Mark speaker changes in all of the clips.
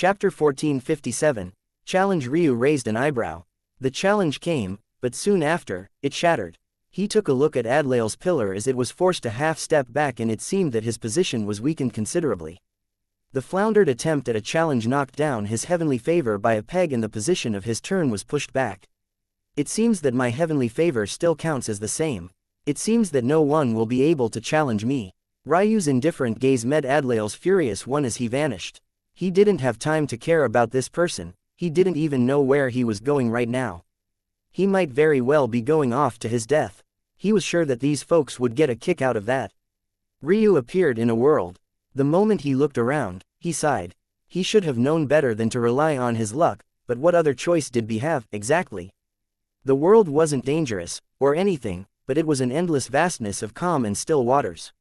Speaker 1: Chapter 1457. Challenge. Ryu raised an eyebrow. The challenge came, but soon after, it shattered. He took a look at Adlail's pillar as it was forced a half-step back, and it seemed that his position was weakened considerably. The floundered attempt at a challenge knocked down his heavenly favor by a peg, and the position of his turn was pushed back. It seems that my heavenly favor still counts as the same. It seems that no one will be able to challenge me. Ryu's indifferent gaze met Adlail's furious one as he vanished. He didn't have time to care about this person. He didn't even know where he was going right now. He might very well be going off to his death. He was sure that these folks would get a kick out of that. Ryu appeared in a world. The moment he looked around, he sighed. He should have known better than to rely on his luck, but what other choice did he have, exactly? The world wasn't dangerous, or anything, but it was an endless vastness of calm and still waters.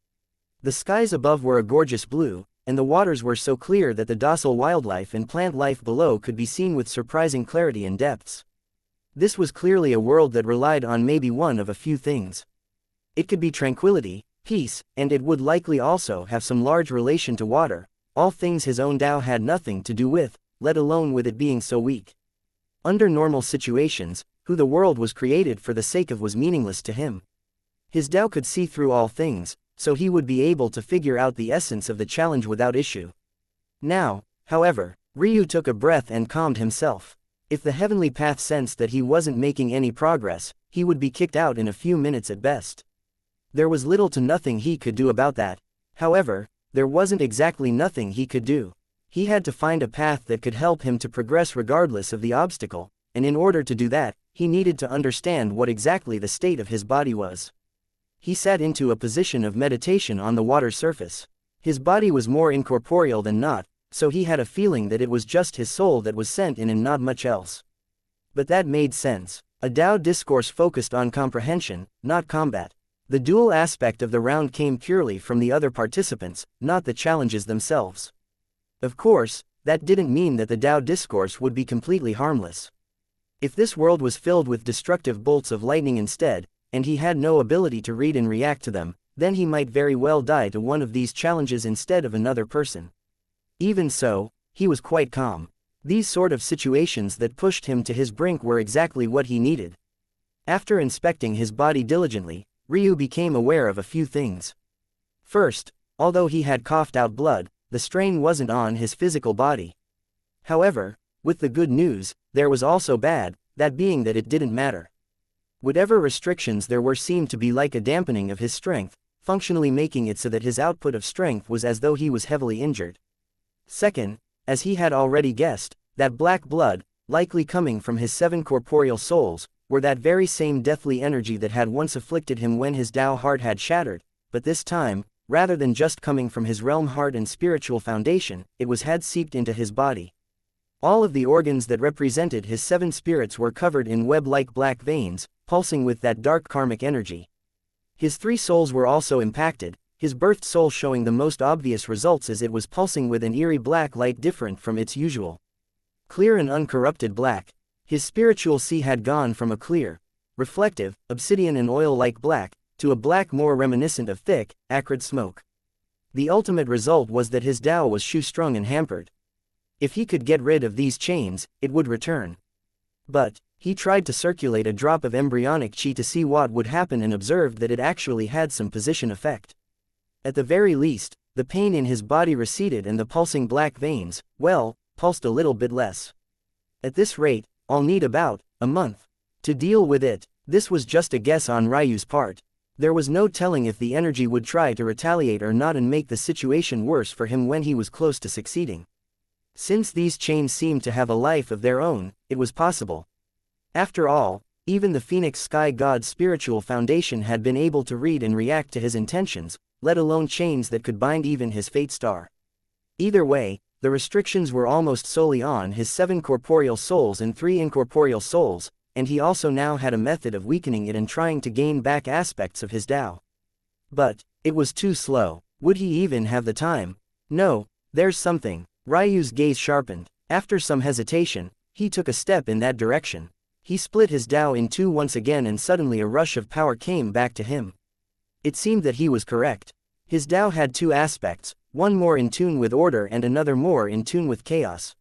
Speaker 1: The skies above were a gorgeous blue, and the waters were so clear that the docile wildlife and plant life below could be seen with surprising clarity and depths. This was clearly a world that relied on maybe one of a few things. It could be tranquility, peace, and it would likely also have some large relation to water, all things his own Tao had nothing to do with, let alone with it being so weak. Under normal situations, who the world was created for the sake of was meaningless to him. His Tao could see through all things, so he would be able to figure out the essence of the challenge without issue. Now, however, Ryu took a breath and calmed himself. If the heavenly path sensed that he wasn't making any progress, he would be kicked out in a few minutes at best. There was little to nothing he could do about that. However, there wasn't exactly nothing he could do. He had to find a path that could help him to progress regardless of the obstacle, and in order to do that, he needed to understand what exactly the state of his body was. He sat into a position of meditation on the water surface. His body was more incorporeal than not, so he had a feeling that it was just his soul that was sent in and not much else. But that made sense. A Tao discourse focused on comprehension, not combat. The dual aspect of the round came purely from the other participants, not the challenges themselves. Of course, that didn't mean that the Tao discourse would be completely harmless. If this world was filled with destructive bolts of lightning instead, and he had no ability to read and react to them, then he might very well die to one of these challenges instead of another person. Even so, he was quite calm. These sort of situations that pushed him to his brink were exactly what he needed. After inspecting his body diligently, Ryu became aware of a few things. First, although he had coughed out blood, the strain wasn't on his physical body. However, with the good news, there was also bad, that being that it didn't matter. Whatever restrictions there were seemed to be like a dampening of his strength, functionally making it so that his output of strength was as though he was heavily injured. Second, as he had already guessed, that black blood, likely coming from his 7 corporeal souls, were that very same deathly energy that had once afflicted him when his Tao heart had shattered, but this time, rather than just coming from his realm heart and spiritual foundation, it had seeped into his body. All of the organs that represented his 7 spirits were covered in web-like black veins, pulsing with that dark karmic energy. His 3 souls were also impacted, his birthed soul showing the most obvious results as it was pulsing with an eerie black light different from its usual clear and uncorrupted black. His spiritual sea had gone from a clear, reflective, obsidian and oil-like black, to a black more reminiscent of thick, acrid smoke. The ultimate result was that his Tao was shoestrung and hampered. If he could get rid of these chains, it would return. But he tried to circulate a drop of embryonic chi to see what would happen and observed that it actually had some position effect. At the very least, the pain in his body receded and the pulsing black veins, well, pulsed a little bit less. At this rate, I'll need about a month to deal with it. This was just a guess on Ryu's part. There was no telling if the energy would try to retaliate or not and make the situation worse for him when he was close to succeeding. Since these chains seemed to have a life of their own, it was possible. After all, even the Phoenix Sky God's spiritual foundation had been able to read and react to his intentions, let alone chains that could bind even his fate star. Either way, the restrictions were almost solely on his 7 corporeal souls and 3 incorporeal souls, and he also now had a method of weakening it and trying to gain back aspects of his Tao. But it was too slow. Would he even have the time? No, there's something. Ryu's gaze sharpened. After some hesitation, he took a step in that direction. He split his Tao in 2 once again and suddenly a rush of power came back to him. It seemed that he was correct. His Tao had 2 aspects, one more in tune with order and another more in tune with chaos.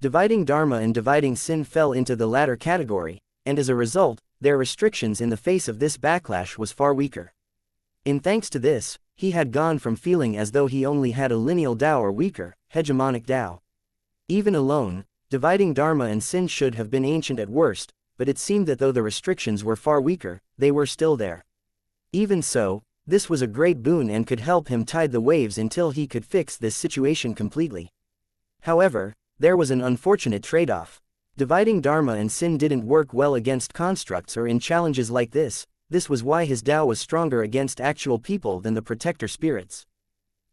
Speaker 1: Dividing Dharma and dividing Sin fell into the latter category, and as a result, their restrictions in the face of this backlash was far weaker. In thanks to this, he had gone from feeling as though he only had a lineal Tao or weaker, hegemonic Tao. Even alone, dividing Dharma and Sin should have been ancient at worst, but it seemed that though the restrictions were far weaker, they were still there. Even so, this was a great boon and could help him tide the waves until he could fix this situation completely. However, there was an unfortunate trade-off. Dividing Dharma and Sin didn't work well against constructs or in challenges like this. This was why his Tao was stronger against actual people than the protector spirits.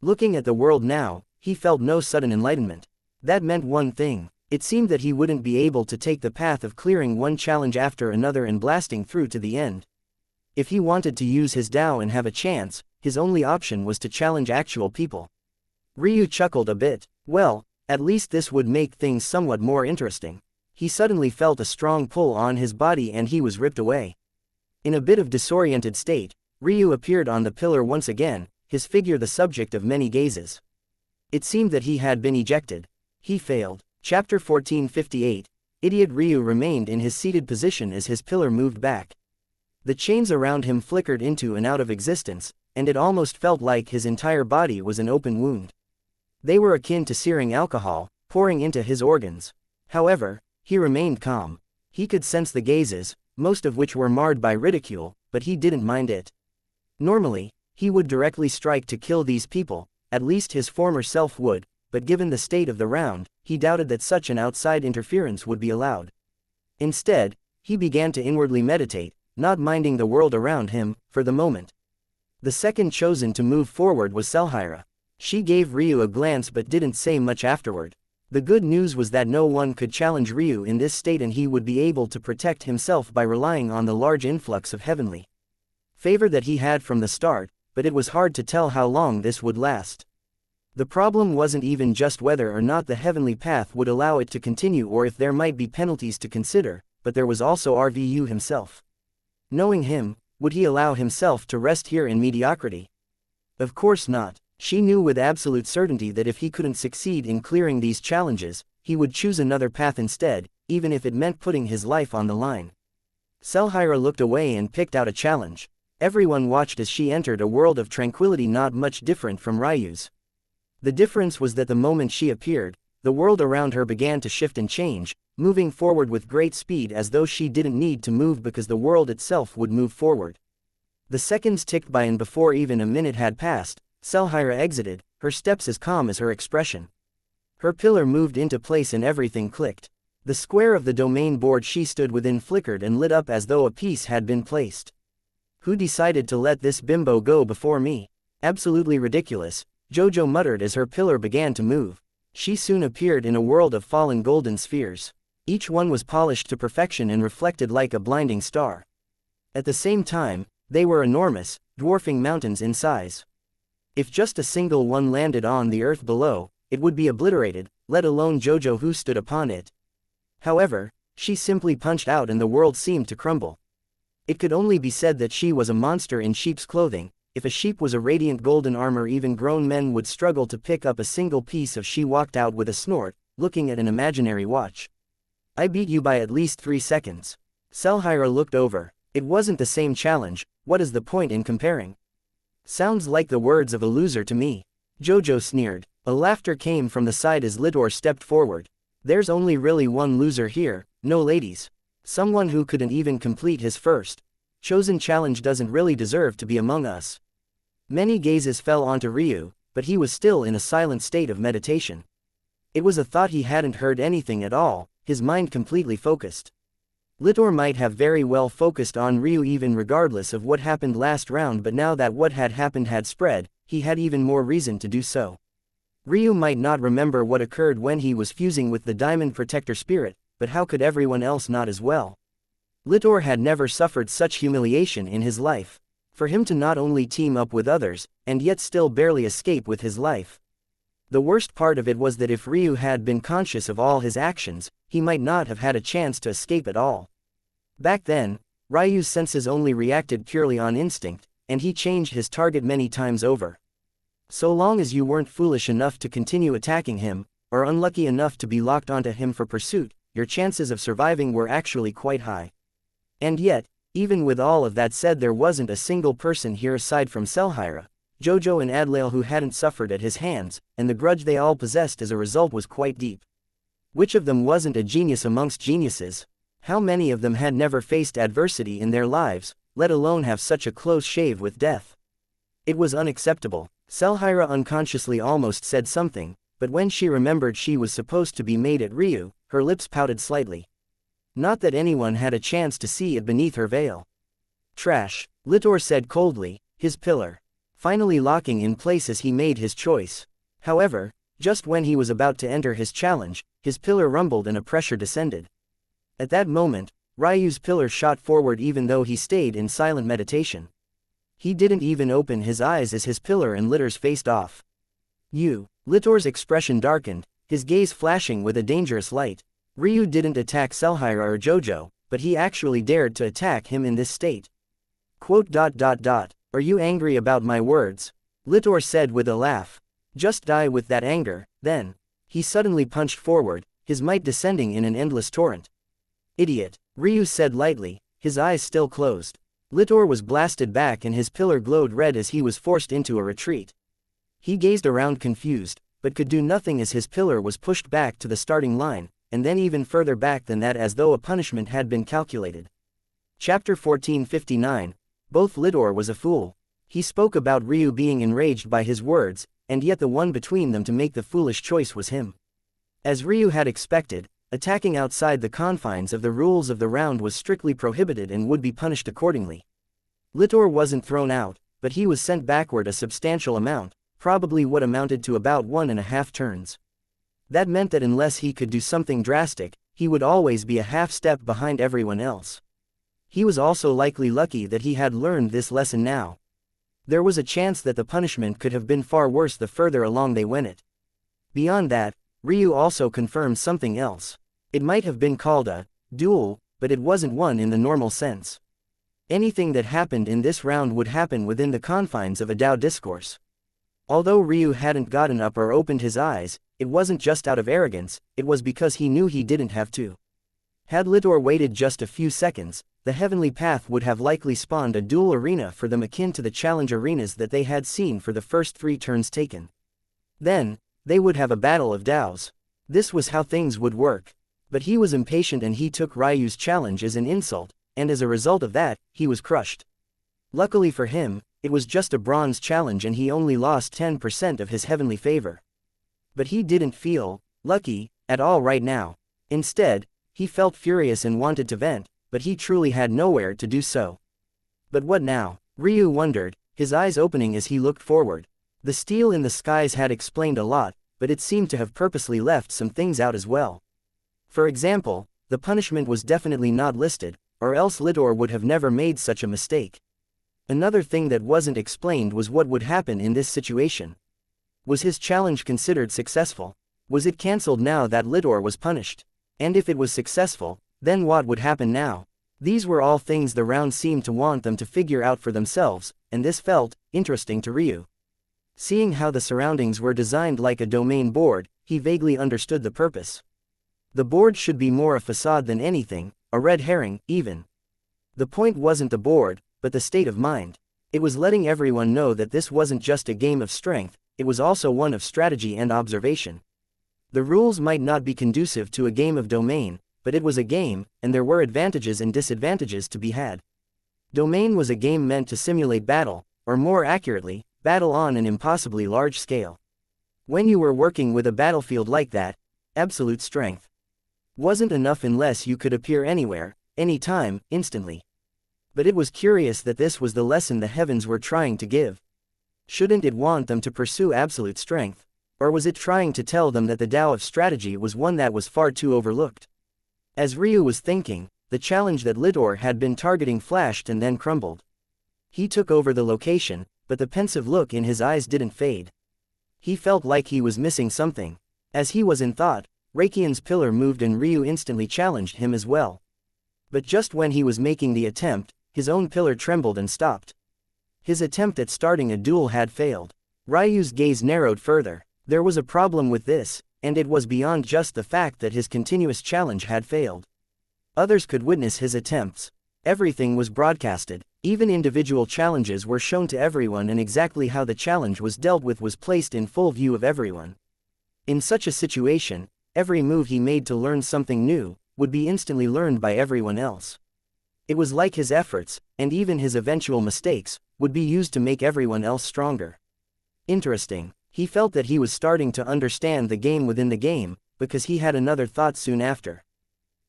Speaker 1: Looking at the world now, he felt no sudden enlightenment. That meant one thing. It seemed that he wouldn't be able to take the path of clearing one challenge after another and blasting through to the end. If he wanted to use his Tao and have a chance, his only option was to challenge actual people. Ryu chuckled a bit. Well, at least this would make things somewhat more interesting. He suddenly felt a strong pull on his body and he was ripped away. In a bit of disoriented state, Ryu appeared on the pillar once again, his figure the subject of many gazes. It seemed that he had been ejected. He failed. Chapter 1458. Idiot Ryu remained in his seated position as his pillar moved back. The chains around him flickered into and out of existence, and it almost felt like his entire body was an open wound. They were akin to searing alcohol, pouring into his organs. However, he remained calm. He could sense the gazes, most of which were marred by ridicule, but he didn't mind it. Normally, he would directly strike to kill these people, at least his former self would, but given the state of the round, he doubted that such an outside interference would be allowed. Instead, he began to inwardly meditate, not minding the world around him, for the moment. The second chosen to move forward was xianxia. She gave Ryu a glance but didn't say much afterward. The good news was that no one could challenge Ryu in this state and he would be able to protect himself by relying on the large influx of heavenly favor that he had from the start, but it was hard to tell how long this would last. The problem wasn't even just whether or not the heavenly path would allow it to continue or if there might be penalties to consider, but there was also Ryu himself. Knowing him, would he allow himself to rest here in mediocrity? Of course not. She knew with absolute certainty that if he couldn't succeed in clearing these challenges, he would choose another path instead, even if it meant putting his life on the line. xianxia looked away and picked out a challenge. Everyone watched as she entered a world of tranquility not much different from Ryu's. The difference was that the moment she appeared, the world around her began to shift and change, moving forward with great speed as though she didn't need to move because the world itself would move forward. The seconds ticked by and before even a minute had passed, xianxia exited, her steps as calm as her expression. Her pillar moved into place and everything clicked. The square of the domain board she stood within flickered and lit up as though a piece had been placed. Who decided to let this bimbo go before me? Absolutely ridiculous, Jojo muttered as her pillar began to move. She soon appeared in a world of fallen golden spheres. Each one was polished to perfection and reflected like a blinding star. At the same time, they were enormous, dwarfing mountains in size. If just a single one landed on the earth below, it would be obliterated, let alone Jojo who stood upon it. However, she simply punched out and the world seemed to crumble. It could only be said that she was a monster in sheep's clothing. If a sheep was a radiant golden armor, even grown men would struggle to pick up a single piece of. She walked out with a snort, looking at an imaginary watch. I beat you by at least 3 seconds. xianxia looked over. It wasn't the same challenge, what is the point in comparing? Sounds like the words of a loser to me. Jojo sneered. A laughter came from the side as Litor stepped forward. There's only really one loser here, no ladies. Someone who couldn't even complete his first chosen challenge doesn't really deserve to be among us. Many gazes fell onto Ryu, but he was still in a silent state of meditation. It was a thought he hadn't heard anything at all, his mind completely focused. Litor might have very well focused on Ryu even regardless of what happened last round, but now that what had happened had spread, he had even more reason to do so. Ryu might not remember what occurred when he was fusing with the Diamond Protector Spirit, but how could everyone else not as well? Litor had never suffered such humiliation in his life. For him to not only team up with others, and yet still barely escape with his life. The worst part of it was that if Ryu had been conscious of all his actions, he might not have had a chance to escape at all. Back then, Ryu's senses only reacted purely on instinct, and he changed his target many times over. So long as you weren't foolish enough to continue attacking him, or unlucky enough to be locked onto him for pursuit, your chances of surviving were actually quite high. And yet, even with all of that said, there wasn't a single person here aside from xianxia, Jojo and Adlael who hadn't suffered at his hands, and the grudge they all possessed as a result was quite deep. Which of them wasn't a genius amongst geniuses? How many of them had never faced adversity in their lives, let alone have such a close shave with death? It was unacceptable. xianxia unconsciously almost said something, but when she remembered she was supposed to be made at Ryu, her lips pouted slightly. Not that anyone had a chance to see it beneath her veil. Trash, Litor said coldly, his pillar finally locking in place as he made his choice. However, just when he was about to enter his challenge, his pillar rumbled and a pressure descended. At that moment, Ryu's pillar shot forward even though he stayed in silent meditation. He didn't even open his eyes as his pillar and Littor's faced off. Litor's expression darkened, his gaze flashing with a dangerous light. Ryu didn't attack xianxia or Jojo, but he actually dared to attack him in this state. Are you angry about my words? Litor said with a laugh. Just die with that anger, then. He suddenly punched forward, his might descending in an endless torrent. Idiot, Ryu said lightly, his eyes still closed. Litor was blasted back and his pillar glowed red as he was forced into a retreat. He gazed around confused, but could do nothing as his pillar was pushed back to the starting line, and then even further back than that as though a punishment had been calculated. Chapter 1459, Both Litor was a fool. He spoke about Ryu being enraged by his words, and yet the one between them to make the foolish choice was him. As Ryu had expected, attacking outside the confines of the rules of the round was strictly prohibited and would be punished accordingly. Litor wasn't thrown out, but he was sent backward a substantial amount, probably what amounted to about 1.5 turns. That meant that unless he could do something drastic, he would always be a half step behind everyone else. He was also likely lucky that he had learned this lesson now. There was a chance that the punishment could have been far worse the further along they went. Beyond that, Ryu also confirmed something else. It might have been called a duel, but it wasn't one in the normal sense. Anything that happened in this round would happen within the confines of a Dao discourse. Although Ryu hadn't gotten up or opened his eyes, it wasn't just out of arrogance, it was because he knew he didn't have to. Had Litor waited just a few seconds, the heavenly path would have likely spawned a duel arena for them akin to the challenge arenas that they had seen for the first 3 turns taken. Then, they would have a battle of Daos. This was how things would work. But he was impatient and he took Ryu's challenge as an insult, and as a result of that, he was crushed. Luckily for him, it was just a bronze challenge and he only lost 10% of his heavenly favor. But he didn't feel lucky at all right now. Instead, he felt furious and wanted to vent, but he truly had nowhere to do so. But what now? Ryu wondered, his eyes opening as he looked forward. The steel in the skies had explained a lot, but it seemed to have purposely left some things out as well. For example, the punishment was definitely not listed, or else Litor would have never made such a mistake. Another thing that wasn't explained was what would happen in this situation. Was his challenge considered successful? Was it cancelled now that Litor was punished? And if it was successful, then what would happen now? These were all things the round seemed to want them to figure out for themselves, and this felt interesting to Ryu. Seeing how the surroundings were designed like a domain board, he vaguely understood the purpose. The board should be more a facade than anything, a red herring, even. The point wasn't the board, but the state of mind. It was letting everyone know that this wasn't just a game of strength, it was also one of strategy and observation. The rules might not be conducive to a game of domain, but it was a game, and there were advantages and disadvantages to be had. Domain was a game meant to simulate battle, or more accurately, battle on an impossibly large scale. When you were working with a battlefield like that, absolute strength wasn't enough unless you could appear anywhere, anytime, instantly. But it was curious that this was the lesson the heavens were trying to give. Shouldn't it want them to pursue absolute strength? Or was it trying to tell them that the Tao of strategy was one that was far too overlooked? As Ryu was thinking, the challenge that Litor had been targeting flashed and then crumbled. He took over the location, but the pensive look in his eyes didn't fade. He felt like he was missing something. As he was in thought, Reikian's pillar moved and Ryu instantly challenged him as well. But just when he was making the attempt, his own pillar trembled and stopped. His attempt at starting a duel had failed. Ryu's gaze narrowed further. There was a problem with this. and it was beyond just the fact that his continuous challenge had failed. Others could witness his attempts. Everything was broadcasted. Even individual challenges were shown to everyone, and exactly how the challenge was dealt with was placed in full view of everyone. In such a situation, every move he made to learn something new would be instantly learned by everyone else. It was like his efforts, and even his eventual mistakes, would be used to make everyone else stronger. Interesting. He felt that he was starting to understand the game within the game, because he had another thought soon after.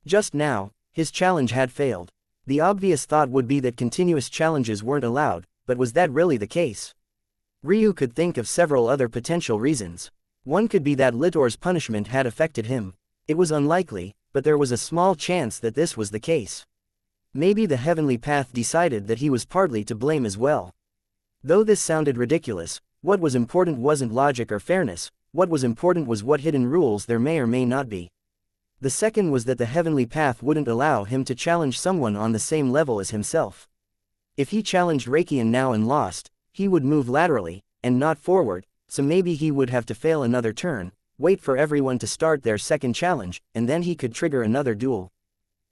Speaker 1: Just now, his challenge had failed. The obvious thought would be that continuous challenges weren't allowed, but was that really the case? Ryu could think of several other potential reasons. One could be that Litor's punishment had affected him. It was unlikely, but there was a small chance that this was the case. Maybe the heavenly path decided that he was partly to blame as well. Though this sounded ridiculous, what was important wasn't logic or fairness, what was important was what hidden rules there may or may not be. The second was that the heavenly path wouldn't allow him to challenge someone on the same level as himself. If he challenged Reikian now and lost, he would move laterally, and not forward, so maybe he would have to fail another turn, wait for everyone to start their second challenge, and then he could trigger another duel.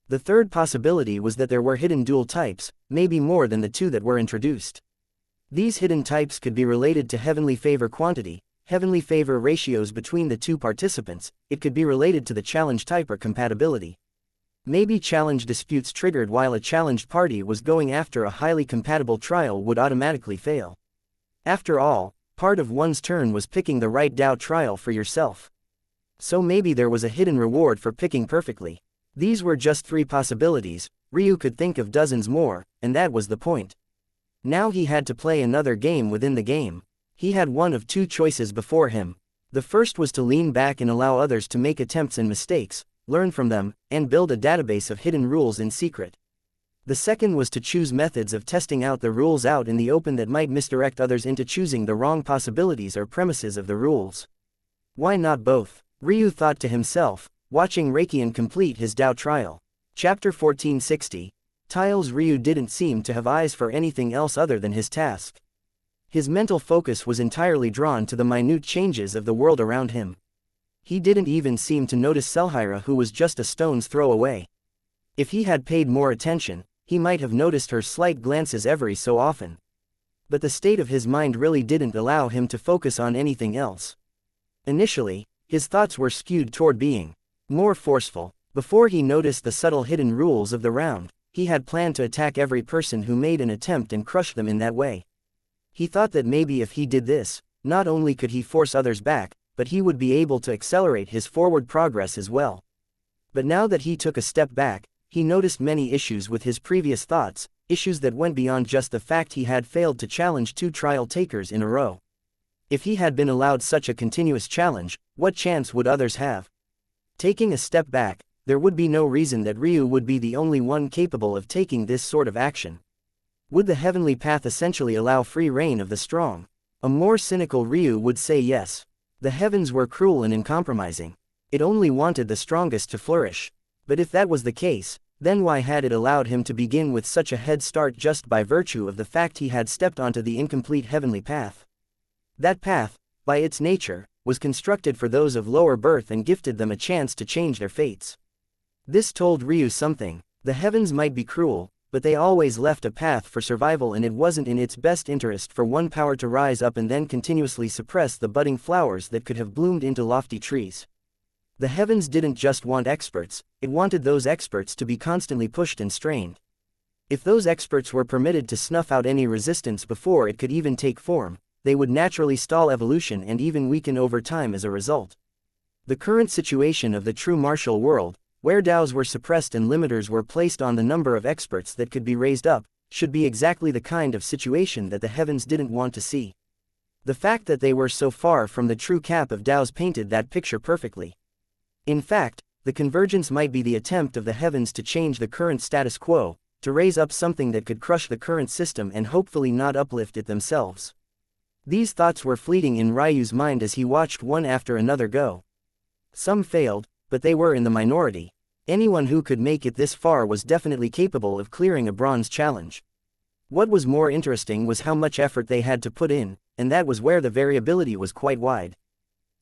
Speaker 1: The third possibility was that there were hidden duel types, maybe more than the two that were introduced. These hidden types could be related to heavenly favor quantity, heavenly favor ratios between the two participants. It could be related to the challenge type or compatibility. Maybe challenge disputes triggered while a challenged party was going after a highly compatible trial would automatically fail. After all, part of one's turn was picking the right Dao trial for yourself. So maybe there was a hidden reward for picking perfectly. These were just 3 possibilities. Ryu could think of dozens more, and that was the point. Now he had to play another game within the game. He had one of 2 choices before him. The first was to lean back and allow others to make attempts and mistakes, learn from them, and build a database of hidden rules in secret. The second was to choose methods of testing out the rules out in the open that might misdirect others into choosing the wrong possibilities or premises of the rules. Why not both? Ryu thought to himself, watching Reikian complete his Dao trial. Chapter 1460. Tiles. Ryu didn't seem to have eyes for anything else other than his task. His mental focus was entirely drawn to the minute changes of the world around him. He didn't even seem to notice Selhira, who was just a stone's throw away. If he had paid more attention, he might have noticed her slight glances every so often. But the state of his mind really didn't allow him to focus on anything else. Initially, his thoughts were skewed toward being more forceful. Before he noticed the subtle hidden rules of the round, he had planned to attack every person who made an attempt and crush them in that way. He thought that maybe if he did this, not only could he force others back, but he would be able to accelerate his forward progress as well. But now that he took a step back, he noticed many issues with his previous thoughts, issues that went beyond just the fact he had failed to challenge 2 trial takers in a row. If he had been allowed such a continuous challenge, what chance would others have? Taking a step back, there would be no reason that Ryu would be the only one capable of taking this sort of action. Would the heavenly path essentially allow free reign of the strong? A more cynical Ryu would say yes. The heavens were cruel and uncompromising. It only wanted the strongest to flourish. But if that was the case, then why had it allowed him to begin with such a head start just by virtue of the fact he had stepped onto the incomplete heavenly path? That path, by its nature, was constructed for those of lower birth and gifted them a chance to change their fates. This told Ryu something. The heavens might be cruel, but they always left a path for survival, and it wasn't in its best interest for one power to rise up and then continuously suppress the budding flowers that could have bloomed into lofty trees. The heavens didn't just want experts, it wanted those experts to be constantly pushed and strained. If those experts were permitted to snuff out any resistance before it could even take form, they would naturally stall evolution and even weaken over time as a result. The current situation of the true martial world, where DAOs were suppressed and limiters were placed on the number of experts that could be raised up, should be exactly the kind of situation that the heavens didn't want to see. The fact that they were so far from the true cap of DAOs painted that picture perfectly. In fact, the convergence might be the attempt of the heavens to change the current status quo, to raise up something that could crush the current system and hopefully not uplift it themselves. These thoughts were fleeting in Ryu's mind as he watched one after another go. Some failed, but they were in the minority. Anyone who could make it this far was definitely capable of clearing a bronze challenge. What was more interesting was how much effort they had to put in, and that was where the variability was quite wide.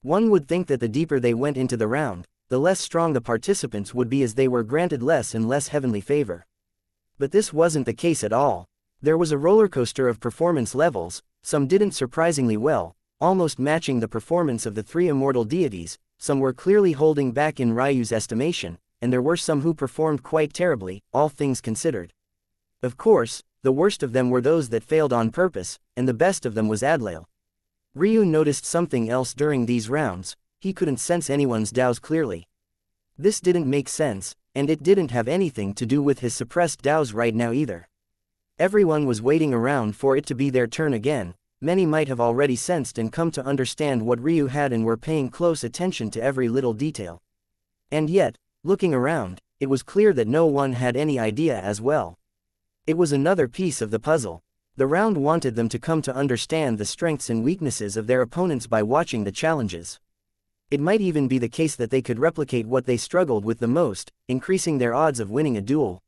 Speaker 1: One would think that the deeper they went into the round, the less strong the participants would be, as they were granted less and less heavenly favor. But this wasn't the case at all. There was a roller coaster of performance levels. Some didn't surprisingly well, almost matching the performance of the three immortal deities. Some were clearly holding back in Ryu's estimation, and there were some who performed quite terribly, all things considered. Of course, the worst of them were those that failed on purpose, and the best of them was Adlael. Ryu noticed something else during these rounds. He couldn't sense anyone's doubts clearly. This didn't make sense, and it didn't have anything to do with his suppressed doubts right now either. Everyone was waiting around for it to be their turn again. Many might have already sensed and come to understand what Ryu had and were paying close attention to every little detail. And yet, looking around, it was clear that no one had any idea as well. It was another piece of the puzzle. The round wanted them to come to understand the strengths and weaknesses of their opponents by watching the challenges. It might even be the case that they could replicate what they struggled with the most, increasing their odds of winning a duel.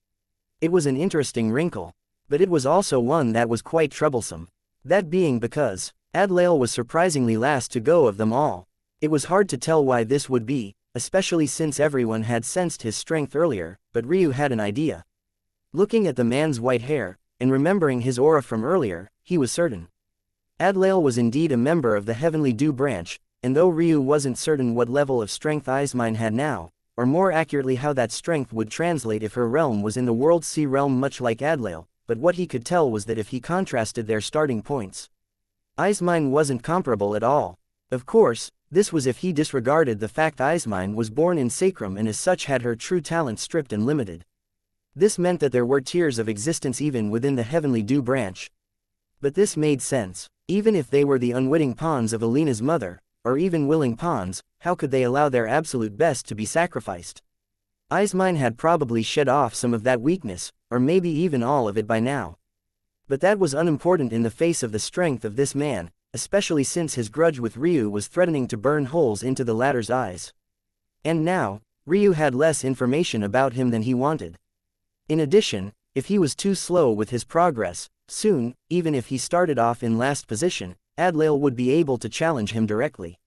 Speaker 1: It was an interesting wrinkle. But it was also one that was quite troublesome. That being because Adlael was surprisingly last to go of them all. It was hard to tell why this would be, especially since everyone had sensed his strength earlier, but Ryu had an idea. Looking at the man's white hair, and remembering his aura from earlier, he was certain. Adlael was indeed a member of the Heavenly Dew branch, and though Ryu wasn't certain what level of strength Aizmine had now, or more accurately how that strength would translate if her realm was in the World Sea realm much like Adlael, but what he could tell was that if he contrasted their starting points, Aizmine wasn't comparable at all. Of course, this was if he disregarded the fact Aizmine was born in Sacrum and as such had her true talent stripped and limited. This meant that there were tiers of existence even within the Heavenly Dew branch. But this made sense. Even if they were the unwitting pawns of Alina's mother, or even willing pawns, how could they allow their absolute best to be sacrificed? Aizmine had probably shed off some of that weakness, or maybe even all of it by now. But that was unimportant in the face of the strength of this man, especially since his grudge with Ryu was threatening to burn holes into the latter's eyes. And now, Ryu had less information about him than he wanted. In addition, if he was too slow with his progress, soon, even if he started off in last position, Adlael would be able to challenge him directly.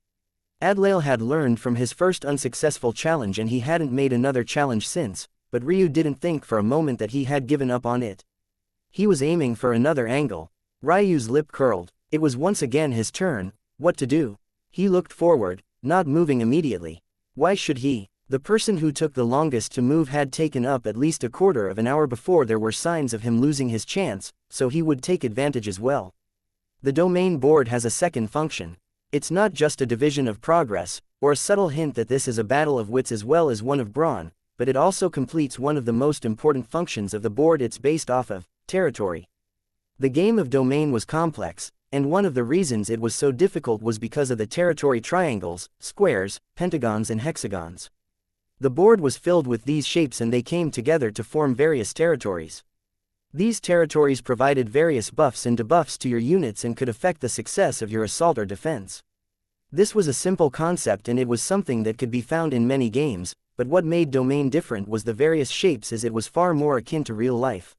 Speaker 1: Adlael had learned from his first unsuccessful challenge and he hadn't made another challenge since, but Ryu didn't think for a moment that he had given up on it. He was aiming for another angle. Ryu's lip curled. It was once again his turn. What to do? He looked forward, not moving immediately. Why should he? The person who took the longest to move had taken up at least a quarter of an hour before there were signs of him losing his chance, so he would take advantage as well. The domain board has a second function. It's not just a division of progress, or a subtle hint that this is a battle of wits as well as one of brawn, but it also completes one of the most important functions of the board it's based off of, territory. The game of domain was complex, and one of the reasons it was so difficult was because of the territory triangles, squares, pentagons and hexagons. The board was filled with these shapes and they came together to form various territories. These territories provided various buffs and debuffs to your units and could affect the success of your assault or defense. This was a simple concept and it was something that could be found in many games, but what made Domain different was the various shapes, as it was far more akin to real life.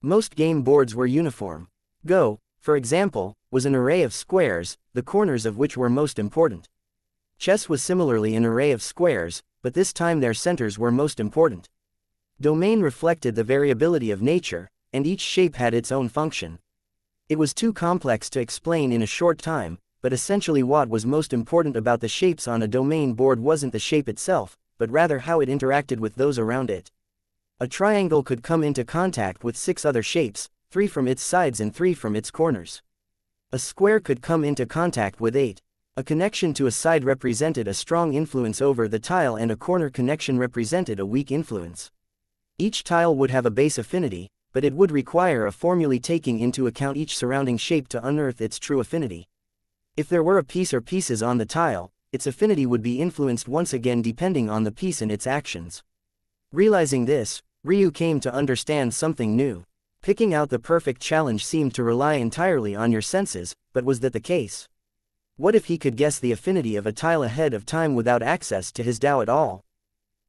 Speaker 1: Most game boards were uniform. Go, for example, was an array of squares, the corners of which were most important. Chess was similarly an array of squares, but this time their centers were most important. Domain reflected the variability of nature, and each shape had its own function. It was too complex to explain in a short time, but essentially what was most important about the shapes on a domain board wasn't the shape itself, but rather how it interacted with those around it. A triangle could come into contact with 6 other shapes, 3 from its sides and 3 from its corners. A square could come into contact with 8. A connection to a side represented a strong influence over the tile and a corner connection represented a weak influence. Each tile would have a base affinity, but it would require a formula taking into account each surrounding shape to unearth its true affinity. If there were a piece or pieces on the tile, its affinity would be influenced once again depending on the piece and its actions. Realizing this, Ryu came to understand something new. Picking out the perfect challenge seemed to rely entirely on your senses, but was that the case? What if he could guess the affinity of a tile ahead of time without access to his Tao at all?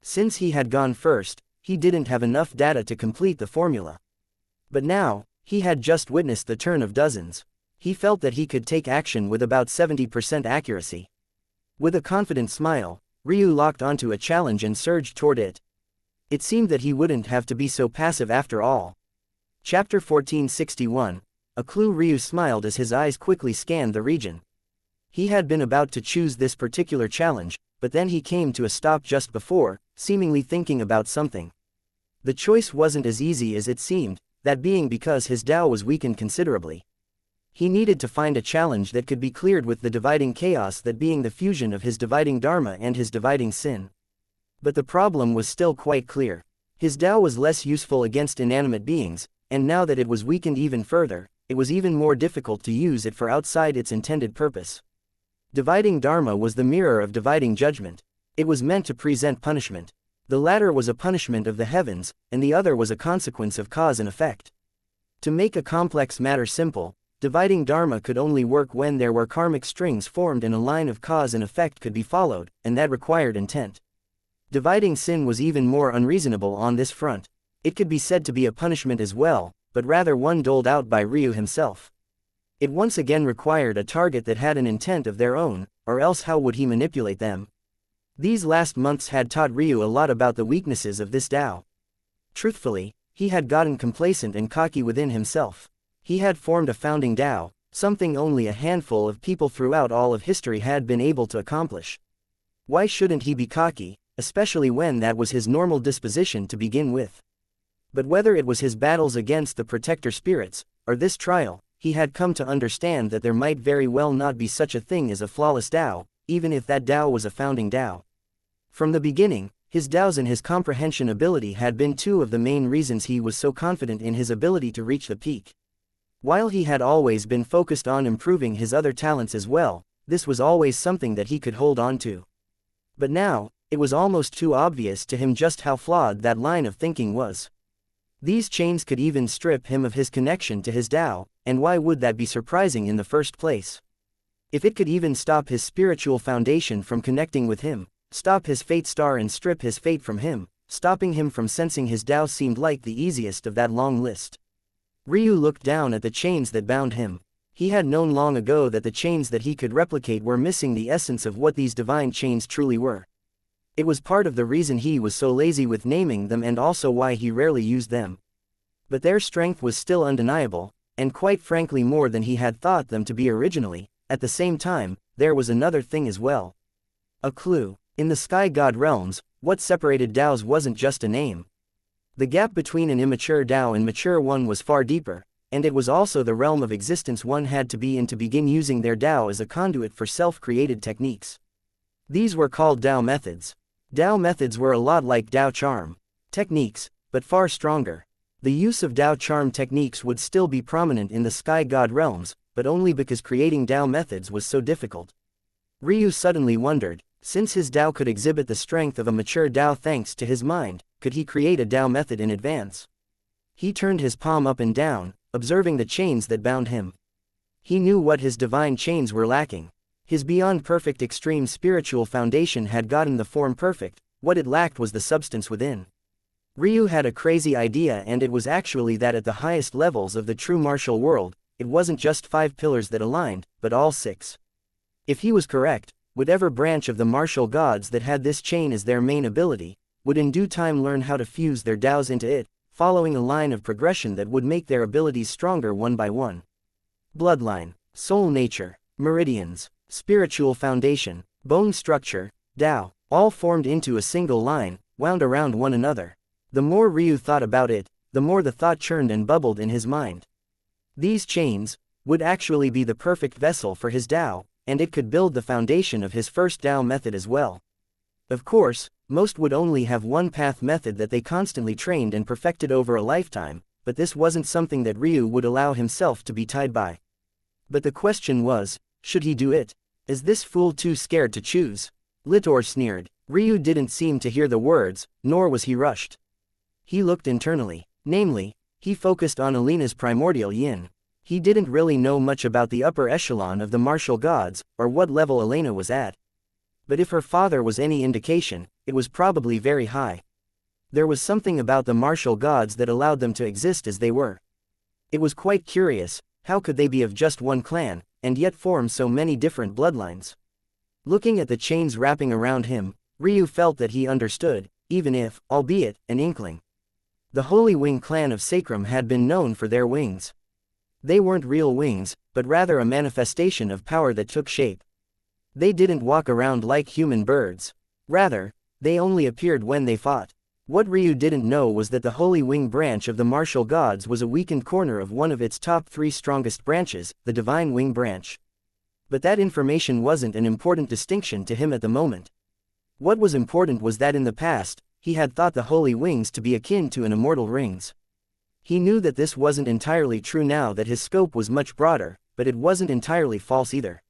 Speaker 1: Since he had gone first, he didn't have enough data to complete the formula. But now, he had just witnessed the turn of dozens. He felt that he could take action with about 70% accuracy. With a confident smile, Ryu locked onto a challenge and surged toward it. It seemed that he wouldn't have to be so passive after all. Chapter 1461. A clue. Ryu smiled as his eyes quickly scanned the region. He had been about to choose this particular challenge, but then he came to a stop just before, seemingly thinking about something. The choice wasn't as easy as it seemed, that being because his Tao was weakened considerably. He needed to find a challenge that could be cleared with the dividing chaos, that being the fusion of his dividing Dharma and his dividing sin. But the problem was still quite clear. His Tao was less useful against inanimate beings, and now that it was weakened even further, it was even more difficult to use it for outside its intended purpose. Dividing Dharma was the mirror of dividing judgment. It was meant to present punishment. The latter was a punishment of the heavens, and the other was a consequence of cause and effect. To make a complex matter simple, dividing Dharma could only work when there were karmic strings formed and a line of cause and effect could be followed, and that required intent. Dividing sin was even more unreasonable on this front. It could be said to be a punishment as well, but rather one doled out by Ryu himself. It once again required a target that had an intent of their own, or else how would he manipulate them? These last months had taught Ryu a lot about the weaknesses of this Tao. Truthfully, he had gotten complacent and cocky within himself. He had formed a founding Tao, something only a handful of people throughout all of history had been able to accomplish. Why shouldn't he be cocky, especially when that was his normal disposition to begin with? But whether it was his battles against the protector spirits, or this trial, he had come to understand that there might very well not be such a thing as a flawless Tao, even if that Tao was a founding Tao. From the beginning, his Taos and his comprehension ability had been two of the main reasons he was so confident in his ability to reach the peak. While he had always been focused on improving his other talents as well, this was always something that he could hold on to. But now, it was almost too obvious to him just how flawed that line of thinking was. These chains could even strip him of his connection to his Tao, and why would that be surprising in the first place? If it could even stop his spiritual foundation from connecting with him, stop his fate star and strip his fate from him, stopping him from sensing his Tao seemed like the easiest of that long list. Ryu looked down at the chains that bound him. He had known long ago that the chains that he could replicate were missing the essence of what these divine chains truly were. It was part of the reason he was so lazy with naming them and also why he rarely used them. But their strength was still undeniable, and quite frankly more than he had thought them to be originally. At the same time, there was another thing as well. A clue. In the Sky God realms, what separated Taos wasn't just a name. The gap between an immature Tao and mature one was far deeper, and it was also the realm of existence one had to be in to begin using their Tao as a conduit for self-created techniques. These were called Tao methods. Tao methods were a lot like Tao charm techniques, but far stronger. The use of Tao charm techniques would still be prominent in the Sky God realms, but only because creating Tao methods was so difficult. Ryu suddenly wondered, since his Tao could exhibit the strength of a mature Tao thanks to his mind, could he create a Tao method in advance? He turned his palm up and down, observing the chains that bound him. He knew what his divine chains were lacking. His beyond perfect extreme spiritual foundation had gotten the form perfect, what it lacked was the substance within. Ryu had a crazy idea, and it was actually that at the highest levels of the true martial world, it wasn't just 5 pillars that aligned, but all 6. If he was correct, whatever branch of the martial gods that had this chain as their main ability, would in due time learn how to fuse their Taos into it, following a line of progression that would make their abilities stronger one by one. Bloodline, soul nature, meridians, spiritual foundation, bone structure, Tao, all formed into a single line, wound around one another. The more Ryu thought about it, the more the thought churned and bubbled in his mind. These chains would actually be the perfect vessel for his Tao, and it could build the foundation of his first Tao method as well. Of course, most would only have one path method that they constantly trained and perfected over a lifetime, but this wasn't something that Ryu would allow himself to be tied by. But the question was, should he do it? Is this fool too scared to choose? Litor sneered. Ryu didn't seem to hear the words, nor was he rushed. He looked internally. Namely, he focused on Alina's primordial yin. He didn't really know much about the upper echelon of the martial gods, or what level Alina was at. But if her father was any indication, it was probably very high. There was something about the martial gods that allowed them to exist as they were. It was quite curious, how could they be of just one clan, and yet form so many different bloodlines? Looking at the chains wrapping around him, Ryu felt that he understood, even if, albeit, an inkling. The Holy Wing clan of Sacrum had been known for their wings. They weren't real wings, but rather a manifestation of power that took shape. They didn't walk around like human birds. Rather, they only appeared when they fought. What Ryu didn't know was that the Holy Wing branch of the martial gods was a weakened corner of one of its top 3 strongest branches, the Divine Wing branch. But that information wasn't an important distinction to him at the moment. What was important was that in the past, he had thought the Holy Wings to be akin to an immortal rings. He knew that this wasn't entirely true now that his scope was much broader, but it wasn't entirely false either.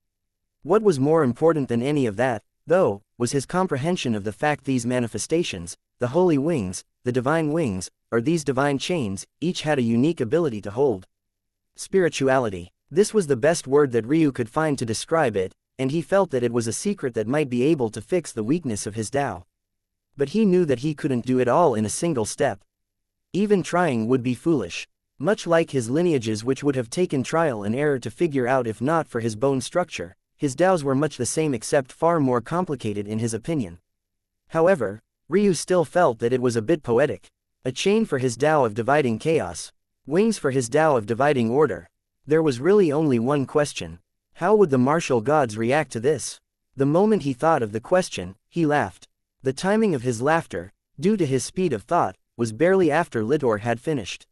Speaker 1: What was more important than any of that, though, was his comprehension of the fact these manifestations, the Holy Wings, the Divine Wings, or these divine chains, each had a unique ability to hold spirituality. This was the best word that Ryu could find to describe it, and he felt that it was a secret that might be able to fix the weakness of his Tao. But he knew that he couldn't do it all in a single step. Even trying would be foolish. Much like his lineages, which would have taken trial and error to figure out if not for his bone structure, his Taos were much the same except far more complicated in his opinion. However, Ryu still felt that it was a bit poetic. A chain for his Tao of dividing chaos. Wings for his Tao of dividing order. There was really only one question. How would the martial gods react to this? The moment he thought of the question, he laughed. The timing of his laughter, due to his speed of thought, was barely after Litor had finished.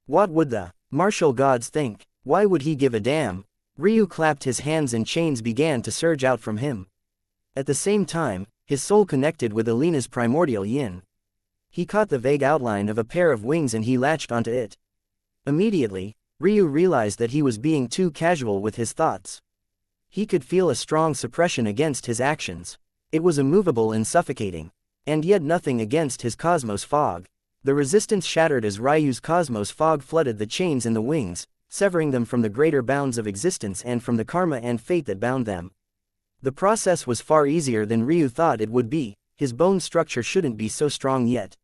Speaker 1: What would the martial gods think? Why would he give a damn? Ryu clapped his hands and chains began to surge out from him. At the same time, his soul connected with Alina's primordial yin. He caught the vague outline of a pair of wings and he latched onto it. Immediately, Ryu realized that he was being too casual with his thoughts. He could feel a strong suppression against his actions. It was immovable and suffocating. And yet nothing against his cosmos fog. The resistance shattered as Ryu's cosmos fog flooded the chains in the wings, severing them from the greater bounds of existence and from the karma and fate that bound them. The process was far easier than Ryu thought it would be. His bone structure shouldn't be so strong yet.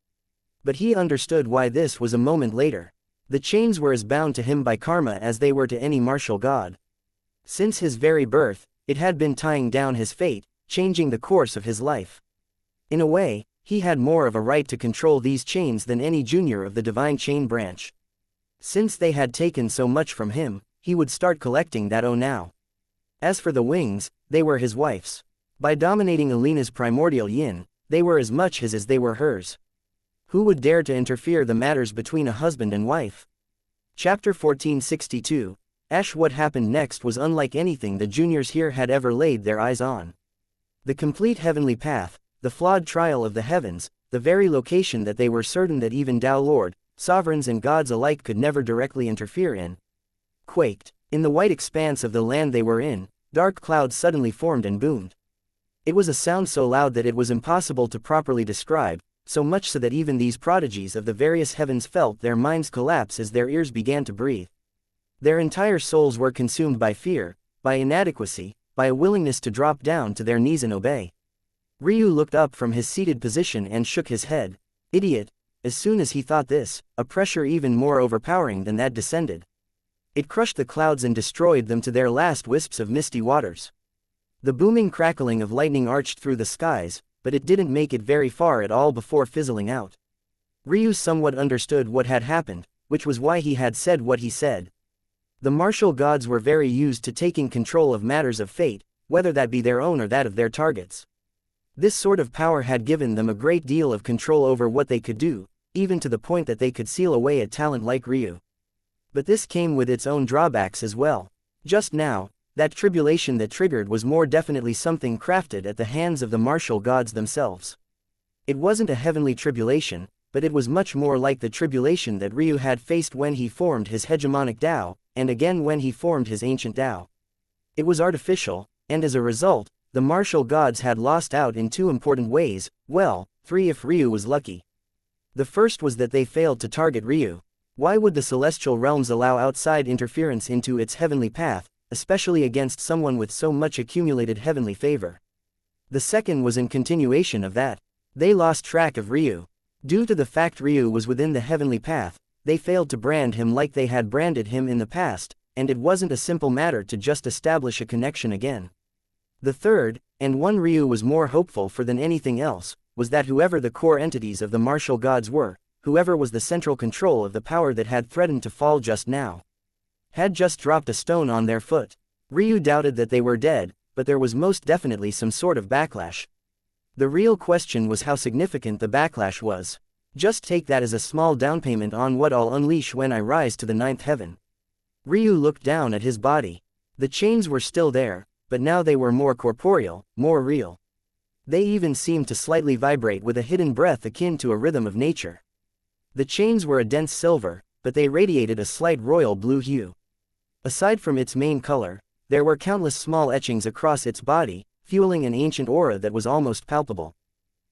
Speaker 1: But he understood why this was a moment later. The chains were as bound to him by karma as they were to any martial god. Since his very birth, it had been tying down his fate, changing the course of his life. In a way, he had more of a right to control these chains than any junior of the Divine Chain branch. Since they had taken so much from him, he would start collecting that now. As for the wings, they were his wife's. By dominating Alina's primordial yin, they were as much his as they were hers. Who would dare to interfere the matters between a husband and wife? Chapter 1462. Ash. What happened next was unlike anything the juniors here had ever laid their eyes on. The complete heavenly path, the flawed trial of the heavens, the very location that they were certain that even Tao Lord, sovereigns and gods alike could never directly interfere in, quaked. In the white expanse of the land they were in, dark clouds suddenly formed and boomed. It was a sound so loud that it was impossible to properly describe, so much so that even these prodigies of the various heavens felt their minds collapse as their ears began to breathe. Their entire souls were consumed by fear, by inadequacy, by a willingness to drop down to their knees and obey. Ryu looked up from his seated position and shook his head. Idiot! As soon as he thought this, a pressure even more overpowering than that descended. It crushed the clouds and destroyed them to their last wisps of misty waters. The booming crackling of lightning arched through the skies, but it didn't make it very far at all before fizzling out. Ryu somewhat understood what had happened, which was why he had said what he said. The martial gods were very used to taking control of matters of fate, whether that be their own or that of their targets. This sort of power had given them a great deal of control over what they could do, even to the point that they could seal away a talent like Ryu. But this came with its own drawbacks as well. Just now, that tribulation that triggered was more definitely something crafted at the hands of the martial gods themselves. It wasn't a heavenly tribulation, but it was much more like the tribulation that Ryu had faced when he formed his hegemonic Tao, and again when he formed his ancient Tao. It was artificial, and as a result, the martial gods had lost out in 2 important ways, well, 3 if Ryu was lucky. The first was that they failed to target Ryu. Why would the celestial realms allow outside interference into its heavenly path, especially against someone with so much accumulated heavenly favor? The second was in continuation of that. They lost track of Ryu. Due to the fact Ryu was within the heavenly path, they failed to brand him like they had branded him in the past, and it wasn't a simple matter to just establish a connection again. The third, and one Ryu was more hopeful for than anything else, was that whoever the core entities of the martial gods were, whoever was the central control of the power that had threatened to fall just now, had just dropped a stone on their foot. Ryu doubted that they were dead, but there was most definitely some sort of backlash. The real question was how significant the backlash was. Just take that as a small down payment on what I'll unleash when I rise to the ninth heaven. Ryu looked down at his body. The chains were still there, but now they were more corporeal, more real. They even seemed to slightly vibrate with a hidden breath akin to a rhythm of nature. The chains were a dense silver, but they radiated a slight royal blue hue. Aside from its main color, there were countless small etchings across its body, fueling an ancient aura that was almost palpable.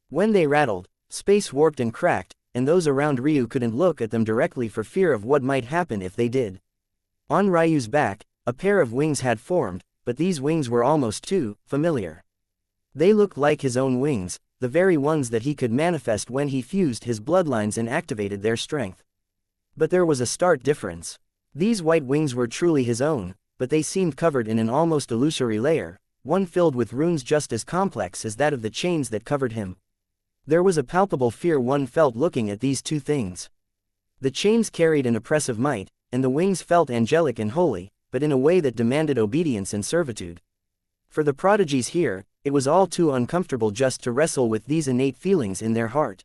Speaker 1: When they rattled, space warped and cracked, and those around Ryu couldn't look at them directly for fear of what might happen if they did. On Ryu's back, a pair of wings had formed, but these wings were almost too familiar. They looked like his own wings, the very ones that he could manifest when he fused his bloodlines and activated their strength. But there was a stark difference. These white wings were truly his own, but they seemed covered in an almost illusory layer, one filled with runes just as complex as that of the chains that covered him. There was a palpable fear one felt looking at these two things. The chains carried an oppressive might, and the wings felt angelic and holy, but in a way that demanded obedience and servitude. For the prodigies here, it was all too uncomfortable just to wrestle with these innate feelings in their heart.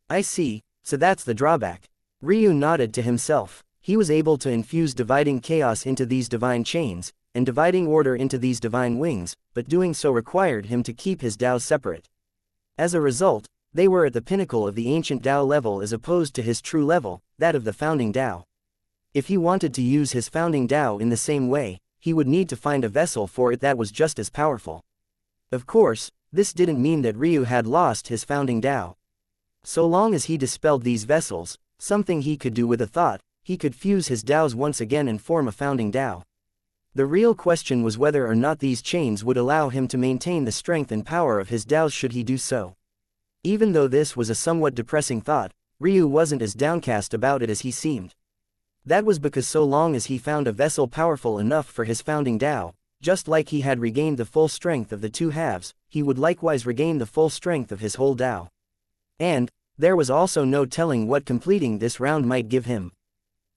Speaker 1: I see, so that's the drawback. Ryu nodded to himself. He was able to infuse dividing chaos into these divine chains, and dividing order into these divine wings, but doing so required him to keep his Tao separate. As a result, they were at the pinnacle of the ancient Tao level as opposed to his true level, that of the founding Tao. If he wanted to use his founding Tao in the same way, he would need to find a vessel for it that was just as powerful. Of course, this didn't mean that Ryu had lost his founding Tao. So long as he dispelled these vessels, something he could do with a thought, he could fuse his Taos once again and form a founding Tao. The real question was whether or not these chains would allow him to maintain the strength and power of his Taos should he do so. Even though this was a somewhat depressing thought, Ryu wasn't as downcast about it as he seemed. That was because so long as he found a vessel powerful enough for his founding Tao, just like he had regained the full strength of the two halves, he would likewise regain the full strength of his whole Tao. And there was also no telling what completing this round might give him.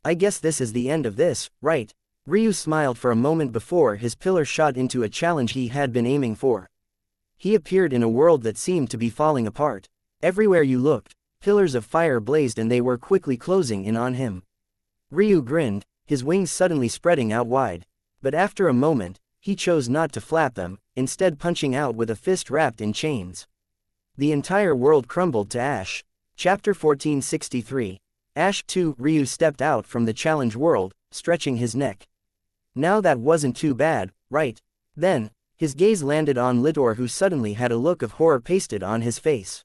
Speaker 1: I guess this is the end of this, right? Ryu smiled for a moment before his pillar shot into a challenge he had been aiming for. He appeared in a world that seemed to be falling apart. Everywhere you looked, pillars of fire blazed and they were quickly closing in on him. Ryu grinned, his wings suddenly spreading out wide. But after a moment, he chose not to flap them, instead punching out with a fist wrapped in chains. The entire world crumbled to ash. Chapter 1463. Ash 2. Ryu stepped out from the challenge world, stretching his neck. Now that wasn't too bad, right? Then, his gaze landed on Litor, who suddenly had a look of horror pasted on his face.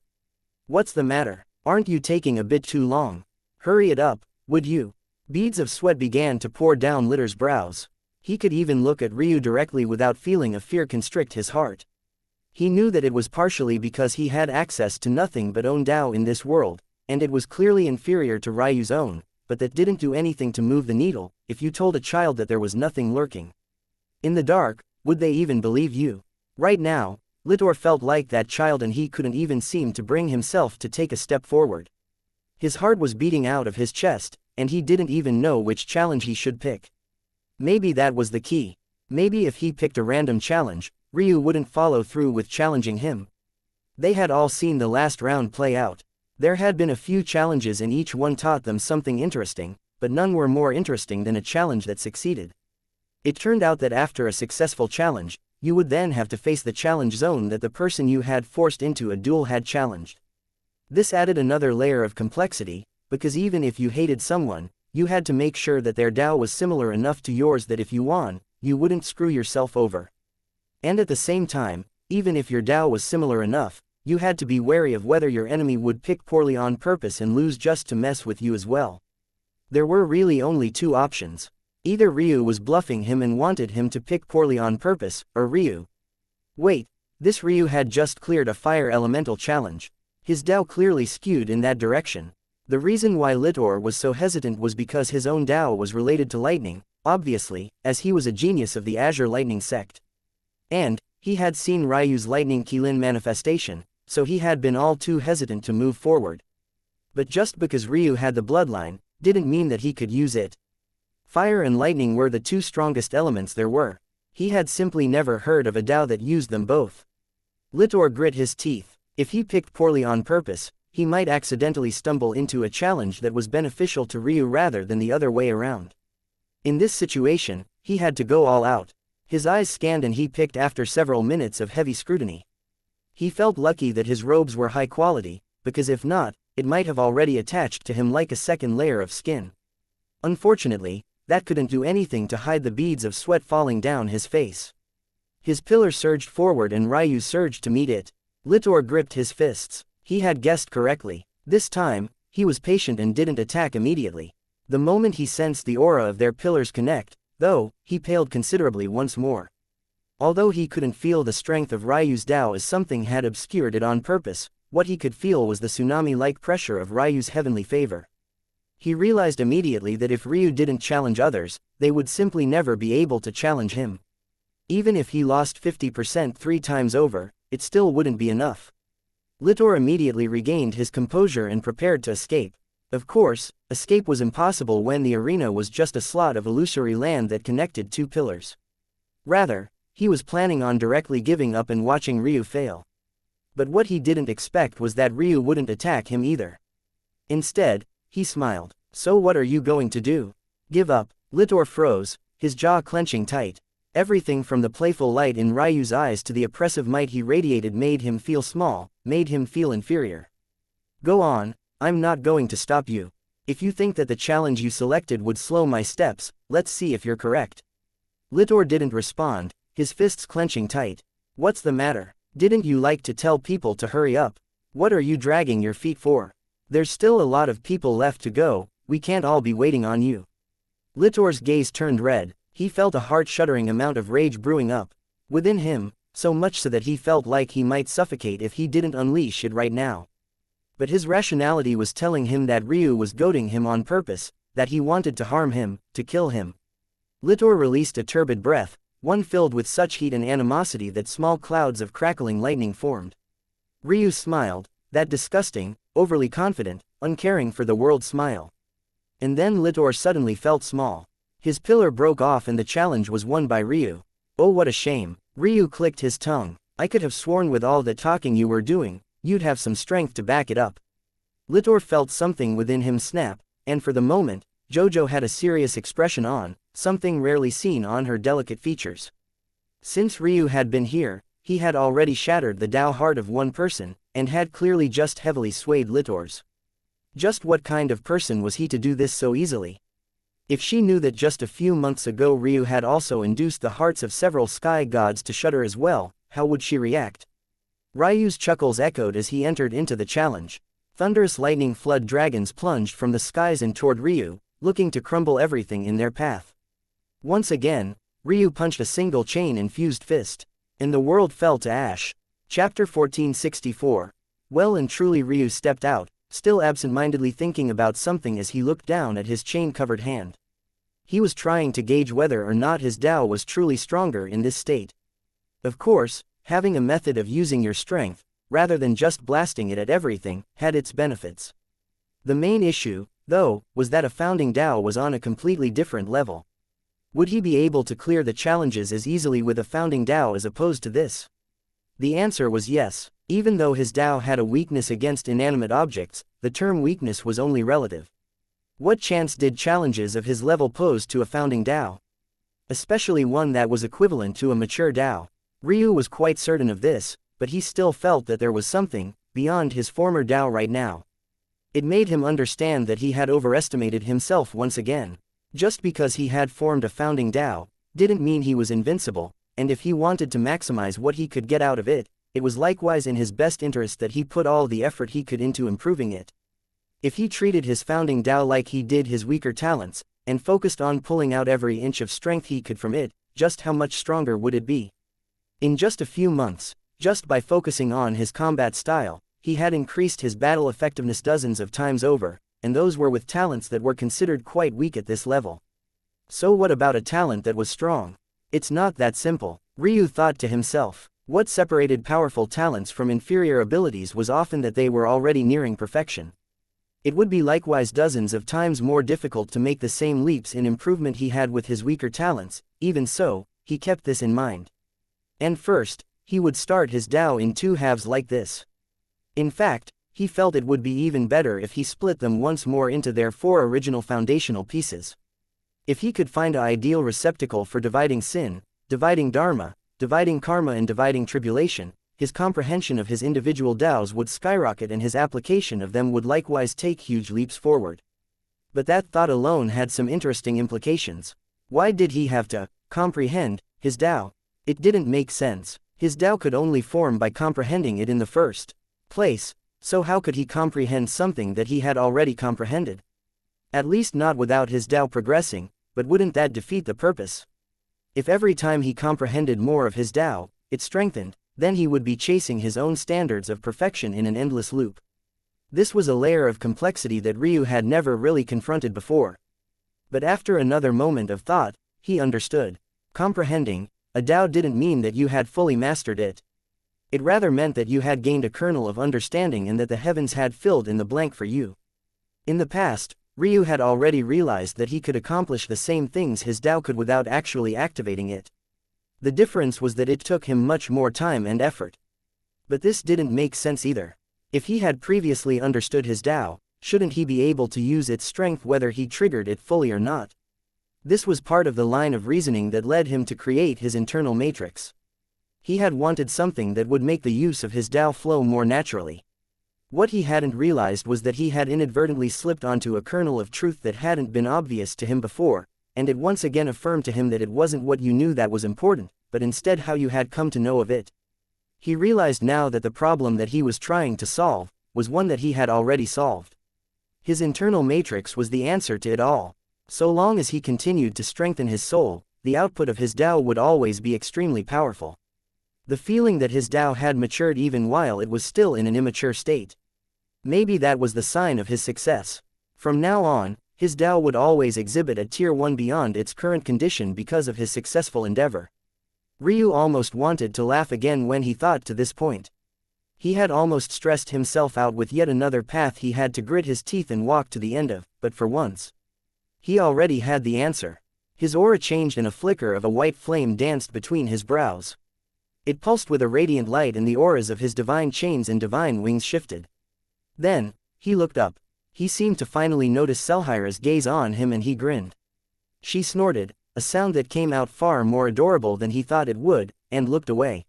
Speaker 1: What's the matter? Aren't you taking a bit too long? Hurry it up, would you? Beads of sweat began to pour down Litor's brows. He could even look at Ryu directly without feeling a fear constrict his heart. He knew that it was partially because he had access to nothing but own Tao in this world, and it was clearly inferior to Ryu's own, but that didn't do anything to move the needle. If you told a child that there was nothing lurking in the dark, would they even believe you? Right now, Litor felt like that child, and he couldn't even seem to bring himself to take a step forward. His heart was beating out of his chest, and he didn't even know which challenge he should pick. Maybe that was the key. Maybe if he picked a random challenge, Ryu wouldn't follow through with challenging him. They had all seen the last round play out. There had been a few challenges and each one taught them something interesting, but none were more interesting than a challenge that succeeded. It turned out that after a successful challenge, you would then have to face the challenge zone that the person you had forced into a duel had challenged. This added another layer of complexity, because even if you hated someone, you had to make sure that their Tao was similar enough to yours that if you won, you wouldn't screw yourself over. And at the same time, even if your Tao was similar enough, you had to be wary of whether your enemy would pick poorly on purpose and lose just to mess with you as well. There were really only two options. Either Ryu was bluffing him and wanted him to pick poorly on purpose, or Ryu. Wait, this Ryu had just cleared a fire elemental challenge. His Tao clearly skewed in that direction. The reason why Litor was so hesitant was because his own Tao was related to lightning, obviously, as he was a genius of the Azure Lightning sect. And He had seen Ryu's lightning Qilin manifestation, so he had been all too hesitant to move forward. But just because Ryu had the bloodline, didn't mean that he could use it. Fire and lightning were the two strongest elements there were. He had simply never heard of a Dao that used them both. Litor grit his teeth. If he picked poorly on purpose, he might accidentally stumble into a challenge that was beneficial to Ryu rather than the other way around. In this situation, he had to go all out. His eyes scanned and he picked after several minutes of heavy scrutiny. He felt lucky that his robes were high quality, because if not, it might have already attached to him like a second layer of skin. Unfortunately, that couldn't do anything to hide the beads of sweat falling down his face. His pillar surged forward and Ryu surged to meet it. Litor gripped his fists. He had guessed correctly. This time, he was patient and didn't attack immediately. The moment he sensed the aura of their pillars connect, though, he paled considerably once more. Although he couldn't feel the strength of Ryu's Dao as something had obscured it on purpose, what he could feel was the tsunami-like pressure of Ryu's heavenly favor. He realized immediately that if Ryu didn't challenge others, they would simply never be able to challenge him. Even if he lost 50% 3 times over, it still wouldn't be enough. Litor immediately regained his composure and prepared to escape. Of course, escape was impossible when the arena was just a slot of illusory land that connected 2 pillars. Rather, he was planning on directly giving up and watching Ryu fail. But what he didn't expect was that Ryu wouldn't attack him either. Instead, he smiled. So what are you going to do? Give up? Litor froze, his jaw clenching tight. Everything from the playful light in Ryu's eyes to the oppressive might he radiated made him feel small, made him feel inferior. Go on, I'm not going to stop you. If you think that the challenge you selected would slow my steps, let's see if you're correct. Litor didn't respond, his fists clenching tight. What's the matter? Didn't you like to tell people to hurry up? What are you dragging your feet for? There's still a lot of people left to go, we can't all be waiting on you. Litor's gaze turned red, he felt a heart-shuddering amount of rage brewing up within him, so much so that he felt like he might suffocate if he didn't unleash it right now. But his rationality was telling him that Ryu was goading him on purpose, that he wanted to harm him, to kill him. Litor released a turbid breath, one filled with such heat and animosity that small clouds of crackling lightning formed. Ryu smiled, that disgusting, overly confident, uncaring for the world smile. And then Litor suddenly felt small. His pillar broke off and the challenge was won by Ryu. Oh, what a shame. Ryu clicked his tongue. I could have sworn with all the talking you were doing, you'd have some strength to back it up. Litor felt something within him snap, and for the moment, Jojo had a serious expression on, something rarely seen on her delicate features. Since Ryu had been here, he had already shattered the Dao heart of one person, and had clearly just heavily swayed Litor's. Just what kind of person was he to do this so easily? If she knew that just a few months ago Ryu had also induced the hearts of several sky gods to shudder as well, how would she react? Ryu's chuckles echoed as he entered into the challenge. Thunderous lightning flood dragons plunged from the skies and toward Ryu, looking to crumble everything in their path. Once again, Ryu punched a single chain-infused fist, and the world fell to ash. Chapter 1464. Well and truly Ryu stepped out, still absent-mindedly thinking about something as he looked down at his chain-covered hand. He was trying to gauge whether or not his Dao was truly stronger in this state. Of course, having a method of using your strength, rather than just blasting it at everything, had its benefits. The main issue, though, was that a founding Dao was on a completely different level. Would he be able to clear the challenges as easily with a founding Dao as opposed to this? The answer was yes. Even though his Dao had a weakness against inanimate objects, the term weakness was only relative. What chance did challenges of his level pose to a founding Dao? Especially one that was equivalent to a mature Dao. Ryu was quite certain of this, but he still felt that there was something beyond his former Dao right now. It made him understand that he had overestimated himself once again. Just because he had formed a founding Dao, didn't mean he was invincible, and if he wanted to maximize what he could get out of it, it was likewise in his best interest that he put all the effort he could into improving it. If he treated his founding Dao like he did his weaker talents, and focused on pulling out every inch of strength he could from it, just how much stronger would it be? In just a few months, just by focusing on his combat style, he had increased his battle effectiveness dozens of times over, and those were with talents that were considered quite weak at this level. So what about a talent that was strong? It's not that simple, Ryu thought to himself. What separated powerful talents from inferior abilities was often that they were already nearing perfection. It would be likewise dozens of times more difficult to make the same leaps in improvement he had with his weaker talents. Even so, he kept this in mind. And first, he would start his Tao in two halves like this. In fact, he felt it would be even better if he split them once more into their four original foundational pieces. If he could find an ideal receptacle for dividing sin, dividing dharma, dividing karma and dividing tribulation, his comprehension of his individual Taos would skyrocket and his application of them would likewise take huge leaps forward. But that thought alone had some interesting implications. Why did he have to comprehend his Tao? It didn't make sense. His Tao could only form by comprehending it in the first place, so how could he comprehend something that he had already comprehended? At least not without his Tao progressing, but wouldn't that defeat the purpose? If every time he comprehended more of his Tao, it strengthened, then he would be chasing his own standards of perfection in an endless loop. This was a layer of complexity that Ryu had never really confronted before. But after another moment of thought, he understood. Comprehending a Tao didn't mean that you had fully mastered it. It rather meant that you had gained a kernel of understanding and that the heavens had filled in the blank for you. In the past, Ryu had already realized that he could accomplish the same things his Tao could without actually activating it. The difference was that it took him much more time and effort. But this didn't make sense either. If he had previously understood his Tao, shouldn't he be able to use its strength whether he triggered it fully or not? This was part of the line of reasoning that led him to create his internal matrix. He had wanted something that would make the use of his Tao flow more naturally. What he hadn't realized was that he had inadvertently slipped onto a kernel of truth that hadn't been obvious to him before, and it once again affirmed to him that it wasn't what you knew that was important, but instead how you had come to know of it. He realized now that the problem that he was trying to solve was one that he had already solved. His internal matrix was the answer to it all. So long as he continued to strengthen his soul, the output of his Tao would always be extremely powerful. The feeling that his Tao had matured even while it was still in an immature state. Maybe that was the sign of his success. From now on, his Tao would always exhibit a tier 1 beyond its current condition because of his successful endeavor. Ryu almost wanted to laugh again when he thought to this point. He had almost stressed himself out with yet another path he had to grit his teeth and walk to the end of, but for once, he already had the answer. His aura changed and a flicker of a white flame danced between his brows. It pulsed with a radiant light and the auras of his divine chains and divine wings shifted. Then, he looked up. He seemed to finally notice Selhira's gaze on him and he grinned. She snorted, a sound that came out far more adorable than he thought it would, and looked away.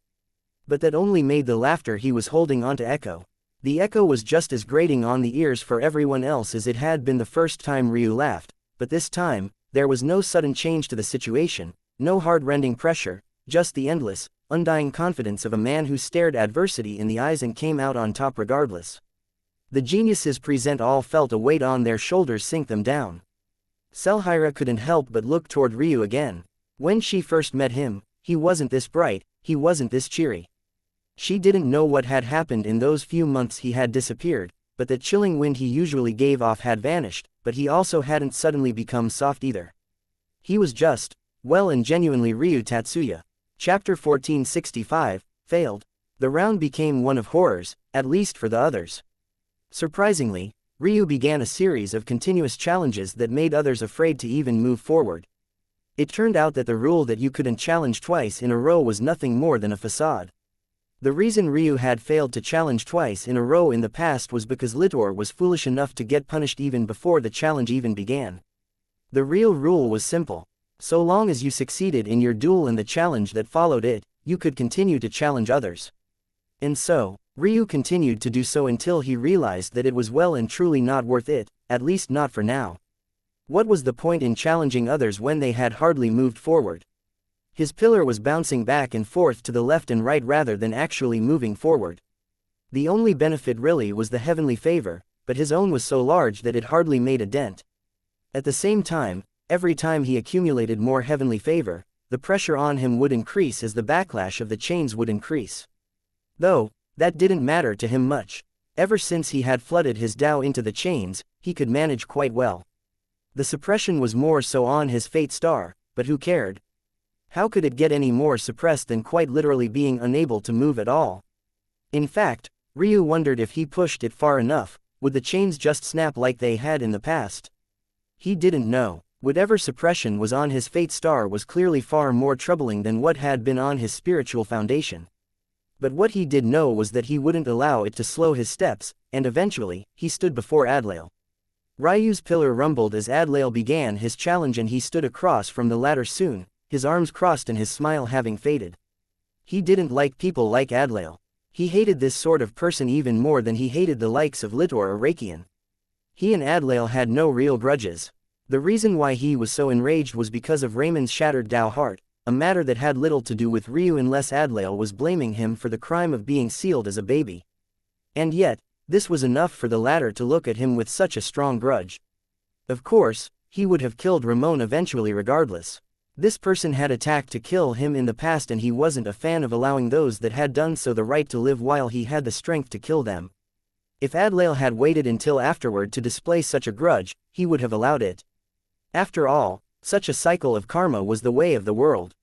Speaker 1: But that only made the laughter he was holding on to echo. The echo was just as grating on the ears for everyone else as it had been the first time Ryu laughed, but this time, there was no sudden change to the situation, no heart-rending pressure, just the endless, undying confidence of a man who stared adversity in the eyes and came out on top regardless. The geniuses present all felt a weight on their shoulders sink them down. Selhira couldn't help but look toward Ryu again. When she first met him, he wasn't this bright, he wasn't this cheery. She didn't know what had happened in those few months he had disappeared, but the chilling wind he usually gave off had vanished, but he also hadn't suddenly become soft either. He was just, well and genuinely Ryu Tatsuya. Chapter 1465, Failed. The round became one of horrors, at least for the others. Surprisingly, Ryu began a series of continuous challenges that made others afraid to even move forward. It turned out that the rule that you couldn't challenge twice in a row was nothing more than a facade. The reason Ryu had failed to challenge twice in a row in the past was because Litor was foolish enough to get punished even before the challenge even began. The real rule was simple. So long as you succeeded in your duel and the challenge that followed it, you could continue to challenge others. And so, Ryu continued to do so until he realized that it was well and truly not worth it, at least not for now. What was the point in challenging others when they had hardly moved forward? His pillar was bouncing back and forth to the left and right rather than actually moving forward. The only benefit really was the heavenly favor, but his own was so large that it hardly made a dent. At the same time, every time he accumulated more heavenly favor, the pressure on him would increase as the backlash of the chains would increase. Though, that didn't matter to him much. Ever since he had flooded his Tao into the chains, he could manage quite well. The suppression was more so on his fate star, but who cared? How could it get any more suppressed than quite literally being unable to move at all? In fact, Ryu wondered if he pushed it far enough, would the chains just snap like they had in the past? He didn't know. Whatever suppression was on his fate star was clearly far more troubling than what had been on his spiritual foundation. But what he did know was that he wouldn't allow it to slow his steps, and eventually, he stood before Adlael. Ryu's pillar rumbled as Adlael began his challenge, and he stood across from the ladder soon, his arms crossed and his smile having faded. He didn't like people like Adlael. He hated this sort of person even more than he hated the likes of Litor or Rakian. He and Adlael had no real grudges. The reason why he was so enraged was because of Raymond's shattered Dao heart, a matter that had little to do with Ryu unless Adlael was blaming him for the crime of being sealed as a baby. And yet, this was enough for the latter to look at him with such a strong grudge. Of course, he would have killed Ramon eventually regardless. This person had attacked to kill him in the past, and he wasn't a fan of allowing those that had done so the right to live while he had the strength to kill them. If Adlael had waited until afterward to display such a grudge, he would have allowed it. After all, such a cycle of karma was the way of the world.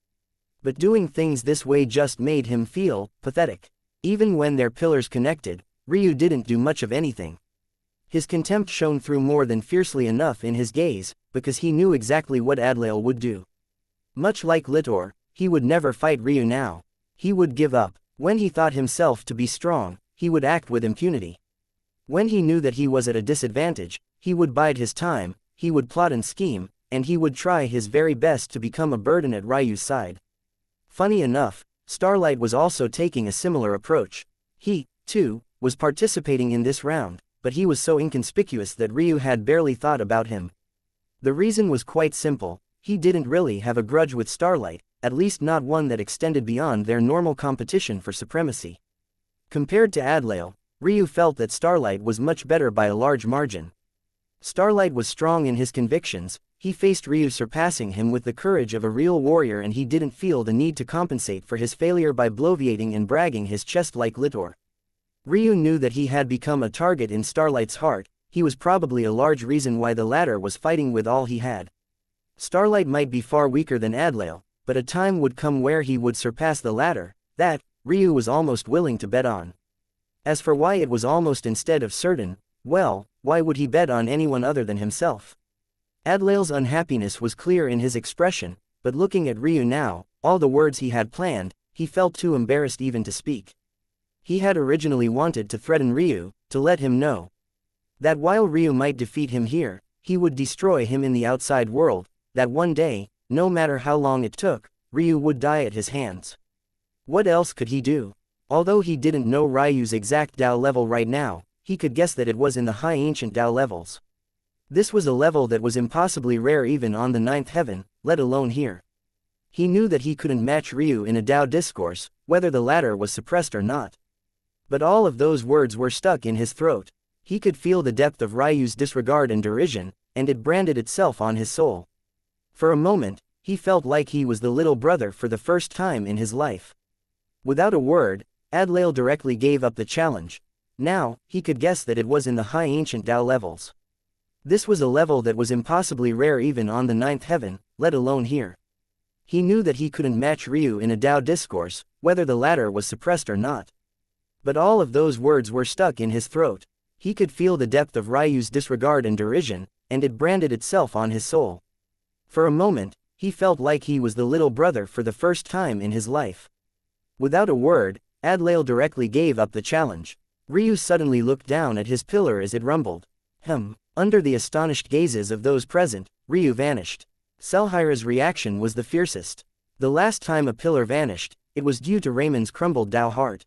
Speaker 1: But doing things this way just made him feel pathetic. Even when their pillars connected, Ryu didn't do much of anything. His contempt shone through more than fiercely enough in his gaze, because he knew exactly what Adlael would do. Much like Litor, he would never fight Ryu now. He would give up. When he thought himself to be strong, he would act with impunity. When he knew that he was at a disadvantage, he would bide his time, he would plot and scheme, and he would try his very best to become a burden at Ryu's side. Funny enough, Starlight was also taking a similar approach. He, too, was participating in this round, but he was so inconspicuous that Ryu had barely thought about him. The reason was quite simple: he didn't really have a grudge with Starlight, at least not one that extended beyond their normal competition for supremacy. Compared to Adlael, Ryu felt that Starlight was much better by a large margin. Starlight was strong in his convictions, he faced Ryu surpassing him with the courage of a real warrior, and he didn't feel the need to compensate for his failure by bloviating and bragging his chest like Litor. Ryu knew that he had become a target in Starlight's heart. He was probably a large reason why the latter was fighting with all he had. Starlight might be far weaker than Adlael, but a time would come where he would surpass the latter. That, Ryu was almost willing to bet on. As for why it was almost instead of certain, well, why would he bet on anyone other than himself? Adlael's unhappiness was clear in his expression, but looking at Ryu now, all the words he had planned, he felt too embarrassed even to speak. He had originally wanted to threaten Ryu, to let him know that while Ryu might defeat him here, he would destroy him in the outside world, that one day, no matter how long it took, Ryu would die at his hands. What else could he do? Although he didn't know Ryu's exact Dao level right now, he could guess that it was in the high ancient Dao levels. This was a level that was impossibly rare even on the 9th heaven, let alone here. He knew that he couldn't match Ryu in a Dao discourse, whether the latter was suppressed or not. But all of those words were stuck in his throat. He could feel the depth of Ryu's disregard and derision, and it branded itself on his soul. For a moment, he felt like he was the little brother for the first time in his life. Without a word, Adlael directly gave up the challenge. Now, he could guess that it was in the high ancient Dao levels. This was a level that was impossibly rare even on the 9th heaven, let alone here. He knew that he couldn't match Ryu in a Dao discourse, whether the latter was suppressed or not. But all of those words were stuck in his throat. He could feel the depth of Ryu's disregard and derision, and it branded itself on his soul. For a moment, he felt like he was the little brother for the first time in his life. Without a word, Adlael directly gave up the challenge. Ryu suddenly looked down at his pillar as it rumbled. Under the astonished gazes of those present, Ryu vanished. Selhira's reaction was the fiercest. The last time a pillar vanished, it was due to Raymond's crumbled Dao heart.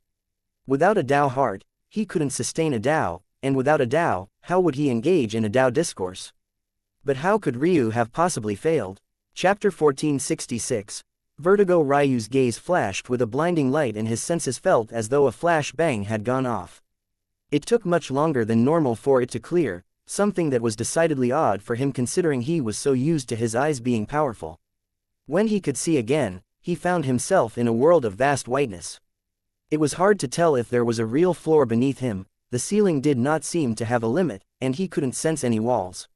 Speaker 1: Without a Dao heart, he couldn't sustain a Dao, and without a Dao, how would he engage in a Dao discourse? But how could Ryu have possibly failed? Chapter 1466. Vertigo. Ryu's gaze flashed with a blinding light and his senses felt as though a flash bang had gone off. It took much longer than normal for it to clear, something that was decidedly odd for him considering he was so used to his eyes being powerful. When he could see again, he found himself in a world of vast whiteness. It was hard to tell if there was a real floor beneath him. The ceiling did not seem to have a limit, and he couldn't sense any walls.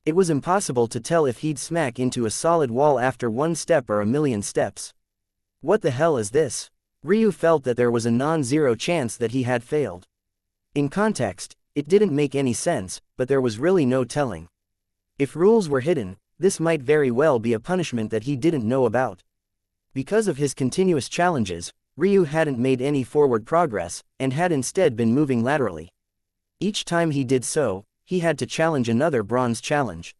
Speaker 1: It was impossible to tell if he'd smack into a solid wall after one step or a million steps. What the hell is this? Ryu felt that there was a non-zero chance that he had failed. In context, it didn't make any sense, but there was really no telling. If rules were hidden, this might very well be a punishment that he didn't know about. Because of his continuous challenges, Ryu hadn't made any forward progress, and had instead been moving laterally. Each time he did so, he had to challenge another bronze challenge.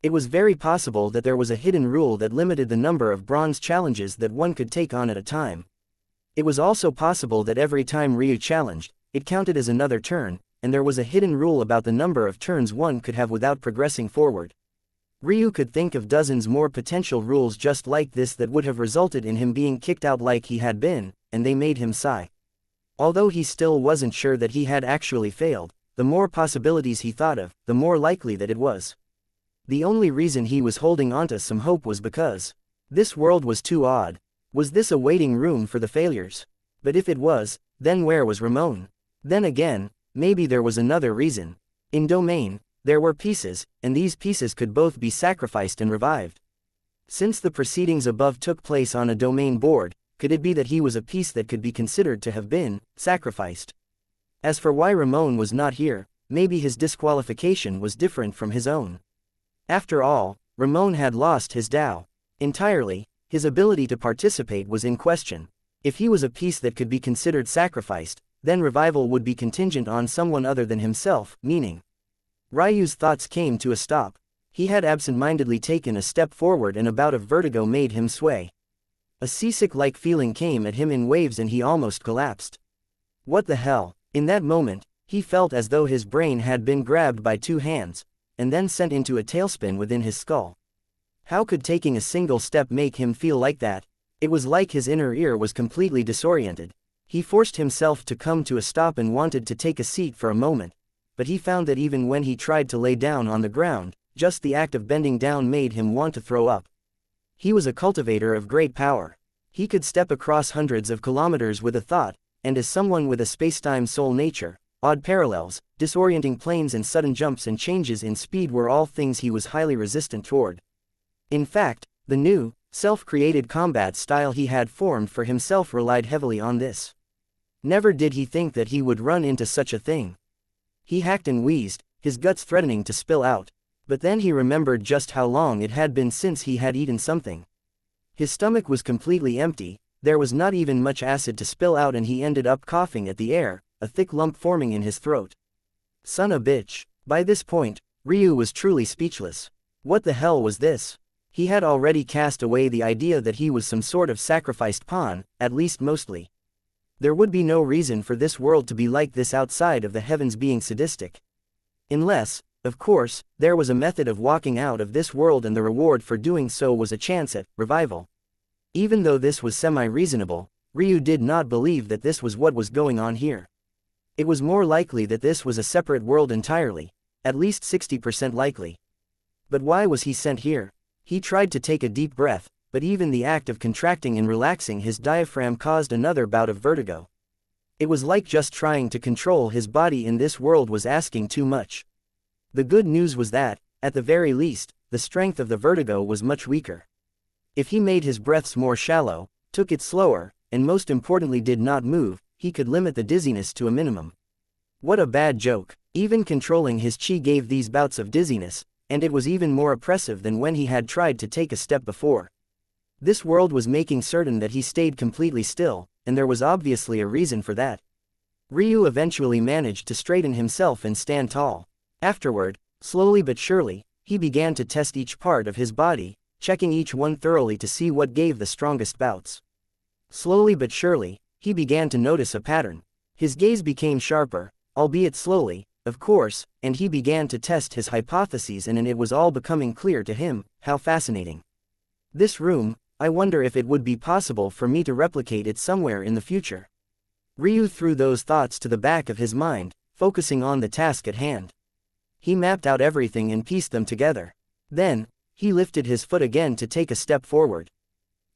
Speaker 1: It was very possible that there was a hidden rule that limited the number of bronze challenges that one could take on at a time. It was also possible that every time Ryu challenged, it counted as another turn, and there was a hidden rule about the number of turns one could have without progressing forward. Ryu could think of dozens more potential rules just like this that would have resulted in him being kicked out like he had been, and they made him sigh. Although he still wasn't sure that he had actually failed, the more possibilities he thought of, the more likely that it was. The only reason he was holding onto some hope was because this world was too odd. Was this a waiting room for the failures? But if it was, then where was Ramon? Then again, maybe there was another reason. In Domain, there were pieces, and these pieces could both be sacrificed and revived. Since the proceedings above took place on a domain board, could it be that he was a piece that could be considered to have been sacrificed? As for why Ramon was not here, maybe his disqualification was different from his own. After all, Ramon had lost his Tao. Entirely, his ability to participate was in question. If he was a piece that could be considered sacrificed, then revival would be contingent on someone other than himself, meaning. Ryu's thoughts came to a stop. He had absent-mindedly taken a step forward and a bout of vertigo made him sway. A seasick-like feeling came at him in waves and he almost collapsed. What the hell? In that moment, he felt as though his brain had been grabbed by two hands, and then sent into a tailspin within his skull. How could taking a single step make him feel like that? It was like his inner ear was completely disoriented. He forced himself to come to a stop and wanted to take a seat for a moment. But he found that even when he tried to lay down on the ground, just the act of bending down made him want to throw up. He was a cultivator of great power. He could step across hundreds of kilometers with a thought, and as someone with a spacetime soul nature, odd parallels, disorienting planes and sudden jumps and changes in speed were all things he was highly resistant toward. In fact, the new, self-created combat style he had formed for himself relied heavily on this. Never did he think that he would run into such a thing. He hacked and wheezed, his guts threatening to spill out, but then he remembered just how long it had been since he had eaten something. His stomach was completely empty, there was not even much acid to spill out and he ended up coughing at the air, a thick lump forming in his throat. Son of a bitch. By this point, Ryu was truly speechless. What the hell was this? He had already cast away the idea that he was some sort of sacrificed pawn, at least mostly. There would be no reason for this world to be like this outside of the heavens being sadistic. Unless, of course, there was a method of walking out of this world and the reward for doing so was a chance at revival. Even though this was semi-reasonable, Ryu did not believe that this was what was going on here. It was more likely that this was a separate world entirely, at least 60% likely. But why was he sent here? He tried to take a deep breath, but even the act of contracting and relaxing his diaphragm caused another bout of vertigo. It was like just trying to control his body in this world was asking too much. The good news was that, at the very least, the strength of the vertigo was much weaker. If he made his breaths more shallow, took it slower, and most importantly did not move, he could limit the dizziness to a minimum. What a bad joke. Even controlling his chi gave these bouts of dizziness, and it was even more oppressive than when he had tried to take a step before. This world was making certain that he stayed completely still, and there was obviously a reason for that. Ryu eventually managed to straighten himself and stand tall. Afterward, slowly but surely, he began to test each part of his body, checking each one thoroughly to see what gave the strongest bouts. Slowly but surely, he began to notice a pattern. His gaze became sharper, albeit slowly, of course, and he began to test his hypotheses and it was all becoming clear to him. How fascinating. This room, I wonder if it would be possible for me to replicate it somewhere in the future. Ryu threw those thoughts to the back of his mind, focusing on the task at hand. He mapped out everything and pieced them together. Then, he lifted his foot again to take a step forward.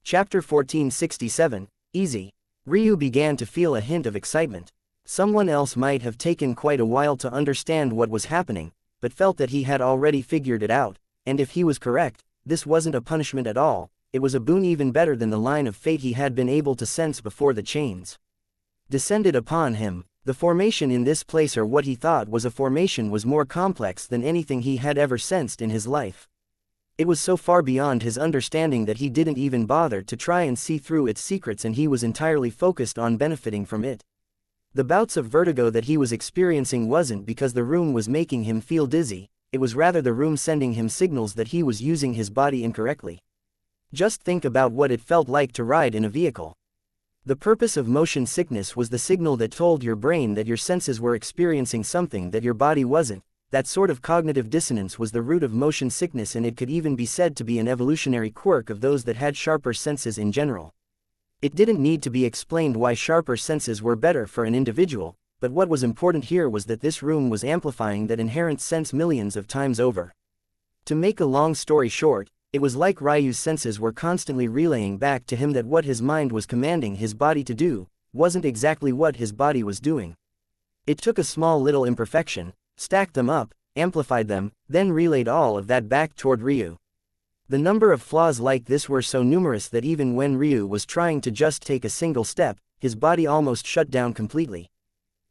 Speaker 1: Chapter 1467, Easy. Ryu began to feel a hint of excitement. Someone else might have taken quite a while to understand what was happening, but felt that he had already figured it out, and if he was correct, this wasn't a punishment at all, it was a boon even better than the line of fate he had been able to sense before the chains descended upon him. The formation in this place, or what he thought was a formation, was more complex than anything he had ever sensed in his life. It was so far beyond his understanding that he didn't even bother to try and see through its secrets, and he was entirely focused on benefiting from it. The bouts of vertigo that he was experiencing wasn't because the room was making him feel dizzy, it was rather the room sending him signals that he was using his body incorrectly. Just think about what it felt like to ride in a vehicle. The purpose of motion sickness was the signal that told your brain that your senses were experiencing something that your body wasn't. That sort of cognitive dissonance was the root of motion sickness, and it could even be said to be an evolutionary quirk of those that had sharper senses in general. It didn't need to be explained why sharper senses were better for an individual, but what was important here was that this room was amplifying that inherent sense millions of times over. To make a long story short, it was like Ryu's senses were constantly relaying back to him that what his mind was commanding his body to do wasn't exactly what his body was doing. It took a small little imperfection, stacked them up, amplified them, then relayed all of that back toward Ryu. The number of flaws like this were so numerous that even when Ryu was trying to just take a single step, his body almost shut down completely.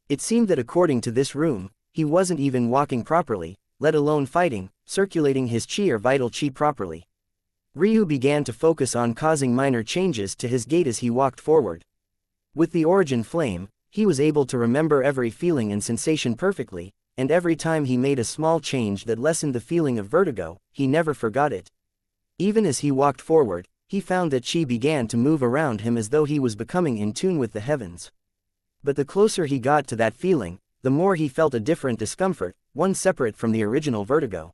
Speaker 1: It seemed that according to this room, he wasn't even walking properly, let alone fighting, circulating his chi or vital chi properly. Ryu began to focus on causing minor changes to his gait as he walked forward. With the origin flame, he was able to remember every feeling and sensation perfectly, and every time he made a small change that lessened the feeling of vertigo, he never forgot it. Even as he walked forward, he found that chi began to move around him as though he was becoming in tune with the heavens. But the closer he got to that feeling, the more he felt a different discomfort, one separate from the original vertigo.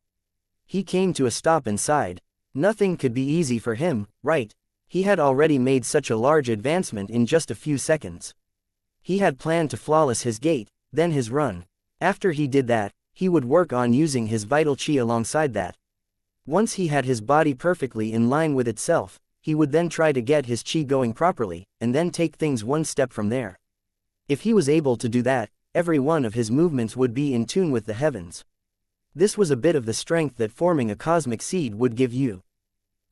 Speaker 1: He came to a stop and sighed. Nothing could be easy for him, right? He had already made such a large advancement in just a few seconds. He had planned to flawless his gait, then his run. After he did that, he would work on using his vital chi alongside that. Once he had his body perfectly in line with itself, he would then try to get his chi going properly, and then take things one step from there. If he was able to do that, every one of his movements would be in tune with the heavens. This was a bit of the strength that forming a cosmic seed would give you.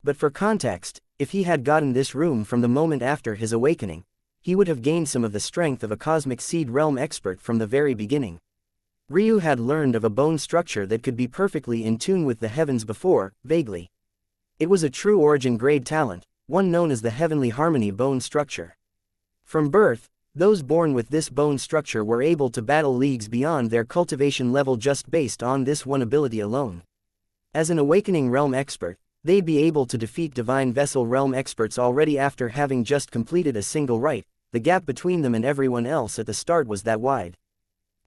Speaker 1: But for context, if he had gotten this room from the moment after his awakening, he would have gained some of the strength of a cosmic seed realm expert from the very beginning. Ryu had learned of a bone structure that could be perfectly in tune with the heavens before, vaguely. It was a true origin grade talent, one known as the heavenly harmony bone structure. From birth, those born with this bone structure were able to battle leagues beyond their cultivation level just based on this one ability alone. As an awakening realm expert, they'd be able to defeat divine vessel realm experts already after having just completed a single rite. The gap between them and everyone else at the start was that wide.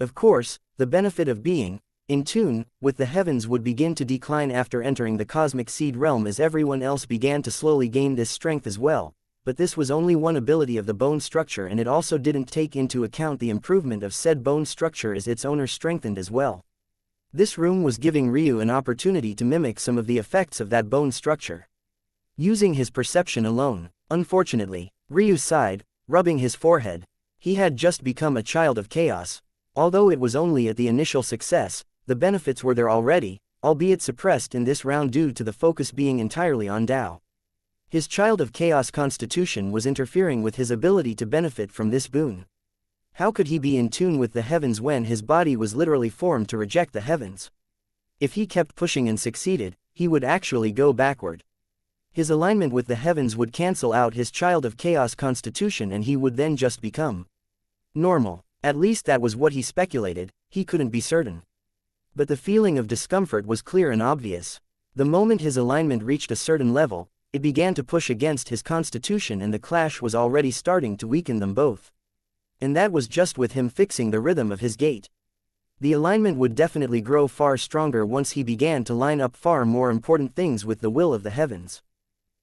Speaker 1: Of course, the benefit of being in tune with the heavens would begin to decline after entering the cosmic seed realm, as everyone else began to slowly gain this strength as well. But this was only one ability of the bone structure, and it also didn't take into account the improvement of said bone structure as its owner strengthened as well. This room was giving Ryu an opportunity to mimic some of the effects of that bone structure. Using his perception alone, unfortunately, Ryu sighed, rubbing his forehead. He had just become a child of chaos. Although it was only at the initial success, the benefits were there already, albeit suppressed in this round due to the focus being entirely on Tao. His child of chaos constitution was interfering with his ability to benefit from this boon. How could he be in tune with the heavens when his body was literally formed to reject the heavens? If he kept pushing and succeeded, he would actually go backward. His alignment with the heavens would cancel out his child of chaos constitution, and he would then just become normal. At least that was what he speculated. He couldn't be certain. But the feeling of discomfort was clear and obvious. The moment his alignment reached a certain level, it began to push against his constitution, and the clash was already starting to weaken them both. And that was just with him fixing the rhythm of his gait. The alignment would definitely grow far stronger once he began to line up far more important things with the will of the heavens.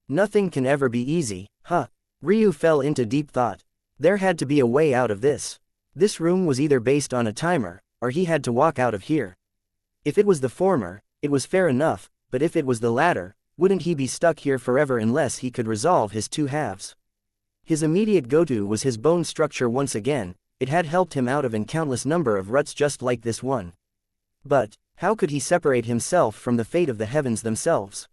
Speaker 1: Nothing can ever be easy, huh? Ryu fell into deep thought. There had to be a way out of this. This room was either based on a timer, or he had to walk out of here. If it was the former, it was fair enough, but if it was the latter, wouldn't he be stuck here forever unless he could resolve his two halves? His immediate go-to was his bone structure once again. It had helped him out of a countless number of ruts just like this one. But How could he separate himself from the fate of the heavens themselves?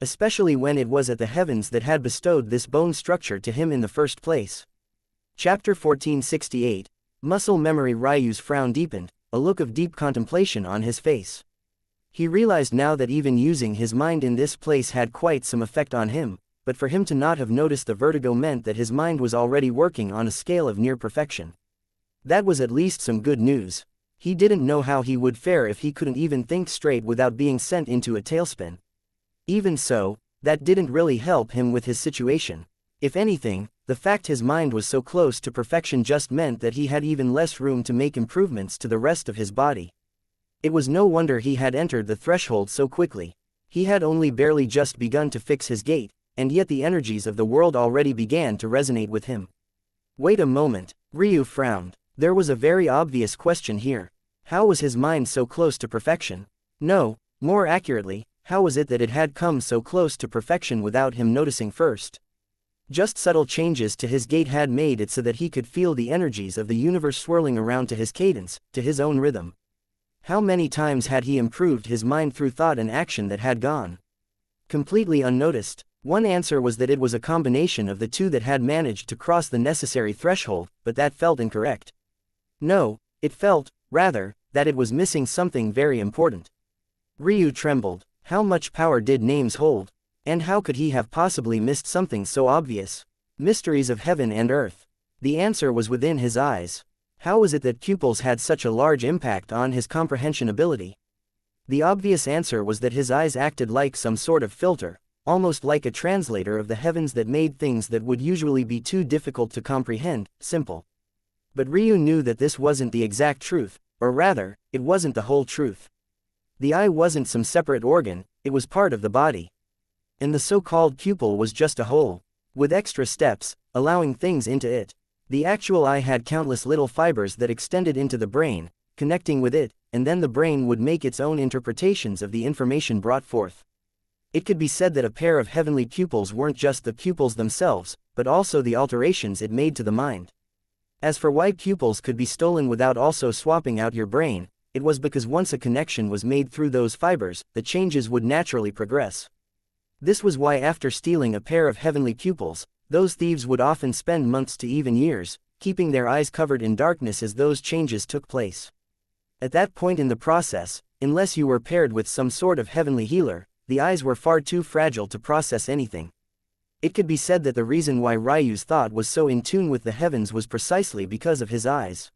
Speaker 1: Especially when it was at the heavens that had bestowed this bone structure to him in the first place. Chapter 1468. Muscle Memory. Ryu's frown deepened, a look of deep contemplation on his face. He realized now that even using his mind in this place had quite some effect on him, but for him to not have noticed the vertigo meant that his mind was already working on a scale of near perfection. That was at least some good news. He didn't know how he would fare if he couldn't even think straight without being sent into a tailspin. Even so, that didn't really help him with his situation. If anything, the fact his mind was so close to perfection just meant that he had even less room to make improvements to the rest of his body. It was no wonder he had entered the threshold so quickly. He had only barely just begun to fix his gait, and yet the energies of the world already began to resonate with him. Wait a moment, Ryu frowned. There was a very obvious question here. How was his mind so close to perfection? No, more accurately, how was it that it had come so close to perfection without him noticing first? Just subtle changes to his gait had made it so that he could feel the energies of the universe swirling around to his cadence, to his own rhythm. How many times had he improved his mind through thought and action that had gone completely unnoticed? One answer was that it was a combination of the two that had managed to cross the necessary threshold, but that felt incorrect. No, it felt, rather, that it was missing something very important. Ryu trembled. How much power did names hold? And how could he have possibly missed something so obvious? Mysteries of heaven and earth. The answer was within his eyes. How was it that pupils had such a large impact on his comprehension ability? The obvious answer was that his eyes acted like some sort of filter, almost like a translator of the heavens that made things that would usually be too difficult to comprehend, simple. But Ryu knew that this wasn't the exact truth, or rather, it wasn't the whole truth. The eye wasn't some separate organ, it was part of the body. And the so-called pupil was just a hole, with extra steps, allowing things into it. The actual eye had countless little fibers that extended into the brain, connecting with it, and then the brain would make its own interpretations of the information brought forth. It could be said that a pair of heavenly pupils weren't just the pupils themselves, but also the alterations it made to the mind. As for why pupils could be stolen without also swapping out your brain, it was because once a connection was made through those fibers, the changes would naturally progress. This was why after stealing a pair of heavenly pupils, those thieves would often spend months to even years, keeping their eyes covered in darkness as those changes took place. At that point in the process, unless you were paired with some sort of heavenly healer, the eyes were far too fragile to process anything. It could be said that the reason why Ryu's thought was so in tune with the heavens was precisely because of his eyes.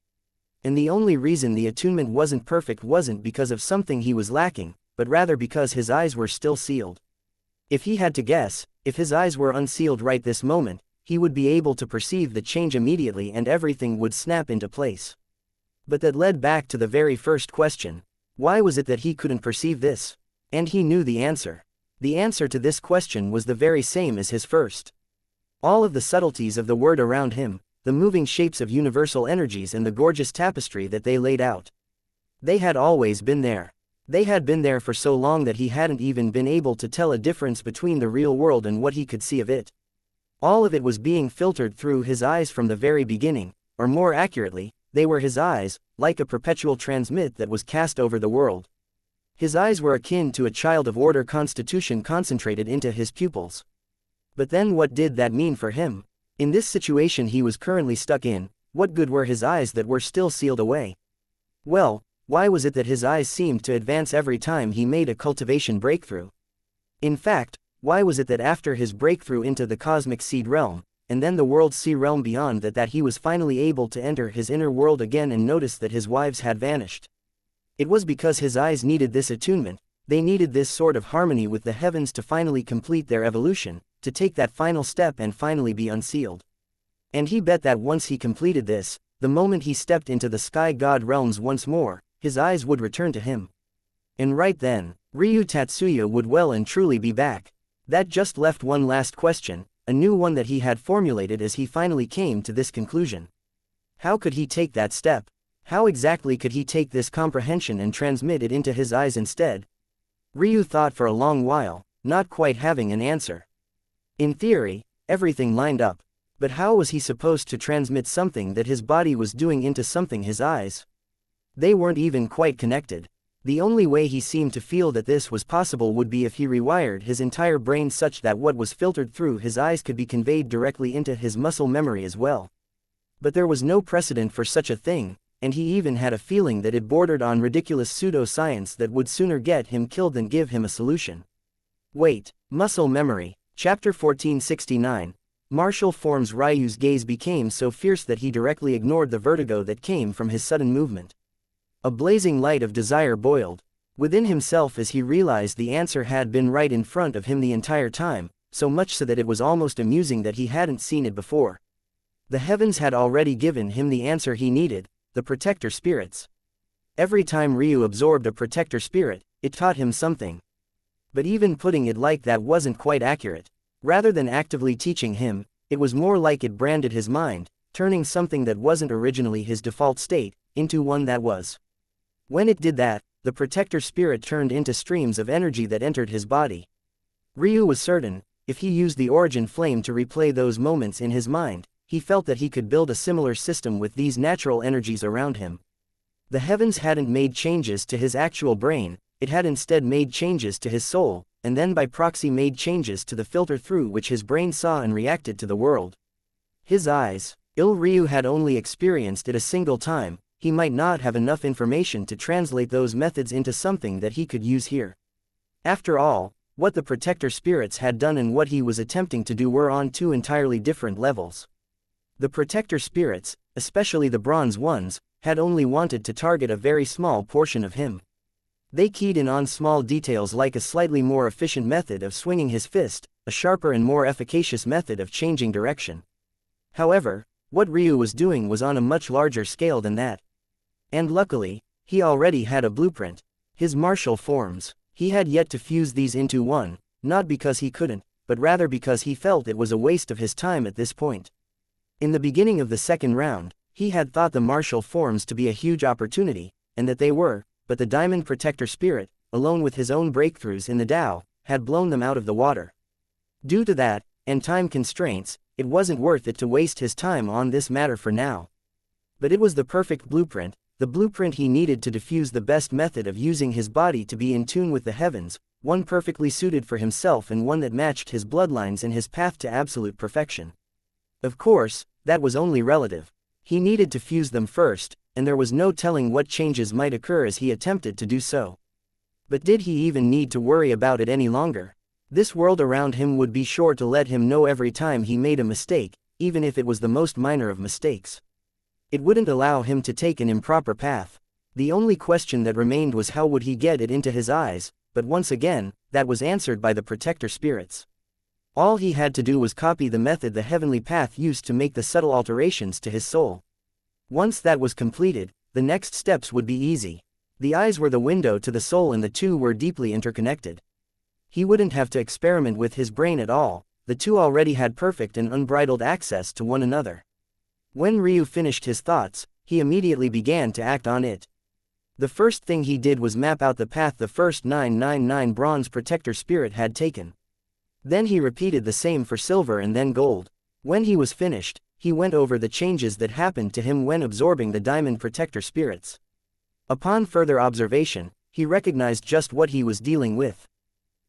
Speaker 1: And the only reason the attunement wasn't perfect wasn't because of something he was lacking, but rather because his eyes were still sealed. If he had to guess, if his eyes were unsealed right this moment, he would be able to perceive the change immediately and everything would snap into place. But that led back to the very first question. Why was it that he couldn't perceive this? And he knew the answer. The answer to this question was the very same as his first. All of the subtleties of the word around him, the moving shapes of universal energies and the gorgeous tapestry that they laid out. They had always been there. They had been there for so long that he hadn't even been able to tell a difference between the real world and what he could see of it. All of it was being filtered through his eyes from the very beginning, or more accurately, they were his eyes, like a perpetual transmit that was cast over the world. His eyes were akin to a child of order constitution concentrated into his pupils. But then what did that mean for him? In this situation he was currently stuck in, what good were his eyes that were still sealed away? Well, why was it that his eyes seemed to advance every time he made a cultivation breakthrough? In fact, why was it that after his breakthrough into the cosmic seed realm, and then the world's sea realm beyond that he was finally able to enter his inner world again and notice that his wives had vanished? It was because his eyes needed this attunement, they needed this sort of harmony with the heavens to finally complete their evolution, to take that final step and finally be unsealed. And he bet that once he completed this, the moment he stepped into the sky god realms once more, his eyes would return to him. And right then, Ryu Tatsuya would well and truly be back. That just left one last question, a new one that he had formulated as he finally came to this conclusion. How could he take that step? How exactly could he take this comprehension and transmit it into his eyes instead? Ryu thought for a long while, not quite having an answer. In theory, everything lined up. But how was he supposed to transmit something that his body was doing into something his eyes? They weren't even quite connected. The only way he seemed to feel that this was possible would be if he rewired his entire brain such that what was filtered through his eyes could be conveyed directly into his muscle memory as well. But there was no precedent for such a thing, and he even had a feeling that it bordered on ridiculous pseudo-science that would sooner get him killed than give him a solution. Wait, muscle memory. Chapter 1469. Martial forms. Ryu's gaze became so fierce that he directly ignored the vertigo that came from his sudden movement. A blazing light of desire boiled within himself as he realized the answer had been right in front of him the entire time, so much so that it was almost amusing that he hadn't seen it before. The heavens had already given him the answer he needed, the protector spirits. Every time Ryu absorbed a protector spirit, it taught him something. But even putting it like that wasn't quite accurate. Rather than actively teaching him, it was more like it branded his mind, turning something that wasn't originally his default state, into one that was. When it did that, the protector spirit turned into streams of energy that entered his body. Ryu was certain, if he used the origin flame to replay those moments in his mind, he felt that he could build a similar system with these natural energies around him. The heavens hadn't made changes to his actual brain, it had instead made changes to his soul, and then by proxy made changes to the filter through which his brain saw and reacted to the world. His eyes. Ryu had only experienced it a single time, he might not have enough information to translate those methods into something that he could use here. After all, what the protector spirits had done and what he was attempting to do were on two entirely different levels. The protector spirits, especially the bronze ones, had only wanted to target a very small portion of him. They keyed in on small details like a slightly more efficient method of swinging his fist, a sharper and more efficacious method of changing direction. However, what Ryu was doing was on a much larger scale than that. And luckily, he already had a blueprint. His martial forms. He had yet to fuse these into one, not because he couldn't, but rather because he felt it was a waste of his time at this point. In the beginning of the second round, he had thought the martial forms to be a huge opportunity, and that they were, but the Diamond Protector Spirit, alone with his own breakthroughs in the Tao, had blown them out of the water. Due to that, and time constraints, it wasn't worth it to waste his time on this matter for now. But it was the perfect blueprint, the blueprint he needed to diffuse the best method of using his body to be in tune with the heavens, one perfectly suited for himself and one that matched his bloodlines and his path to absolute perfection. Of course, that was only relative. He needed to fuse them first, and there was no telling what changes might occur as he attempted to do so. But did he even need to worry about it any longer? This world around him would be sure to let him know every time he made a mistake, even if it was the most minor of mistakes. It wouldn't allow him to take an improper path. The only question that remained was how would he get it into his eyes, but once again, that was answered by the protector spirits. All he had to do was copy the method the heavenly path used to make the subtle alterations to his soul. Once that was completed, the next steps would be easy. The eyes were the window to the soul and the two were deeply interconnected. He wouldn't have to experiment with his brain at all, the two already had perfect and unbridled access to one another. When Ryu finished his thoughts, he immediately began to act on it. The first thing he did was map out the path the first 999 bronze protector spirit had taken. Then he repeated the same for silver and then gold. When he was finished, he went over the changes that happened to him when absorbing the diamond protector spirits. Upon further observation, he recognized just what he was dealing with.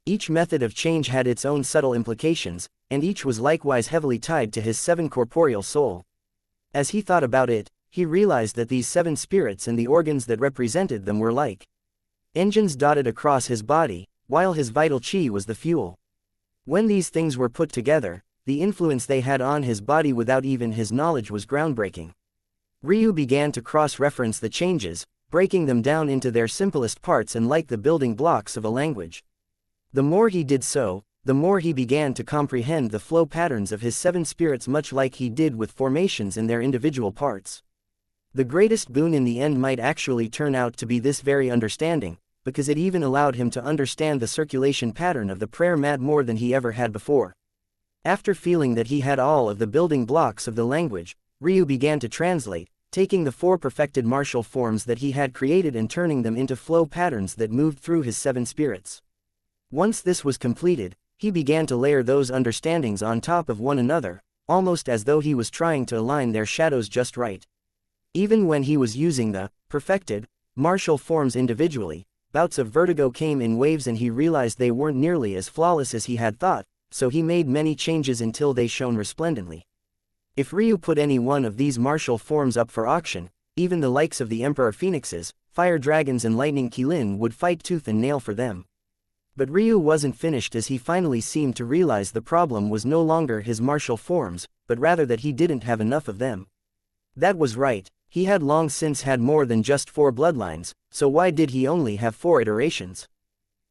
Speaker 1: Each method of change had its own subtle implications, and each was likewise heavily tied to his 7 corporeal soul. As he thought about it, he realized that these 7 spirits and the organs that represented them were like engines dotted across his body, while his vital chi was the fuel. When these things were put together, the influence they had on his body without even his knowledge was groundbreaking. Ryu began to cross-reference the changes, breaking them down into their simplest parts and like the building blocks of a language. The more he did so, the more he began to comprehend the flow patterns of his 7 spirits much like he did with formations in their individual parts. The greatest boon in the end might actually turn out to be this very understanding, because it even allowed him to understand the circulation pattern of the prayer mat more than he ever had before. After feeling that he had all of the building blocks of the language, Ryu began to translate, taking the 4 perfected martial forms that he had created and turning them into flow patterns that moved through his 7 spirits. Once this was completed, he began to layer those understandings on top of one another, almost as though he was trying to align their shadows just right. Even when he was using the perfected martial forms individually, bouts of vertigo came in waves and he realized they weren't nearly as flawless as he had thought, so he made many changes until they shone resplendently. If Ryu put any one of these martial forms up for auction, even the likes of the Emperor Phoenixes, Fire Dragons and Lightning Qilin would fight tooth and nail for them. But Ryu wasn't finished, as he finally seemed to realize the problem was no longer his martial forms, but rather that he didn't have enough of them. That was right, he had long since had more than just 4 bloodlines, so why did he only have 4 iterations?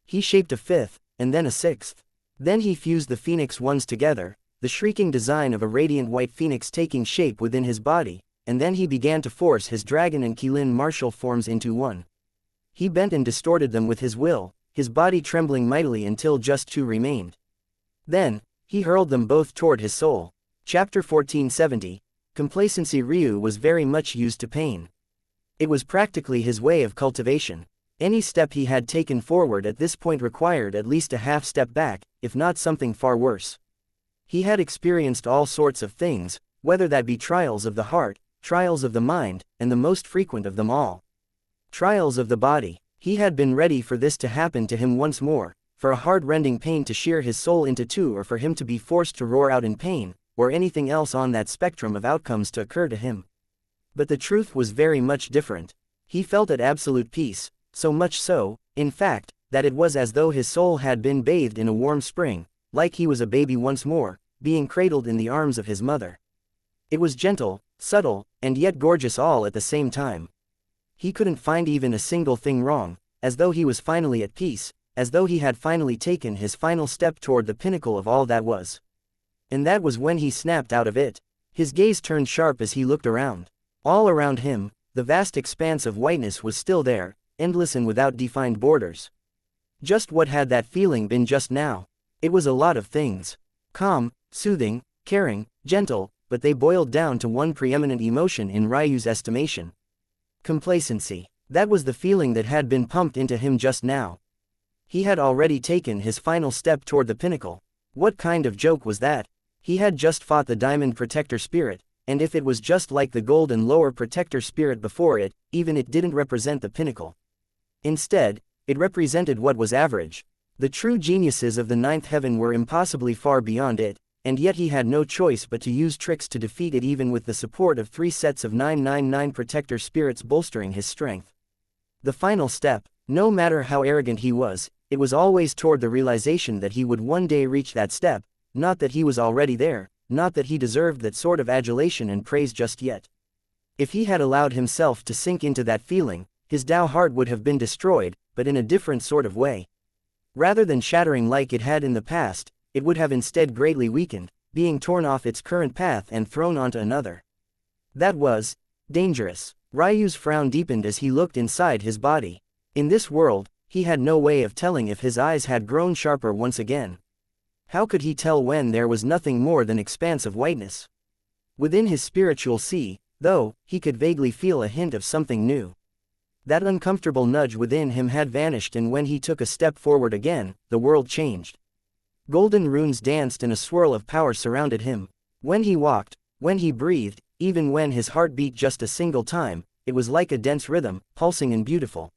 Speaker 1: He shaped a 5th, and then a 6th. Then he fused the phoenix ones together, the shrieking design of a radiant white phoenix taking shape within his body, and then he began to force his dragon and Qilin martial forms into one. He bent and distorted them with his will, his body trembling mightily until just 2 remained. Then, he hurled them both toward his soul. Chapter 1470. Complacency. Ryu was very much used to pain. It was practically his way of cultivation. Any step he had taken forward at this point required at least a half step back, if not something far worse. He had experienced all sorts of things, whether that be trials of the heart, trials of the mind, and the most frequent of them all, trials of the body. He had been ready for this to happen to him once more, for a heart-rending pain to shear his soul into 2, or for him to be forced to roar out in pain, or anything else on that spectrum of outcomes to occur to him. But the truth was very much different. He felt at absolute peace, so much so, in fact, that it was as though his soul had been bathed in a warm spring, like he was a baby once more, being cradled in the arms of his mother. It was gentle, subtle, and yet gorgeous all at the same time. He couldn't find even a single thing wrong, as though he was finally at peace, as though he had finally taken his final step toward the pinnacle of all that was. And that was when he snapped out of it. His gaze turned sharp as he looked around. All around him, the vast expanse of whiteness was still there, endless and without defined borders. Just what had that feeling been just now? It was a lot of things. Calm, soothing, caring, gentle, but they boiled down to one preeminent emotion in Ryu's estimation. Complacency. That was the feeling that had been pumped into him just now. He had already taken his final step toward the pinnacle. What kind of joke was that? He had just fought the Diamond Protector Spirit, and if it was just like the Golden Lower Protector Spirit before it, even it didn't represent the pinnacle. Instead, it represented what was average. The true geniuses of the 9th heaven were impossibly far beyond it, and yet he had no choice but to use tricks to defeat it, even with the support of 3 sets of 999 Protector Spirits bolstering his strength. The final step, no matter how arrogant he was, it was always toward the realization that he would one day reach that step, not that he was already there, not that he deserved that sort of adulation and praise just yet. If he had allowed himself to sink into that feeling, his Tao heart would have been destroyed, but in a different sort of way. Rather than shattering like it had in the past, it would have instead greatly weakened, being torn off its current path and thrown onto another. That was dangerous. Ryu's frown deepened as he looked inside his body. In this world, he had no way of telling if his eyes had grown sharper once again. How could he tell when there was nothing more than expanse of whiteness? Within his spiritual sea, though, he could vaguely feel a hint of something new. That uncomfortable nudge within him had vanished, and when he took a step forward again, the world changed. Golden runes danced and a swirl of power surrounded him. When he walked, when he breathed, even when his heart beat just a single time, it was like a dense rhythm, pulsing and beautiful.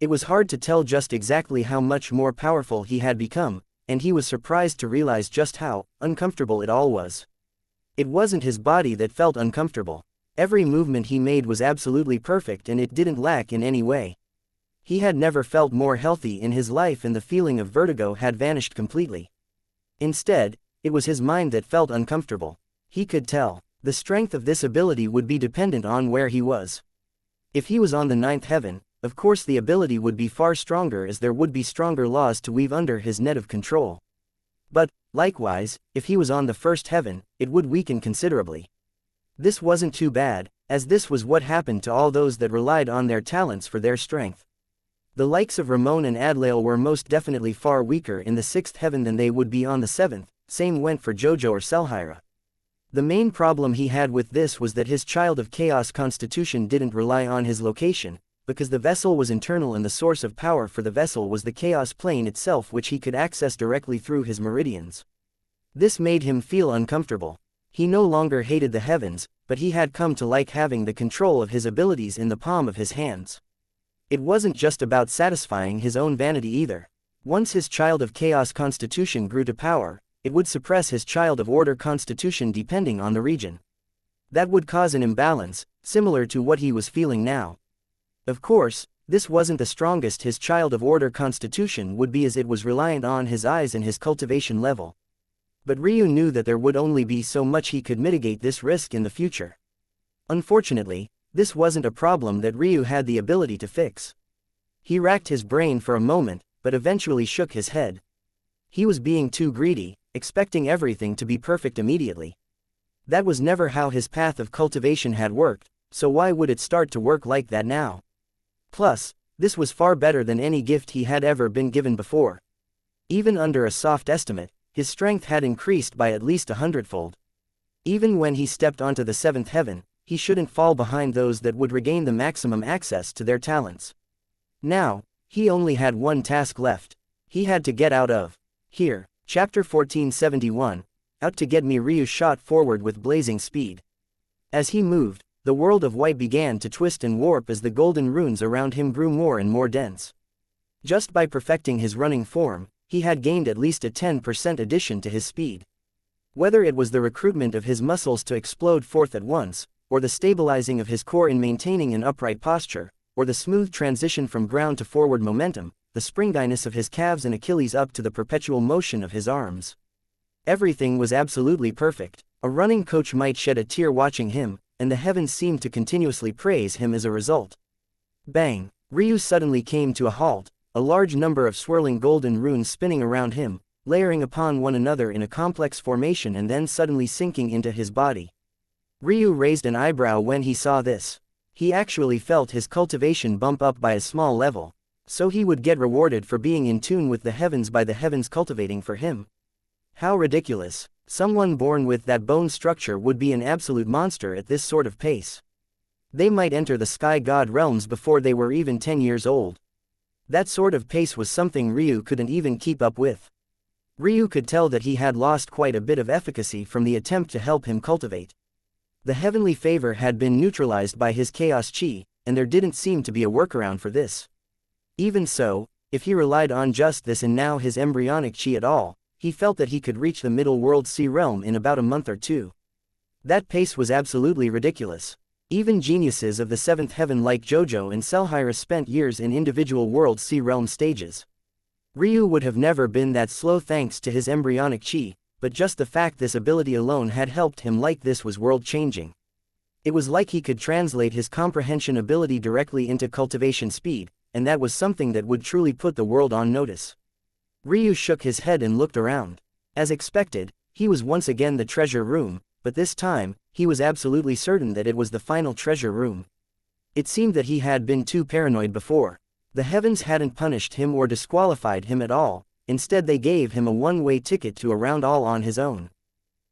Speaker 1: It was hard to tell just exactly how much more powerful he had become, and he was surprised to realize just how uncomfortable it all was. It wasn't his body that felt uncomfortable. Every movement he made was absolutely perfect, and it didn't lack in any way. He had never felt more healthy in his life, and the feeling of vertigo had vanished completely. Instead, it was his mind that felt uncomfortable. He could tell. The strength of this ability would be dependent on where he was. If he was on the 9th heaven, of course the ability would be far stronger, as there would be stronger laws to weave under his net of control. But, likewise, if he was on the 1st heaven, it would weaken considerably. This wasn't too bad, as this was what happened to all those that relied on their talents for their strength. The likes of Ramon and Adlael were most definitely far weaker in the 6th heaven than they would be on the 7th, same went for Jojo or Selhira. The main problem he had with this was that his Child of Chaos constitution didn't rely on his location, because the vessel was internal and the source of power for the vessel was the Chaos plane itself, which he could access directly through his meridians. This made him feel uncomfortable. He no longer hated the heavens, but he had come to like having the control of his abilities in the palm of his hands. It wasn't just about satisfying his own vanity either. Once his child of chaos constitution grew to power, it would suppress his child of order constitution depending on the region. That would cause an imbalance, similar to what he was feeling now. Of course, this wasn't the strongest his child of order constitution would be, as it was reliant on his eyes and his cultivation level. But Ryu knew that there would only be so much he could mitigate this risk in the future. Unfortunately, this wasn't a problem that Ryu had the ability to fix. He racked his brain for a moment, but eventually shook his head. He was being too greedy, expecting everything to be perfect immediately. That was never how his path of cultivation had worked, so why would it start to work like that now? Plus, this was far better than any gift he had ever been given before. Even under a soft estimate, his strength had increased by at least 100-fold. Even when he stepped onto the seventh heaven, he shouldn't fall behind those that would regain the maximum access to their talents. Now, he only had one task left. He had to get out of here. Chapter 1471, Out to Get Me. Ryu shot forward with blazing speed. As he moved, the world of white began to twist and warp as the golden runes around him grew more and more dense. Just by perfecting his running form, he had gained at least a 10% addition to his speed. Whether it was the recruitment of his muscles to explode forth at once, or the stabilizing of his core in maintaining an upright posture, or the smooth transition from ground to forward momentum, the springiness of his calves and Achilles up to the perpetual motion of his arms. Everything was absolutely perfect. A running coach might shed a tear watching him, and the heavens seemed to continuously praise him as a result. Bang! Ryu suddenly came to a halt, a large number of swirling golden runes spinning around him, layering upon one another in a complex formation and then suddenly sinking into his body. Ryu raised an eyebrow when he saw this. He actually felt his cultivation bump up by a small level, so he would get rewarded for being in tune with the heavens by the heavens cultivating for him. How ridiculous! Someone born with that bone structure would be an absolute monster at this sort of pace. They might enter the sky god realms before they were even 10 years old. That sort of pace was something Ryu couldn't even keep up with. Ryu could tell that he had lost quite a bit of efficacy from the attempt to help him cultivate. The heavenly favor had been neutralized by his chaos chi, and there didn't seem to be a workaround for this. Even so, if he relied on just this and now his embryonic chi at all, he felt that he could reach the middle world sea realm in about a month or two. That pace was absolutely ridiculous. Even geniuses of the seventh heaven like Jojo and Selhira spent years in individual world sea realm stages. Ryu would have never been that slow thanks to his embryonic chi, but just the fact this ability alone had helped him like this was world-changing. It was like he could translate his comprehension ability directly into cultivation speed, and that was something that would truly put the world on notice. Ryu shook his head and looked around. As expected, he was once again the treasure room, but this time, he was absolutely certain that it was the final treasure room. It seemed that he had been too paranoid before. The heavens hadn't punished him or disqualified him at all, instead they gave him a one-way ticket to a round all on his own.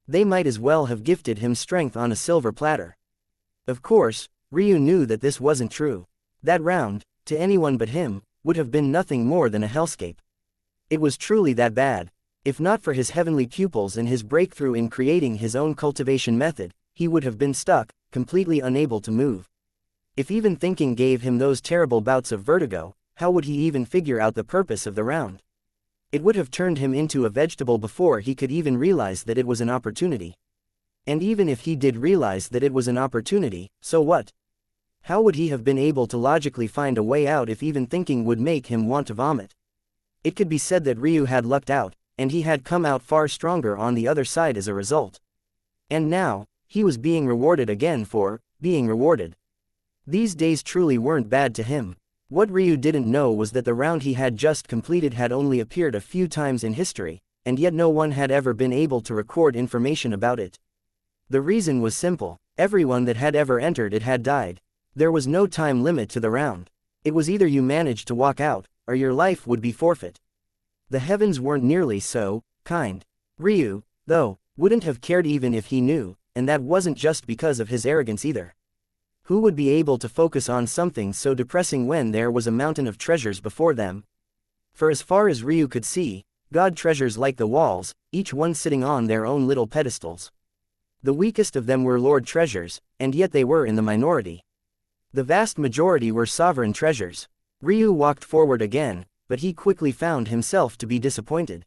Speaker 1: They might as well have gifted him strength on a silver platter. Of course, Ryu knew that this wasn't true. That round, to anyone but him, would have been nothing more than a hellscape. It was truly that bad. If not for his heavenly pupils and his breakthrough in creating his own cultivation method, he would have been stuck, completely unable to move. If even thinking gave him those terrible bouts of vertigo, how would he even figure out the purpose of the round? It would have turned him into a vegetable before he could even realize that it was an opportunity. And even if he did realize that it was an opportunity, so what? How would he have been able to logically find a way out if even thinking would make him want to vomit? It could be said that Ryu had lucked out, and he had come out far stronger on the other side as a result. And now, he was being rewarded again for being rewarded. These days truly weren't bad to him. What Ryu didn't know was that the round he had just completed had only appeared a few times in history, and yet no one had ever been able to record information about it. The reason was simple: everyone that had ever entered it had died. There was no time limit to the round. It was either you managed to walk out, or your life would be forfeit. The heavens weren't nearly so kind. Ryu, though, wouldn't have cared even if he knew, and that wasn't just because of his arrogance either. Who would be able to focus on something so depressing when there was a mountain of treasures before them? For as far as Ryu could see, God treasures like the walls, each one sitting on their own little pedestals. The weakest of them were Lord treasures, and yet they were in the minority. The vast majority were sovereign treasures. Ryu walked forward again, but he quickly found himself to be disappointed.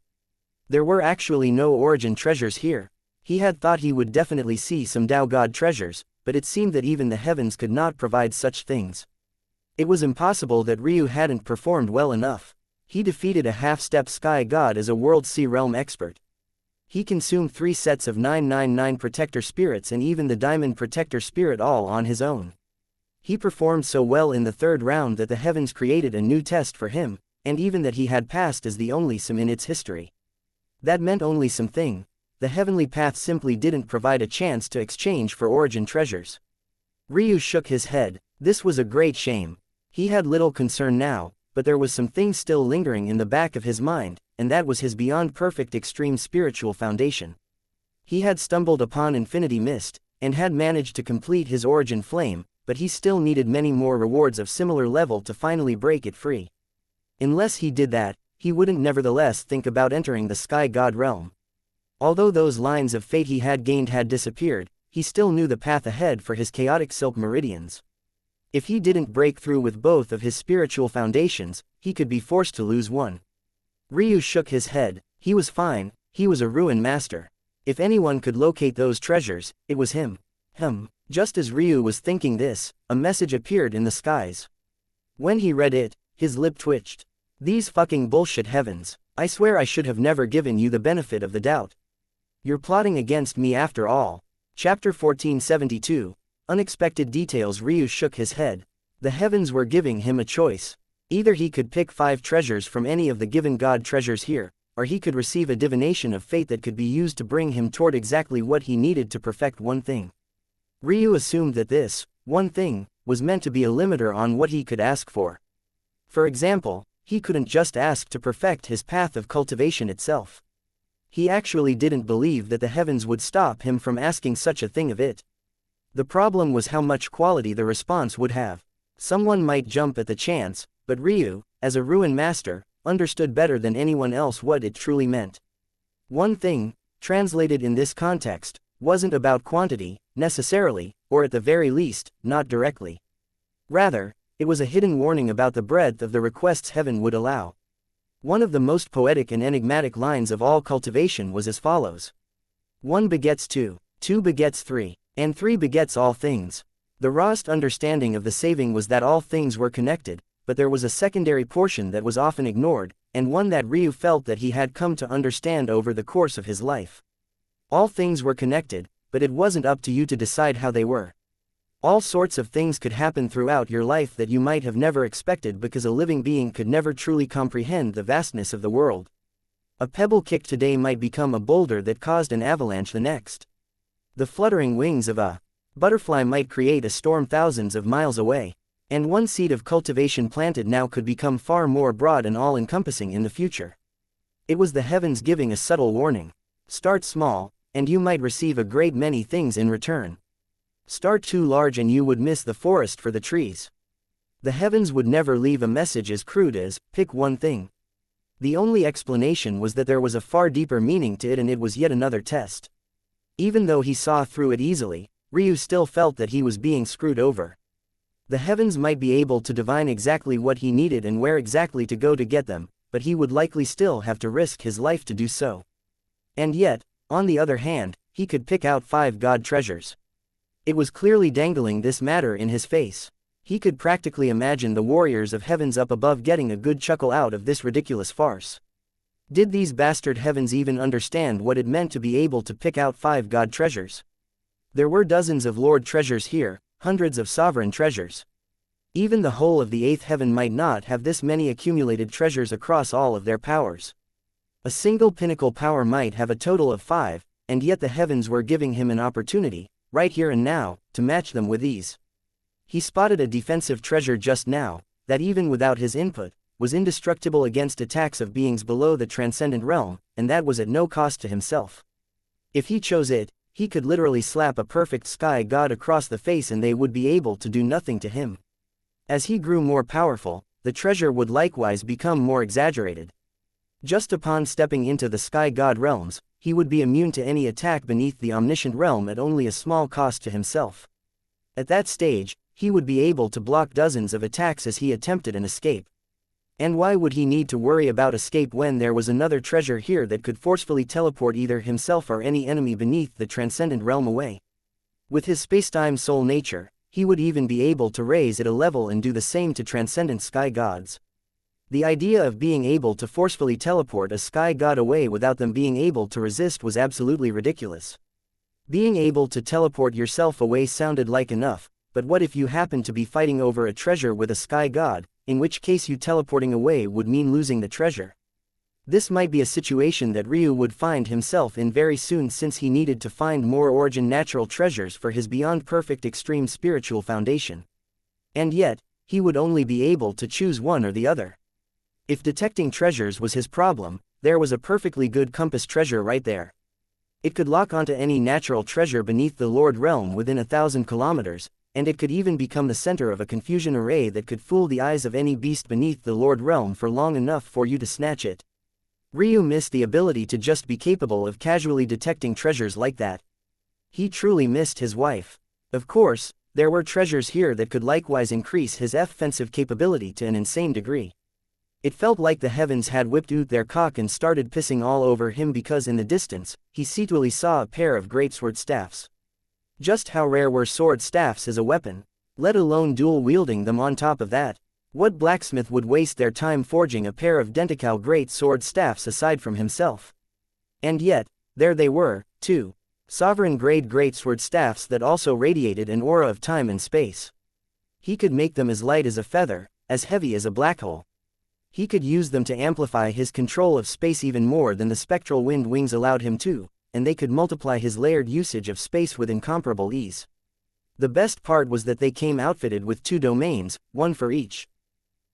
Speaker 1: There were actually no origin treasures here. He had thought he would definitely see some Tao God treasures, but it seemed that even the heavens could not provide such things. It was impossible that Ryu hadn't performed well enough. He defeated a half-step sky god as a world sea realm expert. He consumed 3 sets of 999 protector spirits and even the diamond protector spirit all on his own. He performed so well in the 3rd round that the heavens created a new test for him, and even that he had passed as the only Sim in its history. That meant only something. The heavenly path simply didn't provide a chance to exchange for origin treasures. Ryu shook his head. This was a great shame. He had little concern now, but there was something still lingering in the back of his mind, and that was his beyond perfect extreme spiritual foundation. He had stumbled upon Infinity Mist, and had managed to complete his origin flame, but he still needed many more rewards of similar level to finally break it free. Unless he did that, he wouldn't nevertheless think about entering the Sky God realm. Although those lines of fate he had gained had disappeared, he still knew the path ahead for his chaotic silk meridians. If he didn't break through with both of his spiritual foundations, he could be forced to lose one. Ryu shook his head. He was fine, he was a ruin master. If anyone could locate those treasures, it was him. Just as Ryu was thinking this, a message appeared in the skies. When he read it, his lip twitched. These fucking bullshit heavens. I swear I should have never given you the benefit of the doubt. You're plotting against me after all. Chapter 1472. Unexpected details. Ryu shook his head. The heavens were giving him a choice. Either he could pick 5 treasures from any of the given god treasures here, or he could receive a divination of fate that could be used to bring him toward exactly what he needed to perfect one thing. Ryu assumed that this, one thing, was meant to be a limiter on what he could ask for. For example, he couldn't just ask to perfect his path of cultivation itself. He actually didn't believe that the heavens would stop him from asking such a thing of it. The problem was how much quality the response would have. Someone might jump at the chance, but Ryu, as a ruin master, understood better than anyone else what it truly meant. One thing, translated in this context, wasn't about quantity, necessarily, or at the very least, not directly. Rather, it was a hidden warning about the breadth of the requests heaven would allow. One of the most poetic and enigmatic lines of all cultivation was as follows. 1 begets 2, 2 begets 3, and 3 begets all things. The rawest understanding of the saving was that all things were connected, but there was a secondary portion that was often ignored, and one that Ryu felt that he had come to understand over the course of his life. All things were connected, but it wasn't up to you to decide how they were. All sorts of things could happen throughout your life that you might have never expected because a living being could never truly comprehend the vastness of the world. A pebble kicked today might become a boulder that caused an avalanche the next. The fluttering wings of a butterfly might create a storm thousands of miles away, and one seed of cultivation planted now could become far more broad and all-encompassing in the future. It was the heavens giving a subtle warning. Start small, and you might receive a great many things in return. Start too large and you would miss the forest for the trees. The heavens would never leave a message as crude as, pick one thing. The only explanation was that there was a far deeper meaning to it, and it was yet another test. Even though he saw through it easily, Ryu still felt that he was being screwed over. The heavens might be able to divine exactly what he needed and where exactly to go to get them, but he would likely still have to risk his life to do so. And yet, on the other hand, he could pick out 5 god treasures. It was clearly dangling this matter in his face. He could practically imagine the warriors of heavens up above getting a good chuckle out of this ridiculous farce. Did these bastard heavens even understand what it meant to be able to pick out 5 god treasures? There were dozens of lord treasures here, hundreds of sovereign treasures. Even the whole of the 8th heaven might not have this many accumulated treasures across all of their powers. A single pinnacle power might have a total of 5, and yet the heavens were giving him an opportunity, right here and now, to match them with ease. He spotted a defensive treasure just now, that even without his input, was indestructible against attacks of beings below the transcendent realm, and that was at no cost to himself. If he chose it, he could literally slap a perfect sky god across the face and they would be able to do nothing to him. As he grew more powerful, the treasure would likewise become more exaggerated. Just upon stepping into the sky god realms, he would be immune to any attack beneath the omniscient realm at only a small cost to himself. At that stage, he would be able to block dozens of attacks as he attempted an escape. And why would he need to worry about escape when there was another treasure here that could forcefully teleport either himself or any enemy beneath the transcendent realm away? With his spacetime soul nature, he would even be able to raise it a level and do the same to transcendent sky gods. The idea of being able to forcefully teleport a sky god away without them being able to resist was absolutely ridiculous. Being able to teleport yourself away sounded like enough, but what if you happened to be fighting over a treasure with a sky god, in which case you teleporting away would mean losing the treasure? This might be a situation that Ryu would find himself in very soon, since he needed to find more origin natural treasures for his beyond perfect extreme spiritual foundation. And yet, he would only be able to choose one or the other. If detecting treasures was his problem, there was a perfectly good compass treasure right there. It could lock onto any natural treasure beneath the Lord Realm within 1,000 kilometers, and it could even become the center of a confusion array that could fool the eyes of any beast beneath the Lord Realm for long enough for you to snatch it. Ryu missed the ability to just be capable of casually detecting treasures like that. He truly missed his wife. Of course, there were treasures here that could likewise increase his offensive capability to an insane degree. It felt like the heavens had whipped out their cock and started pissing all over him, because in the distance, he secretly saw a pair of great sword staffs. Just how rare were sword staffs as a weapon, let alone dual-wielding them on top of that? What blacksmith would waste their time forging a pair of identical great sword staffs aside from himself? And yet, there they were, too. Sovereign-grade great sword staffs that also radiated an aura of time and space. He could make them as light as a feather, as heavy as a black hole. He could use them to amplify his control of space even more than the spectral wind wings allowed him to, and they could multiply his layered usage of space with incomparable ease. The best part was that they came outfitted with 2 domains, one for each.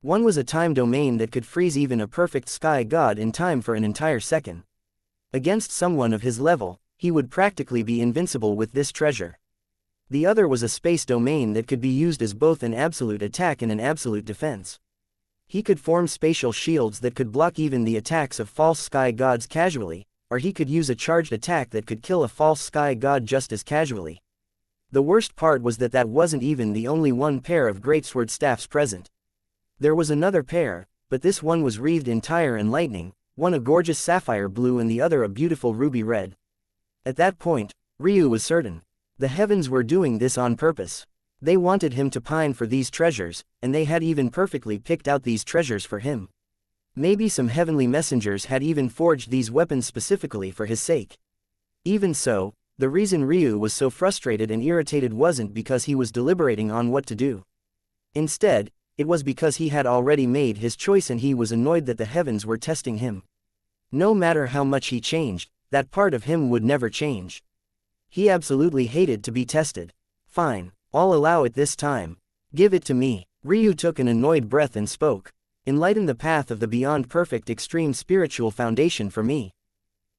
Speaker 1: One was a time domain that could freeze even a perfect sky god in time for an entire second. Against someone of his level, he would practically be invincible with this treasure. The other was a space domain that could be used as both an absolute attack and an absolute defense. He could form spatial shields that could block even the attacks of false sky gods casually, or he could use a charged attack that could kill a false sky god just as casually. The worst part was that that wasn't even the only one pair of greatsword staffs present. There was another pair, but this one was wreathed in fire and lightning, one a gorgeous sapphire blue and the other a beautiful ruby red. At that point, Ryu was certain. The heavens were doing this on purpose. They wanted him to pine for these treasures, and they had even perfectly picked out these treasures for him. Maybe some heavenly messengers had even forged these weapons specifically for his sake. Even so, the reason Ryu was so frustrated and irritated wasn't because he was deliberating on what to do. Instead, it was because he had already made his choice and he was annoyed that the heavens were testing him. No matter how much he changed, that part of him would never change. He absolutely hated to be tested. Fine, I'll allow it this time. Give it to me. Ryu took an annoyed breath and spoke. Enlighten the path of the beyond perfect extreme spiritual foundation for me.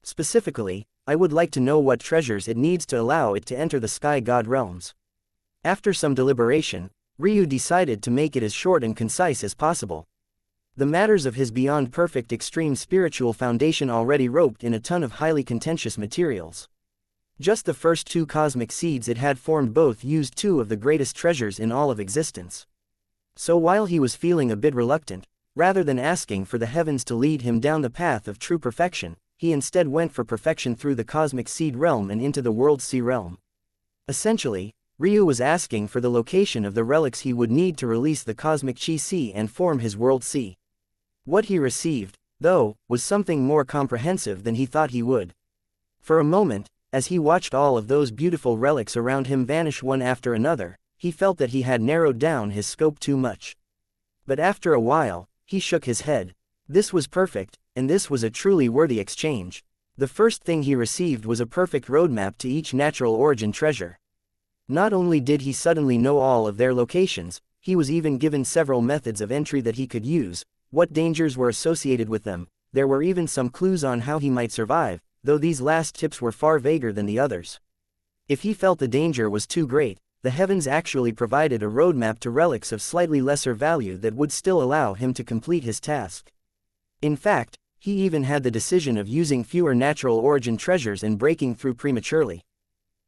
Speaker 1: Specifically, I would like to know what treasures it needs to allow it to enter the sky god realms. After some deliberation, Ryu decided to make it as short and concise as possible. The matters of his beyond perfect extreme spiritual foundation already roped in a ton of highly contentious materials. Just the first 2 cosmic seeds it had formed both used 2 of the greatest treasures in all of existence. So while he was feeling a bit reluctant, rather than asking for the heavens to lead him down the path of true perfection, he instead went for perfection through the cosmic seed realm and into the world sea realm. Essentially, Ryu was asking for the location of the relics he would need to release the cosmic chi sea and form his world sea. What he received, though, was something more comprehensive than he thought he would. For a moment, as he watched all of those beautiful relics around him vanish one after another, he felt that he had narrowed down his scope too much. But after a while, he shook his head. This was perfect, and this was a truly worthy exchange. The first thing he received was a perfect roadmap to each natural origin treasure. Not only did he suddenly know all of their locations, he was even given several methods of entry that he could use, what dangers were associated with them. There were even some clues on how he might survive, though these last tips were far vaguer than the others. If he felt the danger was too great, the heavens actually provided a roadmap to relics of slightly lesser value that would still allow him to complete his task. In fact, he even had the decision of using fewer natural origin treasures and breaking through prematurely.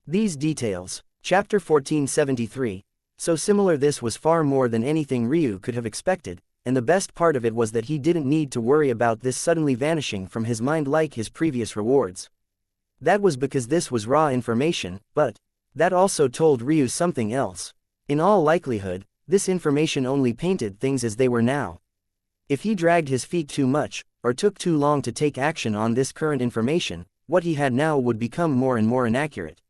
Speaker 1: These details. Chapter 1473. So similar, this was far more than anything Ryu could have expected, and the best part of it was that he didn't need to worry about this suddenly vanishing from his mind like his previous rewards. That was because this was raw information, but that also told Ryu something else. In all likelihood, this information only painted things as they were now. If he dragged his feet too much, or took too long to take action on this current information, what he had now would become more and more inaccurate.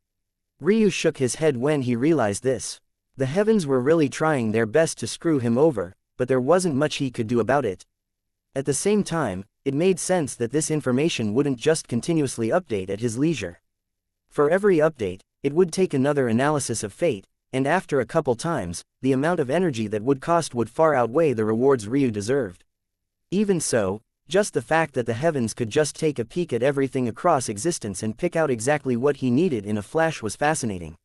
Speaker 1: Ryu shook his head when he realized this. The heavens were really trying their best to screw him over, but there wasn't much he could do about it. At the same time, it made sense that this information wouldn't just continuously update at his leisure. For every update, it would take another analysis of fate, and after a couple times, the amount of energy that would cost would far outweigh the rewards Ryu deserved. Even so, just the fact that the heavens could just take a peek at everything across existence and pick out exactly what he needed in a flash was fascinating.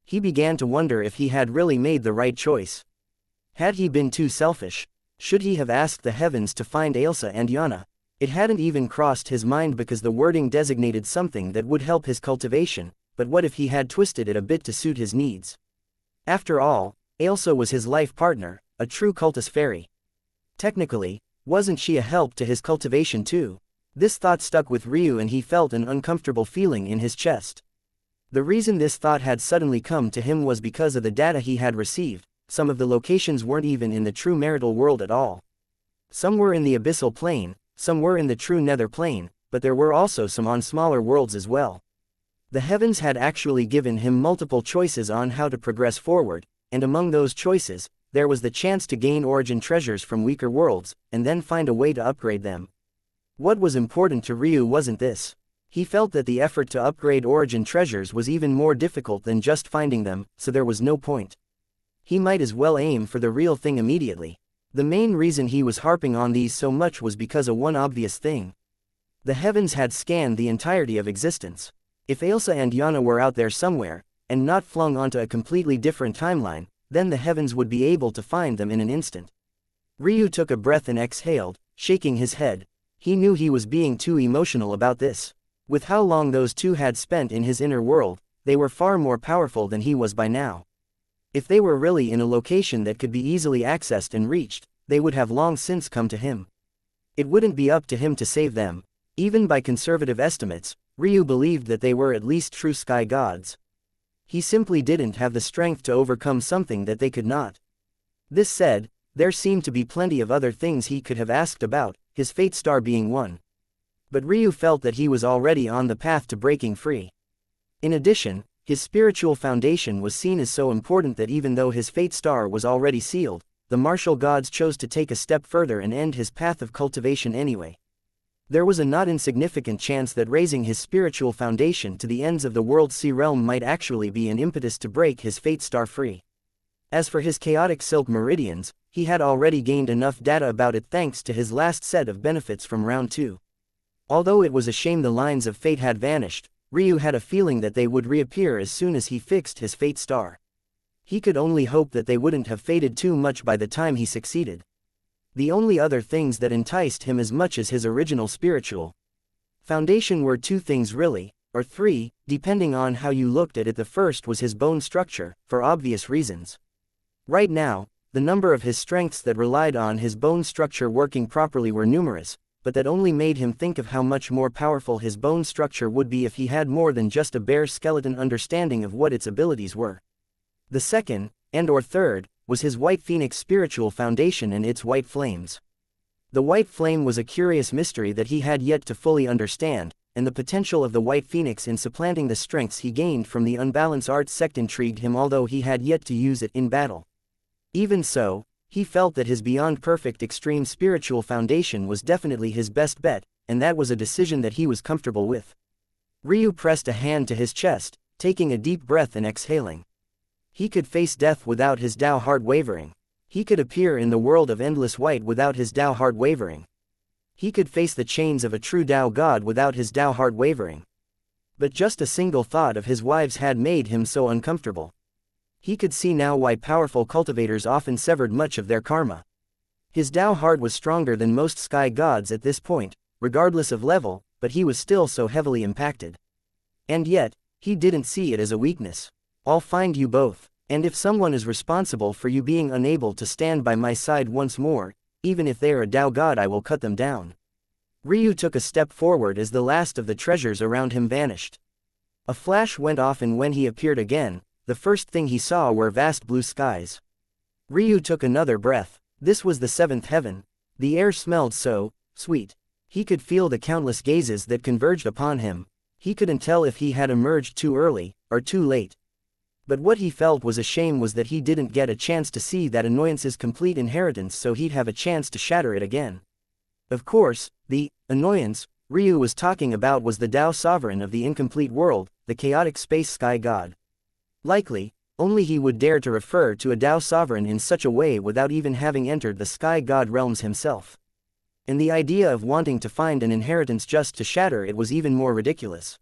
Speaker 1: He began to wonder if he had really made the right choice. Had he been too selfish? Should he have asked the heavens to find Ailsa and Yana? It hadn't even crossed his mind because the wording designated something that would help his cultivation, but what if he had twisted it a bit to suit his needs? After all, Ailsa was his life partner, a true cultist fairy. Technically, wasn't she a help to his cultivation too? This thought stuck with Ryu and he felt an uncomfortable feeling in his chest. The reason this thought had suddenly come to him was because of the data he had received. Some of the locations weren't even in the true marital world at all. Some were in the abyssal plane, some were in the true nether plane, but there were also some on smaller worlds as well. The heavens had actually given him multiple choices on how to progress forward, and among those choices, there was the chance to gain origin treasures from weaker worlds, and then find a way to upgrade them. What was important to Ryu wasn't this. He felt that the effort to upgrade origin treasures was even more difficult than just finding them, so there was no point. He might as well aim for the real thing immediately. The main reason he was harping on these so much was because of one obvious thing. The heavens had scanned the entirety of existence. If Ailsa and Yana were out there somewhere, and not flung onto a completely different timeline, then the heavens would be able to find them in an instant. Ryu took a breath and exhaled, shaking his head. He knew he was being too emotional about this. With how long those two had spent in his inner world, they were far more powerful than he was by now. If they were really in a location that could be easily accessed and reached, they would have long since come to him. It wouldn't be up to him to save them. Even by conservative estimates, Ryu believed that they were at least true sky gods. He simply didn't have the strength to overcome something that they could not. This said, there seemed to be plenty of other things he could have asked about, his fate star being one. But Ryu felt that he was already on the path to breaking free. In addition, his spiritual foundation was seen as so important that even though his fate star was already sealed, the martial gods chose to take a step further and end his path of cultivation anyway. There was a not insignificant chance that raising his spiritual foundation to the ends of the world's sea realm might actually be an impetus to break his fate star free. As for his chaotic silk meridians, he had already gained enough data about it thanks to his last set of benefits from round 2. Although it was a shame the lines of fate had vanished, Ryu had a feeling that they would reappear as soon as he fixed his fate star. He could only hope that they wouldn't have faded too much by the time he succeeded. The only other things that enticed him as much as his original spiritual foundation were two things really, or three, depending on how you looked at it. The first was his bone structure, for obvious reasons. Right now, the number of his strengths that relied on his bone structure working properly were numerous, but that only made him think of how much more powerful his bone structure would be if he had more than just a bare skeleton understanding of what its abilities were. The second, and/or third, was his white phoenix spiritual foundation and its white flames. The white flame was a curious mystery that he had yet to fully understand, and the potential of the white phoenix in supplanting the strengths he gained from the unbalanced art sect intrigued him, although he had yet to use it in battle. Even so, he felt that his beyond perfect extreme spiritual foundation was definitely his best bet, and that was a decision that he was comfortable with. Ryu pressed a hand to his chest, taking a deep breath and exhaling. He could face death without his Tao heart wavering. He could appear in the world of endless white without his Tao heart wavering. He could face the chains of a true Tao god without his Tao heart wavering. But just a single thought of his wives had made him so uncomfortable. He could see now why powerful cultivators often severed much of their karma. His Tao heart was stronger than most sky gods at this point, regardless of level, but he was still so heavily impacted. And yet, he didn't see it as a weakness. "I'll find you both," And if someone is responsible for you being unable to stand by my side once more, even if they are a Tao god, I will cut them down. Ryu took a step forward as the last of the treasures around him vanished. A flash went off, and when he appeared again, the first thing he saw were vast blue skies. Ryu took another breath. This was the seventh heaven. The air smelled so sweet. He could feel the countless gazes that converged upon him. He couldn't tell if he had emerged too early or too late. But what he felt was a shame was that he didn't get a chance to see that annoyance's complete inheritance, so he'd have a chance to shatter it again. Of course, the annoyance Ryu was talking about was the Tao sovereign of the incomplete world, the chaotic space sky god. Likely, only he would dare to refer to a Tao sovereign in such a way without even having entered the sky god realms himself. And the idea of wanting to find an inheritance just to shatter it was even more ridiculous.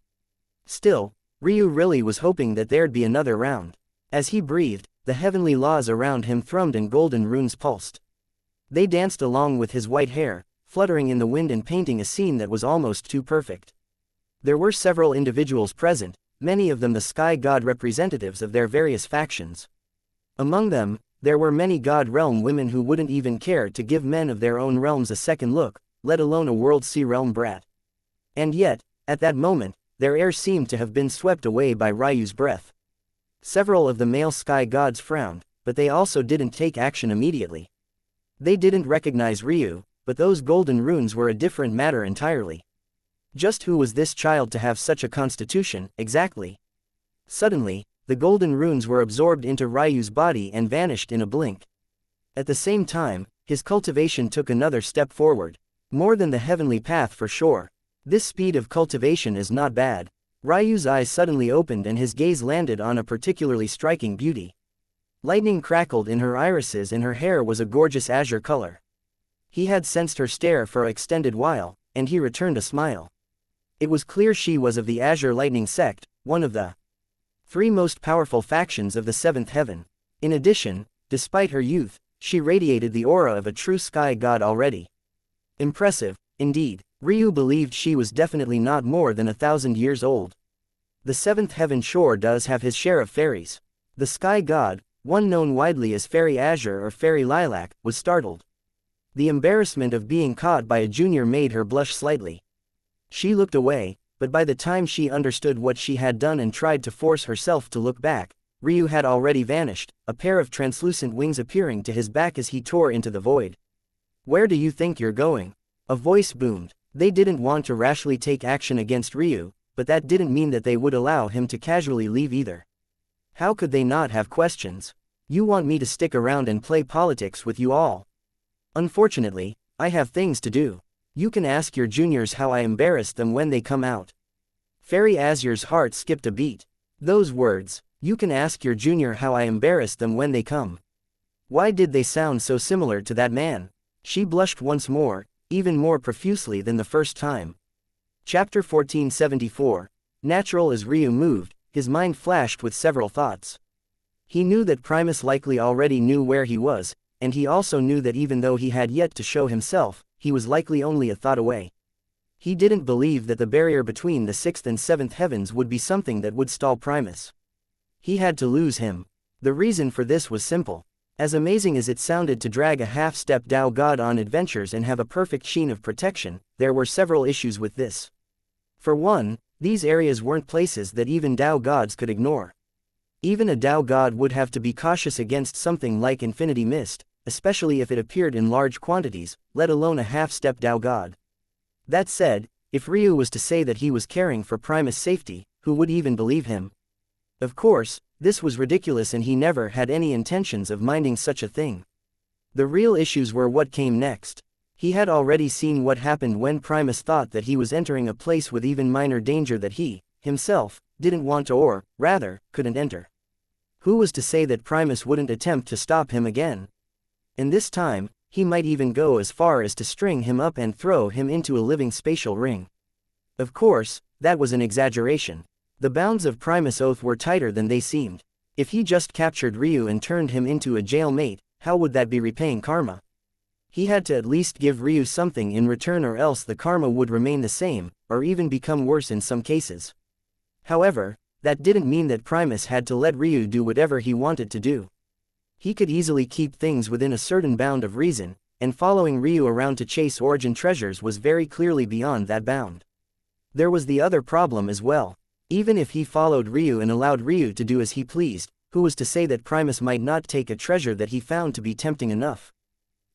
Speaker 1: Still, Ryu really was hoping that there'd be another round. As he breathed, the heavenly laws around him thrummed and golden runes pulsed. They danced along with his white hair, fluttering in the wind and painting a scene that was almost too perfect. There were several individuals present, many of them the sky god representatives of their various factions. Among them, there were many god realm women who wouldn't even care to give men of their own realms a second look, let alone a world sea realm brat. And yet, at that moment, their air seemed to have been swept away by Ryu's breath. Several of the male sky gods frowned, but they also didn't take action immediately. They didn't recognize Ryu, but those golden runes were a different matter entirely. Just who was this child to have such a constitution, exactly? Suddenly, the golden runes were absorbed into Ryu's body and vanished in a blink. At the same time, his cultivation took another step forward. More than the heavenly path for sure. This speed of cultivation is not bad. Ryu's eyes suddenly opened and his gaze landed on a particularly striking beauty. Lightning crackled in her irises and her hair was a gorgeous azure color. He had sensed her stare for an extended while, and he returned a smile. It was clear she was of the Azure Lightning sect, one of the three most powerful factions of the seventh heaven. In addition, despite her youth, she radiated the aura of a true sky god already. Impressive, indeed. Ryu believed she was definitely not more than 1,000 years old. The seventh heaven sure does have his share of fairies. The sky god, one known widely as Fairy Azure or Fairy Lilac, was startled. The embarrassment of being caught by a junior made her blush slightly. She looked away, but by the time she understood what she had done and tried to force herself to look back, Ryu had already vanished, a pair of translucent wings appearing to his back as he tore into the void. "Where do you think you're going?" a voice boomed. They didn't want to rashly take action against Ryu, but that didn't mean that they would allow him to casually leave either. How could they not have questions? "You want me to stick around and play politics with you all?" "Unfortunately, I have things to do. You can ask your juniors how I embarrassed them when they come out." Fairy Azure's heart skipped a beat. Those words, "You can ask your junior how I embarrassed them when they come." Why did they sound so similar to that man? She blushed once more, even more profusely than the first time. Chapter 1474. Natural. As Ryu moved, his mind flashed with several thoughts. He knew that Primus likely already knew where he was, and he also knew that even though he had yet to show himself, he was likely only a thought away. He didn't believe that the barrier between the sixth and seventh heavens would be something that would stall Primus. He had to lose him. The reason for this was simple. As amazing as it sounded to drag a half-step Tao god on adventures and have a perfect sheen of protection, there were several issues with this. For one, these areas weren't places that even Tao gods could ignore. Even a Tao god would have to be cautious against something like infinity mist, especially if it appeared in large quantities, let alone a half-step Tao god. That said, if Ryu was to say that he was caring for Primus' safety, who would even believe him? Of course, this was ridiculous and he never had any intentions of minding such a thing. The real issues were what came next. He had already seen what happened when Primus thought that he was entering a place with even minor danger that he, himself, didn't want to or, rather, couldn't enter. Who was to say that Primus wouldn't attempt to stop him again? And this time, he might even go as far as to string him up and throw him into a living spatial ring. Of course, that was an exaggeration. The bounds of Primus' oath were tighter than they seemed. If he just captured Ryu and turned him into a jailmate, how would that be repaying karma? He had to at least give Ryu something in return, or else the karma would remain the same, or even become worse in some cases. However, that didn't mean that Primus had to let Ryu do whatever he wanted to do. He could easily keep things within a certain bound of reason, and following Ryu around to chase origin treasures was very clearly beyond that bound. There was the other problem as well. Even if he followed Ryu and allowed Ryu to do as he pleased, who was to say that Primus might not take a treasure that he found to be tempting enough?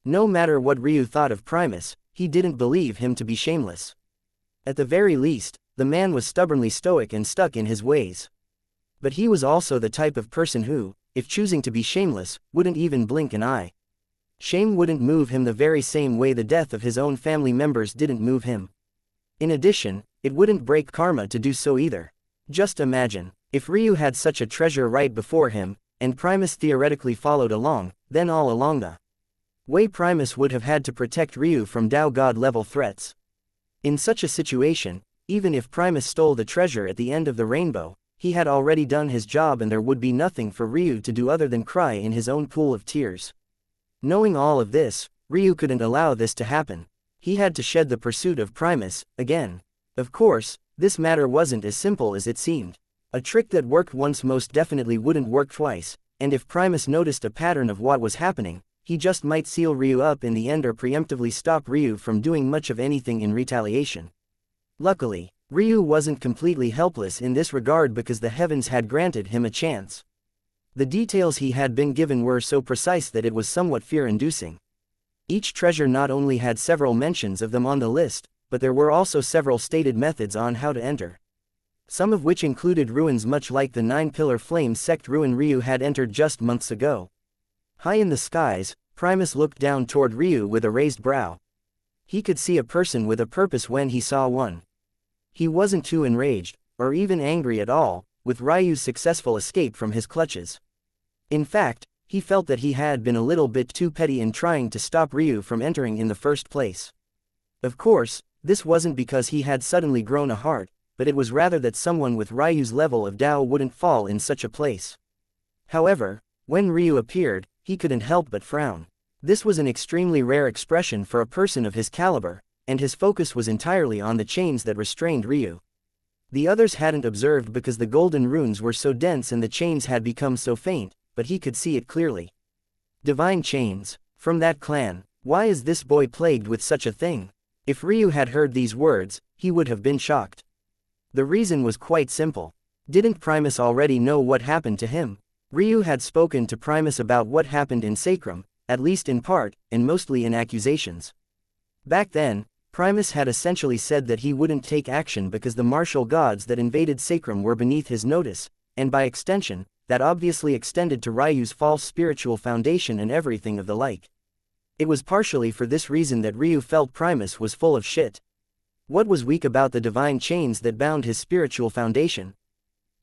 Speaker 1: No matter what Ryu thought of Primus, he didn't believe him to be shameless. At the very least, the man was stubbornly stoic and stuck in his ways. But he was also the type of person who, if choosing to be shameless, wouldn't even blink an eye. Shame wouldn't move him the very same way the death of his own family members didn't move him. In addition, it wouldn't break karma to do so either. Just imagine, if Ryu had such a treasure right before him, and Primus theoretically followed along, then all along the way Primus would have had to protect Ryu from Tao God level threats. In such a situation, even if Primus stole the treasure at the end of the rainbow, he had already done his job and there would be nothing for Ryu to do other than cry in his own pool of tears. Knowing all of this, Ryu couldn't allow this to happen. He had to shed the pursuit of Primus, again. Of course, this matter wasn't as simple as it seemed. A trick that worked once most definitely wouldn't work twice, and if Primus noticed a pattern of what was happening, he just might seal Ryu up in the end or preemptively stop Ryu from doing much of anything in retaliation. Luckily, Ryu wasn't completely helpless in this regard because the heavens had granted him a chance. The details he had been given were so precise that it was somewhat fear-inducing. Each treasure not only had several mentions of them on the list, but there were also several stated methods on how to enter. Some of which included ruins much like the Nine-Pillar Flame sect ruin Ryu had entered just months ago. High in the skies, Primus looked down toward Ryu with a raised brow. He could see a person with a purpose when he saw one. He wasn't too enraged, or even angry at all, with Ryu's successful escape from his clutches. In fact, he felt that he had been a little bit too petty in trying to stop Ryu from entering in the first place. Of course, this wasn't because he had suddenly grown a heart, but it was rather that someone with Ryu's level of Tao wouldn't fall in such a place. However, when Ryu appeared, he couldn't help but frown. This was an extremely rare expression for a person of his caliber, and his focus was entirely on the chains that restrained Ryu. The others hadn't observed because the golden runes were so dense and the chains had become so faint, but he could see it clearly. Divine chains, from that clan. Why is this boy plagued with such a thing? If Ryu had heard these words, he would have been shocked. The reason was quite simple. Didn't Primus already know what happened to him? Ryu had spoken to Primus about what happened in Sacrum, at least in part, and mostly in accusations. Back then, Primus had essentially said that he wouldn't take action because the martial gods that invaded Sacrum were beneath his notice, and by extension, that obviously extended to Ryu's false spiritual foundation and everything of the like. It was partially for this reason that Ryu felt Primus was full of shit. What was weak about the divine chains that bound his spiritual foundation?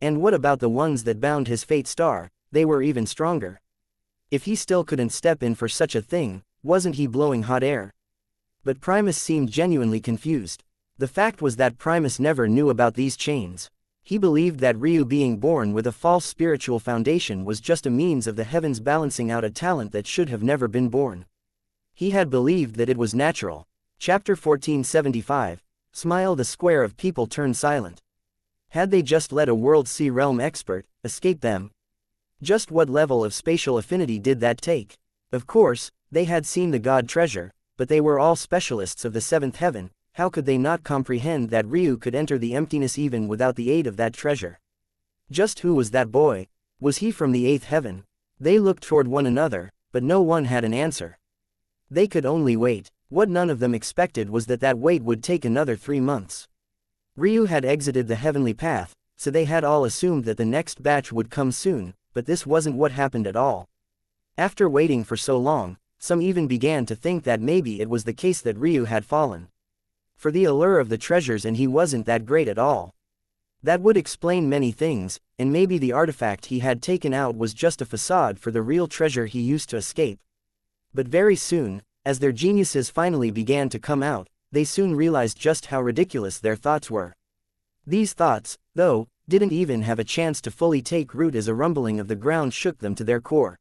Speaker 1: And what about the ones that bound his fate star? They were even stronger. If he still couldn't step in for such a thing, wasn't he blowing hot air? But Primus seemed genuinely confused. The fact was that Primus never knew about these chains. He believed that Ryu being born with a false spiritual foundation was just a means of the heavens balancing out a talent that should have never been born. He had believed that it was natural. Chapter 1475. Smile. The square of people turned silent. Had they just let a World Sea Realm expert escape them? Just what level of spatial affinity did that take? Of course, they had seen the god treasure, but they were all specialists of the seventh heaven. How could they not comprehend that Ryu could enter the emptiness even without the aid of that treasure? Just who was that boy? Was he from the eighth heaven? They looked toward one another, but no one had an answer. They could only wait. What none of them expected was that wait would take another 3 months. Ryu had exited the heavenly path, so they had all assumed that the next batch would come soon, but this wasn't what happened at all. After waiting for so long, some even began to think that maybe it was the case that Ryu had fallen for the allure of the treasures and he wasn't that great at all. That would explain many things, and maybe the artifact he had taken out was just a facade for the real treasure he used to escape. But very soon, as their geniuses finally began to come out, they soon realized just how ridiculous their thoughts were. These thoughts, though, didn't even have a chance to fully take root as a rumbling of the ground shook them to their core.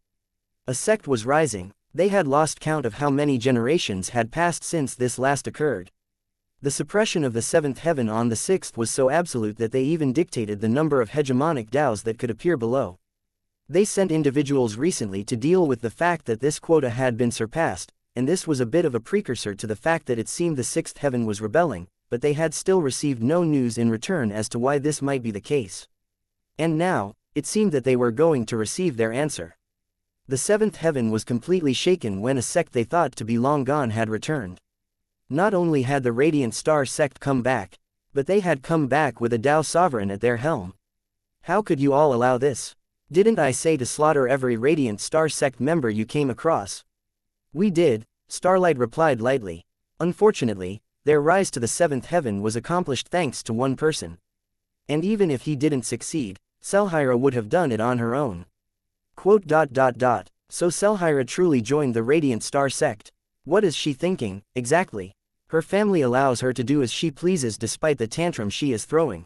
Speaker 1: A sect was rising. They had lost count of how many generations had passed since this last occurred. The suppression of the seventh heaven on the sixth was so absolute that they even dictated the number of hegemonic Taos that could appear below. They sent individuals recently to deal with the fact that this quota had been surpassed, and this was a bit of a precursor to the fact that it seemed the sixth heaven was rebelling, but they had still received no news in return as to why this might be the case. And now, it seemed that they were going to receive their answer. The seventh heaven was completely shaken when a sect they thought to be long gone had returned. Not only had the Radiant Star sect come back, but they had come back with a Tao sovereign at their helm. How could you all allow this? Didn't I say to slaughter every Radiant Star sect member you came across? We did, Starlight replied lightly. Unfortunately, their rise to the seventh heaven was accomplished thanks to one person. And even if he didn't succeed, Selhira would have done it on her own. Quote. So Selhira truly joined the Radiant Star sect. What is she thinking, exactly? Her family allows her to do as she pleases despite the tantrum she is throwing.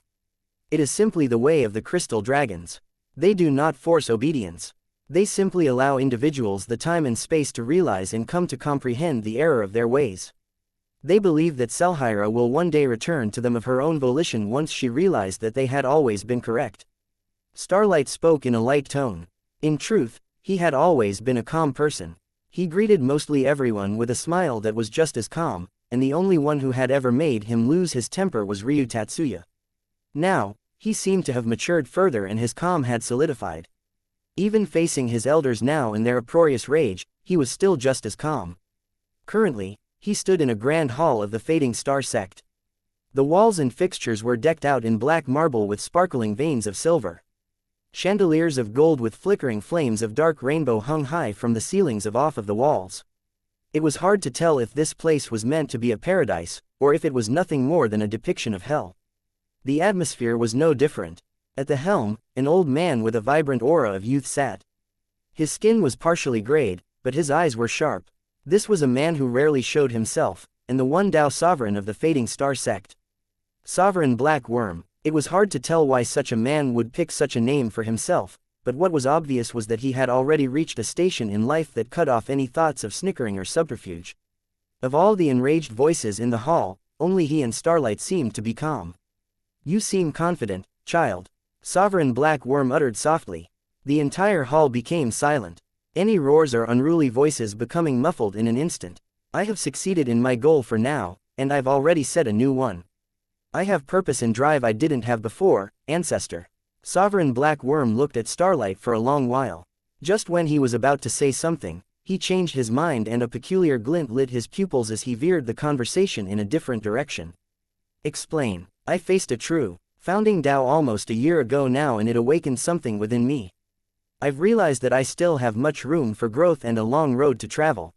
Speaker 1: It is simply the way of the crystal dragons. They do not force obedience. They simply allow individuals the time and space to realize and come to comprehend the error of their ways. They believe that Selhira will one day return to them of her own volition once she realized that they had always been correct. Starlight spoke in a light tone. In truth, he had always been a calm person. He greeted mostly everyone with a smile that was just as calm, and the only one who had ever made him lose his temper was Ryu Tatsuya. Now, he seemed to have matured further and his calm had solidified. Even facing his elders now in their uproarious rage, he was still just as calm. Currently, he stood in a grand hall of the Fading Star sect. The walls and fixtures were decked out in black marble with sparkling veins of silver. Chandeliers of gold with flickering flames of dark rainbow hung high from the ceilings off of the walls. It was hard to tell if this place was meant to be a paradise, or if it was nothing more than a depiction of hell. The atmosphere was no different. At the helm, an old man with a vibrant aura of youth sat. His skin was partially grayed, but his eyes were sharp. This was a man who rarely showed himself, and the one Tao sovereign of the Fading Star sect. Sovereign Black Worm. It was hard to tell why such a man would pick such a name for himself, but what was obvious was that he had already reached a station in life that cut off any thoughts of snickering or subterfuge. Of all the enraged voices in the hall, only he and Starlight seemed to be calm. You seem confident, child. Sovereign Black Worm uttered softly. The entire hall became silent. Any roars or unruly voices becoming muffled in an instant. I have succeeded in my goal for now, and I've already set a new one. I have purpose and drive I didn't have before, Ancestor. Sovereign Black Worm looked at Starlight for a long while. Just when he was about to say something, he changed his mind and a peculiar glint lit his pupils as he veered the conversation in a different direction. Explain. I faced a true, founding Tao almost a year ago now and it awakened something within me. I've realized that I still have much room for growth and a long road to travel.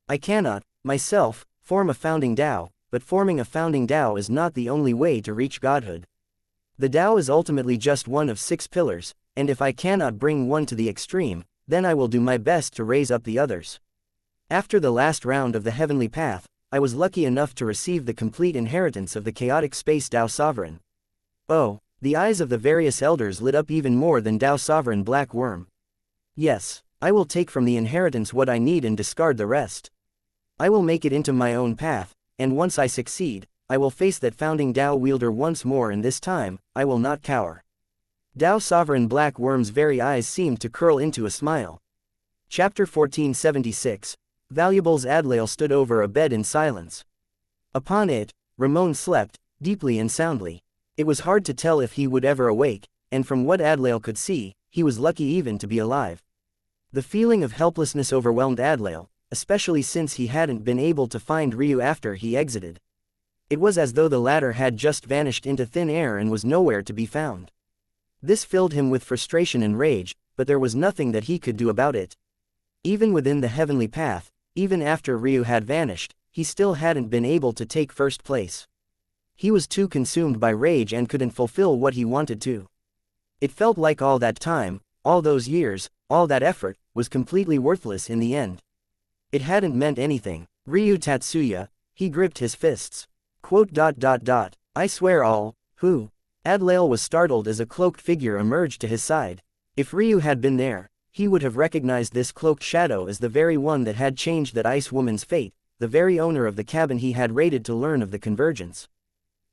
Speaker 1: I cannot, myself, form a founding Tao, but forming a founding Tao is not the only way to reach godhood. The Tao is ultimately just one of 6 pillars, and if I cannot bring one to the extreme, then I will do my best to raise up the others. After the last round of the Heavenly Path, I was lucky enough to receive the complete inheritance of the chaotic space Tao Sovereign. Oh, the eyes of the various elders lit up even more than Tao Sovereign Black Worm. Yes, I will take from the inheritance what I need and discard the rest. I will make it into my own path, and once I succeed, I will face that founding Tao wielder once more and this time, I will not cower. Tao Sovereign Black Worm's very eyes seemed to curl into a smile. Chapter 1476. Valuables. Adlael stood over a bed in silence. Upon it, Ramon slept, deeply and soundly. It was hard to tell if he would ever awake, and from what Adlael could see, he was lucky even to be alive. The feeling of helplessness overwhelmed Adlael, especially since he hadn't been able to find Ryu after he exited. It was as though the latter had just vanished into thin air and was nowhere to be found. This filled him with frustration and rage, but there was nothing that he could do about it. Even within the Heavenly Path, even after Ryu had vanished, he still hadn't been able to take first place. He was too consumed by rage and couldn't fulfill what he wanted to. It felt like all that time, all those years, all that effort, was completely worthless in the end. It hadn't meant anything. Ryu Tatsuya, he gripped his fists. Quote. I swear all, who? Adlael was startled as a cloaked figure emerged to his side. If Ryu had been there, he would have recognized this cloaked shadow as the very one that had changed that ice woman's fate, the very owner of the cabin he had raided to learn of the convergence.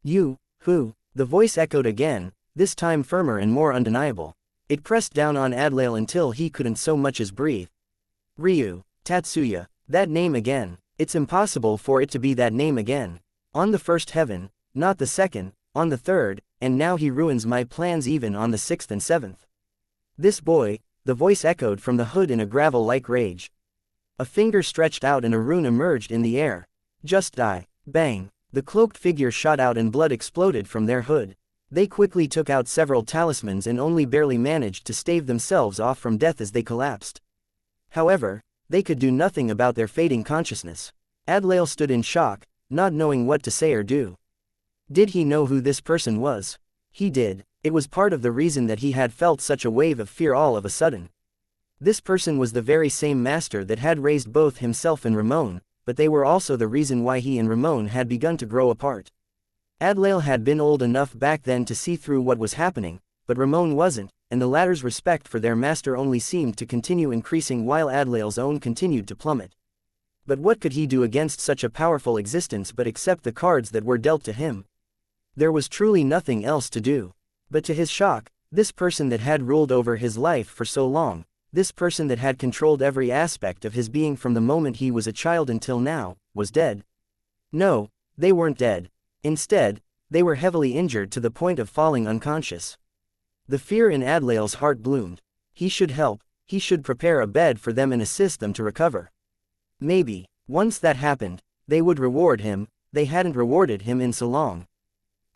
Speaker 1: You, who? The voice echoed again, this time firmer and more undeniable. It pressed down on Adlael until he couldn't so much as breathe. Ryu, Tatsuya, that name again. It's impossible for it to be that name again. On the first heaven, not the second, on the third, and now he ruins my plans even on the sixth and seventh. This boy, the voice echoed from the hood in a gravel-like rage. A finger stretched out and a rune emerged in the air. Just die. Bang. The cloaked figure shot out and blood exploded from their hood. They quickly took out several talismans and only barely managed to stave themselves off from death as they collapsed. However, they could do nothing about their fading consciousness. Adlael stood in shock, not knowing what to say or do. Did he know who this person was? He did. It was part of the reason that he had felt such a wave of fear all of a sudden. This person was the very same master that had raised both himself and Ramon, but they were also the reason why he and Ramon had begun to grow apart. Adlael had been old enough back then to see through what was happening, but Ramon wasn't, and the latter's respect for their master only seemed to continue increasing while Adlael's own continued to plummet. But what could he do against such a powerful existence but accept the cards that were dealt to him? There was truly nothing else to do. But to his shock, this person that had ruled over his life for so long, this person that had controlled every aspect of his being from the moment he was a child until now, was dead. No, they weren't dead. Instead, they were heavily injured to the point of falling unconscious. The fear in Adlael's heart bloomed. He should help, he should prepare a bed for them and assist them to recover. Maybe, once that happened, they would reward him. They hadn't rewarded him in so long.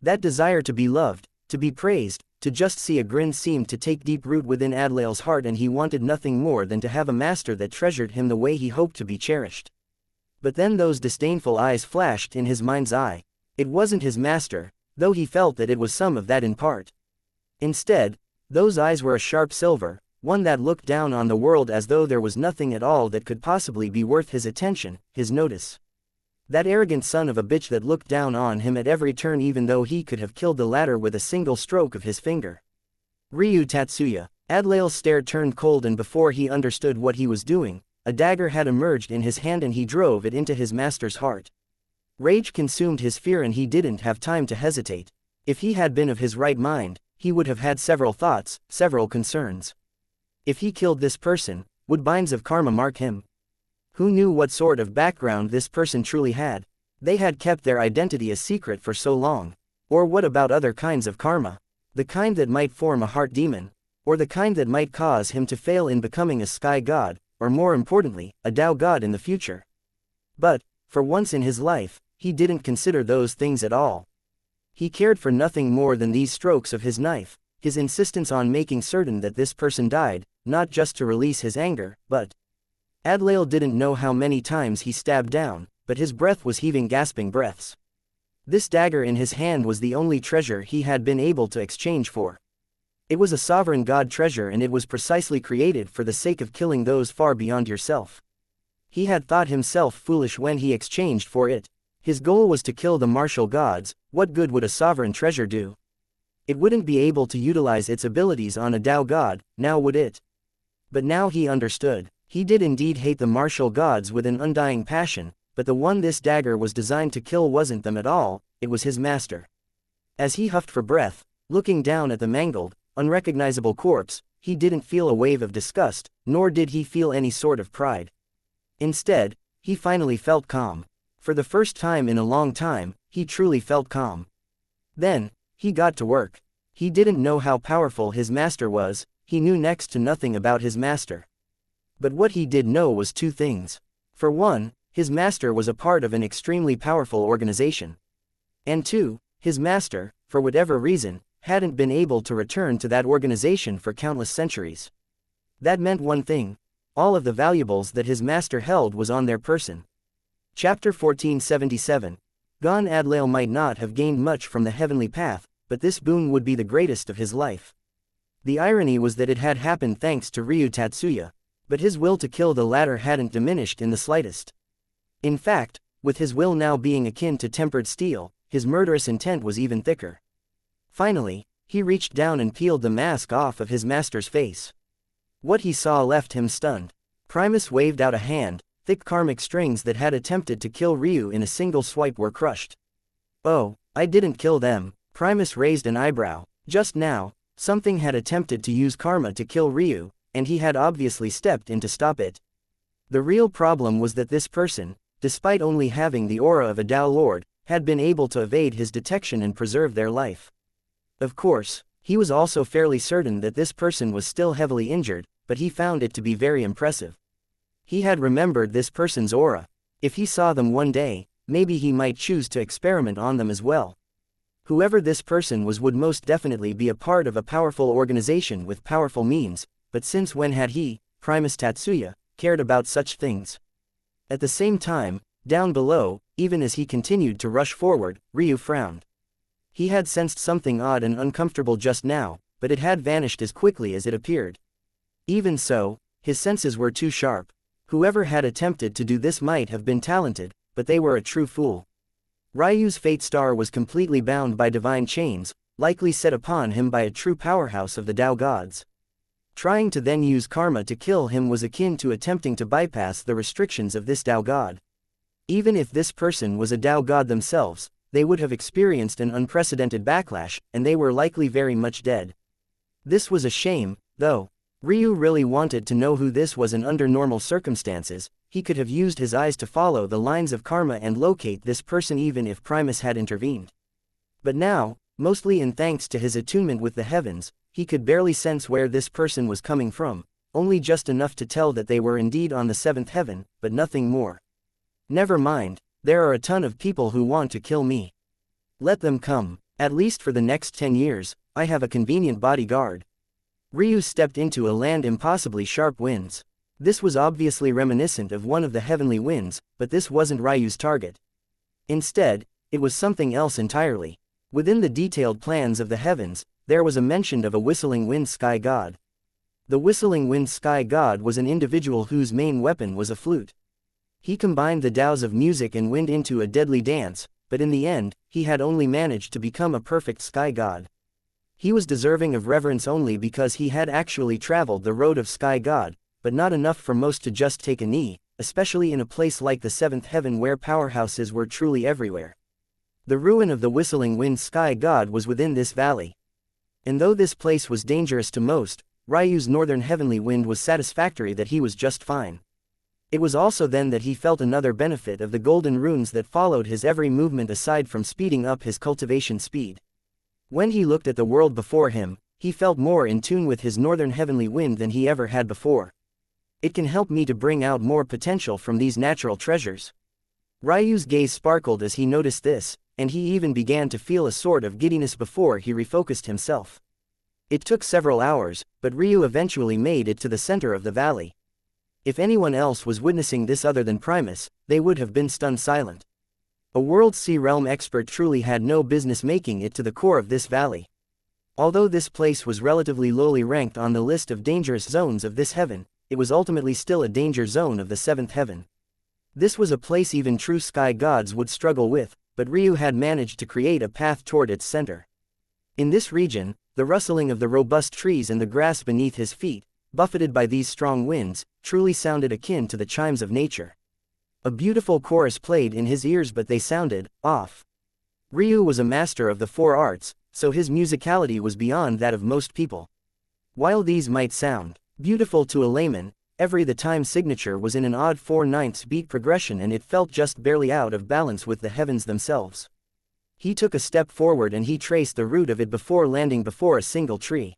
Speaker 1: That desire to be loved, to be praised, to just see a grin seemed to take deep root within Adlael's heart, and he wanted nothing more than to have a master that treasured him the way he hoped to be cherished. But then those disdainful eyes flashed in his mind's eye. It wasn't his master, though he felt that it was some of that in part. Instead, those eyes were a sharp silver, one that looked down on the world as though there was nothing at all that could possibly be worth his attention, his notice. That arrogant son of a bitch that looked down on him at every turn, even though he could have killed the latter with a single stroke of his finger. Ryu Tatsuya. Adlael's stare turned cold, and before he understood what he was doing, a dagger had emerged in his hand and he drove it into his master's heart. Rage consumed his fear and he didn't have time to hesitate. If he had been of his right mind, he would have had several thoughts, several concerns. If he killed this person, would binds of karma mark him? Who knew what sort of background this person truly had? They had kept their identity a secret for so long. Or what about other kinds of karma? The kind that might form a heart demon, or the kind that might cause him to fail in becoming a sky god, or more importantly, a Tao god in the future. But, for once in his life, he didn't consider those things at all. He cared for nothing more than these strokes of his knife, his insistence on making certain that this person died, not just to release his anger, but... Adlael didn't know how many times he stabbed down, but his breath was heaving, gasping breaths. This dagger in his hand was the only treasure he had been able to exchange for. It was a sovereign god treasure, and it was precisely created for the sake of killing those far beyond yourself. He had thought himself foolish when he exchanged for it. His goal was to kill the martial gods. What good would a sovereign treasure do? It wouldn't be able to utilize its abilities on a Tao god, now would it? But now he understood. He did indeed hate the martial gods with an undying passion, but the one this dagger was designed to kill wasn't them at all, it was his master. As he huffed for breath, looking down at the mangled, unrecognizable corpse, he didn't feel a wave of disgust, nor did he feel any sort of pride. Instead, he finally felt calm. For the first time in a long time, he truly felt calm. Then, he got to work. He didn't know how powerful his master was, he knew next to nothing about his master. But what he did know was two things. For one, his master was a part of an extremely powerful organization. And two, his master, for whatever reason, hadn't been able to return to that organization for countless centuries. That meant one thing: all of the valuables that his master held was on their person. Chapter 1477. Gone. Adlael might not have gained much from the heavenly path, but this boon would be the greatest of his life. The irony was that it had happened thanks to Ryu Tatsuya, but his will to kill the latter hadn't diminished in the slightest. In fact, with his will now being akin to tempered steel, his murderous intent was even thicker. Finally, he reached down and peeled the mask off of his master's face. What he saw left him stunned. Primus waved out a hand, thick karmic strings that had attempted to kill Ryu in a single swipe were crushed. Oh, I didn't kill them. Primus raised an eyebrow. Just now, something had attempted to use karma to kill Ryu, and he had obviously stepped in to stop it. The real problem was that this person, despite only having the aura of a Tao Lord, had been able to evade his detection and preserve their life. Of course, he was also fairly certain that this person was still heavily injured, but he found it to be very impressive. He had remembered this person's aura. If he saw them one day, maybe he might choose to experiment on them as well. Whoever this person was would most definitely be a part of a powerful organization with powerful means, but since when had he, Primus Tatsuya, cared about such things? At the same time, down below, even as he continued to rush forward, Ryu frowned. He had sensed something odd and uncomfortable just now, but it had vanished as quickly as it appeared. Even so, his senses were too sharp. Whoever had attempted to do this might have been talented, but they were a true fool. Ryu's fate star was completely bound by divine chains, likely set upon him by a true powerhouse of the Tao gods. Trying to then use karma to kill him was akin to attempting to bypass the restrictions of this Tao god. Even if this person was a Tao god themselves, they would have experienced an unprecedented backlash, and they were likely very much dead. This was a shame, though. Ryu really wanted to know who this was, and under normal circumstances, he could have used his eyes to follow the lines of karma and locate this person even if Primus had intervened. But now, mostly in thanks to his attunement with the heavens, he could barely sense where this person was coming from, only just enough to tell that they were indeed on the seventh heaven, but nothing more. Never mind, there are a ton of people who want to kill me. Let them come. At least for the next 10 years, I have a convenient bodyguard. Ryu stepped into a land impossibly sharp winds. This was obviously reminiscent of one of the heavenly winds, but this wasn't Ryu's target. Instead, it was something else entirely. Within the detailed plans of the heavens, there was a mention of a whistling wind sky god. The whistling wind sky god was an individual whose main weapon was a flute. He combined the Taos of music and wind into a deadly dance, but in the end, he had only managed to become a perfect sky god. He was deserving of reverence only because he had actually traveled the road of sky god, but not enough for most to just take a knee, especially in a place like the seventh heaven where powerhouses were truly everywhere. The ruin of the whistling wind sky god was within this valley. And though this place was dangerous to most, Ryu's northern heavenly wind was satisfactory that he was just fine. It was also then that he felt another benefit of the golden runes that followed his every movement aside from speeding up his cultivation speed. When he looked at the world before him, he felt more in tune with his northern heavenly wind than he ever had before. It can help me to bring out more potential from these natural treasures. Ryu's gaze sparkled as he noticed this, and he even began to feel a sort of giddiness before he refocused himself. It took several hours, but Ryu eventually made it to the center of the valley. If anyone else was witnessing this other than Primus, they would have been stunned silent. A World Sea Realm expert truly had no business making it to the core of this valley. Although this place was relatively lowly ranked on the list of dangerous zones of this heaven, it was ultimately still a danger zone of the seventh heaven. This was a place even true sky gods would struggle with, but Ryu had managed to create a path toward its center. In this region, the rustling of the robust trees and the grass beneath his feet, buffeted by these strong winds, truly sounded akin to the chimes of nature. A beautiful chorus played in his ears, but they sounded off. Ryu was a master of the four arts, so his musicality was beyond that of most people. While these might sound beautiful to a layman, every the time signature was in an odd 4/9 beat progression, and it felt just barely out of balance with the heavens themselves. He took a step forward and he traced the root of it before landing before a single tree.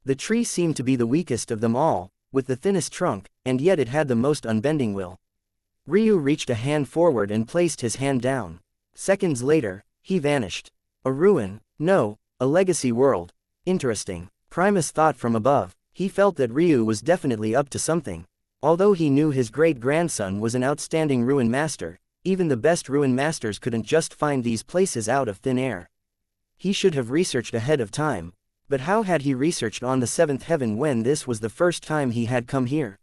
Speaker 1: The tree seemed to be the weakest of them all, with the thinnest trunk, and yet it had the most unbending will. Ryu reached a hand forward and placed his hand down. Seconds later, he vanished. A ruin? No, a legacy world. Interesting. Primus thought from above. He felt that Ryu was definitely up to something. Although he knew his great-grandson was an outstanding ruin master, even the best ruin masters couldn't just find these places out of thin air. He should have researched ahead of time. But how had he researched on the seventh heaven when this was the first time he had come here?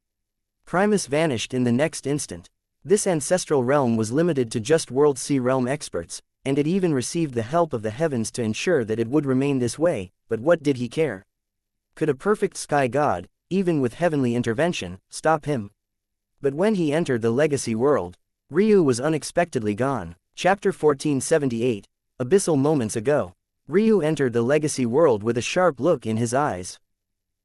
Speaker 1: Primus vanished in the next instant. This ancestral realm was limited to just World Sea Realm experts, and it even received the help of the heavens to ensure that it would remain this way, but what did he care? Could a perfect sky god, even with heavenly intervention, stop him? But when he entered the legacy world, Ryu was unexpectedly gone. Chapter 1478, Abyssal Moments ago. Ryu entered the legacy world with a sharp look in his eyes.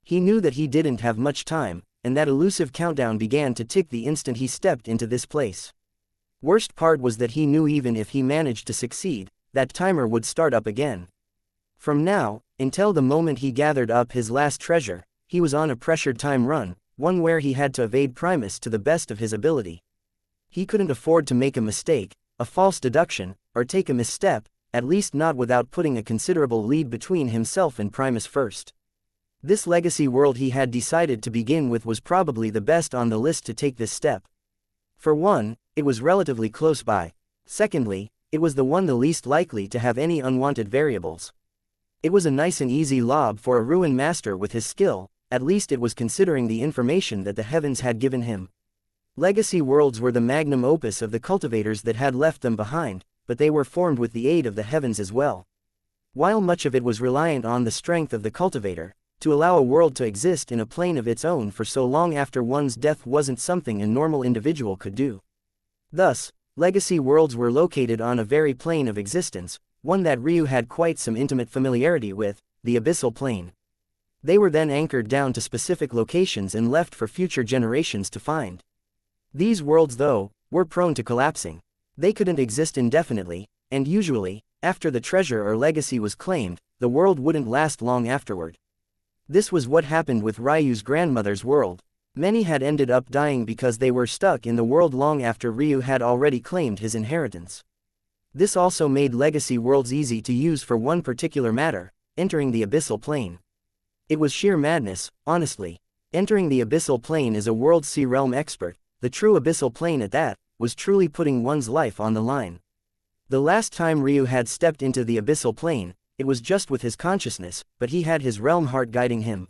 Speaker 1: He knew that he didn't have much time, and that elusive countdown began to tick the instant he stepped into this place. Worst part was that he knew even if he managed to succeed, that timer would start up again. From now, until the moment he gathered up his last treasure, he was on a pressured time run, one where he had to evade Primus to the best of his ability. He couldn't afford to make a mistake, a false deduction, or take a misstep, at least not without putting a considerable lead between himself and Primus first. This legacy world he had decided to begin with was probably the best on the list to take this step. For one, it was relatively close by. Secondly, it was the one the least likely to have any unwanted variables. It was a nice and easy lob for a ruin master with his skill, at least it was considering the information that the heavens had given him. Legacy worlds were the magnum opus of the cultivators that had left them behind, but they were formed with the aid of the heavens as well. While much of it was reliant on the strength of the cultivator, to allow a world to exist in a plane of its own for so long after one's death wasn't something a normal individual could do. Thus, legacy worlds were located on a very plane of existence, one that Ryu had quite some intimate familiarity with, the abyssal plane. They were then anchored down to specific locations and left for future generations to find. These worlds, though, were prone to collapsing. They couldn't exist indefinitely, and usually, after the treasure or legacy was claimed, the world wouldn't last long afterward. This was what happened with Ryu's grandmother's world. Many had ended up dying because they were stuck in the world long after Ryu had already claimed his inheritance. This also made legacy worlds easy to use for one particular matter, entering the abyssal plane. It was sheer madness, honestly. Entering the abyssal plane as a World Sea Realm expert, the true abyssal plane at that, was truly putting one's life on the line. The last time Ryu had stepped into the abyssal plane, it was just with his consciousness, but he had his realm heart guiding him.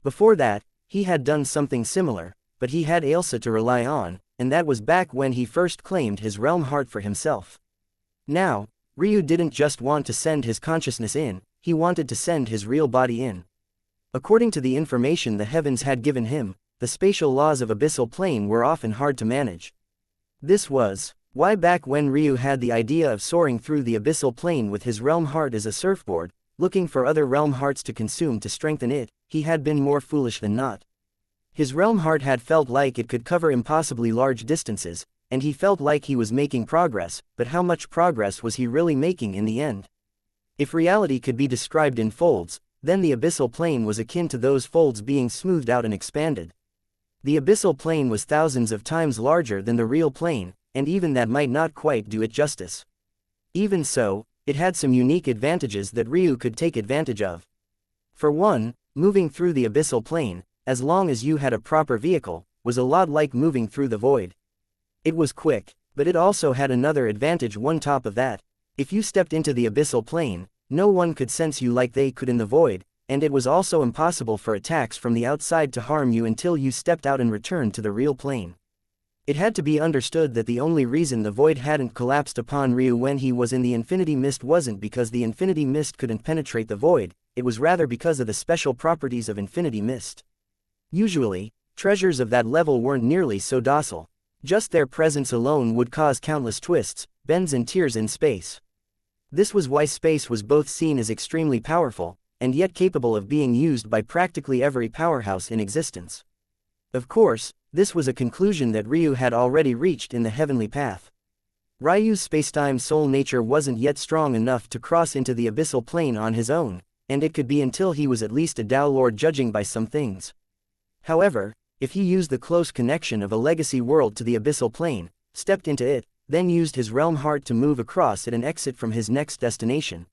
Speaker 1: Before that, he had done something similar, but he had Ailsa to rely on, and that was back when he first claimed his realm heart for himself. Now, Ryu didn't just want to send his consciousness in, he wanted to send his real body in. According to the information the heavens had given him, the spatial laws of abyssal plane were often hard to manage. This was why back when Ryu had the idea of soaring through the abyssal plane with his realm heart as a surfboard, looking for other realm hearts to consume to strengthen it, he had been more foolish than not. His realm heart had felt like it could cover impossibly large distances, and he felt like he was making progress, but how much progress was he really making in the end? If reality could be described in folds, then the abyssal plane was akin to those folds being smoothed out and expanded. The abyssal plane was thousands of times larger than the real plane, and even that might not quite do it justice. Even so, it had some unique advantages that Ryu could take advantage of. For one, moving through the abyssal plane, as long as you had a proper vehicle, was a lot like moving through the void. It was quick, but it also had another advantage on top of that. If you stepped into the abyssal plane, no one could sense you like they could in the void, and it was also impossible for attacks from the outside to harm you until you stepped out and returned to the real plane. It had to be understood that the only reason the void hadn't collapsed upon Ryu when he was in the infinity mist wasn't because the infinity mist couldn't penetrate the void, it was rather because of the special properties of infinity mist. Usually, treasures of that level weren't nearly so docile. Just their presence alone would cause countless twists, bends and tears in space. This was why space was both seen as extremely powerful, and yet capable of being used by practically every powerhouse in existence. Of course, this was a conclusion that Ryu had already reached in the heavenly path. Ryu's spacetime soul nature wasn't yet strong enough to cross into the abyssal plane on his own, and it could be until he was at least a Tao Lord judging by some things. However, if he used the close connection of a legacy world to the abyssal plane, stepped into it, then used his realm heart to move across it and exit from his next destination.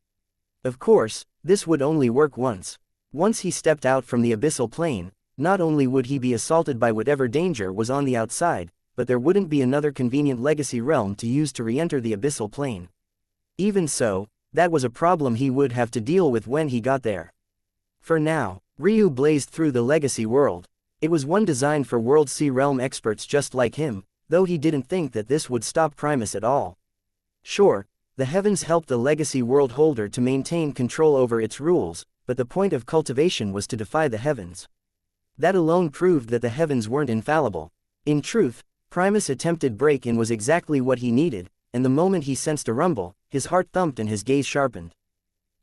Speaker 1: Of course, this would only work once. Once he stepped out from the abyssal plane, not only would he be assaulted by whatever danger was on the outside, but there wouldn't be another convenient legacy realm to use to re-enter the abyssal plane. Even so, that was a problem he would have to deal with when he got there. For now, Ryu blazed through the legacy world. It was one designed for World Sea Realm experts just like him, though he didn't think that this would stop Primus at all. Sure, the heavens helped the legacy world holder to maintain control over its rules, but the point of cultivation was to defy the heavens. That alone proved that the heavens weren't infallible. In truth, Primus' attempted break-in was exactly what he needed, and the moment he sensed a rumble, his heart thumped and his gaze sharpened.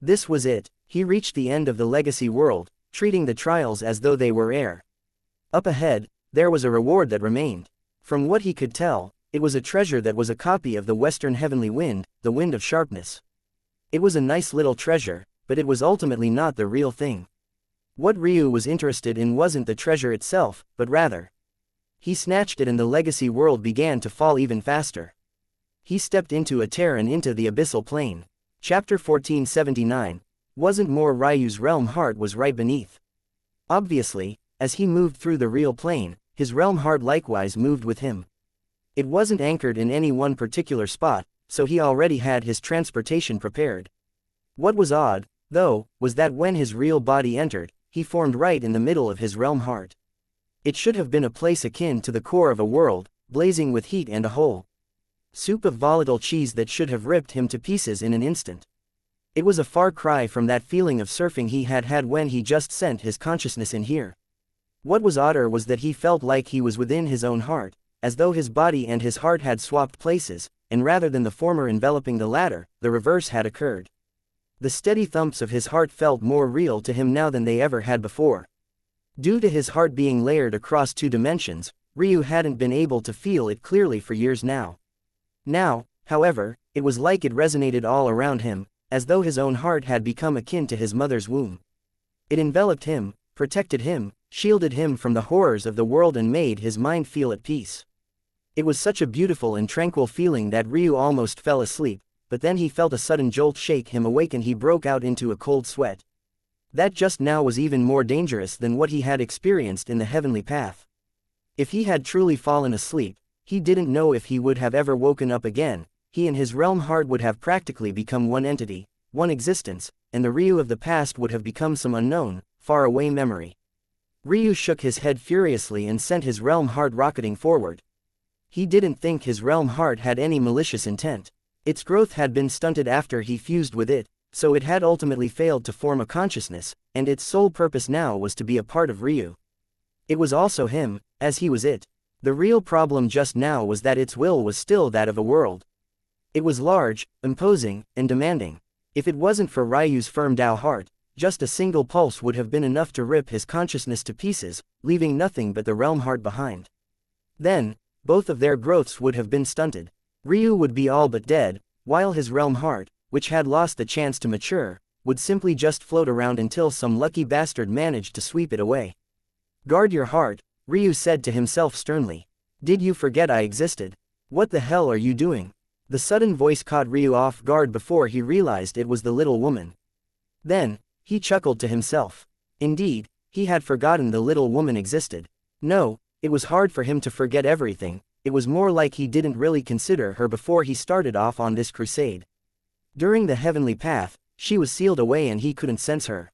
Speaker 1: This was it. He reached the end of the legacy world, treating the trials as though they were air. Up ahead, there was a reward that remained. From what he could tell, it was a treasure that was a copy of the Western Heavenly Wind, the Wind of Sharpness. It was a nice little treasure, but it was ultimately not the real thing. What Ryu was interested in wasn't the treasure itself, but rather. He snatched it and the legacy world began to fall even faster. He stepped into a tear and into the abyssal plane. Chapter 1479. Wasn't more Ryu's realm heart was right beneath. Obviously, as he moved through the real plane, his realm heart likewise moved with him. It wasn't anchored in any one particular spot, so he already had his transportation prepared. What was odd, though, was that when his real body entered, he formed right in the middle of his realm heart. It should have been a place akin to the core of a world, blazing with heat and a whole soup of volatile cheese that should have ripped him to pieces in an instant. It was a far cry from that feeling of surfing he had had when he just sent his consciousness in here. What was odder was that he felt like he was within his own heart, as though his body and his heart had swapped places, and rather than the former enveloping the latter, the reverse had occurred. The steady thumps of his heart felt more real to him now than they ever had before. Due to his heart being layered across 2 dimensions, Ryu hadn't been able to feel it clearly for years now. Now, however, it was like it resonated all around him, as though his own heart had become akin to his mother's womb. It enveloped him, protected him, shielded him from the horrors of the world and made his mind feel at peace. It was such a beautiful and tranquil feeling that Ryu almost fell asleep, but then he felt a sudden jolt shake him awake and he broke out into a cold sweat. That just now was even more dangerous than what he had experienced in the heavenly path. If he had truly fallen asleep, he didn't know if he would have ever woken up again. He and his realm heart would have practically become one entity, one existence, and the Ryu of the past would have become some unknown, far-away memory. Ryu shook his head furiously and sent his realm heart rocketing forward. He didn't think his realm heart had any malicious intent. Its growth had been stunted after he fused with it, so it had ultimately failed to form a consciousness, and its sole purpose now was to be a part of Ryu. It was also him, as he was it. The real problem just now was that its will was still that of a world. It was large, imposing, and demanding. If it wasn't for Ryu's firm Tao heart, just a single pulse would have been enough to rip his consciousness to pieces, leaving nothing but the realm heart behind. Then, both of their growths would have been stunted. Ryu would be all but dead, while his realm heart, which had lost the chance to mature, would simply just float around until some lucky bastard managed to sweep it away. Guard your heart, Ryu said to himself sternly. Did you forget I existed? What the hell are you doing? The sudden voice caught Ryu off guard before he realized it was the little woman. Then, he chuckled to himself. Indeed, he had forgotten the little woman existed. No, it was hard for him to forget everything. It was more like he didn't really consider her before he started off on this crusade. During the heavenly path, she was sealed away and he couldn't sense her.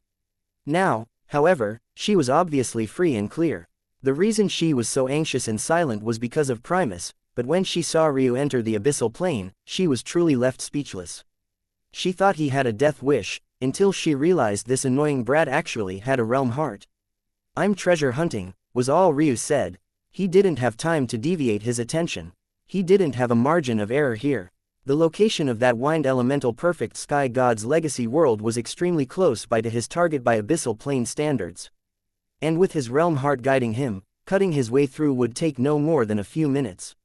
Speaker 1: Now, however, she was obviously free and clear. The reason she was so anxious and silent was because of Primus, but when she saw Ryu enter the abyssal plane, she was truly left speechless. She thought he had a death wish, until she realized this annoying brat actually had a realm heart. I'm treasure hunting, was all Ryu said. He didn't have time to deviate his attention. He didn't have a margin of error here. The location of that wind elemental perfect sky god's legacy world was extremely close by to his target by abyssal plane standards. And with his realm heart guiding him, cutting his way through would take no more than a few minutes.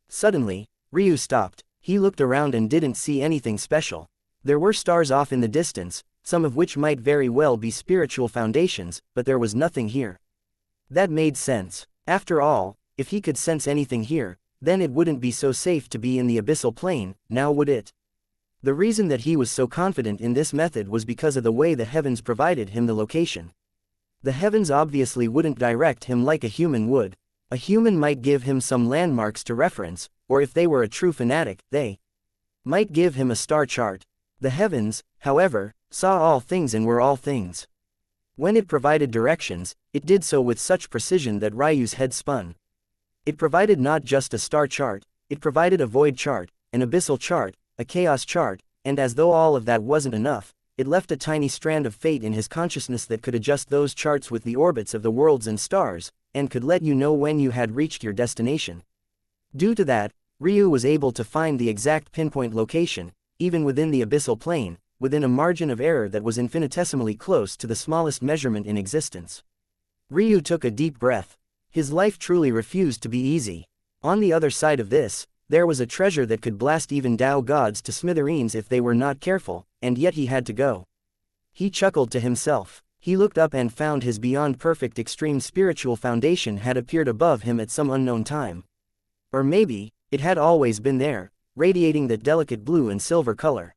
Speaker 1: Suddenly, Ryu stopped. He looked around and didn't see anything special. There were stars off in the distance, some of which might very well be spiritual foundations, but there was nothing here. That made sense. After all, if he could sense anything here, then it wouldn't be so safe to be in the abyssal plane, now would it? The reason that he was so confident in this method was because of the way the heavens provided him the location. The heavens obviously wouldn't direct him like a human would. A human might give him some landmarks to reference, or if they were a true fanatic, they might give him a star chart. The heavens, however, saw all things and were all things. When it provided directions, it did so with such precision that Ryu's head spun. It provided not just a star chart, it provided a void chart, an abyssal chart, a chaos chart, and as though all of that wasn't enough, it left a tiny strand of fate in his consciousness that could adjust those charts with the orbits of the worlds and stars, and could let you know when you had reached your destination. Due to that, Ryu was able to find the exact pinpoint location, even within the abyssal plane, within a margin of error that was infinitesimally close to the smallest measurement in existence. Ryu took a deep breath. His life truly refused to be easy. On the other side of this, there was a treasure that could blast even Tao gods to smithereens if they were not careful, and yet he had to go. He chuckled to himself. He looked up and found his beyond perfect extreme spiritual foundation had appeared above him at some unknown time. Or maybe, it had always been there, radiating that delicate blue and silver color.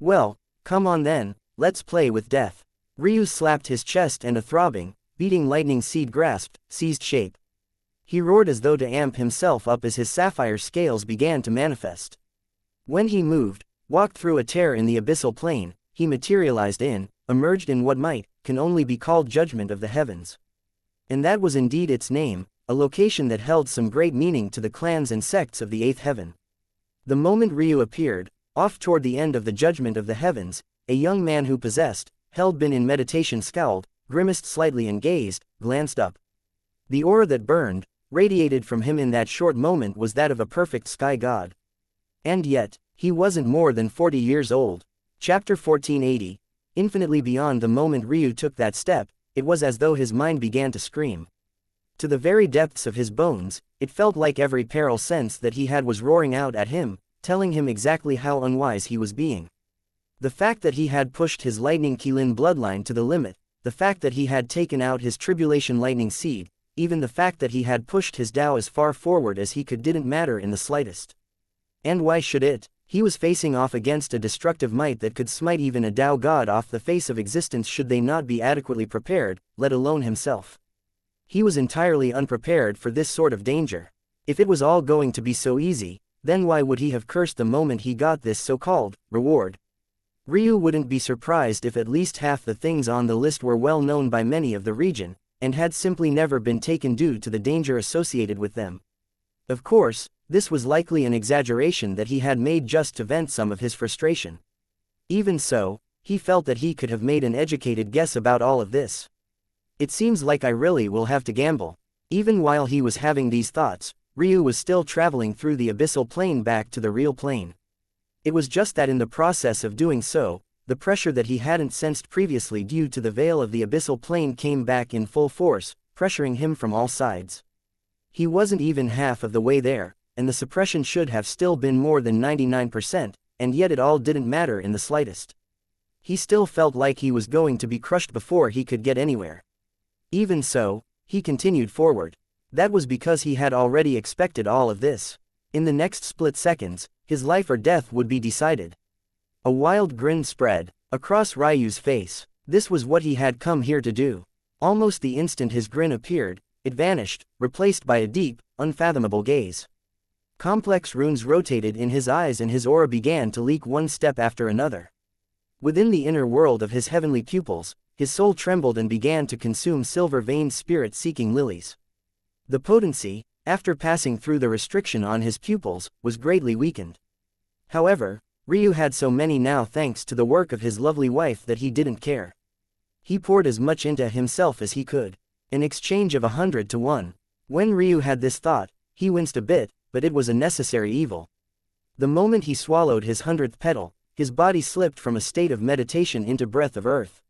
Speaker 1: Well, come on then, let's play with death. Ryu slapped his chest and a throbbing, beating lightning seed grasped, seized shape. He roared as though to amp himself up as his sapphire scales began to manifest. When he moved, walked through a tear in the abyssal plane, he materialized emerged in what can only be called judgment of the heavens. And that was indeed its name, a location that held some great meaning to the clans and sects of the eighth heaven. The moment Ryu appeared, off toward the end of the judgment of the heavens, a young man who held been in meditation scowled, grimaced slightly and glanced up. The aura that burned, radiated from him in that short moment was that of a perfect sky god. And yet, he wasn't more than 40 years old. Chapter 1480. Infinitely beyond the moment Ryu took that step, it was as though his mind began to scream. To the very depths of his bones, it felt like every peril sense that he had was roaring out at him, telling him exactly how unwise he was being. The fact that he had pushed his lightning Qilin bloodline to the limit, the fact that he had taken out his tribulation lightning seed, even the fact that he had pushed his Tao as far forward as he could didn't matter in the slightest. And why should it? He was facing off against a destructive might that could smite even a Tao god off the face of existence should they not be adequately prepared, let alone himself. He was entirely unprepared for this sort of danger. If it was all going to be so easy, then why would he have cursed the moment he got this so-called reward? Ryu wouldn't be surprised if at least half the things on the list were well known by many of the region, and had simply never been taken due to the danger associated with them. Of course, this was likely an exaggeration that he had made just to vent some of his frustration. Even so, he felt that he could have made an educated guess about all of this. It seems like I really will have to gamble. Even while he was having these thoughts, Ryu was still traveling through the abyssal plane back to the real plane. It was just that in the process of doing so, the pressure that he hadn't sensed previously due to the veil of the abyssal plane came back in full force, pressuring him from all sides. He wasn't even half of the way there, and the suppression should have still been more than 99%, and yet it all didn't matter in the slightest. He still felt like he was going to be crushed before he could get anywhere. Even so, he continued forward. That was because he had already expected all of this. In the next split seconds, his life or death would be decided. A wild grin spread across Ryu's face. This was what he had come here to do. Almost the instant his grin appeared, it vanished, replaced by a deep, unfathomable gaze. Complex runes rotated in his eyes and his aura began to leak one step after another. Within the inner world of his heavenly pupils, his soul trembled and began to consume silver-veined spirit-seeking lilies. The potency, after passing through the restriction on his pupils, was greatly weakened. However, Ryu had so many now thanks to the work of his lovely wife that he didn't care. He poured as much into himself as he could. In exchange of 100 to 1. When Ryu had this thought, he winced a bit, but it was a necessary evil. The moment he swallowed his 100th petal, his body slipped from a state of meditation into breath of earth.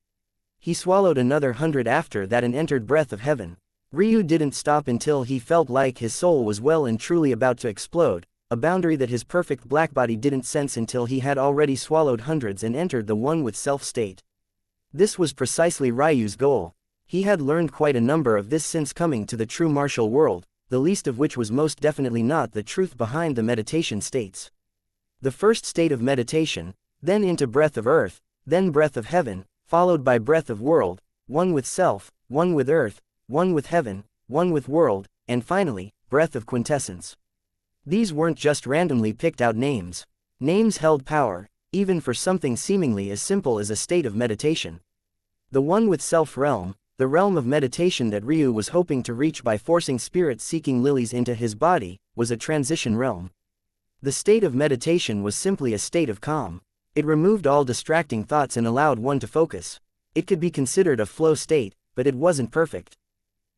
Speaker 1: He swallowed another 100 after that and entered breath of heaven. Ryu didn't stop until he felt like his soul was well and truly about to explode, a boundary that his perfect black body didn't sense until he had already swallowed hundreds and entered the one with self state. This was precisely Ryu's goal. He had learned quite a number of this since coming to the true martial world, the least of which was most definitely not the truth behind the meditation states. The first state of meditation, then into breath of earth, then breath of heaven, followed by breath of world, one with self, one with earth, one with heaven, one with world, and finally, breath of quintessence. These weren't just randomly picked out names. Names held power, even for something seemingly as simple as a state of meditation. The one with self realm, the realm of meditation that Ryu was hoping to reach by forcing spirit-seeking lilies into his body, was a transition realm. The state of meditation was simply a state of calm. It removed all distracting thoughts and allowed one to focus. It could be considered a flow state, but it wasn't perfect.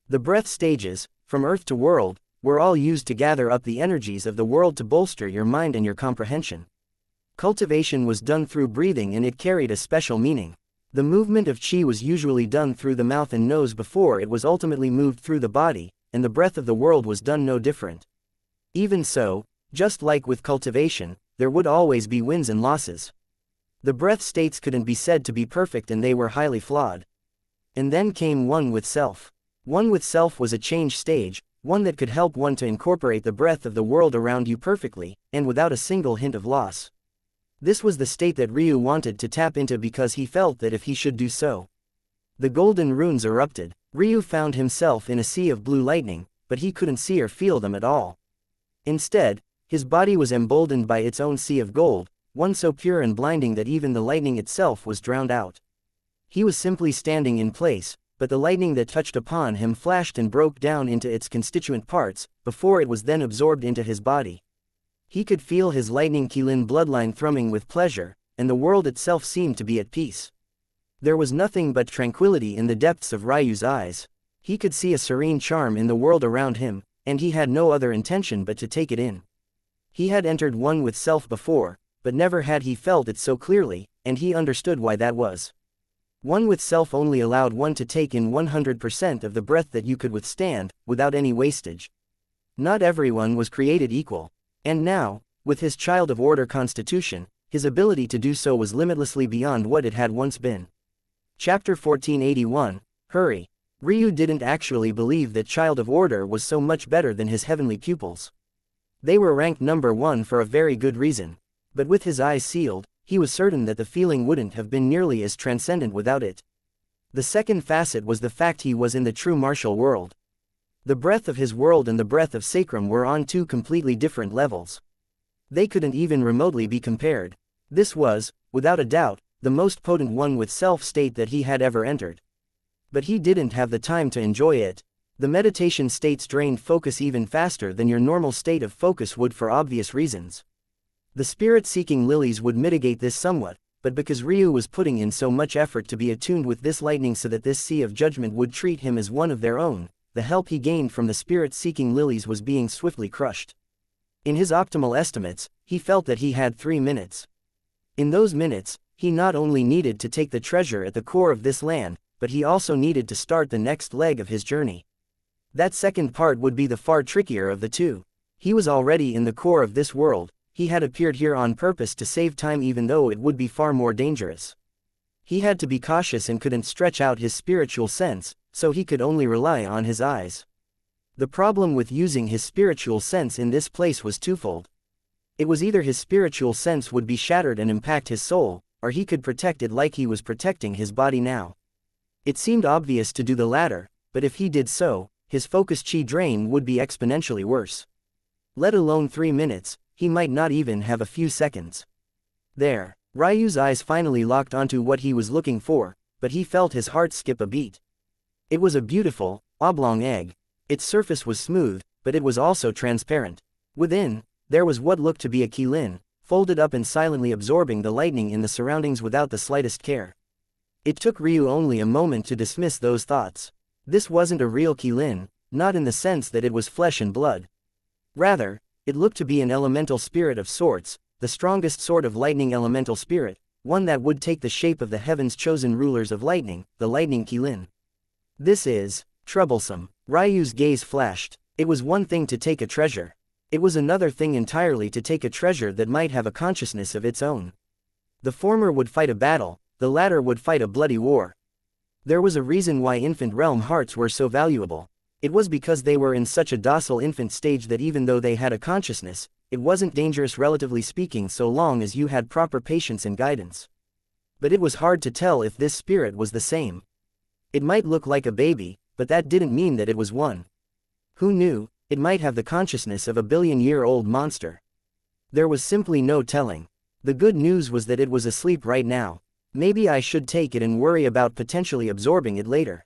Speaker 1: The breath stages, from earth to world, were all used to gather up the energies of the world to bolster your mind and your comprehension. Cultivation was done through breathing, and it carried a special meaning. The movement of qi was usually done through the mouth and nose before it was ultimately moved through the body, and the breath of the world was done no different. Even so, just like with cultivation, there would always be wins and losses. The breath states couldn't be said to be perfect, and they were highly flawed. And then came one with self. One with self was a change stage, one that could help one to incorporate the breath of the world around you perfectly, and without a single hint of loss. This was the state that Ryu wanted to tap into because he felt that if he should do so. The golden runes erupted. Ryu found himself in a sea of blue lightning, but he couldn't see or feel them at all. Instead, his body was emboldened by its own sea of gold, one so pure and blinding that even the lightning itself was drowned out. He was simply standing in place, but the lightning that touched upon him flashed and broke down into its constituent parts, before it was then absorbed into his body. He could feel his lightning Qilin bloodline thrumming with pleasure, and the world itself seemed to be at peace. There was nothing but tranquility in the depths of Ryu's eyes. He could see a serene charm in the world around him, and he had no other intention but to take it in. He had entered one with self before, but never had he felt it so clearly, and he understood why that was. One with self only allowed one to take in 100% of the breath that you could withstand, without any wastage. Not everyone was created equal. And now, with his child of order constitution, his ability to do so was limitlessly beyond what it had once been. Chapter 1481, Hurry. Ryu didn't actually believe that child of order was so much better than his heavenly pupils. They were ranked number one for a very good reason. But with his eyes sealed, he was certain that the feeling wouldn't have been nearly as transcendent without it. The second facet was the fact he was in the true martial world. The breath of his world and the breath of sacrum were on two completely different levels. They couldn't even remotely be compared. This was, without a doubt, the most potent one with self state that he had ever entered. But he didn't have the time to enjoy it. The meditation states drained focus even faster than your normal state of focus would for obvious reasons. The spirit-seeking lilies would mitigate this somewhat, but because Ryu was putting in so much effort to be attuned with this lightning so that this sea of judgment would treat him as one of their own, the help he gained from the spirit-seeking lilies was being swiftly crushed. In his optimal estimates, he felt that he had 3 minutes. In those minutes, he not only needed to take the treasure at the core of this land, but he also needed to start the next leg of his journey. That second part would be the far trickier of the two. He was already in the core of this world. He had appeared here on purpose to save time, even though it would be far more dangerous. He had to be cautious and couldn't stretch out his spiritual sense, so he could only rely on his eyes. The problem with using his spiritual sense in this place was twofold. It was either his spiritual sense would be shattered and impact his soul, or he could protect it like he was protecting his body now. It seemed obvious to do the latter, but if he did so, his focus chi drain would be exponentially worse. Let alone 3 minutes, he might not even have a few seconds. There, Ryu's eyes finally locked onto what he was looking for, but he felt his heart skip a beat. It was a beautiful, oblong egg. Its surface was smooth, but it was also transparent. Within, there was what looked to be a Qilin, folded up and silently absorbing the lightning in the surroundings without the slightest care. It took Ryu only a moment to dismiss those thoughts. This wasn't a real Qilin, not in the sense that it was flesh and blood. Rather, it looked to be an elemental spirit of sorts, the strongest sort of lightning elemental spirit, one that would take the shape of the heaven's chosen rulers of lightning, the lightning Qilin. This is troublesome. Ryu's gaze flashed. It was one thing to take a treasure. It was another thing entirely to take a treasure that might have a consciousness of its own. The former would fight a battle, the latter would fight a bloody war. There was a reason why infant realm hearts were so valuable. It was because they were in such a docile infant stage that even though they had a consciousness, it wasn't dangerous relatively speaking so long as you had proper patience and guidance. But it was hard to tell if this spirit was the same. It might look like a baby, but that didn't mean that it was one. Who knew, it might have the consciousness of a billion-year-old monster. There was simply no telling. The good news was that it was asleep right now. Maybe I should take it and worry about potentially absorbing it later.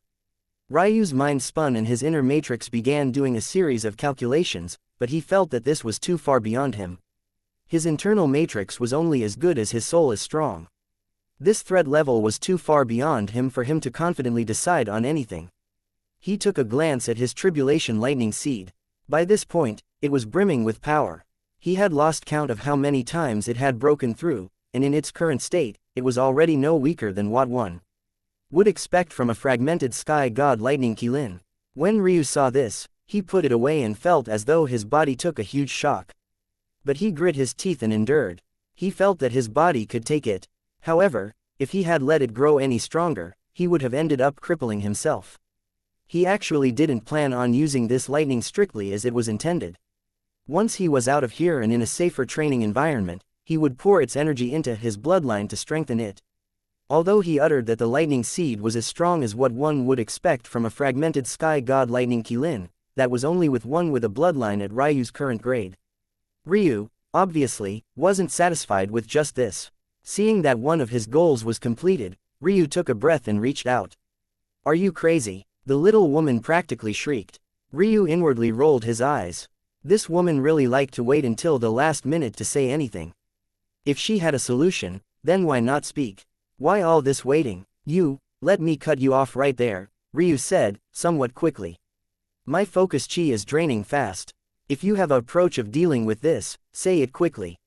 Speaker 1: Ryu's mind spun and his inner matrix began doing a series of calculations, but he felt that this was too far beyond him. His internal matrix was only as good as his soul is strong. This threat level was too far beyond him for him to confidently decide on anything. He took a glance at his tribulation lightning seed. By this point, it was brimming with power. He had lost count of how many times it had broken through, and in its current state, it was already no weaker than what one would expect from a fragmented sky god lightning Qilin. When Ryu saw this, he put it away and felt as though his body took a huge shock. But he grit his teeth and endured. He felt that his body could take it. However, if he had let it grow any stronger, he would have ended up crippling himself. He actually didn't plan on using this lightning strictly as it was intended. Once he was out of here and in a safer training environment, he would pour its energy into his bloodline to strengthen it. Although he uttered that the lightning seed was as strong as what one would expect from a fragmented sky god lightning Qilin, that was only with one with a bloodline at Ryu's current grade. Ryu, obviously, wasn't satisfied with just this. Seeing that one of his goals was completed, Ryu took a breath and reached out. "Are you crazy?" the little woman practically shrieked. Ryu inwardly rolled his eyes. This woman really liked to wait until the last minute to say anything. If she had a solution, then why not speak? Why all this waiting? Let me cut you off right there, Ryu said, somewhat quickly. My focus chi is draining fast. If you have an approach of dealing with this, say it quickly.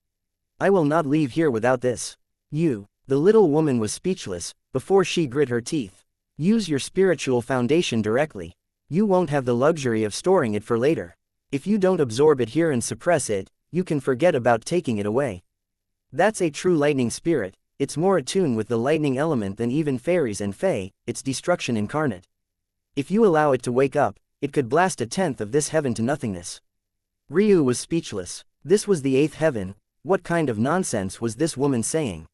Speaker 1: I will not leave here without this. The little woman was speechless, before she grit her teeth. Use your spiritual foundation directly. You won't have the luxury of storing it for later. If you don't absorb it here and suppress it, you can forget about taking it away. That's a true lightning spirit. It's more attuned with the lightning element than even fairies and fae, it's destruction incarnate. If you allow it to wake up, it could blast a tenth of this heaven to nothingness. Ryu was speechless. This was the eighth heaven. What kind of nonsense was this woman saying?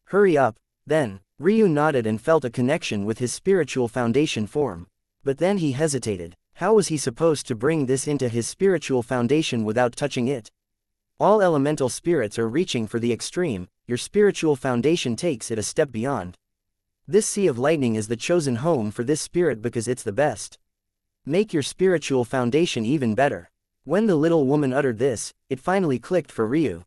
Speaker 1: Hurry up, then. Ryu nodded and felt a connection with his spiritual foundation form. But then he hesitated. How was he supposed to bring this into his spiritual foundation without touching it? All elemental spirits are reaching for the extreme. Your spiritual foundation takes it a step beyond. This sea of lightning is the chosen home for this spirit because it's the best. Make your spiritual foundation even better. When the little woman uttered this, it finally clicked for Ryu.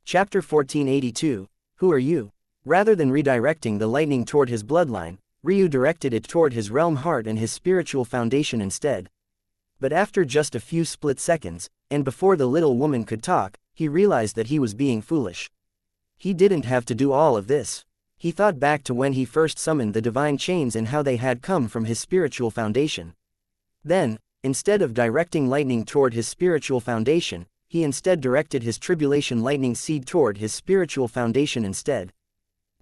Speaker 1: Chapter 1482, Who are you? Rather than redirecting the lightning toward his bloodline, Ryu directed it toward his realm heart and his spiritual foundation instead. But after just a few split seconds, and before the little woman could talk, he realized that he was being foolish. He didn't have to do all of this. He thought back to when he first summoned the divine chains and how they had come from his spiritual foundation. Then, instead of directing lightning toward his spiritual foundation, he instead directed his tribulation lightning seed toward his spiritual foundation instead.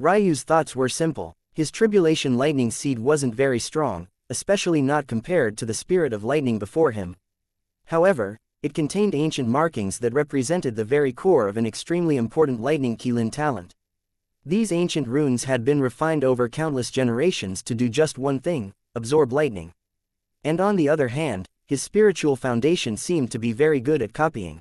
Speaker 1: Ryu's thoughts were simple. His tribulation lightning seed wasn't very strong, especially not compared to the spirit of lightning before him. However, it contained ancient markings that represented the very core of an extremely important lightning Qilin talent. These ancient runes had been refined over countless generations to do just one thing, absorb lightning. And on the other hand, his spiritual foundation seemed to be very good at copying.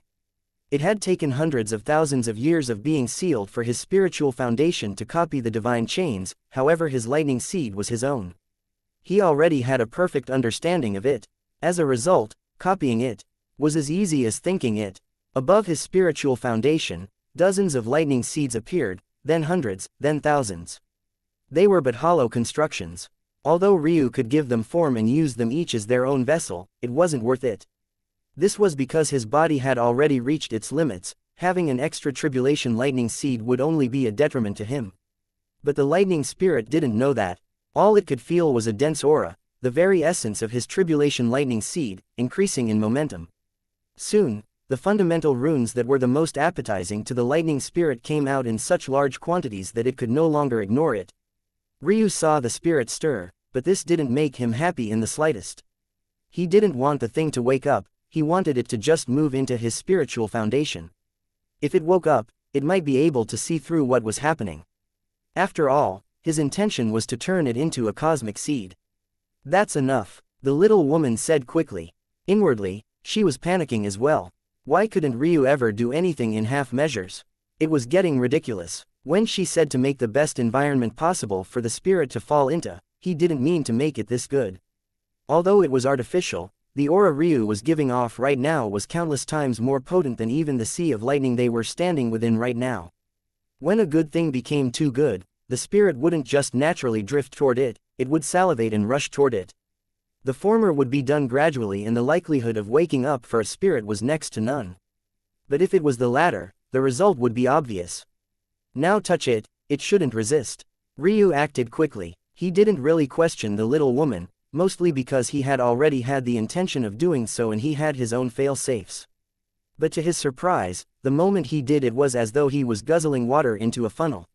Speaker 1: It had taken hundreds of thousands of years of being sealed for his spiritual foundation to copy the divine chains, however his lightning seed was his own. He already had a perfect understanding of it. As a result, copying it was as easy as thinking it. Above his spiritual foundation, dozens of lightning seeds appeared, then hundreds, then thousands. They were but hollow constructions. Although Ryu could give them form and use them each as their own vessel, it wasn't worth it. This was because his body had already reached its limits. Having an extra tribulation lightning seed would only be a detriment to him. But the lightning spirit didn't know that. All it could feel was a dense aura, the very essence of his tribulation lightning seed, increasing in momentum. Soon, the fundamental runes that were the most appetizing to the lightning spirit came out in such large quantities that it could no longer ignore it. Ryu saw the spirit stir, but this didn't make him happy in the slightest. He didn't want the thing to wake up, he wanted it to just move into his spiritual foundation. If it woke up, it might be able to see through what was happening. After all, his intention was to turn it into a cosmic seed. That's enough, the little woman said quickly. Inwardly, she was panicking as well. Why couldn't Ryu ever do anything in half measures? It was getting ridiculous. When she said to make the best environment possible for the spirit to fall into, he didn't mean to make it this good. Although it was artificial, the aura Ryu was giving off right now was countless times more potent than even the sea of lightning they were standing within right now. When a good thing became too good, the spirit wouldn't just naturally drift toward it, it would salivate and rush toward it. The former would be done gradually and the likelihood of waking up for a spirit was next to none. But if it was the latter, the result would be obvious. Now touch it, it shouldn't resist. Ryu acted quickly. He didn't really question the little woman, mostly because he had already had the intention of doing so and he had his own fail-safes. But to his surprise, the moment he did it was as though he was guzzling water into a funnel.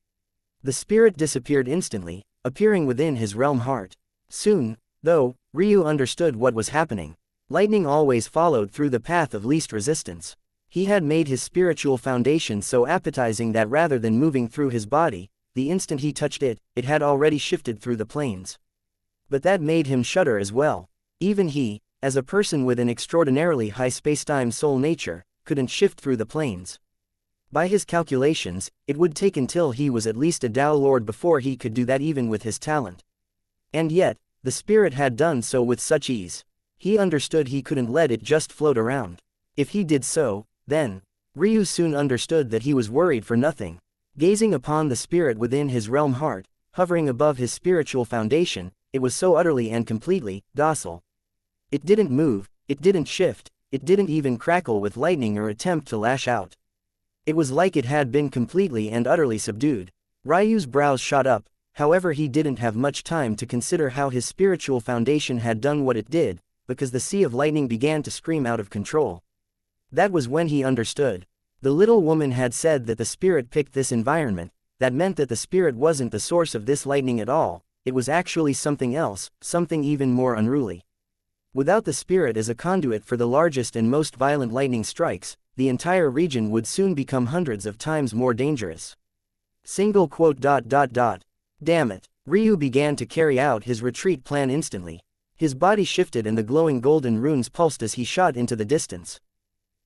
Speaker 1: The spirit disappeared instantly, appearing within his realm heart. Soon, though, Ryu understood what was happening. Lightning always followed through the path of least resistance. He had made his spiritual foundation so appetizing that rather than moving through his body, the instant he touched it, it had already shifted through the planes. But that made him shudder as well. Even he, as a person with an extraordinarily high spacetime soul nature, couldn't shift through the planes. By his calculations, it would take until he was at least a Tao Lord before he could do that even with his talent. And yet, the spirit had done so with such ease. He understood he couldn't let it just float around. If he did so, then, Ryu soon understood that he was worried for nothing. Gazing upon the spirit within his realm heart, hovering above his spiritual foundation, it was so utterly and completely docile. It didn't move, it didn't shift, it didn't even crackle with lightning or attempt to lash out. It was like it had been completely and utterly subdued. Ryu's brows shot up, however he didn't have much time to consider how his spiritual foundation had done what it did, because the sea of lightning began to scream out of control. That was when he understood. The little woman had said that the spirit picked this environment. That meant that the spirit wasn't the source of this lightning at all, it was actually something else, something even more unruly. Without the spirit as a conduit for the largest and most violent lightning strikes, the entire region would soon become hundreds of times more dangerous. Single quote. Damn it. Ryu began to carry out his retreat plan instantly. His body shifted and the glowing golden runes pulsed as he shot into the distance.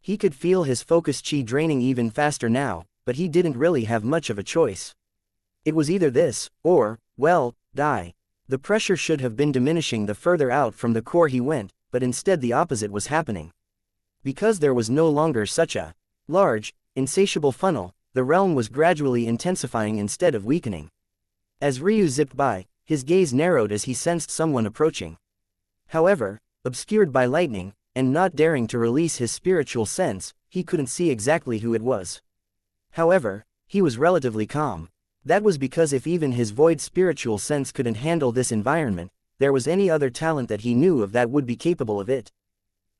Speaker 1: He could feel his focus chi draining even faster now, but he didn't really have much of a choice. It was either this, or, well, die. The pressure should have been diminishing the further out from the core he went, but instead the opposite was happening. Because there was no longer such a large, insatiable funnel, the realm was gradually intensifying instead of weakening. As Ryu zipped by, his gaze narrowed as he sensed someone approaching. However, obscured by lightning, and not daring to release his spiritual sense, he couldn't see exactly who it was. However, he was relatively calm. That was because if even his void spiritual sense couldn't handle this environment, there was any other talent that he knew of that would be capable of it.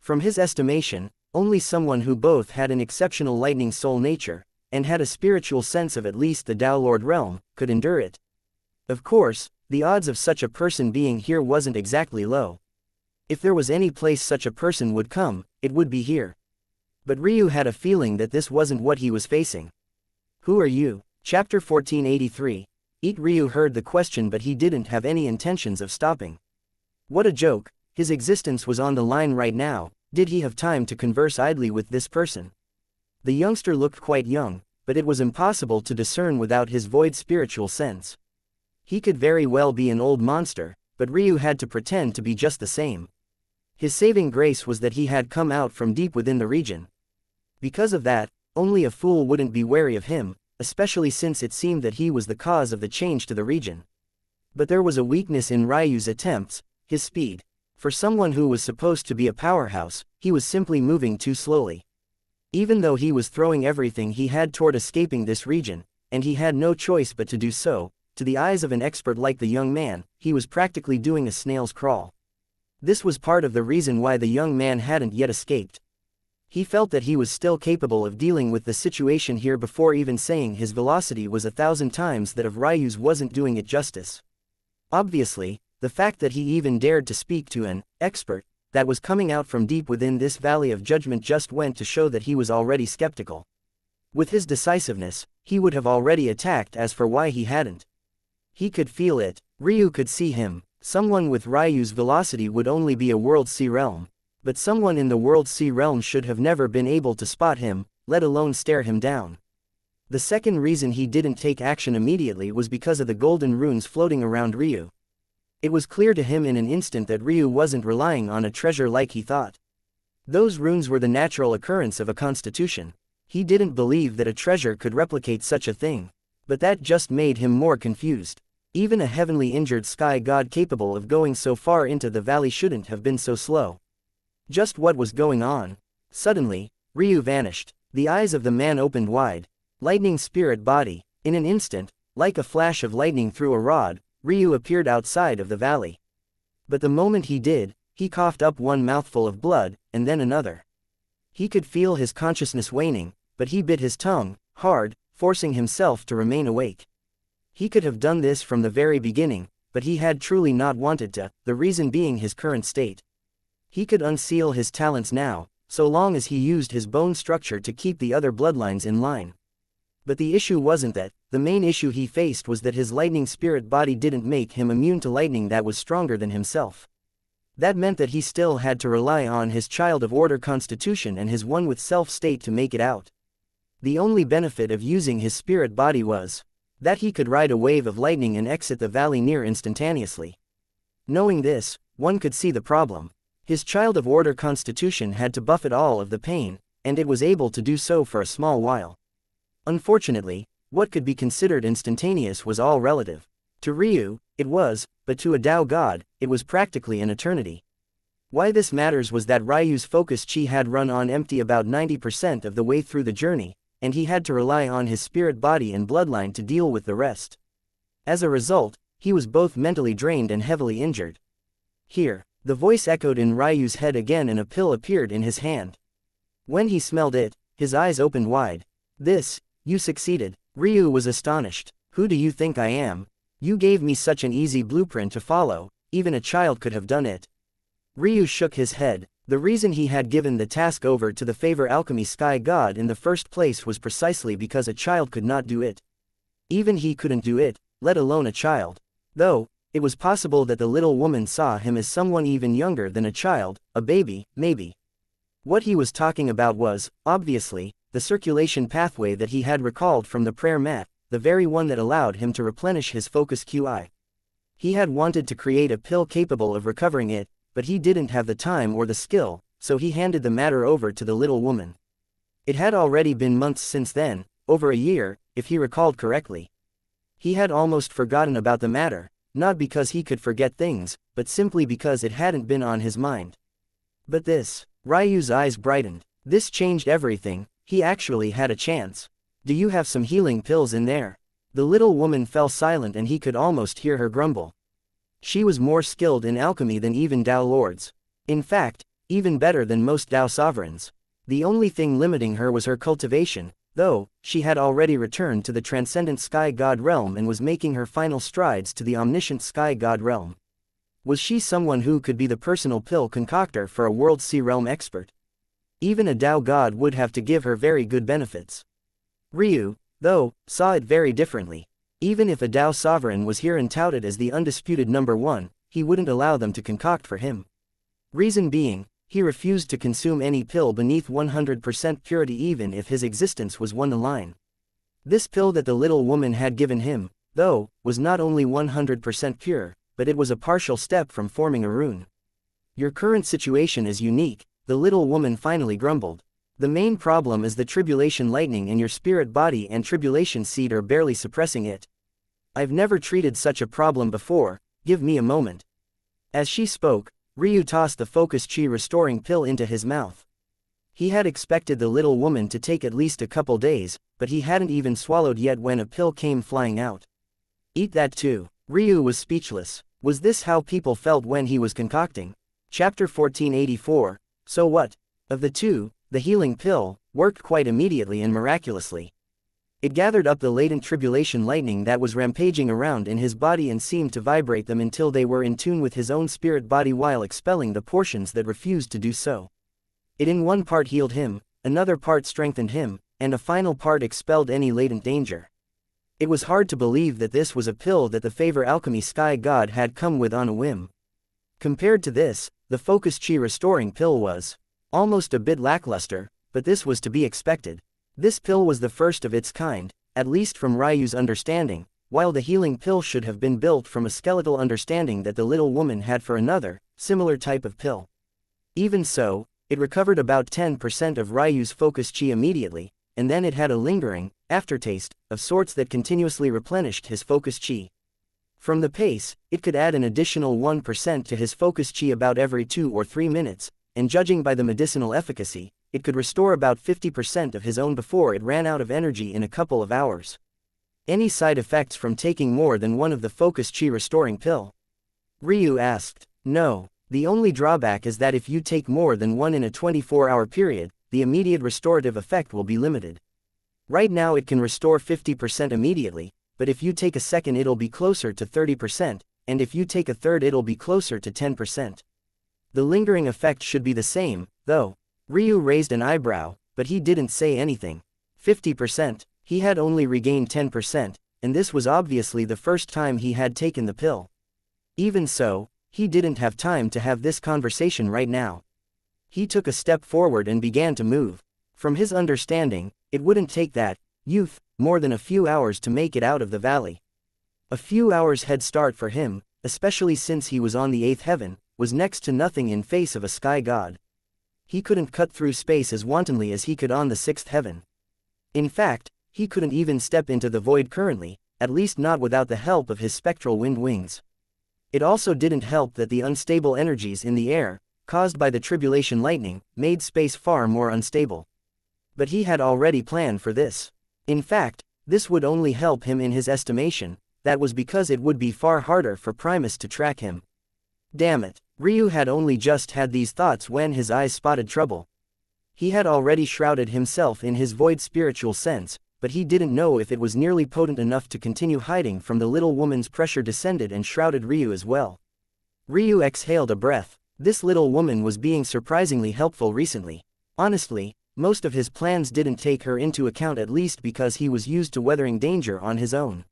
Speaker 1: From his estimation, only someone who both had an exceptional lightning soul nature, and had a spiritual sense of at least the Tao Lord realm, could endure it. Of course, the odds of such a person being here wasn't exactly low. If there was any place such a person would come, it would be here. But Ryu had a feeling that this wasn't what he was facing. Who are you? Chapter 1483. Ryu heard the question but he didn't have any intentions of stopping. What a joke, his existence was on the line right now, did he have time to converse idly with this person? The youngster looked quite young, but it was impossible to discern without his void spiritual sense. He could very well be an old monster, but Ryu had to pretend to be just the same. His saving grace was that he had come out from deep within the region. Because of that, only a fool wouldn't be wary of him, especially since it seemed that he was the cause of the change to the region. But there was a weakness in Ryu's attempts, his speed. For someone who was supposed to be a powerhouse, he was simply moving too slowly. Even though he was throwing everything he had toward escaping this region, and he had no choice but to do so, to the eyes of an expert like the young man, he was practically doing a snail's crawl. This was part of the reason why the young man hadn't yet escaped. He felt that he was still capable of dealing with the situation here before even saying his velocity was 1,000 times that of Ryu's wasn't doing it justice. Obviously, the fact that he even dared to speak to an expert that was coming out from deep within this valley of judgment just went to show that he was already skeptical. With his decisiveness, he would have already attacked. As for why he hadn't, he could feel it. Ryu could see him. Someone with Ryu's velocity would only be a World C realm. But someone in the World C realm should have never been able to spot him, let alone stare him down. The second reason he didn't take action immediately was because of the golden runes floating around Ryu. It was clear to him in an instant that Ryu wasn't relying on a treasure like he thought. Those runes were the natural occurrence of a constitution. He didn't believe that a treasure could replicate such a thing. But that just made him more confused. Even a heavenly injured sky god capable of going so far into the valley shouldn't have been so slow. Just what was going on? Suddenly, Ryu vanished. The eyes of the man opened wide. Lightning spirit body. In an instant, like a flash of lightning through a rod, Ryu appeared outside of the valley. But the moment he did, he coughed up one mouthful of blood, and then another. He could feel his consciousness waning, but he bit his tongue hard, forcing himself to remain awake. He could have done this from the very beginning, but he had truly not wanted to, the reason being his current state. He could unseal his talents now, so long as he used his bone structure to keep the other bloodlines in line. But the issue wasn't that. The main issue he faced was that his lightning spirit body didn't make him immune to lightning that was stronger than himself. That meant that he still had to rely on his child of order constitution and his one with self state to make it out. The only benefit of using his spirit body was that he could ride a wave of lightning and exit the valley near instantaneously. Knowing this, one could see the problem. His child of order constitution had to buffet all of the pain, and it was able to do so for a small while. Unfortunately, what could be considered instantaneous was all relative. To Ryu, it was, but to a Tao god, it was practically an eternity. Why this matters was that Ryu's focus chi had run on empty about 90% of the way through the journey, and he had to rely on his spirit body and bloodline to deal with the rest. As a result, he was both mentally drained and heavily injured. Here, the voice echoed in Ryu's head again and a pill appeared in his hand. When he smelled it, his eyes opened wide. You succeeded. Ryu was astonished. Who do you think I am? You gave me such an easy blueprint to follow, even a child could have done it. Ryu shook his head. The reason he had given the task over to the favor alchemy sky god in the first place was precisely because a child could not do it. Even he couldn't do it, let alone a child. Though, it was possible that the little woman saw him as someone even younger than a child, a baby, maybe. What he was talking about was, obviously, the circulation pathway that he had recalled from the prayer mat, the very one that allowed him to replenish his focus QI. He had wanted to create a pill capable of recovering it, but he didn't have the time or the skill, so he handed the matter over to the little woman. It had already been months since then, over a year, if he recalled correctly. He had almost forgotten about the matter, not because he could forget things, but simply because it hadn't been on his mind. But this, Ryu's eyes brightened. This changed everything. He actually had a chance. Do you have some healing pills in there? The little woman fell silent and he could almost hear her grumble. She was more skilled in alchemy than even Tao lords. In fact, even better than most Tao sovereigns. The only thing limiting her was her cultivation, though, she had already returned to the transcendent sky god realm and was making her final strides to the omniscient sky god realm. Was she someone who could be the personal pill concoctor for a world sea realm expert? Even a Tao god would have to give her very good benefits. Ryu, though, saw it very differently. Even if a Tao sovereign was here and touted as the undisputed number one, he wouldn't allow them to concoct for him. Reason being, he refused to consume any pill beneath 100% purity even if his existence was one line. This pill that the little woman had given him, though, was not only 100% pure, but it was a partial step from forming a rune. Your current situation is unique, the little woman finally grumbled. The main problem is the tribulation lightning in your spirit body and tribulation seed are barely suppressing it. I've never treated such a problem before, give me a moment. As she spoke, Ryu tossed the focus chi restoring pill into his mouth. He had expected the little woman to take at least a couple days, but he hadn't even swallowed yet when a pill came flying out. Eat that too. Ryu was speechless. Was this how people felt when he was concocting? Chapter 1484. So what? Of the two, the healing pill worked quite immediately and miraculously. It gathered up the latent tribulation lightning that was rampaging around in his body and seemed to vibrate them until they were in tune with his own spirit body while expelling the portions that refused to do so. It in one part healed him, another part strengthened him, and a final part expelled any latent danger. It was hard to believe that this was a pill that the favor alchemy sky god had come with on a whim. Compared to this, the focus chi restoring pill was almost a bit lackluster, but this was to be expected. This pill was the first of its kind, at least from Ryu's understanding, while the healing pill should have been built from a skeletal understanding that the little woman had for another, similar type of pill. Even so, it recovered about 10% of Ryu's focus chi immediately, and then it had a lingering aftertaste of sorts that continuously replenished his focus chi. From the pace, it could add an additional 1% to his focus chi about every 2 or 3 minutes, and judging by the medicinal efficacy, it could restore about 50% of his own before it ran out of energy in a couple of hours. Any side effects from taking more than one of the focus chi restoring pill? Ryu asked. No. The only drawback is that if you take more than one in a 24-hour period, the immediate restorative effect will be limited. Right now it can restore 50% immediately, but if you take a second it'll be closer to 30%, and if you take a third it'll be closer to 10%. The lingering effect should be the same, though. Ryu raised an eyebrow, but he didn't say anything. 50%, he had only regained 10%, and this was obviously the first time he had taken the pill. Even so, he didn't have time to have this conversation right now. He took a step forward and began to move. From his understanding, it wouldn't take that youth more than a few hours to make it out of the valley. A few hours head start for him, especially since he was on the 8th heaven, was next to nothing in face of a sky god. He couldn't cut through space as wantonly as he could on the 6th heaven. In fact, he couldn't even step into the void currently, at least not without the help of his spectral wind wings. It also didn't help that the unstable energies in the air, caused by the tribulation lightning, made space far more unstable. But he had already planned for this. In fact, this would only help him in his estimation, that was because it would be far harder for Primus to track him. Damn it, Ryu had only just had these thoughts when his eyes spotted trouble. He had already shrouded himself in his void spiritual sense, but he didn't know if it was nearly potent enough to continue hiding from the little woman's pressure descended and shrouded Ryu as well. Ryu exhaled a breath. This little woman was being surprisingly helpful recently. Honestly, most of his plans didn't take her into account, at least because he was used to weathering danger on his own.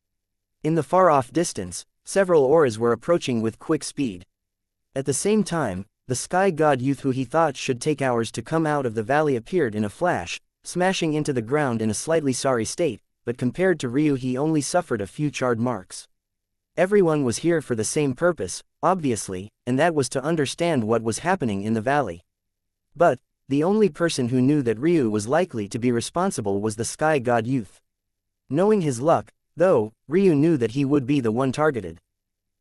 Speaker 1: In the far-off distance, several auras were approaching with quick speed. At the same time, the sky god youth who he thought should take hours to come out of the valley appeared in a flash, smashing into the ground in a slightly sorry state, but compared to Ryu he only suffered a few charred marks. Everyone was here for the same purpose, obviously, and that was to understand what was happening in the valley. But, the only person who knew that Ryu was likely to be responsible was the sky god youth. Knowing his luck, though, Ryu knew that he would be the one targeted.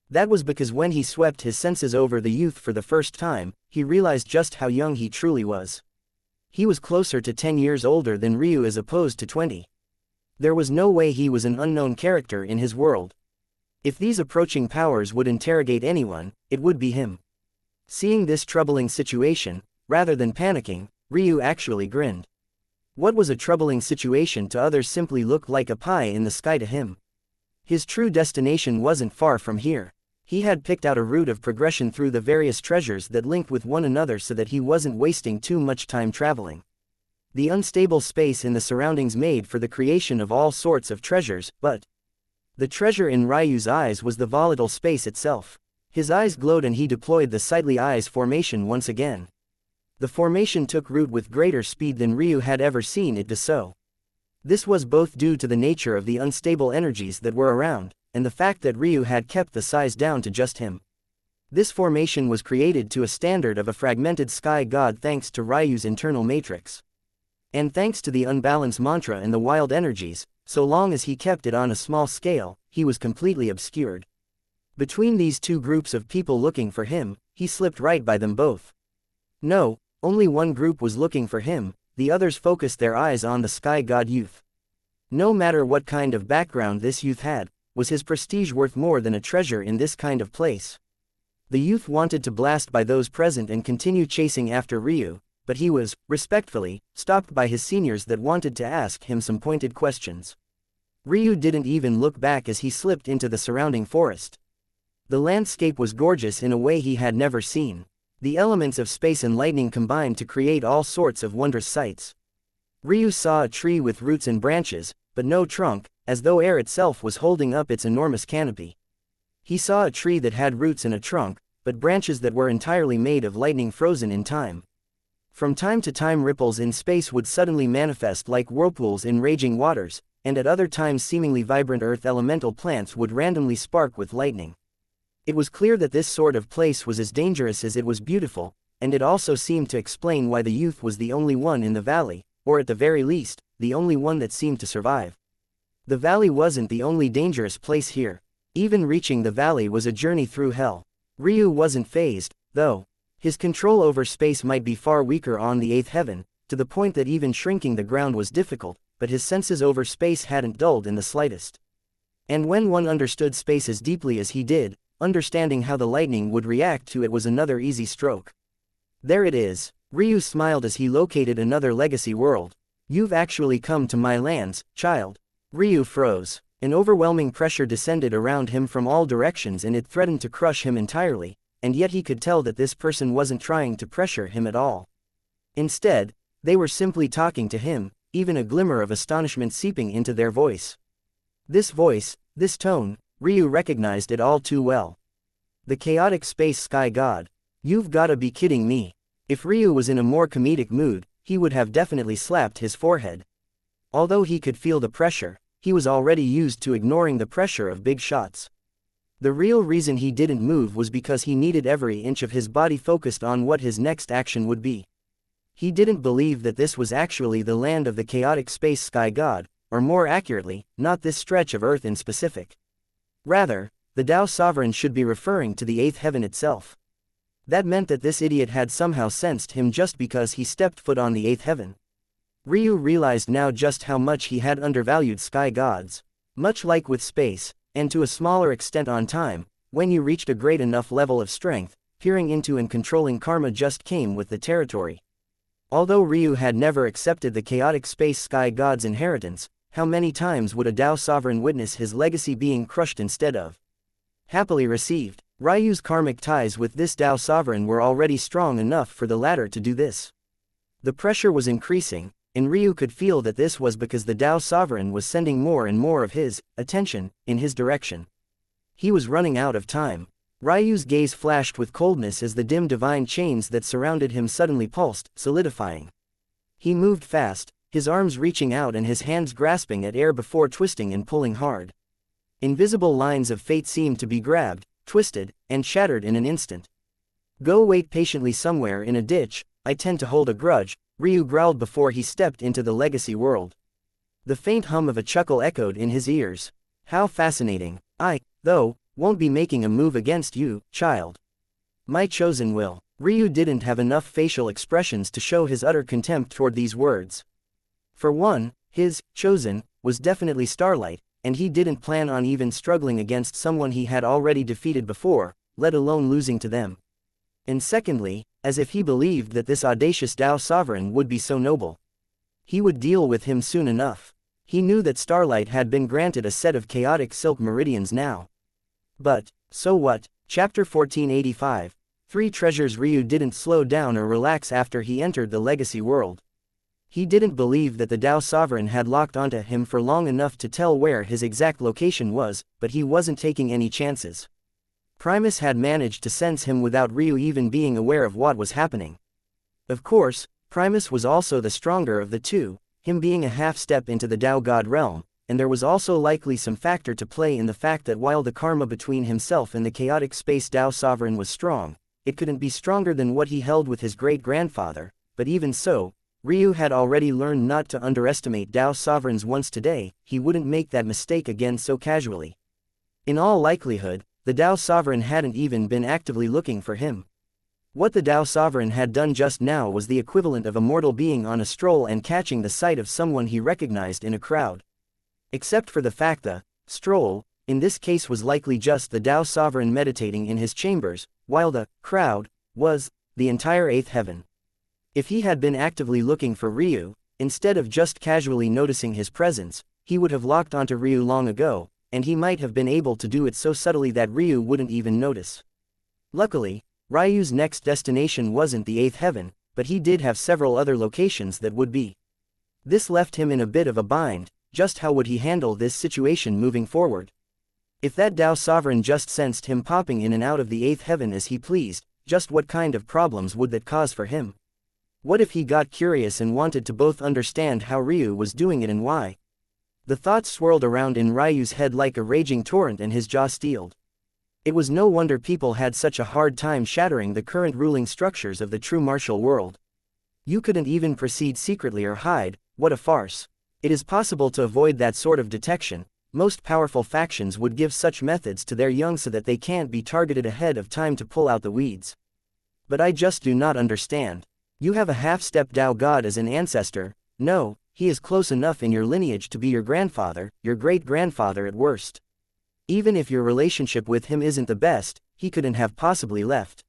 Speaker 1: That was because when he swept his senses over the youth for the first time, he realized just how young he truly was. He was closer to 10 years older than Ryu as opposed to 20. There was no way he was an unknown character in his world. If these approaching powers would interrogate anyone, it would be him. Seeing this troubling situation, rather than panicking, Ryu actually grinned. What was a troubling situation to others simply looked like a pie in the sky to him. His true destination wasn't far from here. He had picked out a route of progression through the various treasures that linked with one another so that he wasn't wasting too much time traveling. The unstable space in the surroundings made for the creation of all sorts of treasures, but the treasure in Ryu's eyes was the volatile space itself. His eyes glowed and he deployed the sightly eyes formation once again. The formation took root with greater speed than Ryu had ever seen it do so. This was both due to the nature of the unstable energies that were around, and the fact that Ryu had kept the size down to just him. This formation was created to a standard of a fragmented sky god thanks to Ryu's internal matrix. And thanks to the unbalanced mantra and the wild energies, so long as he kept it on a small scale, he was completely obscured. Between these two groups of people looking for him, he slipped right by them both. No, only one group was looking for him, the others focused their eyes on the sky god youth. No matter what kind of background this youth had, was his prestige worth more than a treasure in this kind of place? The youth wanted to blast by those present and continue chasing after Ryu, but he was, respectfully, stopped by his seniors that wanted to ask him some pointed questions. Ryu didn't even look back as he slipped into the surrounding forest. The landscape was gorgeous in a way he had never seen. The elements of space and lightning combined to create all sorts of wondrous sights. Ryu saw a tree with roots and branches, but no trunk, as though air itself was holding up its enormous canopy. He saw a tree that had roots and a trunk, but branches that were entirely made of lightning frozen in time. From time to time ripples in space would suddenly manifest like whirlpools in raging waters, and at other times seemingly vibrant earth elemental plants would randomly spark with lightning. It was clear that this sort of place was as dangerous as it was beautiful, and it also seemed to explain why the youth was the only one in the valley, or at the very least, the only one that seemed to survive. The valley wasn't the only dangerous place here. Even reaching the valley was a journey through hell. Ryu wasn't fazed, though. His control over space might be far weaker on the 8th heaven, to the point that even shrinking the ground was difficult, but his senses over space hadn't dulled in the slightest. And when one understood space as deeply as he did, understanding how the lightning would react to it was another easy stroke. There it is. Ryu smiled as he located another legacy world. You've actually come to my lands, child. Ryu froze. An overwhelming pressure descended around him from all directions and it threatened to crush him entirely, and yet he could tell that this person wasn't trying to pressure him at all. Instead, they were simply talking to him, even a glimmer of astonishment seeping into their voice. This voice, this tone, Ryu recognized it all too well. The chaotic space sky god. You've gotta be kidding me. If Ryu was in a more comedic mood, he would have definitely slapped his forehead. Although he could feel the pressure, he was already used to ignoring the pressure of big shots. The real reason he didn't move was because he needed every inch of his body focused on what his next action would be. He didn't believe that this was actually the land of the chaotic space sky god, or more accurately, not this stretch of earth in specific. Rather, the Tao Sovereign should be referring to the 8th heaven itself. That meant that this idiot had somehow sensed him just because he stepped foot on the 8th heaven. Ryu realized now just how much he had undervalued sky gods. Much like with space, and to a smaller extent on time, when you reached a great enough level of strength, peering into and controlling karma just came with the territory. Although Ryu had never accepted the chaotic space sky god's inheritance, how many times would a Tao Sovereign witness his legacy being crushed instead of happily received? Ryu's karmic ties with this Tao Sovereign were already strong enough for the latter to do this. The pressure was increasing, and Ryu could feel that this was because the Tao Sovereign was sending more and more of his attention in his direction. He was running out of time. Ryu's gaze flashed with coldness as the dim divine chains that surrounded him suddenly pulsed, solidifying. He moved fast, his arms reaching out and his hands grasping at air before twisting and pulling hard. Invisible lines of fate seemed to be grabbed, twisted, and shattered in an instant. Go wait patiently somewhere in a ditch, I tend to hold a grudge, Ryu growled before he stepped into the legacy world. The faint hum of a chuckle echoed in his ears. How fascinating. I, though, won't be making a move against you, child. My chosen will. Ryu didn't have enough facial expressions to show his utter contempt toward these words. For one, his chosen was definitely Starlight, and he didn't plan on even struggling against someone he had already defeated before, let alone losing to them. And secondly, as if he believed that this audacious Tao Sovereign would be so noble. He would deal with him soon enough. He knew that Starlight had been granted a set of chaotic silk meridians now. But, so what? Chapter 1485. 3 Treasures. Ryu didn't slow down or relax after he entered the legacy world. He didn't believe that the Tao Sovereign had locked onto him for long enough to tell where his exact location was, but he wasn't taking any chances. Primus had managed to sense him without Ryu even being aware of what was happening. Of course, Primus was also the stronger of the two, him being a half-step into the Tao God realm, and there was also likely some factor to play in the fact that while the karma between himself and the chaotic space Tao Sovereign was strong, it couldn't be stronger than what he held with his great-grandfather, but even so, Ryu had already learned not to underestimate Tao Sovereigns once today. He wouldn't make that mistake again so casually. In all likelihood, the Tao Sovereign hadn't even been actively looking for him. What the Tao Sovereign had done just now was the equivalent of a mortal being on a stroll and catching the sight of someone he recognized in a crowd. Except for the fact the stroll, in this case, was likely just the Tao Sovereign meditating in his chambers, while the crowd was the entire 8th heaven. If he had been actively looking for Ryu, instead of just casually noticing his presence, he would have locked onto Ryu long ago, and he might have been able to do it so subtly that Ryu wouldn't even notice. Luckily, Ryu's next destination wasn't the 8th heaven, but he did have several other locations that would be. This left him in a bit of a bind. Just how would he handle this situation moving forward? If that Tao Sovereign just sensed him popping in and out of the 8th heaven as he pleased, just what kind of problems would that cause for him? What if he got curious and wanted to both understand how Ryu was doing it and why? The thoughts swirled around in Ryu's head like a raging torrent and his jaw steeled. It was no wonder people had such a hard time shattering the current ruling structures of the true martial world. You couldn't even proceed secretly or hide. What a farce. It is possible to avoid that sort of detection, Most powerful factions would give such methods to their young so that they can't be targeted ahead of time to pull out the weeds. But I just do not understand. You have a half-step Tao god as an ancestor. No, he is close enough in your lineage to be your grandfather, your great-grandfather at worst. Even if your relationship with him isn't the best, he couldn't have possibly left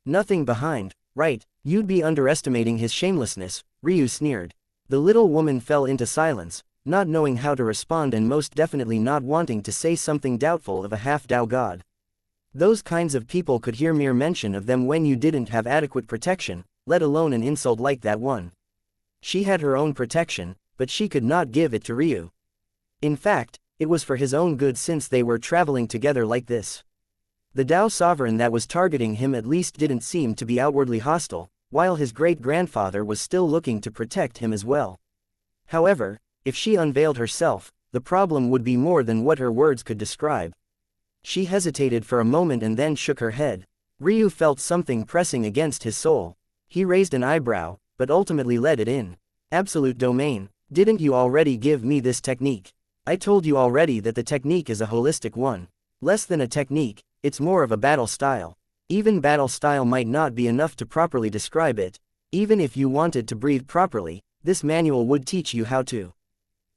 Speaker 1: nothing behind, right? You'd be underestimating his shamelessness, Ryu sneered. The little woman fell into silence, not knowing how to respond and most definitely not wanting to say something doubtful of a half-Tao god. Those kinds of people could hear mere mention of them when you didn't have adequate protection, let alone an insult like that one. She had her own protection, but she could not give it to Ryu. In fact, it was for his own good since they were traveling together like this. The Tao sovereign that was targeting him at least didn't seem to be outwardly hostile, while his great-grandfather was still looking to protect him as well. However, if she unveiled herself, the problem would be more than what her words could describe. She hesitated for a moment and then shook her head. Ryu felt something pressing against his soul. He raised an eyebrow, but ultimately let it in. Absolute domain. Didn't you already give me this technique? I told you already that the technique is a holistic one. Less than a technique, it's more of a battle style. Even battle style might not be enough to properly describe it. Even if you wanted to breathe properly, this manual would teach you how to.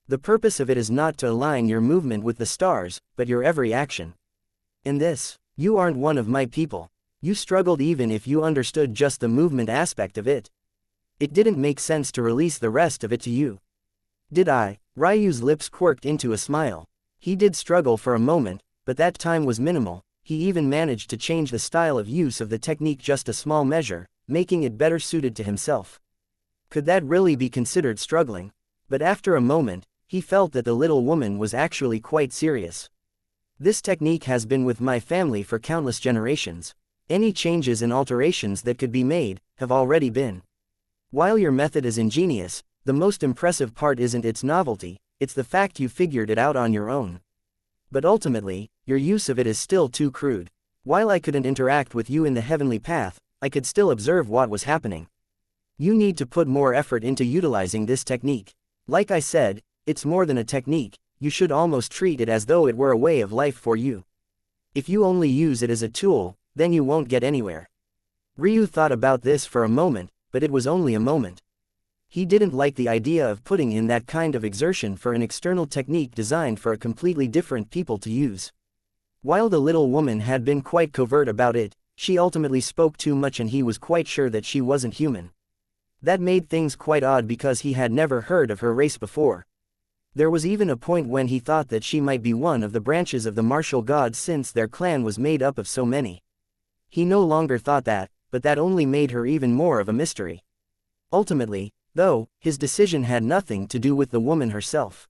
Speaker 1: The purpose of it is not to align your movement with the stars, but your every action. In this, you aren't one of my people. You struggled even if you understood just the movement aspect of it. It didn't make sense to release the rest of it to you. Did I? Ryu's lips quirked into a smile. He did struggle for a moment, but that time was minimal. He even managed to change the style of use of the technique just a small measure, making it better suited to himself. Could that really be considered struggling? But after a moment, he felt that the little woman was actually quite serious. This technique has been with my family for countless generations. Any changes and alterations that could be made, have already been. While your method is ingenious, the most impressive part isn't its novelty, it's the fact you figured it out on your own. But ultimately, your use of it is still too crude. While I couldn't interact with you in the heavenly path, I could still observe what was happening. You need to put more effort into utilizing this technique. Like I said, it's more than a technique, you should almost treat it as though it were a way of life for you. If you only use it as a tool, then you won't get anywhere. Ryu thought about this for a moment, but it was only a moment. He didn't like the idea of putting in that kind of exertion for an external technique designed for a completely different people to use. While the little woman had been quite covert about it, she ultimately spoke too much and he was quite sure that she wasn't human. That made things quite odd because he had never heard of her race before. There was even a point when he thought that she might be one of the branches of the martial gods since their clan was made up of so many. He no longer thought that, but that only made her even more of a mystery. Ultimately, though, his decision had nothing to do with the woman herself.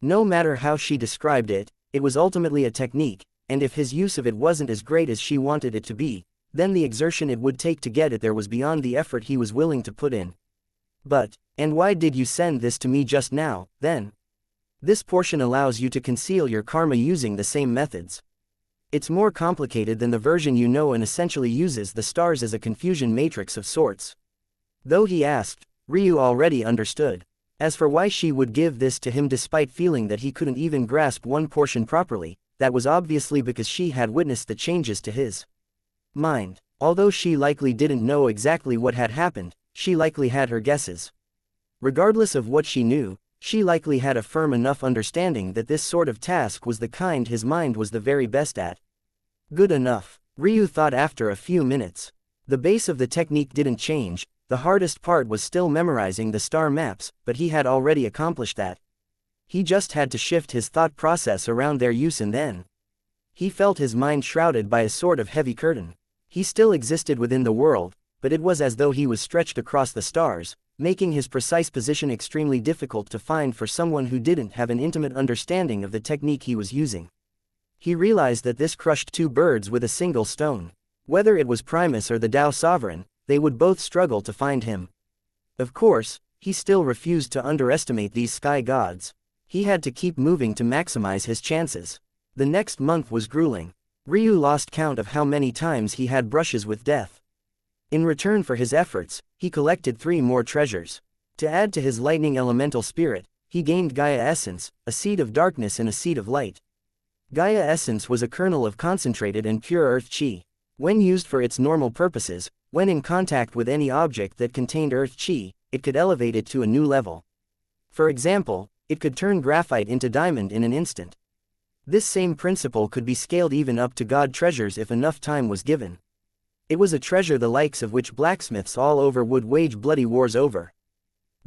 Speaker 1: No matter how she described it, it was ultimately a technique, and if his use of it wasn't as great as she wanted it to be, then the exertion it would take to get it there was beyond the effort he was willing to put in. But, and why did you send this to me just now, then? This portion allows you to conceal your karma using the same methods. It's more complicated than the version you know and essentially uses the stars as a confusion matrix of sorts. Though he asked, Ryu already understood. As for why she would give this to him despite feeling that he couldn't even grasp one portion properly, that was obviously because she had witnessed the changes to his mind. Although she likely didn't know exactly what had happened, she likely had her guesses. Regardless of what she knew, she likely had a firm enough understanding that this sort of task was the kind his mind was the very best at. Good enough, Ryu thought after a few minutes. The base of the technique didn't change. The hardest part was still memorizing the star maps, but he had already accomplished that. He just had to shift his thought process around their use and then. He felt his mind shrouded by a sort of heavy curtain. He still existed within the world, but it was as though he was stretched across the stars, making his precise position extremely difficult to find for someone who didn't have an intimate understanding of the technique he was using. He realized that this crushed two birds with a single stone. Whether it was Primus or the Tao Sovereign, they would both struggle to find him. Of course, he still refused to underestimate these sky gods. He had to keep moving to maximize his chances. The next month was grueling. Ryu lost count of how many times he had brushes with death. In return for his efforts, he collected 3 more treasures. To add to his lightning elemental spirit, he gained Gaia Essence, a seed of darkness and a seed of light. Gaia Essence was a kernel of concentrated and pure earth chi. When used for its normal purposes, when in contact with any object that contained earth chi, it could elevate it to a new level. For example, it could turn graphite into diamond in an instant. This same principle could be scaled even up to god treasures if enough time was given. It was a treasure the likes of which blacksmiths all over would wage bloody wars over.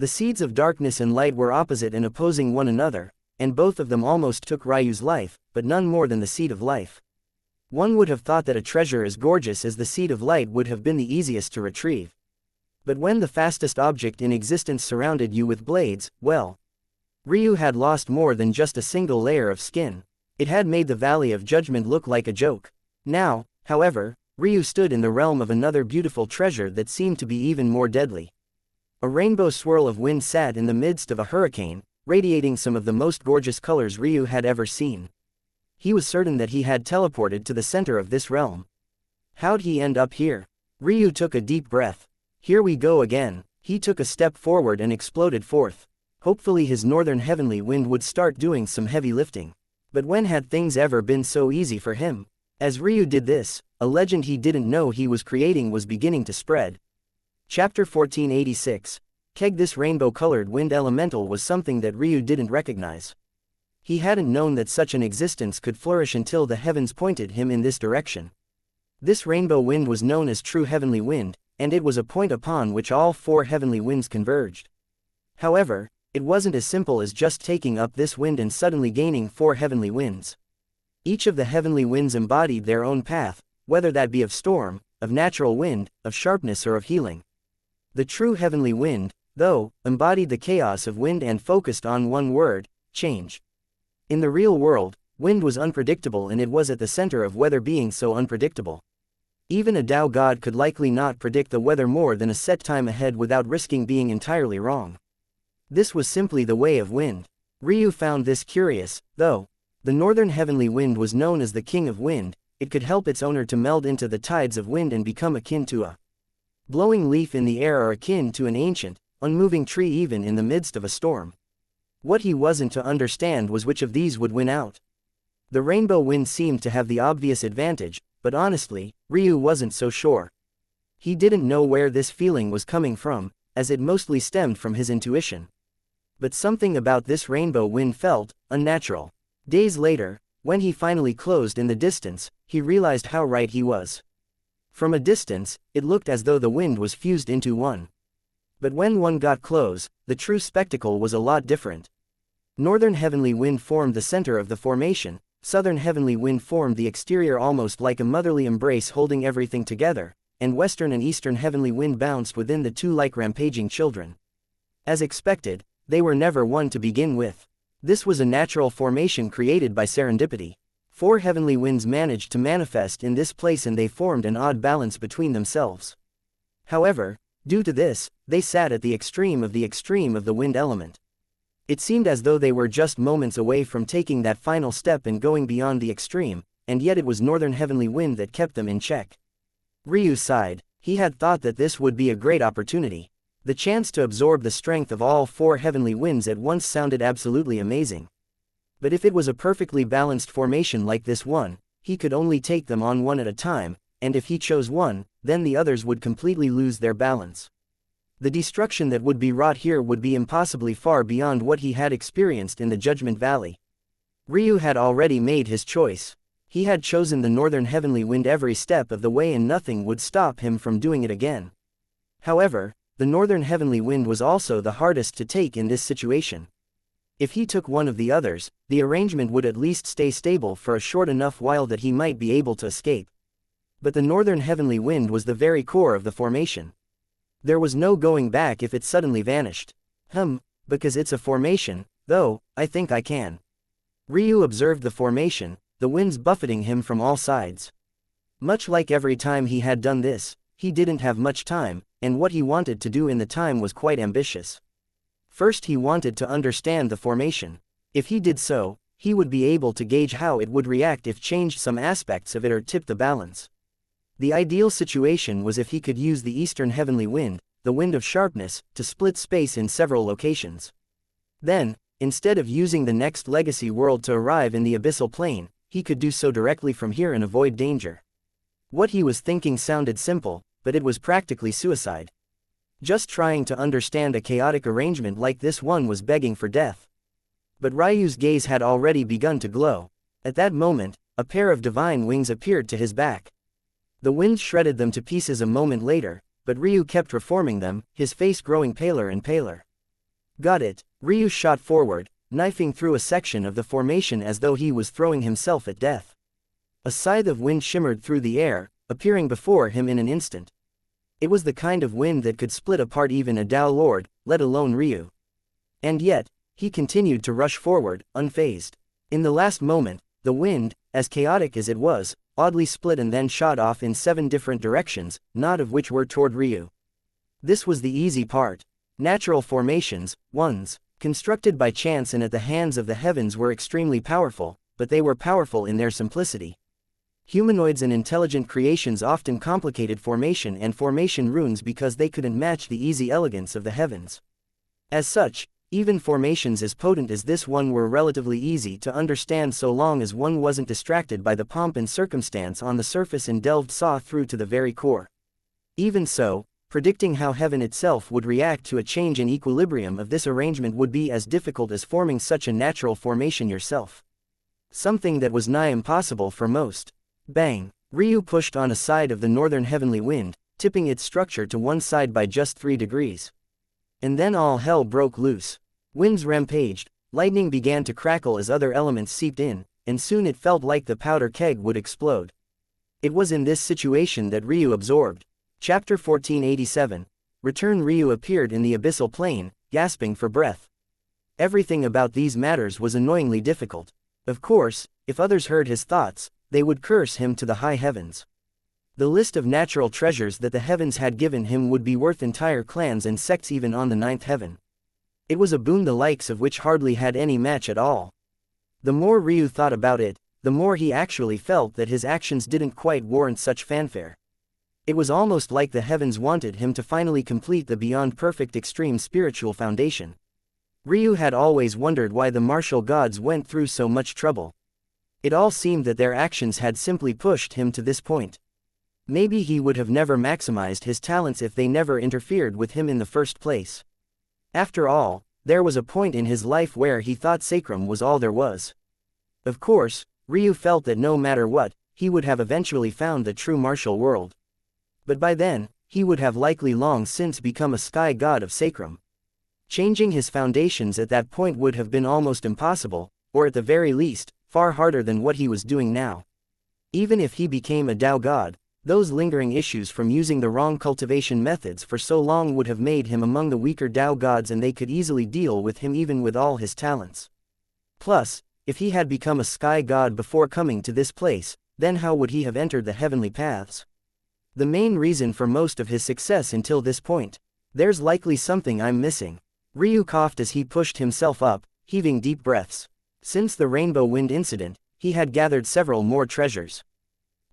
Speaker 1: The seeds of darkness and light were opposite and opposing one another, and both of them almost took Ryu's life, but none more than the seed of life. One would have thought that a treasure as gorgeous as the seed of light would have been the easiest to retrieve. But when the fastest object in existence surrounded you with blades, well, Ryu had lost more than just a single layer of skin. It had made the Valley of Judgment look like a joke. Now, however, Ryu stood in the realm of another beautiful treasure that seemed to be even more deadly. A rainbow swirl of wind sat in the midst of a hurricane, radiating some of the most gorgeous colors Ryu had ever seen. He was certain that he had teleported to the center of this realm. How'd he end up here? Ryu took a deep breath. Here we go again. He took a step forward and exploded forth. Hopefully his northern heavenly wind would start doing some heavy lifting. But when had things ever been so easy for him? As Ryu did this, a legend he didn't know he was creating was beginning to spread. Chapter 1486. Keg. This rainbow-colored wind elemental was something that Ryu didn't recognize. He hadn't known that such an existence could flourish until the heavens pointed him in this direction. This rainbow wind was known as true heavenly wind, and it was a point upon which all four heavenly winds converged. However, it wasn't as simple as just taking up this wind and suddenly gaining four heavenly winds. Each of the heavenly winds embodied their own path, whether that be of storm, of natural wind, of sharpness or of healing. The true heavenly wind, though, embodied the chaos of wind and focused on one word: change. In the real world, wind was unpredictable, and it was at the center of weather being so unpredictable. Even a Tao god could likely not predict the weather more than a set time ahead without risking being entirely wrong. This was simply the way of wind. Ryu found this curious, though. The northern heavenly wind was known as the king of wind. It could help its owner to meld into the tides of wind and become akin to a blowing leaf in the air or akin to an ancient, unmoving tree even in the midst of a storm. What he wasn't to understand was which of these would win out. The rainbow wind seemed to have the obvious advantage, but honestly, Ryu wasn't so sure. He didn't know where this feeling was coming from, as it mostly stemmed from his intuition. But something about this rainbow wind felt unnatural. Days later, when he finally closed in the distance, he realized how right he was. From a distance, it looked as though the wind was fused into one. But when one got close, the true spectacle was a lot different. Northern heavenly wind formed the center of the formation, southern heavenly wind formed the exterior almost like a motherly embrace holding everything together, and western and eastern heavenly wind bounced within the two like rampaging children. As expected, they were never one to begin with. This was a natural formation created by serendipity. Four heavenly winds managed to manifest in this place, and they formed an odd balance between themselves. However, due to this, they sat at the extreme of the wind element. It seemed as though they were just moments away from taking that final step and going beyond the extreme, and yet it was northern heavenly wind that kept them in check. Ryu sighed. He had thought that this would be a great opportunity. The chance to absorb the strength of all four heavenly winds at once sounded absolutely amazing. But if it was a perfectly balanced formation like this one, he could only take them on one at a time, and if he chose one, then the others would completely lose their balance. The destruction that would be wrought here would be impossibly far beyond what he had experienced in the Judgment Valley. Ryu had already made his choice. He had chosen the northern heavenly wind every step of the way, and nothing would stop him from doing it again. However, the northern heavenly wind was also the hardest to take in this situation. If he took one of the others, the arrangement would at least stay stable for a short enough while that he might be able to escape. But the northern heavenly wind was the very core of the formation. There was no going back if it suddenly vanished. Because it's a formation, though, I think I can. Ryu observed the formation, the winds buffeting him from all sides. Much like every time he had done this, he didn't have much time, and what he wanted to do in the time was quite ambitious. First, he wanted to understand the formation. If he did so, he would be able to gauge how it would react if changed some aspects of it or tipped the balance. The ideal situation was if he could use the eastern heavenly wind, the wind of sharpness, to split space in several locations. Then, instead of using the next legacy world to arrive in the abyssal plane, he could do so directly from here and avoid danger. What he was thinking sounded simple, but it was practically suicide. Just trying to understand a chaotic arrangement like this one was begging for death. But Ryu's gaze had already begun to glow. At that moment, a pair of divine wings appeared to his back. The wind shredded them to pieces a moment later, but Ryu kept reforming them, his face growing paler and paler. Got it. Ryu shot forward, knifing through a section of the formation as though he was throwing himself at death. A scythe of wind shimmered through the air, appearing before him in an instant. It was the kind of wind that could split apart even a Tao Lord, let alone Ryu. And yet, he continued to rush forward, unfazed. In the last moment, the wind, as chaotic as it was, oddly split and then shot off in 7 different directions, none of which were toward Ryu. This was the easy part. Natural formations, ones, constructed by chance and at the hands of the heavens were extremely powerful, but they were powerful in their simplicity. Humanoids and intelligent creations often complicated formation and formation runes because they couldn't match the easy elegance of the heavens. As such, even formations as potent as this one were relatively easy to understand so long as one wasn't distracted by the pomp and circumstance on the surface and delved saw through to the very core. Even so, predicting how heaven itself would react to a change in equilibrium of this arrangement would be as difficult as forming such a natural formation yourself. Something that was nigh impossible for most. Bang! Ryu pushed on a side of the northern heavenly wind, tipping its structure to one side by just 3 degrees. And then all hell broke loose. Winds rampaged, lightning began to crackle as other elements seeped in, and soon it felt like the powder keg would explode. It was in this situation that Ryu absorbed. Chapter 1487. Return. Ryu appeared in the abyssal plane, gasping for breath. Everything about these matters was annoyingly difficult. Of course, if others heard his thoughts, they would curse him to the high heavens. The list of natural treasures that the heavens had given him would be worth entire clans and sects even on the 9th heaven. It was a boon the likes of which hardly had any match at all. The more Ryu thought about it, the more he actually felt that his actions didn't quite warrant such fanfare. It was almost like the heavens wanted him to finally complete the beyond perfect extreme spiritual foundation. Ryu had always wondered why the martial gods went through so much trouble. It all seemed that their actions had simply pushed him to this point. Maybe he would have never maximized his talents if they never interfered with him in the first place. After all, there was a point in his life where he thought sacrum was all there was. Of course, Ryu felt that no matter what, he would have eventually found the true martial world. But by then, he would have likely long since become a sky god of sacrum. Changing his foundations at that point would have been almost impossible, or at the very least, far harder than what he was doing now. Even if he became a Tao god, those lingering issues from using the wrong cultivation methods for so long would have made him among the weaker Tao gods, and they could easily deal with him even with all his talents. Plus, if he had become a sky god before coming to this place, then how would he have entered the heavenly paths? The main reason for most of his success until this point. There's likely something I'm missing. Ryu coughed as he pushed himself up, heaving deep breaths. Since the rainbow wind incident, he had gathered several more treasures.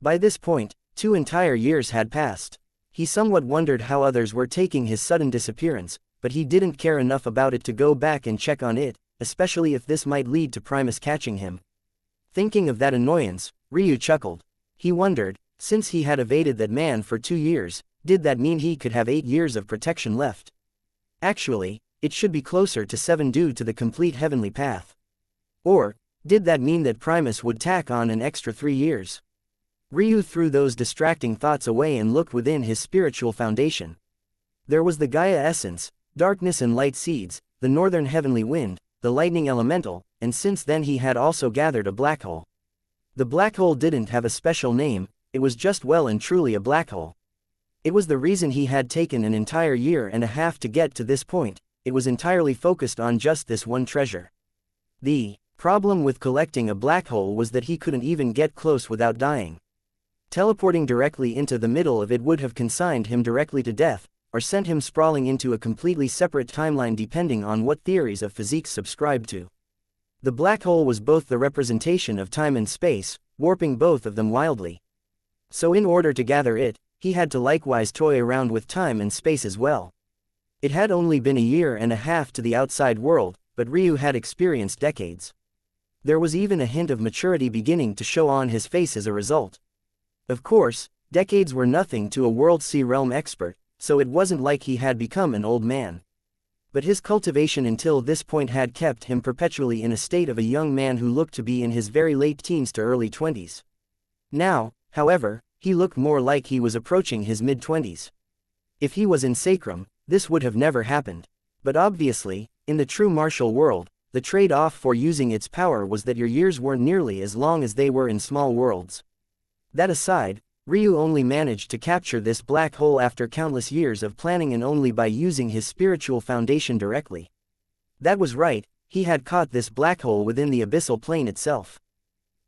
Speaker 1: By this point, 2 entire years had passed. He somewhat wondered how others were taking his sudden disappearance, but he didn't care enough about it to go back and check on it, especially if this might lead to Primus catching him. Thinking of that annoyance, Ryu chuckled. He wondered, since he had evaded that man for 2 years, did that mean he could have 8 years of protection left? Actually, it should be closer to 7 due to the complete heavenly path. Or, did that mean that Primus would tack on an extra 3 years? Ryu threw those distracting thoughts away and looked within his spiritual foundation. There was the Gaia essence, darkness and light seeds, the northern heavenly wind, the lightning elemental, and since then he had also gathered a black hole. The black hole didn't have a special name, it was just well and truly a black hole. It was the reason he had taken an entire year and a half to get to this point. It was entirely focused on just this one treasure. The problem with collecting a black hole was that he couldn't even get close without dying. Teleporting directly into the middle of it would have consigned him directly to death, or sent him sprawling into a completely separate timeline depending on what theories of physics subscribed to. The black hole was both the representation of time and space, warping both of them wildly. So in order to gather it, he had to likewise toy around with time and space as well. It had only been a year and a half to the outside world, but Ryu had experienced decades. There was even a hint of maturity beginning to show on his face as a result. Of course, decades were nothing to a World Sea Realm expert, so it wasn't like he had become an old man. But his cultivation until this point had kept him perpetually in a state of a young man who looked to be in his very late teens to early 20s. Now, however, he looked more like he was approaching his mid-20s. If he was in Sacrum, this would have never happened. But obviously, in the true martial world, the trade-off for using its power was that your years weren't nearly as long as they were in small worlds. That aside, Ryu only managed to capture this black hole after countless years of planning and only by using his spiritual foundation directly. That was right, he had caught this black hole within the abyssal plane itself.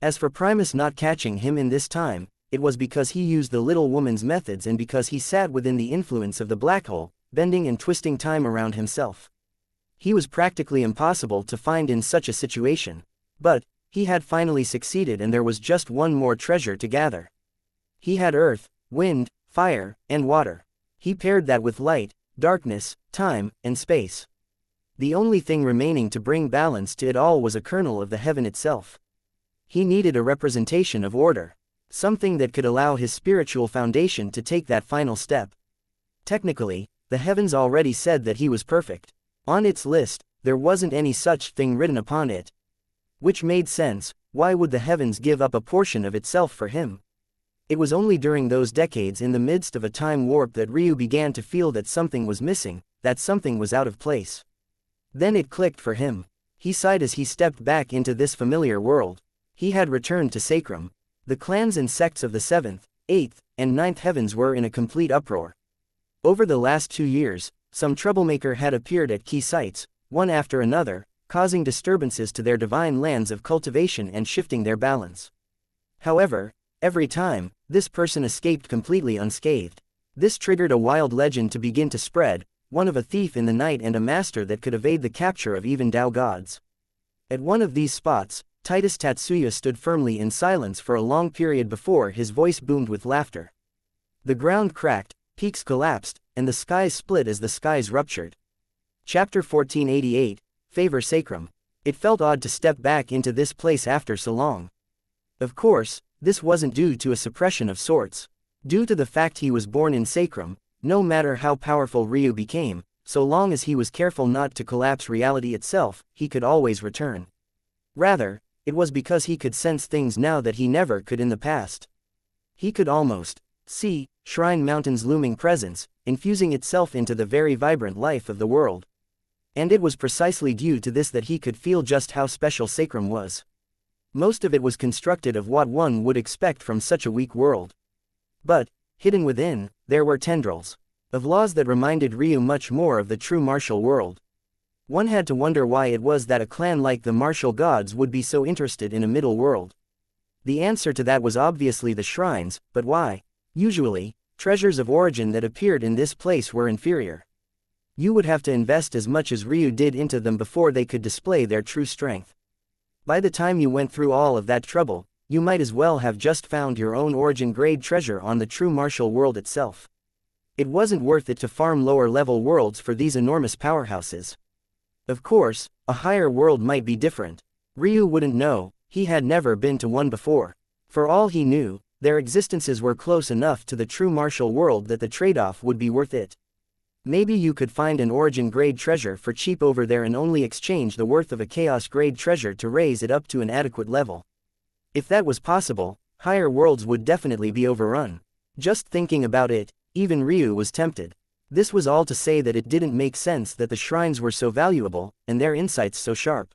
Speaker 1: As for Primus not catching him in this time, it was because he used the little woman's methods and because he sat within the influence of the black hole, bending and twisting time around himself. He was practically impossible to find in such a situation. But he had finally succeeded and there was just one more treasure to gather. He had earth, wind, fire, and water. He paired that with light, darkness, time, and space. The only thing remaining to bring balance to it all was a kernel of the heaven itself. He needed a representation of order. Something that could allow his spiritual foundation to take that final step. Technically, the heavens already said that he was perfect. On its list, there wasn't any such thing written upon it. Which made sense, why would the heavens give up a portion of itself for him? It was only during those decades in the midst of a time warp that Ryu began to feel that something was missing, that something was out of place. Then it clicked for him. He sighed as he stepped back into this familiar world. He had returned to Sacrum. The clans and sects of the 7th, 8th, and 9th heavens were in a complete uproar. Over the last 2 years, some troublemaker had appeared at key sites, one after another, causing disturbances to their divine lands of cultivation and shifting their balance. However, every time, this person escaped completely unscathed. This triggered a wild legend to begin to spread, one of a thief in the night and a master that could evade the capture of even Tao gods. At one of these spots, Titus Tatsuya stood firmly in silence for a long period before his voice boomed with laughter. The ground cracked, peaks collapsed, and the skies split as the skies ruptured. Chapter 1488, Favor Sacrum. It felt odd to step back into this place after so long. Of course, this wasn't due to a suppression of sorts. Due to the fact he was born in Sacrum, no matter how powerful Ryu became, so long as he was careful not to collapse reality itself, he could always return. Rather, it was because he could sense things now that he never could in the past. He could almost see Shrine Mountain's looming presence, infusing itself into the very vibrant life of the world. And it was precisely due to this that he could feel just how special Sacrum was. Most of it was constructed of what one would expect from such a weak world. But, hidden within, there were tendrils of laws that reminded Ryu much more of the true martial world. One had to wonder why it was that a clan like the martial gods would be so interested in a middle world. The answer to that was obviously the shrines, but why? Usually, treasures of origin that appeared in this place were inferior. You would have to invest as much as Ryu did into them before they could display their true strength. By the time you went through all of that trouble, you might as well have just found your own origin grade treasure on the true martial world itself. It wasn't worth it to farm lower level worlds for these enormous powerhouses. Of course, a higher world might be different. Ryu wouldn't know, he had never been to one before. For all he knew, their existences were close enough to the true martial world that the trade-off would be worth it. Maybe you could find an origin grade treasure for cheap over there and only exchange the worth of a chaos grade treasure to raise it up to an adequate level. If that was possible, higher worlds would definitely be overrun. Just thinking about it, even Ryu was tempted. This was all to say that it didn't make sense that the shrines were so valuable, and their insights so sharp.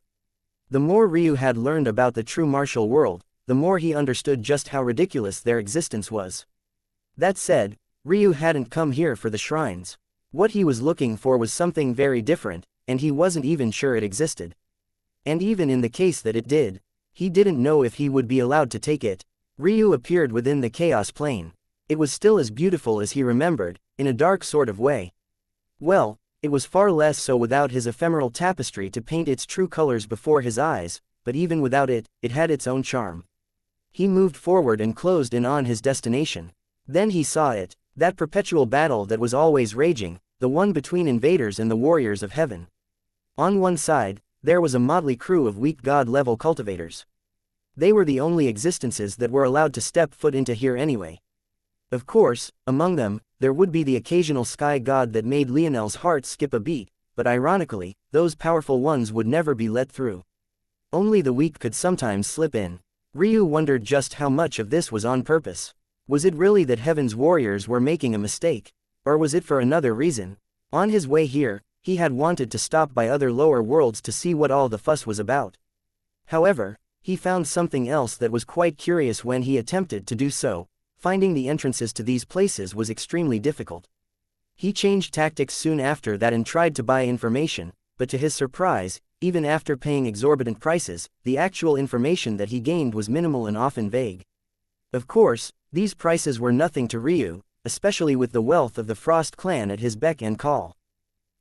Speaker 1: The more Ryu had learned about the true martial world, the more he understood just how ridiculous their existence was. That said, Ryu hadn't come here for the shrines. What he was looking for was something very different, and he wasn't even sure it existed. And even in the case that it did, he didn't know if he would be allowed to take it. Ryu appeared within the chaos plane. It was still as beautiful as he remembered, in a dark sort of way. Well, it was far less so without his ephemeral tapestry to paint its true colors before his eyes, but even without it, it had its own charm. He moved forward and closed in on his destination. Then he saw it, that perpetual battle that was always raging, the one between invaders and the warriors of heaven. On one side, there was a motley crew of weak god-level cultivators. They were the only existences that were allowed to step foot into here anyway. Of course, among them, there would be the occasional sky god that made Lionel's heart skip a beat, but ironically, those powerful ones would never be let through. Only the weak could sometimes slip in. Ryu wondered just how much of this was on purpose. Was it really that Heaven's warriors were making a mistake? Or was it for another reason? On his way here, he had wanted to stop by other lower worlds to see what all the fuss was about. However, he found something else that was quite curious when he attempted to do so. Finding the entrances to these places was extremely difficult. He changed tactics soon after that and tried to buy information, but to his surprise, even after paying exorbitant prices, the actual information that he gained was minimal and often vague. Of course, these prices were nothing to Ryu, especially with the wealth of the Frost clan at his beck and call.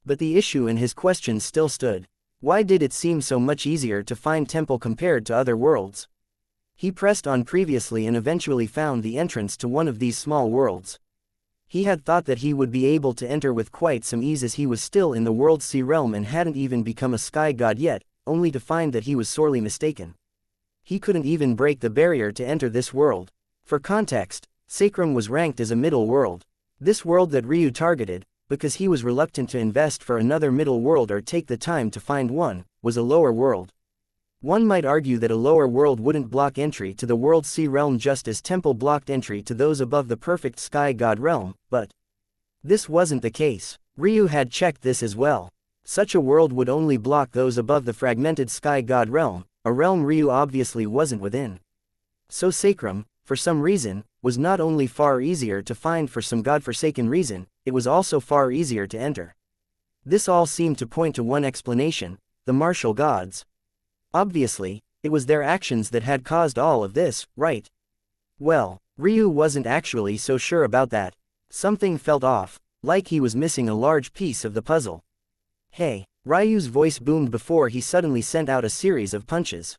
Speaker 1: But the issue in his questions still stood. Why did it seem so much easier to find temple compared to other worlds? He pressed on previously and eventually found the entrance to one of these small worlds. He had thought that he would be able to enter with quite some ease as he was still in the world sea realm and hadn't even become a sky god yet, only to find that he was sorely mistaken. He couldn't even break the barrier to enter this world. For context, Sacrum was ranked as a middle world. This world that Ryu targeted, because he was reluctant to invest for another middle world or take the time to find one, was a lower world. One might argue that a lower world wouldn't block entry to the world sea realm just as temple blocked entry to those above the perfect sky god realm, but this wasn't the case. Ryu had checked this as well. Such a world would only block those above the fragmented sky god realm, a realm Ryu obviously wasn't within. So Sacrum, for some reason, was not only far easier to find for some godforsaken reason, it was also far easier to enter. This all seemed to point to one explanation: the martial gods. Obviously, it was their actions that had caused all of this, right? Well, Ryu wasn't actually so sure about that. Something felt off, like he was missing a large piece of the puzzle. Hey! Ryu's voice boomed before he suddenly sent out a series of punches.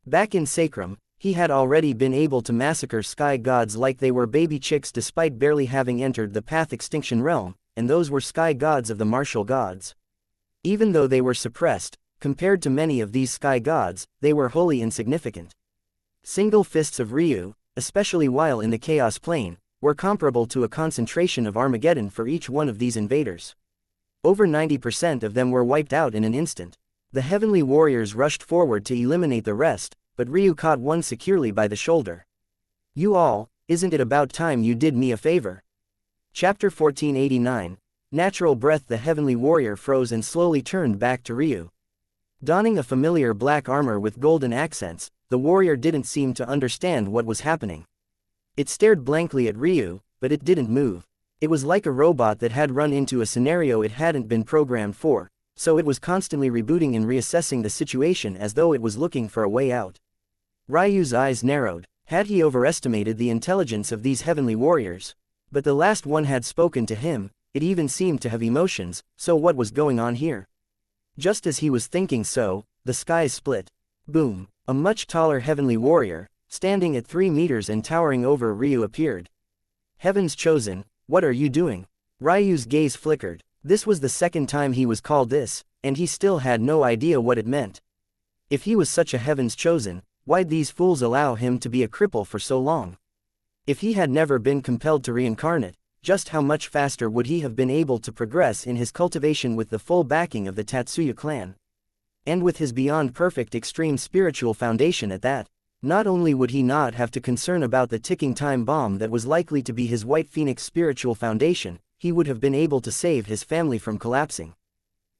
Speaker 1: Back in Sacrum, he had already been able to massacre sky gods like they were baby chicks despite barely having entered the Path Extinction realm, and those were sky gods of the martial gods. Even though they were suppressed, compared to many of these sky gods, they were wholly insignificant. Single fists of Ryu, especially while in the Chaos Plane, were comparable to a concentration of Armageddon for each one of these invaders. Over 90% of them were wiped out in an instant. The heavenly warriors rushed forward to eliminate the rest, but Ryu caught one securely by the shoulder. You all, isn't it about time you did me a favor? Chapter 1489. Natural breath. The heavenly warrior froze and slowly turned back to Ryu. Donning a familiar black armor with golden accents, the warrior didn't seem to understand what was happening. It stared blankly at Ryu, but it didn't move. It was like a robot that had run into a scenario it hadn't been programmed for, so it was constantly rebooting and reassessing the situation as though it was looking for a way out. Ryu's eyes narrowed. Had he overestimated the intelligence of these heavenly warriors? But the last one had spoken to him, it even seemed to have emotions, so what was going on here? Just as he was thinking so, the skies split. Boom! A much taller heavenly warrior, standing at 3 meters and towering over Ryu appeared. Heaven's chosen, what are you doing? Ryu's gaze flickered. This was the second time he was called this, and he still had no idea what it meant. If he was such a heaven's chosen, why'd these fools allow him to be a cripple for so long? If he had never been compelled to reincarnate, just how much faster would he have been able to progress in his cultivation with the full backing of the Tatsuya clan? And with his beyond perfect extreme spiritual foundation at that, not only would he not have to concern about the ticking time bomb that was likely to be his White Phoenix spiritual foundation, he would have been able to save his family from collapsing.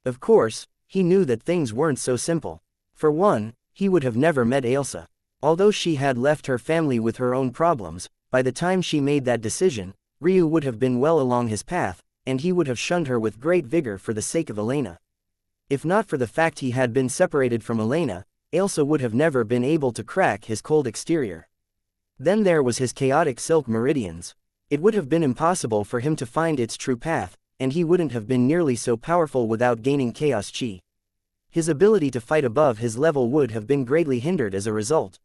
Speaker 1: Of course, he knew that things weren't so simple. For one, he would have never met Ailsa. Although she had left her family with her own problems, by the time she made that decision, Ryu would have been well along his path, and he would have shunned her with great vigor for the sake of Elena. If not for the fact he had been separated from Elena, Ailsa would have never been able to crack his cold exterior. Then there was his chaotic silk meridians. It would have been impossible for him to find its true path, and he wouldn't have been nearly so powerful without gaining chaos chi. His ability to fight above his level would have been greatly hindered as a result.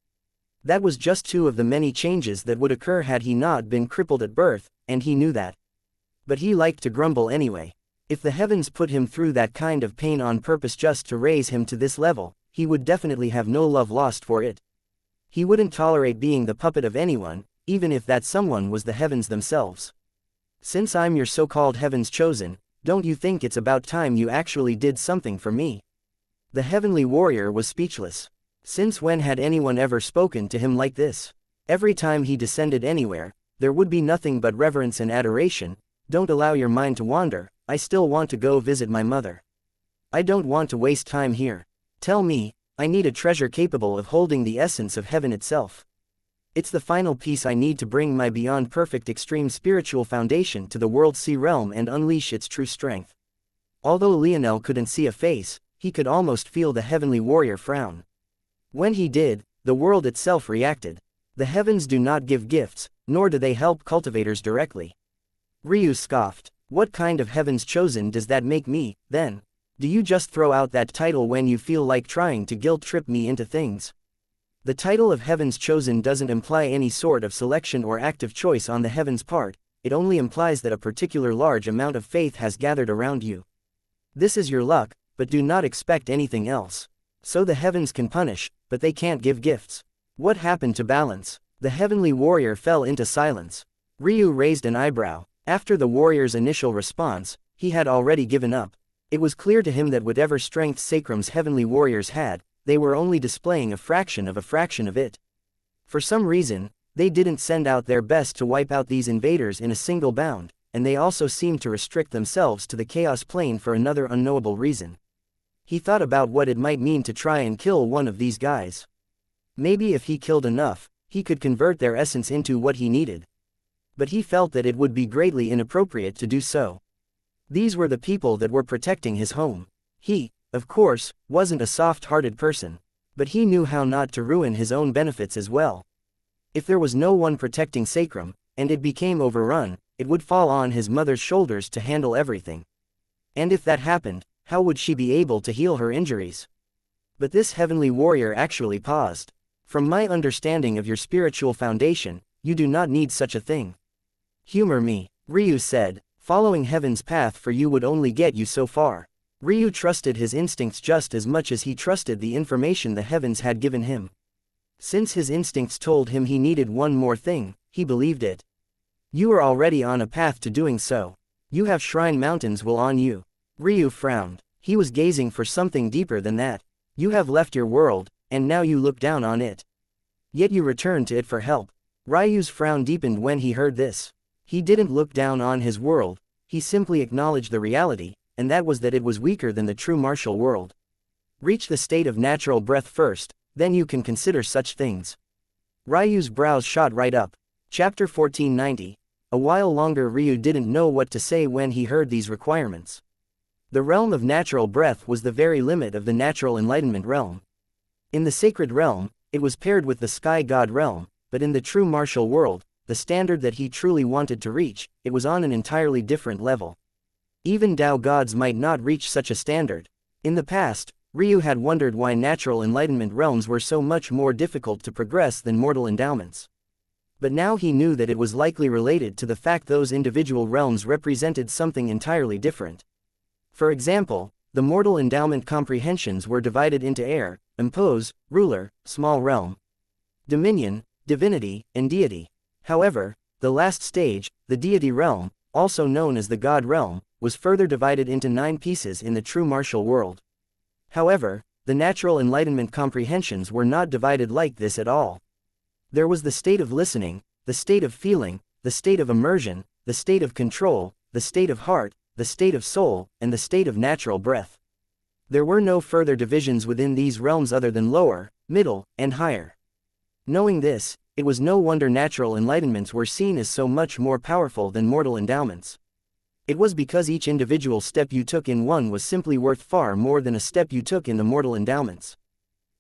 Speaker 1: That was just 2 of the many changes that would occur had he not been crippled at birth, and he knew that. But he liked to grumble anyway. If the heavens put him through that kind of pain on purpose just to raise him to this level, he would definitely have no love lost for it. He wouldn't tolerate being the puppet of anyone, even if that someone was the heavens themselves. Since I'm your so-called heavens chosen, don't you think it's about time you actually did something for me? The heavenly warrior was speechless. Since when had anyone ever spoken to him like this? Every time he descended anywhere, there would be nothing but reverence and adoration. Don't allow your mind to wander, I still want to go visit my mother. I don't want to waste time here. Tell me, I need a treasure capable of holding the essence of heaven itself. It's the final piece I need to bring my beyond perfect extreme spiritual foundation to the world sea realm and unleash its true strength. Although Lionel couldn't see a face, he could almost feel the heavenly warrior frown. When he did, the world itself reacted. The heavens do not give gifts, nor do they help cultivators directly. Ryu scoffed. What kind of heavens chosen does that make me, then? Do you just throw out that title when you feel like trying to guilt-trip me into things? The title of heavens chosen doesn't imply any sort of selection or active choice on the heavens' part, it only implies that a particular large amount of faith has gathered around you. This is your luck, but do not expect anything else. So the heavens can punish, but they can't give gifts. What happened to balance? The heavenly warrior fell into silence. Ryu raised an eyebrow. After the warrior's initial response, he had already given up. It was clear to him that whatever strength Sacrum's heavenly warriors had, they were only displaying a fraction of it. For some reason, they didn't send out their best to wipe out these invaders in a single bound, and they also seemed to restrict themselves to the chaos plane for another unknowable reason. He thought about what it might mean to try and kill one of these guys. Maybe if he killed enough, he could convert their essence into what he needed. But he felt that it would be greatly inappropriate to do so. These were the people that were protecting his home. He, of course, wasn't a soft-hearted person, but he knew how not to ruin his own benefits as well. If there was no one protecting Sacrum, and it became overrun, it would fall on his mother's shoulders to handle everything. And if that happened, how would she be able to heal her injuries? But this heavenly warrior actually paused. From my understanding of your spiritual foundation, you do not need such a thing. Humor me, Ryu said. Following heaven's path for you would only get you so far. Ryu trusted his instincts just as much as he trusted the information the heavens had given him. Since his instincts told him he needed one more thing, he believed it. You are already on a path to doing so. You have Shrine Mountains will on you. Ryu frowned. He was gazing for something deeper than that. You have left your world, and now you look down on it. Yet you return to it for help. Ryu's frown deepened when he heard this. He didn't look down on his world, he simply acknowledged the reality, and that was that it was weaker than the true martial world. Reach the state of natural breath first, then you can consider such things. Ryu's brows shot right up. Chapter 1490. A while longer Ryu didn't know what to say when he heard these requirements. The realm of natural breath was the very limit of the natural enlightenment realm. In the sacred realm, it was paired with the sky god realm, but in the true martial world, the standard that he truly wanted to reach, it was on an entirely different level. Even Tao gods might not reach such a standard. In the past, Ryu had wondered why natural enlightenment realms were so much more difficult to progress than mortal endowments. But now he knew that it was likely related to the fact those individual realms represented something entirely different. For example, the mortal endowment comprehensions were divided into air, impose, ruler, small realm, dominion, divinity, and deity. However, the last stage, the deity realm, also known as the god realm, was further divided into 9 pieces in the true martial world. However, the natural enlightenment comprehensions were not divided like this at all. There was the state of listening, the state of feeling, the state of immersion, the state of control, the state of heart, the state of soul, and the state of natural breath. There were no further divisions within these realms other than lower, middle, and higher. Knowing this, it was no wonder natural enlightenments were seen as so much more powerful than mortal endowments. It was because each individual step you took in one was simply worth far more than a step you took in the mortal endowments.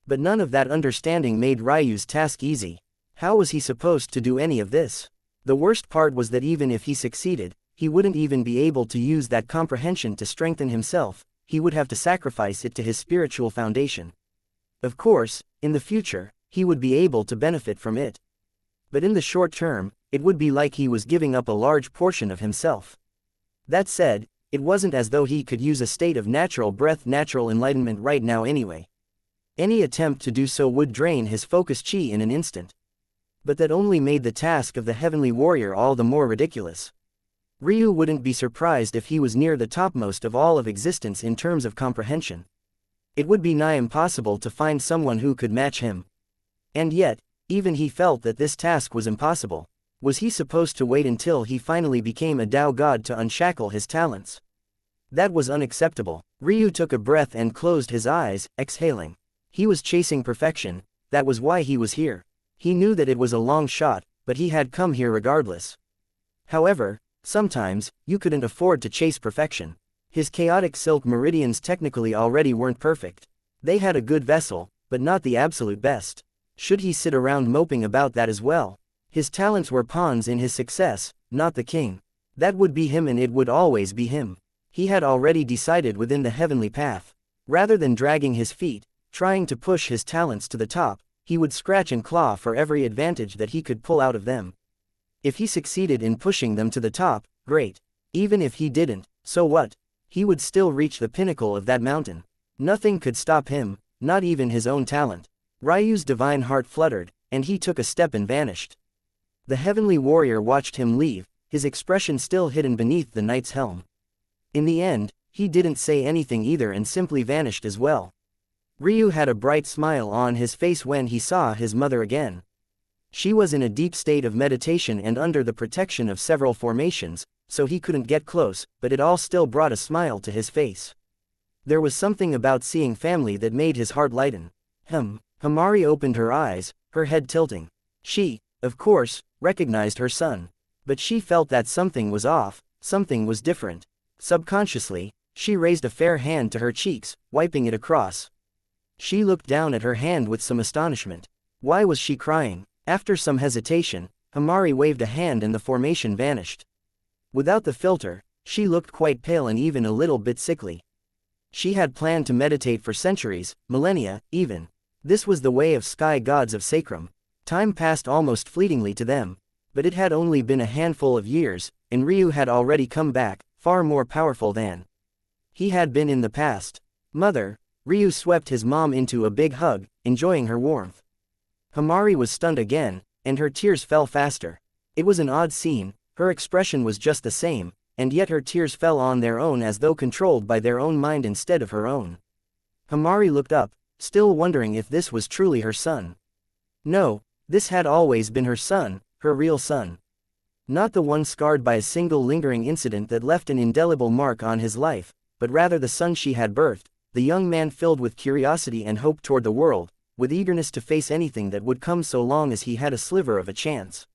Speaker 1: But none of that understanding made Ryu's task easy. How was he supposed to do any of this? The worst part was that even if he succeeded, he wouldn't even be able to use that comprehension to strengthen himself, he would have to sacrifice it to his spiritual foundation. Of course, in the future, he would be able to benefit from it. But in the short term, it would be like he was giving up a large portion of himself. That said, It wasn't as though he could use a state of natural breath, natural enlightenment right now anyway. Any attempt to do so would drain his focus chi in an instant. But that only made the task of the heavenly warrior all the more ridiculous. Ryu wouldn't be surprised if he was near the topmost of all of existence in terms of comprehension. It would be nigh impossible to find someone who could match him. And yet, even he felt that this task was impossible. Was he supposed to wait until he finally became a Tao god to unshackle his talents? That was unacceptable. Ryu took a breath and closed his eyes, exhaling. He was chasing perfection, that was why he was here. He knew that it was a long shot, but he had come here regardless. However, sometimes, you couldn't afford to chase perfection. His chaotic silk meridians technically already weren't perfect. They had a good vessel, but not the absolute best. Should he sit around moping about that as well? His talents were pawns in his success, not the king. That would be him and it would always be him. He had already decided within the heavenly path. Rather than dragging his feet, trying to push his talents to the top, he would scratch and claw for every advantage that he could pull out of them. If he succeeded in pushing them to the top, great. Even if he didn't, so what? He would still reach the pinnacle of that mountain. Nothing could stop him, not even his own talent. Ryu's divine heart fluttered, and he took a step and vanished. The heavenly warrior watched him leave, his expression still hidden beneath the knight's helm. In the end, he didn't say anything either and simply vanished as well. Ryu had a bright smile on his face when he saw his mother again. She was in a deep state of meditation and under the protection of several formations, so he couldn't get close, but it all still brought a smile to his face. There was something about seeing family that made his heart lighten. Himari opened her eyes, her head tilting. She, of course, recognized her son. But she felt that something was off, something was different. Subconsciously, she raised a fair hand to her cheeks, wiping it across. She looked down at her hand with some astonishment. Why was she crying? After some hesitation, Himari waved a hand and the formation vanished. Without the filter, she looked quite pale and even a little bit sickly. She had planned to meditate for centuries, millennia, even. This was the way of sky gods of Sacrum. Time passed almost fleetingly to them, but it had only been a handful of years, and Ryu had already come back, far more powerful than he had been in the past. Mother, Ryu swept his mom into a big hug, enjoying her warmth. Himari was stunned again, and her tears fell faster. It was an odd scene, her expression was just the same, and yet her tears fell on their own as though controlled by their own mind instead of her own. Himari looked up, still wondering if this was truly her son. No, this had always been her son, her real son. Not the one scarred by a single lingering incident that left an indelible mark on his life, but rather the son she had birthed, the young man filled with curiosity and hope toward the world, with eagerness to face anything that would come so long as he had a sliver of a chance.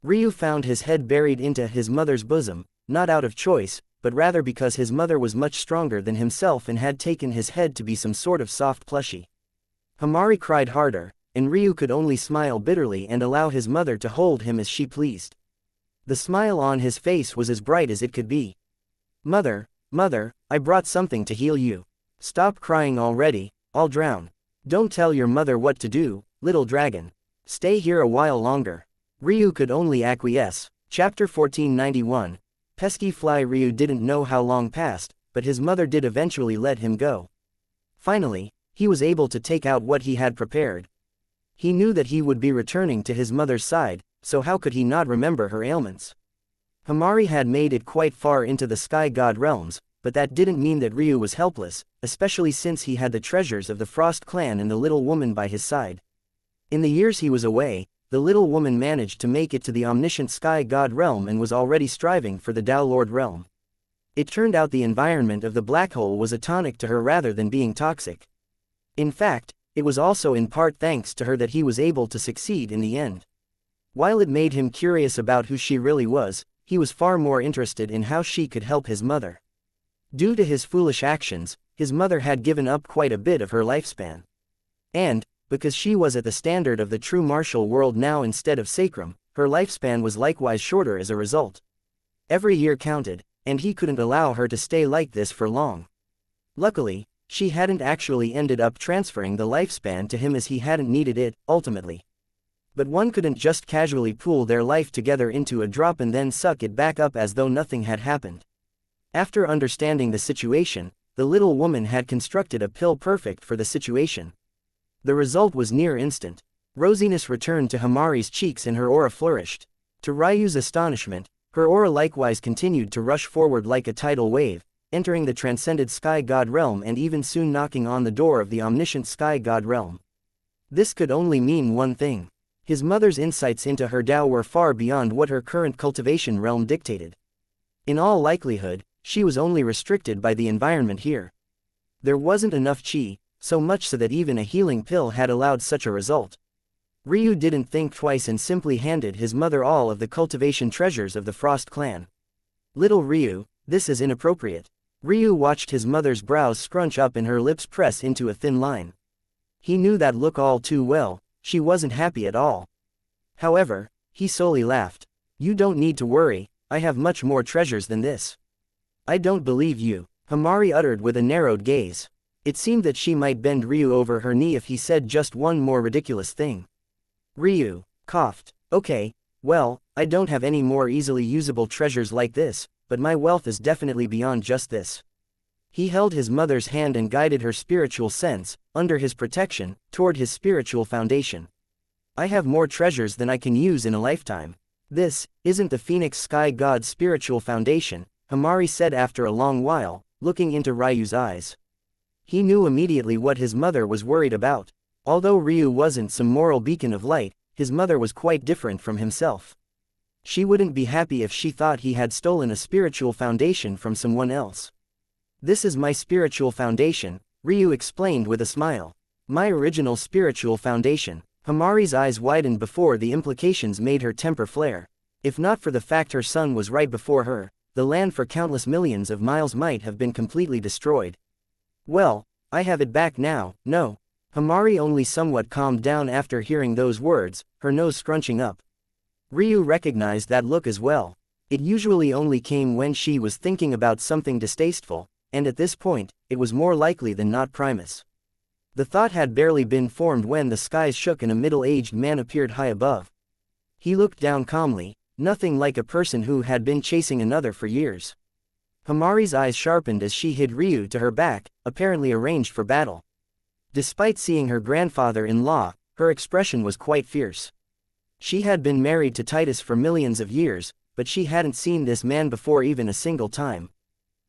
Speaker 1: Ryu found his head buried into his mother's bosom, not out of choice, but rather because his mother was much stronger than himself and had taken his head to be some sort of soft plushie. Himari cried harder, and Ryu could only smile bitterly and allow his mother to hold him as she pleased. The smile on his face was as bright as it could be. Mother, I brought something to heal you. Stop crying already, I'll drown. Don't tell your mother what to do, little dragon. Stay here a while longer. Ryu could only acquiesce. Chapter 1491. Pesky fly. Ryu didn't know how long passed, but his mother did eventually let him go. Finally, he was able to take out what he had prepared. He knew that he would be returning to his mother's side, so how could he not remember her ailments? Himari had made it quite far into the sky god realms, but that didn't mean that Ryu was helpless, especially since he had the treasures of the Frost clan and the little woman by his side. In the years he was away, the little woman managed to make it to the omniscient sky god realm and was already striving for the Tao Lord realm. It turned out the environment of the black hole was a tonic to her rather than being toxic. In fact, it was also in part thanks to her that he was able to succeed in the end. While it made him curious about who she really was, he was far more interested in how she could help his mother. Due to his foolish actions, his mother had given up quite a bit of her lifespan. And, because she was at the standard of the true martial world now instead of sacrum, her lifespan was likewise shorter as a result. Every year counted, and he couldn't allow her to stay like this for long. Luckily, she hadn't actually ended up transferring the lifespan to him as he hadn't needed it, ultimately. But one couldn't just casually pool their life together into a drop and then suck it back up as though nothing had happened. After understanding the situation, the little woman had constructed a pill perfect for the situation. The result was near instant. Rosiness returned to Himari's cheeks and her aura flourished. To Ryu's astonishment, her aura likewise continued to rush forward like a tidal wave, entering the transcended sky god realm and even soon knocking on the door of the omniscient sky god realm. This could only mean one thing. His mother's insights into her Tao were far beyond what her current cultivation realm dictated. In all likelihood, she was only restricted by the environment here. There wasn't enough qi, so much so that even a healing pill had allowed such a result. Ryu didn't think twice and simply handed his mother all of the cultivation treasures of the Frost clan. Little Ryu, this is inappropriate. Ryu watched his mother's brows scrunch up and her lips press into a thin line. He knew that look all too well. She wasn't happy at all. However, he solely laughed. You don't need to worry, I have much more treasures than this. I don't believe you, Himari uttered with a narrowed gaze. It seemed that she might bend Ryu over her knee if he said just one more ridiculous thing. Ryu coughed. Okay, well, I don't have any more easily usable treasures like this, but my wealth is definitely beyond just this. He held his mother's hand and guided her spiritual sense, under his protection, toward his spiritual foundation. I have more treasures than I can use in a lifetime. This isn't the Phoenix Sky God's spiritual foundation, Himari said after a long while, looking into Ryu's eyes. He knew immediately what his mother was worried about. Although Ryu wasn't some moral beacon of light, his mother was quite different from himself. She wouldn't be happy if she thought he had stolen a spiritual foundation from someone else. This is my spiritual foundation, Ryu explained with a smile. My original spiritual foundation. Himari's eyes widened before the implications made her temper flare. If not for the fact her son was right before her, the land for countless millions of miles might have been completely destroyed. Well, I have it back now, no. Himari only somewhat calmed down after hearing those words, her nose scrunching up. Ryu recognized that look as well. It usually only came when she was thinking about something distasteful, and at this point, it was more likely than not Primus. The thought had barely been formed when the skies shook and a middle-aged man appeared high above. He looked down calmly, nothing like a person who had been chasing another for years. Himari's eyes sharpened as she hid Ryu to her back, apparently arranged for battle. Despite seeing her grandfather-in-law, her expression was quite fierce. She had been married to Titus for millions of years, but she hadn't seen this man before even a single time.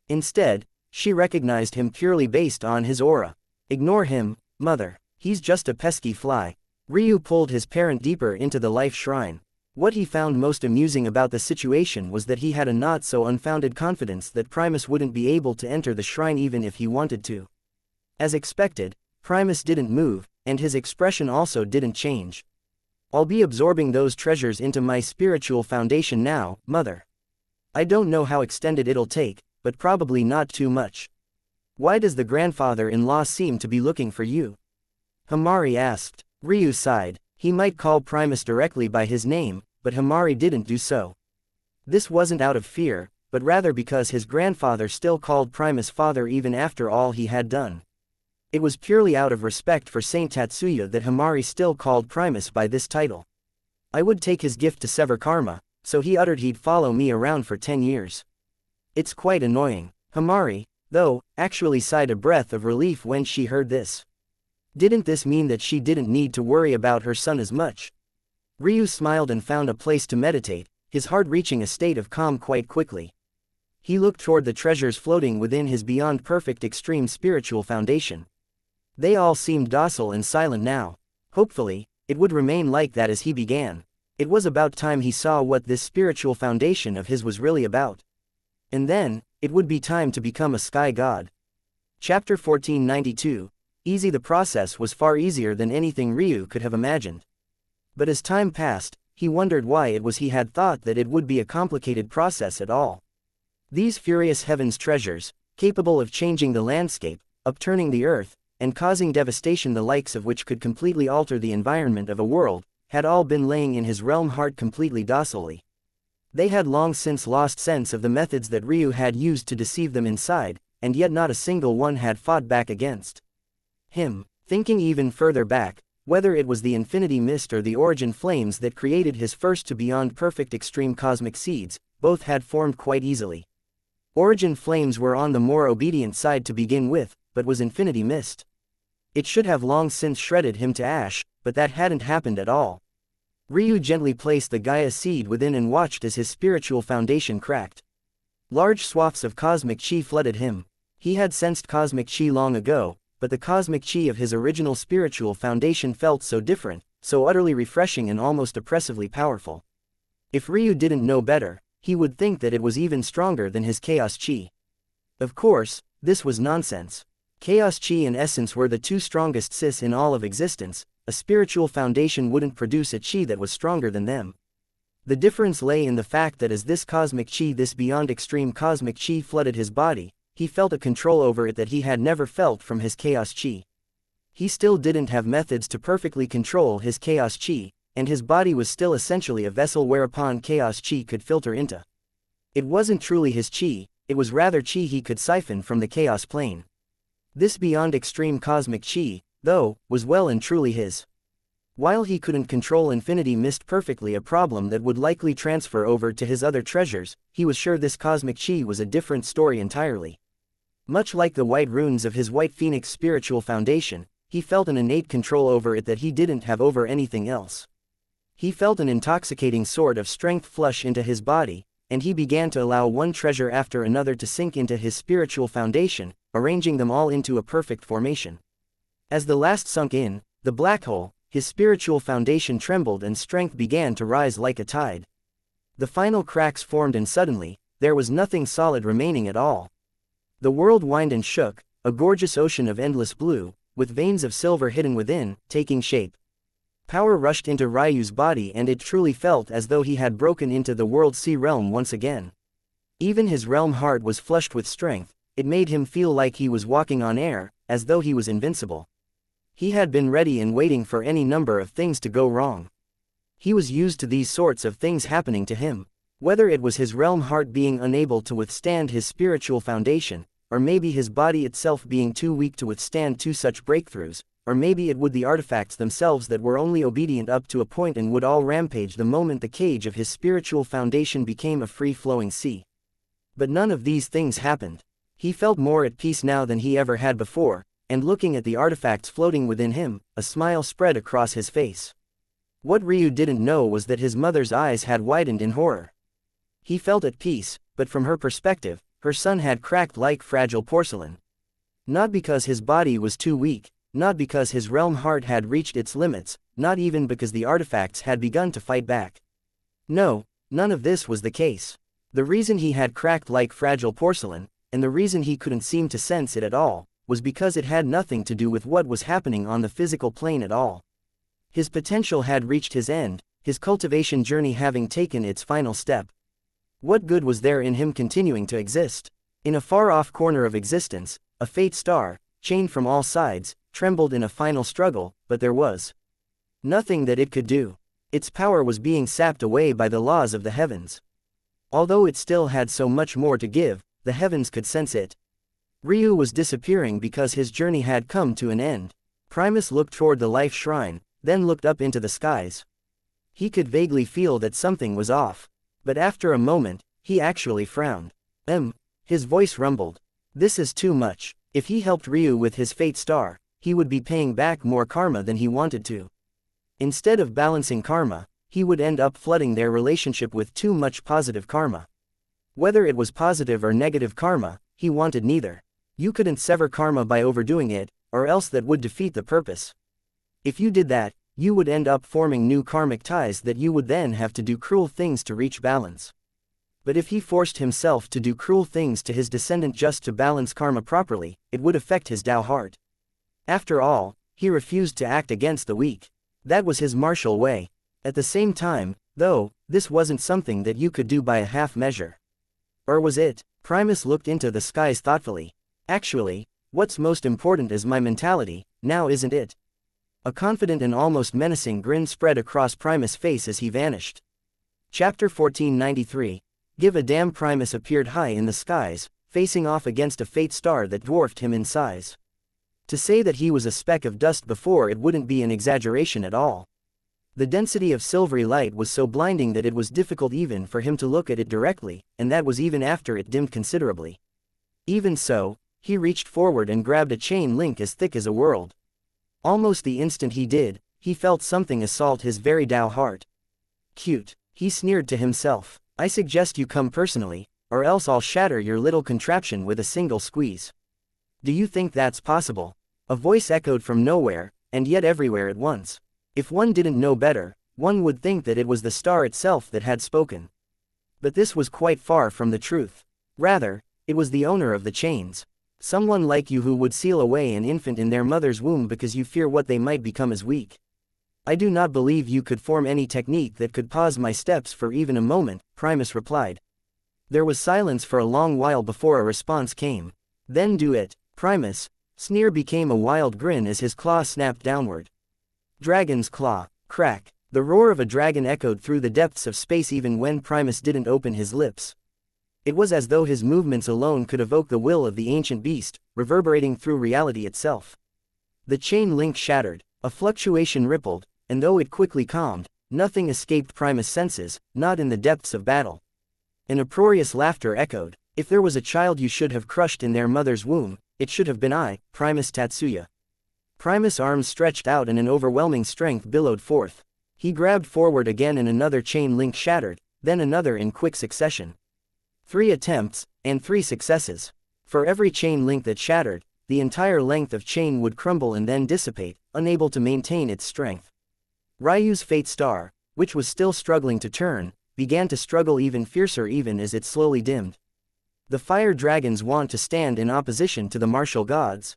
Speaker 1: Instead, she recognized him purely based on his aura. Ignore him, mother. He's just a pesky fly. Ryu pulled his parent deeper into the life shrine. What he found most amusing about the situation was that he had a not so unfounded confidence that Primus wouldn't be able to enter the shrine even if he wanted to. As expected, Primus didn't move, and his expression also didn't change. I'll be absorbing those treasures into my spiritual foundation now, mother. I don't know how extended it'll take, but probably not too much. Why does the grandfather-in-law seem to be looking for you? Himari asked. Ryu sighed. He might call Primus directly by his name, but Himari didn't do so. This wasn't out of fear, but rather because his grandfather still called Primus father even after all he had done. It was purely out of respect for Saint Tatsuya that Himari still called Primus by this title. I would take his gift to sever karma, so he uttered he'd follow me around for 10 years. It's quite annoying. Himari, though, actually sighed a breath of relief when she heard this. Didn't this mean that she didn't need to worry about her son as much? Ryu smiled and found a place to meditate, his heart reaching a state of calm quite quickly. He looked toward the treasures floating within his beyond perfect extreme spiritual foundation. They all seemed docile and silent now. Hopefully, it would remain like that as he began. It was about time he saw what this spiritual foundation of his was really about. And then, it would be time to become a sky god. Chapter 1492. Easy. The process was far easier than anything Ryu could have imagined. But as time passed, he wondered why it was he had thought that it would be a complicated process at all. These furious heavens treasures, capable of changing the landscape, upturning the earth, and causing devastation the likes of which could completely alter the environment of a world, had all been laying in his realm heart completely docilely. They had long since lost sense of the methods that Ryu had used to deceive them inside, and yet not a single one had fought back against him. Thinking even further back, whether it was the infinity mist or the origin flames that created his first to beyond perfect extreme cosmic seeds, both had formed quite easily. Origin flames were on the more obedient side to begin with, but was infinity mist. It should have long since shredded him to ash, but that hadn't happened at all. Ryu gently placed the Gaia seed within and watched as his spiritual foundation cracked. Large swaths of cosmic chi flooded him. He had sensed cosmic chi long ago, but the cosmic chi of his original spiritual foundation felt so different, so utterly refreshing and almost oppressively powerful. If Ryu didn't know better, he would think that it was even stronger than his chaos chi. Of course, this was nonsense. Chaos chi and essence were the two strongest sis in all of existence. A spiritual foundation wouldn't produce a chi that was stronger than them. The difference lay in the fact that as this cosmic chi, this beyond extreme cosmic chi flooded his body, he felt a control over it that he had never felt from his chaos chi. He still didn't have methods to perfectly control his chaos chi, and his body was still essentially a vessel whereupon chaos chi could filter into. It wasn't truly his chi, it was rather chi he could siphon from the chaos plane. This beyond extreme cosmic chi, though, was well and truly his. While he couldn't control infinity mist perfectly, a problem that would likely transfer over to his other treasures, he was sure this cosmic chi was a different story entirely. Much like the white runes of his white phoenix spiritual foundation, he felt an innate control over it that he didn't have over anything else. He felt an intoxicating sort of strength flush into his body, and he began to allow one treasure after another to sink into his spiritual foundation, arranging them all into a perfect formation. As the last sunk in, the black hole, his spiritual foundation trembled and strength began to rise like a tide. The final cracks formed and suddenly, there was nothing solid remaining at all. The world whined and shook, a gorgeous ocean of endless blue, with veins of silver hidden within, taking shape. Power rushed into Ryu's body and it truly felt as though he had broken into the world sea realm once again. Even his realm heart was flushed with strength, it made him feel like he was walking on air, as though he was invincible. He had been ready and waiting for any number of things to go wrong. He was used to these sorts of things happening to him. Whether it was his realm heart being unable to withstand his spiritual foundation, or maybe his body itself being too weak to withstand two such breakthroughs, or maybe it would the artifacts themselves that were only obedient up to a point and would all rampage the moment the cage of his spiritual foundation became a free-flowing sea. But none of these things happened. He felt more at peace now than he ever had before, and looking at the artifacts floating within him, a smile spread across his face. What Ryu didn't know was that his mother's eyes had widened in horror. He felt at peace, but from her perspective, her son had cracked like fragile porcelain. Not because his body was too weak, not because his realm heart had reached its limits, not even because the artifacts had begun to fight back. No, none of this was the case. The reason he had cracked like fragile porcelain, and the reason he couldn't seem to sense it at all, was because it had nothing to do with what was happening on the physical plane at all. His potential had reached his end, his cultivation journey having taken its final step. What good was there in him continuing to exist? In a far-off corner of existence, a fate star, chained from all sides, trembled in a final struggle, but there was nothing that it could do. Its power was being sapped away by the laws of the heavens. Although it still had so much more to give, the heavens could sense it. Ryu was disappearing because his journey had come to an end. Primus looked toward the life shrine, then looked up into the skies. He could vaguely feel that something was off. But after a moment, he actually frowned. His voice rumbled. This is too much. If he helped Ryu with his fate star, he would be paying back more karma than he wanted to. Instead of balancing karma, he would end up flooding their relationship with too much positive karma. Whether it was positive or negative karma, he wanted neither. You couldn't sever karma by overdoing it, or else that would defeat the purpose. If you did that, you would end up forming new karmic ties that you would then have to do cruel things to reach balance. But if he forced himself to do cruel things to his descendant just to balance karma properly, it would affect his Tao heart. After all, he refused to act against the weak. That was his martial way. At the same time, though, this wasn't something that you could do by a half measure. Or was it? Primus looked into the skies thoughtfully. Actually, what's most important is my mentality, now isn't it? A confident and almost menacing grin spread across Primus' face as he vanished. Chapter 1493. Give a damn. Primus appeared high in the skies, facing off against a fate star that dwarfed him in size. To say that he was a speck of dust before it wouldn't be an exaggeration at all. The density of silvery light was so blinding that it was difficult even for him to look at it directly, and that was even after it dimmed considerably. Even so, he reached forward and grabbed a chain link as thick as a world. Almost the instant he did, he felt something assault his very Tao heart. Cute, he sneered to himself. I suggest you come personally, or else I'll shatter your little contraption with a single squeeze. Do you think that's possible? A voice echoed from nowhere, and yet everywhere at once. If one didn't know better, one would think that it was the star itself that had spoken. But this was quite far from the truth. Rather, it was the owner of the chains. Someone like you who would seal away an infant in their mother's womb because you fear what they might become as weak. I do not believe you could form any technique that could pause my steps for even a moment, Primus replied. There was silence for a long while before a response came. Then do it, Primus. Sneer became a wild grin as his claw snapped downward. Dragon's claw. Crack. The roar of a dragon echoed through the depths of space even when Primus didn't open his lips. It was as though his movements alone could evoke the will of the ancient beast, reverberating through reality itself. The chain link shattered, a fluctuation rippled, and though it quickly calmed, nothing escaped Primus' senses, not in the depths of battle. An uproarious laughter echoed. If there was a child you should have crushed in their mother's womb, it should have been I, Primus Tatsuya. Primus' arms stretched out and an overwhelming strength billowed forth. He grabbed forward again and another chain link shattered, then another in quick succession. 3 attempts, and 3 successes. For every chain link that shattered, the entire length of chain would crumble and then dissipate, unable to maintain its strength. Ryu's fate star, which was still struggling to turn, began to struggle even fiercer even as it slowly dimmed. The fire dragons want to stand in opposition to the martial gods.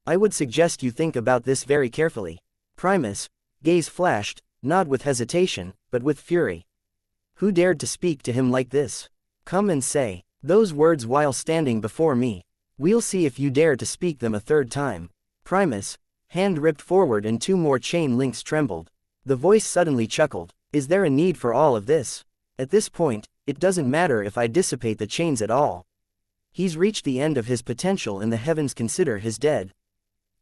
Speaker 1: I would suggest you think about this very carefully. Primus' gaze flashed, not with hesitation, but with fury. Who dared to speak to him like this? Come and say those words while standing before me. We'll see if you dare to speak them a third time. Primus' hand ripped forward and 2 more chain links trembled. The voice suddenly chuckled. Is there a need for all of this? At this point, it doesn't matter if I dissipate the chains at all. He's reached the end of his potential and the heavens consider his dead.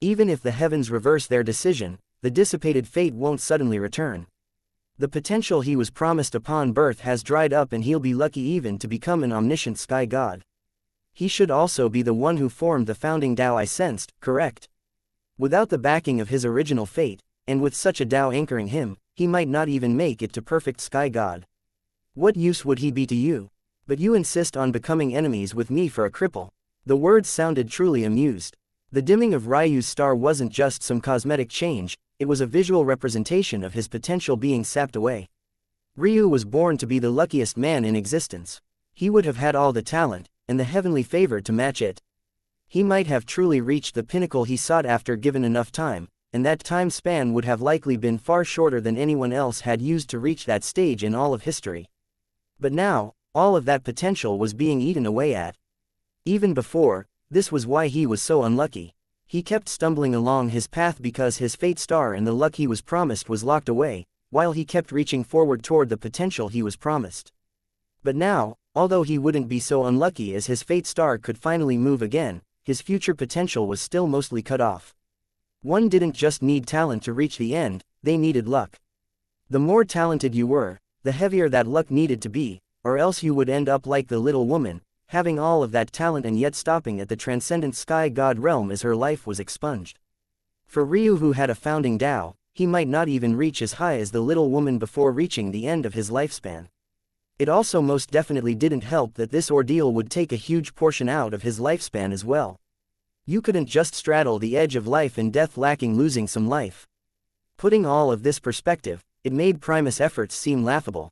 Speaker 1: Even if the heavens reverse their decision, the dissipated fate won't suddenly return. The potential he was promised upon birth has dried up and he'll be lucky even to become an omniscient sky god. He should also be the one who formed the founding Tao I sensed, correct? Without the backing of his original fate, and with such a Tao anchoring him, he might not even make it to perfect sky god. What use would he be to you? But you insist on becoming enemies with me for a cripple. The words sounded truly amused. The dimming of Ryu's star wasn't just some cosmetic change, it was a visual representation of his potential being sapped away. Ryu was born to be the luckiest man in existence. He would have had all the talent, and the heavenly favor to match it. He might have truly reached the pinnacle he sought after given enough time, and that time span would have likely been far shorter than anyone else had used to reach that stage in all of history. But now, all of that potential was being eaten away at. Even before, this was why he was so unlucky. He kept stumbling along his path because his fate star and the luck he was promised was locked away, while he kept reaching forward toward the potential he was promised. But now, although he wouldn't be so unlucky as his fate star could finally move again, his future potential was still mostly cut off. One didn't just need talent to reach the end, they needed luck. The more talented you were, the heavier that luck needed to be, or else you would end up like the little woman, having all of that talent and yet stopping at the transcendent sky god realm as her life was expunged. For Ryu, who had a founding Tao, he might not even reach as high as the little woman before reaching the end of his lifespan. It also most definitely didn't help that this ordeal would take a huge portion out of his lifespan as well. You couldn't just straddle the edge of life and death lacking losing some life. Putting all of this perspective, it made Primus' efforts seem laughable.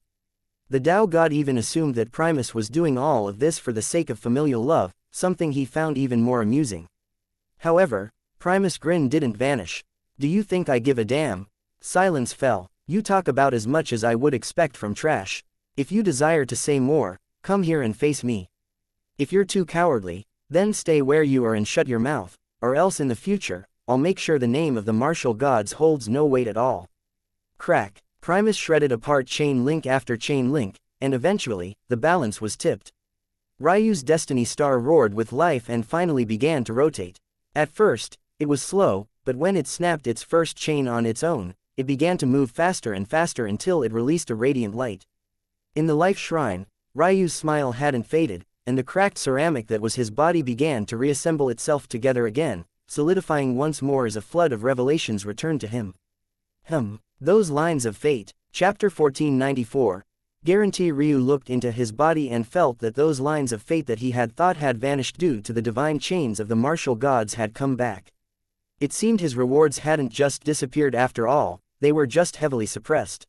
Speaker 1: The Tao god even assumed that Primus was doing all of this for the sake of familial love, something he found even more amusing. However, Primus' grin didn't vanish. Do you think I give a damn? Silence fell. You talk about as much as I would expect from trash. If you desire to say more, come here and face me. If you're too cowardly, then stay where you are and shut your mouth, or else in the future, I'll make sure the name of the martial gods holds no weight at all. Crack. Primus shredded apart chain link after chain link, and eventually, the balance was tipped. Ryu's destiny star roared with life and finally began to rotate. At first, it was slow, but when it snapped its first chain on its own, it began to move faster and faster until it released a radiant light. In the life shrine, Ryu's smile hadn't faded, and the cracked ceramic that was his body began to reassemble itself together again, solidifying once more as a flood of revelations returned to him. Those lines of fate. Chapter 1494. Guarantee. Ryu looked into his body and felt that those lines of fate that he had thought had vanished due to the divine chains of the martial gods had come back. It seemed his rewards hadn't just disappeared after all, they were just heavily suppressed.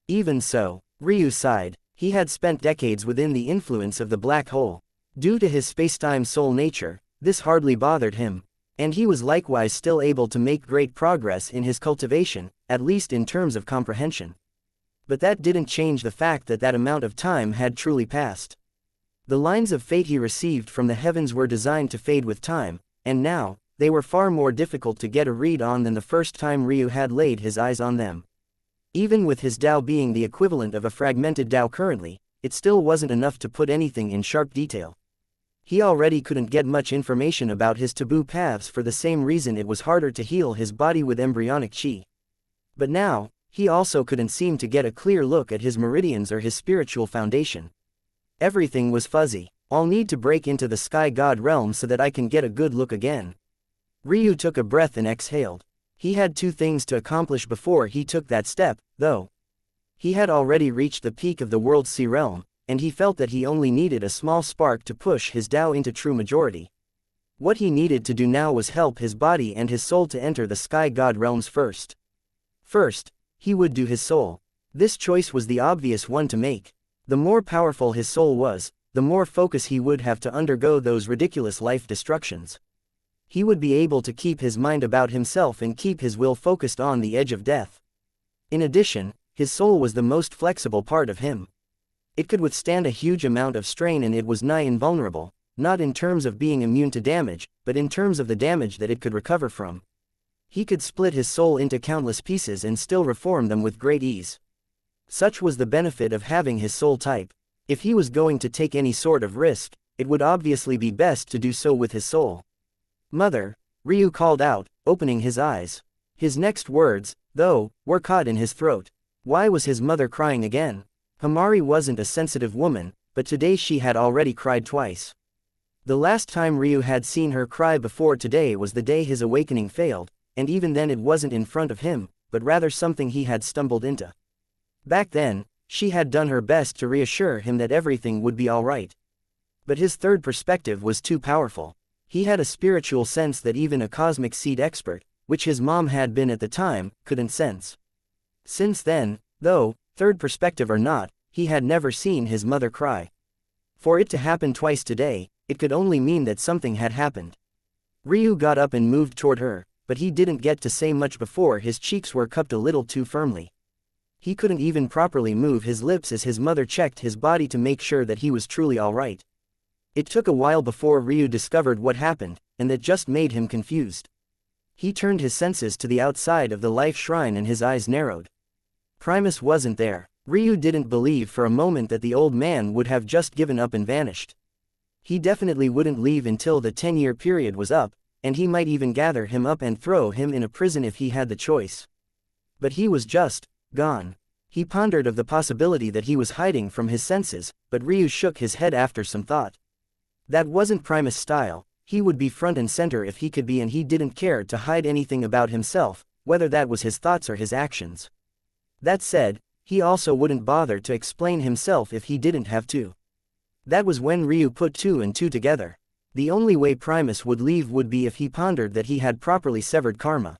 Speaker 1: Even so, Ryu sighed. He had spent decades within the influence of the black hole. Due to his spacetime soul nature, this hardly bothered him. And he was likewise still able to make great progress in his cultivation, at least in terms of comprehension. But that didn't change the fact that that amount of time had truly passed. The lines of fate he received from the heavens were designed to fade with time, and now, they were far more difficult to get a read on than the first time Ryu had laid his eyes on them. Even with his Tao being the equivalent of a fragmented Tao currently, it still wasn't enough to put anything in sharp detail. He already couldn't get much information about his taboo paths for the same reason it was harder to heal his body with embryonic chi. But now, he also couldn't seem to get a clear look at his meridians or his spiritual foundation. Everything was fuzzy. I'll need to break into the sky god realm so that I can get a good look again. Ryu took a breath and exhaled. He had two things to accomplish before he took that step, though. He had already reached the peak of the world's sea realm, and he felt that he only needed a small spark to push his Tao into true majority. What he needed to do now was help his body and his soul to enter the sky god realms first. First, he would do his soul. This choice was the obvious one to make. The more powerful his soul was, the more focus he would have to undergo those ridiculous life destructions. He would be able to keep his mind about himself and keep his will focused on the edge of death. In addition, his soul was the most flexible part of him. It could withstand a huge amount of strain and it was nigh invulnerable, not in terms of being immune to damage, but in terms of the damage that it could recover from. He could split his soul into countless pieces and still reform them with great ease. Such was the benefit of having his soul type. If he was going to take any sort of risk, it would obviously be best to do so with his soul. "Mother," Ryu called out, opening his eyes. His next words, though, were caught in his throat. Why was his mother crying again? Himari wasn't a sensitive woman, but today she had already cried twice. The last time Ryu had seen her cry before today was the day his awakening failed, and even then it wasn't in front of him, but rather something he had stumbled into. Back then, she had done her best to reassure him that everything would be alright. But his third perspective was too powerful. He had a spiritual sense that even a cosmic seed expert, which his mom had been at the time, couldn't sense. Since then, though, third perspective or not, he had never seen his mother cry. For it to happen twice today, it could only mean that something had happened. Ryu got up and moved toward her, but he didn't get to say much before his cheeks were cupped a little too firmly. He couldn't even properly move his lips as his mother checked his body to make sure that he was truly alright. It took a while before Ryu discovered what happened, and that just made him confused. He turned his senses to the outside of the life shrine and his eyes narrowed. Primus wasn't there. Ryu didn't believe for a moment that the old man would have just given up and vanished. He definitely wouldn't leave until the 10-year period was up, and he might even gather him up and throw him in a prison if he had the choice. But he was just gone. He pondered of the possibility that he was hiding from his senses, but Ryu shook his head after some thought. That wasn't Primus' style. He would be front and center if he could be, and he didn't care to hide anything about himself, whether that was his thoughts or his actions. That said, he also wouldn't bother to explain himself if he didn't have to. That was when Ryu put two and two together. The only way Primus would leave would be if he pondered that he had properly severed karma.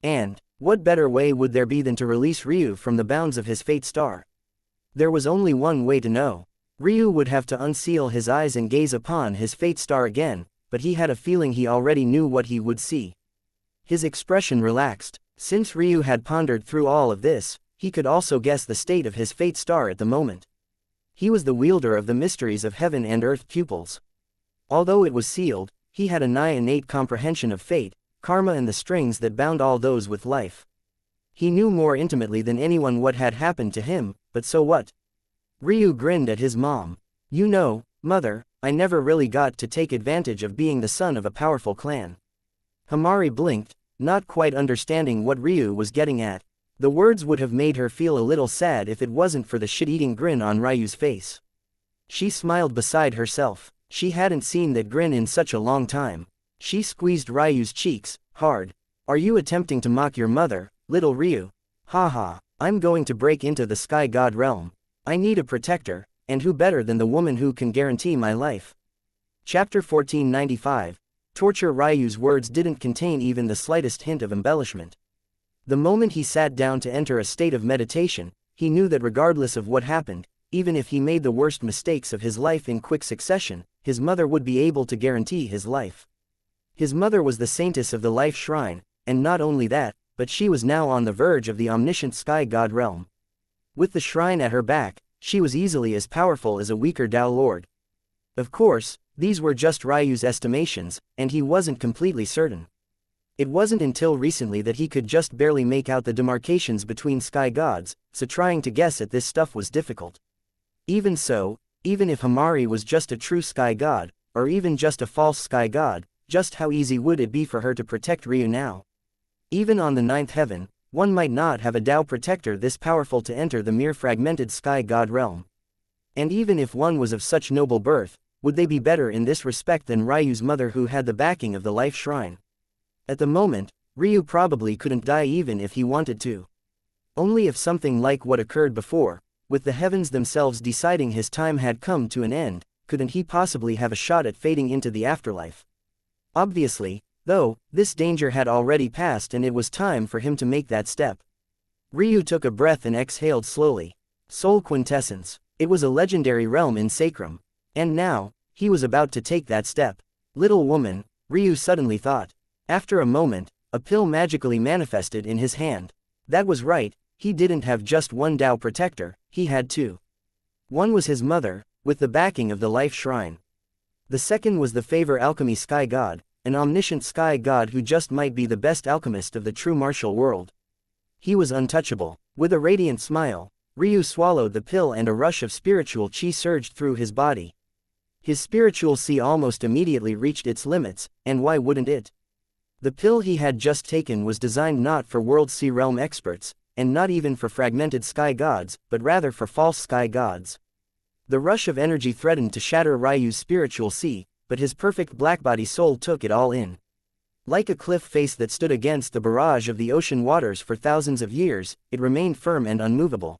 Speaker 1: And what better way would there be than to release Ryu from the bounds of his fate star? There was only one way to know. Ryu would have to unseal his eyes and gaze upon his fate star again, but he had a feeling he already knew what he would see. His expression relaxed. Since Ryu had pondered through all of this, he could also guess the state of his fate star at the moment. He was the wielder of the mysteries of heaven and earth pupils. Although it was sealed, he had a nigh innate comprehension of fate, karma and the strings that bound all those with life. He knew more intimately than anyone what had happened to him, but so what? Ryu grinned at his mom. "You know, Mother, I never really got to take advantage of being the son of a powerful clan." Himari blinked, not quite understanding what Ryu was getting at. The words would have made her feel a little sad if it wasn't for the shit-eating grin on Ryu's face. She smiled beside herself. She hadn't seen that grin in such a long time. She squeezed Ryu's cheeks, hard. Are you attempting to mock your mother, little Ryu? Haha, I'm going to break into the sky god realm. I need a protector, and who better than the woman who can guarantee my life? Chapter 1495. Torture. Ryu's words didn't contain even the slightest hint of embellishment. The moment he sat down to enter a state of meditation, he knew that regardless of what happened, even if he made the worst mistakes of his life in quick succession, his mother would be able to guarantee his life. His mother was the saintess of the life shrine, and not only that, but she was now on the verge of the omniscient sky god realm. With the shrine at her back, she was easily as powerful as a weaker Tao Lord. Of course, these were just Ryu's estimations, and he wasn't completely certain. It wasn't until recently that he could just barely make out the demarcations between sky gods, so trying to guess at this stuff was difficult. Even so, even if Himari was just a true sky god, or even just a false sky god, just how easy would it be for her to protect Ryu now? Even on the ninth heaven, one might not have a Tao protector this powerful to enter the mere fragmented sky god realm. And even if one was of such noble birth, would they be better in this respect than Ryu's mother who had the backing of the life shrine? At the moment, Ryu probably couldn't die even if he wanted to. Only if something like what occurred before, with the heavens themselves deciding his time had come to an end, couldn't he possibly have a shot at fading into the afterlife. Obviously, though, this danger had already passed and it was time for him to make that step. Ryu took a breath and exhaled slowly. Soul Quintessence. It was a legendary realm in Sacrum. And now, he was about to take that step. Little woman, Ryu suddenly thought. After a moment, a pill magically manifested in his hand. That was right, he didn't have just one Tao protector, he had two. One was his mother, with the backing of the life shrine. The second was the Favor Alchemy Sky God, an omniscient sky god who just might be the best alchemist of the true martial world. He was untouchable. With a radiant smile, Ryu swallowed the pill and a rush of spiritual chi surged through his body. His spiritual chi almost immediately reached its limits, and why wouldn't it? The pill he had just taken was designed not for World Sea Realm experts, and not even for fragmented sky gods, but rather for false sky gods. The rush of energy threatened to shatter Ryu's spiritual chi, but his perfect blackbody soul took it all in. Like a cliff face that stood against the barrage of the ocean waters for thousands of years, it remained firm and unmovable.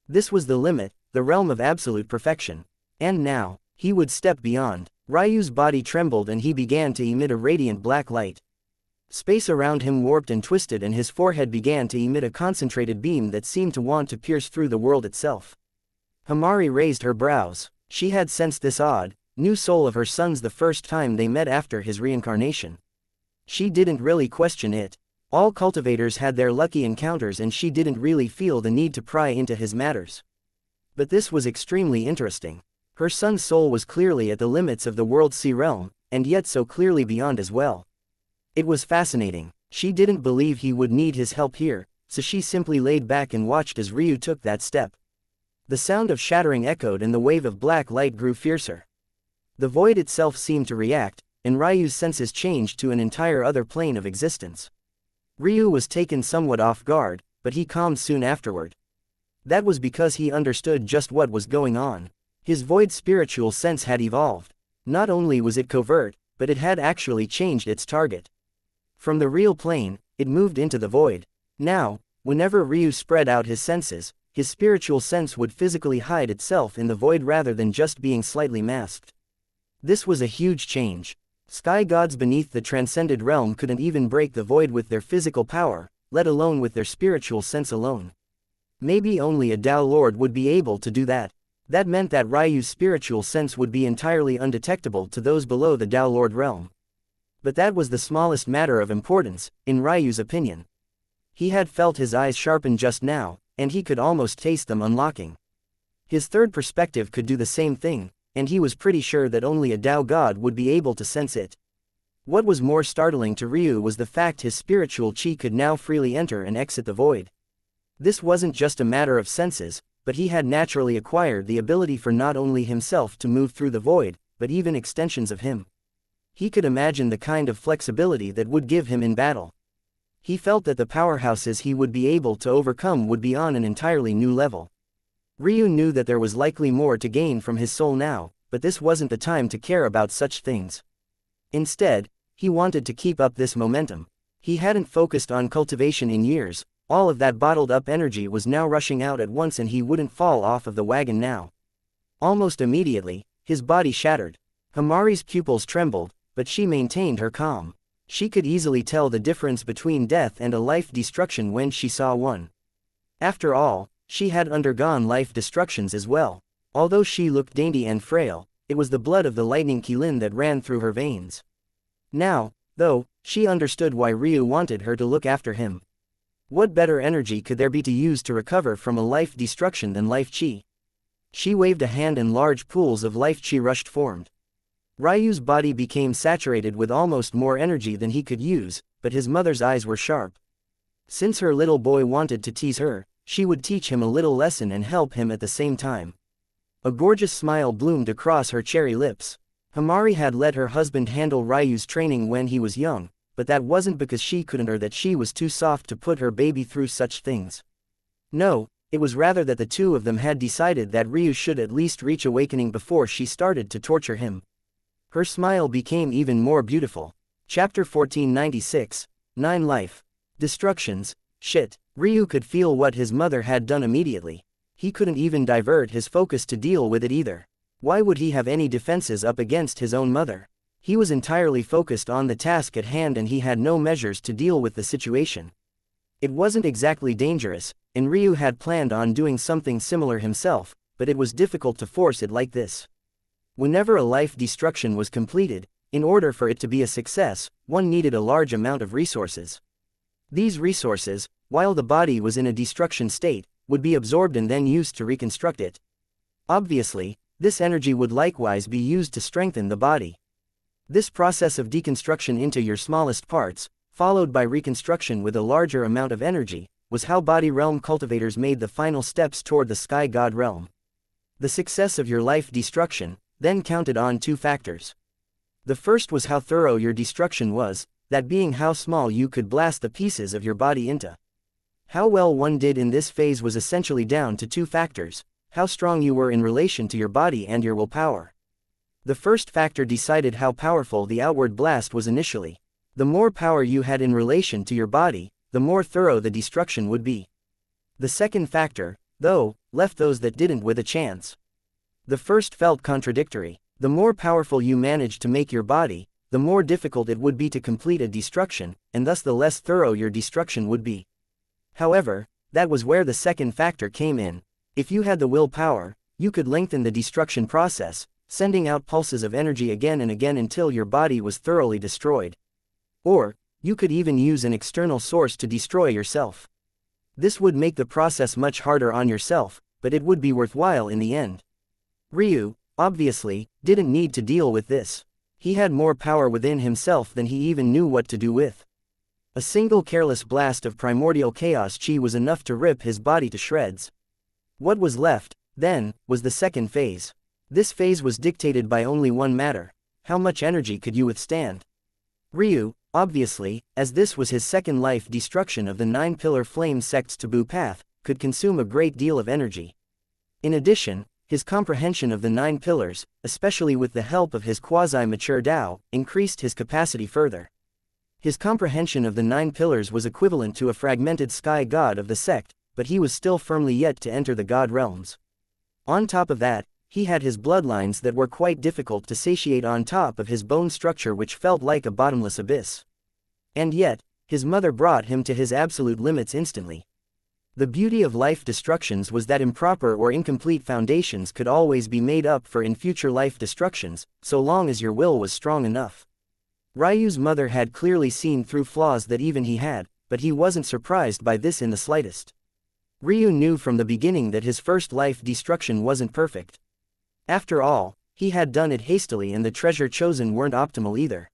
Speaker 1: This was the limit, the realm of absolute perfection. And now, he would step beyond. Ryu's body trembled and he began to emit a radiant black light. Space around him warped and twisted and his forehead began to emit a concentrated beam that seemed to want to pierce through the world itself. Himari raised her brows. She had sensed this odd, new soul of her son's the first time they met after his reincarnation. She didn't really question it. All cultivators had their lucky encounters and she didn't really feel the need to pry into his matters. But this was extremely interesting. Her son's soul was clearly at the limits of the World Sea Realm, and yet so clearly beyond as well. It was fascinating. She didn't believe he would need his help here, so she simply laid back and watched as Ryu took that step. The sound of shattering echoed and the wave of black light grew fiercer. The void itself seemed to react, and Ryu's senses changed to an entire other plane of existence. Ryu was taken somewhat off guard, but he calmed soon afterward. That was because he understood just what was going on. His void spiritual sense had evolved. Not only was it covert, but it had actually changed its target. From the real plane, it moved into the void. Now, whenever Ryu spread out his senses, his spiritual sense would physically hide itself in the void rather than just being slightly masked. This was a huge change. Sky gods beneath the transcended realm couldn't even break the void with their physical power, let alone with their spiritual sense alone. Maybe only a Tao Lord would be able to do that. That meant that Ryu's spiritual sense would be entirely undetectable to those below the Tao Lord realm. But that was the smallest matter of importance, in Ryu's opinion. He had felt his eyes sharpen just now, and he could almost taste them unlocking. His third perspective could do the same thing, and he was pretty sure that only a Tao god would be able to sense it. What was more startling to Ryu was the fact his spiritual chi could now freely enter and exit the void. This wasn't just a matter of senses, but he had naturally acquired the ability for not only himself to move through the void, but even extensions of him. He could imagine the kind of flexibility that would give him in battle. He felt that the powerhouses he would be able to overcome would be on an entirely new level. Ryu knew that there was likely more to gain from his soul now, but this wasn't the time to care about such things. Instead, he wanted to keep up this momentum. He hadn't focused on cultivation in years, all of that bottled up energy was now rushing out at once and he wouldn't fall off of the wagon now. Almost immediately, his body shattered. Himari's pupils trembled, but she maintained her calm. She could easily tell the difference between death and a life destruction when she saw one. After all, she had undergone life destructions as well. Although she looked dainty and frail, it was the blood of the lightning Qilin that ran through her veins. Now, though, she understood why Ryu wanted her to look after him. What better energy could there be to use to recover from a life destruction than life chi? She waved a hand and large pools of life chi rushed formed. Ryu's body became saturated with almost more energy than he could use, but his mother's eyes were sharp. Since her little boy wanted to tease her, she would teach him a little lesson and help him at the same time. A gorgeous smile bloomed across her cherry lips. Himari had let her husband handle Ryu's training when he was young, but that wasn't because she couldn't or that she was too soft to put her baby through such things. No, it was rather that the two of them had decided that Ryu should at least reach awakening before she started to torture him. Her smile became even more beautiful. Chapter 1496, 9 Life. Destructions. Shit. Ryu could feel what his mother had done immediately. He couldn't even divert his focus to deal with it either. Why would he have any defenses up against his own mother? He was entirely focused on the task at hand and he had no measures to deal with the situation. It wasn't exactly dangerous, and Ryu had planned on doing something similar himself, but it was difficult to force it like this. Whenever a life destruction was completed, in order for it to be a success, one needed a large amount of resources. These resources, while the body was in a destruction state, would be absorbed and then used to reconstruct it. Obviously, this energy would likewise be used to strengthen the body. This process of deconstruction into your smallest parts, followed by reconstruction with a larger amount of energy, was how body realm cultivators made the final steps toward the sky god realm. The success of your life destruction then counted on two factors. The first was how thorough your destruction was, that being how small you could blast the pieces of your body into. How well one did in this phase was essentially down to two factors: how strong you were in relation to your body and your willpower. The first factor decided how powerful the outward blast was initially. The more power you had in relation to your body, the more thorough the destruction would be. The second factor, though, left those that didn't with a chance. The first felt contradictory. The more powerful you managed to make your body, the more difficult it would be to complete a destruction, and thus the less thorough your destruction would be. However, that was where the second factor came in. If you had the willpower, you could lengthen the destruction process, sending out pulses of energy again and again until your body was thoroughly destroyed. Or, you could even use an external source to destroy yourself. This would make the process much harder on yourself, but it would be worthwhile in the end. Ryu, obviously, didn't need to deal with this. He had more power within himself than he even knew what to do with. A single careless blast of primordial chaos chi was enough to rip his body to shreds. What was left, then, was the second phase. This phase was dictated by only one matter: how much energy could you withstand? Ryu, obviously, as this was his second life destruction of the 9-pillar flame sect's taboo path, could consume a great deal of energy. In addition, his comprehension of the 9 pillars, especially with the help of his quasi-mature Tao, increased his capacity further. His comprehension of the 9 pillars was equivalent to a fragmented sky god of the sect, but he was still firmly yet to enter the god realms. On top of that, he had his bloodlines that were quite difficult to satiate on top of his bone structure, which felt like a bottomless abyss. And yet, his mother brought him to his absolute limits instantly. The beauty of life destructions was that improper or incomplete foundations could always be made up for in future life destructions, so long as your will was strong enough. Ryu's mother had clearly seen through flaws that even he had, but he wasn't surprised by this in the slightest. Ryu knew from the beginning that his first life destruction wasn't perfect. After all, he had done it hastily and the treasure chosen weren't optimal either.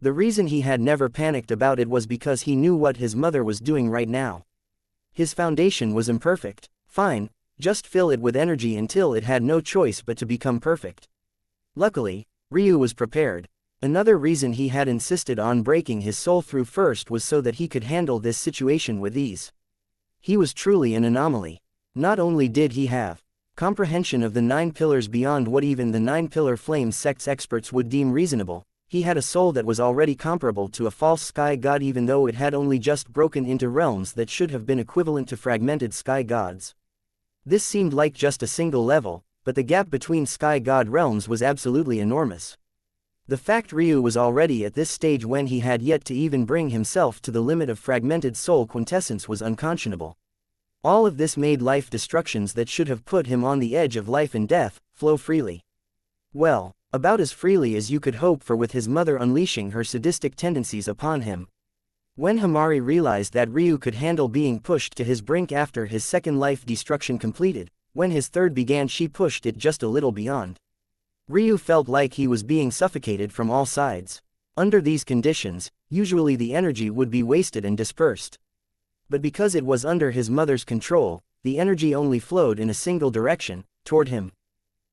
Speaker 1: The reason he had never panicked about it was because he knew what his mother was doing right now. His foundation was imperfect. Fine, just fill it with energy until it had no choice but to become perfect. Luckily, Ryu was prepared. Another reason he had insisted on breaking his soul through first was so that he could handle this situation with ease. He was truly an anomaly. Not only did he have comprehension of the 9 pillars beyond what even the 9-pillar flame sect's experts would deem reasonable, he had a soul that was already comparable to a false sky god, even though it had only just broken into realms that should have been equivalent to fragmented sky gods. This seemed like just a single level, but the gap between sky god realms was absolutely enormous. The fact Ryu was already at this stage when he had yet to even bring himself to the limit of fragmented soul quintessence was unconscionable. All of this made life destructions that should have put him on the edge of life and death flow freely. Well, about as freely as you could hope for, with his mother unleashing her sadistic tendencies upon him. When Himari realized that Ryu could handle being pushed to his brink after his second life destruction completed, when his third began, she pushed it just a little beyond. Ryu felt like he was being suffocated from all sides. Under these conditions, usually the energy would be wasted and dispersed. But because it was under his mother's control, the energy only flowed in a single direction, toward him.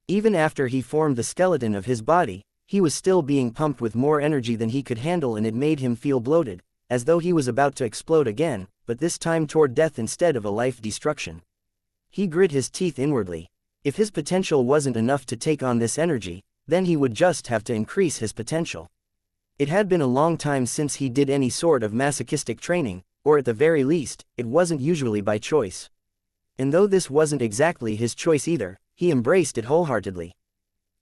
Speaker 1: Even after he formed the skeleton of his body, he was still being pumped with more energy than he could handle, and it made him feel bloated, as though he was about to explode again, but this time toward death instead of a life destruction. He grit his teeth inwardly. If his potential wasn't enough to take on this energy, then he would just have to increase his potential. It had been a long time since he did any sort of masochistic training, or at the very least, it wasn't usually by choice. And though this wasn't exactly his choice either, he embraced it wholeheartedly.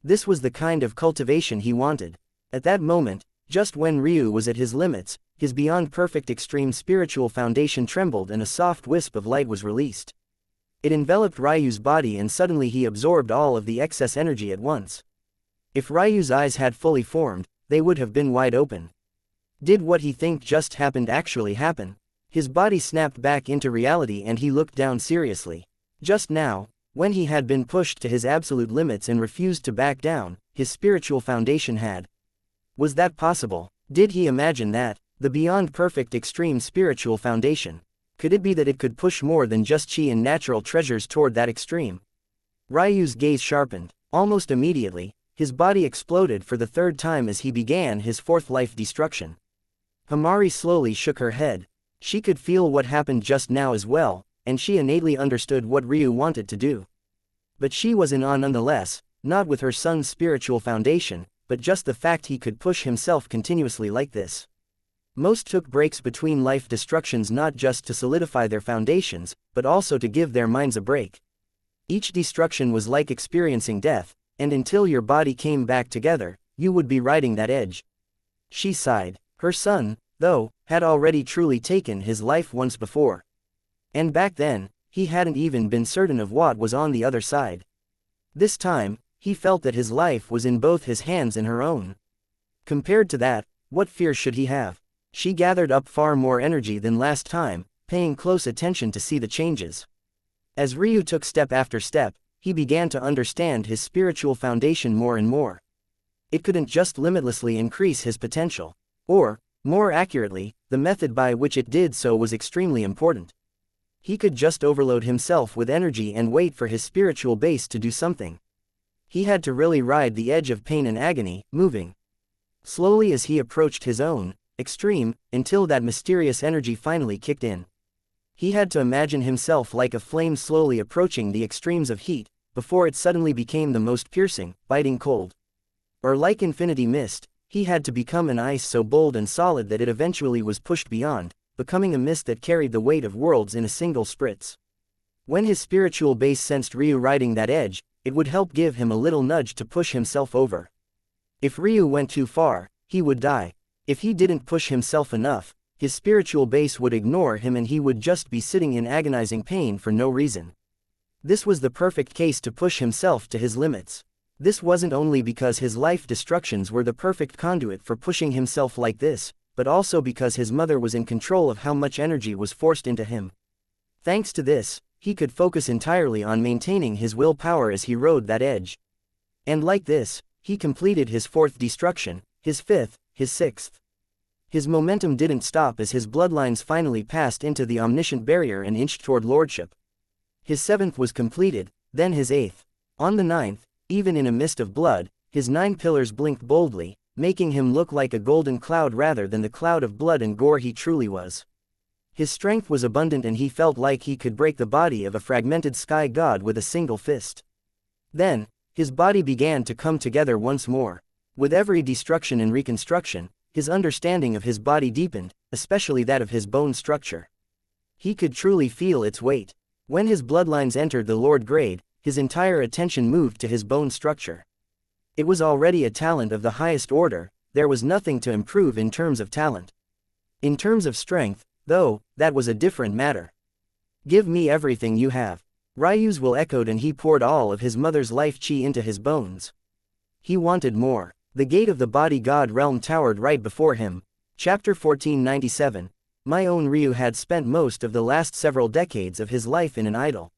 Speaker 1: This was the kind of cultivation he wanted. At that moment, just when Ryu was at his limits, his beyond perfect extreme spiritual foundation trembled and a soft wisp of light was released. It enveloped Ryu's body, and suddenly he absorbed all of the excess energy at once. If Ryu's eyes had fully formed, they would have been wide open. Did what he think just happened actually happen? His body snapped back into reality and he looked down seriously. Just now, when he had been pushed to his absolute limits and refused to back down, his spiritual foundation had. Was that possible? Did he imagine that, the beyond perfect extreme spiritual foundation? Could it be that it could push more than just chi and natural treasures toward that extreme? Ryu's gaze sharpened. Almost immediately, his body exploded for the third time as he began his fourth life destruction. Himari slowly shook her head. She could feel what happened just now as well, and she innately understood what Ryu wanted to do. But she was in awe nonetheless, not with her son's spiritual foundation, but just the fact he could push himself continuously like this. Most took breaks between life destructions not just to solidify their foundations, but also to give their minds a break. Each destruction was like experiencing death, and until your body came back together, you would be riding that edge. She sighed. Her son, though, had already truly taken his life once before. And back then, he hadn't even been certain of what was on the other side. This time, he felt that his life was in both his hands and her own. Compared to that, what fear should he have? She gathered up far more energy than last time, paying close attention to see the changes. As Ryu took step after step, he began to understand his spiritual foundation more and more. It couldn't just limitlessly increase his potential. Or, more accurately, the method by which it did so was extremely important. He could just overload himself with energy and wait for his spiritual base to do something. He had to really ride the edge of pain and agony, moving slowly as he approached his own extreme, until that mysterious energy finally kicked in. He had to imagine himself like a flame slowly approaching the extremes of heat, before it suddenly became the most piercing, biting cold. Or like infinity mist, he had to become an ice so bold and solid that it eventually was pushed beyond, becoming a mist that carried the weight of worlds in a single spritz. When his spiritual base sensed Ryu riding that edge, it would help give him a little nudge to push himself over. If Ryu went too far, he would die. If he didn't push himself enough, his spiritual base would ignore him and he would just be sitting in agonizing pain for no reason. This was the perfect case to push himself to his limits. This wasn't only because his life destructions were the perfect conduit for pushing himself like this, but also because his mother was in control of how much energy was forced into him. Thanks to this, he could focus entirely on maintaining his willpower as he rode that edge. And like this, he completed his fourth destruction, his fifth, his sixth. His momentum didn't stop as his bloodlines finally passed into the omniscient barrier and inched toward lordship. His seventh was completed, then his eighth. On the ninth, even in a mist of blood, his 9 pillars blinked boldly, making him look like a golden cloud rather than the cloud of blood and gore he truly was. His strength was abundant and he felt like he could break the body of a fragmented sky god with a single fist. Then, his body began to come together once more. With every destruction and reconstruction, his understanding of his body deepened, especially that of his bone structure. He could truly feel its weight. When his bloodlines entered the Lord grade, his entire attention moved to his bone structure. It was already a talent of the highest order, there was nothing to improve in terms of talent. In terms of strength, though, that was a different matter. Give me everything you have. Ryu's will echoed and he poured all of his mother's life chi into his bones. He wanted more. The gate of the body god realm towered right before him. Chapter 1497. My own Ryu had spent most of the last several decades of his life in an idol.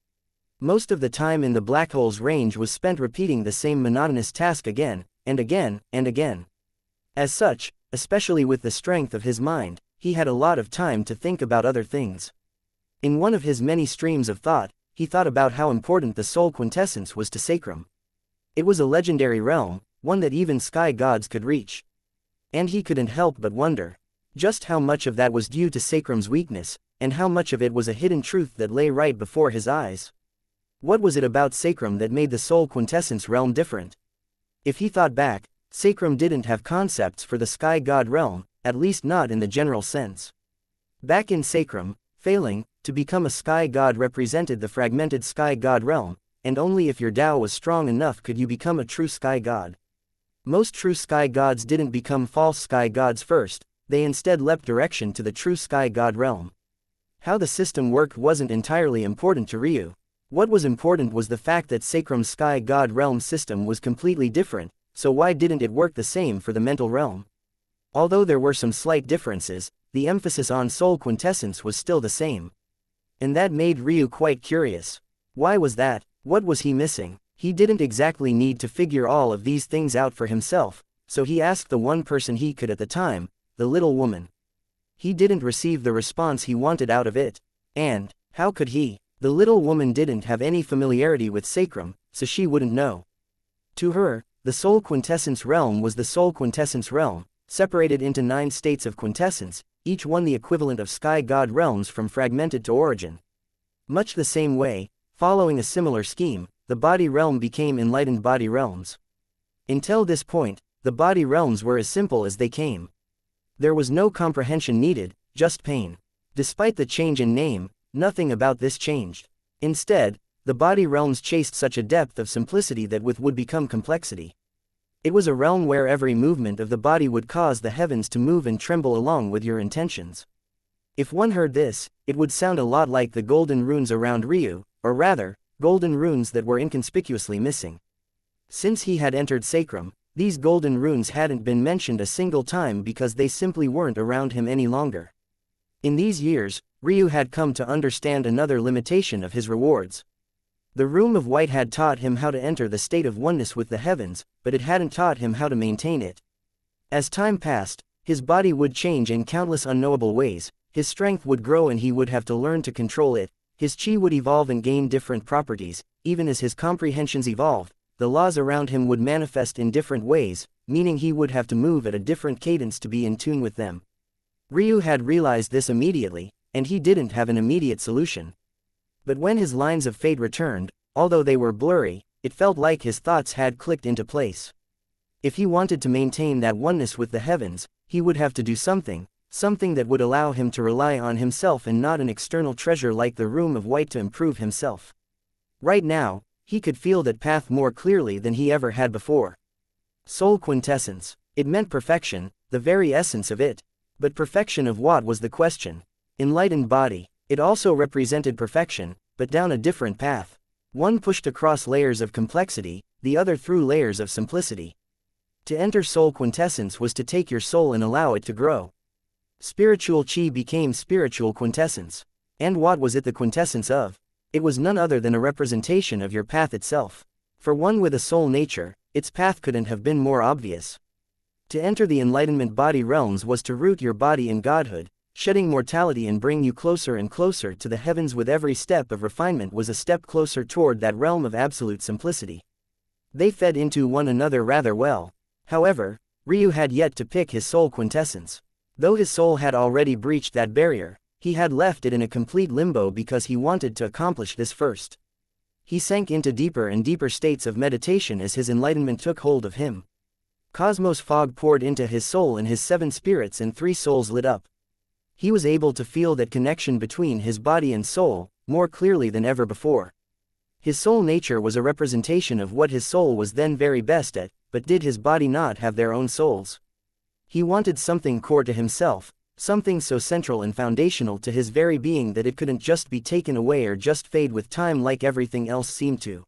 Speaker 1: Most of the time in the black hole's range was spent repeating the same monotonous task again, and again, and again. As such, especially with the strength of his mind, he had a lot of time to think about other things. In one of his many streams of thought, he thought about how important the soul quintessence was to Sacrum. It was a legendary realm, one that even sky gods could reach. And he couldn't help but wonder just how much of that was due to Sacrum's weakness, and how much of it was a hidden truth that lay right before his eyes. What was it about Sacrum that made the soul quintessence realm different? If he thought back, Sacrum didn't have concepts for the sky god realm, at least not in the general sense. Back in Sacrum, failing to become a sky god represented the fragmented sky god realm, and only if your Tao was strong enough could you become a true sky god. Most true sky gods didn't become false sky gods first, they instead leapt direction to the true sky god realm. How the system worked wasn't entirely important to Ryu. What was important was the fact that Sacrum's sky god realm system was completely different, so why didn't it work the same for the mental realm? Although there were some slight differences, the emphasis on soul quintessence was still the same. And that made Ryu quite curious. Why was that? What was he missing? He didn't exactly need to figure all of these things out for himself, so he asked the one person he could at the time, the little woman. He didn't receive the response he wanted out of it. And how could he? The little woman didn't have any familiarity with Sacrum, so she wouldn't know. To her, the soul quintessence realm was the soul quintessence realm, separated into 9 states of quintessence, each one the equivalent of sky god realms from fragmented to origin. Much the same way, following a similar scheme, the body realm became enlightened body realms. Until this point, the body realms were as simple as they came. There was no comprehension needed, just pain. Despite the change in name, nothing about this changed. Instead, the body realms chased such a depth of simplicity that would become complexity. It was a realm where every movement of the body would cause the heavens to move and tremble along with your intentions. If one heard this, it would sound a lot like the golden runes around Ryu, or rather, golden runes that were inconspicuously missing. Since he had entered Sacrum, these golden runes hadn't been mentioned a single time because they simply weren't around him any longer. In these years, Ryu had come to understand another limitation of his rewards. The Room of White had taught him how to enter the state of oneness with the heavens, but it hadn't taught him how to maintain it. As time passed, his body would change in countless unknowable ways, his strength would grow and he would have to learn to control it, his chi would evolve and gain different properties, even as his comprehensions evolved, the laws around him would manifest in different ways, meaning he would have to move at a different cadence to be in tune with them. Ryu had realized this immediately, and he didn't have an immediate solution. But when his lines of fate returned, although they were blurry, it felt like his thoughts had clicked into place. If he wanted to maintain that oneness with the heavens, he would have to do something that would allow him to rely on himself and not an external treasure like the Room of White to improve himself. Right now, he could feel that path more clearly than he ever had before. Soul quintessence. It meant perfection, the very essence of it. But perfection of what was the question? Enlightened body. It also represented perfection, but down a different path. One pushed across layers of complexity, the other through layers of simplicity. To enter soul quintessence was to take your soul and allow it to grow. Spiritual chi became spiritual quintessence. And what was it the quintessence of? It was none other than a representation of your path itself. For one with a soul nature, its path couldn't have been more obvious. To enter the enlightenment body realms was to root your body in godhood, shedding mortality and bring you closer and closer to the heavens. With every step of refinement was a step closer toward that realm of absolute simplicity. They fed into one another rather well. However, Ryu had yet to pick his soul quintessence. Though his soul had already breached that barrier, he had left it in a complete limbo because he wanted to accomplish this first. He sank into deeper and deeper states of meditation as his enlightenment took hold of him. Cosmos fog poured into his soul and his 7 spirits and 3 souls lit up. He was able to feel that connection between his body and soul, more clearly than ever before. His soul nature was a representation of what his soul was then very best at, but did his body not have their own souls? He wanted something core to himself, something so central and foundational to his very being that it couldn't just be taken away or just fade with time like everything else seemed to.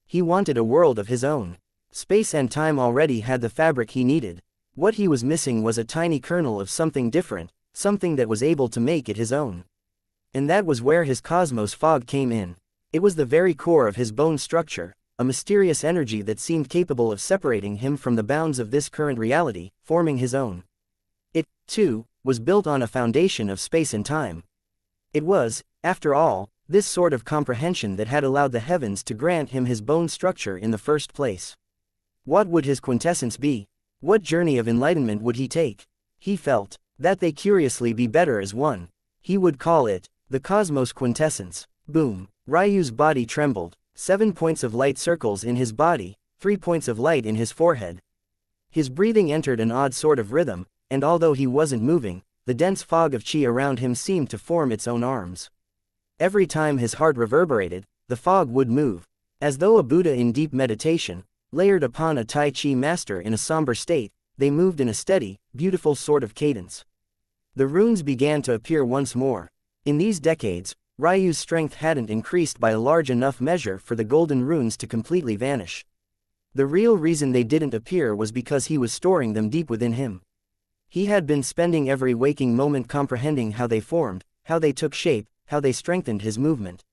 Speaker 1: He wanted a world of his own. Space and time already had the fabric he needed. What he was missing was a tiny kernel of something different, something that was able to make it his own. And that was where his cosmos fog came in. It was the very core of his bone structure, a mysterious energy that seemed capable of separating him from the bounds of this current reality, forming his own. It, too, was built on a foundation of space and time. It was, after all, this sort of comprehension that had allowed the heavens to grant him his bone structure in the first place. What would his quintessence be? What journey of enlightenment would he take? He felt that they curiously be better as one. He would call it the cosmos quintessence. Boom. Ryu's body trembled. 7 points of light circles in his body, 3 points of light in his forehead. His breathing entered an odd sort of rhythm, and although he wasn't moving, the dense fog of chi around him seemed to form its own arms. Every time his heart reverberated, the fog would move, as though a Buddha in deep meditation, layered upon a Tai Chi master in a somber state, they moved in a steady, beautiful sort of cadence. The runes began to appear once more. In these decades, Ryu's strength hadn't increased by a large enough measure for the golden runes to completely vanish. The real reason they didn't appear was because he was storing them deep within him. He had been spending every waking moment comprehending how they formed, how they took shape, how they strengthened his movement.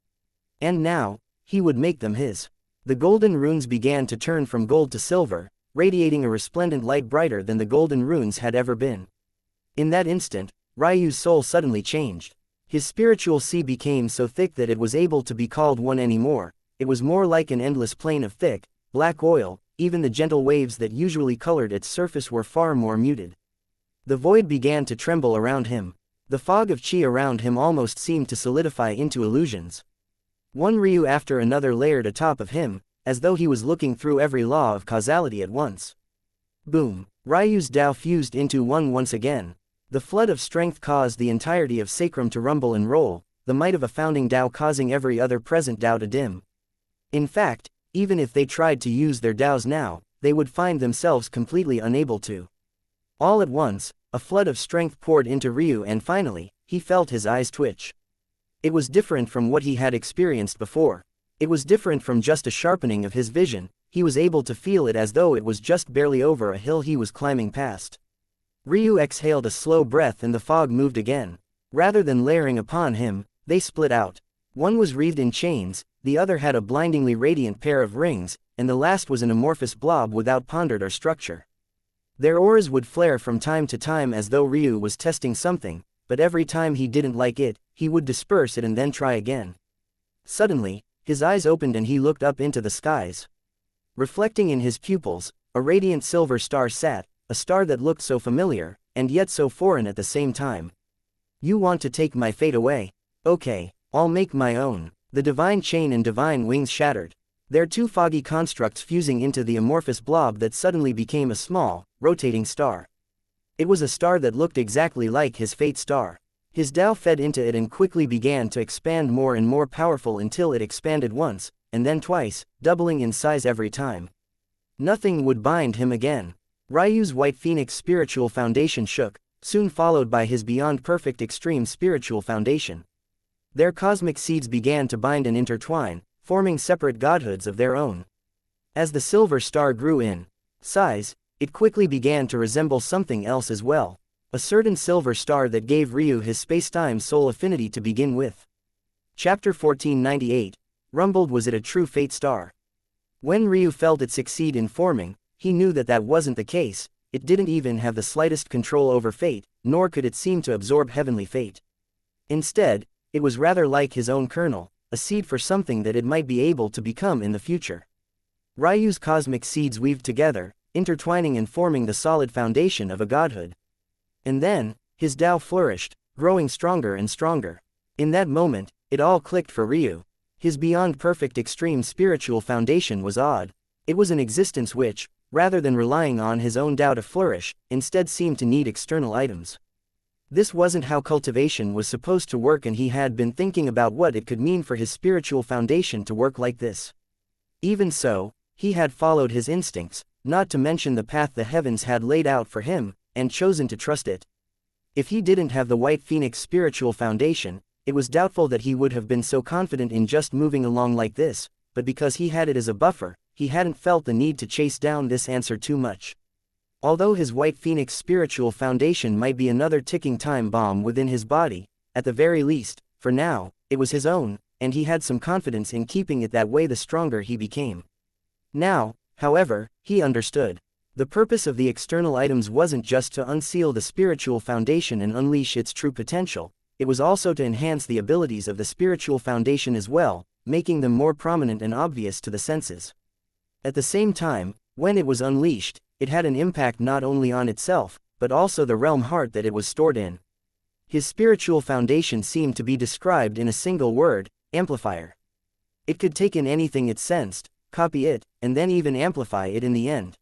Speaker 1: And now, he would make them his. The golden runes began to turn from gold to silver, radiating a resplendent light brighter than the golden runes had ever been. In that instant, Ryu's soul suddenly changed. His spiritual sea became so thick that it was able to be called one anymore. It was more like an endless plain of thick, black oil. Even the gentle waves that usually colored its surface were far more muted. The void began to tremble around him. The fog of chi around him almost seemed to solidify into illusions. One Ryu after another layered atop of him, as though he was looking through every law of causality at once. Boom! Ryu's Tao fused into one once again. The flood of strength caused the entirety of sacrum to rumble and roll, the might of a founding Tao causing every other present Tao to dim. In fact, even if they tried to use their Taos now, they would find themselves completely unable to. All at once, a flood of strength poured into Ryu and finally, he felt his eyes twitch. It was different from what he had experienced before. It was different from just a sharpening of his vision. He was able to feel it as though it was just barely over a hill he was climbing past. Ryu exhaled a slow breath and the fog moved again. Rather than layering upon him, they split out. One was wreathed in chains, the other had a blindingly radiant pair of rings, and the last was an amorphous blob without ponder or structure. Their auras would flare from time to time as though Ryu was testing something, but every time he didn't like it, he would disperse it and then try again. Suddenly, his eyes opened and he looked up into the skies. Reflecting in his pupils, a radiant silver star sat, a star that looked so familiar, and yet so foreign at the same time. You want to take my fate away? Okay, I'll make my own. The divine chain and divine wings shattered. Their two foggy constructs fusing into the amorphous blob that suddenly became a small, rotating star. It was a star that looked exactly like his fate star. His Tao fed into it and quickly began to expand more and more powerful until it expanded once, and then twice, doubling in size every time. Nothing would bind him again. Ryu's White Phoenix spiritual foundation shook, soon followed by his beyond perfect extreme spiritual foundation. Their cosmic seeds began to bind and intertwine, forming separate godhoods of their own. As the silver star grew in size, it quickly began to resemble something else as well. A certain silver star that gave Ryu his space-time soul affinity to begin with. Chapter 1498, rumbled. Was it a true fate star? When Ryu felt it succeed in forming, he knew that that wasn't the case. It didn't even have the slightest control over fate, nor could it seem to absorb heavenly fate. Instead, it was rather like his own kernel, a seed for something that it might be able to become in the future. Ryu's cosmic seeds weaved together, intertwining and forming the solid foundation of a godhood. And then, his Tao flourished, growing stronger and stronger. In that moment, it all clicked for Ryu. His beyond perfect extreme spiritual foundation was odd. It was an existence which, rather than relying on his own Tao to flourish, instead seemed to need external items. This wasn't how cultivation was supposed to work, and he had been thinking about what it could mean for his spiritual foundation to work like this. Even so, he had followed his instincts, not to mention the path the heavens had laid out for him, and chosen to trust it. If he didn't have the White Phoenix spiritual foundation, it was doubtful that he would have been so confident in just moving along like this, but because he had it as a buffer, he hadn't felt the need to chase down this answer too much. Although his White Phoenix spiritual foundation might be another ticking time bomb within his body, at the very least, for now, it was his own, and he had some confidence in keeping it that way the stronger he became. Now, however, he understood. The purpose of the external items wasn't just to unseal the spiritual foundation and unleash its true potential, it was also to enhance the abilities of the spiritual foundation as well, making them more prominent and obvious to the senses. At the same time, when it was unleashed, it had an impact not only on itself, but also the realm heart that it was stored in. His spiritual foundation seemed to be described in a single word: amplifier. It could take in anything it sensed, copy it, and then even amplify it in the end.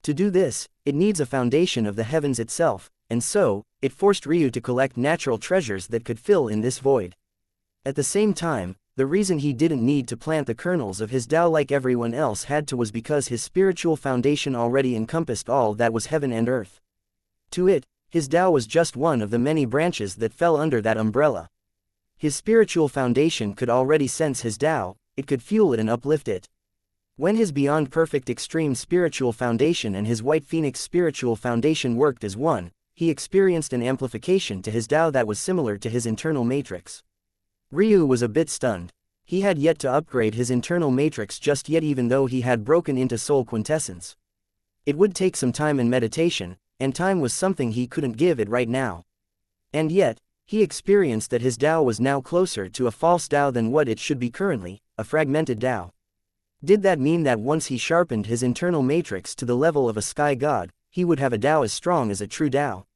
Speaker 1: To do this, it needs a foundation of the heavens itself, and so, it forced Ryu to collect natural treasures that could fill in this void. At the same time, the reason he didn't need to plant the kernels of his Tao like everyone else had to was because his spiritual foundation already encompassed all that was heaven and earth. To it, his Tao was just one of the many branches that fell under that umbrella. His spiritual foundation could already sense his Tao, it could fuel it and uplift it. When his beyond perfect extreme spiritual foundation and his White Phoenix spiritual foundation worked as one, he experienced an amplification to his Tao that was similar to his internal matrix. Ryu was a bit stunned. He had yet to upgrade his internal matrix just yet, even though he had broken into soul quintessence. It would take some time and meditation, and time was something he couldn't give it right now. And yet, he experienced that his Tao was now closer to a false Tao than what it should be currently, a fragmented Tao. Did that mean that once he sharpened his internal matrix to the level of a sky god, he would have a Tao as strong as a true Tao?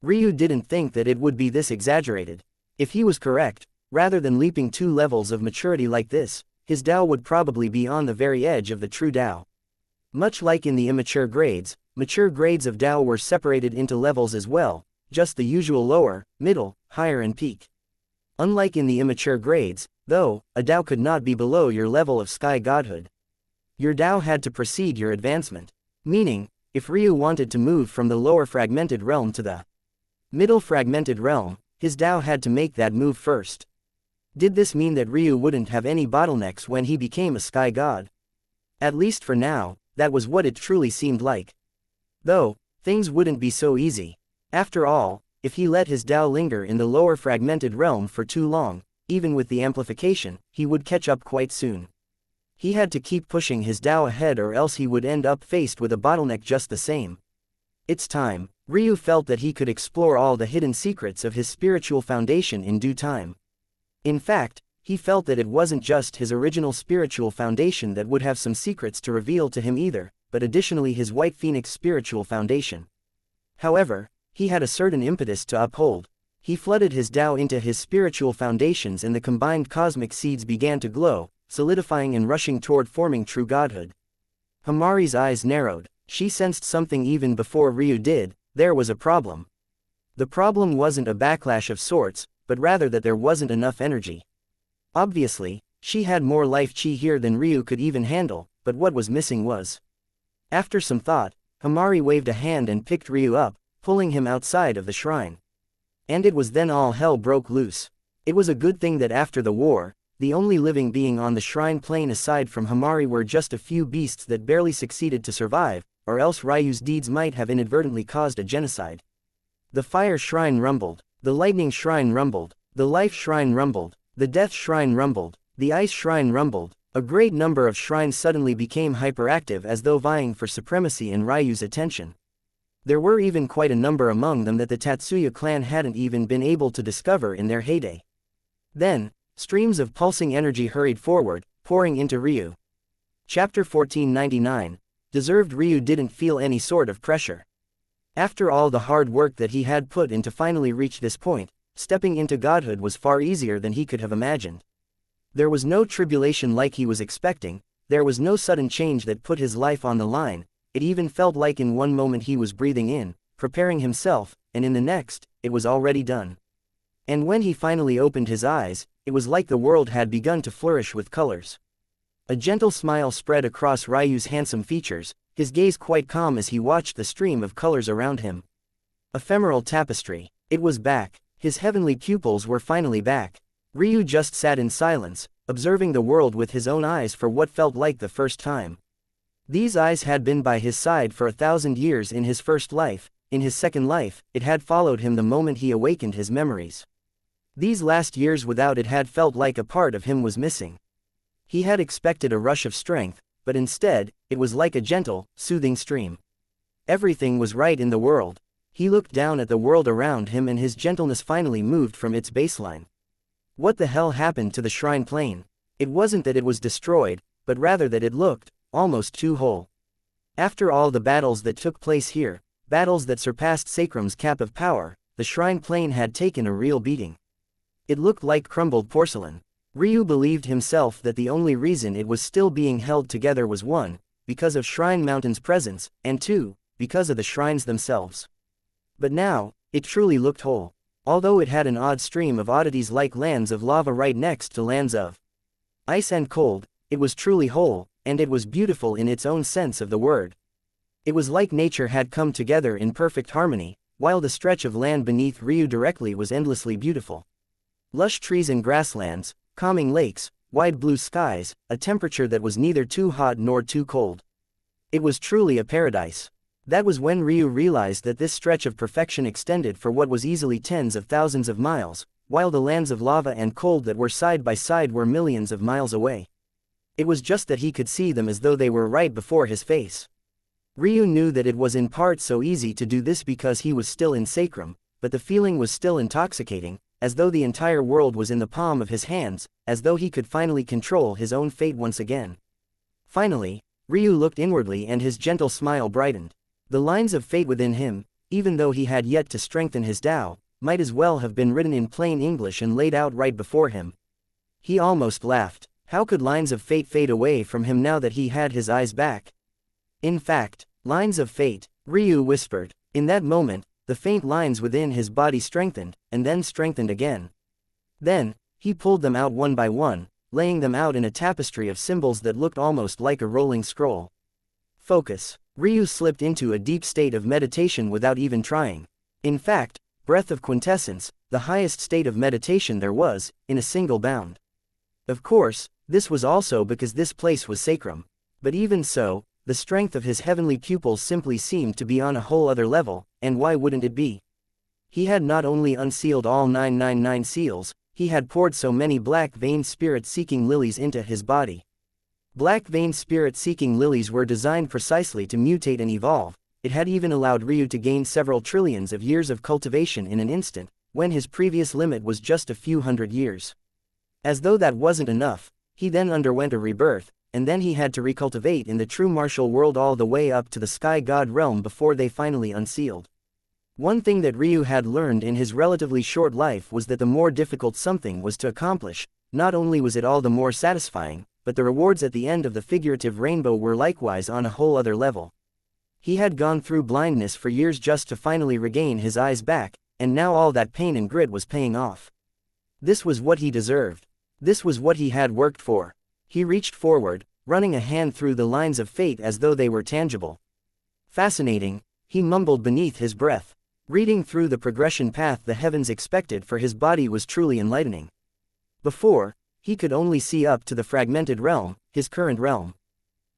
Speaker 1: Ryu didn't think that it would be this exaggerated. If he was correct, rather than leaping 2 levels of maturity like this, his Tao would probably be on the very edge of the true Tao. Much like in the immature grades, mature grades of Tao were separated into levels as well, just the usual lower, middle, higher and peak. Unlike in the immature grades, though, a Tao could not be below your level of sky godhood. Your Tao had to precede your advancement. Meaning, if Ryu wanted to move from the lower fragmented realm to the middle fragmented realm, his Tao had to make that move first. Did this mean that Ryu wouldn't have any bottlenecks when he became a sky god? At least for now, that was what it truly seemed like. Though, things wouldn't be so easy. After all, if he let his Tao linger in the lower fragmented realm for too long, even with the amplification, he would catch up quite soon. He had to keep pushing his Tao ahead, or else he would end up faced with a bottleneck just the same. It's time. Ryu felt that he could explore all the hidden secrets of his spiritual foundation in due time. In fact, he felt that it wasn't just his original spiritual foundation that would have some secrets to reveal to him either, but additionally his White Phoenix spiritual foundation. However, he had a certain impetus to uphold. He flooded his Tao into his spiritual foundations, and the combined cosmic seeds began to glow, solidifying and rushing toward forming true godhood. Hamari's eyes narrowed. She sensed something even before Ryu did. There was a problem. The problem wasn't a backlash of sorts, but rather that there wasn't enough energy. Obviously, she had more life chi here than Ryu could even handle, but what was missing was. After some thought, Hamari waved a hand and picked Ryu up, pulling him outside of the shrine. And it was then all hell broke loose. It was a good thing that after the war, the only living being on the shrine plane aside from Hamari were just a few beasts that barely succeeded to survive, or else Ryu's deeds might have inadvertently caused a genocide. The fire shrine rumbled. The lightning shrine rumbled, the life shrine rumbled, the death shrine rumbled, the ice shrine rumbled. A great number of shrines suddenly became hyperactive, as though vying for supremacy and Ryu's attention. There were even quite a number among them that the Tatsuya clan hadn't even been able to discover in their heyday. Then, streams of pulsing energy hurried forward, pouring into Ryu. Chapter 1499, deserved. Ryu didn't feel any sort of pressure. After all the hard work that he had put in to finally reach this point, stepping into godhood was far easier than he could have imagined. There was no tribulation like he was expecting, there was no sudden change that put his life on the line. It even felt like in one moment he was breathing in, preparing himself, and in the next, it was already done. And when he finally opened his eyes, it was like the world had begun to flourish with colors. A gentle smile spread across Ryu's handsome features, his gaze quite calm as he watched the stream of colors around him. Ephemeral tapestry. It was back. His heavenly pupils were finally back. Ryu just sat in silence, observing the world with his own eyes for what felt like the first time. These eyes had been by his side for 1,000 years in his first life, in his second life, it had followed him the moment he awakened his memories. These last years without it had felt like a part of him was missing. He had expected a rush of strength, but instead, it was like a gentle, soothing stream. Everything was right in the world. He looked down at the world around him and his gentleness finally moved from its baseline. What the hell happened to the shrine plane? It wasn't that it was destroyed, but rather that it looked almost too whole. After all the battles that took place here, battles that surpassed Sacrum's cap of power, the shrine plane had taken a real beating. It looked like crumbled porcelain. Ryu believed himself that the only reason it was still being held together was 1, because of Shrine Mountain's presence, and 2, because of the shrines themselves. But now, it truly looked whole. Although it had an odd stream of oddities like lands of lava right next to lands of ice and cold, it was truly whole, and it was beautiful in its own sense of the word. It was like nature had come together in perfect harmony, while the stretch of land beneath Ryu directly was endlessly beautiful. Lush trees and grasslands, calming lakes, wide blue skies, a temperature that was neither too hot nor too cold. It was truly a paradise. That was when Ryu realized that this stretch of perfection extended for what was easily tens of thousands of miles, while the lands of lava and cold that were side by side were millions of miles away. It was just that he could see them as though they were right before his face. Ryu knew that it was in part so easy to do this because he was still in Sacrum, but the feeling was still intoxicating, as though the entire world was in the palm of his hands, as though he could finally control his own fate once again. Finally, Ryu looked inwardly and his gentle smile brightened. The lines of fate within him, even though he had yet to strengthen his Tao, might as well have been written in plain English and laid out right before him. He almost laughed. How could lines of fate fade away from him now that he had his eyes back? In fact, lines of fate, Ryu whispered. In that moment, the faint lines within his body strengthened, and then strengthened again. Then, he pulled them out one by one, laying them out in a tapestry of symbols that looked almost like a rolling scroll. Focus. Ryu slipped into a deep state of meditation without even trying. In fact, breath of quintessence, the highest state of meditation there was, in a single bound. Of course, this was also because this place was Sacrum. But even so, the strength of his heavenly pupils simply seemed to be on a whole other level, and why wouldn't it be? He had not only unsealed all 999 seals, he had poured so many black-veined spirit-seeking lilies into his body. Black-veined spirit-seeking lilies were designed precisely to mutate and evolve. It had even allowed Ryu to gain several trillions of years of cultivation in an instant, when his previous limit was just a few hundred years. As though that wasn't enough, he then underwent a rebirth, and then he had to recultivate in the true martial world all the way up to the Sky God realm before they finally unsealed. One thing that Ryu had learned in his relatively short life was that the more difficult something was to accomplish, not only was it all the more satisfying, but the rewards at the end of the figurative rainbow were likewise on a whole other level. He had gone through blindness for years just to finally regain his eyes back, and now all that pain and grit was paying off. This was what he deserved. This was what he had worked for. He reached forward, running a hand through the lines of fate as though they were tangible. Fascinating, he mumbled beneath his breath. Reading through the progression path the heavens expected for his body was truly enlightening. Before, he could only see up to the fragmented realm, his current realm.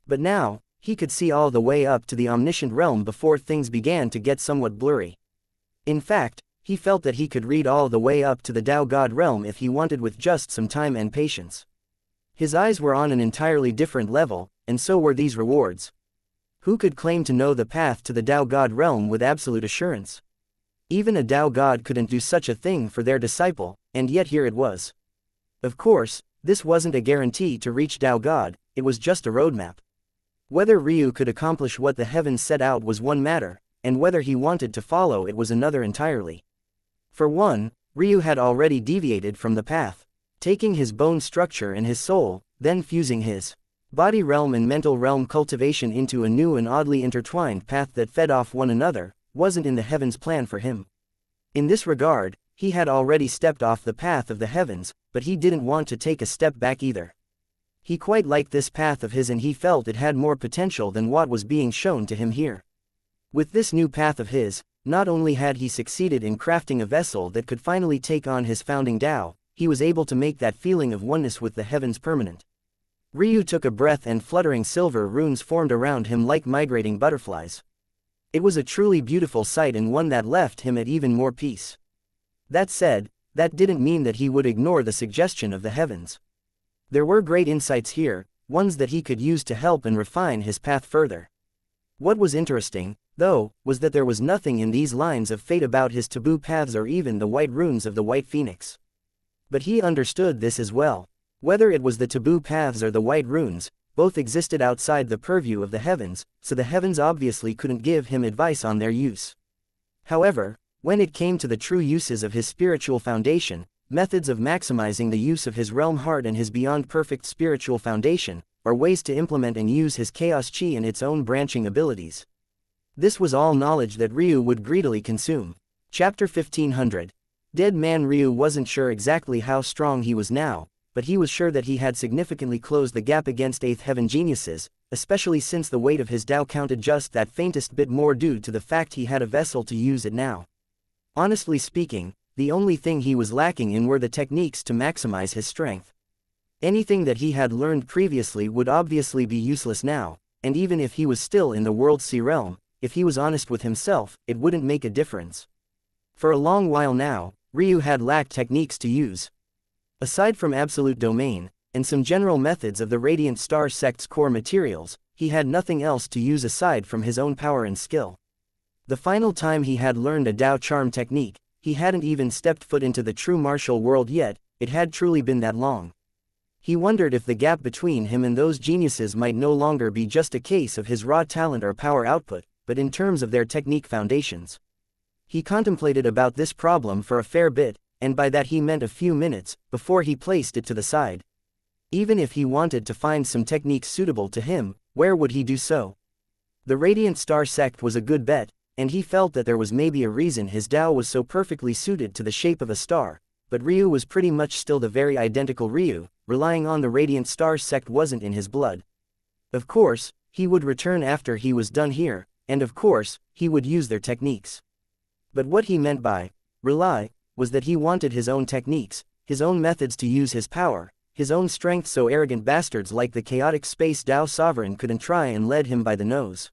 Speaker 1: But now, he could see all the way up to the omniscient realm before things began to get somewhat blurry. In fact, he felt that he could read all the way up to the Tao God realm if he wanted with just some time and patience. His eyes were on an entirely different level, and so were these rewards. Who could claim to know the path to the Tao God realm with absolute assurance? Even a Tao God couldn't do such a thing for their disciple, and yet here it was. Of course, this wasn't a guarantee to reach Tao God, it was just a roadmap. Whether Ryu could accomplish what the heavens set out was one matter, and whether he wanted to follow it was another entirely. For one, Ryu had already deviated from the path, taking his bone structure and his soul, then fusing his body realm and mental realm cultivation into a new and oddly intertwined path that fed off one another, wasn't in the heavens' plan for him. In this regard, he had already stepped off the path of the heavens, but he didn't want to take a step back either. He quite liked this path of his and he felt it had more potential than what was being shown to him here. With this new path of his, not only had he succeeded in crafting a vessel that could finally take on his founding Tao, he was able to make that feeling of oneness with the heavens permanent. Ryu took a breath and fluttering silver runes formed around him like migrating butterflies. It was a truly beautiful sight and one that left him at even more peace. That said, that didn't mean that he would ignore the suggestion of the heavens. There were great insights here, ones that he could use to help and refine his path further. What was interesting, though, was that there was nothing in these lines of fate about his taboo paths or even the white runes of the White Phoenix. But he understood this as well. Whether it was the taboo paths or the white runes, both existed outside the purview of the heavens, so the heavens obviously couldn't give him advice on their use. However, when it came to the true uses of his spiritual foundation, methods of maximizing the use of his realm heart and his beyond perfect spiritual foundation, or ways to implement and use his chaos chi and its own branching abilities. This was all knowledge that Ryu would greedily consume. Chapter 1500. Dead Man Ryu wasn't sure exactly how strong he was now, but he was sure that he had significantly closed the gap against 8th Heaven geniuses, especially since the weight of his Tao counted just that faintest bit more due to the fact he had a vessel to use it now. Honestly speaking, the only thing he was lacking in were the techniques to maximize his strength. Anything that he had learned previously would obviously be useless now, and even if he was still in the World Sea realm, if he was honest with himself, it wouldn't make a difference. For a long while now, Ryu had lacked techniques to use. Aside from Absolute Domain, and some general methods of the Radiant Star sect's core materials, he had nothing else to use aside from his own power and skill. The final time he had learned a Tao charm technique, he hadn't even stepped foot into the true martial world yet, it had truly been that long. He wondered if the gap between him and those geniuses might no longer be just a case of his raw talent or power output, but in terms of their technique foundations. He contemplated about this problem for a fair bit, and by that he meant a few minutes, before he placed it to the side. Even if he wanted to find some techniques suitable to him, where would he do so? The Radiant Star sect was a good bet, and he felt that there was maybe a reason his Tao was so perfectly suited to the shape of a star, but Ryu was pretty much still the very identical Ryu, relying on the Radiant Star sect wasn't in his blood. Of course, he would return after he was done here, and of course, he would use their techniques. But what he meant by rely was that he wanted his own techniques, his own methods to use his power, his own strength so arrogant bastards like the chaotic space Tao Sovereign couldn't try and lead him by the nose.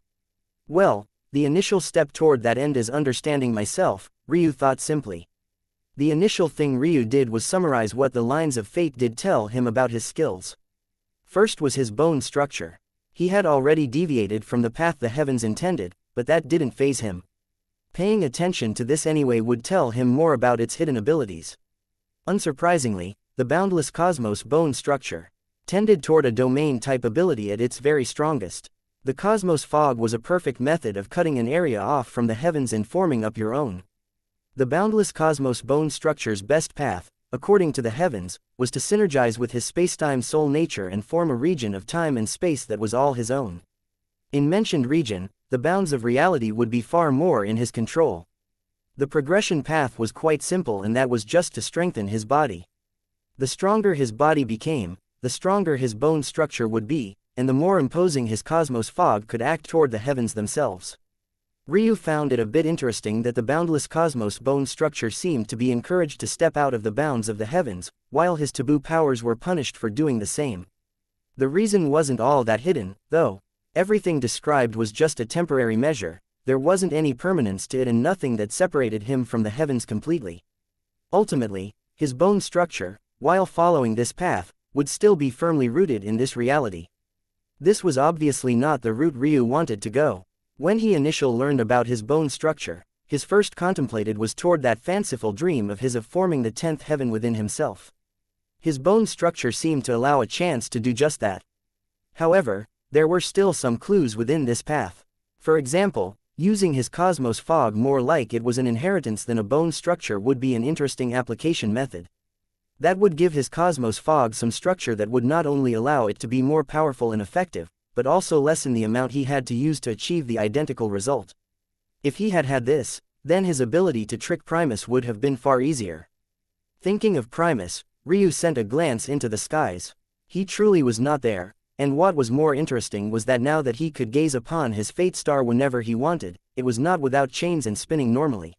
Speaker 1: Well, the initial step toward that end is understanding myself, Ryu thought simply. The initial thing Ryu did was summarize what the lines of fate did tell him about his skills. First was his bone structure. He had already deviated from the path the heavens intended, but that didn't faze him. Paying attention to this anyway would tell him more about its hidden abilities. Unsurprisingly, the boundless cosmos bone structure tended toward a domain-type ability at its very strongest. The cosmos fog was a perfect method of cutting an area off from the heavens and forming up your own. The boundless cosmos bone structure's best path, according to the heavens, was to synergize with his spacetime soul nature and form a region of time and space that was all his own. In mentioned region, the bounds of reality would be far more in his control. The progression path was quite simple, and that was just to strengthen his body. The stronger his body became, the stronger his bone structure would be, and the more imposing his cosmos fog could act toward the heavens themselves. Ryu found it a bit interesting that the boundless cosmos bone structure seemed to be encouraged to step out of the bounds of the heavens, while his taboo powers were punished for doing the same. The reason wasn't all that hidden, though. Everything described was just a temporary measure, there wasn't any permanence to it and nothing that separated him from the heavens completely. Ultimately, his bone structure, while following this path, would still be firmly rooted in this reality. This was obviously not the route Ryu wanted to go. When he initially learned about his bone structure, his first contemplated was toward that fanciful dream of his of forming the 10th heaven within himself. His bone structure seemed to allow a chance to do just that. However, there were still some clues within this path. For example, using his cosmos fog more like it was an inheritance than a bone structure would be an interesting application method. That would give his cosmos fog some structure that would not only allow it to be more powerful and effective, but also lessen the amount he had to use to achieve the identical result. If he had had this, then his ability to trick Primus would have been far easier. Thinking of Primus, Ryu sent a glance into the skies. He truly was not there, and what was more interesting was that now that he could gaze upon his fate star whenever he wanted, it was not without chains and spinning normally.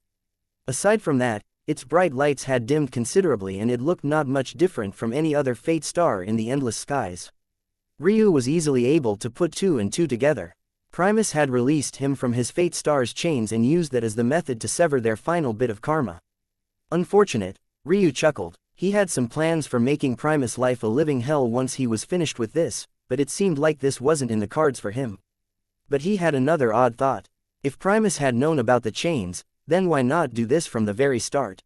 Speaker 1: Aside from that, its bright lights had dimmed considerably and it looked not much different from any other fate star in the endless skies. Ryu was easily able to put two and two together. Primus had released him from his fate star's chains and used that as the method to sever their final bit of karma. Unfortunate, Ryu chuckled. He had some plans for making Primus' life a living hell once he was finished with this, but it seemed like this wasn't in the cards for him. But he had another odd thought. If Primus had known about the chains, then why not do this from the very start?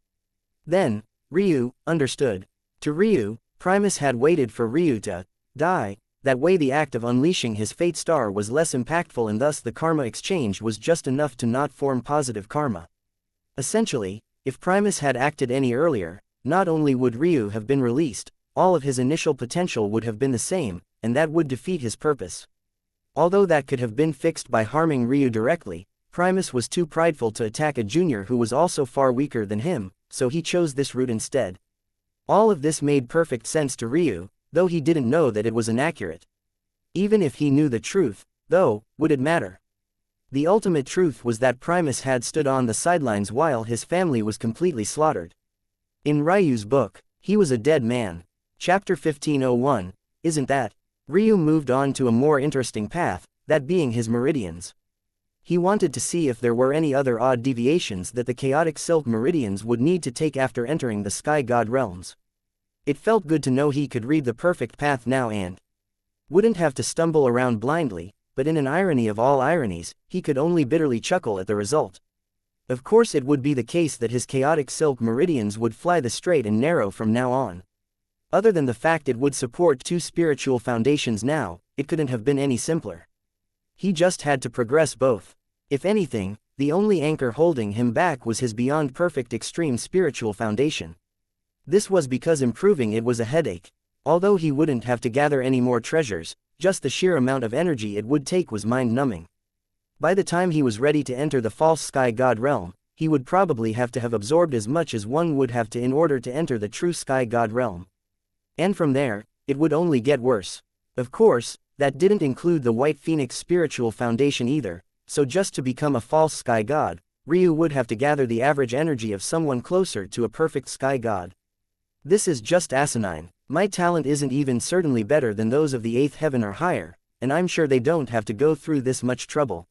Speaker 1: Then, Ryu understood. To Ryu, Primus had waited for Ryu to die. That way the act of unleashing his fate star was less impactful and thus the karma exchange was just enough to not form positive karma. Essentially, if Primus had acted any earlier, not only would Ryu have been released, all of his initial potential would have been the same, and that would defeat his purpose. Although that could have been fixed by harming Ryu directly, Primus was too prideful to attack a junior who was also far weaker than him, so he chose this route instead. All of this made perfect sense to Ryu, though he didn't know that it was inaccurate. Even if he knew the truth, though, would it matter? The ultimate truth was that Primus had stood on the sidelines while his family was completely slaughtered. In Ryu's book, he was a dead man. Chapter 1501, isn't that? Ryu moved on to a more interesting path, that being his meridians. He wanted to see if there were any other odd deviations that the chaotic silk meridians would need to take after entering the sky god realms. It felt good to know he could read the perfect path now and wouldn't have to stumble around blindly, but in an irony of all ironies, he could only bitterly chuckle at the result. Of course it would be the case that his chaotic silk meridians would fly the straight and narrow from now on. Other than the fact it would support two spiritual foundations now, it couldn't have been any simpler. He just had to progress both. If anything, the only anchor holding him back was his beyond perfect extreme spiritual foundation. This was because improving it was a headache. Although he wouldn't have to gather any more treasures, just the sheer amount of energy it would take was mind-numbing. By the time he was ready to enter the false sky god realm, he would probably have to have absorbed as much as one would have to in order to enter the true sky god realm. And from there, it would only get worse. Of course, that didn't include the White Phoenix spiritual foundation either, so just to become a false sky god, Ryu would have to gather the average energy of someone closer to a perfect sky god. This is just asinine. My talent isn't even certainly better than those of the 8th heaven or higher, and I'm sure they don't have to go through this much trouble.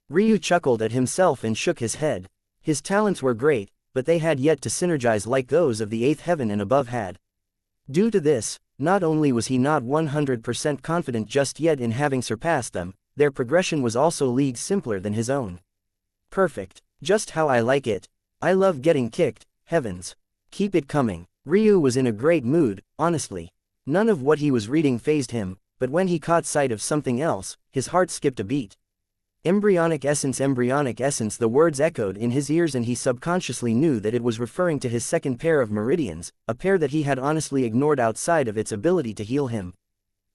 Speaker 1: Ryu chuckled at himself and shook his head. His talents were great, but they had yet to synergize like those of the 8th heaven and above had. Due to this, not only was he not 100% confident just yet in having surpassed them, their progression was also leagues simpler than his own. Perfect. Just how I like it. I love getting kicked, heavens. Keep it coming. Ryu was in a great mood, honestly. None of what he was reading fazed him, but when he caught sight of something else, his heart skipped a beat. Embryonic essence, the words echoed in his ears and he subconsciously knew that it was referring to his second pair of meridians, a pair that he had honestly ignored outside of its ability to heal him.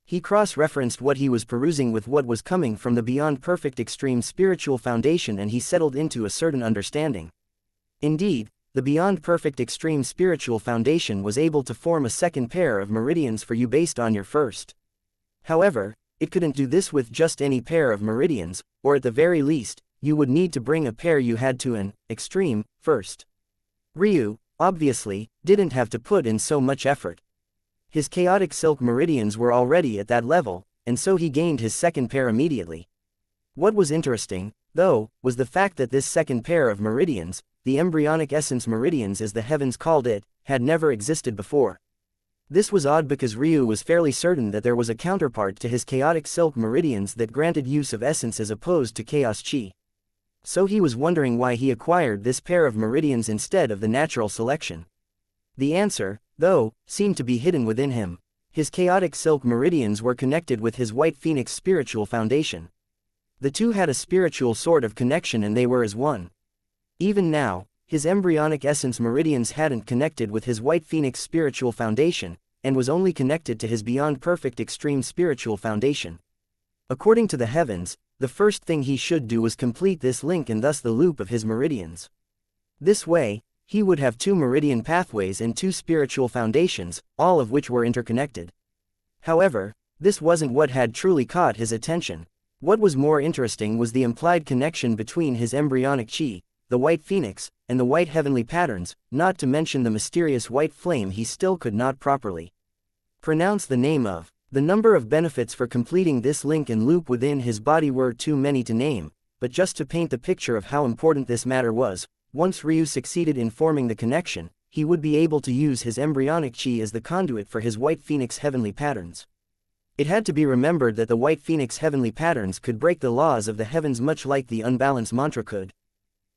Speaker 1: He cross-referenced what he was perusing with what was coming from the beyond perfect extreme spiritual foundation and he settled into a certain understanding. Indeed, the beyond perfect extreme spiritual foundation was able to form a second pair of meridians for you based on your first. However, it couldn't do this with just any pair of meridians, or at the very least, you would need to bring a pair you had to an extreme first. Ryu, obviously, didn't have to put in so much effort. His chaotic silk meridians were already at that level, and so he gained his second pair immediately. What was interesting, though, was the fact that this second pair of meridians, the embryonic essence meridians as the heavens called it, had never existed before. This was odd because Ryu was fairly certain that there was a counterpart to his chaotic silk meridians that granted use of essence as opposed to chaos chi. So he was wondering why he acquired this pair of meridians instead of the natural selection. The answer, though, seemed to be hidden within him. His chaotic silk meridians were connected with his white phoenix spiritual foundation. The two had a spiritual sort of connection and they were as one. Even now, his embryonic essence meridians hadn't connected with his white phoenix spiritual foundation, and was only connected to his beyond perfect extreme spiritual foundation. According to the heavens, the first thing he should do was complete this link and thus the loop of his meridians. This way, he would have two meridian pathways and two spiritual foundations, all of which were interconnected. However, this wasn't what had truly caught his attention. What was more interesting was the implied connection between his embryonic chi, the white phoenix, and the white heavenly patterns, not to mention the mysterious white flame he still could not properly pronounce the name of. The number of benefits for completing this link and loop within his body were too many to name, but just to paint the picture of how important this matter was, once Ryu succeeded in forming the connection, he would be able to use his embryonic chi as the conduit for his white phoenix heavenly patterns. It had to be remembered that the white phoenix heavenly patterns could break the laws of the heavens much like the unbalanced mantra could.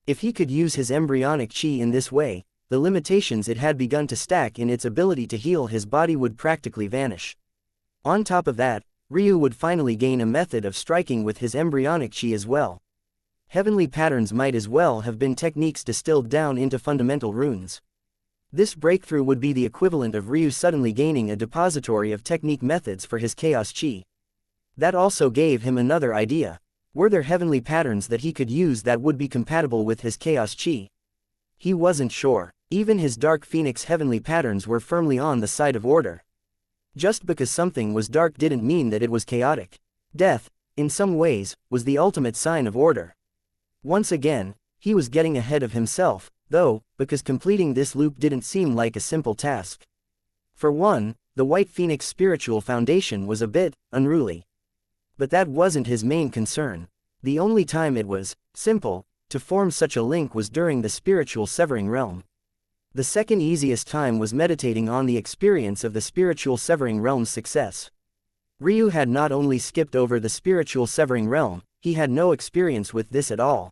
Speaker 1: If he could use his embryonic chi in this way, the limitations it had begun to stack in its ability to heal his body would practically vanish. On top of that, Ryu would finally gain a method of striking with his embryonic chi as well. Heavenly patterns might as well have been techniques distilled down into fundamental runes. This breakthrough would be the equivalent of Ryu suddenly gaining a depository of technique methods for his chaos chi. That also gave him another idea. Were there heavenly patterns that he could use that would be compatible with his chaos chi? He wasn't sure. Even his dark phoenix heavenly patterns were firmly on the side of order. Just because something was dark didn't mean that it was chaotic. Death, in some ways, was the ultimate sign of order. Once again, he was getting ahead of himself, though, because completing this loop didn't seem like a simple task. For one, the white phoenix spiritual foundation was a bit unruly. But that wasn't his main concern. The only time it was simple to form such a link was during the spiritual severing realm. The second easiest time was meditating on the experience of the spiritual severing realm's success. Ryu had not only skipped over the spiritual severing realm, he had no experience with this at all.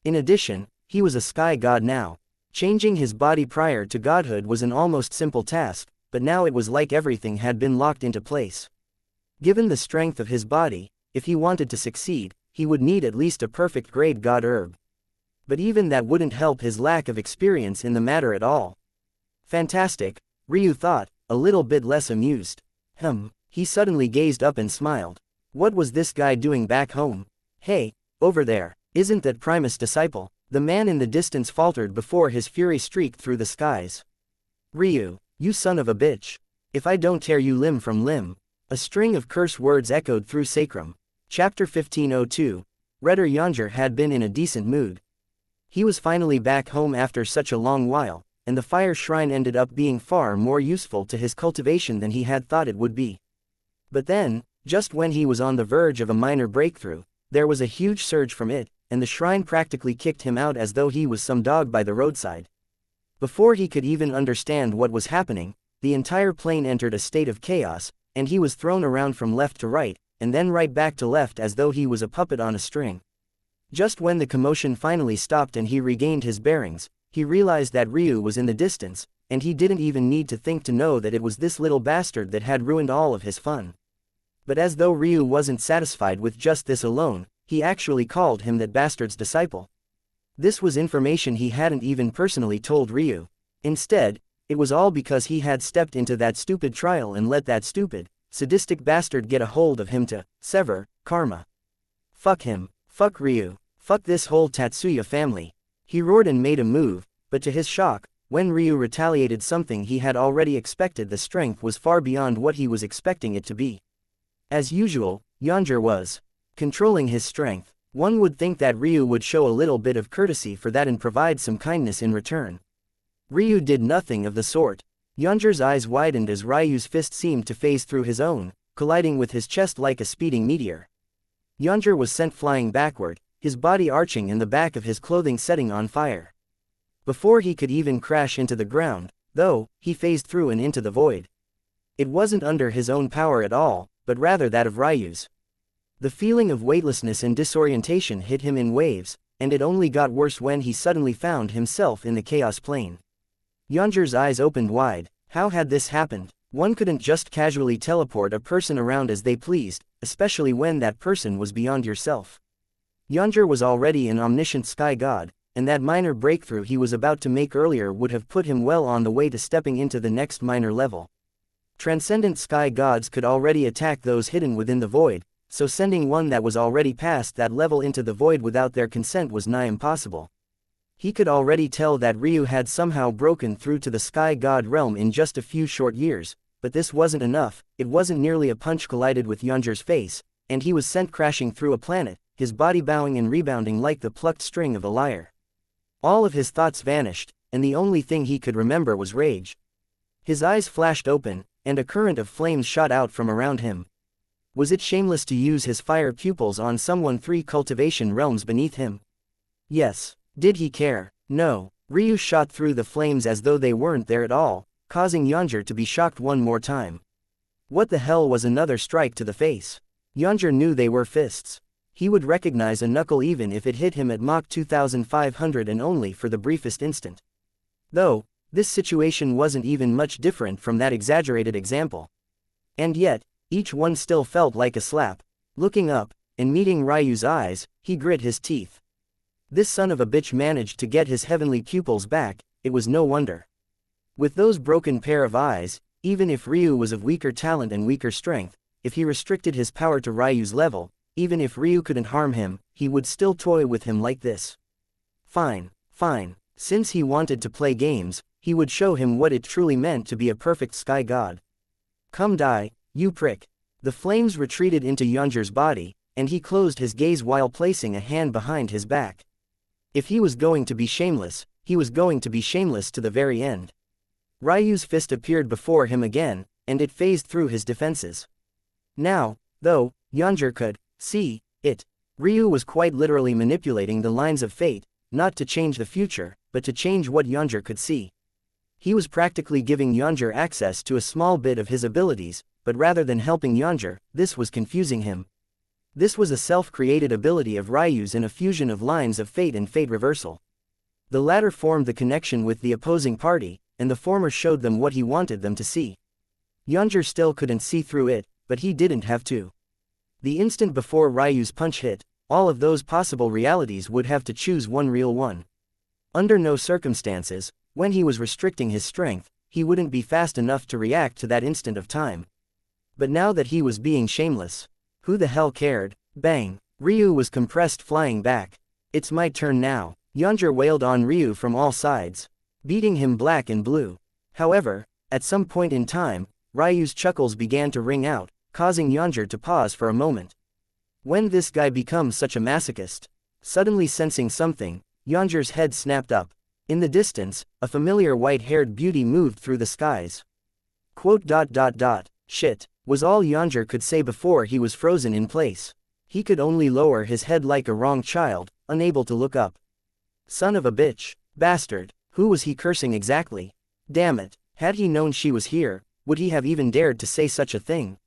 Speaker 1: In addition, he was a sky god now. Changing his body prior to godhood was an almost simple task, but now it was like everything had been locked into place. Given the strength of his body, if he wanted to succeed, he would need at least a perfect grade god herb. But even that wouldn't help his lack of experience in the matter at all. Fantastic, Ryu thought, a little bit less amused. He suddenly gazed up and smiled. What was this guy doing back home? Hey, over there, isn't that Primus' disciple? The man in the distance faltered before his fury streaked through the skies. Ryu, you son of a bitch. If I don't tear you limb from limb. A string of curse words echoed through Sacrum. Chapter 1502. Redder Yanger had been in a decent mood. He was finally back home after such a long while, and the fire shrine ended up being far more useful to his cultivation than he had thought it would be. But then, just when he was on the verge of a minor breakthrough, there was a huge surge from it, and the shrine practically kicked him out as though he was some dog by the roadside. Before he could even understand what was happening, the entire plane entered a state of chaos, and he was thrown around from left to right, and then right back to left as though he was a puppet on a string. Just when the commotion finally stopped and he regained his bearings, he realized that Ryu was in the distance, and he didn't even need to think to know that it was this little bastard that had ruined all of his fun. But as though Ryu wasn't satisfied with just this alone, he actually called him that bastard's disciple. This was information he hadn't even personally told Ryu. Instead, it was all because he had stepped into that stupid trial and let that stupid, sadistic bastard get a hold of him to sever karma. Fuck him, fuck Ryu, fuck this whole Tatsuya family. He roared and made a move, but to his shock, when Ryu retaliated something he had already expected, the strength was far beyond what he was expecting it to be. As usual, Yanger was controlling his strength. One would think that Ryu would show a little bit of courtesy for that and provide some kindness in return. Ryu did nothing of the sort. Yanger's eyes widened as Ryu's fist seemed to phase through his own, colliding with his chest like a speeding meteor. Yanger was sent flying backward, his body arching and the back of his clothing setting on fire. Before he could even crash into the ground, though, he phased through and into the void. It wasn't under his own power at all, but rather that of Ryu's. The feeling of weightlessness and disorientation hit him in waves, and it only got worse when he suddenly found himself in the chaos plane. Yanger's eyes opened wide. How had this happened? One couldn't just casually teleport a person around as they pleased, especially when that person was beyond yourself. Xianxia was already an omniscient sky god, and that minor breakthrough he was about to make earlier would have put him well on the way to stepping into the next minor level. Transcendent sky gods could already attack those hidden within the void, so sending one that was already past that level into the void without their consent was nigh impossible. He could already tell that Ryu had somehow broken through to the sky god realm in just a few short years, but this wasn't enough. It wasn't nearly a punch collided with Xianxia's face, and he was sent crashing through a planet, his body bowing and rebounding like the plucked string of a lyre. All of his thoughts vanished, and the only thing he could remember was rage. His eyes flashed open, and a current of flames shot out from around him. Was it shameless to use his fire pupils on someone 3 cultivation realms beneath him? Yes. Did he care? No. Ryu shot through the flames as though they weren't there at all, causing Xianxia to be shocked one more time. What the hell was another strike to the face? Xianxia knew they were fists. He would recognize a knuckle even if it hit him at Mach 2500 and only for the briefest instant. Though, this situation wasn't even much different from that exaggerated example. And yet, each one still felt like a slap. Looking up, and meeting Ryu's eyes, he grit his teeth. This son of a bitch managed to get his heavenly pupils back, it was no wonder. With those broken pair of eyes, even if Ryu was of weaker talent and weaker strength, if he restricted his power to Ryu's level, even if Ryu couldn't harm him, he would still toy with him like this. Fine, fine. Since he wanted to play games, he would show him what it truly meant to be a perfect sky god. Come die, you prick. The flames retreated into Xianxia's body, and he closed his gaze while placing a hand behind his back. If he was going to be shameless, he was going to be shameless to the very end. Ryu's fist appeared before him again, and it phased through his defenses. Now, though, Xianxia could see it. Ryu was quite literally manipulating the lines of fate, not to change the future, but to change what Xianxia could see. He was practically giving Xianxia access to a small bit of his abilities, but rather than helping Xianxia, this was confusing him. This was a self-created ability of Ryu's in a fusion of lines of fate and fate reversal. The latter formed the connection with the opposing party, and the former showed them what he wanted them to see. Xianxia still couldn't see through it, but he didn't have to. The instant before Ryu's punch hit, all of those possible realities would have to choose one real one. Under no circumstances, when he was restricting his strength, he wouldn't be fast enough to react to that instant of time. But now that he was being shameless, who the hell cared? Bang! Ryu was compressed flying back. It's my turn now. Xianxia wailed on Ryu from all sides, beating him black and blue. However, at some point in time, Ryu's chuckles began to ring out, causing Xianxia to pause for a moment. When this guy becomes such a masochist? Suddenly sensing something, Xianxia's head snapped up. In the distance, a familiar white-haired beauty moved through the skies. Shit, was all Xianxia could say before he was frozen in place. He could only lower his head like a wrong child, unable to look up. Son of a bitch. Bastard. Who was he cursing exactly? Damn it. Had he known she was here, would he have even dared to say such a thing?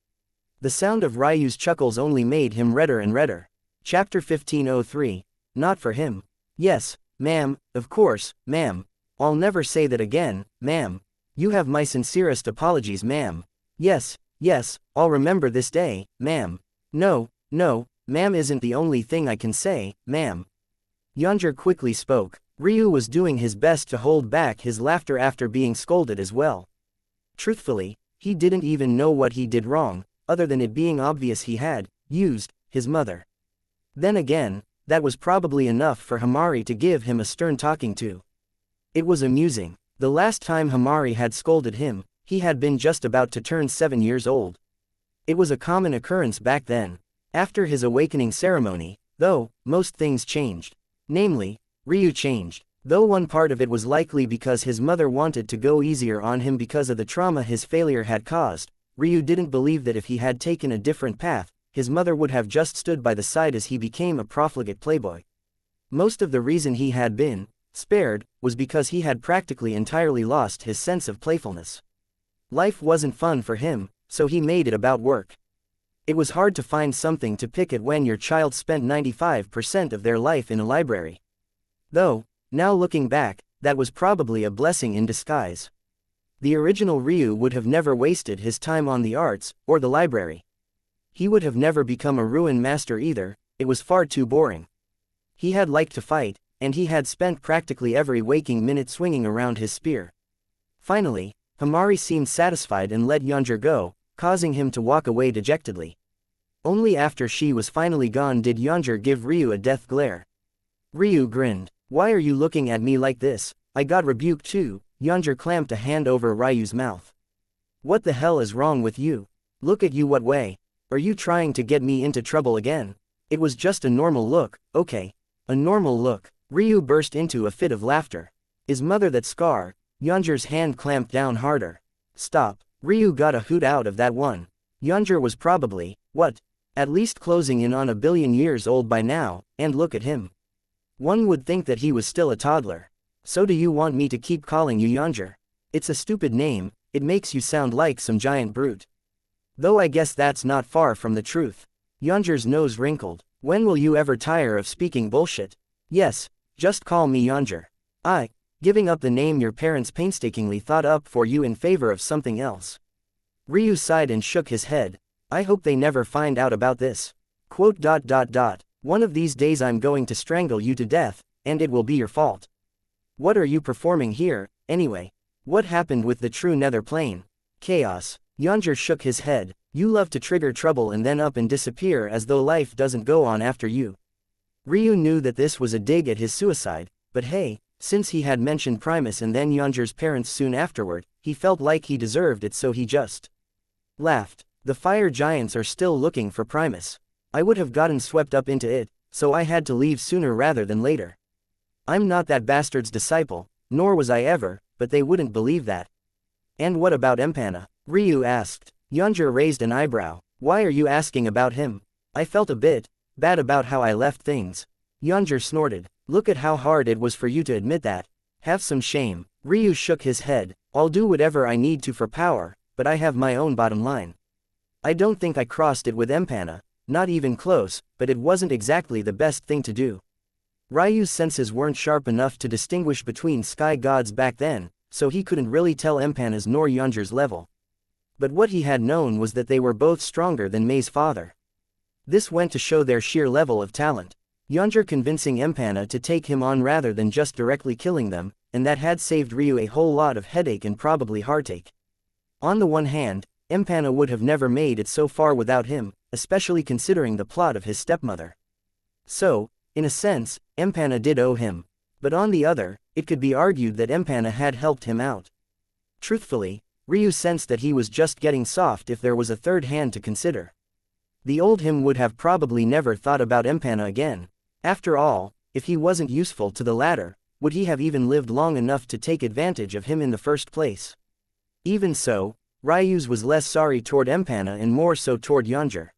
Speaker 1: The sound of Ryu's chuckles only made him redder and redder. Chapter 1503. Not for him. Yes, ma'am, of course, ma'am. I'll never say that again, ma'am. You have my sincerest apologies, ma'am. Yes, I'll remember this day, ma'am. No, ma'am isn't the only thing I can say, ma'am. Xianxia quickly spoke. Ryu was doing his best to hold back his laughter after being scolded as well. Truthfully, he didn't even know what he did wrong, other than it being obvious he had used his mother. Then again, that was probably enough for Himari to give him a stern talking to. It was amusing. The last time Himari had scolded him, he had been just about to turn 7 years old. It was a common occurrence back then. After his awakening ceremony, though, most things changed. Namely, Ryu changed. Though one part of it was likely because his mother wanted to go easier on him because of the trauma his failure had caused, Ryu didn't believe that if he had taken a different path, his mother would have just stood by the side as he became a profligate playboy. Most of the reason he had been spared was because he had practically entirely lost his sense of playfulness. Life wasn't fun for him, so he made it about work. It was hard to find something to pick at when your child spent 95% of their life in a library. Though, now looking back, that was probably a blessing in disguise. The original Ryu would have never wasted his time on the arts, or the library. He would have never become a ruin master either, it was far too boring. He had liked to fight, and he had spent practically every waking minute swinging around his spear. Finally, Himari seemed satisfied and let Xianxia go, causing him to walk away dejectedly. Only after she was finally gone did Xianxia give Ryu a death glare. Ryu grinned. "Why are you looking at me like this? I got rebuked too." Xianxia clamped a hand over Ryu's mouth. "What the hell is wrong with you? Look at you, what way? Are you trying to get me into trouble again? It was just a normal look, okay? A normal look." Ryu burst into a fit of laughter. "Is mother that scar?" Xianxia's hand clamped down harder. "Stop." Ryu got a hoot out of that one. Xianxia was probably, what? At least closing in on 1,000,000,000 years old by now, and look at him. One would think that he was still a toddler. "So do you want me to keep calling you Xianxia? It's a stupid name, it makes you sound like some giant brute." Though I guess that's not far from the truth. Xianxia's nose wrinkled. "When will you ever tire of speaking bullshit? Yes, just call me Xianxia. Giving up the name your parents painstakingly thought up for you in favor of something else." Ryu sighed and shook his head. "I hope they never find out about this. Quote. One of these days I'm going to strangle you to death, and it will be your fault." "What are you performing here, anyway? What happened with the true nether plane?" "Chaos." Xianxia shook his head. "You love to trigger trouble and then up and disappear as though life doesn't go on after you." Ryu knew that this was a dig at his suicide, but hey, since he had mentioned Primus and then Xianxia's parents soon afterward, he felt like he deserved it, so he just laughed. "The fire giants are still looking for Primus. I would have gotten swept up into it, so I had to leave sooner rather than later. I'm not that bastard's disciple, nor was I ever, but they wouldn't believe that." "And what about Empana?" Ryu asked. Xianxia raised an eyebrow. "Why are you asking about him? I felt a bit bad about how I left things." Xianxia snorted. "Look at how hard it was for you to admit that. Have some shame." Ryu shook his head. "I'll do whatever I need to for power, but I have my own bottom line. I don't think I crossed it with Empana, not even close, but it wasn't exactly the best thing to do." Ryu's senses weren't sharp enough to distinguish between sky gods back then, so he couldn't really tell Empana's nor Xianxia's level. But what he had known was that they were both stronger than Mei's father. This went to show their sheer level of talent. Xianxia convincing Empana to take him on rather than just directly killing them, and that had saved Ryu a whole lot of headache and probably heartache. On the one hand, Empana would have never made it so far without him, especially considering the plot of his stepmother. So, in a sense, Empana did owe him. But on the other, it could be argued that Empana had helped him out. Truthfully, Ryu sensed that he was just getting soft if there was a third hand to consider. The old him would have probably never thought about Empana again. After all, if he wasn't useful to the latter, would he have even lived long enough to take advantage of him in the first place? Even so, Ryu's was less sorry toward Empana and more so toward Xianxia.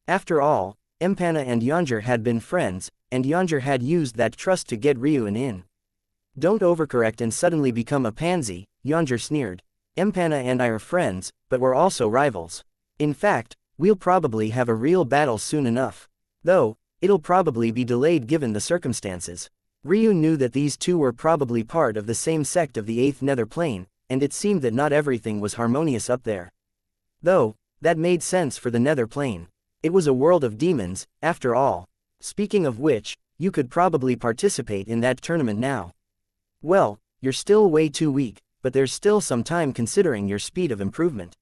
Speaker 1: After all, Empana and Xianxia had been friends, and Xianxia had used that trust to get Ryu an in. "Don't overcorrect and suddenly become a pansy," Xianxia sneered. "Empana and I are friends, but we're also rivals. In fact, we'll probably have a real battle soon enough. Though, it'll probably be delayed given the circumstances." Ryu knew that these two were probably part of the same sect of the 8th Nether Plane, and it seemed that not everything was harmonious up there. Though, that made sense for the Nether Plane. It was a world of demons, after all. Speaking of which, you could probably participate in that tournament now. Well, you're still way too weak, but there's still some time considering your speed of improvement.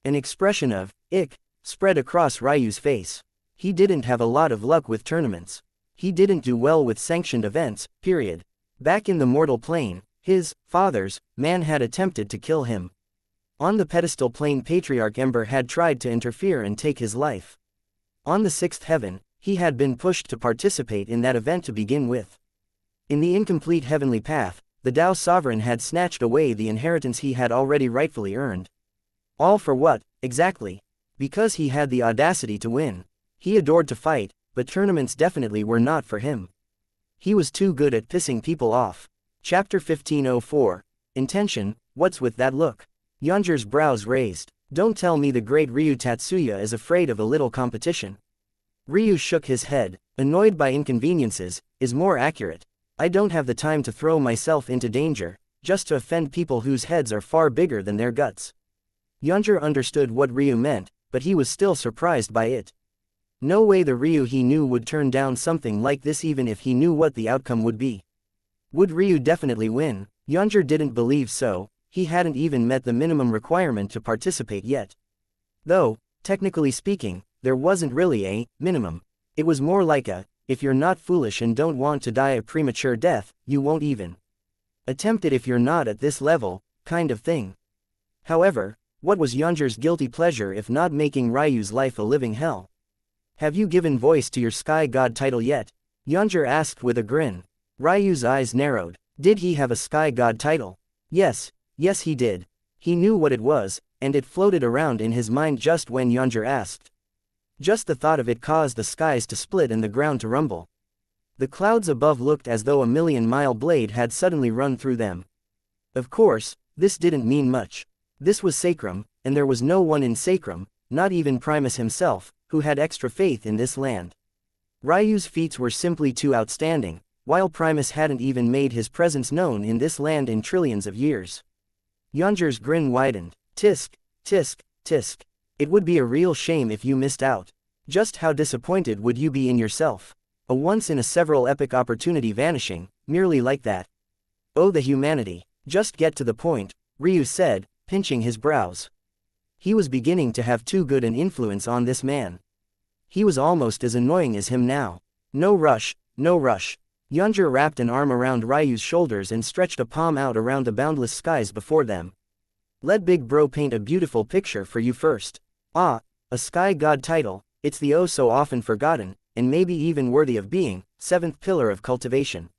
Speaker 1: An expression of ick spread across Ryu's face. He didn't have a lot of luck with tournaments. He didn't do well with sanctioned events, period. Back in the mortal plane, his father's man had attempted to kill him. On the pedestal plane, Patriarch Ember had tried to interfere and take his life. On the 6th heaven, he had been pushed to participate in that event to begin with. In the incomplete heavenly path, the Tao Sovereign had snatched away the inheritance he had already rightfully earned. All for what, exactly? Because he had the audacity to win. He adored to fight, but tournaments definitely were not for him. He was too good at pissing people off. Chapter 1504. Intention, what's with that look? Xianxia's brows raised. Don't tell me the great Ryu Tatsuya is afraid of a little competition. Ryu shook his head. Annoyed by inconveniences, is more accurate. I don't have the time to throw myself into danger. just to offend people whose heads are far bigger than their guts. Xianxia understood what Ryu meant, but he was still surprised by it. No way the Ryu he knew would turn down something like this even if he knew what the outcome would be. Would Ryu definitely win? Xianxia didn't believe so, he hadn't even met the minimum requirement to participate yet. Though, technically speaking, there wasn't really a minimum. It was more like a, if you're not foolish and don't want to die a premature death, you won't even attempt it if you're not at this level, kind of thing. However, what was Xianxia's guilty pleasure if not making Ryu's life a living hell? Have you given voice to your Sky God title yet? Xianxia asked with a grin. Ryu's eyes narrowed. Did he have a Sky God title? Yes he did. He knew what it was, and it floated around in his mind just when Xianxia asked. Just the thought of it caused the skies to split and the ground to rumble. The clouds above looked as though a million-mile blade had suddenly run through them. Of course, this didn't mean much. This was Sacrum, and there was no one in Sacrum, not even Primus himself, who had extra faith in this land. Ryu's feats were simply too outstanding, while Primus hadn't even made his presence known in this land in trillions of years. Xianxia's grin widened. Tisk, tisk, tisk. It would be a real shame if you missed out. Just how disappointed would you be in yourself? A once-in-a-several epic opportunity vanishing, merely like that. Oh, the humanity. Just get to the point, Ryu said, pinching his brows. He was beginning to have too good an influence on this man. He was almost as annoying as him now. No rush, no rush. Xianxia wrapped an arm around Ryu's shoulders and stretched a palm out around the boundless skies before them. Let Big Bro paint a beautiful picture for you first. Ah, a Sky God title, it's the oh so often forgotten, and maybe even worthy of being, seventh pillar of cultivation.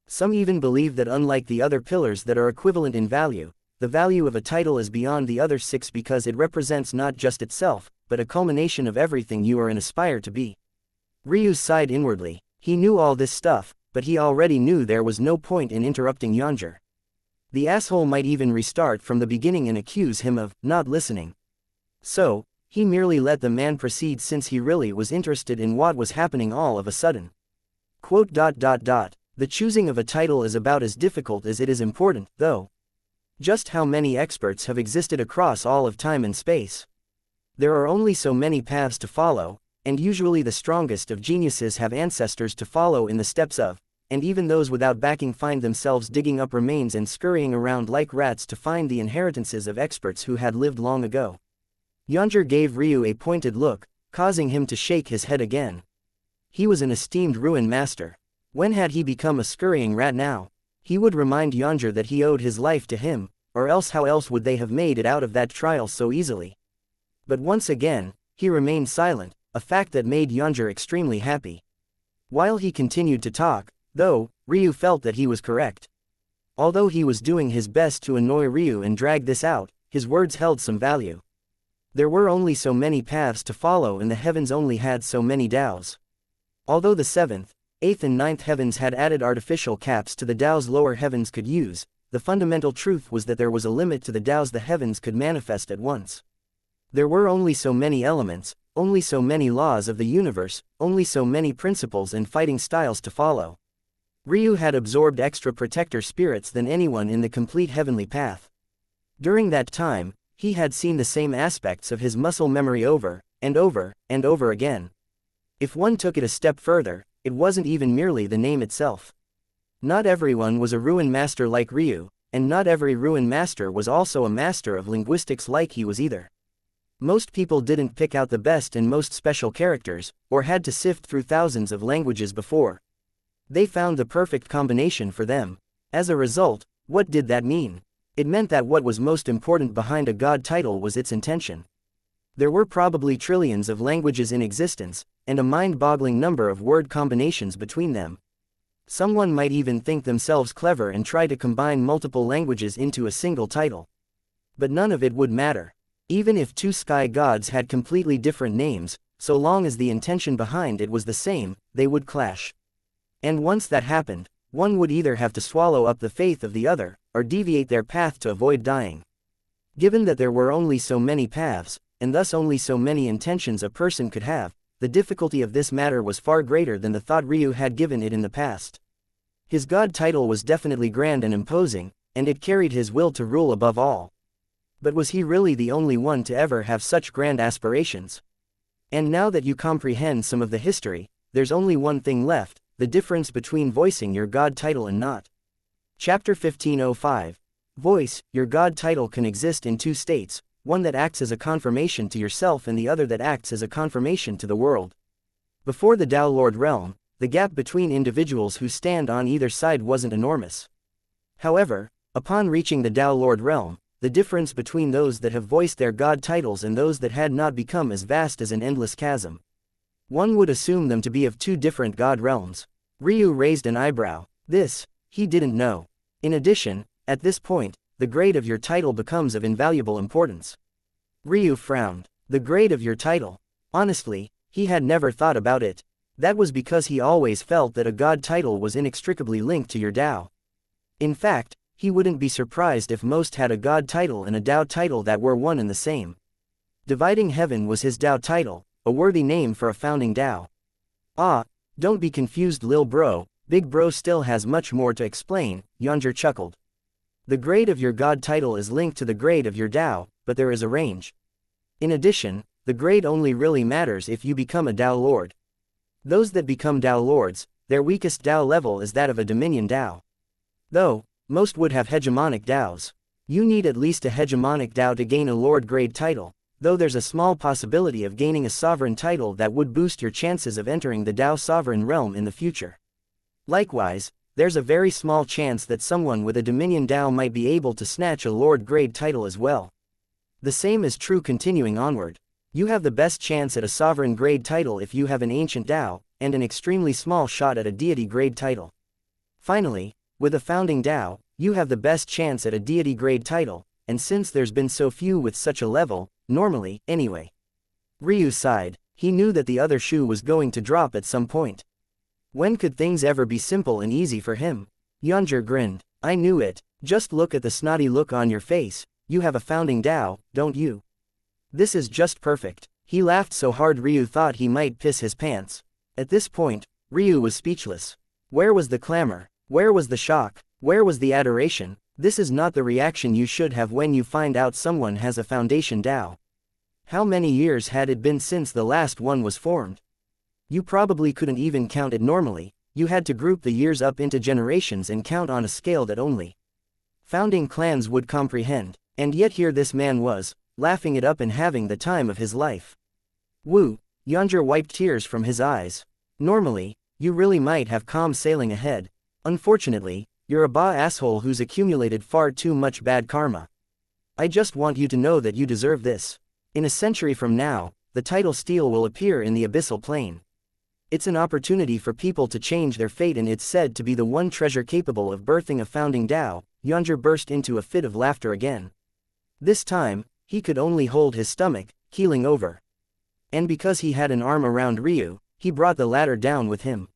Speaker 1: Some even believe that unlike the other pillars that are equivalent in value, the value of a title is beyond the other six because it represents not just itself, but a culmination of everything you are and aspire to be. Ryu sighed inwardly. He knew all this stuff, but he already knew there was no point in interrupting Xianxia. The asshole might even restart from the beginning and accuse him of not listening. So, he merely let the man proceed since he really was interested in what was happening all of a sudden. Quote, The choosing of a title is about as difficult as it is important, though. Just how many experts have existed across all of time and space? There are only so many paths to follow, and usually the strongest of geniuses have ancestors to follow in the steps of, and even those without backing find themselves digging up remains and scurrying around like rats to find the inheritances of experts who had lived long ago. Xianxia gave Ryu a pointed look, causing him to shake his head again. He was an esteemed ruin master. When had he become a scurrying rat now? He would remind Xianxia that he owed his life to him, or else how else would they have made it out of that trial so easily? But once again, he remained silent, a fact that made Xianxia extremely happy. While he continued to talk, though, Ryu felt that he was correct. Although he was doing his best to annoy Ryu and drag this out, his words held some value. There were only so many paths to follow and the heavens only had so many Taos. Although the 7th, 8th and 9th heavens had added artificial caps to the Taos lower heavens could use, the fundamental truth was that there was a limit to the Taos the heavens could manifest at once. There were only so many elements, only so many laws of the universe, only so many principles and fighting styles to follow. Ryu had absorbed extra protector spirits than anyone in the complete heavenly path. During that time, he had seen the same aspects of his muscle memory over, and over, and over again. If one took it a step further, it wasn't even merely the name itself. Not everyone was a ruin master like Ryu, and not every ruin master was also a master of linguistics like he was either. Most people didn't pick out the best and most special characters, or had to sift through thousands of languages before. They found the perfect combination for them. As a result, what did that mean? It meant that what was most important behind a god title was its intention. There were probably trillions of languages in existence, and a mind-boggling number of word combinations between them. Someone might even think themselves clever and try to combine multiple languages into a single title. But none of it would matter. Even if two sky gods had completely different names, so long as the intention behind it was the same, they would clash. And once that happened, one would either have to swallow up the faith of the other, or deviate their path to avoid dying. Given that there were only so many paths, and thus only so many intentions a person could have, the difficulty of this matter was far greater than the thought Ryu had given it in the past. His god title was definitely grand and imposing, and it carried his will to rule above all. But was he really the only one to ever have such grand aspirations? And now that you comprehend some of the history, there's only one thing left, the difference between voicing your god title and not. Chapter 1505. Voice, your god title can exist in two states, one that acts as a confirmation to yourself and the other that acts as a confirmation to the world. Before the Tao Lord realm, the gap between individuals who stand on either side wasn't enormous. However, upon reaching the Tao Lord realm, the difference between those that have voiced their god titles and those that had not become as vast as an endless chasm. One would assume them to be of two different god realms. Ryu raised an eyebrow. This, he didn't know. In addition, at this point, the grade of your title becomes of invaluable importance. Ryu frowned. The grade of your title. Honestly, he had never thought about it. That was because he always felt that a god title was inextricably linked to your Tao. In fact, he wouldn't be surprised if most had a god title and a Tao title that were one and the same. Dividing Heaven was his Tao title, a worthy name for a founding Tao. Ah, don't be confused, lil bro, big bro still has much more to explain, Xianxia chuckled. The grade of your god title is linked to the grade of your Tao, but there is a range. In addition, the grade only really matters if you become a Tao Lord. Those that become Tao Lords, their weakest Tao level is that of a Dominion Tao. Though, most would have hegemonic Taos. You need at least a hegemonic Tao to gain a Lord grade title, though there's a small possibility of gaining a sovereign title that would boost your chances of entering the Tao sovereign realm in the future. Likewise, there's a very small chance that someone with a Dominion Tao might be able to snatch a Lord grade title as well. The same is true continuing onward. You have the best chance at a sovereign grade title if you have an ancient Tao, and an extremely small shot at a deity grade title. Finally, with a founding Tao, you have the best chance at a deity grade title, and since there's been so few with such a level, normally, anyway. Ryu sighed. He knew that the other shoe was going to drop at some point. When could things ever be simple and easy for him? Xianxia grinned. I knew it. Just look at the snotty look on your face. You have a founding Tao, don't you? This is just perfect. He laughed so hard Ryu thought he might piss his pants. At this point, Ryu was speechless. Where was the clamor? Where was the shock? Where was the adoration? This is not the reaction you should have when you find out someone has a foundation Tao. How many years had it been since the last one was formed? You probably couldn't even count it normally. You had to group the years up into generations and count on a scale that only founding clans would comprehend. And yet here this man was, laughing it up and having the time of his life. Woo, Xianxia wiped tears from his eyes. Normally, you really might have calm sailing ahead. Unfortunately, you're a asshole who's accumulated far too much bad karma. I just want you to know that you deserve this. In a century from now, the title steel will appear in the abyssal plane. It's an opportunity for people to change their fate and it's said to be the one treasure capable of birthing a founding Tao. Xianxia burst into a fit of laughter again. This time, he could only hold his stomach, keeling over. And because he had an arm around Ryu, he brought the latter down with him.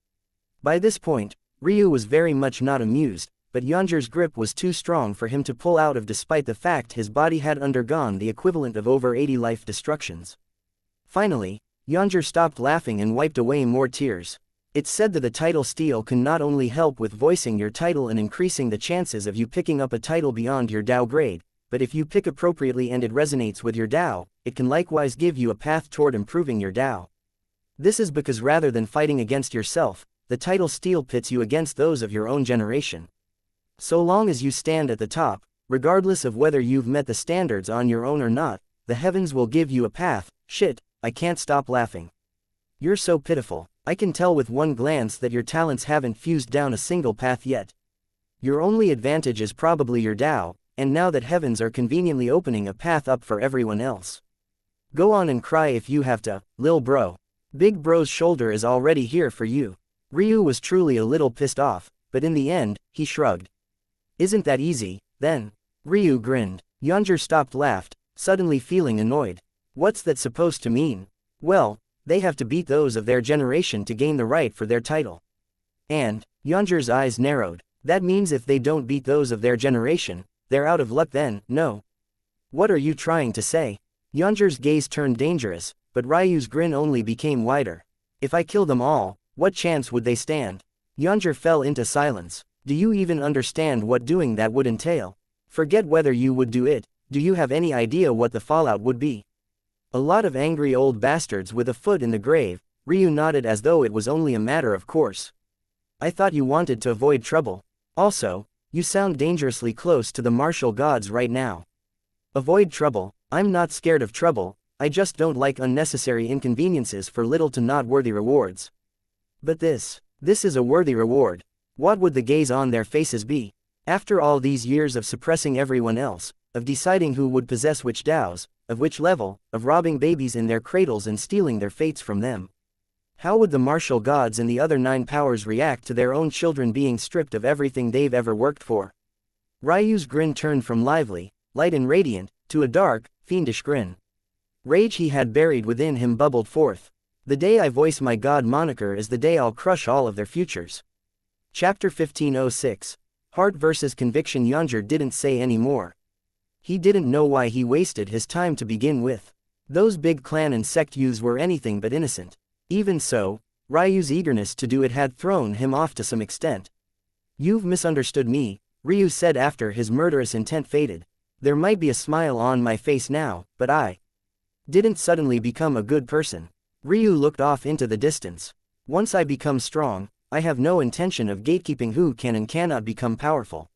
Speaker 1: By this point, Ryu was very much not amused, but Xianxia's grip was too strong for him to pull out of despite the fact his body had undergone the equivalent of over 80 life destructions. Finally, Xianxia stopped laughing and wiped away more tears. It's said that the title steel can not only help with voicing your title and increasing the chances of you picking up a title beyond your Tao grade, but if you pick appropriately and it resonates with your Tao, it can likewise give you a path toward improving your Tao. This is because rather than fighting against yourself, the title steel pits you against those of your own generation. So long as you stand at the top, regardless of whether you've met the standards on your own or not, the heavens will give you a path. Shit, I can't stop laughing. You're so pitiful. I can tell with one glance that your talents haven't fused down a single path yet. Your only advantage is probably your Tao, and now that heavens are conveniently opening a path up for everyone else. Go on and cry if you have to, lil bro. Big bro's shoulder is already here for you. Ryu was truly a little pissed off, but in the end, he shrugged. Isn't that easy, then? Ryu grinned. Xianxia stopped laughed, suddenly feeling annoyed. What's that supposed to mean? Well, they have to beat those of their generation to gain the right for their title. And, Xianxia's eyes narrowed. That means if they don't beat those of their generation, they're out of luck then, no? What are you trying to say? Xianxia's gaze turned dangerous, but Ryu's grin only became wider. If I kill them all, what chance would they stand? Xianxia fell into silence. Do you even understand what doing that would entail? Forget whether you would do it, do you have any idea what the fallout would be? A lot of angry old bastards with a foot in the grave, Ryu nodded as though it was only a matter of course. I thought you wanted to avoid trouble. Also, you sound dangerously close to the martial gods right now. Avoid trouble? I'm not scared of trouble, I just don't like unnecessary inconveniences for little to not worthy rewards. But this is a worthy reward. What would the gaze on their faces be? After all these years of suppressing everyone else, of deciding who would possess which dows, of which level, of robbing babies in their cradles and stealing their fates from them. How would the martial gods and the other 9 powers react to their own children being stripped of everything they've ever worked for? Ryu's grin turned from lively, light and radiant, to a dark, fiendish grin. Rage he had buried within him bubbled forth. The day I voice my god moniker is the day I'll crush all of their futures. Chapter 1506. Heart versus Conviction. Xianxia didn't say any more. He didn't know why he wasted his time to begin with. Those big clan and sect youths were anything but innocent. Even so, Ryu's eagerness to do it had thrown him off to some extent. You've misunderstood me, Ryu said after his murderous intent faded. There might be a smile on my face now, but I didn't suddenly become a good person. Ryu looked off into the distance. Once I become strong, I have no intention of gatekeeping who can and cannot become powerful.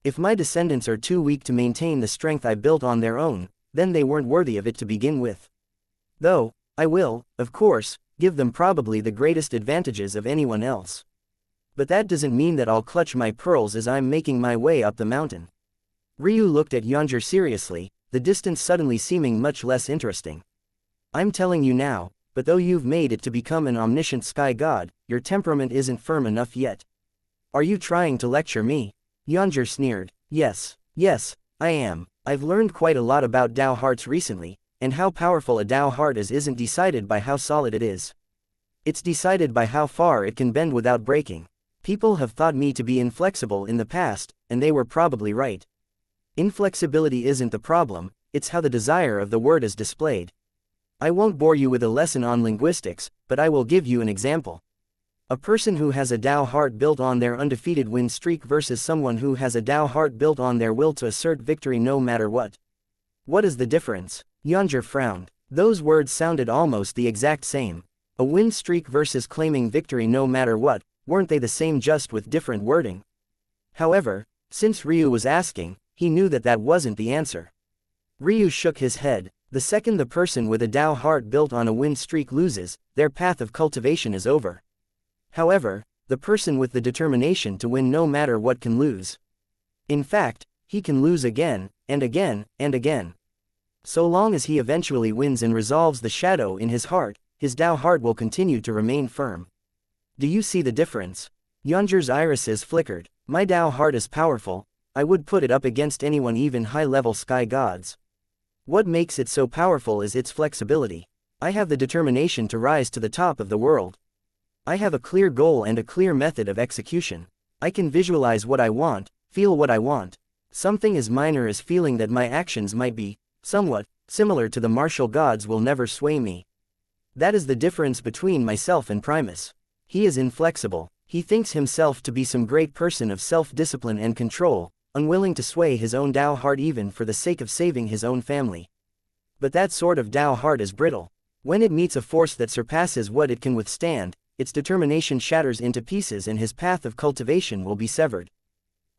Speaker 1: If my descendants are too weak to maintain the strength I built on their own, then they weren't worthy of it to begin with. Though, I will, of course, give them probably the greatest advantages of anyone else. But that doesn't mean that I'll clutch my pearls as I'm making my way up the mountain. Ryu looked at Xianxia seriously, the distance suddenly seeming much less interesting. I'm telling you now, but though you've made it to become an omniscient sky god, your temperament isn't firm enough yet. Are you trying to lecture me? Xianxia sneered. Yes, I am. I've learned quite a lot about Dao hearts recently, and how powerful a Dao heart is isn't decided by how solid it is. It's decided by how far it can bend without breaking. People have thought me to be inflexible in the past, and they were probably right. Inflexibility isn't the problem, it's how the desire of the word is displayed. I won't bore you with a lesson on linguistics, but I will give you an example. A person who has a Dao heart built on their undefeated win streak versus someone who has a Dao heart built on their will to assert victory no matter what. What is the difference? Xianxia frowned. Those words sounded almost the exact same. A win streak versus claiming victory no matter what, weren't they the same just with different wording? However, since Ryu was asking, he knew that that wasn't the answer. Ryu shook his head. The second the person with a Dao heart built on a win streak loses, their path of cultivation is over. However, the person with the determination to win no matter what can lose. In fact, he can lose again, and again, and again. So long as he eventually wins and resolves the shadow in his heart, his Dao heart will continue to remain firm. Do you see the difference? Xianxia's irises flickered. My Dao heart is powerful, I would put it up against anyone, even high-level sky gods. What makes it so powerful is its flexibility. I have the determination to rise to the top of the world. I have a clear goal and a clear method of execution. I can visualize what I want, feel what I want. Something as minor as feeling that my actions might be, somewhat, similar to the martial gods will never sway me. That is the difference between myself and Primus. He is inflexible. He thinks himself to be some great person of self-discipline and control, unwilling to sway his own Dao heart even for the sake of saving his own family. But that sort of Dao heart is brittle. When it meets a force that surpasses what it can withstand, its determination shatters into pieces and his path of cultivation will be severed.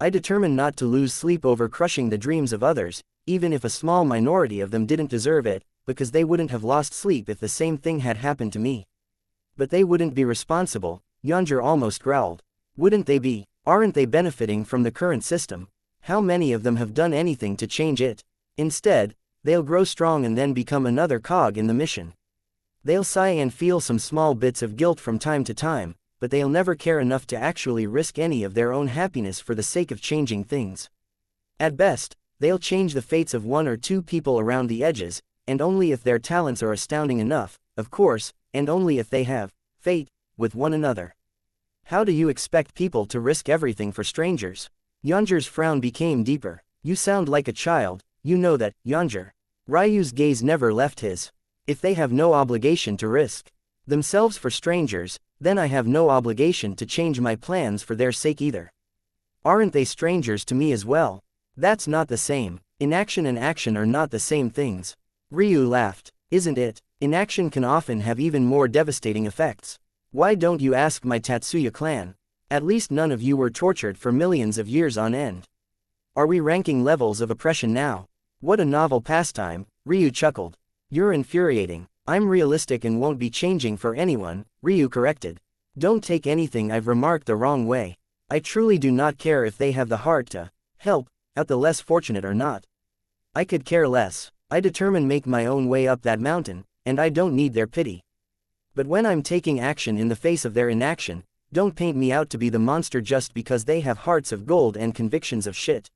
Speaker 1: I determine not to lose sleep over crushing the dreams of others, even if a small minority of them didn't deserve it, because they wouldn't have lost sleep if the same thing had happened to me. But they wouldn't be responsible, Xianxia almost growled. Wouldn't they be? Aren't they benefiting from the current system? How many of them have done anything to change it? Instead, they'll grow strong and then become another cog in the mission. They'll sigh and feel some small bits of guilt from time to time, but they'll never care enough to actually risk any of their own happiness for the sake of changing things. At best, they'll change the fates of 1 or 2 people around the edges, and only if their talents are astounding enough, of course, and only if they have fate with one another. How do you expect people to risk everything for strangers? Xianxia's frown became deeper. You sound like a child, you know that, Xianxia. Ryu's gaze never left his. If they have no obligation to risk themselves for strangers, then I have no obligation to change my plans for their sake either. Aren't they strangers to me as well? That's not the same. Inaction and action are not the same things. Ryu laughed. Isn't it? Inaction can often have even more devastating effects. Why don't you ask my Tatsuya clan? At least none of you were tortured for millions of years on end. Are we ranking levels of oppression now? What a novel pastime, Ryu chuckled. You're infuriating. I'm realistic and won't be changing for anyone, Ryu corrected. Don't take anything I've remarked the wrong way. I truly do not care if they have the heart to help out the less fortunate or not. I could care less. I determine make my own way up that mountain, and I don't need their pity. But when I'm taking action in the face of their inaction, don't paint me out to be the monster just because they have hearts of gold and convictions of shit.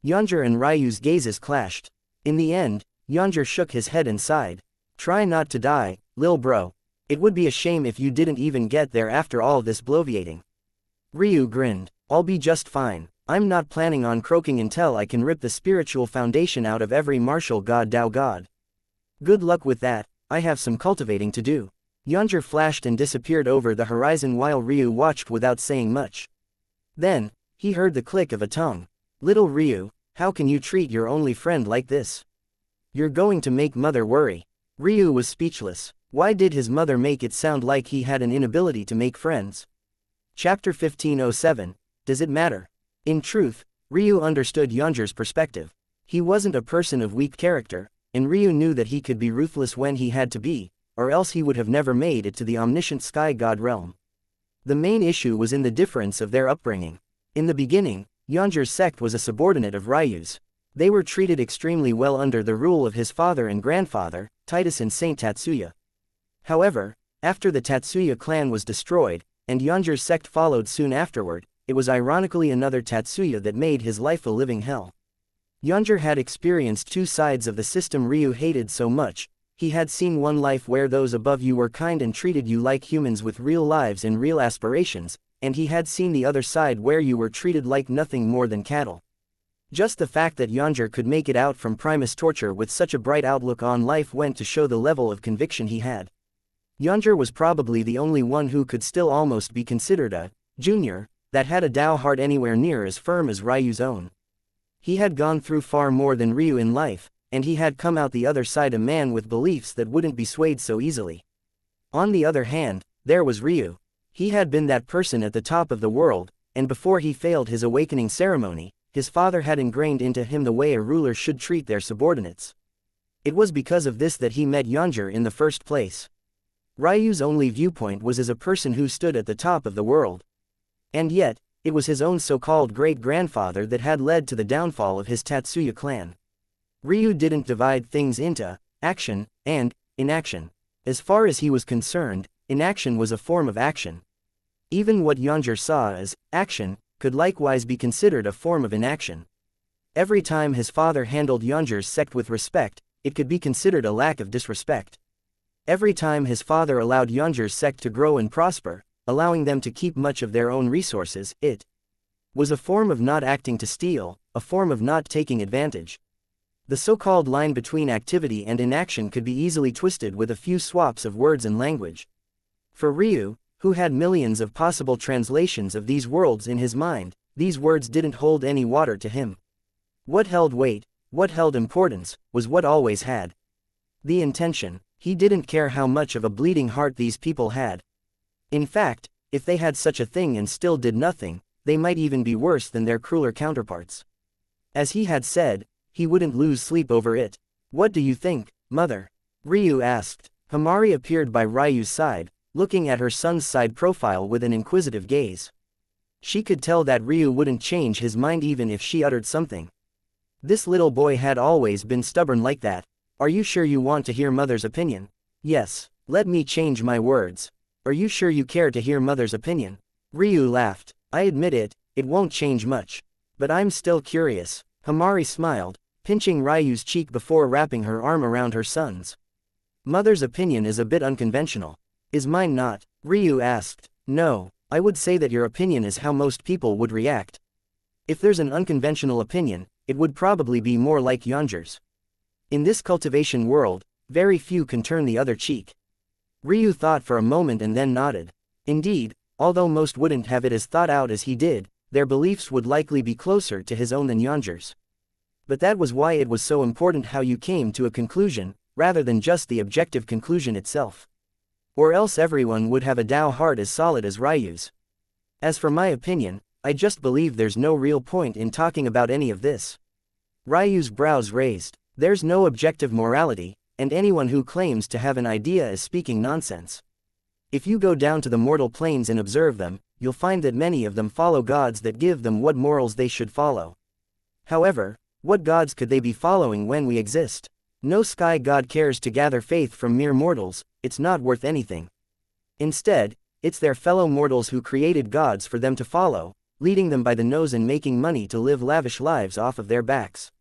Speaker 1: Yonjur and Ryu's gazes clashed. In the end, Yonjur shook his head and sighed. Try not to die, lil bro. It would be a shame if you didn't even get there after all this bloviating. Ryu grinned. I'll be just fine. I'm not planning on croaking until I can rip the spiritual foundation out of every martial god Dao god. Good luck with that, I have some cultivating to do. Yonjur flashed and disappeared over the horizon while Ryu watched without saying much. Then, he heard the click of a tongue. Little Ryu, how can you treat your only friend like this? You're going to make mother worry. Ryu was speechless. Why did his mother make it sound like he had an inability to make friends? Chapter 1507, Does it matter? In truth, Ryu understood Yonjur's perspective. He wasn't a person of weak character, and Ryu knew that he could be ruthless when he had to be, or else he would have never made it to the omniscient sky god realm. The main issue was in the difference of their upbringing. In the beginning, Yonjur's sect was a subordinate of Ryu's. They were treated extremely well under the rule of his father and grandfather, Titus and Saint Tatsuya. However, after the Tatsuya clan was destroyed, and Yonjur's sect followed soon afterward, it was ironically another Tatsuya that made his life a living hell. Yonjur had experienced two sides of the system Ryu hated so much. He had seen one life where those above you were kind and treated you like humans with real lives and real aspirations, and he had seen the other side where you were treated like nothing more than cattle. Just the fact that Yonjur could make it out from Primus torture with such a bright outlook on life went to show the level of conviction he had. Yonjur was probably the only one who could still almost be considered a junior that had a Dao heart anywhere near as firm as Ryu's own. He had gone through far more than Ryu in life, and he had come out the other side a man with beliefs that wouldn't be swayed so easily. On the other hand, there was Ryu. He had been that person at the top of the world, and before he failed his awakening ceremony, his father had ingrained into him the way a ruler should treat their subordinates. It was because of this that he met Yonjur in the first place. Ryu's only viewpoint was as a person who stood at the top of the world. And yet, it was his own so-called great-grandfather that had led to the downfall of his Tatsuya clan. Ryu didn't divide things into action and inaction. As far as he was concerned, inaction was a form of action. Even what Yonjur saw as action could likewise be considered a form of inaction. Every time his father handled Yonjur's sect with respect, it could be considered a lack of disrespect. Every time his father allowed Yonjur's sect to grow and prosper, allowing them to keep much of their own resources, it was a form of not acting to steal, a form of not taking advantage. The so-called line between activity and inaction could be easily twisted with a few swaps of words and language. For Ryu, who had millions of possible translations of these worlds in his mind, these words didn't hold any water to him. What held weight, what held importance, was what always had the intention. He didn't care how much of a bleeding heart these people had. In fact, if they had such a thing and still did nothing, they might even be worse than their crueler counterparts. As he had said, he wouldn't lose sleep over it. What do you think, mother? Ryu asked. Himari appeared by Ryu's side, looking at her son's side profile with an inquisitive gaze. She could tell that Ryu wouldn't change his mind even if she uttered something. This little boy had always been stubborn like that. Are you sure you want to hear mother's opinion? Yes, let me change my words. Are you sure you care to hear mother's opinion? Ryu laughed. I admit it won't change much. But I'm still curious. Himari smiled, pinching Ryu's cheek before wrapping her arm around her son's. Mother's opinion is a bit unconventional. Is mine not? Ryu asked. No, I would say that your opinion is how most people would react. If there's an unconventional opinion, it would probably be more like Yonjur's. In this cultivation world, very few can turn the other cheek. Ryu thought for a moment and then nodded. Indeed, although most wouldn't have it as thought out as he did, their beliefs would likely be closer to his own than Yanger's. But that was why it was so important how you came to a conclusion, rather than just the objective conclusion itself. Or else everyone would have a Tao heart as solid as Ryu's. As for my opinion, I just believe there's no real point in talking about any of this. Ryu's brows raised. There's no objective morality, and anyone who claims to have an idea is speaking nonsense. If you go down to the mortal planes and observe them, you'll find that many of them follow gods that give them what morals they should follow. However, what gods could they be following when we exist? No sky god cares to gather faith from mere mortals, it's not worth anything. Instead, it's their fellow mortals who created gods for them to follow, leading them by the nose and making money to live lavish lives off of their backs.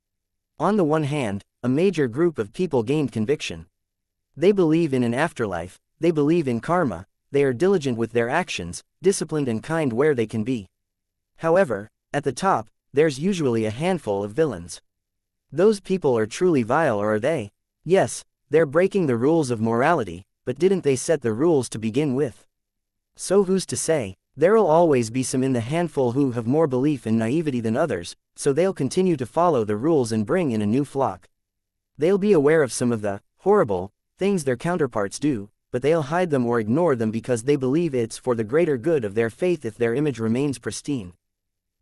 Speaker 1: On the one hand, a major group of people gained conviction. They believe in an afterlife, they believe in karma, they are diligent with their actions, disciplined and kind where they can be. However, at the top, there's usually a handful of villains. Those people are truly vile, or are they? Yes, they're breaking the rules of morality, but didn't they set the rules to begin with? So who's to say? There'll always be some in the handful who have more belief in naivety than others, so they'll continue to follow the rules and bring in a new flock. They'll be aware of some of the horrible things their counterparts do, but they'll hide them or ignore them because they believe it's for the greater good of their faith if their image remains pristine.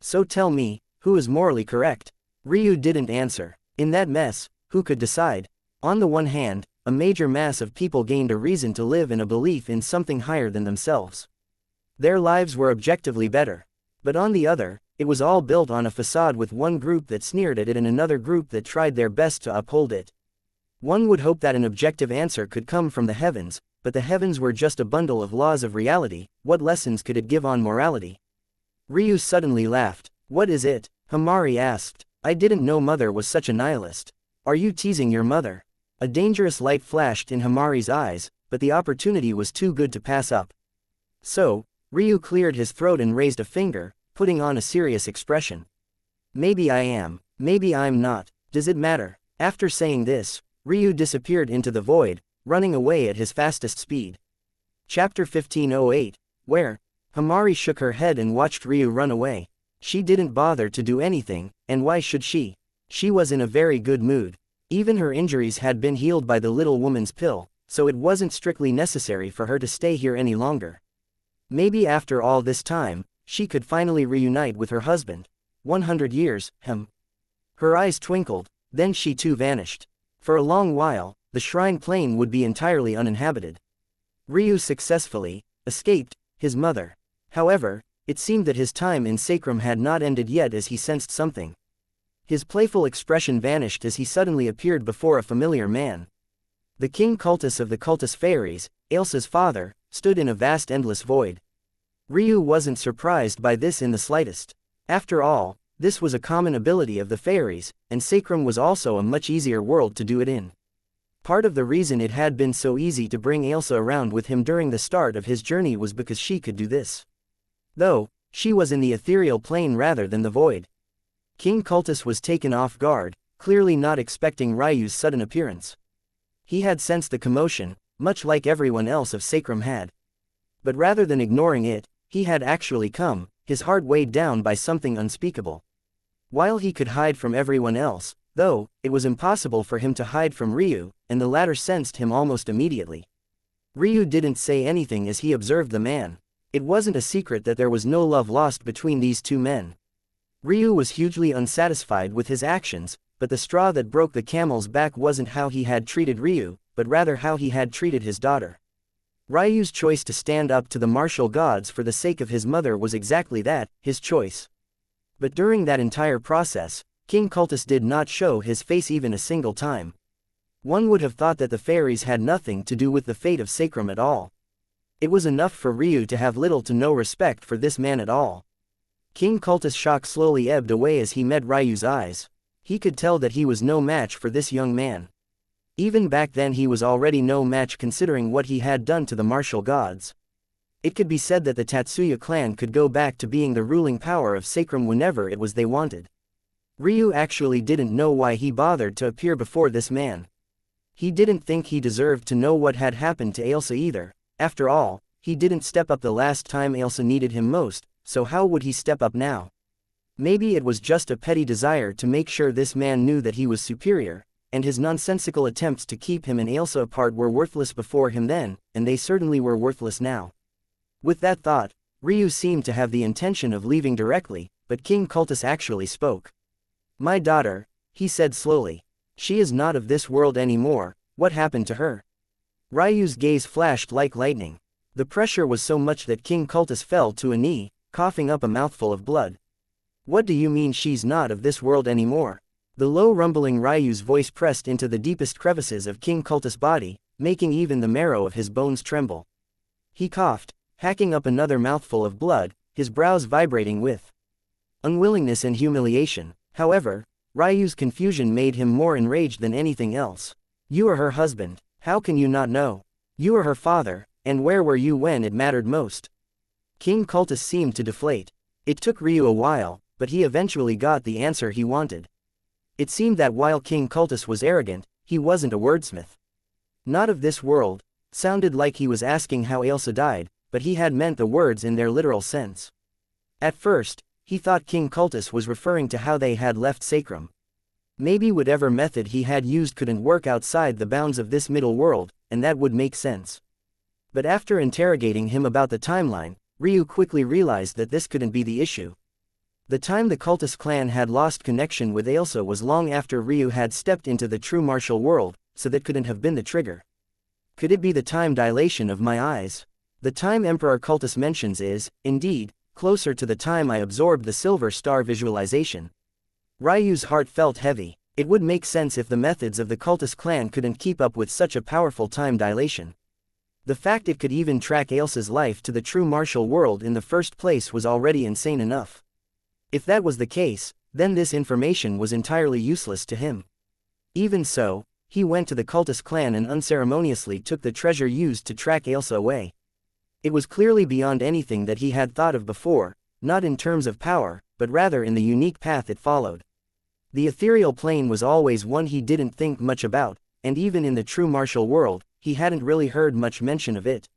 Speaker 1: So tell me, who is morally correct? Ryu didn't answer. In that mess, who could decide? On the one hand, a major mass of people gained a reason to live in a belief in something higher than themselves. Their lives were objectively better. But on the other, it was all built on a facade with one group that sneered at it and another group that tried their best to uphold it. One would hope that an objective answer could come from the heavens, but the heavens were just a bundle of laws of reality. What lessons could it give on morality? Ryu suddenly laughed. What is it? Himari asked. I didn't know Mother was such a nihilist. Are you teasing your mother? A dangerous light flashed in Himari's eyes, but the opportunity was too good to pass up. So, Ryu cleared his throat and raised a finger, putting on a serious expression. Maybe I am, maybe I'm not, does it matter? After saying this, Ryu disappeared into the void, running away at his fastest speed. Chapter 1508, where? Himari shook her head and watched Ryu run away. She didn't bother to do anything, and why should she? She was in a very good mood. Even her injuries had been healed by the little woman's pill, so it wasn't strictly necessary for her to stay here any longer. Maybe after all this time, she could finally reunite with her husband. 100 years, Her eyes twinkled, then she too vanished. For a long while, the shrine plain would be entirely uninhabited. Ryu successfully escaped his mother. However, it seemed that his time in Sacrum had not ended yet as he sensed something. His playful expression vanished as he suddenly appeared before a familiar man. The king cultist of the cultist fairies, Ailsa's father, stood in a vast endless void. Ryu wasn't surprised by this in the slightest. After all, this was a common ability of the fairies, and Sacrum was also a much easier world to do it in. Part of the reason it had been so easy to bring Ailsa around with him during the start of his journey was because she could do this. Though, she was in the ethereal plane rather than the void. King Cultus was taken off guard, clearly not expecting Ryu's sudden appearance. He had sensed the commotion, much like everyone else of Sacrum had. But rather than ignoring it, he had actually come, his heart weighed down by something unspeakable. While he could hide from everyone else, though, it was impossible for him to hide from Ryu, and the latter sensed him almost immediately. Ryu didn't say anything as he observed the man. It wasn't a secret that there was no love lost between these two men. Ryu was hugely unsatisfied with his actions, but the straw that broke the camel's back wasn't how he had treated Ryu, but rather how he had treated his daughter. Ryu's choice to stand up to the martial gods for the sake of his mother was exactly that, his choice. But during that entire process, King Cultus did not show his face even a single time. One would have thought that the fairies had nothing to do with the fate of Sacrum at all. It was enough for Ryu to have little to no respect for this man at all. King Cultus' shock slowly ebbed away as he met Ryu's eyes. He could tell that he was no match for this young man. Even back then he was already no match considering what he had done to the martial gods. It could be said that the Tatsuya clan could go back to being the ruling power of Sacrum whenever it was they wanted. Ryu actually didn't know why he bothered to appear before this man. He didn't think he deserved to know what had happened to Ailsa either. After all, he didn't step up the last time Ailsa needed him most, so how would he step up now? Maybe it was just a petty desire to make sure this man knew that he was superior, and his nonsensical attempts to keep him and Ailsa apart were worthless before him then, and they certainly were worthless now. With that thought, Ryu seemed to have the intention of leaving directly, but King Cultus actually spoke. "My daughter," he said slowly. "She is not of this world anymore. What happened to her?" Ryu's gaze flashed like lightning. The pressure was so much that King Cultus fell to a knee, coughing up a mouthful of blood. "What do you mean she's not of this world anymore?" The low rumbling Ryu's voice pressed into the deepest crevices of King Cultus' body, making even the marrow of his bones tremble. He coughed, hacking up another mouthful of blood, his brows vibrating with unwillingness and humiliation. However, Ryu's confusion made him more enraged than anything else. "You are her husband. How can you not know? You are her father, and where were you when it mattered most?" King Cultus seemed to deflate. It took Ryu a while, but he eventually got the answer he wanted. It seemed that while King Cultus was arrogant, he wasn't a wordsmith. "Not of this world" sounded like he was asking how Ailsa died, but he had meant the words in their literal sense. At first, he thought King Cultus was referring to how they had left Sacrum. Maybe whatever method he had used couldn't work outside the bounds of this middle world, and that would make sense. But after interrogating him about the timeline, Ryu quickly realized that this couldn't be the issue. The time the Cultist clan had lost connection with Ailsa was long after Ryu had stepped into the true martial world, so that couldn't have been the trigger. Could it be the time dilation of my eyes? The time Emperor Cultus mentions is, indeed, closer to the time I absorbed the Silver Star visualization. Ryu's heart felt heavy. It would make sense if the methods of the Cultist clan couldn't keep up with such a powerful time dilation. The fact it could even track Ailsa's life to the true martial world in the first place was already insane enough. If that was the case, then this information was entirely useless to him. Even so, he went to the Cultist clan and unceremoniously took the treasure used to track Ailsa away. It was clearly beyond anything that he had thought of before, not in terms of power, but rather in the unique path it followed. The ethereal plane was always one he didn't think much about, and even in the true martial world, he hadn't really heard much mention of it.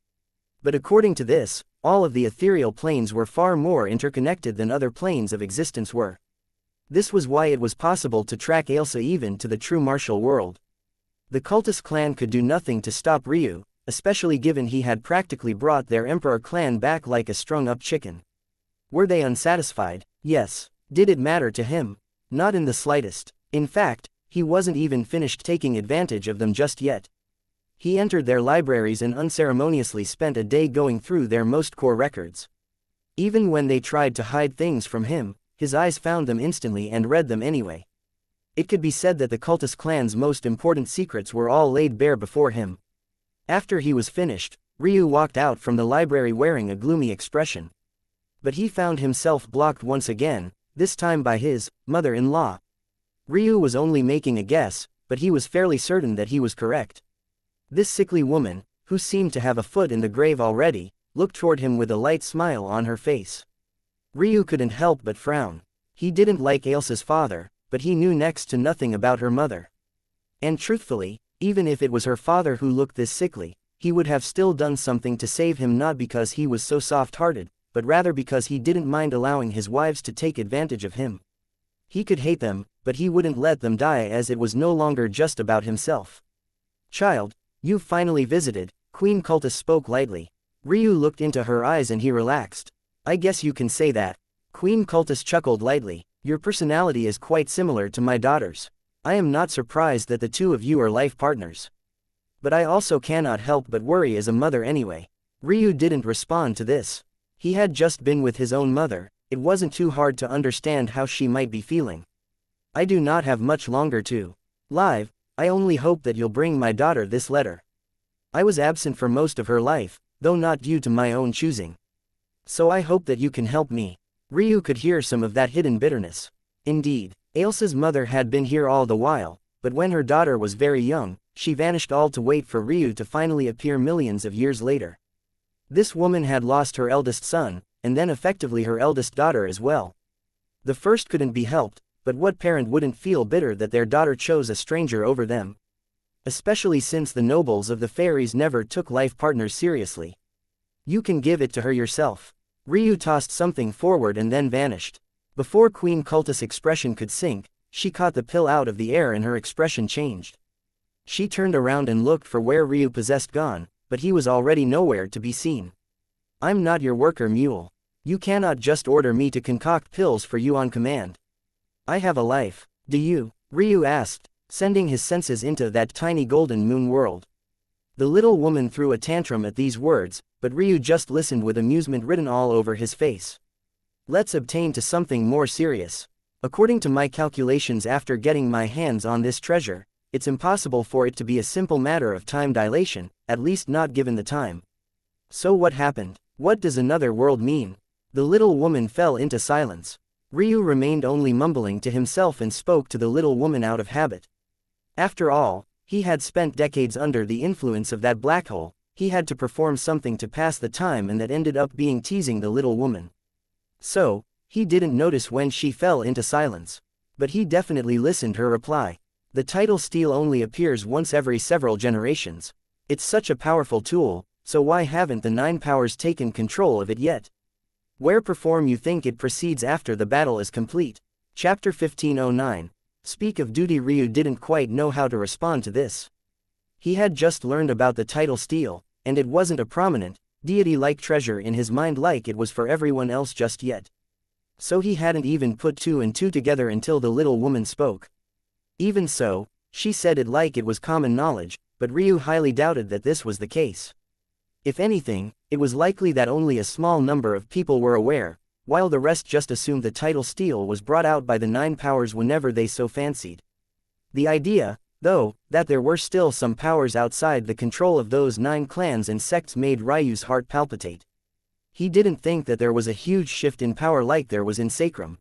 Speaker 1: But according to this, all of the ethereal planes were far more interconnected than other planes of existence were. This was why it was possible to track Ailsa even to the true martial world. The Cultist clan could do nothing to stop Ryu, especially given he had practically brought their Emperor clan back like a strung-up chicken. Were they unsatisfied? Yes. Did it matter to him? Not in the slightest. In fact, he wasn't even finished taking advantage of them just yet. He entered their libraries and unceremoniously spent a day going through their most core records. Even when they tried to hide things from him, his eyes found them instantly and read them anyway. It could be said that the Cultist clan's most important secrets were all laid bare before him. After he was finished, Ryu walked out from the library wearing a gloomy expression. But he found himself blocked once again, this time by his mother-in-law. Ryu was only making a guess, but he was fairly certain that he was correct. This sickly woman, who seemed to have a foot in the grave already, looked toward him with a light smile on her face. Ryu couldn't help but frown. He didn't like Ailsa's father, but he knew next to nothing about her mother. And truthfully, even if it was her father who looked this sickly, he would have still done something to save him, not because he was so soft-hearted, but rather because he didn't mind allowing his wives to take advantage of him. He could hate them, but he wouldn't let them die, as it was no longer just about himself. "Child, you've finally visited," Queen Cultus spoke lightly. Ryu looked into her eyes and he relaxed. "I guess you can say that." Queen Cultus chuckled lightly. "Your personality is quite similar to my daughter's. I am not surprised that the two of you are life partners. But I also cannot help but worry as a mother anyway." Ryu didn't respond to this. He had just been with his own mother. It wasn't too hard to understand how she might be feeling. "I do not have much longer to live. I only hope that you'll bring my daughter this letter. I was absent for most of her life, though not due to my own choosing. So I hope that you can help me." Ryu could hear some of that hidden bitterness. Indeed, Ailsa's mother had been here all the while, but when her daughter was very young, she vanished, all to wait for Ryu to finally appear millions of years later. This woman had lost her eldest son, and then effectively her eldest daughter as well. The first couldn't be helped, but what parent wouldn't feel bitter that their daughter chose a stranger over them? Especially since the nobles of the fairies never took life partners seriously. "You can give it to her yourself." Ryu tossed something forward and then vanished. Before Queen Cultus' expression could sink, she caught the pill out of the air and her expression changed. She turned around and looked for where Ryu possessed gone, but he was already nowhere to be seen. I'm not your worker mule. You cannot just order me to concoct pills for you on command. I have a life. Do you? Ryu asked, sending his senses into that tiny golden moon world. The little woman threw a tantrum at these words, but Ryu just listened with amusement written all over his face. Let's obtain to something more serious. According to my calculations, after getting my hands on this treasure, it's impossible for it to be a simple matter of time dilation, at least not given the time. So what happened? What does another world mean? The little woman fell into silence. Ryu remained only mumbling to himself and spoke to the little woman out of habit. After all, he had spent decades under the influence of that black hole. He had to perform something to pass the time, and that ended up being teasing the little woman. So, he didn't notice when she fell into silence. But he definitely listened her reply. The title steel only appears once every several generations. It's such a powerful tool, so why haven't the 9 powers taken control of it yet? Where perform you think it proceeds after the battle is complete? Chapter 1509. Speak of duty. Ryu didn't quite know how to respond to this. He had just learned about the title steel, and it wasn't a prominent, deity-like treasure in his mind like it was for everyone else just yet. So he hadn't even put 2 and 2 together until the little woman spoke. Even so, she said it like it was common knowledge, but Ryu highly doubted that this was the case. If anything, it was likely that only a small number of people were aware, while the rest just assumed the title steel was brought out by the 9 powers whenever they so fancied. The idea, though, that there were still some powers outside the control of those 9 clans and sects made Ryu's heart palpitate. He didn't think that there was a huge shift in power like there was in Sacrum.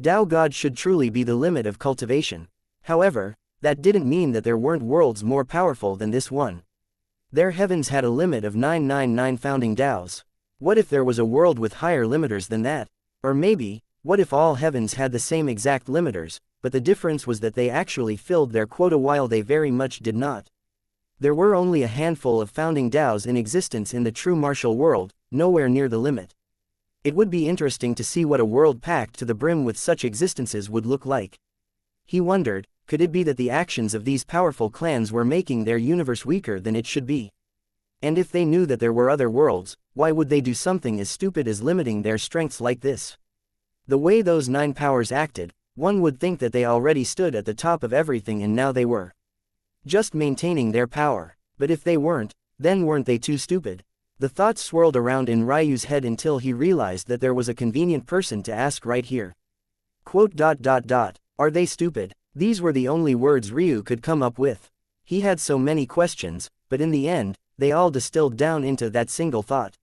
Speaker 1: Tao God should truly be the limit of cultivation. However, that didn't mean that there weren't worlds more powerful than this one. Their heavens had a limit of 999 founding Taos. What if there was a world with higher limiters than that? Or maybe, what if all heavens had the same exact limiters, but the difference was that they actually filled their quota while they very much did not? There were only a handful of founding Taos in existence in the true martial world, nowhere near the limit. It would be interesting to see what a world packed to the brim with such existences would look like. He wondered, could it be that the actions of these powerful clans were making their universe weaker than it should be? And if they knew that there were other worlds, why would they do something as stupid as limiting their strengths like this? The way those 9 powers acted, one would think that they already stood at the top of everything, and now they were just maintaining their power. But if they weren't, then weren't they too stupid? The thoughts swirled around in Ryu's head until he realized that there was a convenient person to ask right here. Quote, Are they stupid? These were the only words Ryu could come up with. He had so many questions, but in the end, they all distilled down into that single thought.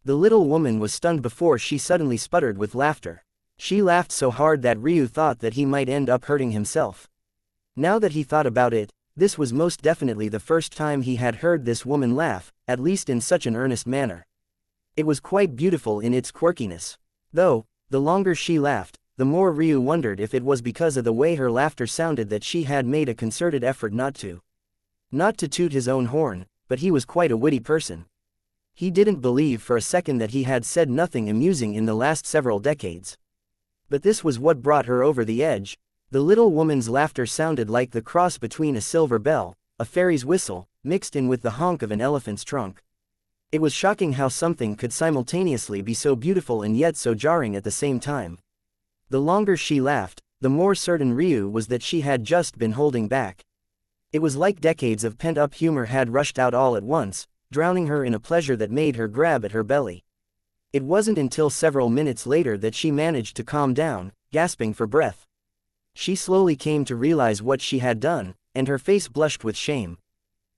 Speaker 1: The little woman was stunned before she suddenly sputtered with laughter. She laughed so hard that Ryu thought that he might end up hurting himself. Now that he thought about it, this was most definitely the first time he had heard this woman laugh, at least in such an earnest manner. It was quite beautiful in its quirkiness. Though, the longer she laughed, the more Ryu wondered if it was because of the way her laughter sounded that she had made a concerted effort not to toot his own horn, but he was quite a witty person. He didn't believe for a second that he had said nothing amusing in the last several decades. But this was what brought her over the edge. The little woman's laughter sounded like the cross between a silver bell, a fairy's whistle, mixed in with the honk of an elephant's trunk. It was shocking how something could simultaneously be so beautiful and yet so jarring at the same time. The longer she laughed, the more certain Ryu was that she had just been holding back. It was like decades of pent-up humor had rushed out all at once, drowning her in a pleasure that made her grab at her belly. It wasn't until several minutes later that she managed to calm down, gasping for breath. She slowly came to realize what she had done, and her face blushed with shame.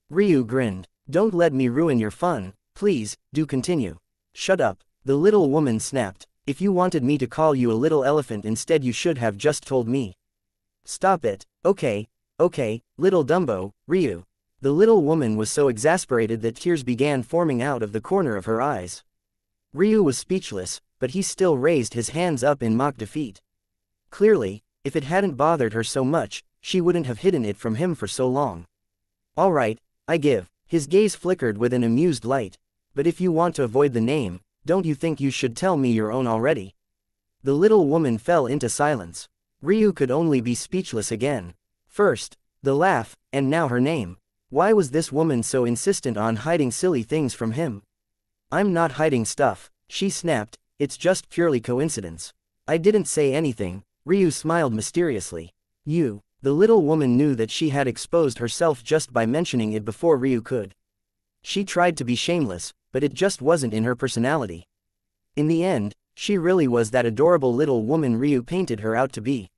Speaker 1: Ryu grinned. Don't let me ruin your fun, please, do continue. Shut up, the little woman snapped. If you wanted me to call you a little elephant instead, you should have just told me. Stop it. Okay, little Dumbo, Ryu. The little woman was so exasperated that tears began forming out of the corner of her eyes. Ryu was speechless, but he still raised his hands up in mock defeat. Clearly, if it hadn't bothered her so much, she wouldn't have hidden it from him for so long. All right, I give. His gaze flickered with an amused light. But if you want to avoid the name, don't you think you should tell me your own already? The little woman fell into silence. Ryu could only be speechless again. First, the laugh, and now her name. Why was this woman so insistent on hiding silly things from him? I'm not hiding stuff, she snapped, it's just purely coincidence. I didn't say anything, Ryu smiled mysteriously. You. The little woman knew that she had exposed herself just by mentioning it before Ryu could. She tried to be shameless, but it just wasn't in her personality. In the end, she really was that adorable little woman Ryu painted her out to be.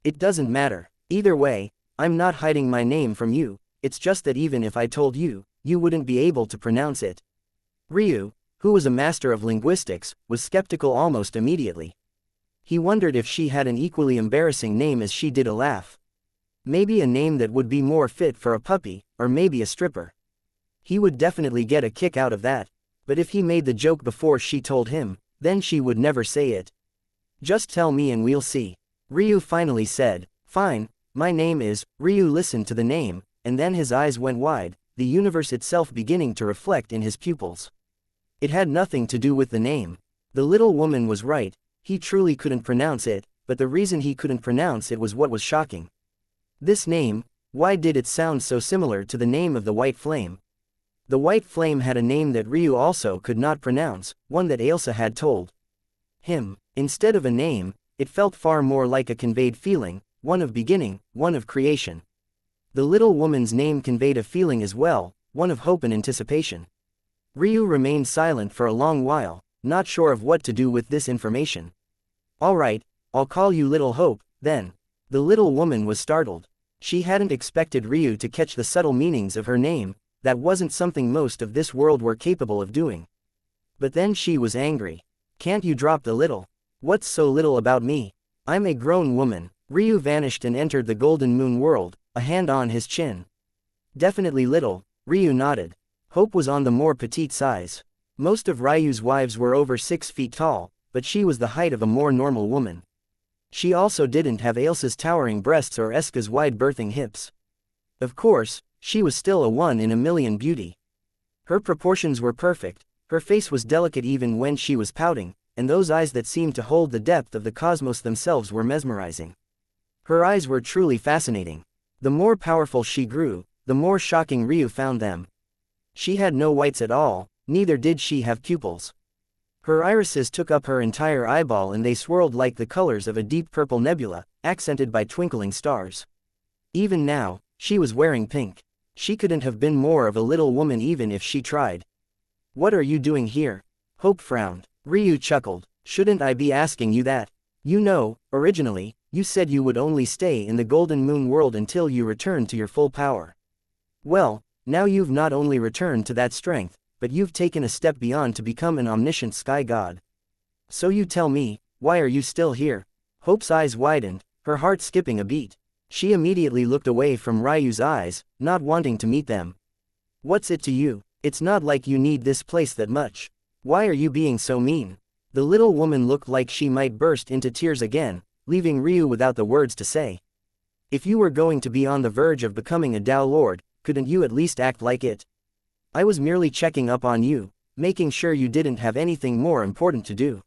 Speaker 1: It doesn't matter. Either way, I'm not hiding my name from you, it's just that even if I told you, you wouldn't be able to pronounce it. Ryu, who was a master of linguistics, was skeptical almost immediately. He wondered if she had an equally embarrassing name as she did a laugh. Maybe a name that would be more fit for a puppy, or maybe a stripper. He would definitely get a kick out of that, but if he made the joke before she told him, then she would never say it. Just tell me and we'll see. Ryu finally said, fine, my name is. Ryu listened to the name, and then his eyes went wide, the universe itself beginning to reflect in his pupils. It had nothing to do with the name. The little woman was right, he truly couldn't pronounce it, but the reason he couldn't pronounce it was what was shocking. This name, why did it sound so similar to the name of the white flame? The white flame had a name that Ryu also could not pronounce, one that Ailsa had told him. Instead of a name, it felt far more like a conveyed feeling, one of beginning, one of creation. The little woman's name conveyed a feeling as well, one of hope and anticipation. Ryu remained silent for a long while, not sure of what to do with this information. All right, I'll call you Little Hope, then. The little woman was startled. She hadn't expected Ryu to catch the subtle meanings of her name, that wasn't something most of this world were capable of doing. But then she was angry. Can't you drop the little? What's so little about me? I'm a grown woman. Ryu vanished and entered the Golden Moon world, a hand on his chin. Definitely little, Ryu nodded. Hope was on the more petite size. Most of Ryu's wives were over 6 feet tall, but she was the height of a more normal woman. She also didn't have Ailsa's towering breasts or Eska's wide birthing hips. Of course, she was still a 1 in a million beauty. Her proportions were perfect, her face was delicate even when she was pouting, and those eyes that seemed to hold the depth of the cosmos themselves were mesmerizing. Her eyes were truly fascinating. The more powerful she grew, the more shocking Ryu found them. She had no whites at all, neither did she have pupils. Her irises took up her entire eyeball and they swirled like the colors of a deep purple nebula, accented by twinkling stars. Even now, she was wearing pink. She couldn't have been more of a little woman even if she tried. What are you doing here? Hope frowned. Ryu chuckled. Shouldn't I be asking you that? You know, originally, you said you would only stay in the Golden Moon world until you returned to your full power. Well, now you've not only returned to that strength, but you've taken a step beyond to become an omniscient sky god. So you tell me, why are you still here? Hope's eyes widened, her heart skipping a beat. She immediately looked away from Ryu's eyes, not wanting to meet them. What's it to you? It's not like you need this place that much. Why are you being so mean? The little woman looked like she might burst into tears again, leaving Ryu without the words to say. If you were going to be on the verge of becoming a Tao Lord, couldn't you at least act like it? I was merely checking up on you, making sure you didn't have anything more important to do.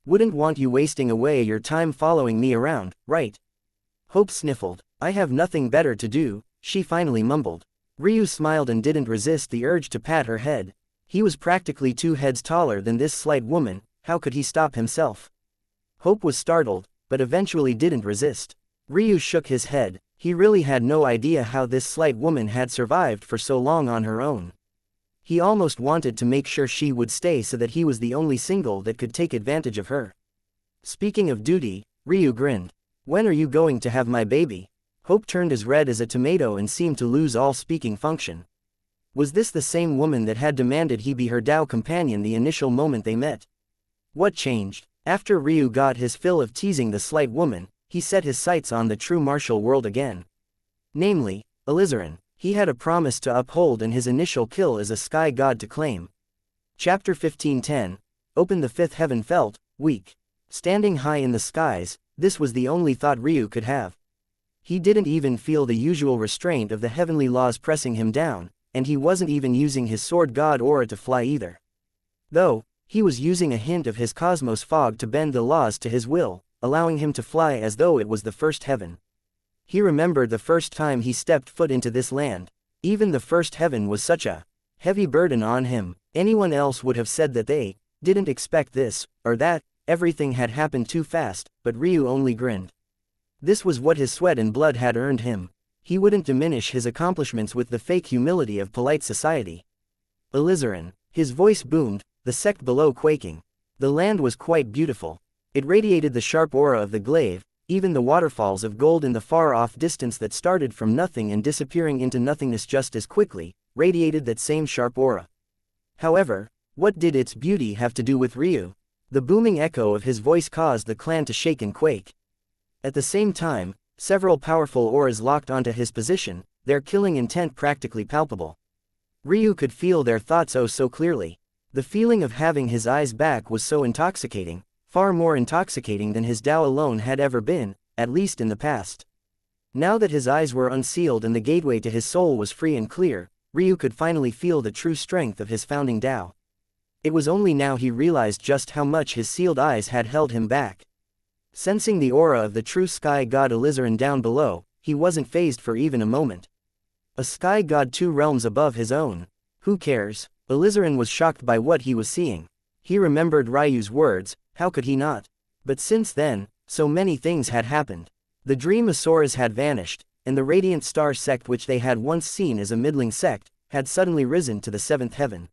Speaker 1: Wouldn't want you wasting away your time following me around, right? Hope sniffled. I have nothing better to do, she finally mumbled. Ryu smiled and didn't resist the urge to pat her head. He was practically 2 heads taller than this slight woman, how could he stop himself? Hope was startled, but eventually didn't resist. Ryu shook his head. He really had no idea how this slight woman had survived for so long on her own. He almost wanted to make sure she would stay so that he was the only single that could take advantage of her. Speaking of duty, Ryu grinned. When are you going to have my baby? Hope turned as red as a tomato and seemed to lose all speaking function. Was this the same woman that had demanded he be her Tao companion the initial moment they met? What changed? After Ryu got his fill of teasing the slight woman, he set his sights on the true martial world again. Namely, Alizarin. He had a promise to uphold and his initial kill as a sky god to claim. Chapter 15:10. Open the 5th heaven felt weak. Standing high in the skies, this was the only thought Ryu could have. He didn't even feel the usual restraint of the heavenly laws pressing him down, and he wasn't even using his sword god aura to fly either. Though, He was using a hint of his cosmos fog to bend the laws to his will, allowing him to fly as though it was the first heaven. He remembered the first time he stepped foot into this land. Even the first heaven was such a heavy burden on him. Anyone else would have said that they didn't expect this, or that everything had happened too fast, but Ryu only grinned. This was what his sweat and blood had earned him. He wouldn't diminish his accomplishments with the fake humility of polite society. Alizarin. His voice boomed, the sect below quaking. The land was quite beautiful. It radiated the sharp aura of the glaive, even the waterfalls of gold in the far-off distance that started from nothing and disappearing into nothingness just as quickly, radiated that same sharp aura. However, what did its beauty have to do with Ryu? The booming echo of his voice caused the clan to shake and quake. At the same time, several powerful auras locked onto his position, their killing intent practically palpable. Ryu could feel their thoughts oh so clearly. The feeling of having his eyes back was so intoxicating, far more intoxicating than his Tao alone had ever been, at least in the past. Now that his eyes were unsealed and the gateway to his soul was free and clear, Ryu could finally feel the true strength of his founding Tao. It was only now he realized just how much his sealed eyes had held him back. Sensing the aura of the true sky god Alizarin down below, he wasn't fazed for even a moment. A sky god 2 realms above his own. Who cares? Alizarin was shocked by what he was seeing. He remembered Ryu's words, how could he not? But since then, so many things had happened. The dream Asuras had vanished, and the Radiant Star sect which they had once seen as a middling sect, had suddenly risen to the 7th heaven.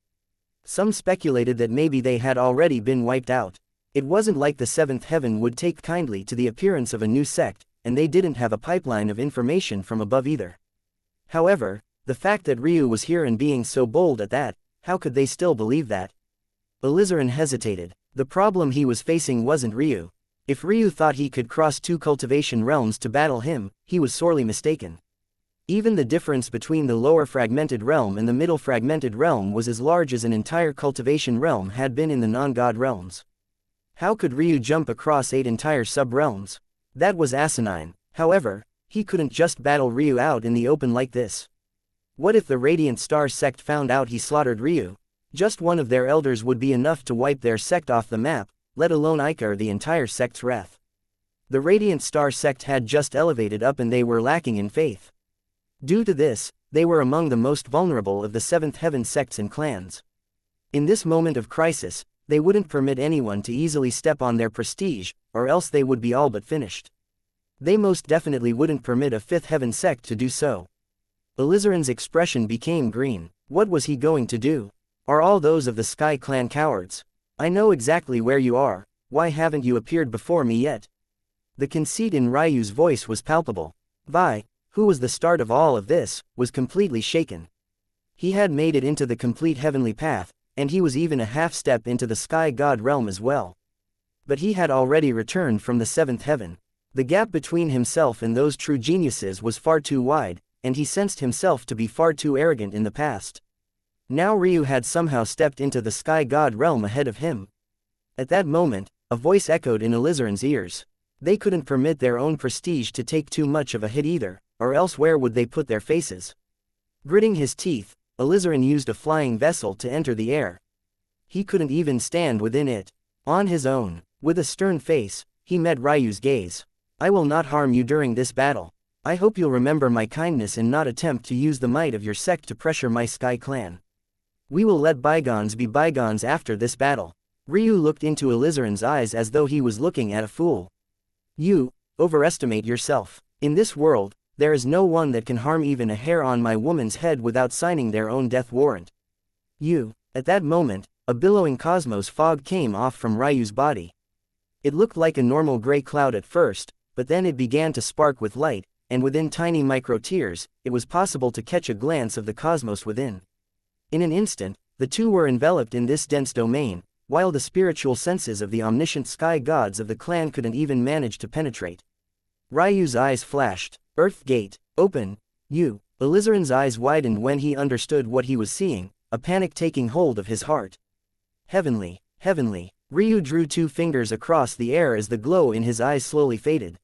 Speaker 1: Some speculated that maybe they had already been wiped out. It wasn't like the 7th heaven would take kindly to the appearance of a new sect, and they didn't have a pipeline of information from above either. However, the fact that Ryu was here and being so bold at that, how could they still believe that? Alizarin hesitated. The problem he was facing wasn't Ryu. If Ryu thought he could cross 2 cultivation realms to battle him, he was sorely mistaken. Even the difference between the lower fragmented realm and the middle fragmented realm was as large as an entire cultivation realm had been in the non-god realms. How could Ryu jump across 8 entire sub-realms? That was asinine. However, he couldn't just battle Ryu out in the open like this. What if the Radiant Star sect found out he slaughtered Ryu? Just one of their elders would be enough to wipe their sect off the map, let alone incur the entire sect's wrath. The Radiant Star sect had just elevated up and they were lacking in faith. Due to this, they were among the most vulnerable of the 7th heaven sects and clans. In this moment of crisis, they wouldn't permit anyone to easily step on their prestige, or else they would be all but finished. They most definitely wouldn't permit a 5th heaven sect to do so. Alizarin's expression became green. What was he going to do? Are all those of the Sky Clan cowards? I know exactly where you are, why haven't you appeared before me yet? The conceit in Ryu's voice was palpable. Vi, who was the start of all of this, was completely shaken. He had made it into the complete heavenly path, and he was even a half step into the sky god realm as well. But he had already returned from the 7th heaven. The gap between himself and those true geniuses was far too wide, and he sensed himself to be far too arrogant in the past. Now Ryu had somehow stepped into the sky god realm ahead of him. At that moment, a voice echoed in Alizarin's ears. They couldn't permit their own prestige to take too much of a hit either, or else where would they put their faces? Gritting his teeth, Alizarin used a flying vessel to enter the air. He couldn't even stand within it. On his own, with a stern face, he met Ryu's gaze. I will not harm you during this battle. I hope you'll remember my kindness and not attempt to use the might of your sect to pressure my Sky Clan. We will let bygones be bygones after this battle. Ryu looked into Alizarin's eyes as though he was looking at a fool. You overestimate yourself. In this world, there is no one that can harm even a hair on my woman's head without signing their own death warrant. At that moment, a billowing cosmos fog came off from Ryu's body. It looked like a normal gray cloud at first, but then it began to spark with light, and within tiny micro-tears, it was possible to catch a glance of the cosmos within. In an instant, the two were enveloped in this dense domain, while the spiritual senses of the omniscient sky gods of the clan couldn't even manage to penetrate. Ryu's eyes flashed. Earth gate, open. Alizarin's eyes widened when he understood what he was seeing, a panic taking hold of his heart. Heavenly, heavenly. Ryu drew 2 fingers across the air as the glow in his eyes slowly faded.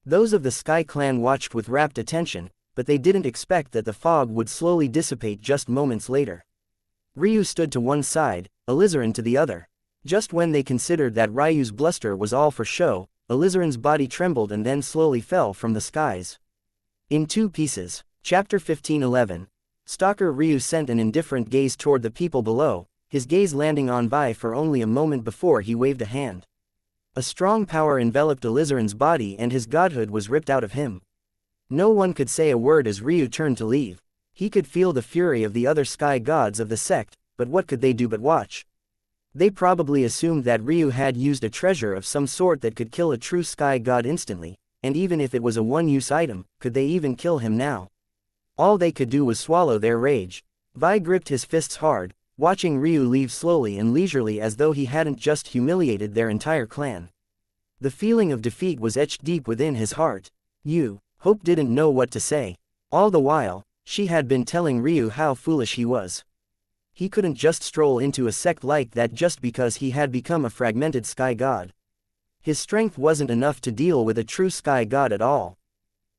Speaker 1: Those of the Sky Clan watched with rapt attention, but they didn't expect that the fog would slowly dissipate just moments later. Ryu stood to one side, Alizarin to the other. Just when they considered that Ryu's bluster was all for show, Alizarin's body trembled and then slowly fell from the skies. In 2 pieces. Chapter 15:11. Stalker Ryu sent an indifferent gaze toward the people below, his gaze landing on Vi for only a moment before he waved a hand. A strong power enveloped Alizarin's body and his godhood was ripped out of him. No one could say a word as Ryu turned to leave. He could feel the fury of the other sky gods of the sect, but what could they do but watch? They probably assumed that Ryu had used a treasure of some sort that could kill a true sky god instantly, and even if it was a one-use item, could they even kill him now? All they could do was swallow their rage. Vi gripped his fists hard, watching Ryu leave slowly and leisurely as though he hadn't just humiliated their entire clan. The feeling of defeat was etched deep within his heart. Hope didn't know what to say. All the while, she had been telling Ryu how foolish he was. He couldn't just stroll into a sect like that just because he had become a fragmented sky god. His strength wasn't enough to deal with a true sky god at all.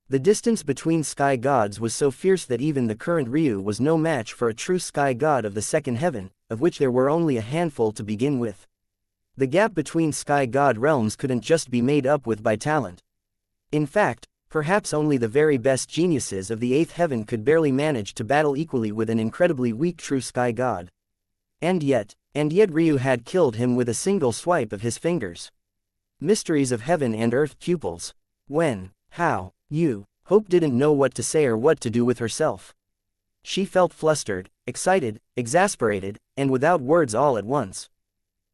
Speaker 1: The distance between sky gods was so fierce that even the current Ryu was no match for a true sky god of the second heaven, of which there were only a handful to begin with. The gap between sky god realms couldn't just be made up with by talent. In fact, perhaps only the very best geniuses of the 8th heaven could barely manage to battle equally with an incredibly weak true sky god. And yet Ryu had killed him with a single swipe of his fingers. Mysteries of heaven and earth pupils. When? How? Hope didn't know what to say or what to do with herself. She felt flustered, excited, exasperated, and without words all at once.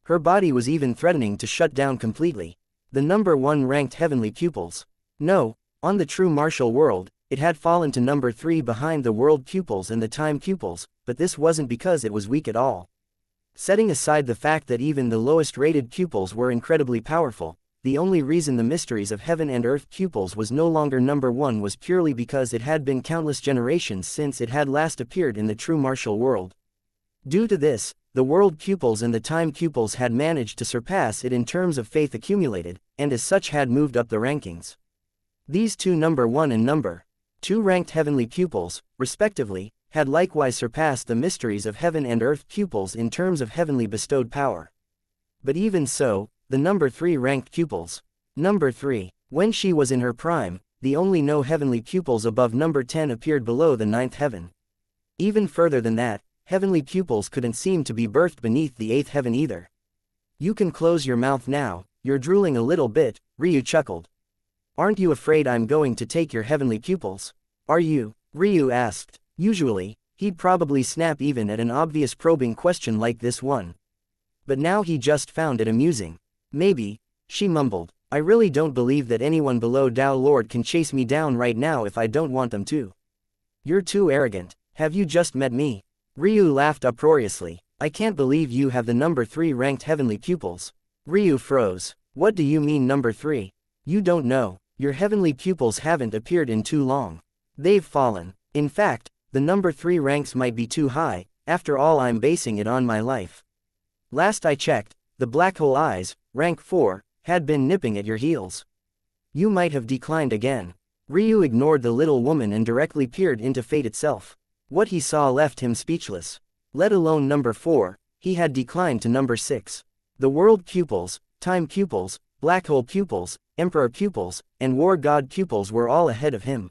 Speaker 1: Her body was even threatening to shut down completely. The number 1 ranked heavenly pupils. No, on the true martial world, it had fallen to number 3 behind the world pupils and the time pupils, but this wasn't because it was weak at all. Setting aside the fact that even the lowest rated pupils were incredibly powerful, the only reason the mysteries of heaven and earth pupils was no longer number 1 was purely because it had been countless generations since it had last appeared in the true martial world. Due to this, the world pupils and the time pupils had managed to surpass it in terms of faith accumulated, and as such had moved up the rankings. These two number 1 and number 2 ranked heavenly pupils, respectively, had likewise surpassed the mysteries of heaven and earth pupils in terms of heavenly bestowed power. But even so, the number 3 ranked pupils. Number 3. When she was in her prime, the only no heavenly pupils above number 10 appeared below the 9th heaven. Even further than that, heavenly pupils couldn't seem to be birthed beneath the 8th heaven either. You can close your mouth now, you're drooling a little bit, Ryu chuckled. Aren't you afraid I'm going to take your heavenly pupils? Are you? Ryu asked. Usually, he'd probably snap even at an obvious probing question like this one. But now he just found it amusing. Maybe, she mumbled. I really don't believe that anyone below Tao Lord can chase me down right now if I don't want them to. You're too arrogant. Have you just met me? Ryu laughed uproariously. I can't believe you have the number 3 ranked heavenly pupils. Ryu froze. What do you mean number 3? You don't know. Your heavenly pupils haven't appeared in too long. They've fallen. In fact, the number 3 ranks might be too high, after all I'm basing it on my life. Last I checked, the black hole eyes, rank 4, had been nipping at your heels. You might have declined again. Ryu ignored the little woman and directly peered into fate itself. What he saw left him speechless. Let alone number 4, he had declined to number 6. The world pupils, time pupils, black hole pupils, emperor pupils, and war god pupils were all ahead of him.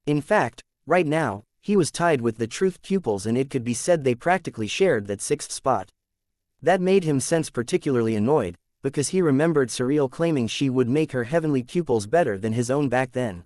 Speaker 1: In fact, right now, he was tied with the truth pupils and it could be said they practically shared that 6th spot. That made him sense particularly annoyed, because he remembered Surreal claiming she would make her heavenly pupils better than his own back then.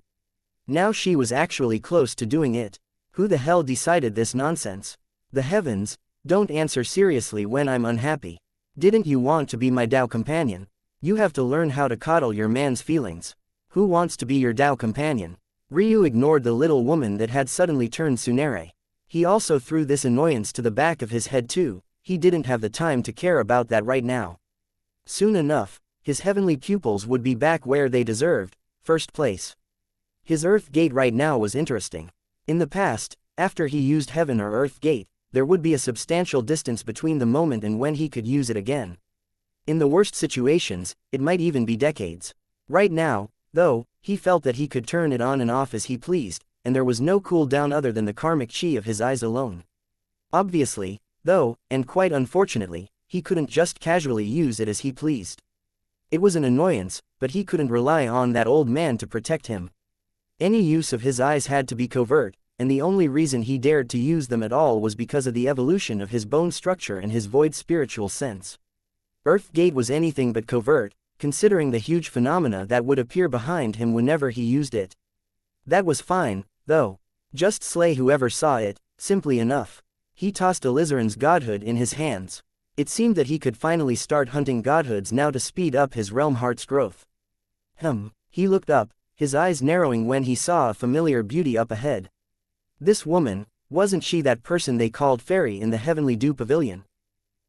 Speaker 1: Now she was actually close to doing it. Who the hell decided this nonsense? The heavens. Don't answer seriously when I'm unhappy. Didn't you want to be my Tao companion? You have to learn how to coddle your man's feelings. Who wants to be your Tao companion? Ryu ignored the little woman that had suddenly turned Tsunere. He also threw this annoyance to the back of his head too. He didn't have the time to care about that right now. Soon enough, his heavenly pupils would be back where they deserved, first place. His Earth Gate right now was interesting. In the past, after he used Heaven or Earth Gate, there would be a substantial distance between the moment and when he could use it again. In the worst situations, it might even be decades. Right now, though, he felt that he could turn it on and off as he pleased, and there was no cooldown other than the karmic chi of his eyes alone. Obviously, though, and quite unfortunately, he couldn't just casually use it as he pleased. It was an annoyance, but he couldn't rely on that old man to protect him. Any use of his eyes had to be covert, and the only reason he dared to use them at all was because of the evolution of his bone structure and his void spiritual sense. Earthgate was anything but covert, considering the huge phenomena that would appear behind him whenever he used it. That was fine, though. Just slay whoever saw it, simply enough. He tossed Alizarin's godhood in his hands. It seemed that he could finally start hunting godhoods now to speed up his realm heart's growth. He looked up, his eyes narrowing when he saw a familiar beauty up ahead. This woman, wasn't she that person they called Fairy in the Heavenly Dew Pavilion?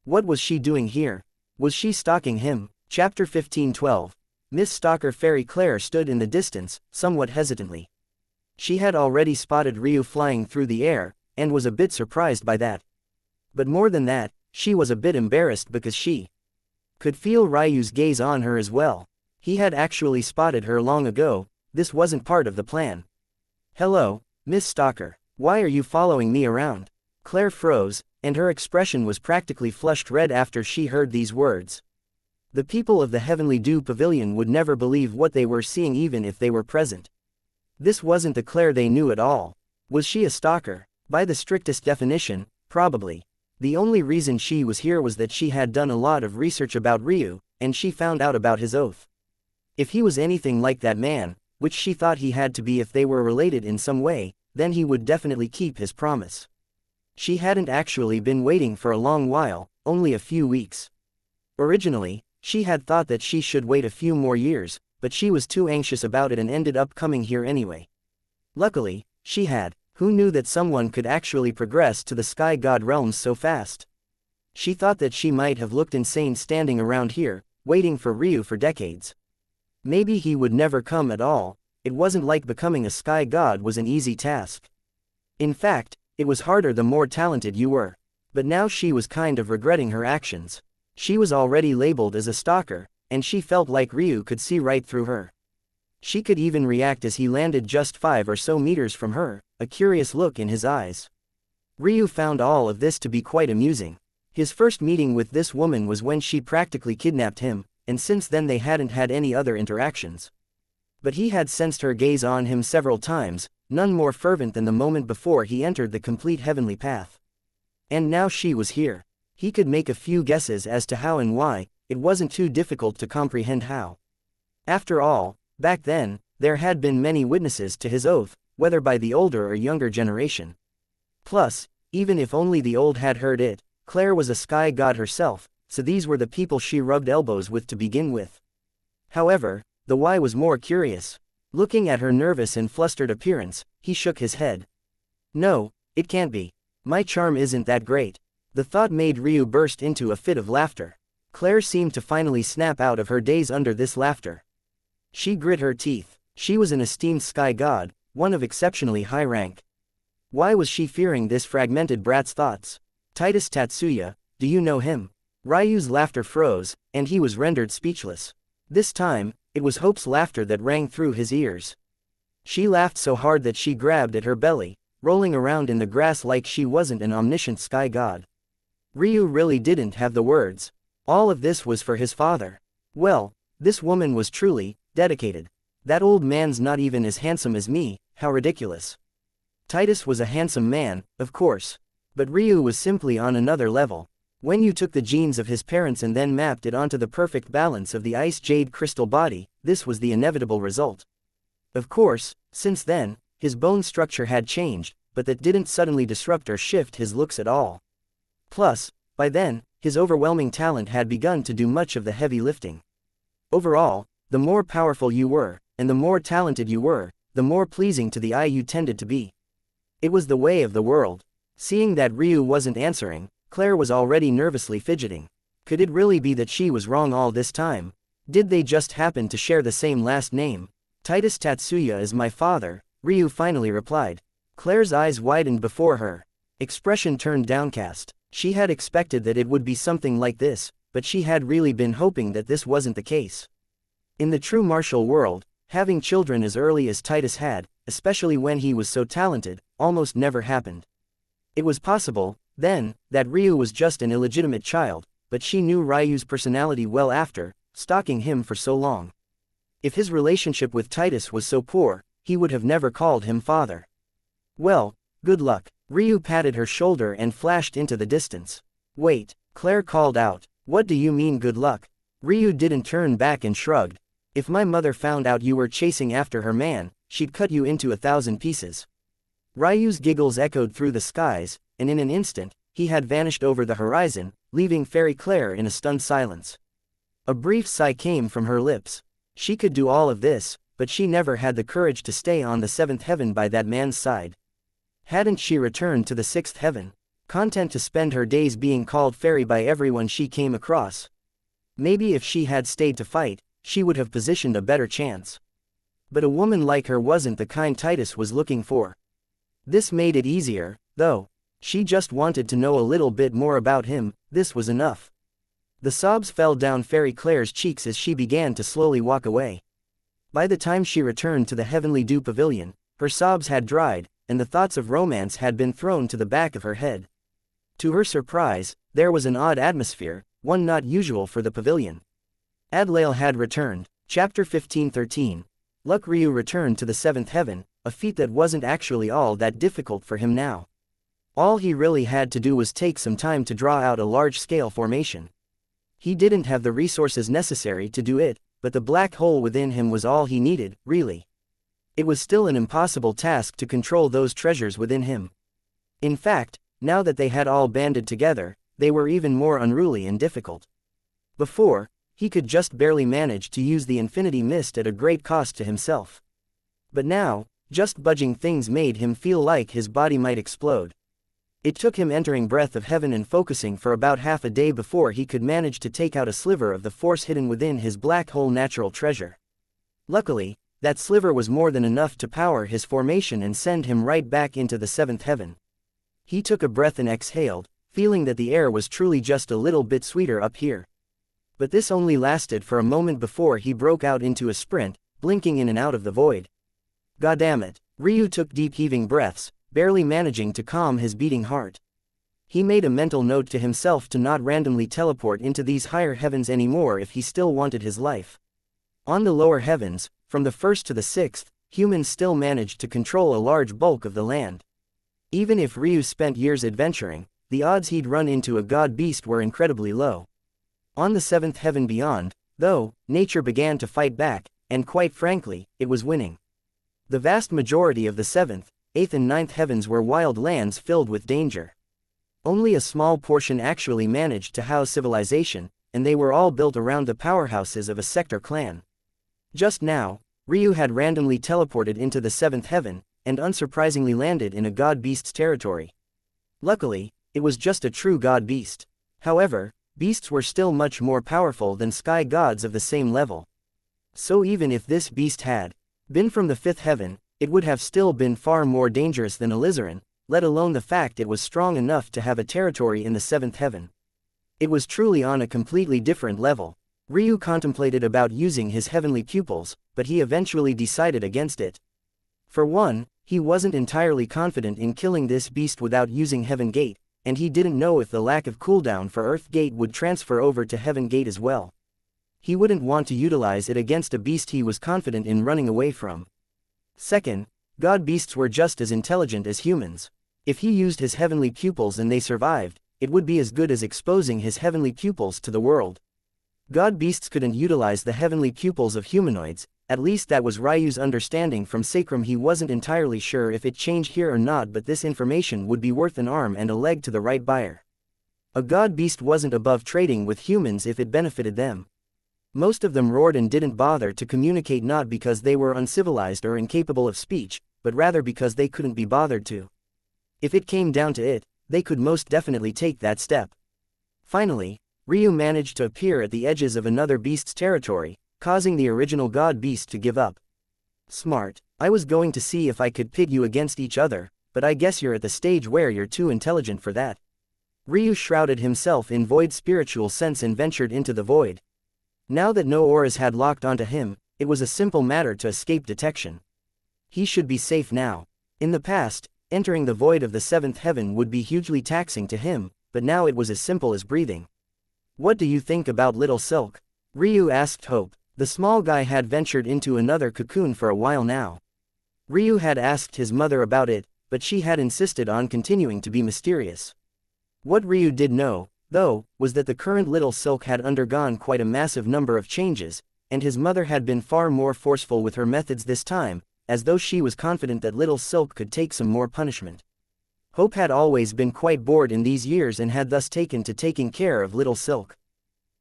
Speaker 1: What was she doing here? Was she stalking him? Chapter 15:12. Miss Stalker Fairy Claire stood in the distance, somewhat hesitantly. She had already spotted Ryu flying through the air, and was a bit surprised by that. But more than that, she was a bit embarrassed because she could feel Ryu's gaze on her as well. He had actually spotted her long ago. This wasn't part of the plan. "Hello, Miss Stalker. Why are you following me around?" Claire froze, and her expression was practically flushed red after she heard these words. The people of the Heavenly Dew Pavilion would never believe what they were seeing even if they were present. This wasn't the Claire they knew at all. Was she a stalker? By the strictest definition, probably. The only reason she was here was that she had done a lot of research about Ryu, and she found out about his oath. If he was anything like that man, which she thought he had to be if they were related in some way, then he would definitely keep his promise. She hadn't actually been waiting for a long while, only a few weeks. Originally, she had thought that she should wait a few more years, but she was too anxious about it and ended up coming here anyway. Luckily, she had. Who knew that someone could actually progress to the Sky God realms so fast? She thought that she might have looked insane standing around here, waiting for Ryu for decades. Maybe he would never come at all. It wasn't like becoming a Sky God was an easy task. In fact, it was harder the more talented you were. But now she was kind of regretting her actions. She was already labeled as a stalker, and she felt like Ryu could see right through her. She could even react as he landed just 5 or so meters from her, a curious look in his eyes. Ryu found all of this to be quite amusing. His first meeting with this woman was when she practically kidnapped him, and since then they hadn't had any other interactions. But he had sensed her gaze on him several times, none more fervent than the moment before he entered the complete heavenly path. And now she was here. He could make a few guesses as to how and why. It wasn't too difficult to comprehend how. After all, back then, there had been many witnesses to his oath, whether by the older or younger generation. Plus, even if only the old had heard it, Claire was a Sky God herself, so these were the people she rubbed elbows with to begin with. However, the why was more curious. Looking at her nervous and flustered appearance, he shook his head. "No, it can't be. My charm isn't that great." The thought made Ryu burst into a fit of laughter. Claire seemed to finally snap out of her daze under this laughter. She grit her teeth. She was an esteemed Sky God, one of exceptionally high rank. Why was she fearing this fragmented brat's thoughts? "Titus Tatsuya, do you know him?" Ryu's laughter froze, and he was rendered speechless. This time, it was Hope's laughter that rang through his ears. She laughed so hard that she grabbed at her belly, rolling around in the grass like she wasn't an omniscient Sky God. Ryu really didn't have the words. All of this was for his father. Well, this woman was truly dedicated. That old man's not even as handsome as me, how ridiculous. Titus was a handsome man, of course. But Ryu was simply on another level. When you took the genes of his parents and then mapped it onto the perfect balance of the ice jade crystal body, this was the inevitable result. Of course, since then, his bone structure had changed, but that didn't suddenly disrupt or shift his looks at all. Plus, by then, his overwhelming talent had begun to do much of the heavy lifting. Overall, the more powerful you were, and the more talented you were, the more pleasing to the eye you tended to be. It was the way of the world. Seeing that Ryu wasn't answering, Claire was already nervously fidgeting. Could it really be that she was wrong all this time? Did they just happen to share the same last name? "Titus Tatsuya is my father," Ryu finally replied. Claire's eyes widened before her. Expression turned downcast. She had expected that it would be something like this, but she had really been hoping that this wasn't the case. In the true martial world, having children as early as Titus had, especially when he was so talented, almost never happened. It was possible, then, that Ryu was just an illegitimate child, but she knew Ryu's personality well after stalking him for so long. If his relationship with Titus was so poor, he would have never called him father. Well, good luck. Ryu patted her shoulder and flashed into the distance. Wait, Claire called out. What do you mean good luck? Ryu didn't turn back and shrugged. If my mother found out you were chasing after her man, she'd cut you into 1,000 pieces. Ryu's giggles echoed through the skies, and in an instant, he had vanished over the horizon, leaving Fairy Claire in a stunned silence. A brief sigh came from her lips. She could do all of this, but she never had the courage to stay on the 7th heaven by that man's side. Hadn't she returned to the 6th heaven, content to spend her days being called fairy by everyone she came across? Maybe if she had stayed to fight, she would have positioned a better chance. But a woman like her wasn't the kind Titus was looking for. This made it easier, though. She just wanted to know a little bit more about him. This was enough. The sobs fell down Fairy Claire's cheeks as she began to slowly walk away. By the time she returned to the Heavenly Dew Pavilion, her sobs had dried, and the thoughts of romance had been thrown to the back of her head. To her surprise, there was an odd atmosphere, one not usual for the pavilion. Adlael had returned. Chapter 15:13. Luck. Ryu returned to the 7th heaven, a feat that wasn't actually all that difficult for him now. All he really had to do was take some time to draw out a large-scale formation. He didn't have the resources necessary to do it, but the black hole within him was all he needed, really. It was still an impossible task to control those treasures within him. In fact, now that they had all banded together, they were even more unruly and difficult. Before, he could just barely manage to use the infinity mist at a great cost to himself. But now, just budging things made him feel like his body might explode. It took him entering Breath of Heaven and focusing for about half a day before he could manage to take out a sliver of the force hidden within his black hole natural treasure. Luckily, that sliver was more than enough to power his formation and send him right back into the 7th heaven. He took a breath and exhaled, feeling that the air was truly just a little bit sweeter up here. But this only lasted for a moment before he broke out into a sprint, blinking in and out of the void. Goddammit! Ryu took deep heaving breaths, barely managing to calm his beating heart. He made a mental note to himself to not randomly teleport into these higher heavens anymore if he still wanted his life. On the lower heavens, from the 1st to the 6th, humans still managed to control a large bulk of the land. Even if Ryu spent years adventuring, the odds he'd run into a god beast were incredibly low. On the 7th heaven beyond, though, nature began to fight back, and quite frankly, it was winning. The vast majority of the 7th, 8th and 9th heavens were wild lands filled with danger. Only a small portion actually managed to house civilization, and they were all built around the powerhouses of a sector clan. Just now, Ryu had randomly teleported into the 7th heaven, and unsurprisingly landed in a god beast's territory. Luckily, it was just a true god beast. However, beasts were still much more powerful than sky gods of the same level. So even if this beast had been from the 5th heaven, it would have still been far more dangerous than Alizarin, let alone the fact it was strong enough to have a territory in the 7th heaven. It was truly on a completely different level. Ryu contemplated about using his heavenly pupils, but he eventually decided against it. For one, he wasn't entirely confident in killing this beast without using Heaven Gate, and he didn't know if the lack of cooldown for Earth Gate would transfer over to Heaven Gate as well. He wouldn't want to utilize it against a beast he was confident in running away from. Second, god beasts were just as intelligent as humans. If he used his heavenly pupils and they survived, it would be as good as exposing his heavenly pupils to the world. God beasts couldn't utilize the heavenly pupils of humanoids, at least that was Ryu's understanding from Sacrum. He wasn't entirely sure if it changed here or not, but this information would be worth an arm and a leg to the right buyer. A god beast wasn't above trading with humans if it benefited them. Most of them roared and didn't bother to communicate, not because they were uncivilized or incapable of speech, but rather because they couldn't be bothered to. If it came down to it, they could most definitely take that step. Finally, Ryu managed to appear at the edges of another beast's territory, causing the original god beast to give up. Smart. I was going to see if I could pit you against each other, but I guess you're at the stage where you're too intelligent for that. Ryu shrouded himself in void spiritual sense and ventured into the void. Now that no auras had locked onto him, it was a simple matter to escape detection. He should be safe now. In the past, entering the void of the 7th heaven would be hugely taxing to him, but now it was as simple as breathing. What do you think about Little Silk? Ryu asked Hope. The small guy had ventured into another cocoon for a while now. Ryu had asked his mother about it, but she had insisted on continuing to be mysterious. What Ryu did know, though, was that the current Little Silk had undergone quite a massive number of changes, and his mother had been far more forceful with her methods this time, as though she was confident that Little Silk could take some more punishment. Hope had always been quite bored in these years and had thus taken to taking care of Little Silk.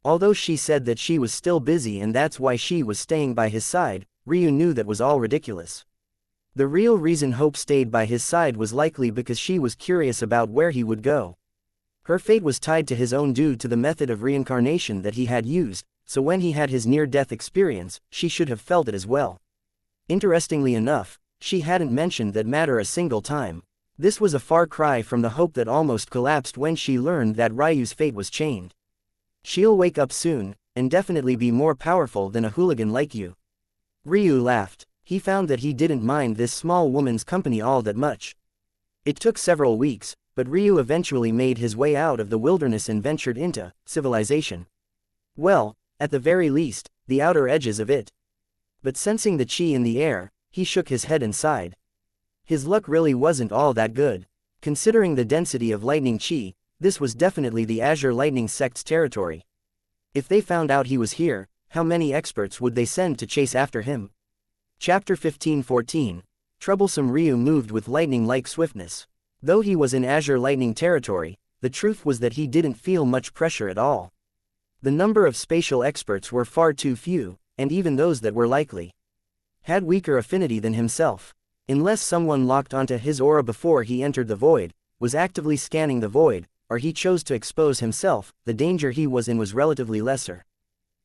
Speaker 1: Although she said that she was still busy and that's why she was staying by his side, Ryu knew that was all ridiculous. The real reason Hope stayed by his side was likely because she was curious about where he would go. Her fate was tied to his own due to the method of reincarnation that he had used, so when he had his near-death experience, she should have felt it as well. Interestingly enough, she hadn't mentioned that matter a single time. This was a far cry from the Hope that almost collapsed when she learned that Ryu's fate was chained. She'll wake up soon, and definitely be more powerful than a hooligan like you. Ryu laughed. He found that he didn't mind this small woman's company all that much. It took several weeks, but Ryu eventually made his way out of the wilderness and ventured into civilization. Well, at the very least, the outer edges of it. But sensing the chi in the air, he shook his head and sighed. His luck really wasn't all that good. Considering the density of lightning chi, this was definitely the Azure Lightning Sect's territory. If they found out he was here, how many experts would they send to chase after him? Chapter 15-14. Troublesome Ryu moved with lightning-like swiftness. Though he was in Azure Lightning territory, the truth was that he didn't feel much pressure at all. The number of spatial experts were far too few, and even those that were likely had weaker affinity than himself. Unless someone locked onto his aura before he entered the void, was actively scanning the void, or he chose to expose himself, the danger he was in was relatively lesser.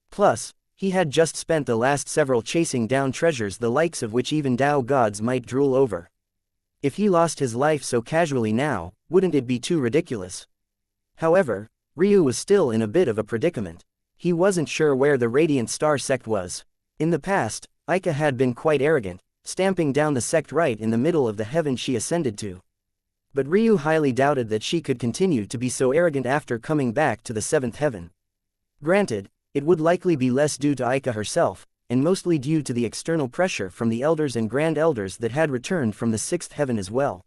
Speaker 1: Plus, he had just spent the last several chasing down treasures the likes of which even Tao gods might drool over. If he lost his life so casually now, wouldn't it be too ridiculous? However, Ryu was still in a bit of a predicament. He wasn't sure where the Radiant Star sect was. In the past, Aika had been quite arrogant, stamping down the sect right in the middle of the heaven she ascended to. But Ryu highly doubted that she could continue to be so arrogant after coming back to the seventh heaven. Granted, it would likely be less due to Aika herself, and mostly due to the external pressure from the elders and grand elders that had returned from the sixth heaven as well.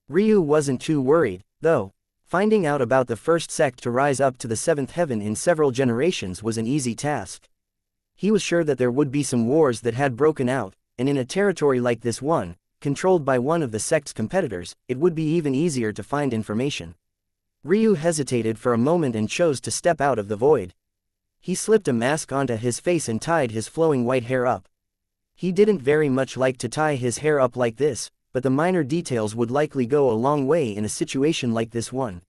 Speaker 1: Ryu wasn't too worried, though. Finding out about the first sect to rise up to the seventh heaven in several generations was an easy task. He was sure that there would be some wars that had broken out, and in a territory like this one, controlled by one of the sect's competitors, it would be even easier to find information. Ryu hesitated for a moment and chose to step out of the void. He slipped a mask onto his face and tied his flowing white hair up. He didn't very much like to tie his hair up like this, but the minor details would likely go a long way in a situation like this one.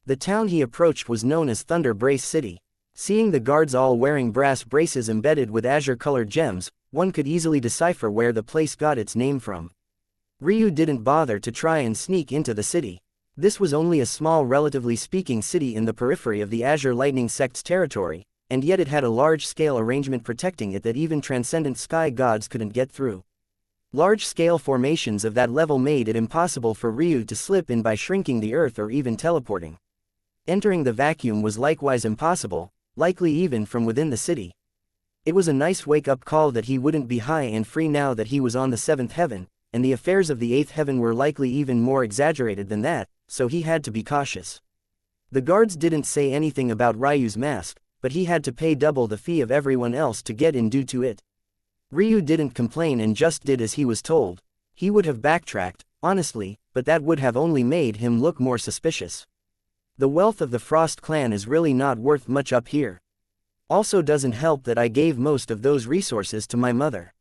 Speaker 1: The town he approached was known as Thunder Brace City. Seeing the guards all wearing brass braces embedded with azure-colored gems, one could easily decipher where the place got its name from. Ryu didn't bother to try and sneak into the city. This was only a small, relatively speaking city in the periphery of the Azure Lightning Sect's territory, and yet it had a large-scale arrangement protecting it that even transcendent sky gods couldn't get through. Large-scale formations of that level made it impossible for Ryu to slip in by shrinking the earth or even teleporting. Entering the vacuum was likewise impossible, likely even from within the city. It was a nice wake-up call that he wouldn't be high and free now that he was on the seventh heaven, and the affairs of the eighth heaven were likely even more exaggerated than that, so he had to be cautious. The guards didn't say anything about Ryu's mask, but he had to pay double the fee of everyone else to get in due to it. Ryu didn't complain and just did as he was told. He would have backtracked, honestly, but that would have only made him look more suspicious. The wealth of the Frost clan is really not worth much up here. Also doesn't help that I gave most of those resources to my mother.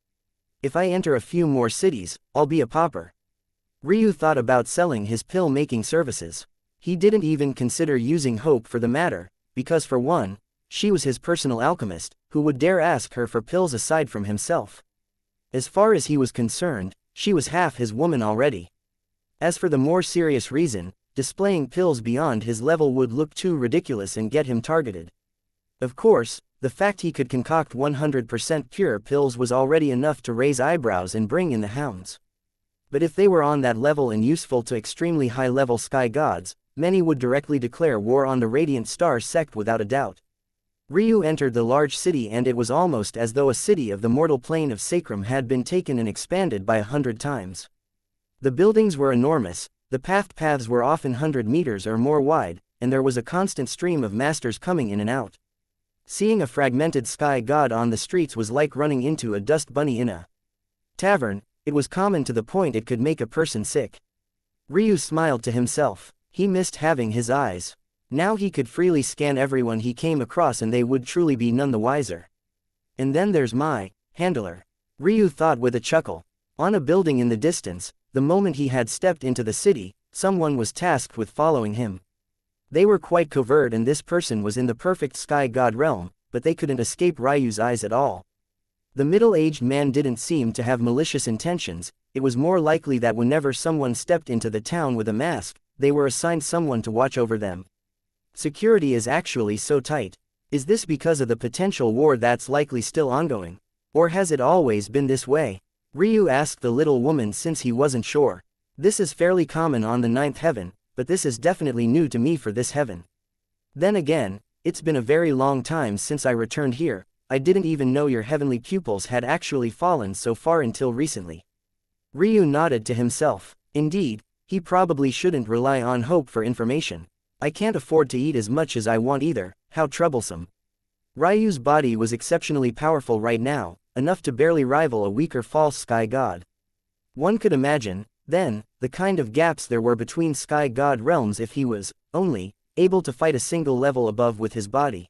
Speaker 1: If I enter a few more cities, I'll be a pauper. Ryu thought about selling his pill-making services. He didn't even consider using Hope for the matter, because for one, she was his personal alchemist, who would dare ask her for pills aside from himself. As far as he was concerned, she was half his woman already. As for the more serious reason, displaying pills beyond his level would look too ridiculous and get him targeted. Of course, the fact he could concoct 100% pure pills was already enough to raise eyebrows and bring in the hounds. But if they were on that level and useful to extremely high-level sky gods, many would directly declare war on the Radiant Star sect without a doubt. Ryu entered the large city, and it was almost as though a city of the mortal plane of Sacrum had been taken and expanded by 100 times. The buildings were enormous, the paved paths were often 100 meters or more wide, and there was a constant stream of masters coming in and out. Seeing a fragmented sky god on the streets was like running into a dust bunny in a tavern. It was common to the point it could make a person sick. Ryu smiled to himself. He missed having his eyes. Now he could freely scan everyone he came across, and they would truly be none the wiser. And then there's my handler, Ryu thought with a chuckle. On a building in the distance, the moment he had stepped into the city, someone was tasked with following him. They were quite covert, and this person was in the perfect sky god realm, but they couldn't escape Ryu's eyes at all. The middle-aged man didn't seem to have malicious intentions. It was more likely that whenever someone stepped into the town with a mask, they were assigned someone to watch over them. Security is actually so tight. Is this because of the potential war that's likely still ongoing? Or has it always been this way? Ryu asked the little woman, since he wasn't sure. This is fairly common on the 9th heaven, but this is definitely new to me for this heaven. Then again, it's been a very long time since I returned here. I didn't even know your heavenly pupils had actually fallen so far until recently. Ryu nodded to himself. Indeed, he probably shouldn't rely on hope for information. I can't afford to eat as much as I want either. How troublesome. Ryu's body was exceptionally powerful right now, enough to barely rival a weaker false sky god. One could imagine, then, the kind of gaps there were between sky god realms if he was only able to fight a single level above with his body.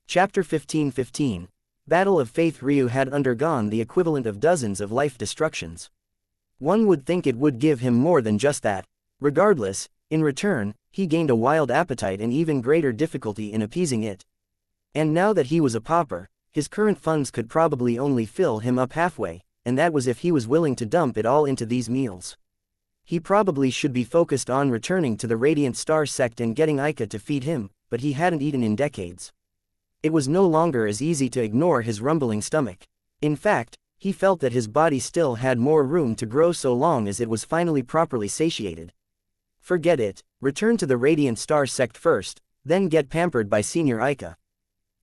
Speaker 1: Chapter 15:15. Battle of Faith. Ryu had undergone the equivalent of dozens of life destructions. One would think it would give him more than just that. Regardless, in return, he gained a wild appetite and even greater difficulty in appeasing it. And now that he was a pauper, his current funds could probably only fill him up halfway, and that was if he was willing to dump it all into these meals. He probably should be focused on returning to the Radiant Star sect and getting Aika to feed him, but he hadn't eaten in decades. It was no longer as easy to ignore his rumbling stomach. In fact, he felt that his body still had more room to grow so long as it was finally properly satiated. Forget it, return to the Radiant Star sect first, then get pampered by Senior Aika.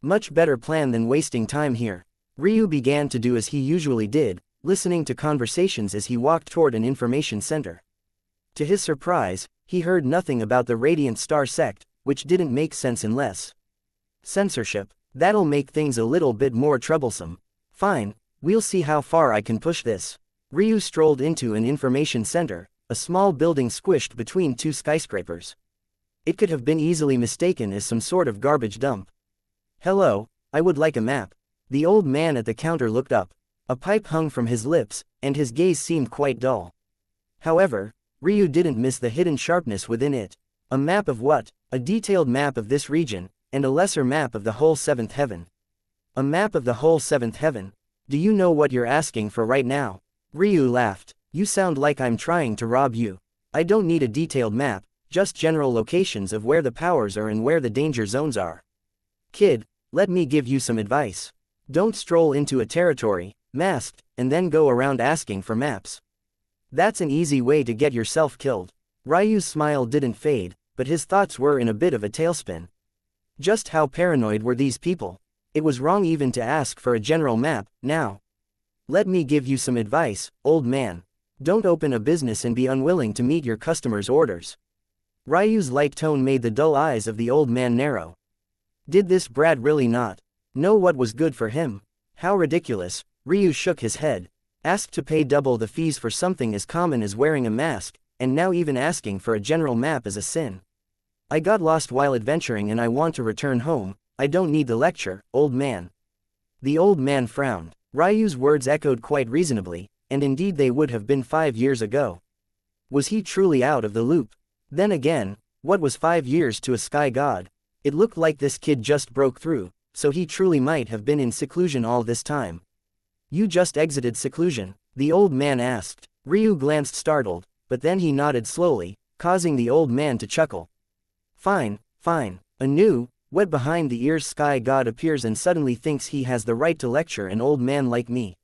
Speaker 1: Much better plan than wasting time here. Ryu began to do as he usually did, listening to conversations as he walked toward an information center. To his surprise, he heard nothing about the Radiant Star sect, which didn't make sense unless censorship. That'll make things a little bit more troublesome. Fine, we'll see how far I can push this. Ryu strolled into an information center, a small building squished between two skyscrapers. It could have been easily mistaken as some sort of garbage dump. Hello, I would like a map. The old man at the counter looked up. A pipe hung from his lips, and his gaze seemed quite dull. However, Ryu didn't miss the hidden sharpness within it. A map of what? A detailed map of this region, and a lesser map of the whole 7th heaven. A map of the whole 7th heaven? Do you know what you're asking for right now? Ryu laughed. You sound like I'm trying to rob you. I don't need a detailed map, just general locations of where the powers are and where the danger zones are. Kid, let me give you some advice. Don't stroll into a territory, masked, and then go around asking for maps. That's an easy way to get yourself killed. Ryu's smile didn't fade, but his thoughts were in a bit of a tailspin. Just how paranoid were these people? It was wrong even to ask for a general map, now. Let me give you some advice, old man. Don't open a business and be unwilling to meet your customers' orders. Ryu's light tone made the dull eyes of the old man narrow. Did this brat really not know what was good for him? How ridiculous. Ryu shook his head. Asked to pay double the fees for something as common as wearing a mask, and now even asking for a general map is a sin. I got lost while adventuring and I want to return home. I don't need the lecture, old man. The old man frowned. Ryu's words echoed quite reasonably, and indeed they would have been 5 years ago. Was he truly out of the loop? Then again, what was 5 years to a sky god? It looked like this kid just broke through, so he truly might have been in seclusion all this time. You just exited seclusion? The old man asked. Ryu glanced startled, but then he nodded slowly, causing the old man to chuckle. Fine, fine. A new, wet behind the ears sky god appears and suddenly thinks he has the right to lecture an old man like me.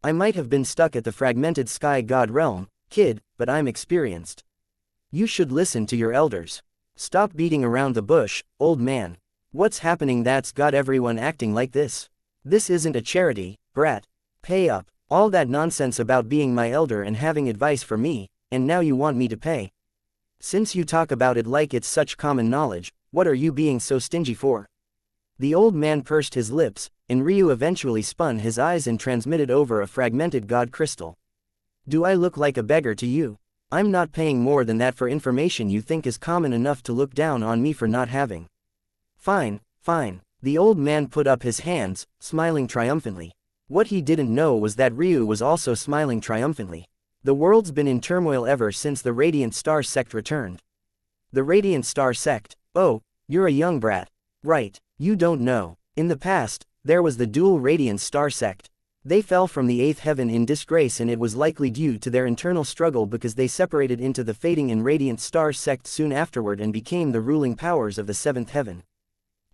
Speaker 1: I might have been stuck at the fragmented sky god realm, kid, but I'm experienced. You should listen to your elders. Stop beating around the bush, old man. What's happening that's got everyone acting like this? This isn't a charity, brat. Pay up. All that nonsense about being my elder and having advice for me, and now you want me to pay. Since you talk about it like it's such common knowledge, what are you being so stingy for? The old man pursed his lips, and Ryu eventually spun his eyes and transmitted over a fragmented god crystal. Do I look like a beggar to you? I'm not paying more than that for information you think is common enough to look down on me for not having. Fine, fine. The old man put up his hands, smiling triumphantly. What he didn't know was that Ryu was also smiling triumphantly. The world's been in turmoil ever since the Radiant Star Sect returned. The Radiant Star Sect? Oh, you're a young brat. Right, you don't know. In the past, there was the dual Radiant Star Sect. They fell from the 8th heaven in disgrace, and it was likely due to their internal struggle because they separated into the Fading and Radiant Star Sect soon afterward and became the ruling powers of the 7th heaven.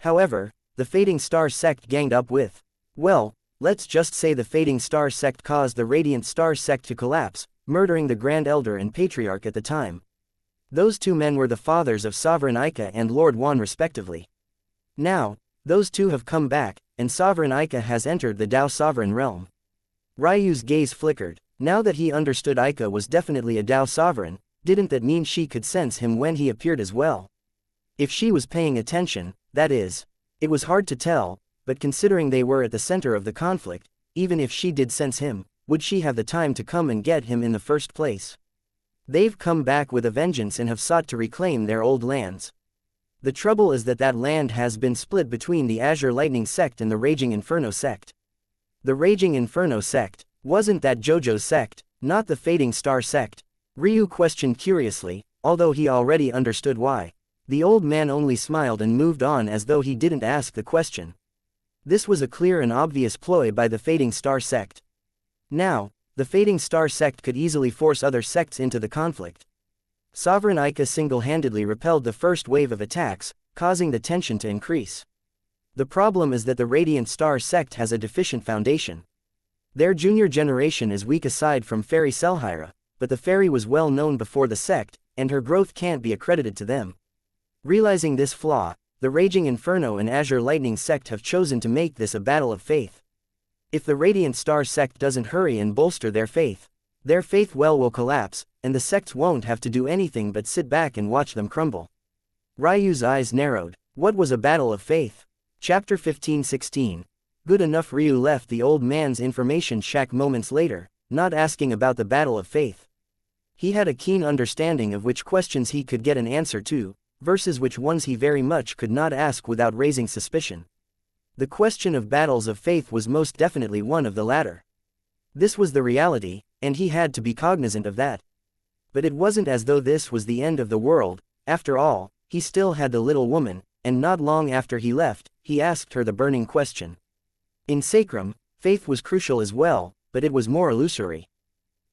Speaker 1: However, the Fading Star Sect ganged up with, well, let's just say the Fading Star Sect caused the Radiant Star Sect to collapse, murdering the Grand Elder and Patriarch at the time. Those two men were the fathers of Sovereign Ika and Lord Wan respectively. Now, those two have come back, and Sovereign Ika has entered the Dao Sovereign realm. Ryu's gaze flickered. Now that he understood Ika was definitely a Dao Sovereign, didn't that mean she could sense him when he appeared as well? If she was paying attention, that is. It was hard to tell, but considering they were at the center of the conflict, even if she did sense him, would she have the time to come and get him in the first place? They've come back with a vengeance and have sought to reclaim their old lands. The trouble is that land has been split between the Azure Lightning Sect and the Raging Inferno Sect. The Raging Inferno Sect, wasn't that Jojo's sect, not the Fading Star Sect? Ryu questioned curiously, although he already understood why. The old man only smiled and moved on as though he didn't ask the question. This was a clear and obvious ploy by the Fading Star Sect. Now, the Fading Star Sect could easily force other sects into the conflict. Sovereign Ika single-handedly repelled the first wave of attacks, causing the tension to increase. The problem is that the Radiant Star Sect has a deficient foundation. Their junior generation is weak aside from Fairy Selhira, but the fairy was well known before the sect, and her growth can't be accredited to them. Realizing this flaw, the Raging Inferno and Azure Lightning Sect have chosen to make this a battle of faith. If the Radiant Star Sect doesn't hurry and bolster their faith well will collapse, and the sects won't have to do anything but sit back and watch them crumble. Ryu's eyes narrowed. What was a battle of faith? Chapter 15-16. Good enough. Ryu left the old man's information shack moments later, not asking about the battle of faith. He had a keen understanding of which questions he could get an answer to, versus which ones he very much could not ask without raising suspicion. The question of battles of faith was most definitely one of the latter. This was the reality, and he had to be cognizant of that. But it wasn't as though this was the end of the world. After all, he still had the little woman, and not long after he left, he asked her the burning question. In Sacrum, faith was crucial as well, but it was more illusory.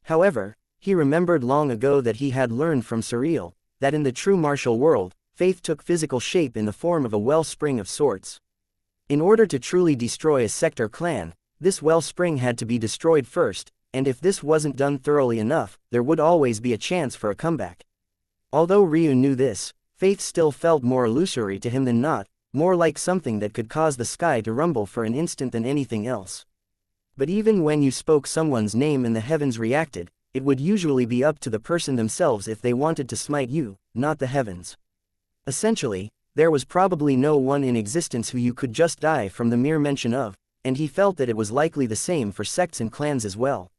Speaker 1: However, he remembered long ago that he had learned from Surreal, that in the true martial world, faith took physical shape in the form of a wellspring of sorts. In order to truly destroy a sect or clan, this wellspring had to be destroyed first, and if this wasn't done thoroughly enough, there would always be a chance for a comeback. Although Ryu knew this, faith still felt more illusory to him than not, more like something that could cause the sky to rumble for an instant than anything else. But even when you spoke someone's name and the heavens reacted, it would usually be up to the person themselves if they wanted to smite you, not the heavens. Essentially, there was probably no one in existence who you could just die from the mere mention of, and he felt that it was likely the same for sects and clans as well.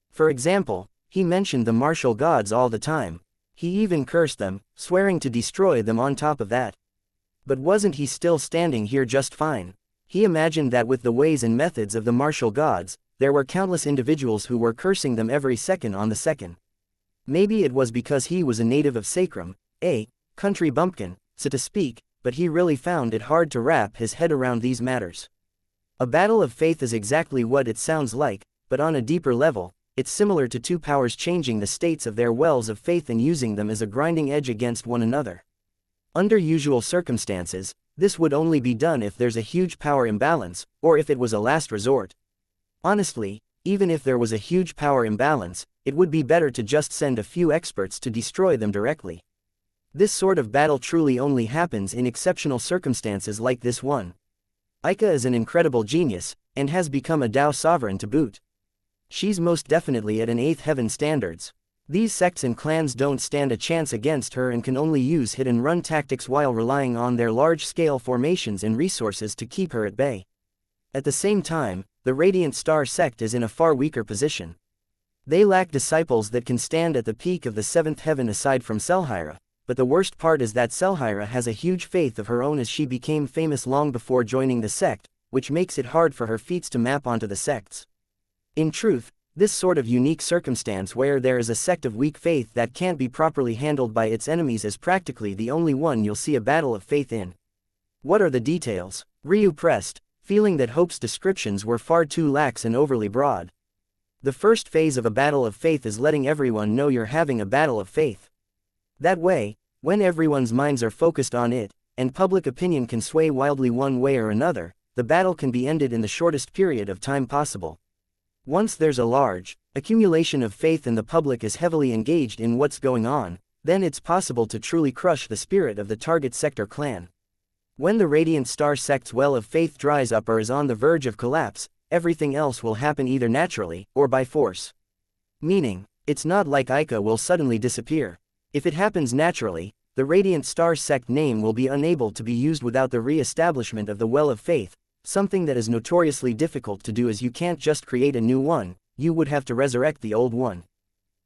Speaker 1: For example, he mentioned the martial gods all the time. He even cursed them, swearing to destroy them on top of that. But wasn't he still standing here just fine? He imagined that with the ways and methods of the martial gods, there were countless individuals who were cursing them every second on the second. Maybe it was because he was a native of Sacrum, a country bumpkin, so to speak, but he really found it hard to wrap his head around these matters. A battle of faith is exactly what it sounds like, but on a deeper level, it's similar to two powers changing the states of their wells of faith and using them as a grinding edge against one another. Under usual circumstances, this would only be done if there's a huge power imbalance, or if it was a last resort. Honestly, even if there was a huge power imbalance, it would be better to just send a few experts to destroy them directly. This sort of battle truly only happens in exceptional circumstances like this one. Aika is an incredible genius, and has become a Tao sovereign to boot. She's most definitely at an 8th heaven standards. These sects and clans don't stand a chance against her and can only use hit-and-run tactics while relying on their large-scale formations and resources to keep her at bay. At the same time, the Radiant Star sect is in a far weaker position. They lack disciples that can stand at the peak of the 7th heaven aside from Selhira, but the worst part is that Selhira has a huge faith of her own as she became famous long before joining the sect, which makes it hard for her feats to map onto the sects. In truth, this sort of unique circumstance where there is a sect of weak faith that can't be properly handled by its enemies is practically the only one you'll see a battle of faith in. What are the details? Ryu pressed, feeling that Hope's descriptions were far too lax and overly broad. The first phase of a battle of faith is letting everyone know you're having a battle of faith. That way, when everyone's minds are focused on it, and public opinion can sway wildly one way or another, the battle can be ended in the shortest period of time possible. Once there's a large accumulation of faith and the public is heavily engaged in what's going on, then it's possible to truly crush the spirit of the target sector clan. When the Radiant Star sect's well of faith dries up or is on the verge of collapse, everything else will happen either naturally or by force. Meaning, it's not like Aika will suddenly disappear. If it happens naturally, the Radiant Star sect name will be unable to be used without the re-establishment of the well of faith. Something that is notoriously difficult to do, as you can't just create a new one, you would have to resurrect the old one.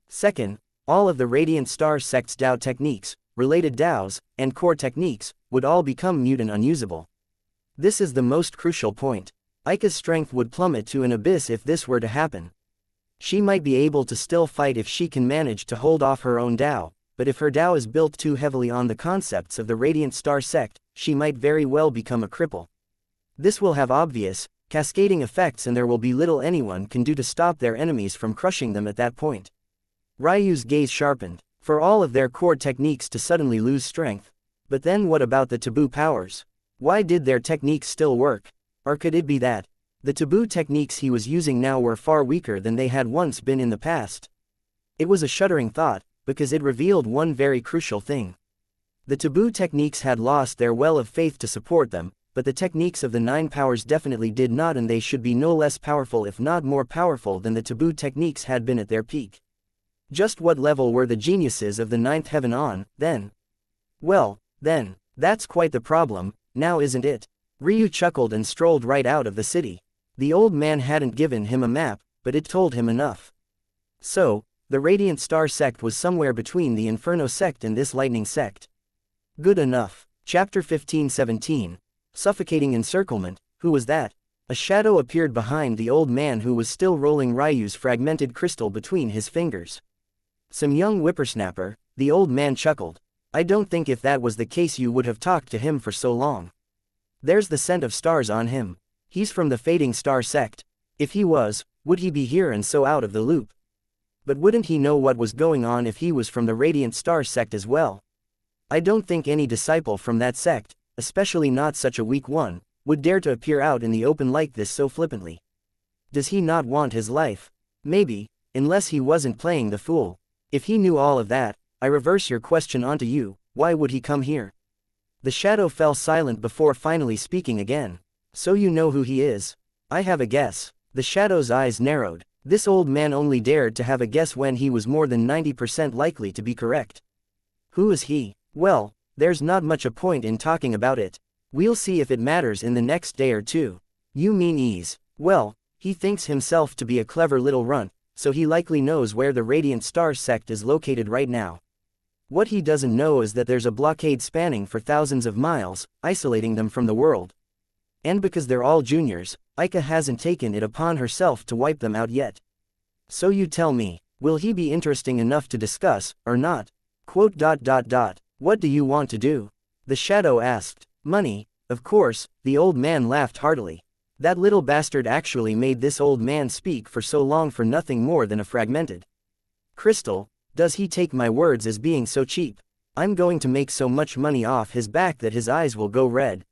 Speaker 1: Second, all of the Radiant Star sect's Tao techniques, related Taos, and core techniques, would all become mute and unusable. This is the most crucial point. Aika's strength would plummet to an abyss if this were to happen. She might be able to still fight if she can manage to hold off her own Tao, but if her Tao is built too heavily on the concepts of the Radiant Star sect, she might very well become a cripple. This will have obvious, cascading effects, and there will be little anyone can do to stop their enemies from crushing them at that point. Ryu's gaze sharpened. For all of their core techniques to suddenly lose strength. But then what about the taboo powers? Why did their techniques still work? Or could it be that the taboo techniques he was using now were far weaker than they had once been in the past? It was a shuddering thought, because it revealed one very crucial thing. The taboo techniques had lost their well of faith to support them, but the techniques of the 9 powers definitely did not, and they should be no less powerful if not more powerful than the taboo techniques had been at their peak. Just what level were the geniuses of the 9th heaven on, then? Well, then, that's quite the problem, now isn't it? Ryu chuckled and strolled right out of the city. The old man hadn't given him a map, but it told him enough. So, the Radiant Star sect was somewhere between the Inferno sect and this Lightning sect. Good enough. Chapter 15-17. Suffocating encirclement. Who was that? A shadow appeared behind the old man who was still rolling Ryu's fragmented crystal between his fingers. Some young whippersnapper, the old man chuckled. I don't think if that was the case you would have talked to him for so long. There's the scent of stars on him. He's from the Fading Star sect. If he was, would he be here and so out of the loop? But wouldn't he know what was going on if he was from the Radiant Star sect as well? I don't think any disciple from that sect, especially not such a weak one, would dare to appear out in the open like this so flippantly. Does he not want his life? Maybe, unless he wasn't playing the fool. If he knew all of that, I reverse your question onto you, why would he come here? The shadow fell silent before finally speaking again. So you know who he is? I have a guess. The shadow's eyes narrowed. This old man only dared to have a guess when he was more than 90% likely to be correct. Who is he? Well, there's not much a point in talking about it. We'll see if it matters in the next day or two. You mean Ease? Well, he thinks himself to be a clever little runt, so he likely knows where the Radiant Star sect is located right now. What he doesn't know is that there's a blockade spanning for thousands of miles, isolating them from the world. And because they're all juniors, Aika hasn't taken it upon herself to wipe them out yet. So you tell me, will he be interesting enough to discuss, or not? Quote. What do you want to do? The shadow asked. Money, of course. The old man laughed heartily. That little bastard actually made this old man speak for so long for nothing more than a fragmented crystal. Does he take my words as being so cheap? I'm going to make so much money off his back that his eyes will go red.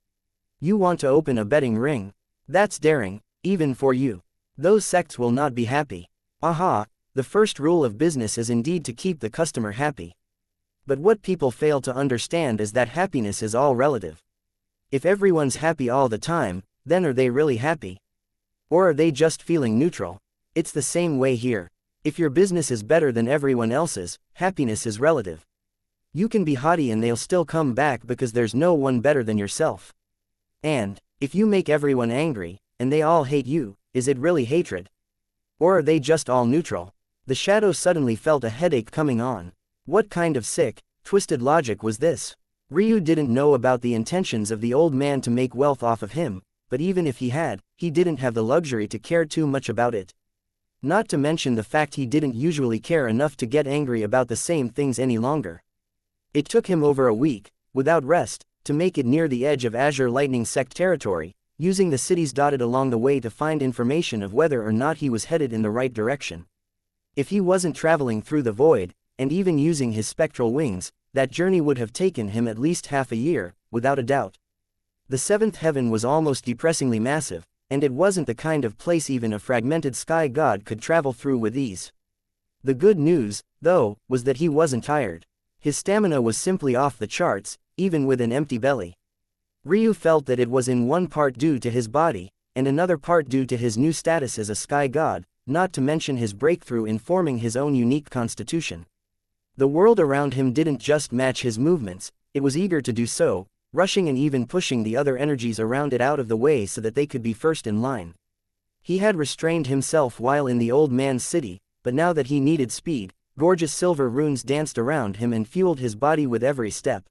Speaker 1: You want to open a betting ring? That's daring, even for you. Those sects will not be happy. Aha, the first rule of business is indeed to keep the customer happy. But what people fail to understand is that happiness is all relative. If everyone's happy all the time, then are they really happy? Or are they just feeling neutral? It's the same way here. If your business is better than everyone else's, happiness is relative. You can be haughty and they'll still come back because there's no one better than yourself. And, if you make everyone angry, and they all hate you, is it really hatred? Or are they just all neutral? The shadow suddenly felt a headache coming on. What kind of sick, twisted logic was this? Ryu didn't know about the intentions of the old man to make wealth off of him, but even if he had, he didn't have the luxury to care too much about it. Not to mention the fact he didn't usually care enough to get angry about the same things any longer. It took him over a week, without rest, to make it near the edge of Azure Lightning Sect territory, using the cities dotted along the way to find information of whether or not he was headed in the right direction. If he wasn't traveling through the void, and even using his spectral wings, that journey would have taken him at least half a year, without a doubt. The seventh heaven was almost depressingly massive, and it wasn't the kind of place even a fragmented sky god could travel through with ease. The good news, though, was that he wasn't tired. His stamina was simply off the charts, even with an empty belly. Ryu felt that it was in one part due to his body, and another part due to his new status as a sky god, not to mention his breakthrough in forming his own unique constitution. The world around him didn't just match his movements, it was eager to do so, rushing and even pushing the other energies around it out of the way so that they could be first in line. He had restrained himself while in the old man's city, but now that he needed speed, gorgeous silver runes danced around him and fueled his body with every step.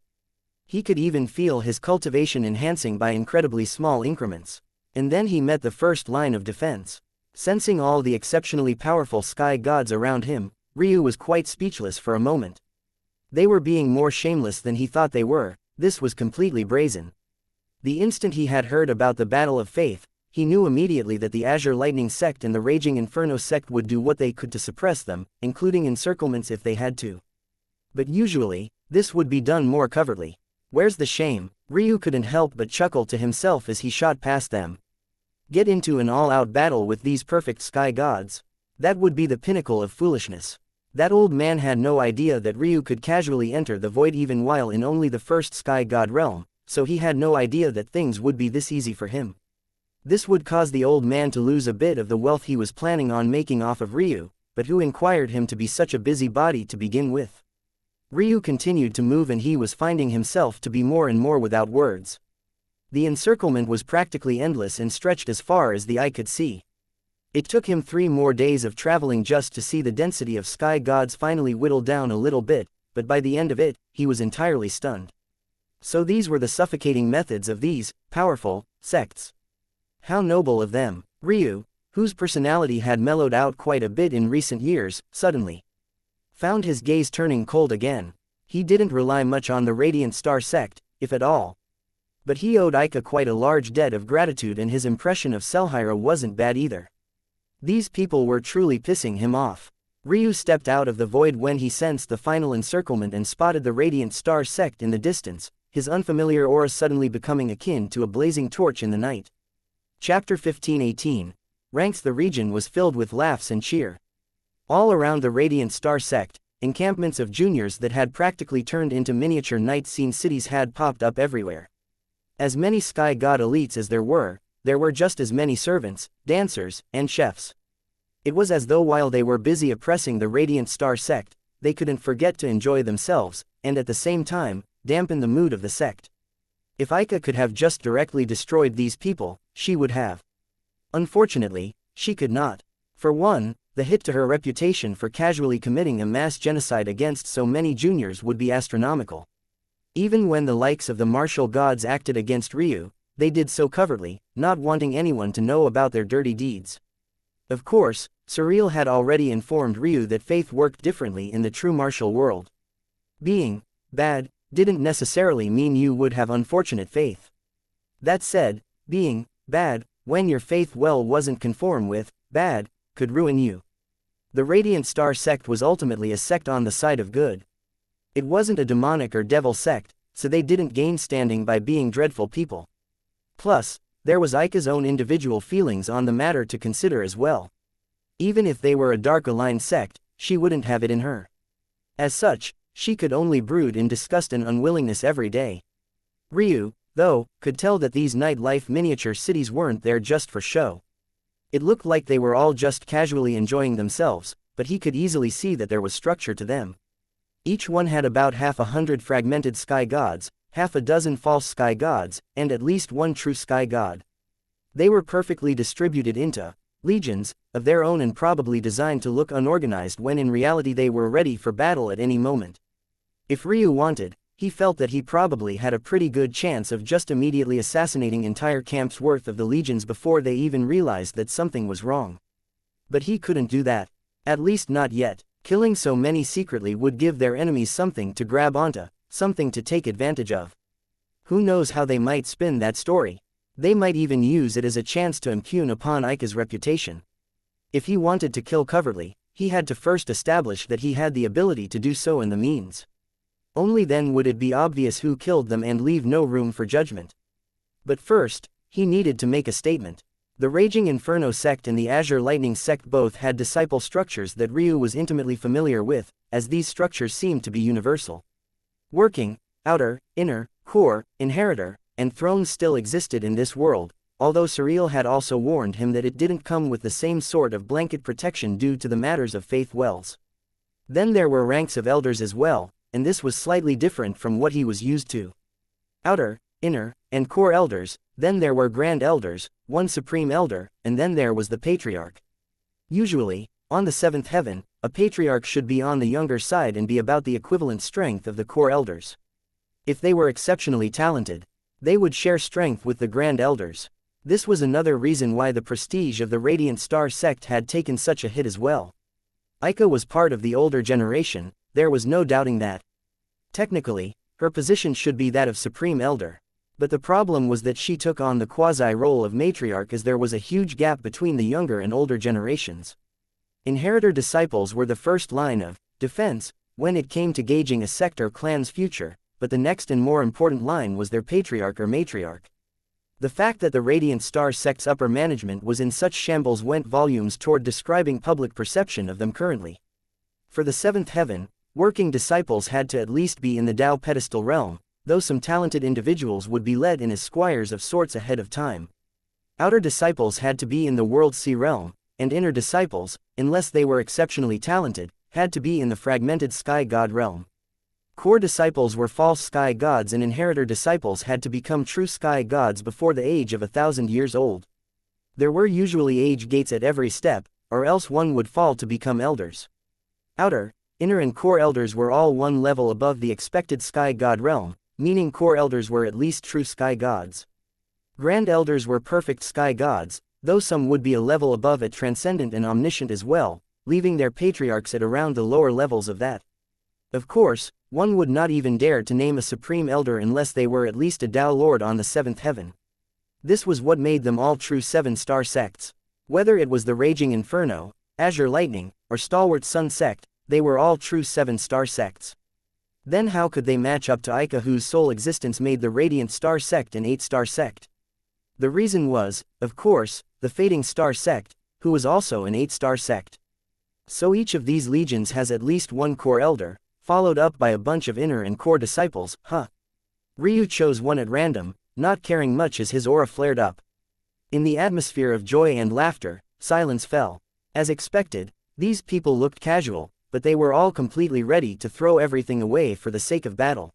Speaker 1: He could even feel his cultivation enhancing by incredibly small increments. And then he met the first line of defense. Sensing all the exceptionally powerful sky gods around him, Ryu was quite speechless for a moment. They were being more shameless than he thought they were. This was completely brazen. The instant he had heard about the Battle of Faith, he knew immediately that the Azure Lightning Sect and the Raging Inferno Sect would do what they could to suppress them, including encirclements if they had to. But usually, this would be done more covertly. Where's the shame? Ryu couldn't help but chuckle to himself as he shot past them. Get into an all-out battle with these perfect sky gods? That would be the pinnacle of foolishness. That old man had no idea that Ryu could casually enter the void even while in only the first sky god realm, so he had no idea that things would be this easy for him. This would cause the old man to lose a bit of the wealth he was planning on making off of Ryu, but who inquired him to be such a busybody to begin with? Ryu continued to move and he was finding himself to be more and more without words. The encirclement was practically endless and stretched as far as the eye could see. It took him 3 more days of traveling just to see the density of sky gods finally whittle down a little bit, but by the end of it, he was entirely stunned. So these were the suffocating methods of these powerful sects. How noble of them. Ryu, whose personality had mellowed out quite a bit in recent years, suddenly found his gaze turning cold again. He didn't rely much on the Radiant Star sect, if at all. But he owed Aika quite a large debt of gratitude and his impression of Selhira wasn't bad either. These people were truly pissing him off. Ryu stepped out of the void when he sensed the final encirclement and spotted the Radiant Star sect in the distance, his unfamiliar aura suddenly becoming akin to a blazing torch in the night. Chapter 15:18. Ranks. The region was filled with laughs and cheer. All around the Radiant Star sect, encampments of juniors that had practically turned into miniature night scene cities had popped up everywhere. As many sky god elites as there were just as many servants, dancers, and chefs. It was as though while they were busy oppressing the Radiant Star sect, they couldn't forget to enjoy themselves, and at the same time, dampen the mood of the sect. If Aika could have just directly destroyed these people, she would have. Unfortunately, she could not. For one, the hit to her reputation for casually committing a mass genocide against so many juniors would be astronomical. Even when the likes of the martial gods acted against Ryu, they did so covertly, not wanting anyone to know about their dirty deeds. Of course, Surreal had already informed Ryu that faith worked differently in the true martial world. Being bad didn't necessarily mean you would have unfortunate faith. That said, being bad, when your faith wasn't conform with bad, could ruin you. The Radiant Star sect was ultimately a sect on the side of good. It wasn't a demonic or devil sect, so they didn't gain standing by being dreadful people. Plus, there was Aika's own individual feelings on the matter to consider as well. Even if they were a dark aligned sect, she wouldn't have it in her. As such, She could only brood in disgust and unwillingness every day. Ryu, though, could tell that these nightlife miniature cities weren't there just for show. It looked like they were all just casually enjoying themselves, but he could easily see that there was structure to them. Each one had about 100 fragmented sky gods, 6 false sky gods, and at least one true sky god. They were perfectly distributed into legions of their own and probably designed to look unorganized when in reality they were ready for battle at any moment. If Ryu wanted, he felt that he probably had a pretty good chance of just immediately assassinating entire camps worth of the legions before they even realized that something was wrong. But he couldn't do that. At least not yet. Killing so many secretly would give their enemies something to grab onto, something to take advantage of. Who knows how they might spin that story? They might even use it as a chance to impugn upon Aika's reputation. If he wanted to kill covertly, he had to first establish that he had the ability to do so and the means. Only then would it be obvious who killed them and leave no room for judgment. But first, he needed to make a statement. The Raging Inferno sect and the Azure Lightning sect both had disciple structures that Ryu was intimately familiar with, as these structures seemed to be universal. Working, outer, inner, core, inheritor, and thrones still existed in this world, although Surreal had also warned him that it didn't come with the same sort of blanket protection due to the matters of faith wells. Then there were ranks of elders as well, and this was slightly different from what he was used to. Outer, inner, and core elders, then there were grand elders, one supreme elder, and then there was the patriarch. Usually, on the seventh heaven, a patriarch should be on the younger side and be about the equivalent strength of the core elders. If they were exceptionally talented, they would share strength with the grand elders. This was another reason why the prestige of the Radiant Star sect had taken such a hit as well. Aika was part of the older generation, there was no doubting that. Technically, her position should be that of Supreme Elder. But the problem was that she took on the quasi-role of matriarch as there was a huge gap between the younger and older generations. Inheritor disciples were the first line of defense when it came to gauging a sect or clan's future, but the next and more important line was their patriarch or matriarch. The fact that the Radiant Star sect's upper management was in such shambles went volumes toward describing public perception of them currently. For the seventh heaven, working disciples had to at least be in the Tao pedestal realm, though some talented individuals would be led in as squires of sorts ahead of time. Outer disciples had to be in the World Sea realm, and inner disciples, unless they were exceptionally talented, had to be in the fragmented Sky God realm. Core disciples were false sky gods and inheritor disciples had to become true sky gods before the age of 1,000 years old. There were usually age gates at every step, or else one would fall to become elders. Outer, inner and core elders were all one level above the expected sky god realm, meaning core elders were at least true sky gods. Grand elders were perfect sky gods, though some would be a level above at transcendent and omniscient as well, leaving their patriarchs at around the lower levels of that. Of course, one would not even dare to name a supreme elder unless they were at least a Tao Lord on the seventh heaven. This was what made them all true seven-star sects. Whether it was the Raging Inferno, Azure Lightning, or Stalwart Sun sect, they were all true seven-star sects. Then how could they match up to Aika, whose sole existence made the Radiant Star sect an 8-star sect? The reason was, of course, the Fading Star sect, who was also an 8-star sect. So each of these legions has at least one core elder, followed up by a bunch of inner and core disciples, Ryu chose one at random, not caring much as his aura flared up. In the atmosphere of joy and laughter, silence fell. As expected, these people looked casual, but they were all completely ready to throw everything away for the sake of battle.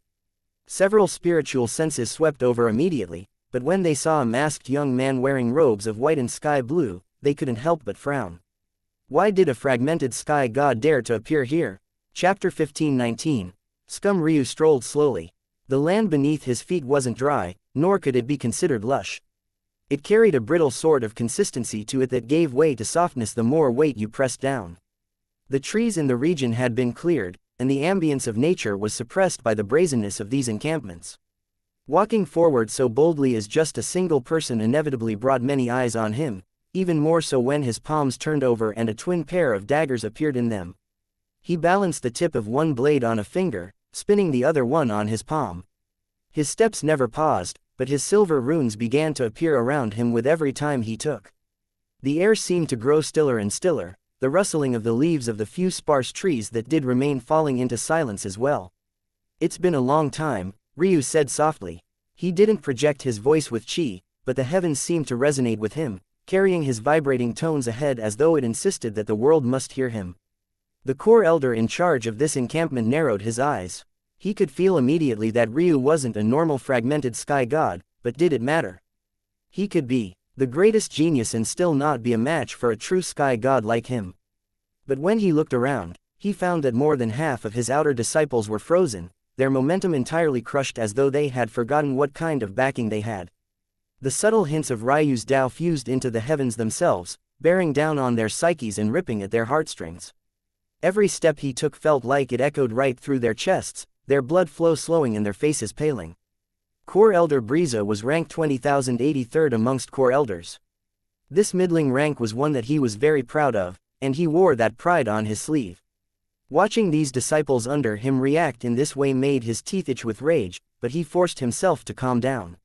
Speaker 1: Several spiritual senses swept over immediately, but when they saw a masked young man wearing robes of white and sky blue, they couldn't help but frown. Why did a fragmented sky god dare to appear here? Chapter 15:19. Scum. Ryu strolled slowly. The land beneath his feet wasn't dry, nor could it be considered lush. It carried a brittle sort of consistency to it that gave way to softness the more weight you pressed down. The trees in the region had been cleared, and the ambience of nature was suppressed by the brazenness of these encampments. Walking forward so boldly as just a single person inevitably brought many eyes on him, even more so when his palms turned over and a twin pair of daggers appeared in them. He balanced the tip of one blade on a finger, spinning the other one on his palm. His steps never paused, but his silver runes began to appear around him with every time he took. The air seemed to grow stiller and stiller, the rustling of the leaves of the few sparse trees that did remain falling into silence as well. "It's been a long time," Ryu said softly. He didn't project his voice with chi, but the heavens seemed to resonate with him, carrying his vibrating tones ahead as though it insisted that the world must hear him. The core elder in charge of this encampment narrowed his eyes. He could feel immediately that Ryu wasn't a normal fragmented sky god, but did it matter? He could be the greatest genius and still not be a match for a true sky god like him. But when he looked around, he found that more than half of his outer disciples were frozen, their momentum entirely crushed as though they had forgotten what kind of backing they had. The subtle hints of Ryu's Tao fused into the heavens themselves, bearing down on their psyches and ripping at their heartstrings. Every step he took felt like it echoed right through their chests, their blood flow slowing and their faces paling. Core Elder Briza was ranked 20,083rd amongst core elders. This middling rank was one that he was very proud of, and he wore that pride on his sleeve. Watching these disciples under him react in this way made his teeth itch with rage, but he forced himself to calm down.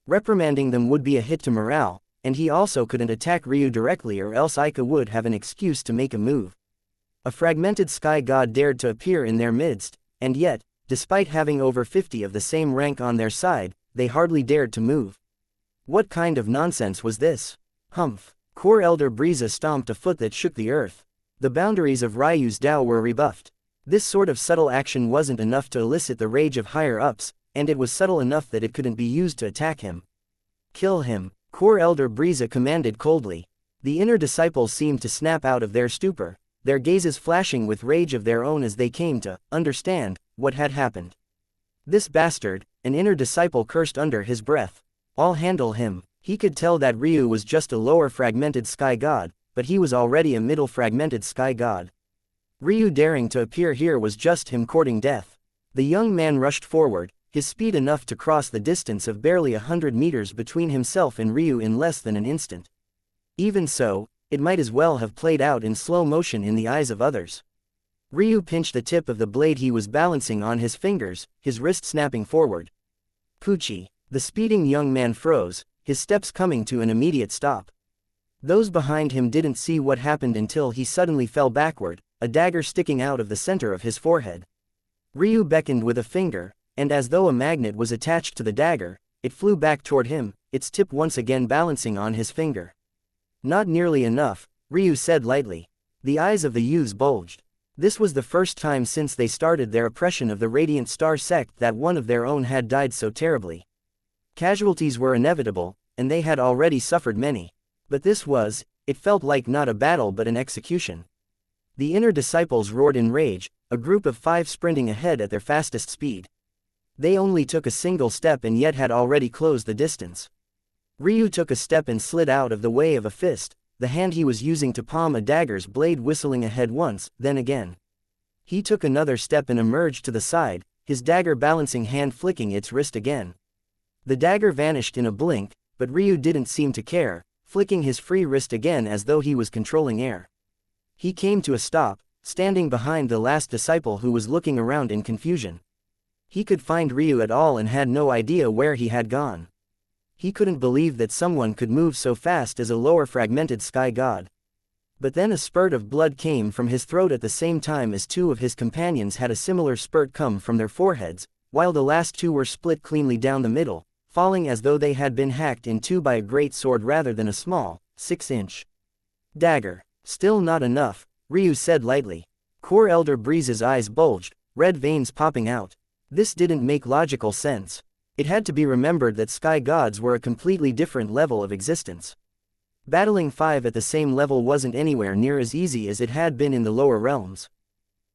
Speaker 1: Reprimanding them would be a hit to morale, and he also couldn't attack Ryu directly or else Aika would have an excuse to make a move. A fragmented sky god dared to appear in their midst, and yet, despite having over 50 of the same rank on their side, they hardly dared to move. What kind of nonsense was this? Humph! Core Elder Briza stomped a foot that shook the earth. The boundaries of Ryu's Tao were rebuffed. This sort of subtle action wasn't enough to elicit the rage of higher-ups, and it was subtle enough that it couldn't be used to attack him. "Kill him," Core Elder Briza commanded coldly. The inner disciples seemed to snap out of their stupor, their gazes flashing with rage of their own as they came to understand what had happened. "This bastard," an inner disciple cursed under his breath. "I'll handle him." He could tell that Ryu was just a lower fragmented sky god, but he was already a middle fragmented sky god. Ryu daring to appear here was just him courting death. The young man rushed forward, his speed enough to cross the distance of barely 100 meters between himself and Ryu in less than an instant. Even so, it might as well have played out in slow motion in the eyes of others. Ryu pinched the tip of the blade he was balancing on his fingers, his wrist snapping forward. Poochie! The speeding young man froze, his steps coming to an immediate stop. Those behind him didn't see what happened until he suddenly fell backward, a dagger sticking out of the center of his forehead. Ryu beckoned with a finger, and as though a magnet was attached to the dagger, it flew back toward him, its tip once again balancing on his finger. "Not nearly enough," Ryu said lightly. The eyes of the youths bulged. This was the first time since they started their oppression of the Radiant Star sect that one of their own had died so terribly. Casualties were inevitable, and they had already suffered many. But this was, it felt like not a battle but an execution. The inner disciples roared in rage, a group of 5 sprinting ahead at their fastest speed. They only took a single step and yet had already closed the distance. Ryu took a step and slid out of the way of a fist, the hand he was using to palm a dagger's blade whistling ahead once, then again. He took another step and emerged to the side, his dagger balancing hand flicking its wrist again. The dagger vanished in a blink, but Ryu didn't seem to care, flicking his free wrist again as though he was controlling air. He came to a stop, standing behind the last disciple who was looking around in confusion. He could find Ryu at all and had no idea where he had gone. He couldn't believe that someone could move so fast as a lower fragmented sky god. But then a spurt of blood came from his throat at the same time as 2 of his companions had a similar spurt come from their foreheads, while the last 2 were split cleanly down the middle, falling as though they had been hacked in 2 by a great sword rather than a small, 6-inch dagger. "Still not enough," Ryu said lightly. Core Elder Briza's eyes bulged, red veins popping out. This didn't make logical sense. It had to be remembered that sky gods were a completely different level of existence. Battling 5 at the same level wasn't anywhere near as easy as it had been in the lower realms.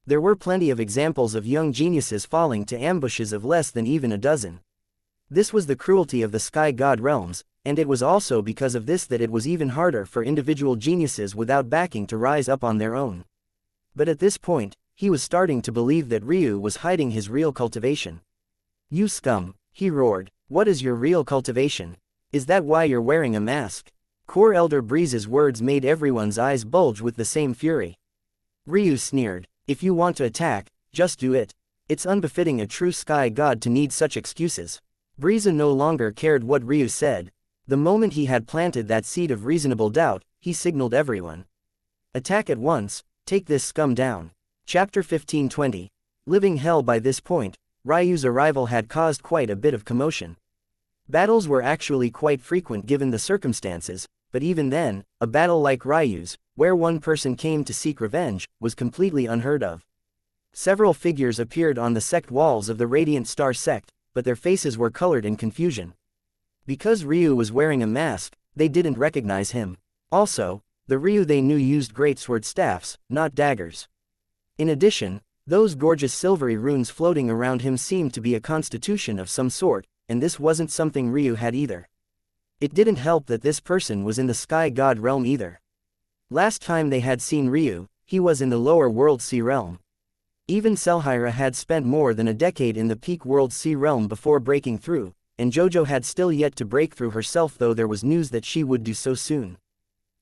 Speaker 1: There were plenty of examples of young geniuses falling to ambushes of less than even a dozen. This was the cruelty of the sky god realms, and it was also because of this that it was even harder for individual geniuses without backing to rise up on their own. But at this point, he was starting to believe that Ryu was hiding his real cultivation. "You scum," he roared, "what is your real cultivation? Is that why you're wearing a mask?" Core Elder Briza's words made everyone's eyes bulge with the same fury. Ryu sneered, "If you want to attack, just do it. It's unbefitting a true sky god to need such excuses." Briza no longer cared what Ryu said. The moment he had planted that seed of reasonable doubt, he signaled everyone. Attack at once, take this scum down. Chapter 1520. Living hell. By this point, Ryu's arrival had caused quite a bit of commotion. Battles were actually quite frequent given the circumstances, but even then, a battle like Ryu's, where one person came to seek revenge, was completely unheard of. Several figures appeared on the sect walls of the Radiant Star sect, but their faces were colored in confusion. Because Ryu was wearing a mask, they didn't recognize him. Also, the Ryu they knew used greatsword staffs, not daggers. In addition, those gorgeous silvery runes floating around him seemed to be a constitution of some sort, and this wasn't something Ryu had either. It didn't help that this person was in the Sky God realm either. Last time they had seen Ryu, he was in the lower World Sea realm. Even Selhira had spent more than a decade in the peak World Sea realm before breaking through, and Jojo had still yet to break through herself, though there was news that she would do so soon.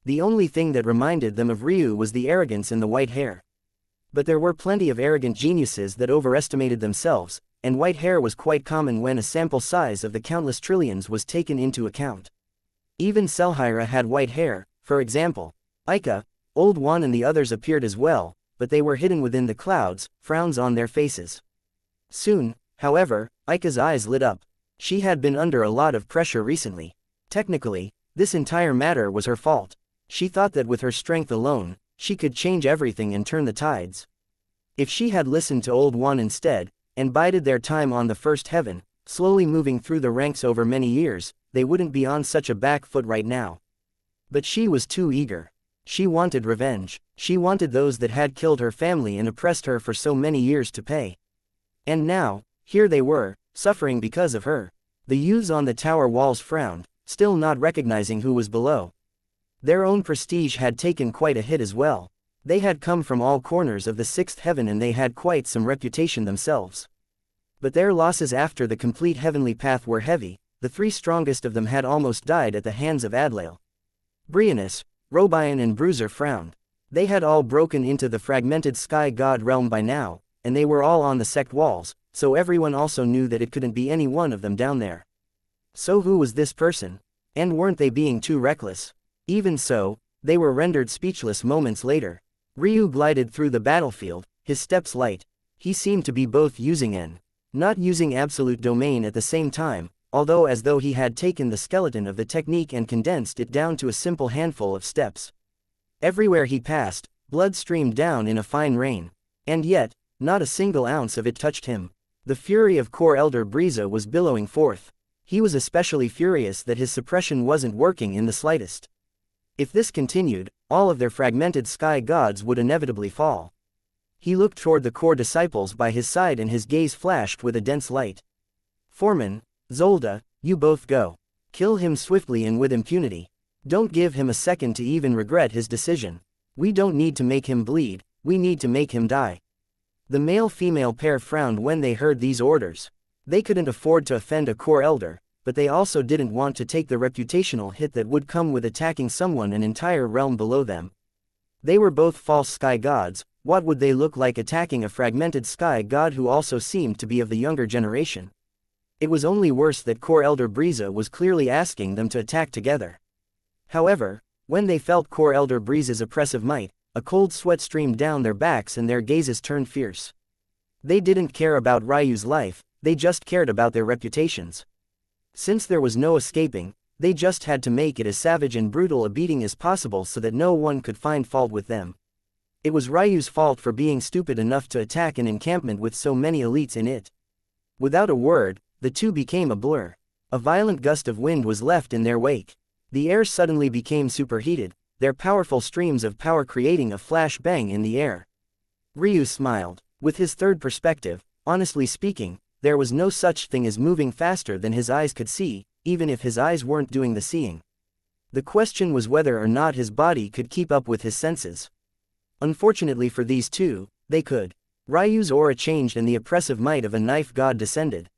Speaker 1: The only thing that reminded them of Ryu was the arrogance in the white hair. But there were plenty of arrogant geniuses that overestimated themselves, and white hair was quite common when a sample size of the countless trillions was taken into account. Even Selhira had white hair, for example. Aika, Old One and the others appeared as well, but they were hidden within the clouds, frowns on their faces. Soon, however, Aika's eyes lit up. She had been under a lot of pressure recently. Technically, this entire matter was her fault. She thought that with her strength alone, she could change everything and turn the tides. If she had listened to Old One instead, and bided their time on the first heaven, slowly moving through the ranks over many years, they wouldn't be on such a back foot right now. But she was too eager. She wanted revenge. She wanted those that had killed her family and oppressed her for so many years to pay. And now, here they were, suffering because of her. The youths on the tower walls frowned, still not recognizing who was below. Their own prestige had taken quite a hit as well. They had come from all corners of the sixth heaven and they had quite some reputation themselves. But their losses after the complete heavenly path were heavy. The three strongest of them had almost died at the hands of Adlael. Brianus, Robian and Bruiser frowned. They had all broken into the fragmented Sky God realm by now, and they were all on the sect walls, so everyone also knew that it couldn't be any one of them down there. So who was this person? And weren't they being too reckless? Even so, they were rendered speechless moments later. Ryu glided through the battlefield, his steps light. He seemed to be both using and not using absolute domain at the same time, although as though he had taken the skeleton of the technique and condensed it down to a simple handful of steps. Everywhere he passed, blood streamed down in a fine rain. And yet, not a single ounce of it touched him. The fury of Core Elder Briza was billowing forth. He was especially furious that his suppression wasn't working in the slightest. If this continued, all of their fragmented sky gods would inevitably fall. He looked toward the core disciples by his side and his gaze flashed with a dense light. Foreman, Zolda, you both go. Kill him swiftly and with impunity. Don't give him a second to even regret his decision. We don't need to make him bleed, we need to make him die. The male-female pair frowned when they heard these orders. They couldn't afford to offend a core elder, but they also didn't want to take the reputational hit that would come with attacking someone an entire realm below them. They were both false sky gods. What would they look like attacking a fragmented sky god who also seemed to be of the younger generation? It was only worse that Core Elder Briza was clearly asking them to attack together. However, when they felt Core Elder Briza's oppressive might, a cold sweat streamed down their backs and their gazes turned fierce. They didn't care about Ryu's life, they just cared about their reputations. Since there was no escaping, they just had to make it as savage and brutal a beating as possible so that no one could find fault with them. It was Ryu's fault for being stupid enough to attack an encampment with so many elites in it. Without a word, the two became a blur. A violent gust of wind was left in their wake. The air suddenly became superheated, their powerful streams of power creating a flash bang in the air. Ryu smiled. With his third perspective, honestly speaking, there was no such thing as moving faster than his eyes could see, even if his eyes weren't doing the seeing. The question was whether or not his body could keep up with his senses. Unfortunately for these two, they could. Ryu's aura changed and the oppressive might of a knife god descended.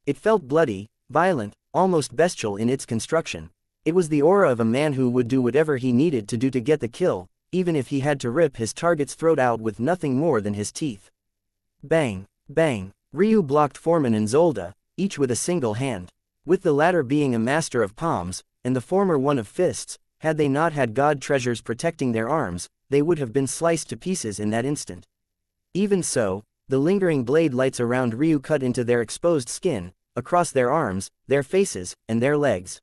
Speaker 1: It felt bloody, violent, almost bestial in its construction. It was the aura of a man who would do whatever he needed to do to get the kill, even if he had to rip his target's throat out with nothing more than his teeth. Bang, bang. Ryu blocked Foreman and Zolda, each with a single hand. With the latter being a master of palms, and the former one of fists, had they not had god treasures protecting their arms, they would have been sliced to pieces in that instant. Even so, the lingering blade lights around Ryu cut into their exposed skin, across their arms, their faces, and their legs.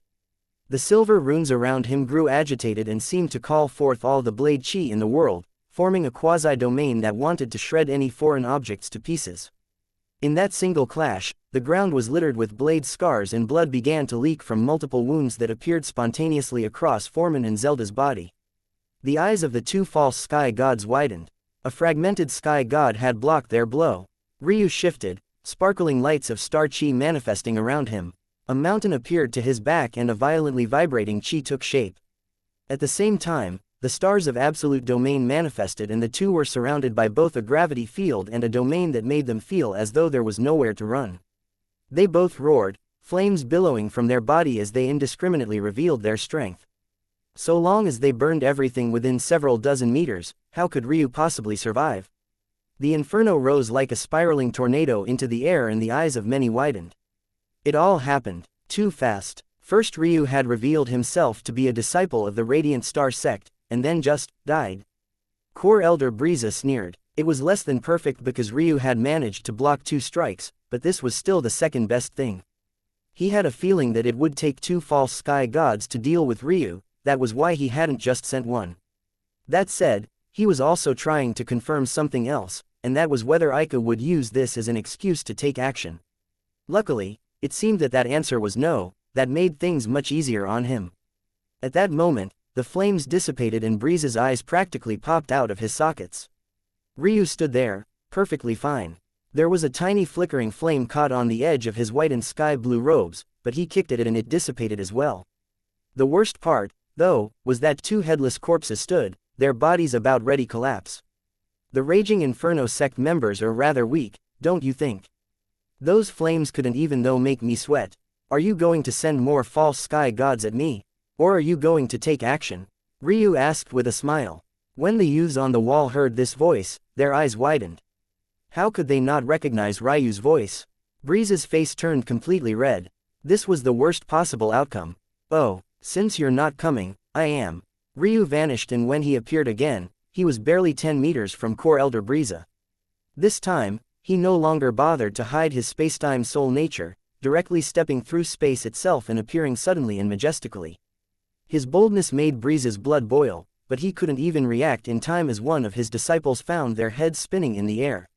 Speaker 1: The silver runes around him grew agitated and seemed to call forth all the blade chi in the world, forming a quasi-domain that wanted to shred any foreign objects to pieces. In that single clash, the ground was littered with blade scars and blood began to leak from multiple wounds that appeared spontaneously across Foreman and Zelda's body. The eyes of the two false sky gods widened. A fragmented sky god had blocked their blow. Ryu shifted, sparkling lights of star chi manifesting around him. A mountain appeared to his back and a violently vibrating chi took shape. At the same time, the stars of absolute domain manifested and the two were surrounded by both a gravity field and a domain that made them feel as though there was nowhere to run. They both roared, flames billowing from their body as they indiscriminately revealed their strength. So long as they burned everything within several dozen meters, how could Ryu possibly survive? The inferno rose like a spiraling tornado into the air and the eyes of many widened. It all happened too fast. First Ryu had revealed himself to be a disciple of the Radiant Star sect, and then just died. Core Elder Briza sneered. It was less than perfect because Ryu had managed to block 2 strikes, but this was still the second best thing. He had a feeling that it would take 2 false sky gods to deal with Ryu, that was why he hadn't just sent one. That said, he was also trying to confirm something else, and that was whether Aika would use this as an excuse to take action. Luckily, it seemed that answer was no. That made things much easier on him. At that moment, the flames dissipated and Briza's eyes practically popped out of his sockets. Ryu stood there, perfectly fine. There was a tiny flickering flame caught on the edge of his white and sky blue robes, but he kicked at it and it dissipated as well. The worst part, though, was that 2 headless corpses stood, their bodies about ready collapse. The Raging Inferno sect members are rather weak, don't you think? Those flames couldn't even though make me sweat. Are you going to send more false sky gods at me? Or are you going to take action? Ryu asked with a smile. When the youths on the wall heard this voice, their eyes widened. How could they not recognize Ryu's voice? Briza's face turned completely red. This was the worst possible outcome. Oh, since you're not coming, I am. Ryu vanished and when he appeared again, he was barely 10 meters from Core Elder Briza. This time, he no longer bothered to hide his spacetime soul nature, directly stepping through space itself and appearing suddenly and majestically. His boldness made Briza's blood boil, but he couldn't even react in time as one of his disciples found their heads spinning in the air.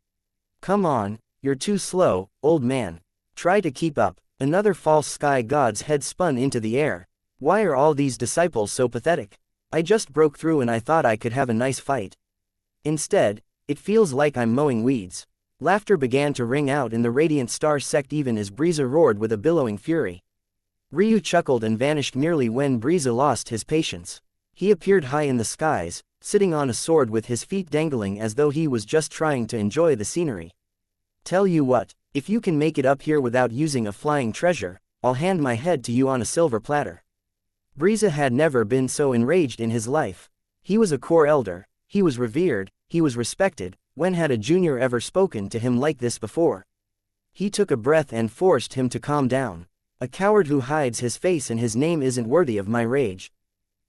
Speaker 1: Come on, you're too slow, old man. Try to keep up. Another false sky god's head spun into the air. Why are all these disciples so pathetic? I just broke through and I thought I could have a nice fight. Instead, it feels like I'm mowing weeds. Laughter began to ring out in the Radiant Star sect even as Briza roared with a billowing fury. Ryu chuckled and vanished merely when Briza lost his patience. He appeared high in the skies, sitting on a sword with his feet dangling as though he was just trying to enjoy the scenery. Tell you what, if you can make it up here without using a flying treasure, I'll hand my head to you on a silver platter. Briza had never been so enraged in his life. He was a core elder, he was revered, he was respected. When had a junior ever spoken to him like this before? He took a breath and forced him to calm down. A coward who hides his face and his name isn't worthy of my rage.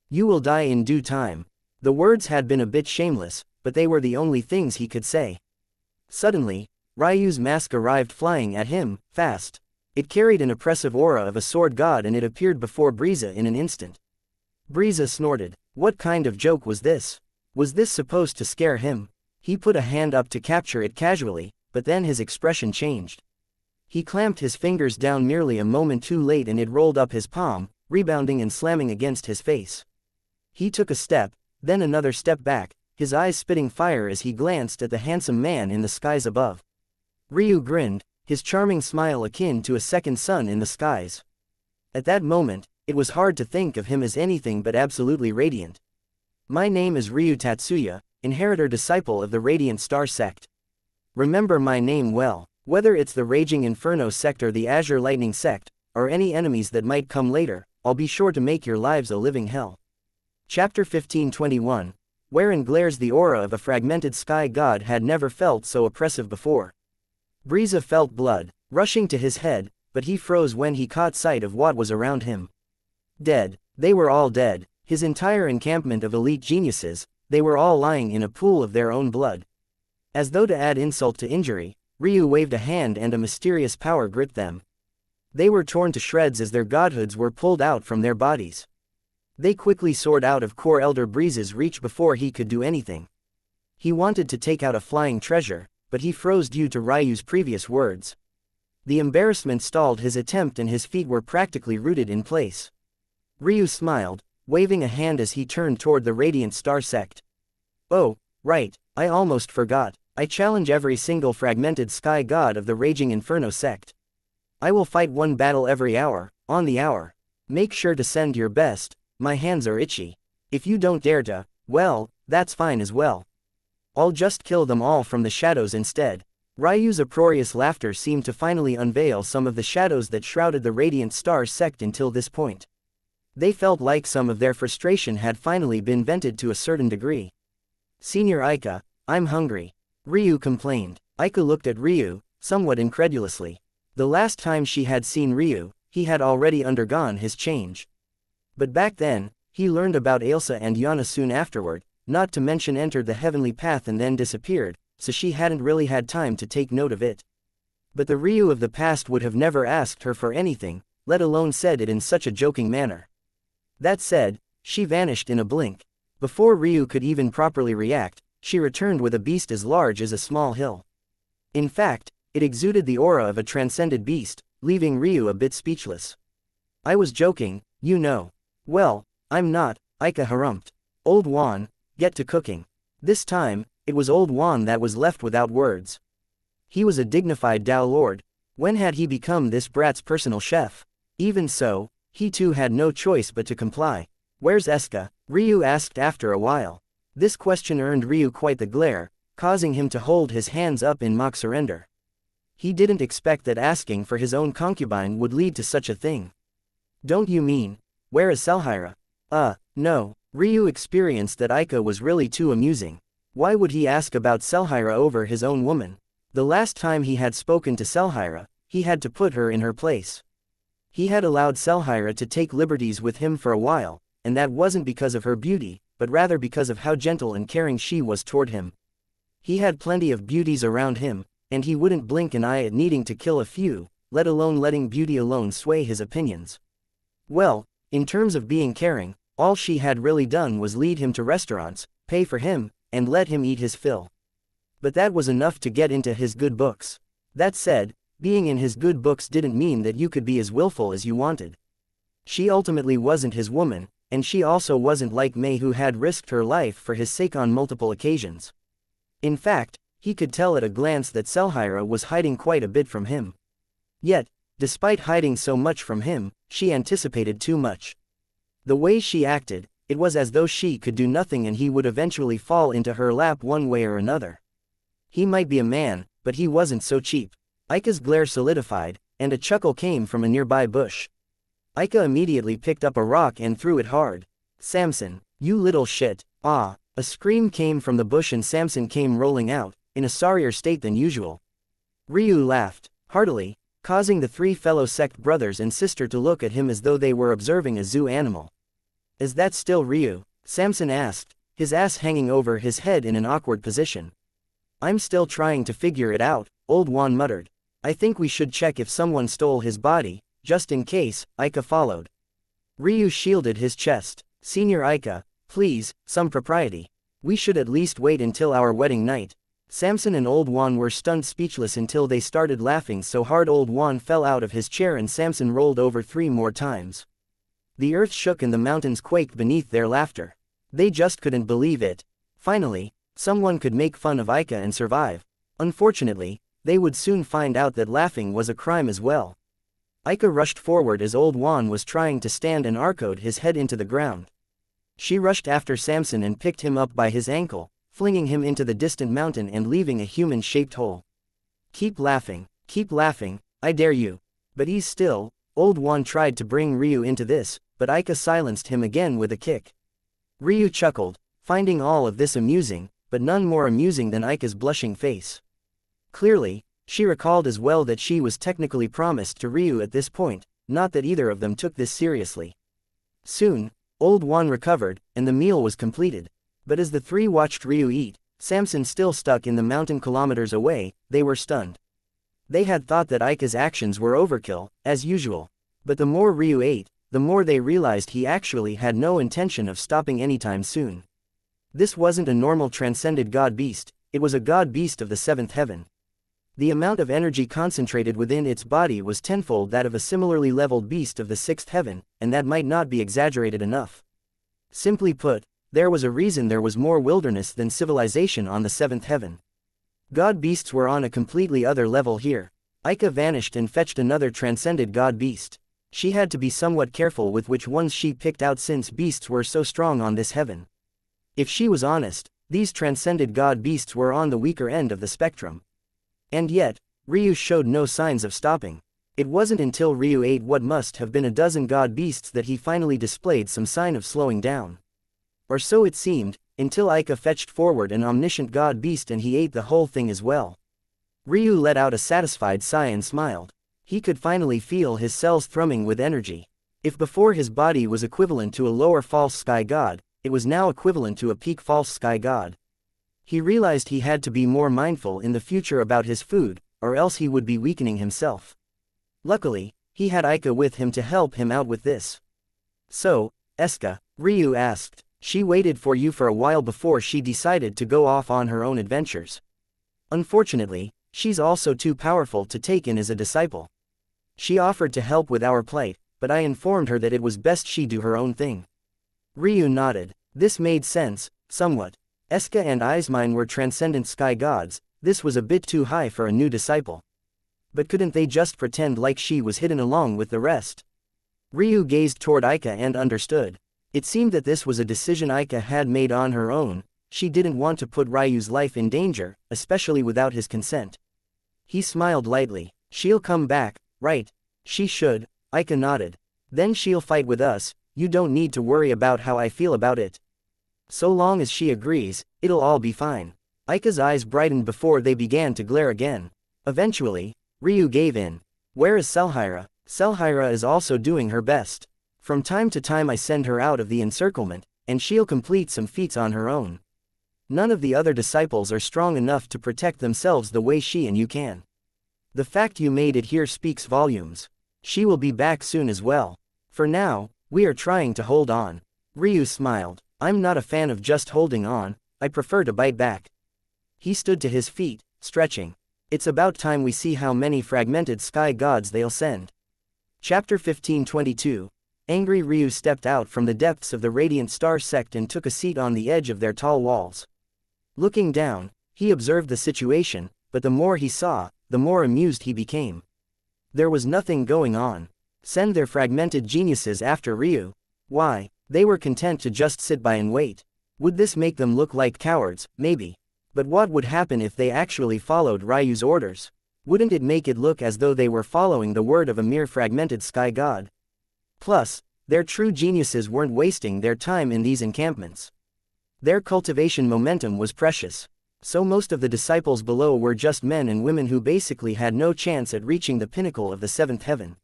Speaker 1: You will die in due time. The words had been a bit shameless, but they were the only things he could say. Suddenly, Ryu's mask arrived flying at him, fast. It carried an oppressive aura of a sword god and it appeared before Briza in an instant. Briza snorted. What kind of joke was this? Was this supposed to scare him? He put a hand up to capture it casually, but then his expression changed. He clamped his fingers down merely a moment too late and it rolled up his palm, rebounding and slamming against his face. He took a step, then another step back, his eyes spitting fire as he glanced at the handsome man in the skies above. Ryu grinned, his charming smile akin to a second sun in the skies. At that moment, it was hard to think of him as anything but absolutely radiant. My name is Ryu Tatsuya, inheritor disciple of the Radiant Star sect. Remember my name well, whether it's the Raging Inferno sect or the Azure Lightning sect, or any enemies that might come later, I'll be sure to make your lives a living hell. Chapter 1521, wherein glares the aura of a fragmented sky god had never felt so oppressive before. Briza felt blood rushing to his head, but he froze when he caught sight of what was around him. Dead. They were all dead. His entire encampment of elite geniuses, they were all lying in a pool of their own blood. As though to add insult to injury, Ryu waved a hand and a mysterious power gripped them. They were torn to shreds as their godhoods were pulled out from their bodies. They quickly soared out of Core Elder Breeze's reach before he could do anything. He wanted to take out a flying treasure, but he froze due to Ryu's previous words. The embarrassment stalled his attempt and his feet were practically rooted in place. Ryu smiled, waving a hand as he turned toward the Radiant Star Sect. "Oh, right, I almost forgot. I challenge every single fragmented sky god of the Raging Inferno sect. I will fight one battle every hour, on the hour. Make sure to send your best, my hands are itchy. If you don't dare to, well, that's fine as well. I'll just kill them all from the shadows instead." Ryu's uproarious laughter seemed to finally unveil some of the shadows that shrouded the Radiant Star sect until this point. They felt like some of their frustration had finally been vented to a certain degree. "Senior Aika, I'm hungry," Ryu complained. Aika looked at Ryu, somewhat incredulously. The last time she had seen Ryu, he had already undergone his change. But back then, he learned about Ailsa and Yana soon afterward, not to mention entered the heavenly path and then disappeared, so she hadn't really had time to take note of it. But the Ryu of the past would have never asked her for anything, let alone said it in such a joking manner. That said, she vanished in a blink. Before Ryu could even properly react, she returned with a beast as large as a small hill. In fact, it exuded the aura of a transcended beast, leaving Ryu a bit speechless. "I was joking, you know." "Well, I'm not," Aika harumphed. "Old Juan, get to cooking." This time, it was Old Juan that was left without words. He was a dignified Tao Lord. When had he become this brat's personal chef? Even so, he too had no choice but to comply. "Where's Eska?" Ryu asked after a while. This question earned Ryu quite the glare, causing him to hold his hands up in mock surrender. He didn't expect that asking for his own concubine would lead to such a thing. "Don't you mean, where is Selhira?" No." Ryu experienced that Aika was really too amusing. Why would he ask about Selhira over his own woman? The last time he had spoken to Selhira, he had to put her in her place. He had allowed Selhira to take liberties with him for a while, and that wasn't because of her beauty, but rather because of how gentle and caring she was toward him. He had plenty of beauties around him, and he wouldn't blink an eye at needing to kill a few, let alone letting beauty alone sway his opinions. Well, in terms of being caring, all she had really done was lead him to restaurants, pay for him, and let him eat his fill. But that was enough to get into his good books. That said, being in his good books didn't mean that you could be as willful as you wanted. She ultimately wasn't his woman, and she also wasn't like Mei, who had risked her life for his sake on multiple occasions. In fact, he could tell at a glance that Selhira was hiding quite a bit from him. Yet, despite hiding so much from him, she anticipated too much. The way she acted, it was as though she could do nothing and he would eventually fall into her lap one way or another. He might be a man, but he wasn't so cheap. Aika's glare solidified, and a chuckle came from a nearby bush. Aika immediately picked up a rock and threw it hard. "Samson, you little shit." "Ah!" A scream came from the bush and Samson came rolling out, in a sorrier state than usual. Ryu laughed heartily, causing the three fellow sect brothers and sister to look at him as though they were observing a zoo animal. "Is that still Ryu?" Samson asked, his ass hanging over his head in an awkward position. "I'm still trying to figure it out," Old Juan muttered. "I think we should check if someone stole his body, just in case." Aika followed. Ryu shielded his chest. "Senior Aika, please, some propriety. We should at least wait until our wedding night." Samson and Old Juan were stunned speechless until they started laughing so hard Old Juan fell out of his chair and Samson rolled over 3 more times. The earth shook and the mountains quaked beneath their laughter. They just couldn't believe it. Finally, someone could make fun of Aika and survive. Unfortunately, they would soon find out that laughing was a crime as well. Aika rushed forward as Old Juan was trying to stand and arched his head into the ground. She rushed after Samson and picked him up by his ankle, flinging him into the distant mountain and leaving a human-shaped hole. Keep laughing, I dare you." "But he's still." Old Juan tried to bring Ryu into this, but Aika silenced him again with a kick. Ryu chuckled, finding all of this amusing, but none more amusing than Aika's blushing face. Clearly, she recalled as well that she was technically promised to Ryu at this point, not that either of them took this seriously. Soon, Old Juan recovered, and the meal was completed. But as the three watched Ryu eat, Samson still stuck in the mountain kilometers away, they were stunned. They had thought that Aika's actions were overkill, as usual. But the more Ryu ate, the more they realized he actually had no intention of stopping anytime soon. This wasn't a normal transcended god beast, it was a god beast of the seventh heaven. The amount of energy concentrated within its body was tenfold that of a similarly leveled beast of the sixth heaven, and that might not be exaggerated enough. Simply put, there was a reason there was more wilderness than civilization on the seventh heaven. God beasts were on a completely other level here. Aika vanished and fetched another transcended god beast. She had to be somewhat careful with which ones she picked out since beasts were so strong on this heaven. If she was honest, these transcended god beasts were on the weaker end of the spectrum. And yet, Ryu showed no signs of stopping. It wasn't until Ryu ate what must have been a dozen god beasts that he finally displayed some sign of slowing down. Or so it seemed, until Aika fetched forward an omniscient god beast and he ate the whole thing as well. Ryu let out a satisfied sigh and smiled. He could finally feel his cells thrumming with energy. If before his body was equivalent to a lower false sky god, it was now equivalent to a peak false sky god. He realized he had to be more mindful in the future about his food, or else he would be weakening himself. Luckily, he had Aika with him to help him out with this. "So, Eska," Ryu asked, "she waited for you for a while before she decided to go off on her own adventures. Unfortunately, she's also too powerful to take in as a disciple. She offered to help with our plight, but I informed her that it was best she do her own thing." Ryu nodded. This made sense, somewhat. Eska and Aizmine were transcendent sky gods, this was a bit too high for a new disciple. But couldn't they just pretend like she was hidden along with the rest? Ryu gazed toward Aika and understood. It seemed that this was a decision Aika had made on her own. She didn't want to put Ryu's life in danger, especially without his consent. He smiled lightly. "She'll come back, right?" "She should," Aika nodded. "Then she'll fight with us, you don't need to worry about how I feel about it. So long as she agrees, it'll all be fine." Aika's eyes brightened before they began to glare again. Eventually, Ryu gave in. "Where is Selhira?" "Selhira is also doing her best. From time to time I send her out of the encirclement, and she'll complete some feats on her own. None of the other disciples are strong enough to protect themselves the way she and you can. The fact you made it here speaks volumes. She will be back soon as well. For now, we are trying to hold on." Ryu smiled. "I'm not a fan of just holding on, I prefer to bite back." He stood to his feet, stretching. "It's about time we see how many fragmented sky gods they'll send." Chapter 15:22. Angry Ryu stepped out from the depths of the Radiant Star sect and took a seat on the edge of their tall walls. Looking down, he observed the situation, but the more he saw, the more amused he became. There was nothing going on. Send their fragmented geniuses after Ryu? Why, they were content to just sit by and wait. Would this make them look like cowards? Maybe. But what would happen if they actually followed Ryu's orders? Wouldn't it make it look as though they were following the word of a mere fragmented sky god? Plus, their true geniuses weren't wasting their time in these encampments. Their cultivation momentum was precious. So most of the disciples below were just men and women who basically had no chance at reaching the pinnacle of the seventh heaven.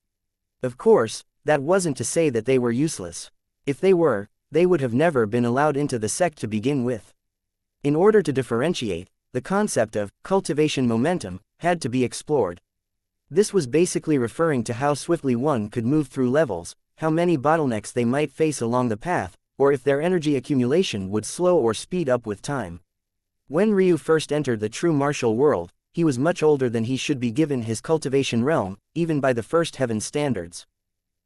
Speaker 1: Of course, that wasn't to say that they were useless. If they were, they would have never been allowed into the sect to begin with. In order to differentiate, the concept of cultivation momentum had to be explored. This was basically referring to how swiftly one could move through levels, how many bottlenecks they might face along the path, or if their energy accumulation would slow or speed up with time. When Ryu first entered the true martial world, he was much older than he should be given his cultivation realm, even by the first heaven standards.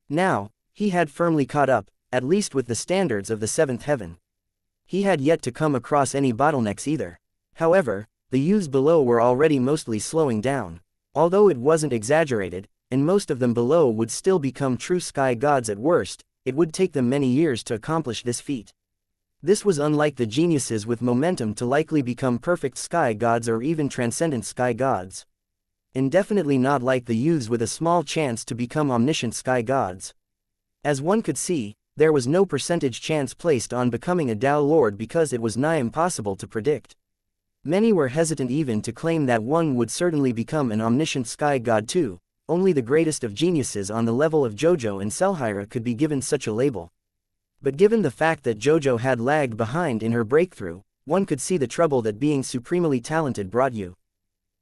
Speaker 1: Now, he had firmly caught up, at least with the standards of the seventh heaven. He had yet to come across any bottlenecks either. However, the youths below were already mostly slowing down. Although it wasn't exaggerated, and most of them below would still become true sky gods at worst, it would take them many years to accomplish this feat. This was unlike the geniuses with momentum to likely become perfect sky gods or even transcendent sky gods. And definitely not like the youths with a small chance to become omniscient sky gods. As one could see, there was no percentage chance placed on becoming a Tao Lord because it was nigh impossible to predict. Many were hesitant even to claim that one would certainly become an omniscient sky god too. Only the greatest of geniuses on the level of Jojo and Selhira could be given such a label. But given the fact that JoJo had lagged behind in her breakthrough, one could see the trouble that being supremely talented brought you.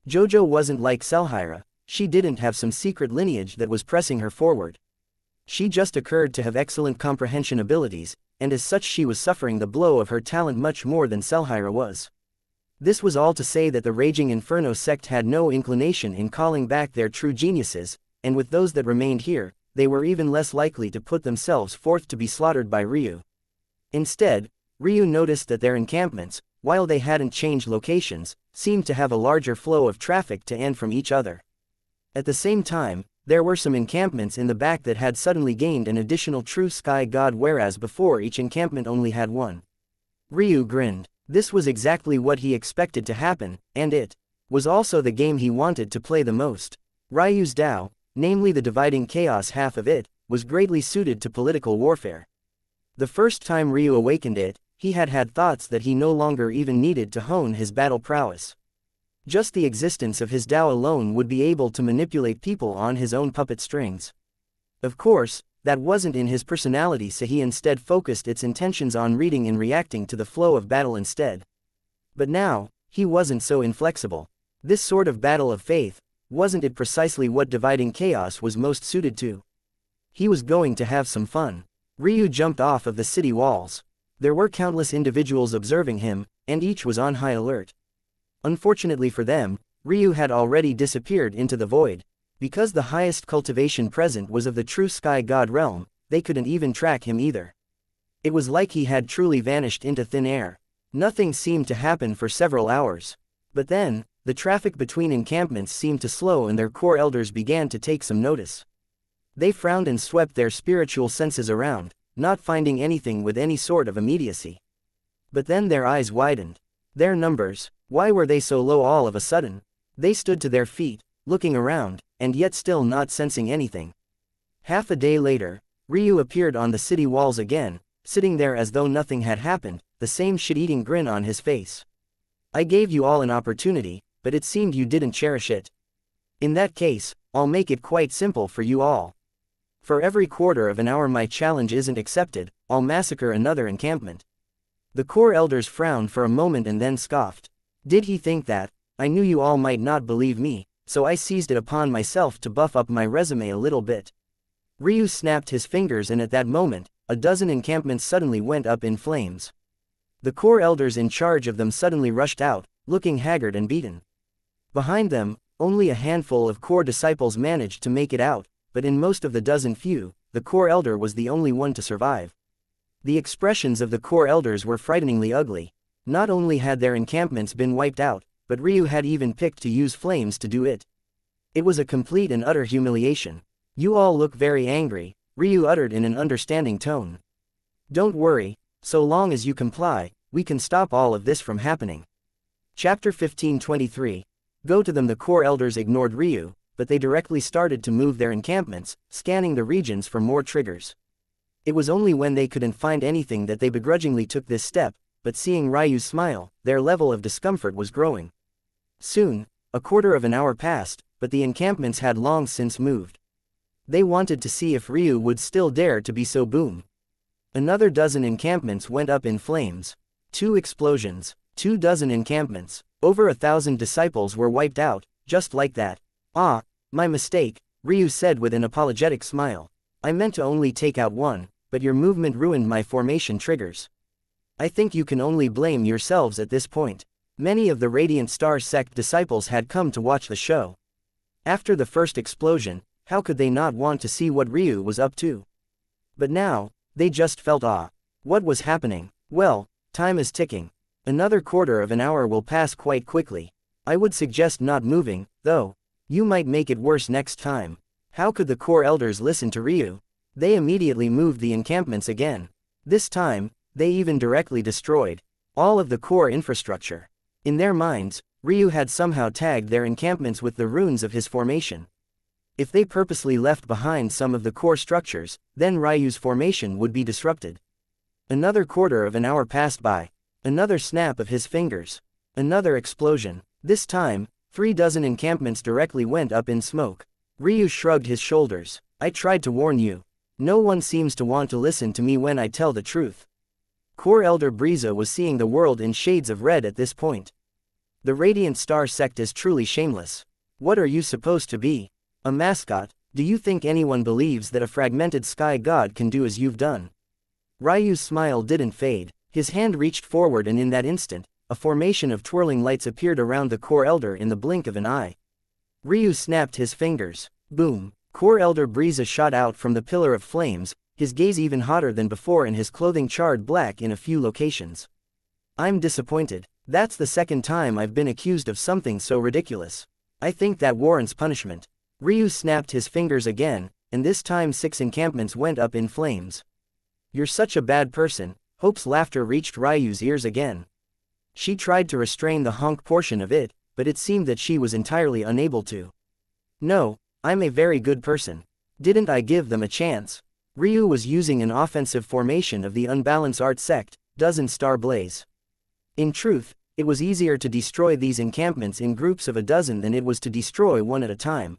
Speaker 1: JoJo wasn't like xianxia, she didn't have some secret lineage that was pressing her forward. She just occurred to have excellent comprehension abilities, and as such she was suffering the blow of her talent much more than xianxia was. This was all to say that the Raging Inferno sect had no inclination in calling back their true geniuses, and with those that remained here, they were even less likely to put themselves forth to be slaughtered by Ryu. Instead, Ryu noticed that their encampments, while they hadn't changed locations, seemed to have a larger flow of traffic to and from each other. At the same time, there were some encampments in the back that had suddenly gained an additional true sky god, whereas before each encampment only had one. Ryu grinned. This was exactly what he expected to happen, and it was also the game he wanted to play the most. Ryu's Tao, namely the dividing chaos half of it, was greatly suited to political warfare. The first time Ryu awakened it, he had had thoughts that he no longer even needed to hone his battle prowess. Just the existence of his Tao alone would be able to manipulate people on his own puppet strings. Of course, that wasn't in his personality, so he instead focused its intentions on reading and reacting to the flow of battle instead. But now, he wasn't so inflexible. This sort of battle of faith, wasn't it precisely what dividing chaos was most suited to? He was going to have some fun. Ryu jumped off of the city walls. There were countless individuals observing him, and each was on high alert. Unfortunately for them, Ryu had already disappeared into the void. Because the highest cultivation present was of the true sky god realm, they couldn't even track him either. It was like he had truly vanished into thin air. Nothing seemed to happen for several hours. But then, the traffic between encampments seemed to slow and their core elders began to take some notice. They frowned and swept their spiritual senses around, not finding anything with any sort of immediacy. But then their eyes widened. Their numbers, why were they so low all of a sudden? They stood to their feet, looking around, and yet still not sensing anything. Half a day later, Ryu appeared on the city walls again, sitting there as though nothing had happened, the same shit-eating grin on his face. I gave you all an opportunity, but it seemed you didn't cherish it. In that case, I'll make it quite simple for you all. For every quarter of an hour my challenge isn't accepted, I'll massacre another encampment. The core elders frowned for a moment and then scoffed. Did he think that? I knew you all might not believe me, so I seized it upon myself to buff up my resume a little bit. Ryu snapped his fingers, and at that moment, a dozen encampments suddenly went up in flames. The core elders in charge of them suddenly rushed out, looking haggard and beaten. Behind them, only a handful of core disciples managed to make it out, but in most of the dozen few, the core elder was the only one to survive. The expressions of the core elders were frighteningly ugly. Not only had their encampments been wiped out, but Ryu had even picked to use flames to do it. It was a complete and utter humiliation. You all look very angry, Ryu uttered in an understanding tone. Don't worry, so long as you comply, we can stop all of this from happening. Chapter 15:23. Go to them. The core elders ignored Ryu, but they directly started to move their encampments, scanning the regions for more triggers. It was only when they couldn't find anything that they begrudgingly took this step, but seeing Ryu smile, their level of discomfort was growing. Soon, a quarter of an hour passed, but the encampments had long since moved. They wanted to see if Ryu would still dare to be so boom. Another dozen encampments went up in flames. 2 explosions, 2 dozen encampments, over 1,000 disciples were wiped out, just like that. Ah, my mistake, Ryu said with an apologetic smile. I meant to only take out one, but your movement ruined my formation triggers. I think you can only blame yourselves at this point. Many of the Radiant Star sect disciples had come to watch the show. After the first explosion, how could they not want to see what Ryu was up to? But now, they just felt awe. What was happening? Well, time is ticking. Another quarter of an hour will pass quite quickly. I would suggest not moving, though. You might make it worse next time. How could the core elders listen to Ryu? They immediately moved the encampments again. This time, they even directly destroyed all of the core infrastructure. In their minds, Ryu had somehow tagged their encampments with the runes of his formation. If they purposely left behind some of the core structures, then Ryu's formation would be disrupted. Another quarter of an hour passed by. Another snap of his fingers. Another explosion. This time, 3 dozen encampments directly went up in smoke. Ryu shrugged his shoulders. I tried to warn you. No one seems to want to listen to me when I tell the truth. Core Elder Briza was seeing the world in shades of red at this point. The Radiant Star sect is truly shameless. What are you supposed to be? A mascot? Do you think anyone believes that a fragmented sky god can do as you've done? Ryu's smile didn't fade. His hand reached forward, and in that instant, a formation of twirling lights appeared around the Core Elder in the blink of an eye. Ryu snapped his fingers. Boom! Core Elder Briza shot out from the pillar of flames, his gaze even hotter than before and his clothing charred black in a few locations. I'm disappointed. That's the second time I've been accused of something so ridiculous. I think that warrants punishment. Ryu snapped his fingers again, and this time 6 encampments went up in flames. You're such a bad person. Hope's laughter reached Ryu's ears again. She tried to restrain the honk portion of it, but it seemed that she was entirely unable to. No, I'm a very good person. Didn't I give them a chance? Ryu was using an offensive formation of the Unbalanced Art sect, Dozen Star Blaze. In truth, it was easier to destroy these encampments in groups of a dozen than it was to destroy one at a time.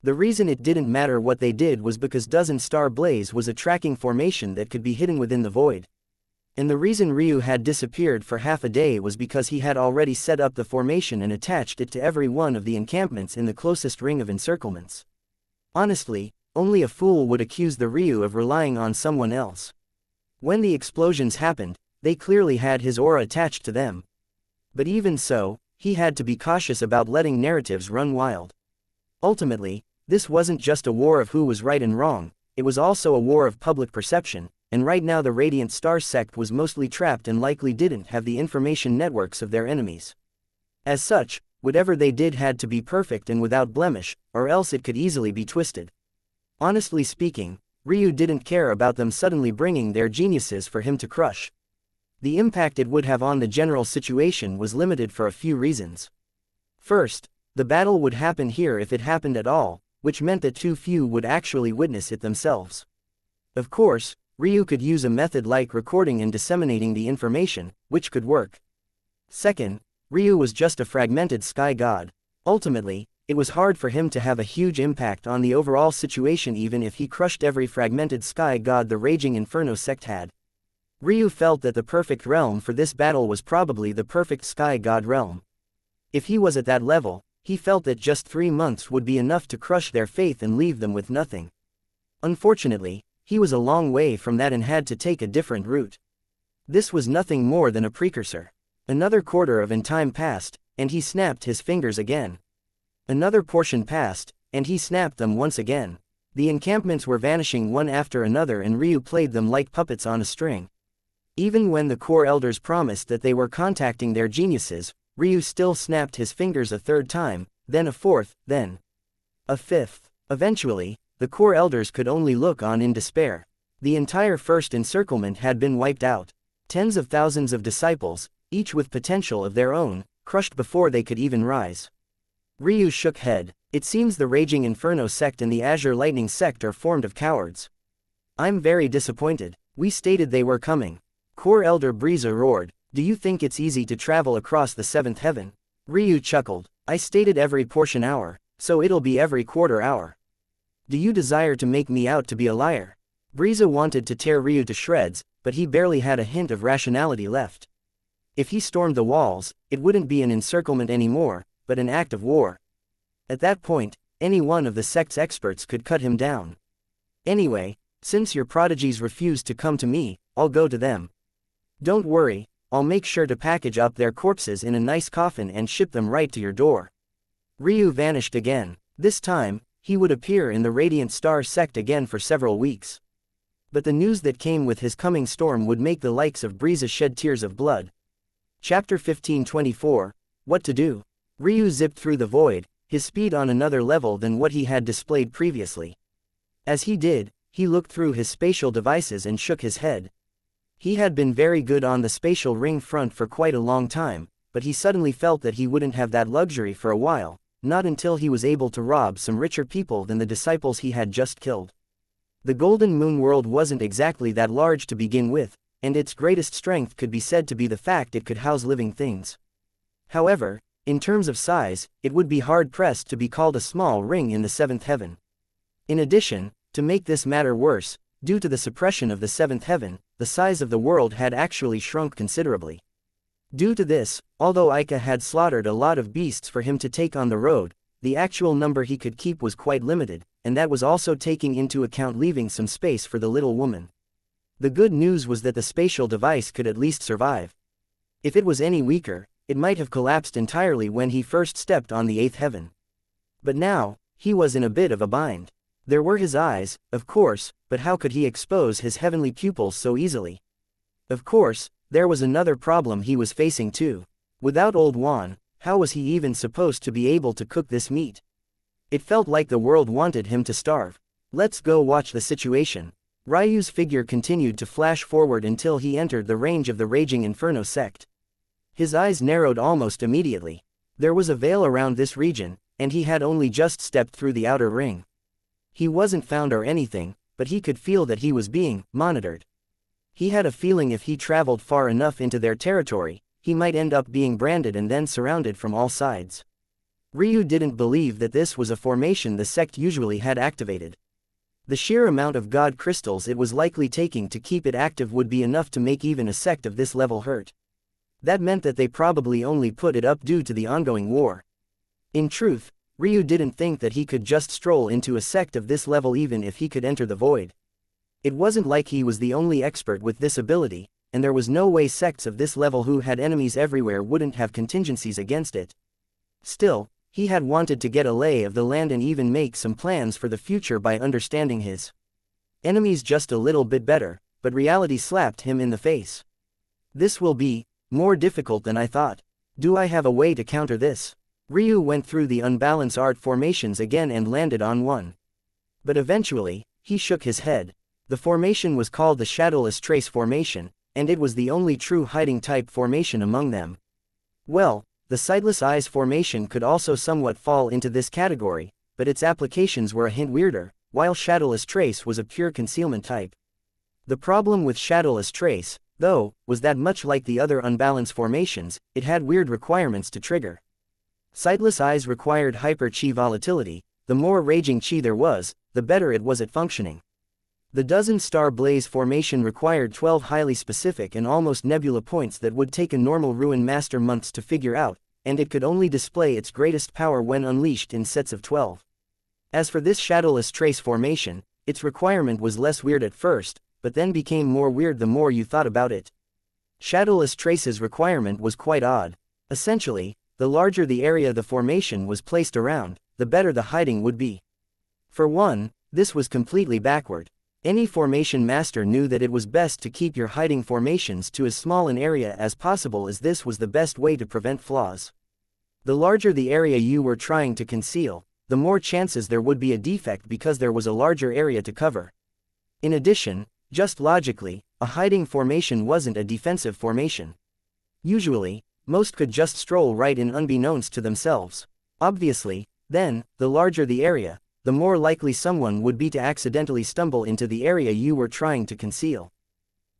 Speaker 1: The reason it didn't matter what they did was because Dozen Star Blaze was a tracking formation that could be hidden within the void. And the reason Ryu had disappeared for half a day was because he had already set up the formation and attached it to every one of the encampments in the closest ring of encirclements. Honestly, only a fool would accuse the Ryu of relying on someone else. When the explosions happened, they clearly had his aura attached to them. But even so, he had to be cautious about letting narratives run wild. Ultimately, this wasn't just a war of who was right and wrong, it was also a war of public perception, and right now the Radiant Star sect was mostly trapped and likely didn't have the information networks of their enemies. As such, whatever they did had to be perfect and without blemish, or else it could easily be twisted. Honestly speaking, Ryu didn't care about them suddenly bringing their geniuses for him to crush. The impact it would have on the general situation was limited for a few reasons. First, the battle would happen here if it happened at all, which meant that too few would actually witness it themselves. Of course, Ryu could use a method like recording and disseminating the information, which could work. Second, Ryu was just a fragmented sky god. Ultimately, it was hard for him to have a huge impact on the overall situation even if he crushed every fragmented sky god the Raging Inferno sect had. Ryu felt that the perfect realm for this battle was probably the perfect sky god realm. If he was at that level, he felt that just 3 months would be enough to crush their faith and leave them with nothing. Unfortunately, he was a long way from that and had to take a different route. This was nothing more than a precursor. Another quarter of time passed, and he snapped his fingers again. Another portion passed, and he snapped them once again. The encampments were vanishing one after another and Ryu played them like puppets on a string. Even when the Core Elders promised that they were contacting their geniuses, Ryu still snapped his fingers a third time, then a fourth, then a fifth. Eventually, the Core Elders could only look on in despair. The entire first encirclement had been wiped out. Tens of thousands of disciples, each with potential of their own, crushed before they could even rise. Ryu shook head. It seems the Raging Inferno sect and the Azure Lightning sect are formed of cowards. I'm very disappointed. We stated they were coming. Core Elder Briza roared. Do you think it's easy to travel across the 7th heaven? Ryu chuckled. I stated every portion hour, so it'll be every quarter hour. Do you desire to make me out to be a liar? Briza wanted to tear Ryu to shreds, but he barely had a hint of rationality left. If he stormed the walls, it wouldn't be an encirclement anymore, but an act of war. At that point, any one of the sect's experts could cut him down. Anyway, since your prodigies refused to come to me, I'll go to them. Don't worry, I'll make sure to package up their corpses in a nice coffin and ship them right to your door. Ryu vanished again. This time, he would appear in the Radiant Star sect again for several weeks. But the news that came with his coming storm would make the likes of Briza shed tears of blood. Chapter 1524, What to Do? Ryu zipped through the void, his speed on another level than what he had displayed previously. As he did, he looked through his spatial devices and shook his head. He had been very good on the spatial ring front for quite a long time, but he suddenly felt that he wouldn't have that luxury for a while, not until he was able to rob some richer people than the disciples he had just killed. The Golden Moon world wasn't exactly that large to begin with, and its greatest strength could be said to be the fact it could house living things. However, in terms of size, it would be hard-pressed to be called a small ring in the 7th heaven. In addition, to To make this matter worse, due to the suppression of the seventh heaven, the size of the world had actually shrunk considerably. Due to this, although Ika had slaughtered a lot of beasts for him to take on the road, the actual number he could keep was quite limited, and that was also taking into account leaving some space for the little woman. The good news was that the spatial device could at least survive. If it was any weaker, it might have collapsed entirely when he first stepped on the eighth heaven. But now, he was in a bit of a bind. There were his eyes, of course, but how could he expose his heavenly pupils so easily? Of course, there was another problem he was facing too. Without Old Juan, how was he even supposed to be able to cook this meat? It felt like the world wanted him to starve. Let's go watch the situation. Ryu's figure continued to flash forward until he entered the range of the Raging Inferno sect. His eyes narrowed almost immediately. There was a veil around this region, and he had only just stepped through the outer ring. He wasn't found or anything, but he could feel that he was being monitored. He had a feeling if he traveled far enough into their territory, he might end up being branded and then surrounded from all sides. Ryu didn't believe that this was a formation the sect usually had activated. The sheer amount of god crystals it was likely taking to keep it active would be enough to make even a sect of this level hurt. That meant that they probably only put it up due to the ongoing war. In truth, Ryu didn't think that he could just stroll into a sect of this level even if he could enter the void. It wasn't like he was the only expert with this ability, and there was no way sects of this level who had enemies everywhere wouldn't have contingencies against it. Still, he had wanted to get a lay of the land and even make some plans for the future by understanding his enemies just a little bit better, but reality slapped him in the face. This will be more difficult than I thought. Do I have a way to counter this? Ryu went through the unbalanced art formations again and landed on one. But eventually, he shook his head. The formation was called the Shadowless Trace Formation, and it was the only true hiding type formation among them. Well, the Sightless Eyes formation could also somewhat fall into this category, but its applications were a hint weirder, while Shadowless Trace was a pure concealment type. The problem with Shadowless Trace, though, was that much like the other unbalanced formations, it had weird requirements to trigger. Sightless Eyes required hyper-chi volatility. The more raging chi there was, the better it was at functioning. The Dozen-Star Blaze formation required 12 highly specific and almost nebula points that would take a normal Ruin Master months to figure out, and it could only display its greatest power when unleashed in sets of 12. As for this Shadowless Trace formation, its requirement was less weird at first, but then became more weird the more you thought about it. Shadowless Trace's requirement was quite odd. Essentially, the larger the area the formation was placed around, the better the hiding would be. For one, this was completely backward. Any formation master knew that it was best to keep your hiding formations to as small an area as possible, as this was the best way to prevent flaws. The larger the area you were trying to conceal, the more chances there would be a defect because there was a larger area to cover. In addition, just logically, a hiding formation wasn't a defensive formation. Usually, most could just stroll right in unbeknownst to themselves. Obviously, then, the larger the area, the more likely someone would be to accidentally stumble into the area you were trying to conceal.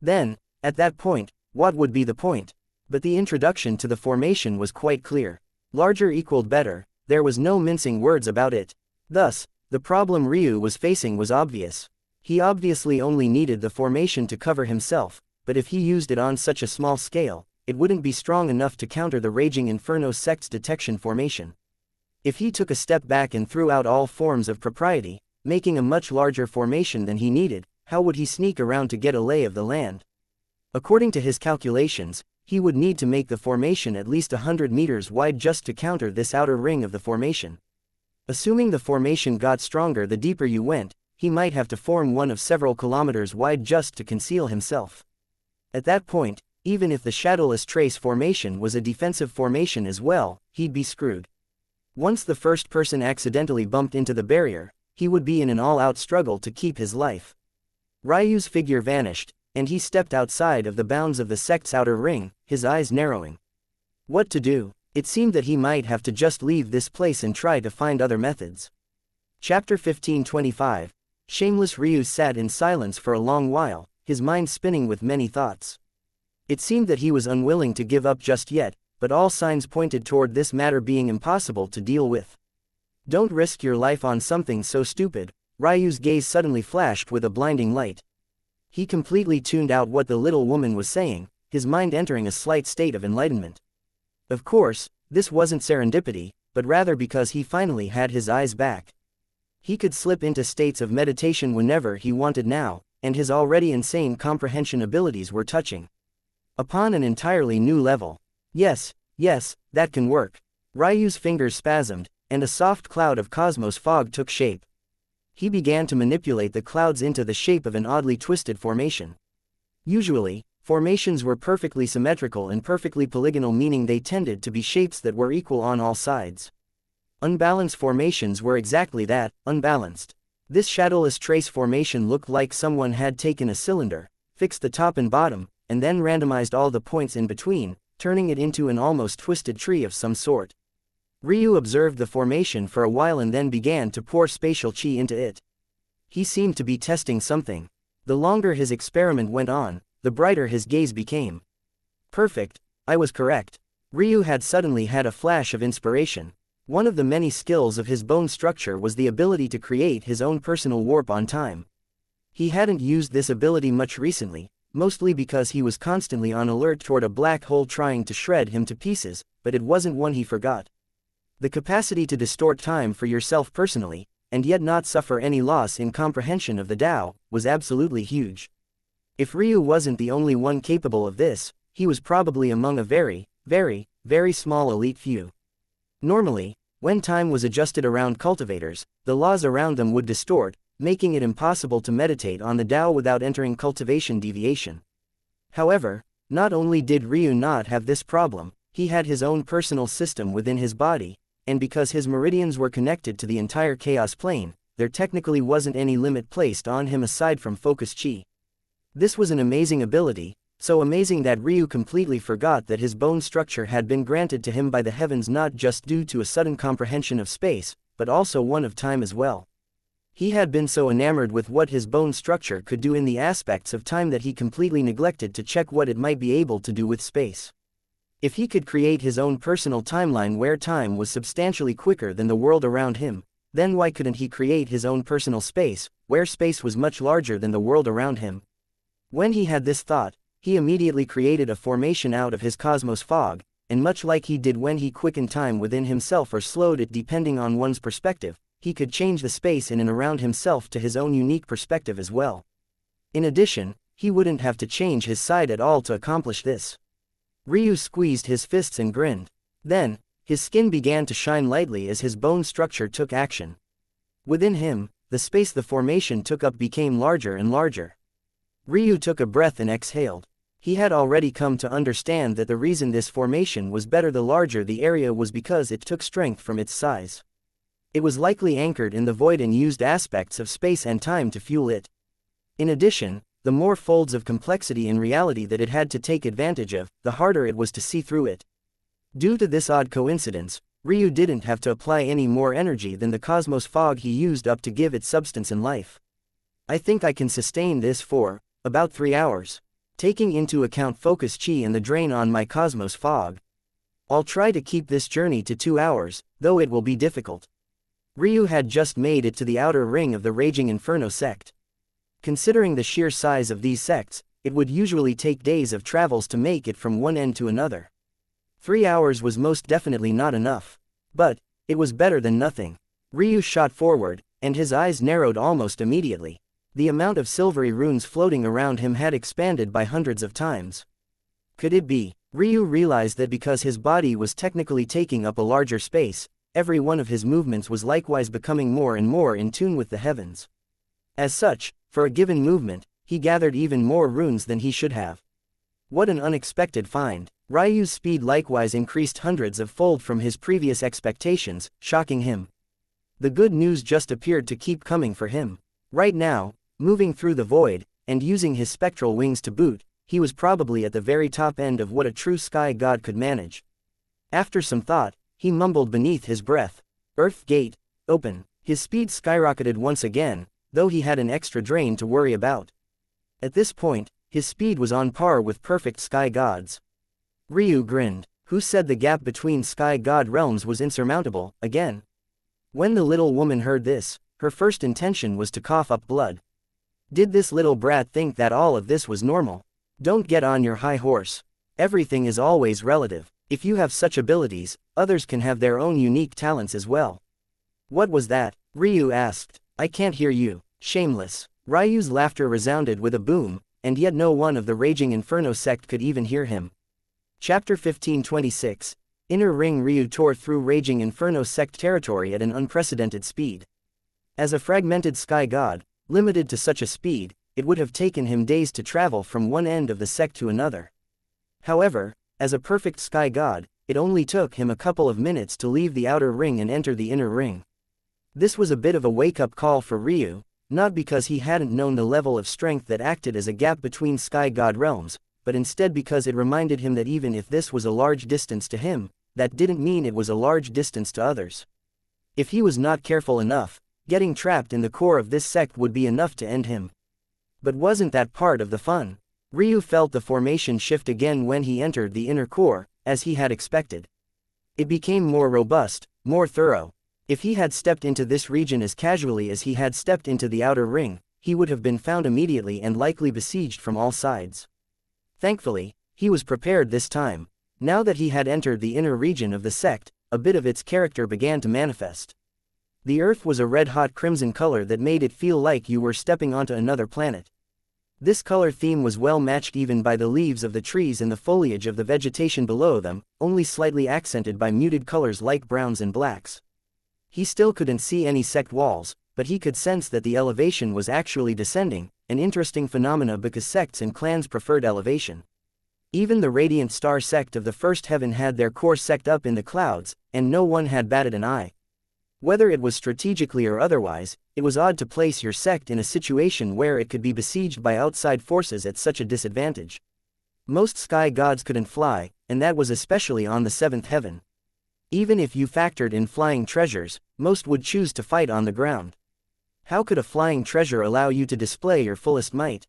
Speaker 1: Then, at that point, what would be the point? But the introduction to the formation was quite clear. Larger equaled better, there was no mincing words about it. Thus, the problem Ryu was facing was obvious. He obviously only needed the formation to cover himself, but if he used it on such a small scale, it wouldn't be strong enough to counter the Raging Inferno sect's detection formation. If he took a step back and threw out all forms of propriety, making a much larger formation than he needed, how would he sneak around to get a lay of the land? According to his calculations, he would need to make the formation at least 100 meters wide just to counter this outer ring of the formation. Assuming the formation got stronger the deeper you went, he might have to form one of several kilometers wide just to conceal himself. At that point, even if the Shadowless Trace formation was a defensive formation as well, he'd be screwed. Once the first person accidentally bumped into the barrier, he would be in an all-out struggle to keep his life. Ryu's figure vanished, and he stepped outside of the bounds of the sect's outer ring, his eyes narrowing. What to do? It seemed that he might have to just leave this place and try to find other methods. Chapter 1525. Shameless Ryu sat in silence for a long while, his mind spinning with many thoughts. It seemed that he was unwilling to give up just yet, but all signs pointed toward this matter being impossible to deal with. Don't risk your life on something so stupid, Ryu's gaze suddenly flashed with a blinding light. He completely tuned out what the little woman was saying, his mind entering a slight state of enlightenment. Of course, this wasn't serendipity, but rather because he finally had his eyes back. He could slip into states of meditation whenever he wanted now, and his already insane comprehension abilities were touching upon an entirely new level. Yes, that can work. Ryu's fingers spasmed, and a soft cloud of cosmos fog took shape. He began to manipulate the clouds into the shape of an oddly twisted formation. Usually, formations were perfectly symmetrical and perfectly polygonal, meaning they tended to be shapes that were equal on all sides. Unbalanced formations were exactly that, unbalanced. This shadowless trace formation looked like someone had taken a cylinder, fixed the top and bottom, and then randomized all the points in between, turning it into an almost twisted tree of some sort. Ryu observed the formation for a while and then began to pour spatial chi into it. He seemed to be testing something. The longer his experiment went on, the brighter his gaze became. Perfect, I was correct. Ryu had suddenly had a flash of inspiration. One of the many skills of his bone structure was the ability to create his own personal warp on time. He hadn't used this ability much recently, mostly because he was constantly on alert toward a black hole trying to shred him to pieces, but it wasn't one he forgot. The capacity to distort time for yourself personally, and yet not suffer any loss in comprehension of the Tao, was absolutely huge. If Ryu wasn't the only one capable of this, he was probably among a very, very small elite few. Normally, when time was adjusted around cultivators, the laws around them would distort, making it impossible to meditate on the Tao without entering cultivation deviation. However, not only did Ryu not have this problem, he had his own personal system within his body, and because his meridians were connected to the entire chaos plane, there technically wasn't any limit placed on him aside from focus chi. This was an amazing ability, so amazing that Ryu completely forgot that his bone structure had been granted to him by the heavens, not just due to a sudden comprehension of space, but also one of time as well. He had been so enamored with what his bone structure could do in the aspects of time that he completely neglected to check what it might be able to do with space. If he could create his own personal timeline where time was substantially quicker than the world around him, then why couldn't he create his own personal space, where space was much larger than the world around him? When he had this thought, he immediately created a formation out of his cosmos fog, and much like he did when he quickened time within himself or slowed it depending on one's perspective, he could change the space in and around himself to his own unique perspective as well. In addition, he wouldn't have to change his side at all to accomplish this. Ryu squeezed his fists and grinned. Then, his skin began to shine lightly as his bone structure took action. Within him, the space the formation took up became larger and larger. Ryu took a breath and exhaled. He had already come to understand that the reason this formation was better the larger the area was because it took strength from its size. It was likely anchored in the void and used aspects of space and time to fuel it. In addition, the more folds of complexity in reality that it had to take advantage of, the harder it was to see through it. Due to this odd coincidence, Ryu didn't have to apply any more energy than the cosmos fog he used up to give it substance and life. I think I can sustain this for about 3 hours. Taking into account focus chi and the drain on my cosmos fog. I'll try to keep this journey to 2 hours, though it will be difficult. Ryu had just made it to the outer ring of the Raging Inferno sect. Considering the sheer size of these sects, it would usually take days of travels to make it from one end to another. 3 hours was most definitely not enough. But it was better than nothing. Ryu shot forward, and his eyes narrowed almost immediately. The amount of silvery runes floating around him had expanded by hundreds of times. Could it be? Ryu realized that because his body was technically taking up a larger space, every one of his movements was likewise becoming more and more in tune with the heavens. As such, for a given movement, he gathered even more runes than he should have. What an unexpected find. Ryu's speed likewise increased hundreds of fold from his previous expectations, shocking him. The good news just appeared to keep coming for him. Right now, moving through the void, and using his spectral wings to boot, he was probably at the very top end of what a true sky god could manage. After some thought, he mumbled beneath his breath, "Earth gate, open." His speed skyrocketed once again, though he had an extra drain to worry about. At this point, his speed was on par with perfect sky gods. Ryu grinned. Who said the gap between sky god realms was insurmountable, again? When the little woman heard this, Her first intention was to cough up blood. Did this little brat think that all of this was normal? Don't get on your high horse. Everything is always relative. If you have such abilities, others can have their own unique talents as well. What was that? Ryu asked. I can't hear you. Shameless. Ryu's laughter resounded with a boom, and yet no one of the Raging Inferno sect could even hear him. Chapter 1526. Inner Ring. Ryu tore through Raging Inferno sect territory at an unprecedented speed. As a fragmented sky god, limited to such a speed, it would have taken him days to travel from one end of the sect to another. However, as a perfect sky god, it only took him a couple of minutes to leave the outer ring and enter the inner ring. This was a bit of a wake-up call for Ryu, not because he hadn't known the level of strength that acted as a gap between sky god realms, but instead because it reminded him that even if this was a large distance to him, that didn't mean it was a large distance to others. If he was not careful enough, getting trapped in the core of this sect would be enough to end him. But wasn't that part of the fun? Ryu felt the formation shift again when he entered the inner core, as he had expected. It became more robust, more thorough. If he had stepped into this region as casually as he had stepped into the outer ring, he would have been found immediately and likely besieged from all sides. Thankfully, he was prepared this time. Now that he had entered the inner region of the sect, a bit of its character began to manifest. The earth was a red-hot crimson color that made it feel like you were stepping onto another planet. This color theme was well matched even by the leaves of the trees and the foliage of the vegetation below them, only slightly accented by muted colors like browns and blacks. He still couldn't see any sect walls, but he could sense that the elevation was actually descending, an interesting phenomena because sects and clans preferred elevation. Even the Radiant Star sect of the First Heaven had their core sect up in the clouds, and no one had batted an eye. Whether it was strategically or otherwise, it was odd to place your sect in a situation where it could be besieged by outside forces at such a disadvantage. Most sky gods couldn't fly, and that was especially on the Seventh Heaven. Even if you factored in flying treasures, most would choose to fight on the ground. How could a flying treasure allow you to display your fullest might?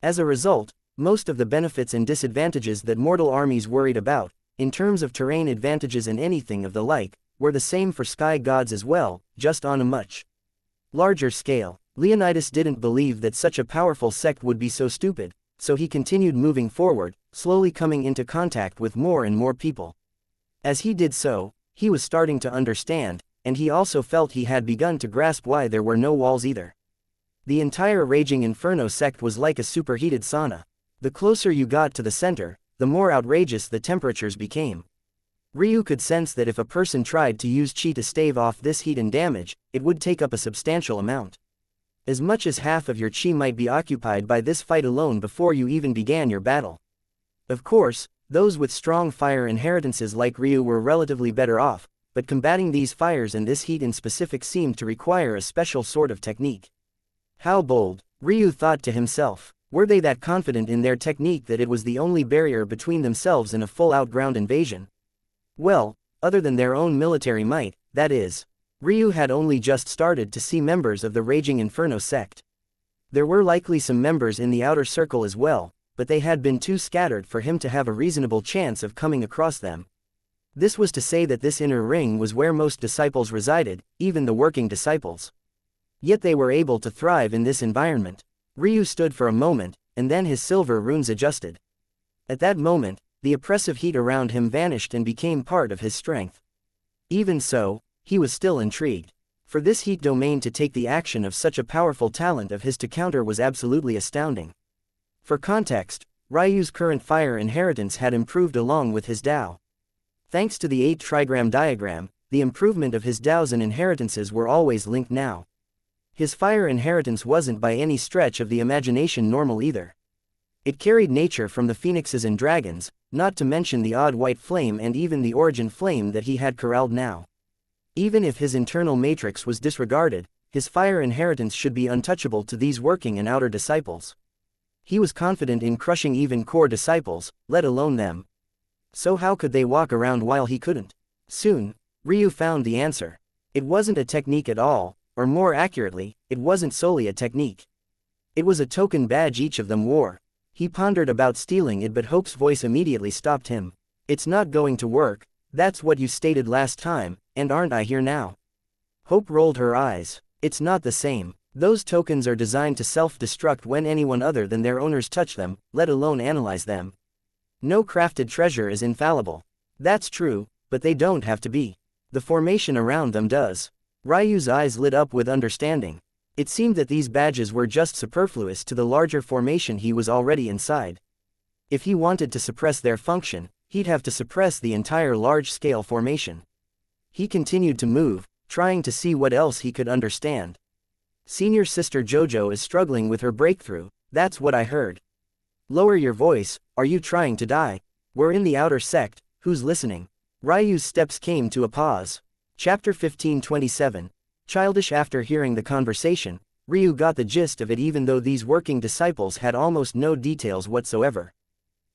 Speaker 1: As a result, most of the benefits and disadvantages that mortal armies worried about, in terms of terrain advantages and anything of the like, were the same for sky gods as well, just on a much larger scale. Leonidas didn't believe that such a powerful sect would be so stupid, so he continued moving forward, slowly coming into contact with more and more people. As he did so, he was starting to understand, and he also felt he had begun to grasp why there were no walls either. The entire Raging Inferno sect was like a superheated sauna. The closer you got to the center, the more outrageous the temperatures became. Ryu could sense that if a person tried to use chi to stave off this heat and damage, it would take up a substantial amount. As much as half of your chi might be occupied by this fight alone before you even began your battle. Of course, those with strong fire inheritances like Ryu were relatively better off, but combating these fires and this heat in specific seemed to require a special sort of technique. How bold, Ryu thought to himself. Were they that confident in their technique that it was the only barrier between themselves and a full-out ground invasion? Well, other than their own military might, that is. Ryu had only just started to see members of the Raging Inferno sect. There were likely some members in the outer circle as well, but they had been too scattered for him to have a reasonable chance of coming across them. This was to say that this inner ring was where most disciples resided, even the working disciples. Yet they were able to thrive in this environment. Ryu stood for a moment, and then his silver runes adjusted. At that moment, the oppressive heat around him vanished and became part of his strength. Even so, he was still intrigued. For this heat domain to take the action of such a powerful talent of his to counter was absolutely astounding. For context, Ryu's current fire inheritance had improved along with his Dao. Thanks to the 8 trigram diagram, the improvement of his Daos and inheritances were always linked now. His fire inheritance wasn't by any stretch of the imagination normal either. It carried nature from the phoenixes and dragons, not to mention the odd white flame and even the origin flame that he had corralled now. Even if his internal matrix was disregarded, his fire inheritance should be untouchable to these working and outer disciples. He was confident in crushing even core disciples, let alone them. So how could they walk around while he couldn't? Soon, Ryu found the answer. It wasn't a technique at all, or more accurately, it wasn't solely a technique. It was a token badge each of them wore. He pondered about stealing it, but Hope's voice immediately stopped him. It's not going to work, that's what you stated last time, and aren't I here now? Hope rolled her eyes. It's not the same. Those tokens are designed to self-destruct when anyone other than their owners touch them, let alone analyze them. No crafted treasure is infallible. That's true, but they don't have to be. The formation around them does. Ryu's eyes lit up with understanding. It seemed that these badges were just superfluous to the larger formation he was already inside. If he wanted to suppress their function, he'd have to suppress the entire large-scale formation. He continued to move, trying to see what else he could understand. Senior sister Jojo is struggling with her breakthrough, that's what I heard. Lower your voice, are you trying to die? We're in the outer sect, who's listening? Ryu's steps came to a pause. Chapter 1527. Childish. After hearing the conversation, Ryu got the gist of it even though these working disciples had almost no details whatsoever.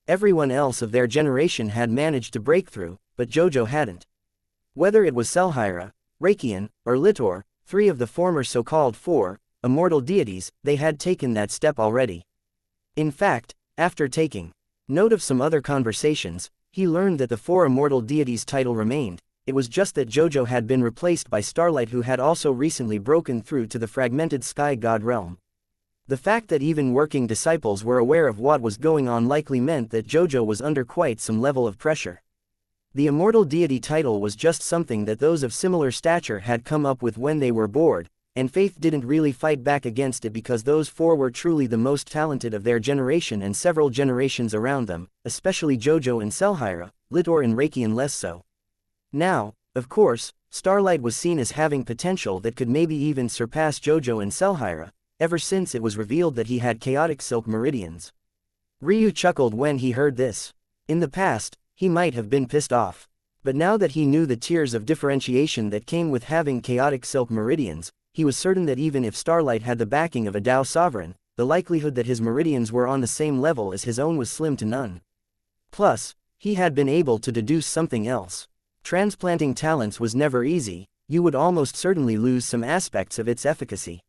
Speaker 1: Everyone else of their generation had managed to break through, but Jojo hadn't. Whether it was Xianxia, Reikian, or Litor, three of the former so-called four immortal deities, they had taken that step already. In fact, after taking note of some other conversations, he learned that the four immortal deities title remained. It was just that Jojo had been replaced by Starlight, who had also recently broken through to the fragmented sky god realm. The fact that even working disciples were aware of what was going on likely meant that Jojo was under quite some level of pressure. The immortal deity title was just something that those of similar stature had come up with when they were bored, and Faith didn't really fight back against it because those four were truly the most talented of their generation and several generations around them, especially Jojo and Xianxia, Litor and Reikian less so. Now, of course, Starlight was seen as having potential that could maybe even surpass Jojo and Xianxia, ever since it was revealed that he had chaotic silk meridians. Ryu chuckled when he heard this. In the past, he might have been pissed off. But now that he knew the tiers of differentiation that came with having chaotic silk meridians, he was certain that even if Starlight had the backing of a Dao sovereign, the likelihood that his meridians were on the same level as his own was slim to none. Plus, he had been able to deduce something else. Transplanting talents was never easy, you would almost certainly lose some aspects of its efficacy.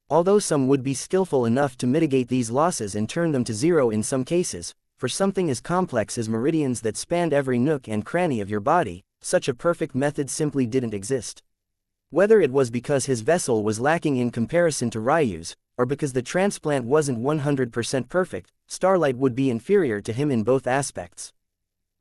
Speaker 1: Although some would be skillful enough to mitigate these losses and turn them to zero in some cases, for something as complex as meridians that spanned every nook and cranny of your body, such a perfect method simply didn't exist. Whether it was because his vessel was lacking in comparison to Ryu's, or because the transplant wasn't 100% perfect, Starlight would be inferior to him in both aspects.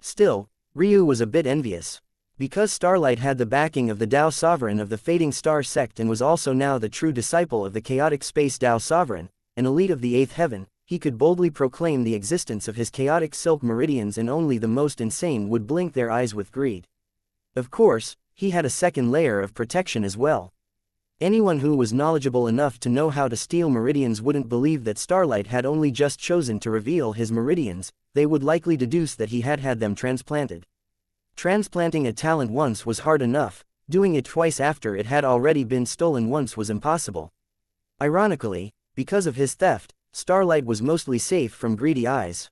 Speaker 1: Still, Ryu was a bit envious. Because Starlight had the backing of the Dao Sovereign of the Fading Star sect and was also now the true disciple of the Chaotic Space Dao Sovereign, an elite of the 8th heaven, he could boldly proclaim the existence of his chaotic silk meridians, and only the most insane would blink their eyes with greed. Of course, he had a second layer of protection as well. Anyone who was knowledgeable enough to know how to steal meridians wouldn't believe that Starlight had only just chosen to reveal his meridians, they would likely deduce that he had had them transplanted. Transplanting a talent once was hard enough, doing it twice after it had already been stolen once was impossible. Ironically, because of his theft, Starlight was mostly safe from greedy eyes.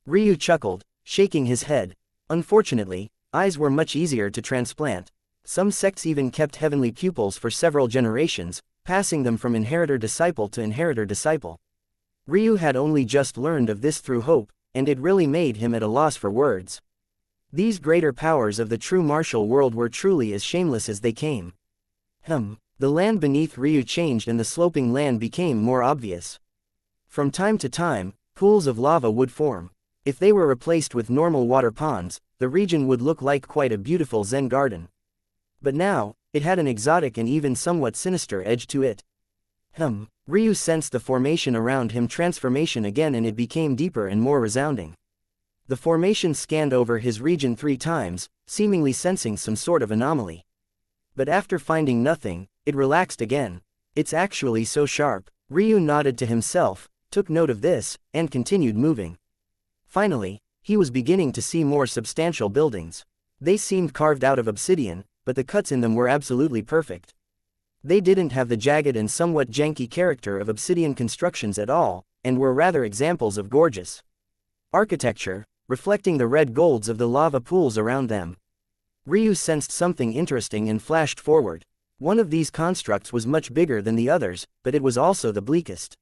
Speaker 1: Ryu chuckled, shaking his head. Unfortunately, eyes were much easier to transplant. Some sects even kept heavenly pupils for several generations, passing them from inheritor-disciple to inheritor-disciple. Ryu had only just learned of this through hope, and it really made him at a loss for words. These greater powers of the true martial world were truly as shameless as they came. The land beneath Ryu changed and the sloping land became more obvious. From time to time, pools of lava would form. If they were replaced with normal water ponds, the region would look like quite a beautiful Zen garden. But now, it had an exotic and even somewhat sinister edge to it. Ryu sensed the formation around him transformation again, and it became deeper and more resounding. The formation scanned over his region 3 times, seemingly sensing some sort of anomaly. But after finding nothing, it relaxed again. It's actually so sharp. Ryu nodded to himself, took note of this, and continued moving. Finally, he was beginning to see more substantial buildings. They seemed carved out of obsidian, but the cuts in them were absolutely perfect. They didn't have the jagged and somewhat janky character of obsidian constructions at all, and were rather examples of gorgeous architecture, reflecting the red golds of the lava pools around them. Ryu sensed something interesting and flashed forward. One of these constructs was much bigger than the others, but it was also the bleakest.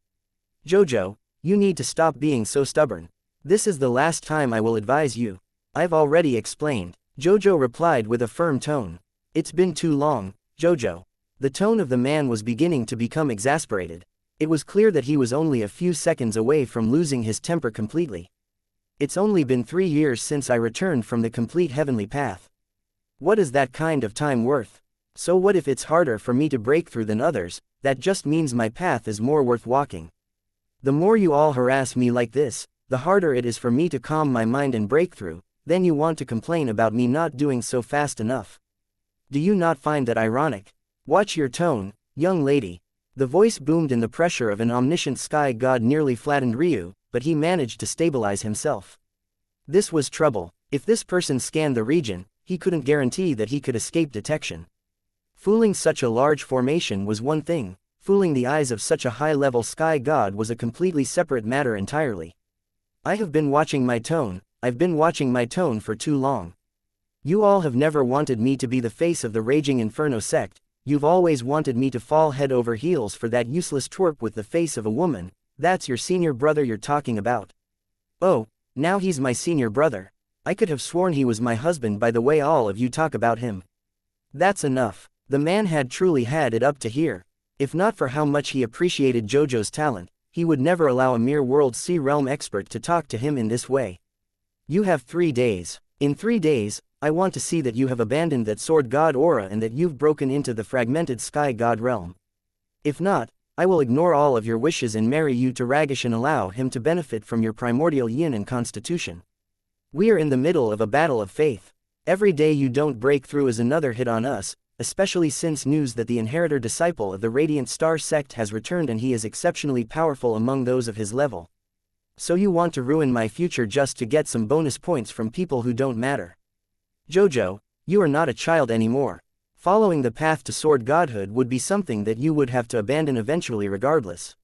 Speaker 1: Jojo, you need to stop being so stubborn. This is the last time I will advise you. I've already explained. Jojo replied with a firm tone. It's been too long, Jojo. The tone of the man was beginning to become exasperated. It was clear that he was only a few seconds away from losing his temper completely. It's only been 3 years since I returned from the complete heavenly path. What is that kind of time worth? So what if it's harder for me to break through than others? That just means my path is more worth walking. The more you all harass me like this, the harder it is for me to calm my mind and break through. Then you want to complain about me not doing so fast enough. Do you not find that ironic? Watch your tone, young lady. The voice boomed and the pressure of an omniscient sky god nearly flattened Ryu, but he managed to stabilize himself. This was trouble. If this person scanned the region, he couldn't guarantee that he could escape detection. Fooling such a large formation was one thing, fooling the eyes of such a high-level sky god was a completely separate matter entirely. I've been watching my tone for too long. You all have never wanted me to be the face of the Raging Inferno sect. You've always wanted me to fall head over heels for that useless twerp with the face of a woman. That's your senior brother you're talking about. Oh, now he's my senior brother. I could have sworn he was my husband by the way all of you talk about him. That's enough. The man had truly had it up to here. If not for how much he appreciated JoJo's talent, he would never allow a mere World Sea Realm expert to talk to him in this way. You have 3 days. In 3 days, I want to see that you have abandoned that sword god aura and that you've broken into the fragmented sky god realm. If not, I will ignore all of your wishes and marry you to Ragish and allow him to benefit from your primordial yin and constitution. We are in the middle of a battle of faith. Every day you don't break through is another hit on us, especially since news that the inheritor disciple of the Radiant Star sect has returned and he is exceptionally powerful among those of his level. So you want to ruin my future just to get some bonus points from people who don't matter. JoJo, you are not a child anymore. Following the path to sword godhood would be something that you would have to abandon eventually regardless.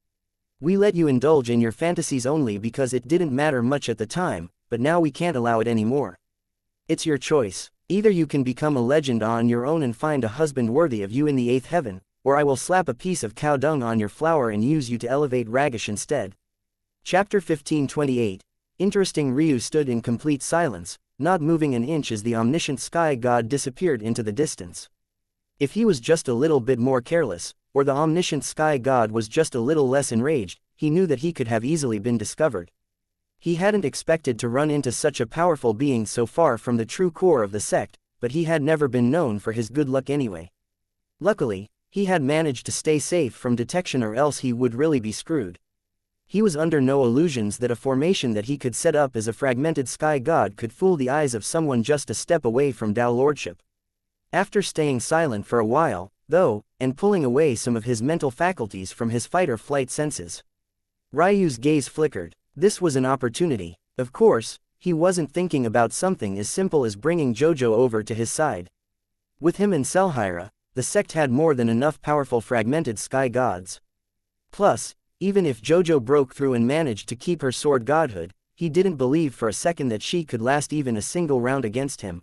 Speaker 1: We let you indulge in your fantasies only because it didn't matter much at the time, but now we can't allow it anymore. It's your choice. Either you can become a legend on your own and find a husband worthy of you in the 8th heaven, or I will slap a piece of cow dung on your flower and use you to elevate Ragish instead. Chapter 1528. Interesting. Ryu stood in complete silence, not moving an inch as the omniscient sky god disappeared into the distance. If he was just a little bit more careless, or the omniscient sky god was just a little less enraged, he knew that he could have easily been discovered. He hadn't expected to run into such a powerful being so far from the true core of the sect, but he had never been known for his good luck anyway. Luckily, he had managed to stay safe from detection or else he would really be screwed. He was under no illusions that a formation that he could set up as a fragmented sky god could fool the eyes of someone just a step away from Tao lordship. After staying silent for a while, though, and pulling away some of his mental faculties from his fight-or-flight senses, Ryu's gaze flickered. This was an opportunity. Of course, he wasn't thinking about something as simple as bringing JoJo over to his side. With him and Selhira, the sect had more than enough powerful fragmented sky gods. Plus, even if JoJo broke through and managed to keep her sword godhood, he didn't believe for a second that she could last even a single round against him.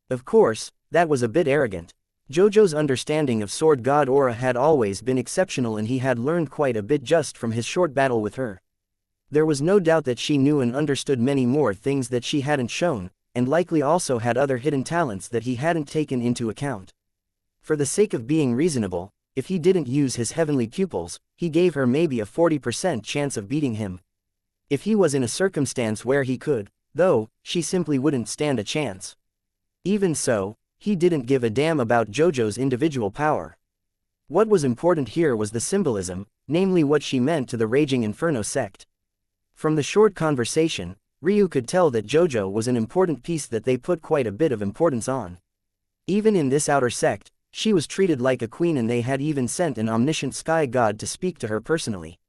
Speaker 1: Of course, that was a bit arrogant. JoJo's understanding of sword god aura had always been exceptional and he had learned quite a bit just from his short battle with her. There was no doubt that she knew and understood many more things that she hadn't shown, and likely also had other hidden talents that he hadn't taken into account. For the sake of being reasonable, if he didn't use his heavenly pupils, he gave her maybe a 40% chance of beating him. If he was in a circumstance where he could, though, she simply wouldn't stand a chance. Even so, he didn't give a damn about JoJo's individual power. What was important here was the symbolism, namely what she meant to the Raging Inferno sect. From the short conversation, Ryu could tell that JoJo was an important piece that they put quite a bit of importance on. Even in this outer sect, she was treated like a queen and they had even sent an omniscient sky god to speak to her personally.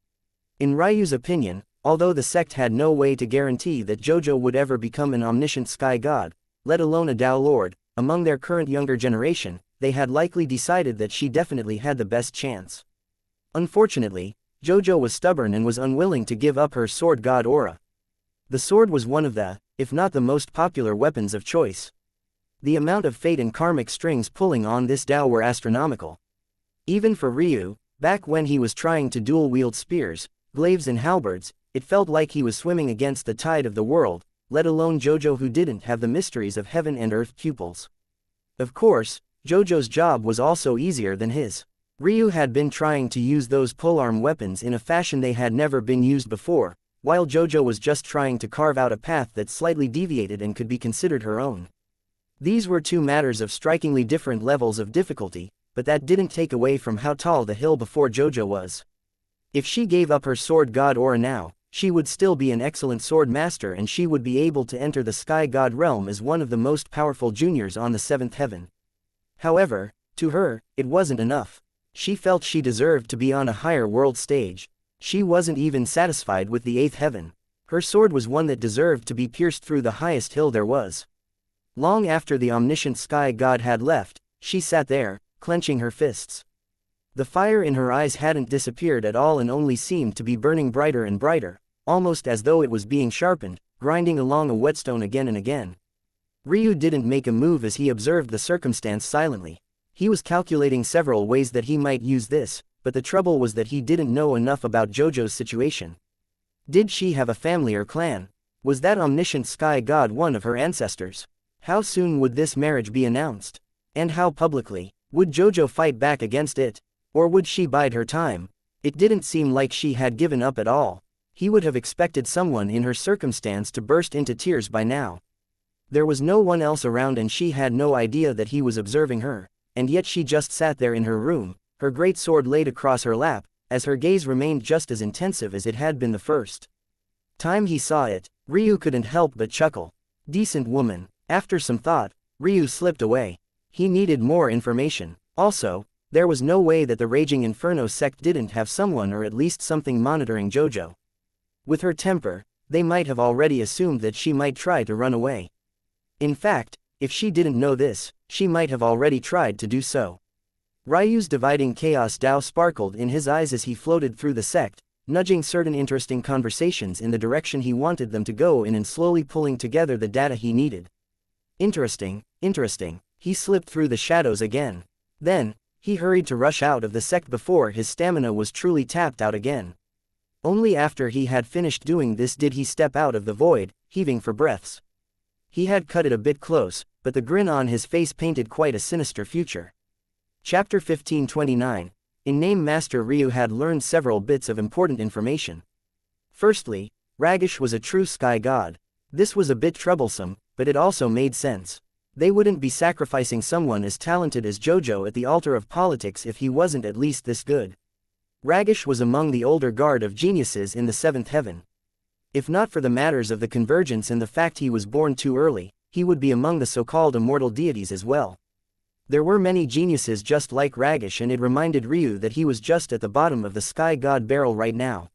Speaker 1: In Ryu's opinion, although the sect had no way to guarantee that JoJo would ever become an omniscient sky god, let alone a Tao Lord, among their current younger generation, they had likely decided that she definitely had the best chance. Unfortunately, JoJo was stubborn and was unwilling to give up her sword god aura. The sword was one of the, if not the most popular weapons of choice. The amount of fate and karmic strings pulling on this Tao were astronomical. Even for Ryu, back when he was trying to dual-wield spears, glaives and halberds, it felt like he was swimming against the tide of the world, let alone JoJo who didn't have the mysteries of heaven and earth pupils. Of course, JoJo's job was also easier than his. Ryu had been trying to use those polearm weapons in a fashion they had never been used before, while Jojo was just trying to carve out a path that slightly deviated and could be considered her own. These were two matters of strikingly different levels of difficulty, but that didn't take away from how tall the hill before Jojo was. If she gave up her sword god aura now, she would still be an excellent sword master and she would be able to enter the sky god realm as one of the most powerful juniors on the seventh heaven. However, to her, it wasn't enough. She felt she deserved to be on a higher world stage. She wasn't even satisfied with the eighth heaven. Her sword was one that deserved to be pierced through the highest hill there was. Long after the omniscient sky god had left, she sat there, clenching her fists. The fire in her eyes hadn't disappeared at all and only seemed to be burning brighter and brighter, almost as though it was being sharpened, grinding along a whetstone again and again. Ryu didn't make a move as he observed the circumstance silently. He was calculating several ways that he might use this, but the trouble was that he didn't know enough about Jojo's situation. Did she have a family or clan? Was that omniscient sky god one of her ancestors? How soon would this marriage be announced? And how publicly? Would Jojo fight back against it? Or would she bide her time? It didn't seem like she had given up at all. He would have expected someone in her circumstance to burst into tears by now. There was no one else around and she had no idea that he was observing her, and yet she just sat there in her room, her great sword laid across her lap, as her gaze remained just as intensive as it had been the first time he saw it. Ryu couldn't help but chuckle. Decent woman. After some thought, Ryu slipped away. He needed more information. Also, there was no way that the Raging Inferno sect didn't have someone or at least something monitoring Jojo. With her temper, they might have already assumed that she might try to run away. In fact, if she didn't know this, she might have already tried to do so. Ryu's dividing chaos Tao sparkled in his eyes as he floated through the sect, nudging certain interesting conversations in the direction he wanted them to go in and slowly pulling together the data he needed. Interesting, interesting. He slipped through the shadows again. Then, he hurried to rush out of the sect before his stamina was truly tapped out again. Only after he had finished doing this did he step out of the void, heaving for breaths. He had cut it a bit close, but the grin on his face painted quite a sinister future. Chapter 1529. In Name Master Ryu had learned several bits of important information. Firstly, Ragish was a true sky god. This was a bit troublesome, but it also made sense. They wouldn't be sacrificing someone as talented as Jojo at the altar of politics if he wasn't at least this good. Ragish was among the older guard of geniuses in the seventh heaven. If not for the matters of the convergence and the fact he was born too early, he would be among the so-called immortal deities as well. There were many geniuses just like Ragish and it reminded Ryu that he was just at the bottom of the sky god barrel right now.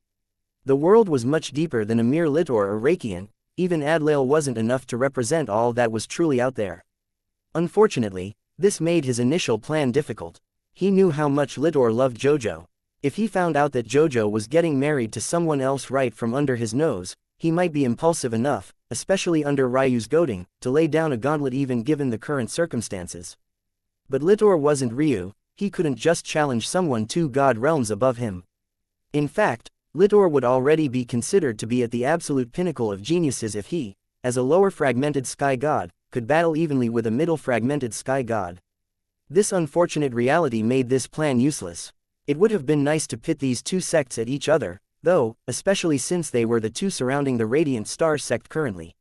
Speaker 1: The world was much deeper than a mere Litor or Rakian. Even Adlail wasn't enough to represent all that was truly out there. Unfortunately, this made his initial plan difficult. He knew how much Litor loved Jojo. If he found out that Jojo was getting married to someone else right from under his nose, he might be impulsive enough, especially under Ryu's goading, to lay down a gauntlet even given the current circumstances. But Litor wasn't Ryu. He couldn't just challenge someone 2 god realms above him. In fact, Litor would already be considered to be at the absolute pinnacle of geniuses if he, as a lower fragmented sky god, could battle evenly with a middle fragmented sky god. This unfortunate reality made this plan useless. It would have been nice to pit these two sects at each other, though, especially since they were the two surrounding the Radiant Star sect currently.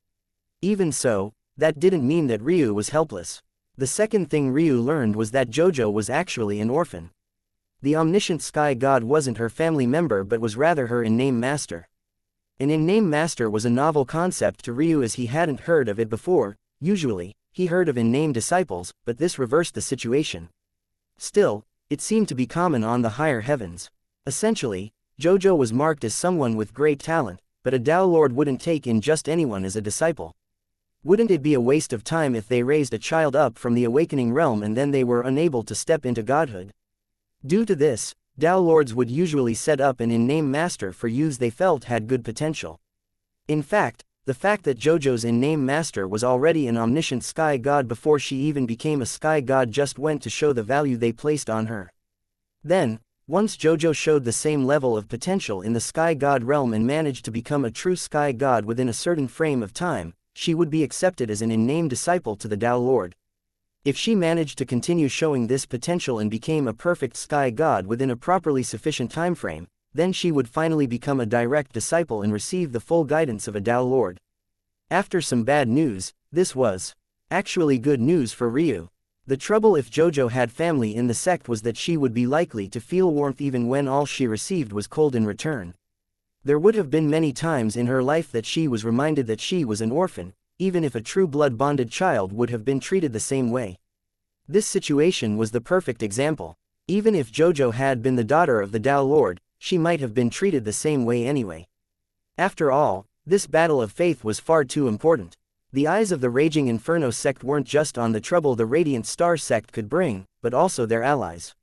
Speaker 1: Even so, that didn't mean that Ryu was helpless. The second thing Ryu learned was that Jojo was actually an orphan. The omniscient sky god wasn't her family member but was rather her in-name master. An in-name master was a novel concept to Ryu as he hadn't heard of it before. Usually, he heard of in-name disciples, but this reversed the situation. Still, it seemed to be common on the higher heavens. Essentially, Jojo was marked as someone with great talent, but a Tao Lord wouldn't take in just anyone as a disciple. Wouldn't it be a waste of time if they raised a child up from the awakening realm and then they were unable to step into godhood? Due to this, Tao Lords would usually set up an in-name master for youths they felt had good potential. In fact, the fact that Jojo's in-name master was already an omniscient sky god before she even became a sky god just went to show the value they placed on her. Then, once Jojo showed the same level of potential in the sky god realm and managed to become a true sky god within a certain frame of time, she would be accepted as an in-name disciple to the Tao Lord. If she managed to continue showing this potential and became a perfect sky god within a properly sufficient timeframe, then she would finally become a direct disciple and receive the full guidance of a Tao Lord. After some bad news, this was actually good news for Ryu. The trouble if JoJo had family in the sect was that she would be likely to feel warmth even when all she received was cold in return. There would have been many times in her life that she was reminded that she was an orphan, even if a true blood-bonded child would have been treated the same way. This situation was the perfect example. Even if JoJo had been the daughter of the Tao Lord, she might have been treated the same way anyway. After all, this battle of faith was far too important. The eyes of the Raging Inferno sect weren't just on the trouble the Radiant Star sect could bring, but also their allies.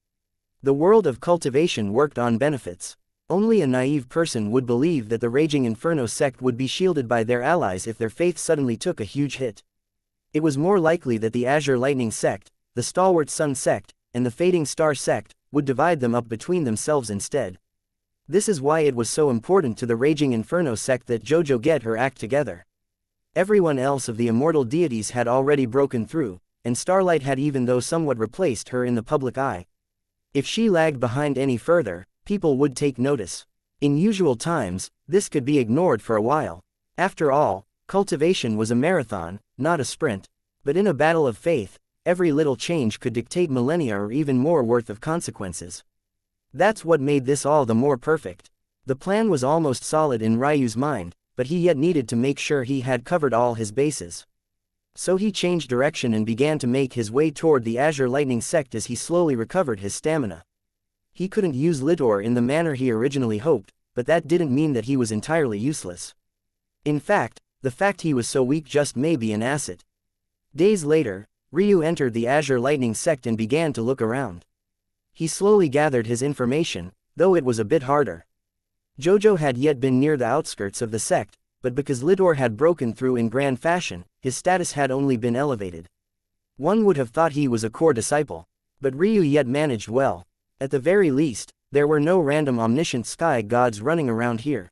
Speaker 1: The world of cultivation worked on benefits. Only a naive person would believe that the Raging Inferno sect would be shielded by their allies if their faith suddenly took a huge hit. It was more likely that the Azure Lightning sect, the Stalwart Sun sect, and the Fading Star sect would divide them up between themselves instead. This is why it was so important to the Raging Inferno sect that JoJo get her act together. Everyone else of the immortal deities had already broken through, and Starlight had even though somewhat replaced her in the public eye. If she lagged behind any further, people would take notice. In usual times, this could be ignored for a while. After all, cultivation was a marathon, not a sprint. But in a battle of faith, every little change could dictate millennia or even more worth of consequences. That's what made this all the more perfect. The plan was almost solid in Ryu's mind, but he yet needed to make sure he had covered all his bases. So he changed direction and began to make his way toward the Azure Lightning sect as he slowly recovered his stamina. He couldn't use Lidor in the manner he originally hoped, but that didn't mean that he was entirely useless. In fact, the fact he was so weak just may be an asset. Days later, Ryu entered the Azure Lightning sect and began to look around. He slowly gathered his information, though it was a bit harder. JoJo had yet been near the outskirts of the sect, but because Lidor had broken through in grand fashion, his status had only been elevated. One would have thought he was a core disciple. But Ryu yet managed well. At the very least, there were no random omniscient sky gods running around here.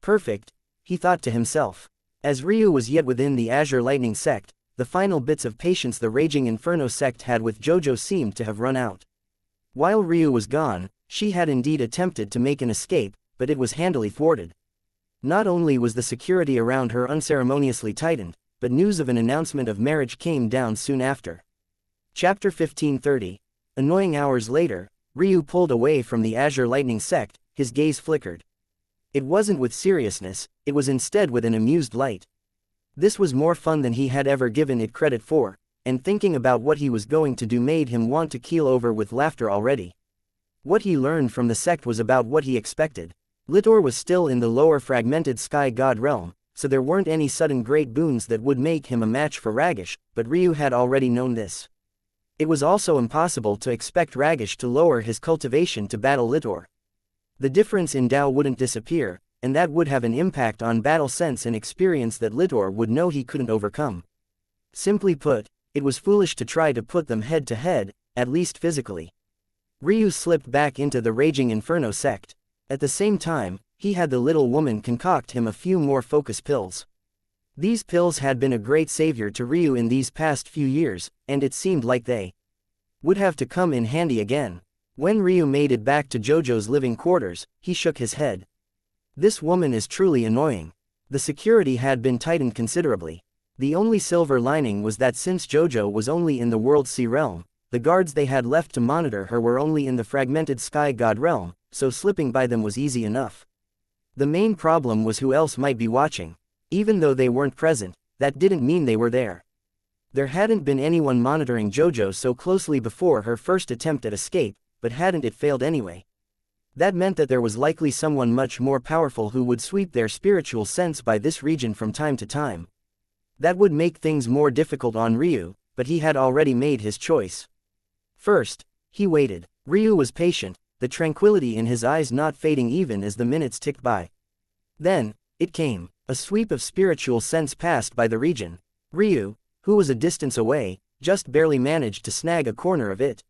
Speaker 1: Perfect, he thought to himself. As Ryu was yet within the Azure Lightning sect, the final bits of patience the Raging Inferno sect had with JoJo seemed to have run out. While Ryu was gone, she had indeed attempted to make an escape, but it was handily thwarted. Not only was the security around her unceremoniously tightened, but news of an announcement of marriage came down soon after. Chapter 1530. Annoying hours later, Ryu pulled away from the Azure Lightning sect, his gaze flickered. It wasn't with seriousness, it was instead with an amused light. This was more fun than he had ever given it credit for, and thinking about what he was going to do made him want to keel over with laughter already. What he learned from the sect was about what he expected. Lidor was still in the lower fragmented sky god realm, so there weren't any sudden great boons that would make him a match for Ragish, but Ryu had already known this. It was also impossible to expect Ragish to lower his cultivation to battle Lidor. The difference in Tao wouldn't disappear, and that would have an impact on battle sense and experience that Lidor would know he couldn't overcome. Simply put, it was foolish to try to put them head to head, at least physically. Ryu slipped back into the Raging Inferno sect. At the same time, he had the little woman concoct him a few more focus pills. These pills had been a great savior to Ryu in these past few years, and it seemed like they would have to come in handy again. When Ryu made it back to JoJo's living quarters, he shook his head. This woman is truly annoying. The security had been tightened considerably. The only silver lining was that since JoJo was only in the World Sea realm, the guards they had left to monitor her were only in the fragmented sky god realm, so slipping by them was easy enough. The main problem was who else might be watching. Even though they weren't present, that didn't mean they were there. There hadn't been anyone monitoring JoJo so closely before her first attempt at escape, but hadn't it failed anyway? That meant that there was likely someone much more powerful who would sweep their spiritual sense by this region from time to time. That would make things more difficult on Ryu, but he had already made his choice. First, he waited. Ryu was patient, the tranquility in his eyes not fading even as the minutes ticked by. Then, it came. A sweep of spiritual sense passed by the region. Ryu, who was a distance away, just barely managed to snag a corner of it.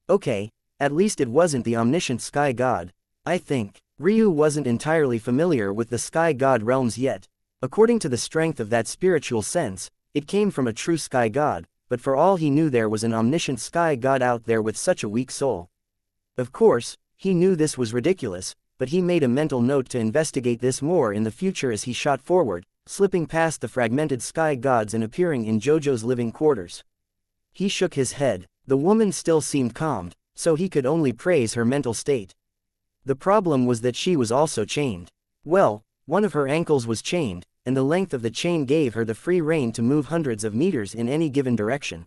Speaker 1: Okay, at least it wasn't the omniscient sky god. I think. Ryu wasn't entirely familiar with the sky god realms yet. According to the strength of that spiritual sense, it came from a true sky god, but for all he knew there was an omniscient sky god out there with such a weak soul. Of course, he knew this was ridiculous, but he made a mental note to investigate this more in the future as he shot forward, slipping past the fragmented sky gods and appearing in Jojo's living quarters. He shook his head. The woman still seemed calmed, so he could only praise her mental state. The problem was that she was also chained. Well, one of her ankles was chained, and the length of the chain gave her the free rein to move hundreds of meters in any given direction.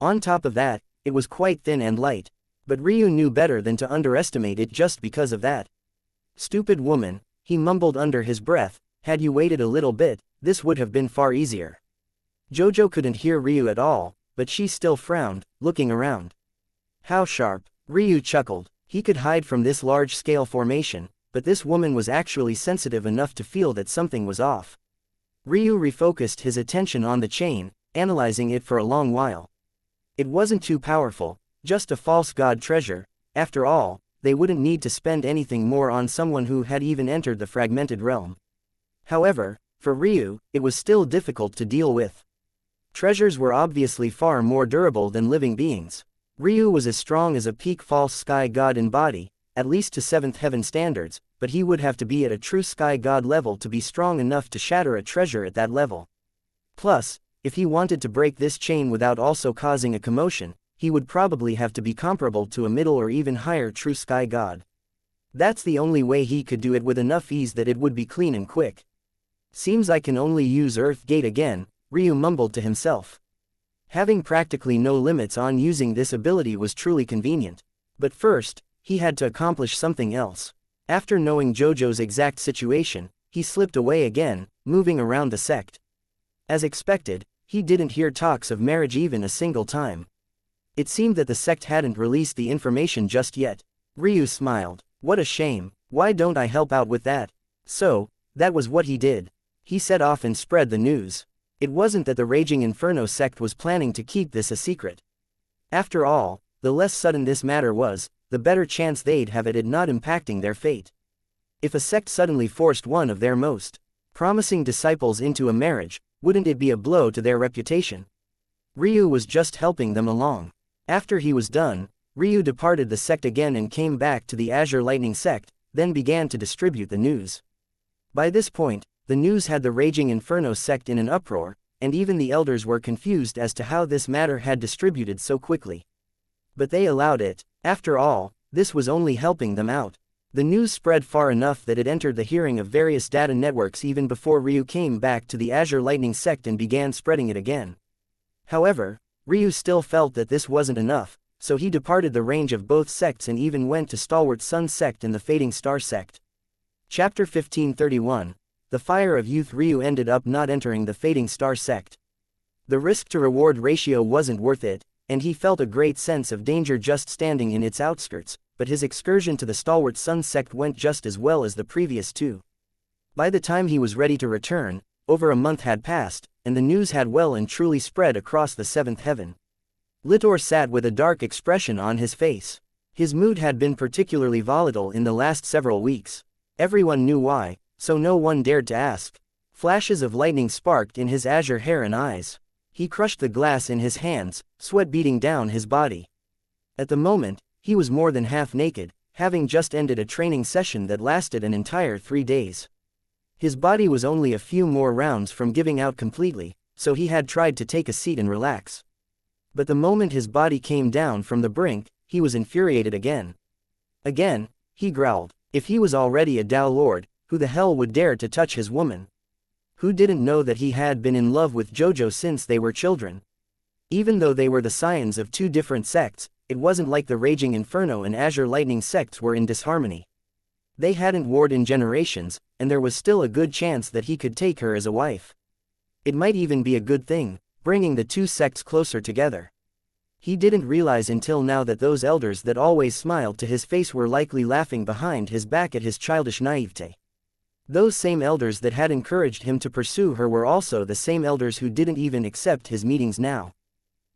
Speaker 1: On top of that, it was quite thin and light. But Ryu knew better than to underestimate it just because of that. Stupid woman, he mumbled under his breath, had you waited a little bit, this would have been far easier. Jojo couldn't hear Ryu at all, but she still frowned, looking around. How sharp, Ryu chuckled. He could hide from this large-scale formation, but this woman was actually sensitive enough to feel that something was off. Ryu refocused his attention on the chain, analyzing it for a long while. It wasn't too powerful, just a false god treasure. After all, they wouldn't need to spend anything more on someone who had even entered the fragmented realm. However, for Ryu, it was still difficult to deal with. Treasures were obviously far more durable than living beings. Ryu was as strong as a peak false sky god in body, at least to 7th heaven standards, but he would have to be at a true sky god level to be strong enough to shatter a treasure at that level. Plus, if he wanted to break this chain without also causing a commotion, he would probably have to be comparable to a middle or even higher true sky god. That's the only way he could do it with enough ease that it would be clean and quick. Seems I can only use Earth Gate again, Ryu mumbled to himself. Having practically no limits on using this ability was truly convenient. But first, he had to accomplish something else. After knowing Jojo's exact situation, he slipped away again, moving around the sect. As expected, he didn't hear talks of marriage even a single time. It seemed that the sect hadn't released the information just yet. Ryu smiled. What a shame, why don't I help out with that? So, that was what he did. He set off and spread the news. It wasn't that the Raging Inferno sect was planning to keep this a secret. After all, the less sudden this matter was, the better chance they'd have at it not impacting their fate. If a sect suddenly forced one of their most promising disciples into a marriage, wouldn't it be a blow to their reputation? Ryu was just helping them along. After he was done, Ryu departed the sect again and came back to the Azure Lightning sect, then began to distribute the news. By this point, the news had the Raging Inferno sect in an uproar, and even the elders were confused as to how this matter had distributed so quickly. But they allowed it. After all, this was only helping them out. The news spread far enough that it entered the hearing of various data networks even before Ryu came back to the Azure Lightning sect and began spreading it again. However, Ryu still felt that this wasn't enough, so he departed the range of both sects and even went to Stalwart Sun sect and the Fading Star sect. Chapter 1531. The Fire of Youth. Ryu ended up not entering the Fading Star sect. The risk-to-reward ratio wasn't worth it, and he felt a great sense of danger just standing in its outskirts, but his excursion to the Stalwart Sun sect went just as well as the previous two. By the time he was ready to return, over a month had passed, and the news had well and truly spread across the 7th heaven. Litor sat with a dark expression on his face. His mood had been particularly volatile in the last several weeks. Everyone knew why, so no one dared to ask. Flashes of lightning sparked in his azure hair and eyes. He crushed the glass in his hands, sweat beating down his body. At the moment, he was more than half naked, having just ended a training session that lasted an entire 3 days. His body was only a few more rounds from giving out completely, so he had tried to take a seat and relax. But the moment his body came down from the brink, he was infuriated again. Again, he growled. If he was already a Dao Lord, who the hell would dare to touch his woman? Who didn't know that he had been in love with Jojo since they were children? Even though they were the scions of two different sects, it wasn't like the Raging Inferno and Azure Lightning sects were in disharmony. They hadn't warred in generations, and there was still a good chance that he could take her as a wife. It might even be a good thing, bringing the two sects closer together. He didn't realize until now that those elders that always smiled to his face were likely laughing behind his back at his childish naivete. Those same elders that had encouraged him to pursue her were also the same elders who didn't even accept his meetings now.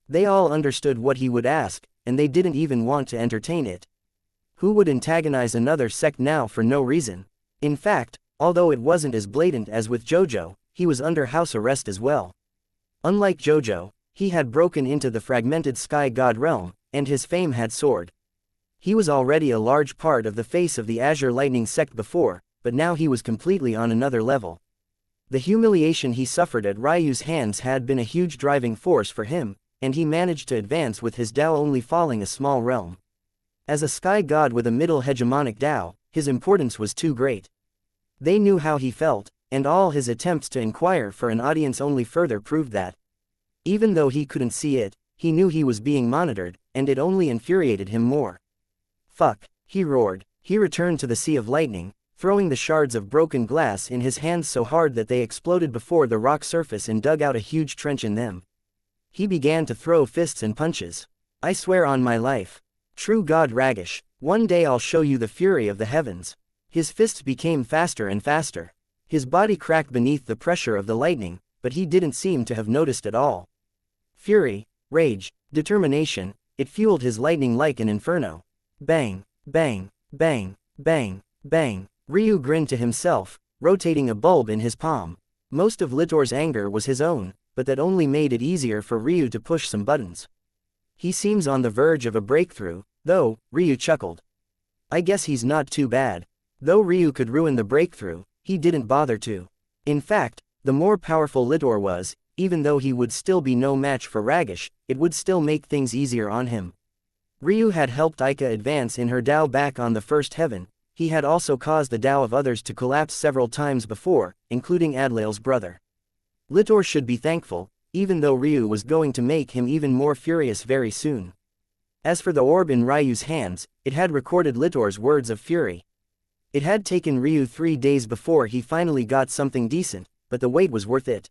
Speaker 1: They all understood what he would ask, and they didn't even want to entertain it. Who would antagonize another sect now for no reason? In fact, although it wasn't as blatant as with Jojo, he was under house arrest as well. Unlike Jojo, He had broken into the fragmented sky god realm, and his fame had soared. He was already a large part of the face of the Azure Lightning sect before, but now he was completely on another level. The humiliation he suffered at Ryu's hands had been a huge driving force for him, and he managed to advance with his Dao only falling a small realm. As a sky god with a middle hegemonic Dao, his importance was too great. They knew how he felt, and all his attempts to inquire for an audience only further proved that. Even though he couldn't see it, he knew he was being monitored, and it only infuriated him more. Fuck, he roared. He returned to the Sea of Lightning, throwing the shards of broken glass in his hands so hard that they exploded before the rock surface and dug out a huge trench in them. He began to throw fists and punches. I swear on my life. True God Ragish, one day I'll show you the fury of the heavens. His fists became faster and faster. His body cracked beneath the pressure of the lightning, but he didn't seem to have noticed at all. Fury, rage, determination, it fueled his lightning like an inferno. Bang, bang, bang, bang, bang. Ryu grinned to himself, rotating a bulb in his palm. Most of Litor's anger was his own, but that only made it easier for Ryu to push some buttons. He seems on the verge of a breakthrough, though, Ryu chuckled. I guess he's not too bad. Though Ryu could ruin the breakthrough, he didn't bother to. In fact, the more powerful Litor was, even though he would still be no match for Ragish, it would still make things easier on him. Ryu had helped Aika advance in her Dao back on the first heaven. He had also caused the Dao of others to collapse several times before, including Adlail's brother. Litor should be thankful, even though Ryu was going to make him even more furious very soon. As for the orb in Ryu's hands, it had recorded Litor's words of fury. It had taken Ryu 3 days before he finally got something decent, but the wait was worth it.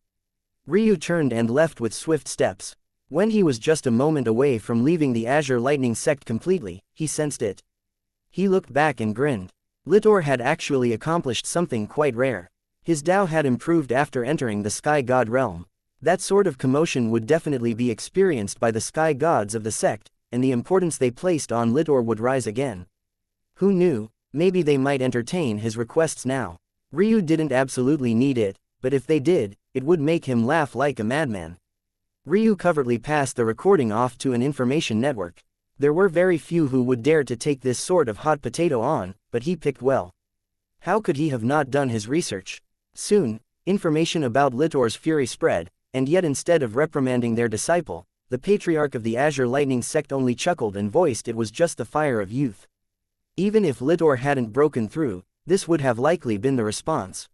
Speaker 1: Ryu turned and left with swift steps. When he was just a moment away from leaving the Azure Lightning sect completely, he sensed it. He looked back and grinned. Litor had actually accomplished something quite rare. His Dao had improved after entering the Sky God realm. That sort of commotion would definitely be experienced by the Sky Gods of the sect, and the importance they placed on Litor would rise again. Who knew, maybe they might entertain his requests now. Ryu didn't absolutely need it, but if they did, it would make him laugh like a madman. Ryu covertly passed the recording off to an information network. There were very few who would dare to take this sort of hot potato on, but he picked well. How could he have not done his research? Soon, information about Litor's fury spread, and yet instead of reprimanding their disciple, the patriarch of the Azure Lightning sect only chuckled and voiced it was just the fire of youth. Even if Litor hadn't broken through, this would have likely been the response.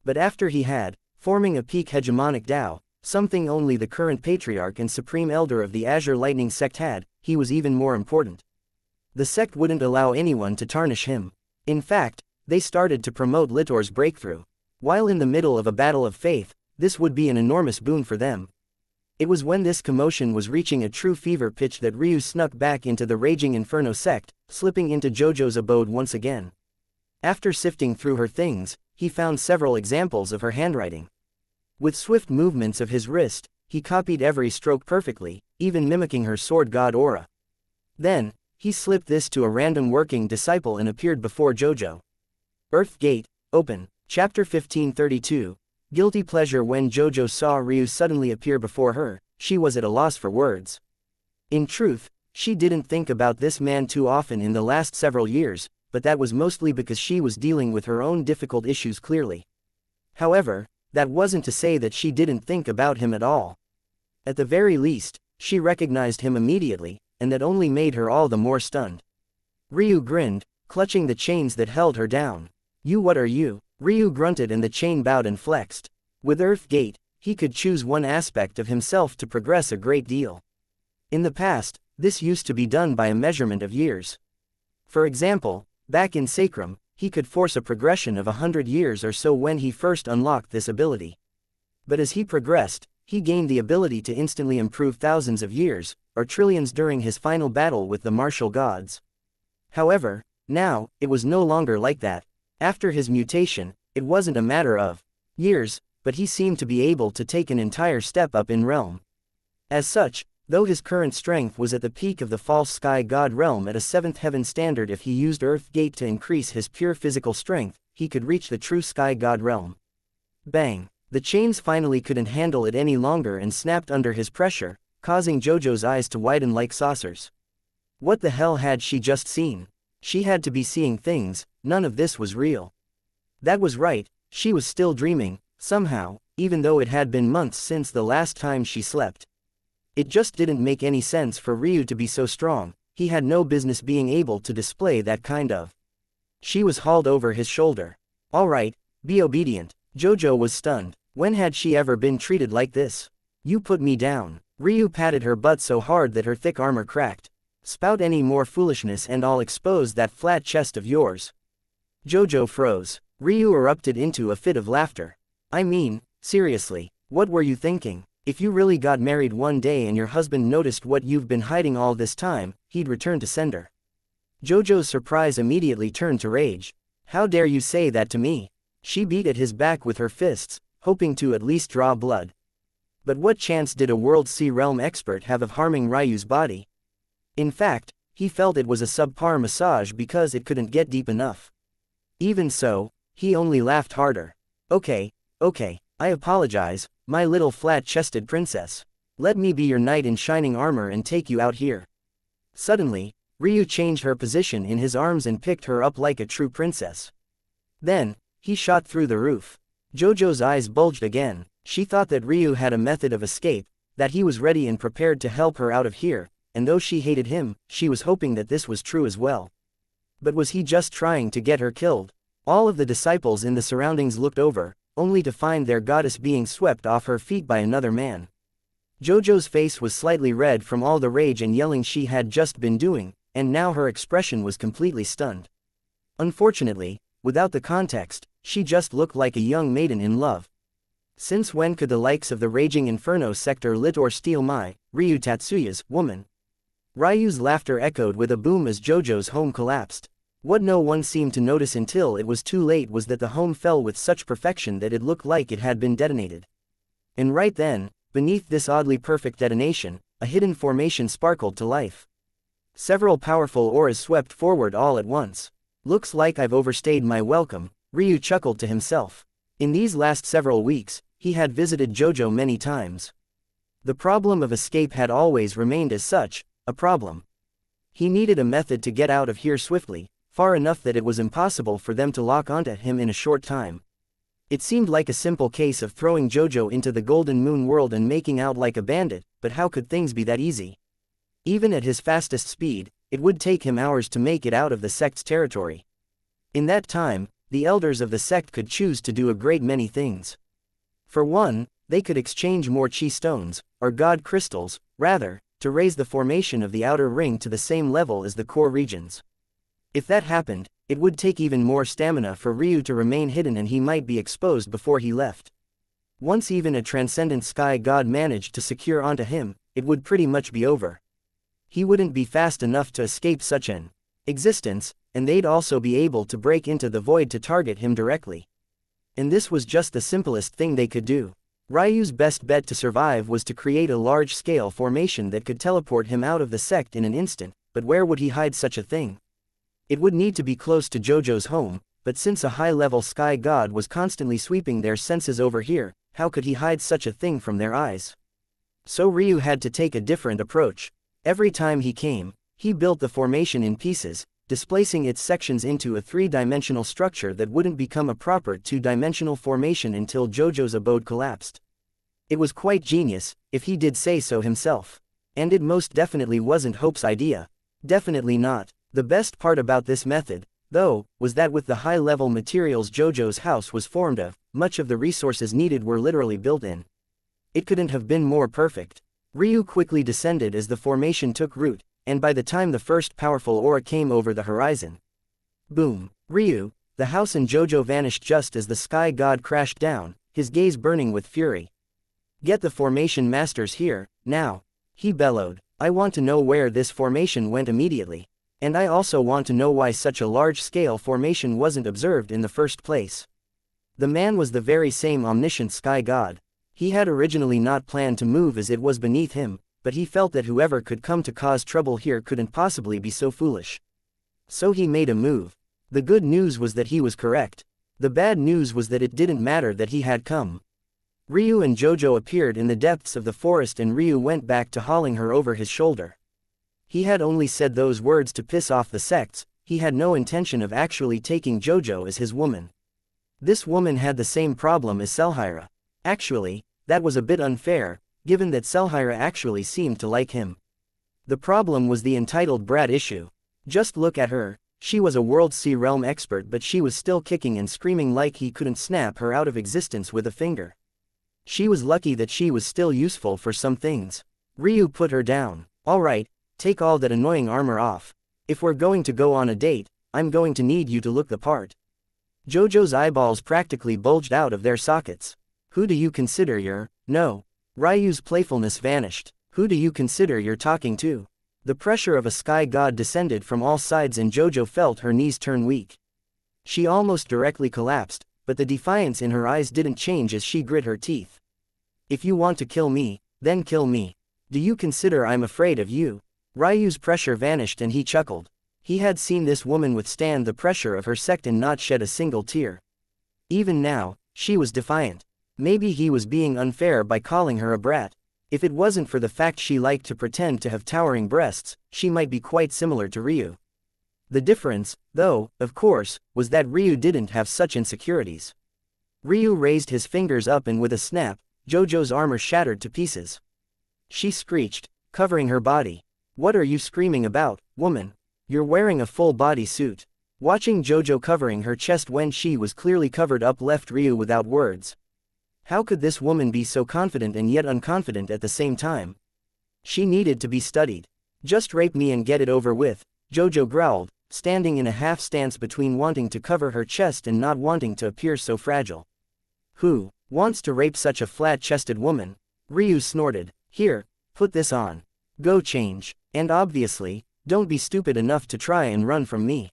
Speaker 1: But after he had, forming a peak hegemonic Dao, something only the current patriarch and supreme elder of the Azure Lightning sect had, he was even more important. The sect wouldn't allow anyone to tarnish him. In fact, they started to promote Litor's breakthrough. While in the middle of a battle of faith, this would be an enormous boon for them. It was when this commotion was reaching a true fever pitch that Ryu snuck back into the Raging Inferno sect, slipping into Jojo's abode once again. After sifting through her things, he found several examples of her handwriting. With swift movements of his wrist, he copied every stroke perfectly, even mimicking her sword god aura. Then, he slipped this to a random working disciple and appeared before Jojo. Earth Gate, Open, Chapter 1532. Guilty pleasure. When Jojo saw Ryu suddenly appear before her, she was at a loss for words. In truth, she didn't think about this man too often in the last several years, but that was mostly because she was dealing with her own difficult issues clearly. However, that wasn't to say that she didn't think about him at all. At the very least, she recognized him immediately, and that only made her all the more stunned. Ryu grinned, clutching the chains that held her down. What are you? Ryu grunted and the chain bowed and flexed. With Earth Gate, he could choose one aspect of himself to progress a great deal. In the past, this used to be done by a measurement of years. For example, back in Sacrum, he could force a progression of 100 years or so when he first unlocked this ability. But as he progressed, he gained the ability to instantly improve thousands of years, or trillions during his final battle with the martial gods. However, now, it was no longer like that. After his mutation, it wasn't a matter of years, but he seemed to be able to take an entire step up in realm. As such, though his current strength was at the peak of the false sky god realm at a 7th heaven standard, if he used Earth Gate to increase his pure physical strength, he could reach the true sky god realm. Bang! The chains finally couldn't handle it any longer and snapped under his pressure, causing Jojo's eyes to widen like saucers. What the hell had she just seen? She had to be seeing things, none of this was real. That was right, she was still dreaming, somehow, even though it had been months since the last time she slept. It just didn't make any sense for Ryu to be so strong, he had no business being able to display that kind of. She was hauled over his shoulder. Alright, be obedient. Jojo was stunned. When had she ever been treated like this? You put me down. Ryu patted her butt so hard that her thick armor cracked. Spout any more foolishness and I'll expose that flat chest of yours. Jojo froze. Ryu erupted into a fit of laughter. I mean, seriously, what were you thinking? If you really got married one day and your husband noticed what you've been hiding all this time, he'd return to sender. Jojo's surprise immediately turned to rage. How dare you say that to me? She beat at his back with her fists, hoping to at least draw blood. But what chance did a World Sea Realm expert have of harming Ryu's body? In fact, he felt it was a subpar massage because it couldn't get deep enough. Even so, he only laughed harder. Okay, I apologize, my little flat-chested princess. Let me be your knight in shining armor and take you out here. Suddenly, Ryu changed her position in his arms and picked her up like a true princess. Then, he shot through the roof. Jojo's eyes bulged again. She thought that Ryu had a method of escape, that he was ready and prepared to help her out of here, and though she hated him, she was hoping that this was true as well. But was he just trying to get her killed? All of the disciples in the surroundings looked over, only to find their goddess being swept off her feet by another man. Jojo's face was slightly red from all the rage and yelling she had just been doing, and now her expression was completely stunned. Unfortunately, without the context, she just looked like a young maiden in love. Since when could the likes of the raging inferno sector lit or steal my, Ryu Tatsuya's, woman? Ryu's laughter echoed with a boom as Jojo's home collapsed. What no one seemed to notice until it was too late was that the home fell with such perfection that it looked like it had been detonated. And right then, beneath this oddly perfect detonation, a hidden formation sparkled to life. Several powerful auras swept forward all at once. Looks like I've overstayed my welcome, Ryu chuckled to himself. In these last several weeks, he had visited Jojo many times. The problem of escape had always remained as such, a problem. He needed a method to get out of here swiftly, far enough that it was impossible for them to lock onto him in a short time. It seemed like a simple case of throwing Jojo into the Golden Moon world and making out like a bandit, but how could things be that easy? Even at his fastest speed, it would take him hours to make it out of the sect's territory. In that time, the elders of the sect could choose to do a great many things. For one, they could exchange more chi stones, or god crystals, rather, to raise the formation of the outer ring to the same level as the core regions. If that happened, it would take even more stamina for Ryu to remain hidden and he might be exposed before he left. Once even a transcendent sky god managed to secure onto him, it would pretty much be over. He wouldn't be fast enough to escape such an existence, and they'd also be able to break into the void to target him directly. And this was just the simplest thing they could do. Ryu's best bet to survive was to create a large-scale formation that could teleport him out of the sect in an instant, but where would he hide such a thing? It would need to be close to Jojo's home, but since a high-level sky god was constantly sweeping their senses over here, how could he hide such a thing from their eyes? So Ryu had to take a different approach. Every time he came, he built the formation in pieces, displacing its sections into a three-dimensional structure that wouldn't become a proper two-dimensional formation until Jojo's abode collapsed. It was quite genius, if he did say so himself. And it most definitely wasn't Hope's idea. Definitely not. The best part about this method, though, was that with the high-level materials Jojo's house was formed of, much of the resources needed were literally built in. It couldn't have been more perfect. Ryu quickly descended as the formation took root, and by the time the first powerful aura came over the horizon. Boom! Ryu, the house and Jojo vanished just as the sky god crashed down, his gaze burning with fury. Get the formation masters here, now! He bellowed. I want to know where this formation went immediately. And I also want to know why such a large-scale formation wasn't observed in the first place. The man was the very same omniscient sky god. He had originally not planned to move as it was beneath him, but he felt that whoever could come to cause trouble here couldn't possibly be so foolish. So he made a move. The good news was that he was correct. The bad news was that it didn't matter that he had come. Ryu and Jojo appeared in the depths of the forest and Ryu went back to hauling her over his shoulder. He had only said those words to piss off the sects, he had no intention of actually taking Jojo as his woman. This woman had the same problem as Selhira. Actually, that was a bit unfair, given that Selhira actually seemed to like him. The problem was the entitled brat issue. Just look at her, she was a World Sea Realm expert but she was still kicking and screaming like he couldn't snap her out of existence with a finger. She was lucky that she was still useful for some things. Ryu put her down. Alright, take all that annoying armor off. If we're going to go on a date, I'm going to need you to look the part. Jojo's eyeballs practically bulged out of their sockets. Who do you consider you're? No. Ryu's playfulness vanished. Who do you consider you're talking to? The pressure of a sky god descended from all sides and Jojo felt her knees turn weak. She almost directly collapsed, but the defiance in her eyes didn't change as she grit her teeth. If you want to kill me, then kill me. Do you consider I'm afraid of you? Ryu's pressure vanished and he chuckled. He had seen this woman withstand the pressure of her sect and not shed a single tear. Even now, she was defiant. Maybe he was being unfair by calling her a brat. If it wasn't for the fact she liked to pretend to have towering breasts, she might be quite similar to Ryu. The difference, though, of course, was that Ryu didn't have such insecurities. Ryu raised his fingers up and with a snap, Jojo's armor shattered to pieces. She screeched, covering her body. What are you screaming about, woman? You're wearing a full body suit. Watching Jojo covering her chest when she was clearly covered up left Ryu without words. How could this woman be so confident and yet unconfident at the same time? She needed to be studied. Just rape me and get it over with, Jojo growled, standing in a half stance between wanting to cover her chest and not wanting to appear so fragile. Who wants to rape such a flat-chested woman? Ryu snorted. Here, put this on. Go change. And obviously, don't be stupid enough to try and run from me.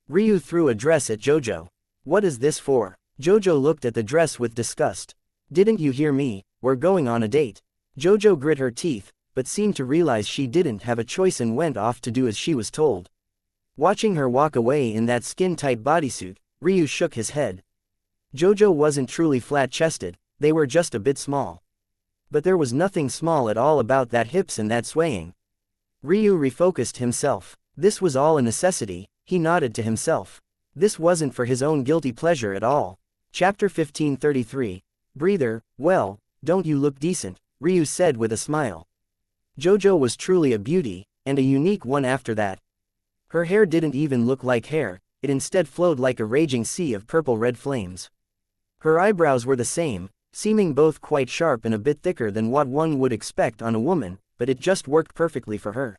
Speaker 1: Ryu threw a dress at Jojo. What is this for? Jojo looked at the dress with disgust. Didn't you hear me? We're going on a date. Jojo grit her teeth, but seemed to realize she didn't have a choice and went off to do as she was told. Watching her walk away in that skin-tight bodysuit, Ryu shook his head. Jojo wasn't truly flat-chested, they were just a bit small. But there was nothing small at all about that hips and that swaying. Ryu refocused himself. This was all a necessity, he nodded to himself. This wasn't for his own guilty pleasure at all. Chapter 1533. Breather, well, don't you look decent, Ryu said with a smile. Jojo was truly a beauty, and a unique one after that. Her hair didn't even look like hair, it instead flowed like a raging sea of purple-red flames. Her eyebrows were the same, seeming both quite sharp and a bit thicker than what one would expect on a woman, but it just worked perfectly for her.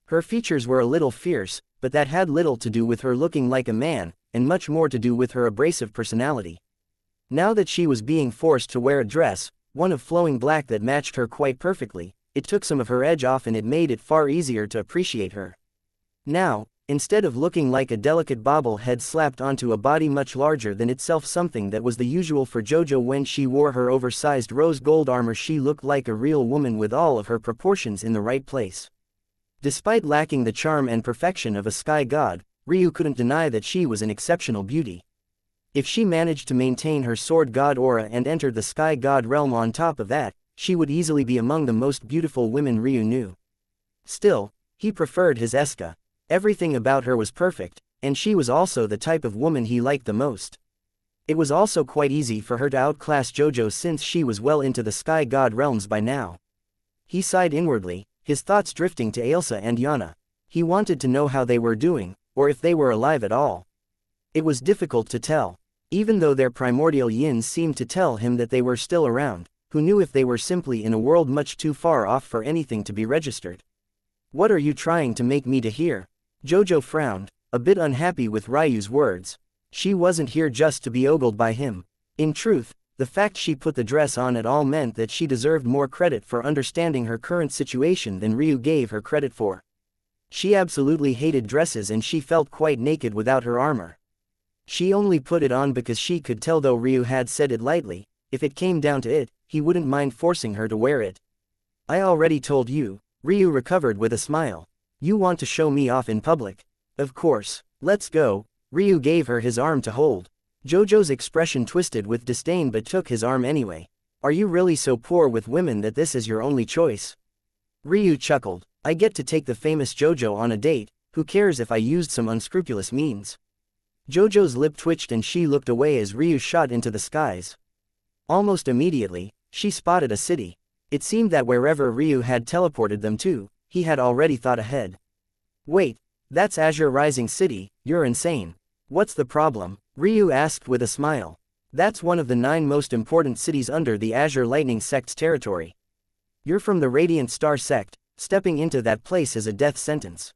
Speaker 1: Her features were a little fierce, but that had little to do with her looking like a man, and much more to do with her abrasive personality. Now that she was being forced to wear a dress, one of flowing black that matched her quite perfectly, it took some of her edge off and it made it far easier to appreciate her. Now, instead of looking like a delicate bobblehead slapped onto a body much larger than itself, something that was the usual for Jojo when she wore her oversized rose gold armor, she looked like a real woman with all of her proportions in the right place. Despite lacking the charm and perfection of a sky god, Ryu couldn't deny that she was an exceptional beauty. If she managed to maintain her sword god aura and enter the sky god realm on top of that, she would easily be among the most beautiful women Ryu knew. Still, he preferred his Eska. Everything about her was perfect, and she was also the type of woman he liked the most. It was also quite easy for her to outclass Jojo since she was well into the sky god realms by now. He sighed inwardly, his thoughts drifting to Ailsa and Yana. He wanted to know how they were doing, or if they were alive at all. It was difficult to tell. Even though their primordial yins seemed to tell him that they were still around, who knew if they were simply in a world much too far off for anything to be registered. What are you trying to make me to hear? Jojo frowned, a bit unhappy with Ryu's words. She wasn't here just to be ogled by him. In truth, the fact she put the dress on at all meant that she deserved more credit for understanding her current situation than Ryu gave her credit for. She absolutely hated dresses and she felt quite naked without her armor. She only put it on because she could tell, though Ryu had said it lightly, if it came down to it, he wouldn't mind forcing her to wear it. I already told you, Ryu recovered with a smile. You want to show me off in public? Of course, let's go. Ryu gave her his arm to hold. Jojo's expression twisted with disdain but took his arm anyway. Are you really so poor with women that this is your only choice? Ryu chuckled. I get to take the famous Jojo on a date, who cares if I used some unscrupulous means? Jojo's lip twitched and she looked away as Ryu shot into the skies. Almost immediately, she spotted a city. It seemed that wherever Ryu had teleported them to, he had already thought ahead. Wait, that's Azure Rising City, you're insane. What's the problem? Ryu asked with a smile. That's one of the 9 most important cities under the Azure Lightning Sect's territory. You're from the Radiant Star Sect, stepping into that place is a death sentence.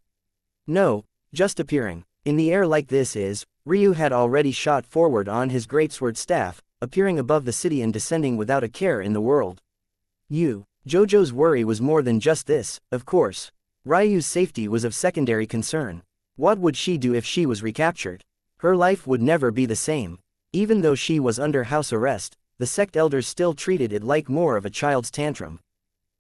Speaker 1: No, just appearing in the air like this is, Ryu had already shot forward on his greatsword staff, appearing above the city and descending without a care in the world. Jojo's worry was more than just this, of course. Ryu's safety was of secondary concern. What would she do if she was recaptured? Her life would never be the same. Even though she was under house arrest, the sect elders still treated it like more of a child's tantrum.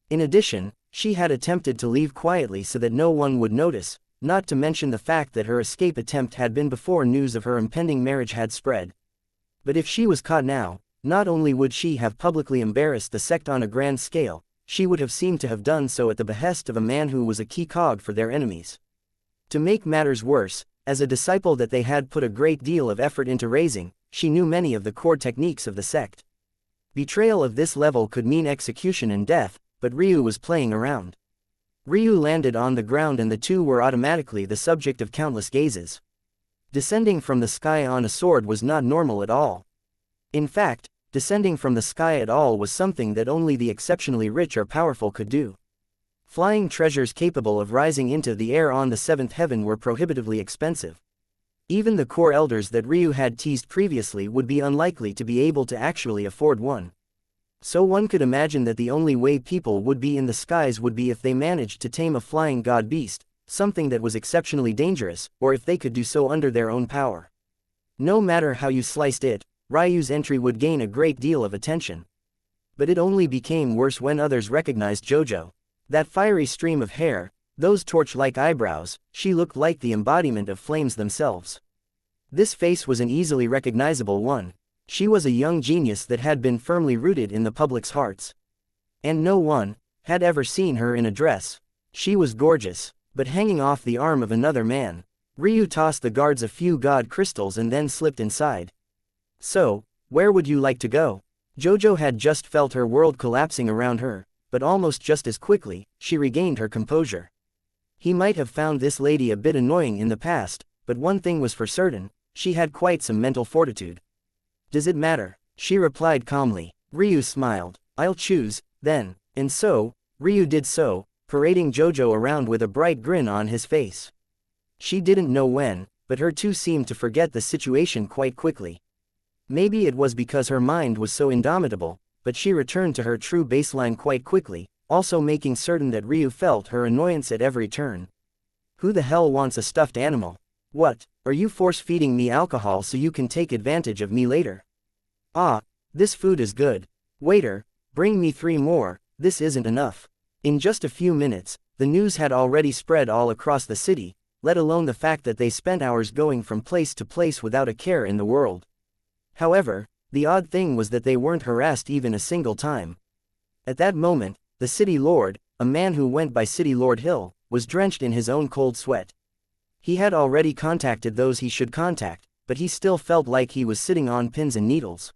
Speaker 1: In addition, she had attempted to leave quietly so that no one would notice, not to mention the fact that her escape attempt had been before news of her impending marriage had spread. But if she was caught now, not only would she have publicly embarrassed the sect on a grand scale, she would have seemed to have done so at the behest of a man who was a key cog for their enemies. To make matters worse, as a disciple that they had put a great deal of effort into raising, she knew many of the core techniques of the sect. Betrayal of this level could mean execution and death, but Ryu was playing around. Ryu landed on the ground and the two were automatically the subject of countless gazes. Descending from the sky on a sword was not normal at all. In fact, descending from the sky at all was something that only the exceptionally rich or powerful could do. Flying treasures capable of rising into the air on the 7th heaven were prohibitively expensive. Even the core elders that Ryu had teased previously would be unlikely to be able to actually afford one. So one could imagine that the only way people would be in the skies would be if they managed to tame a flying god beast, something that was exceptionally dangerous, or if they could do so under their own power. No matter how you sliced it, Ryu's entry would gain a great deal of attention. But it only became worse when others recognized Jojo. That fiery stream of hair, those torch-like eyebrows, she looked like the embodiment of flames themselves. This face was an easily recognizable one. She was a young genius that had been firmly rooted in the public's hearts. And no one had ever seen her in a dress. She was gorgeous, but hanging off the arm of another man. Ryu tossed the guards a few god crystals and then slipped inside. So, where would you like to go? Jojo had just felt her world collapsing around her, but almost just as quickly, she regained her composure. He might have found this lady a bit annoying in the past, but one thing was for certain, she had quite some mental fortitude. Does it matter? She replied calmly. Ryu smiled. I'll choose, then. And so, Ryu did so, parading Jojo around with a bright grin on his face. She didn't know when, but her two seemed to forget the situation quite quickly. Maybe it was because her mind was so indomitable, but she returned to her true baseline quite quickly, also making certain that Ryu felt her annoyance at every turn. Who the hell wants a stuffed animal? What, are you force-feeding me alcohol so you can take advantage of me later? Ah, this food is good. Waiter, bring me 3 more, this isn't enough. In just a few minutes, the news had already spread all across the city, let alone the fact that they spent hours going from place to place without a care in the world. However, the odd thing was that they weren't harassed even a single time. At that moment, the city lord, a man who went by City Lord Hill, was drenched in his own cold sweat. He had already contacted those he should contact, but he still felt like he was sitting on pins and needles.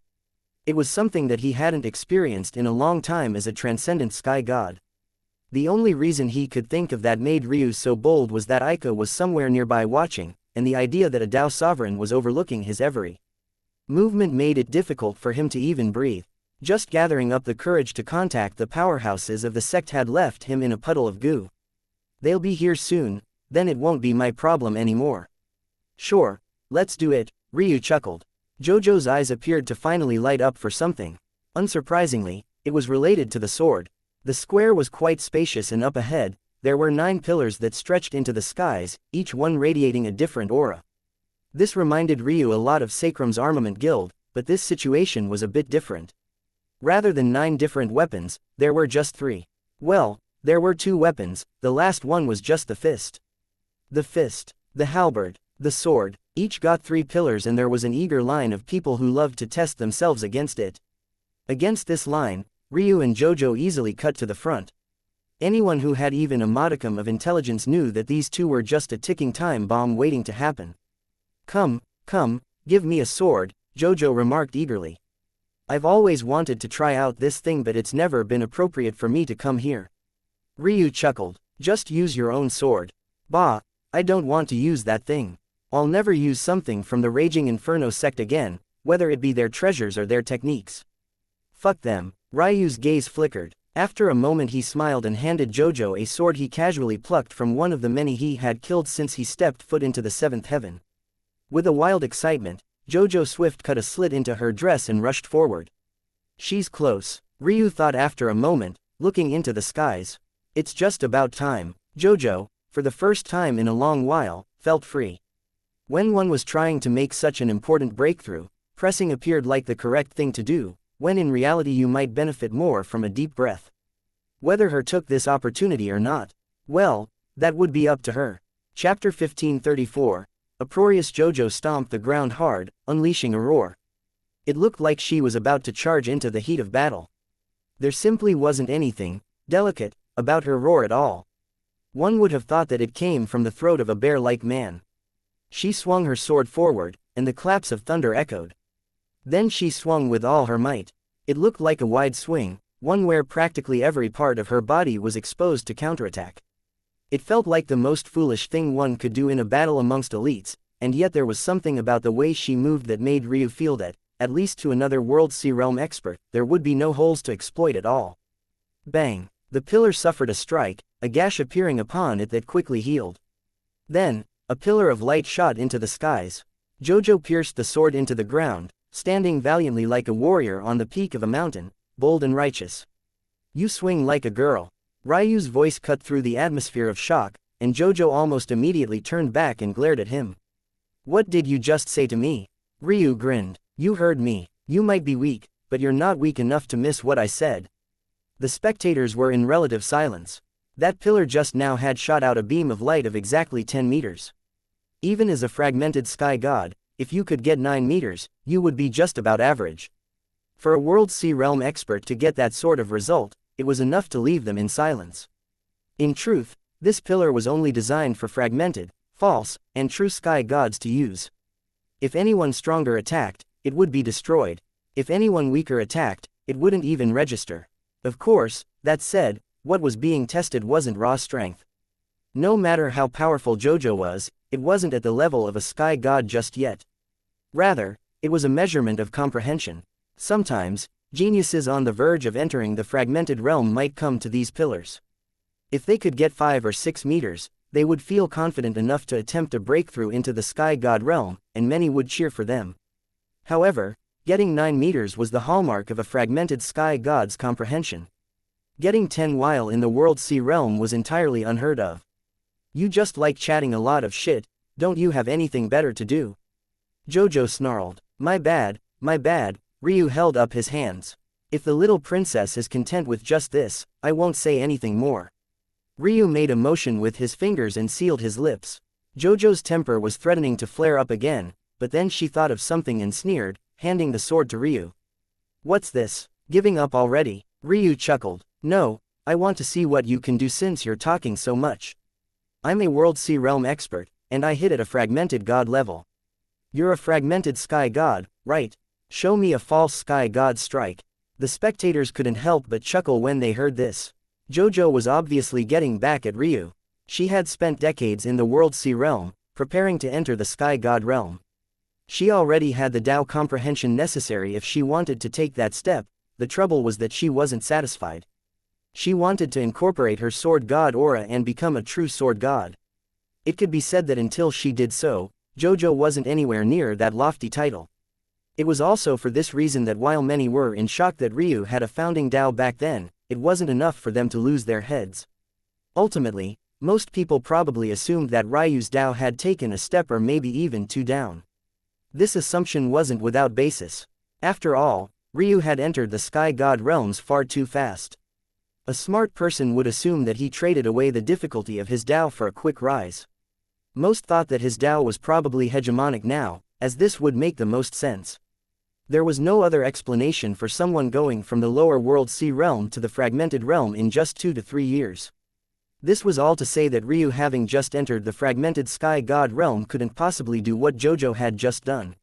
Speaker 1: It was something that he hadn't experienced in a long time as a transcendent sky god. The only reason he could think of that made Ryu so bold was that Aika was somewhere nearby watching, and the idea that a Tao sovereign was overlooking his every movement made it difficult for him to even breathe. Just gathering up the courage to contact the powerhouses of the sect had left him in a puddle of goo. They'll be here soon, then it won't be my problem anymore. Sure, let's do it, Ryu chuckled. Jojo's eyes appeared to finally light up for something. Unsurprisingly, it was related to the sword. The square was quite spacious and up ahead, there were 9 pillars that stretched into the skies, each one radiating a different aura. This reminded Ryu a lot of Sacrum's armament guild, but this situation was a bit different. Rather than 9 different weapons, there were just 3. Well, there were 2 weapons, the last one was just the fist. The fist, the halberd, the sword, each got 3 pillars and there was an eager line of people who loved to test themselves against it. Against this line, Ryu and Jojo easily cut to the front. Anyone who had even a modicum of intelligence knew that these two were just a ticking time bomb waiting to happen. Come, give me a sword, Jojo remarked eagerly. I've always wanted to try out this thing, but it's never been appropriate for me to come here. Ryu chuckled. Just use your own sword. Bah, I don't want to use that thing. I'll never use something from the Raging Inferno sect again, whether it be their treasures or their techniques. Fuck them. Ryu's gaze flickered. After a moment he smiled and handed Jojo a sword he casually plucked from one of the many he had killed since he stepped foot into the seventh heaven. With a wild excitement, Jojo Swift cut a slit into her dress and rushed forward. She's close, Ryu thought after a moment, looking into the skies. It's just about time. Jojo, for the first time in a long while, felt free. When one was trying to make such an important breakthrough, pressing appeared like the correct thing to do, when in reality you might benefit more from a deep breath. Whether her took this opportunity or not, well, that would be up to her. Chapter 1534. Uproarious Jojo stomped the ground hard, unleashing a roar. It looked like she was about to charge into the heat of battle. There simply wasn't anything delicate about her roar at all. One would have thought that it came from the throat of a bear-like man. She swung her sword forward, and the claps of thunder echoed. Then she swung with all her might. It looked like a wide swing, one where practically every part of her body was exposed to counterattack. It felt like the most foolish thing one could do in a battle amongst elites, and yet there was something about the way she moved that made Ryu feel that, at least to another World Sea Realm expert, there would be no holes to exploit at all. Bang! The pillar suffered a strike, a gash appearing upon it that quickly healed. Then, a pillar of light shot into the skies. Jojo pierced the sword into the ground, standing valiantly like a warrior on the peak of a mountain, bold and righteous. You swing like a girl. Ryu's voice cut through the atmosphere of shock, and Jojo almost immediately turned back and glared at him. What did you just say to me? Ryu grinned. You heard me. You might be weak, but you're not weak enough to miss what I said. The spectators were in relative silence. That pillar just now had shot out a beam of light of exactly 10 meters. Even as a fragmented sky god, if you could get 9 meters, you would be just about average. For a World Sea Realm expert to get that sort of result, it was enough to leave them in silence. In truth, this pillar was only designed for fragmented, false, and true sky gods to use. If anyone stronger attacked, it would be destroyed. If anyone weaker attacked, it wouldn't even register. Of course, that said, what was being tested wasn't raw strength. No matter how powerful Jojo was, it wasn't at the level of a sky god just yet. Rather, it was a measurement of comprehension. Sometimes, geniuses on the verge of entering the fragmented realm might come to these pillars. If they could get 5 or 6 meters, they would feel confident enough to attempt a breakthrough into the sky god realm, and many would cheer for them. However, getting 9 meters was the hallmark of a fragmented sky god's comprehension. Getting 10 while in the World Sea Realm was entirely unheard of. You just like chatting a lot of shit, don't you have anything better to do? Jojo snarled. My bad, Ryu held up his hands. If the little princess is content with just this, I won't say anything more. Ryu made a motion with his fingers and sealed his lips. Jojo's temper was threatening to flare up again, but then she thought of something and sneered, handing the sword to Ryu. What's this? Giving up already? Ryu chuckled. No, I want to see what you can do since you're talking so much. I'm a World Sea Realm expert, and I hit at a fragmented god level. You're a fragmented sky god, right? Show me a false sky god strike. The spectators couldn't help but chuckle when they heard this. Jojo was obviously getting back at Ryu. She had spent decades in the World Sea Realm, preparing to enter the sky god realm. She already had the Tao comprehension necessary if she wanted to take that step. The trouble was that she wasn't satisfied. She wanted to incorporate her sword god aura and become a true sword god. It could be said that until she did so, Jojo wasn't anywhere near that lofty title. It was also for this reason that while many were in shock that Ryu had a founding Tao back then, it wasn't enough for them to lose their heads. Ultimately, most people probably assumed that Ryu's Tao had taken a step or maybe even 2 down. This assumption wasn't without basis. After all, Ryu had entered the sky god realms far too fast. A smart person would assume that he traded away the difficulty of his Tao for a quick rise. Most thought that his Tao was probably hegemonic now, as this would make the most sense. There was no other explanation for someone going from the lower world sea realm to the fragmented realm in just 2 to 3 years. This was all to say that Ryu, having just entered the fragmented sky god realm, couldn't possibly do what Jojo had just done.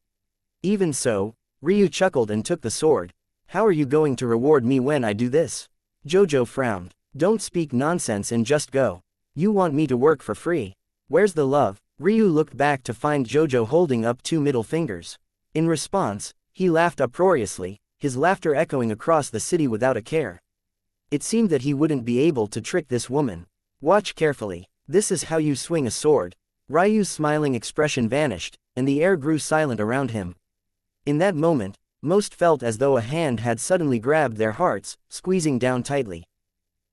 Speaker 1: Even so, Ryu chuckled and took the sword. How are you going to reward me when I do this? Jojo frowned. Don't speak nonsense and just go. You want me to work for free? Where's the love? Ryu looked back to find Jojo holding up 2 middle fingers. In response, he laughed uproariously, his laughter echoing across the city without a care. It seemed that he wouldn't be able to trick this woman. Watch carefully. This is how you swing a sword. Ryu's smiling expression vanished, and the air grew silent around him. In that moment, most felt as though a hand had suddenly grabbed their hearts, squeezing down tightly.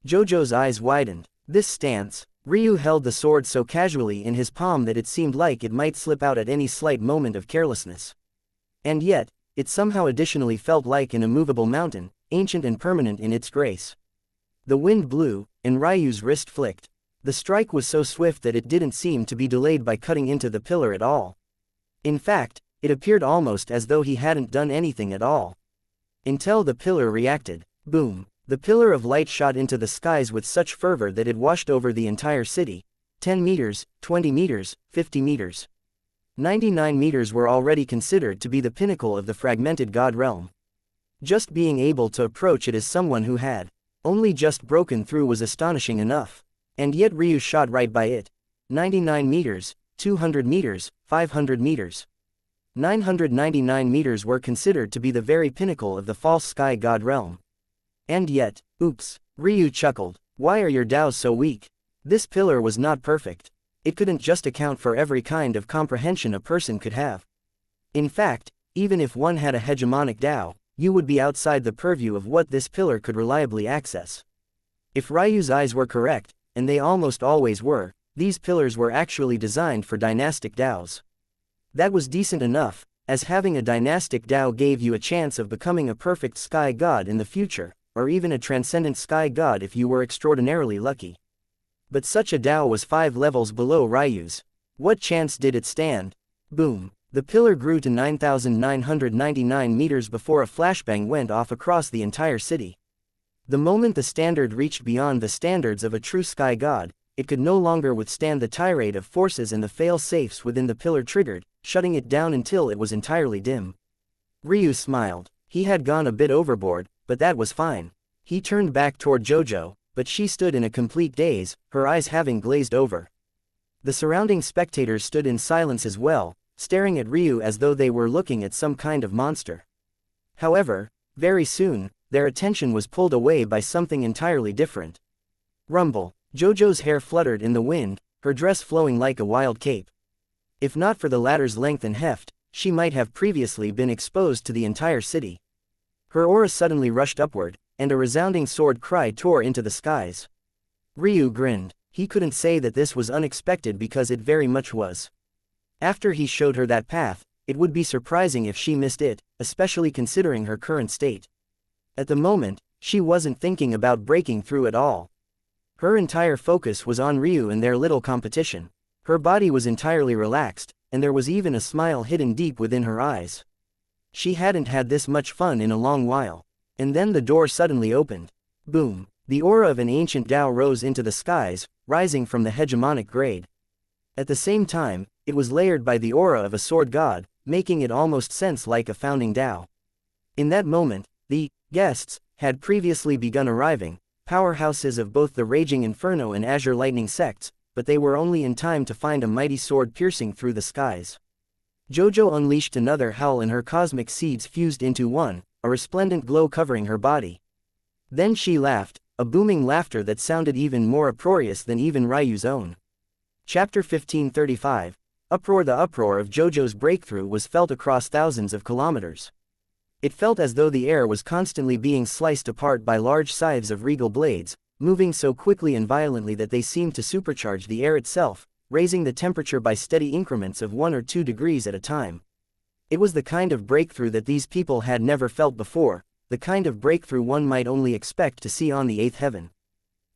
Speaker 1: Jojo's eyes widened. This stance, Ryu held the sword so casually in his palm that it seemed like it might slip out at any slight moment of carelessness. And yet, it somehow additionally felt like an immovable mountain, ancient and permanent in its grace. The wind blew, and Ryu's wrist flicked. The strike was so swift that it didn't seem to be delayed by cutting into the pillar at all. In fact, it appeared almost as though he hadn't done anything at all. Until the pillar reacted. Boom! The pillar of light shot into the skies with such fervor that it washed over the entire city. 10 meters, 20 meters, 50 meters. 99 meters were already considered to be the pinnacle of the fragmented god realm. Just being able to approach it as someone who had only just broken through was astonishing enough. And yet Ryu shot right by it. 99 meters, 200 meters, 500 meters. 999 meters were considered to be the very pinnacle of the false sky god realm. And yet, oops, Ryu chuckled. Why are your dows so weak? This pillar was not perfect. It couldn't just account for every kind of comprehension a person could have. In fact, even if one had a hegemonic Tao, you would be outside the purview of what this pillar could reliably access. If Ryu's eyes were correct, and they almost always were, these pillars were actually designed for dynastic Taos. That was decent enough, as having a dynastic Tao gave you a chance of becoming a perfect sky god in the future, or even a transcendent sky god if you were extraordinarily lucky. But such a Tao was 5 levels below Ryu's. What chance did it stand? Boom! The pillar grew to 9,999 meters before a flashbang went off across the entire city. The moment the standard reached beyond the standards of a true sky god, it could no longer withstand the tirade of forces, and the fail-safes within the pillar triggered, shutting it down until it was entirely dim. Ryu smiled. He had gone a bit overboard, but that was fine. He turned back toward Jojo, but she stood in a complete daze, her eyes having glazed over. The surrounding spectators stood in silence as well, staring at Ryu as though they were looking at some kind of monster. However, very soon, their attention was pulled away by something entirely different. Rumble. Jojo's hair fluttered in the wind, her dress flowing like a wild cape. If not for the latter's length and heft, she might have previously been exposed to the entire city. Her aura suddenly rushed upward, and a resounding sword cry tore into the skies. Ryu grinned. He couldn't say that this was unexpected because it very much was. After he showed her that path, it would be surprising if she missed it, especially considering her current state. At the moment, she wasn't thinking about breaking through at all. Her entire focus was on Ryu and their little competition. Her body was entirely relaxed, and there was even a smile hidden deep within her eyes. She hadn't had this much fun in a long while. And then the door suddenly opened. Boom! The aura of an ancient Tao rose into the skies, rising from the hegemonic grade. At the same time, it was layered by the aura of a sword god, making it almost sense like a founding Tao. In that moment, the guests had previously begun arriving, powerhouses of both the Raging Inferno and Azure Lightning sects, but they were only in time to find a mighty sword piercing through the skies. Jojo unleashed another howl and her cosmic seeds fused into one, a resplendent glow covering her body. Then she laughed, a booming laughter that sounded even more uproarious than even Ryu's own. Chapter 1535. Uproar. The uproar of Jojo's breakthrough was felt across thousands of kilometers. It felt as though the air was constantly being sliced apart by large scythes of regal blades, moving so quickly and violently that they seemed to supercharge the air itself, raising the temperature by steady increments of 1 or 2 degrees at a time. It was the kind of breakthrough that these people had never felt before, the kind of breakthrough one might only expect to see on the 8th heaven.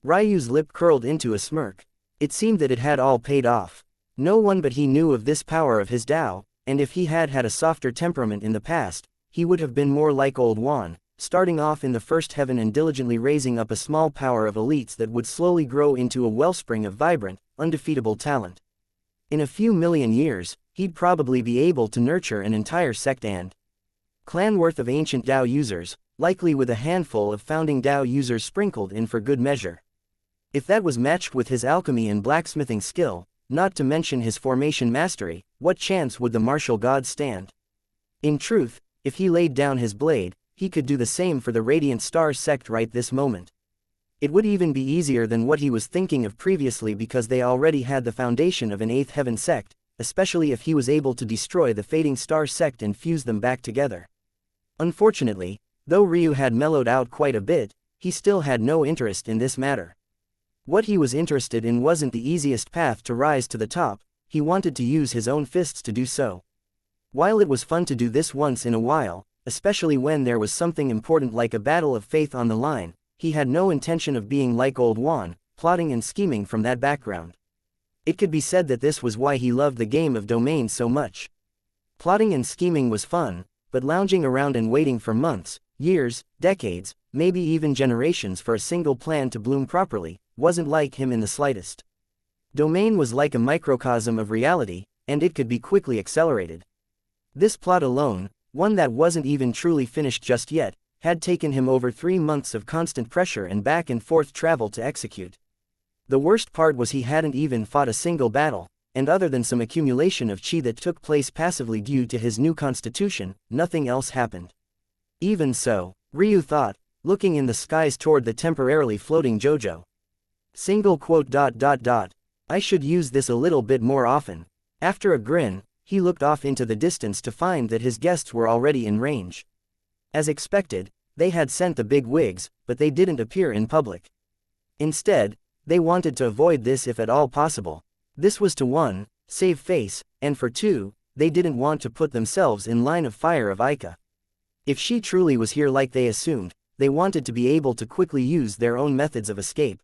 Speaker 1: Ryu's lip curled into a smirk. It seemed that it had all paid off. No one but he knew of this power of his Tao, and if he had had a softer temperament in the past, he would have been more like old Juan, starting off in the first heaven and diligently raising up a small power of elites that would slowly grow into a wellspring of vibrant, undefeatable talent. In a few million years, he'd probably be able to nurture an entire sect and clan worth of ancient Dao users, likely with a handful of founding Dao users sprinkled in for good measure. If that was matched with his alchemy and blacksmithing skill, not to mention his formation mastery, what chance would the martial gods stand? In truth, if he laid down his blade, he could do the same for the Radiant Star sect right this moment. It would even be easier than what he was thinking of previously because they already had the foundation of an 8th heaven sect, especially if he was able to destroy the Fading Star sect and fuse them back together. Unfortunately, though Ryu had mellowed out quite a bit, he still had no interest in this matter. What he was interested in wasn't the easiest path to rise to the top, he wanted to use his own fists to do so. While it was fun to do this once in a while, especially when there was something important like a battle of faith on the line, he had no intention of being like old Juan, plotting and scheming from that background. It could be said that this was why he loved the game of Domain so much. Plotting and scheming was fun, but lounging around and waiting for months, years, decades, maybe even generations for a single plan to bloom properly, wasn't like him in the slightest. Domain was like a microcosm of reality, and it could be quickly accelerated. This plot alone, one that wasn't even truly finished just yet, had taken him over 3 months of constant pressure and back and forth travel to execute. The worst part was he hadn't even fought a single battle, and other than some accumulation of chi that took place passively due to his new constitution, nothing else happened. Even so, Ryu thought, looking in the skies toward the temporarily floating JoJo. I should use this a little bit more often. After a grin, he looked off into the distance to find that his guests were already in range. As expected, they had sent the big wigs, but they didn't appear in public. Instead, they wanted to avoid this if at all possible. This was to 1, save face, and for 2, they didn't want to put themselves in line of fire of Aika. If she truly was here like they assumed, they wanted to be able to quickly use their own methods of escape.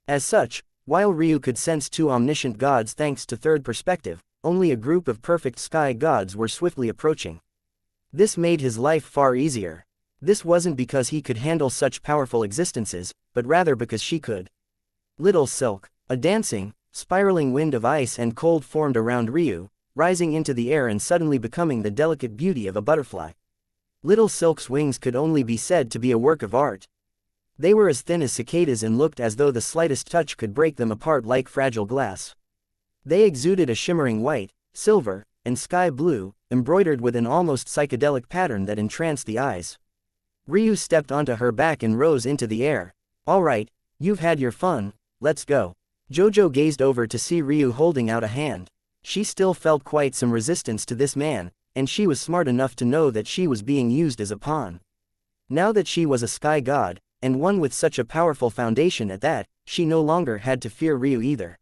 Speaker 1: As such, while Ryu could sense 2 omniscient gods thanks to third perspective, only a group of perfect sky gods were swiftly approaching. This made his life far easier. This wasn't because he could handle such powerful existences, but rather because she could. Little Silk, a dancing, spiraling wind of ice and cold formed around Ryu, rising into the air and suddenly becoming the delicate beauty of a butterfly. Little Silk's wings could only be said to be a work of art. They were as thin as cicadas and looked as though the slightest touch could break them apart like fragile glass. They exuded a shimmering white, silver, and sky blue, embroidered with an almost psychedelic pattern that entranced the eyes. Ryu stepped onto her back and rose into the air. "All right, you've had your fun, let's go." JoJo gazed over to see Ryu holding out a hand. She still felt quite some resistance to this man, and she was smart enough to know that she was being used as a pawn. Now that she was a sky god, and one with such a powerful foundation at that, she no longer had to fear Ryu either.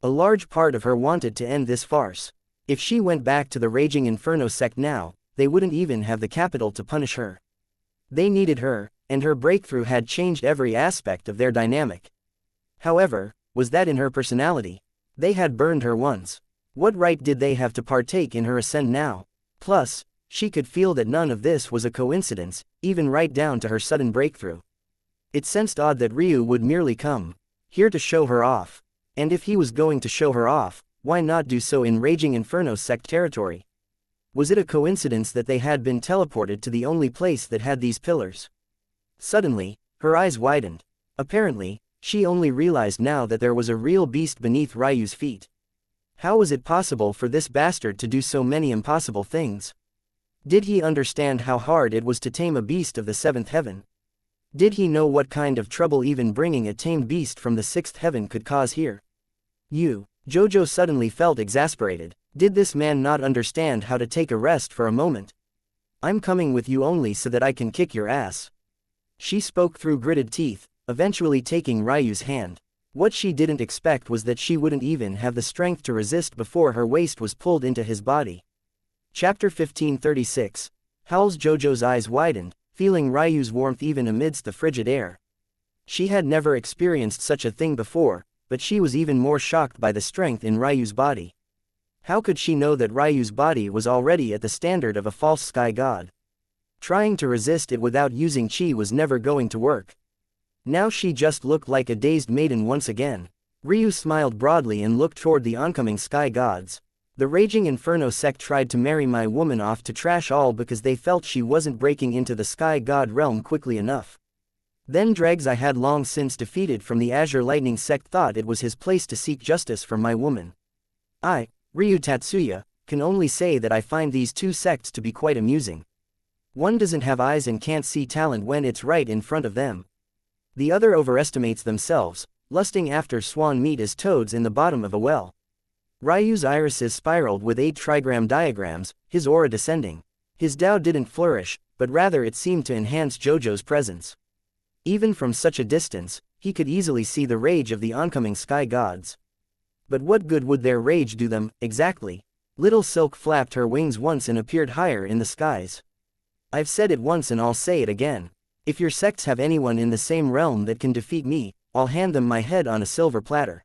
Speaker 1: A large part of her wanted to end this farce. If she went back to the Raging Inferno sect now, they wouldn't even have the capital to punish her. They needed her, and her breakthrough had changed every aspect of their dynamic. However, was that in her personality? They had burned her once. What right did they have to partake in her ascent now? Plus, she could feel that none of this was a coincidence, even right down to her sudden breakthrough. It sensed odd that Ryu would merely come here to show her off. And if he was going to show her off, why not do so in Raging Inferno sect territory? Was it a coincidence that they had been teleported to the only place that had these pillars? Suddenly, her eyes widened. Apparently, she only realized now that there was a real beast beneath Ryu's feet. How was it possible for this bastard to do so many impossible things? Did he understand how hard it was to tame a beast of the 7th heaven? Did he know what kind of trouble even bringing a tamed beast from the 6th heaven could cause here? JoJo suddenly felt exasperated. Did this man not understand how to take a rest for a moment? "I'm coming with you only so that I can kick your ass." She spoke through gritted teeth, eventually taking Ryu's hand. What she didn't expect was that she wouldn't even have the strength to resist before her waist was pulled into his body. Chapter 1536. Howl's JoJo's eyes widened, feeling Ryu's warmth even amidst the frigid air. She had never experienced such a thing before, but she was even more shocked by the strength in Ryu's body. How could she know that Ryu's body was already at the standard of a false sky god? Trying to resist it without using chi was never going to work. Now she just looked like a dazed maiden once again. Ryu smiled broadly and looked toward the oncoming sky gods. The Raging Inferno sect tried to marry my woman off to trash all because they felt she wasn't breaking into the sky god realm quickly enough. Then dregs I had long since defeated from the Azure Lightning sect thought it was his place to seek justice for my woman. I, Ryu Tatsuya, can only say that I find these two sects to be quite amusing. One doesn't have eyes and can't see talent when it's right in front of them. The other overestimates themselves, lusting after swan meat as toads in the bottom of a well. Ryu's irises spiraled with 8 trigram diagrams, his aura descending. His Tao didn't flourish, but rather it seemed to enhance Jojo's presence. Even from such a distance, he could easily see the rage of the oncoming sky gods. But what good would their rage do them, exactly? Little Silk flapped her wings once and appeared higher in the skies. I've said it once and I'll say it again. If your sects have anyone in the same realm that can defeat me, I'll hand them my head on a silver platter.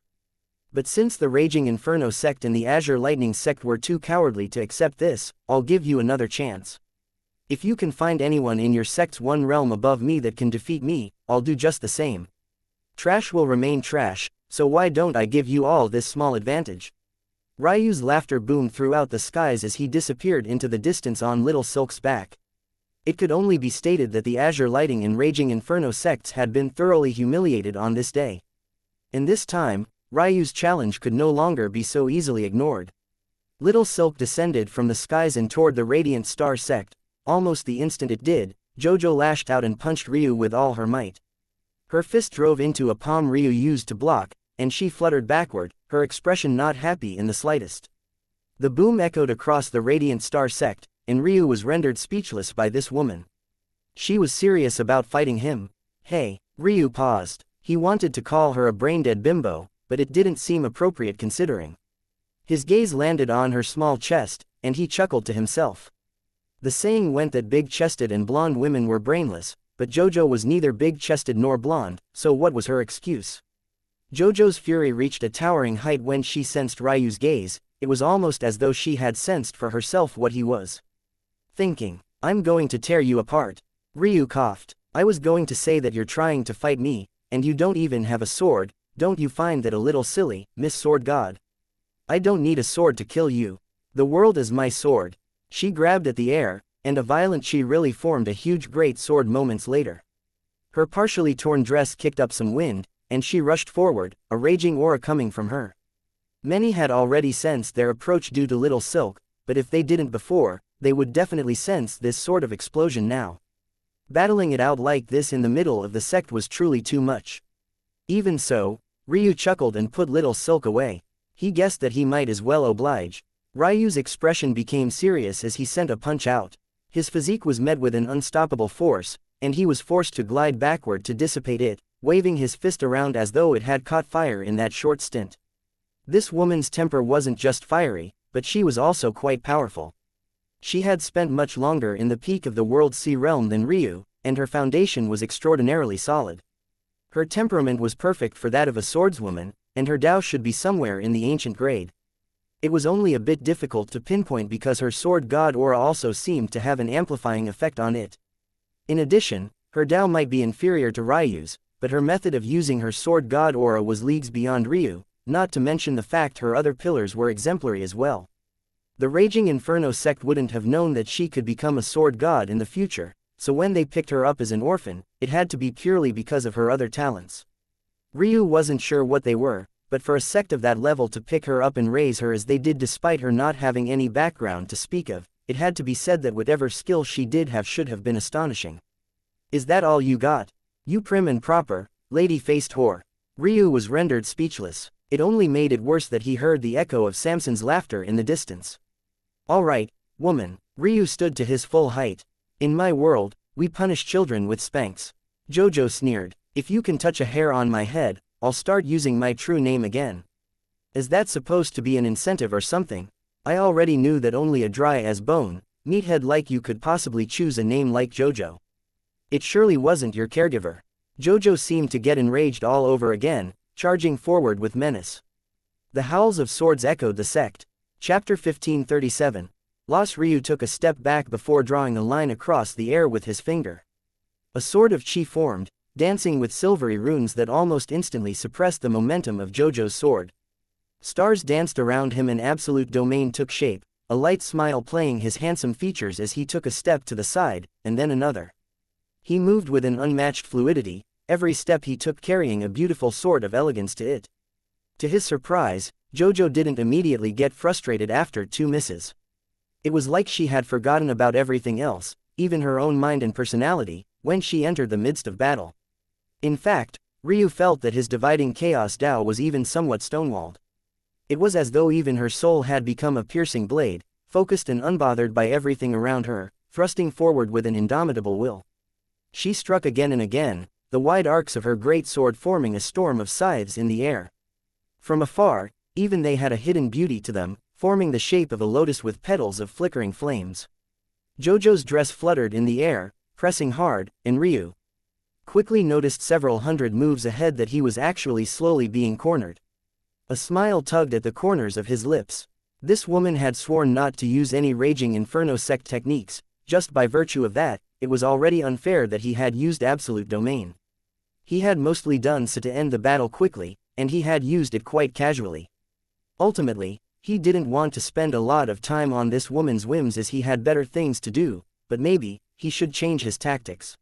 Speaker 1: But since the Raging Inferno sect and the Azure Lightning sect were too cowardly to accept this, I'll give you another chance. If you can find anyone in your sect's one realm above me that can defeat me, I'll do just the same. Trash will remain trash, so why don't I give you all this small advantage? Ryu's laughter boomed throughout the skies as he disappeared into the distance on Little Silk's back. It could only be stated that the Azure Lightning and Raging Inferno sects had been thoroughly humiliated on this day. In this time, Ryu's challenge could no longer be so easily ignored. Little Silk descended from the skies and toward the Radiant Star sect. Almost the instant it did, Jojo lashed out and punched Ryu with all her might. Her fist drove into a palm Ryu used to block, and she fluttered backward, her expression not happy in the slightest. The boom echoed across the Radiant Star sect, and Ryu was rendered speechless by this woman. She was serious about fighting him. Hey, Ryu paused. He wanted to call her a brain-dead bimbo, but it didn't seem appropriate considering. His gaze landed on her small chest, and he chuckled to himself. The saying went that big-chested and blonde women were brainless, but Jojo was neither big-chested nor blonde, so what was her excuse? Jojo's fury reached a towering height when she sensed Ryu's gaze. It was almost as though she had sensed for herself what he was thinking. I'm going to tear you apart. Ryu coughed. I was going to say that you're trying to fight me, and you don't even have a sword. Don't you find that a little silly, Miss Sword God? I don't need a sword to kill you. The world is my sword. She grabbed at the air, and a violent chi really formed a huge great sword moments later. Her partially torn dress kicked up some wind, and she rushed forward, a raging aura coming from her. Many had already sensed their approach due to Little Silk, but if they didn't before, they would definitely sense this sort of explosion now. Battling it out like this in the middle of the sect was truly too much. Even so, Ryu chuckled and put Little Silk away. He guessed that he might as well oblige. Ryu's expression became serious as he sent a punch out. His physique was met with an unstoppable force, and he was forced to glide backward to dissipate it, waving his fist around as though it had caught fire in that short stint. This woman's temper wasn't just fiery, but she was also quite powerful. She had spent much longer in the peak of the World Sea realm than Ryu, and her foundation was extraordinarily solid. Her temperament was perfect for that of a swordswoman, and her Tao should be somewhere in the ancient grade. It was only a bit difficult to pinpoint because her sword god aura also seemed to have an amplifying effect on it. In addition, her Tao might be inferior to Ryu's, but her method of using her sword god aura was leagues beyond Ryu, not to mention the fact her other pillars were exemplary as well. The Raging Inferno sect wouldn't have known that she could become a sword god in the future, so when they picked her up as an orphan, it had to be purely because of her other talents. Ryu wasn't sure what they were, but for a sect of that level to pick her up and raise her as they did despite her not having any background to speak of, it had to be said that whatever skill she did have should have been astonishing. Is that all you got? You prim and proper, lady-faced whore. Ryu was rendered speechless. It only made it worse that he heard the echo of Samson's laughter in the distance. All right, woman. Ryu stood to his full height. In my world, we punish children with spanks. Jojo sneered. If you can touch a hair on my head, I'll start using my true name again. Is that supposed to be an incentive or something? I already knew that only a dry as bone, meathead like you could possibly choose a name like Jojo. It surely wasn't your caregiver. Jojo seemed to get enraged all over again, charging forward with menace. The howls of swords echoed the sect. Chapter 1537. Ryu took a step back before drawing a line across the air with his finger. A sword of chi formed, dancing with silvery runes that almost instantly suppressed the momentum of Jojo's sword. Stars danced around him and absolute domain took shape, a light smile playing his handsome features as he took a step to the side, and then another. He moved with an unmatched fluidity, every step he took carrying a beautiful sword of elegance to it. To his surprise, Jojo didn't immediately get frustrated after 2 misses. It was like she had forgotten about everything else, even her own mind and personality, when she entered the midst of battle. In fact, Ryu felt that his dividing chaos Tao was even somewhat stonewalled. It was as though even her soul had become a piercing blade, focused and unbothered by everything around her, thrusting forward with an indomitable will. She struck again and again, the wide arcs of her great sword forming a storm of scythes in the air. From afar, even they had a hidden beauty to them, forming the shape of a lotus with petals of flickering flames. Jojo's dress fluttered in the air, pressing hard, and Ryu quickly noticed several hundred moves ahead that he was actually slowly being cornered. A smile tugged at the corners of his lips. This woman had sworn not to use any raging inferno sect techniques. Just by virtue of that, it was already unfair that he had used absolute domain. He had mostly done so to end the battle quickly, and he had used it quite casually. Ultimately, he didn't want to spend a lot of time on this woman's whims as he had better things to do, but maybe he should change his tactics.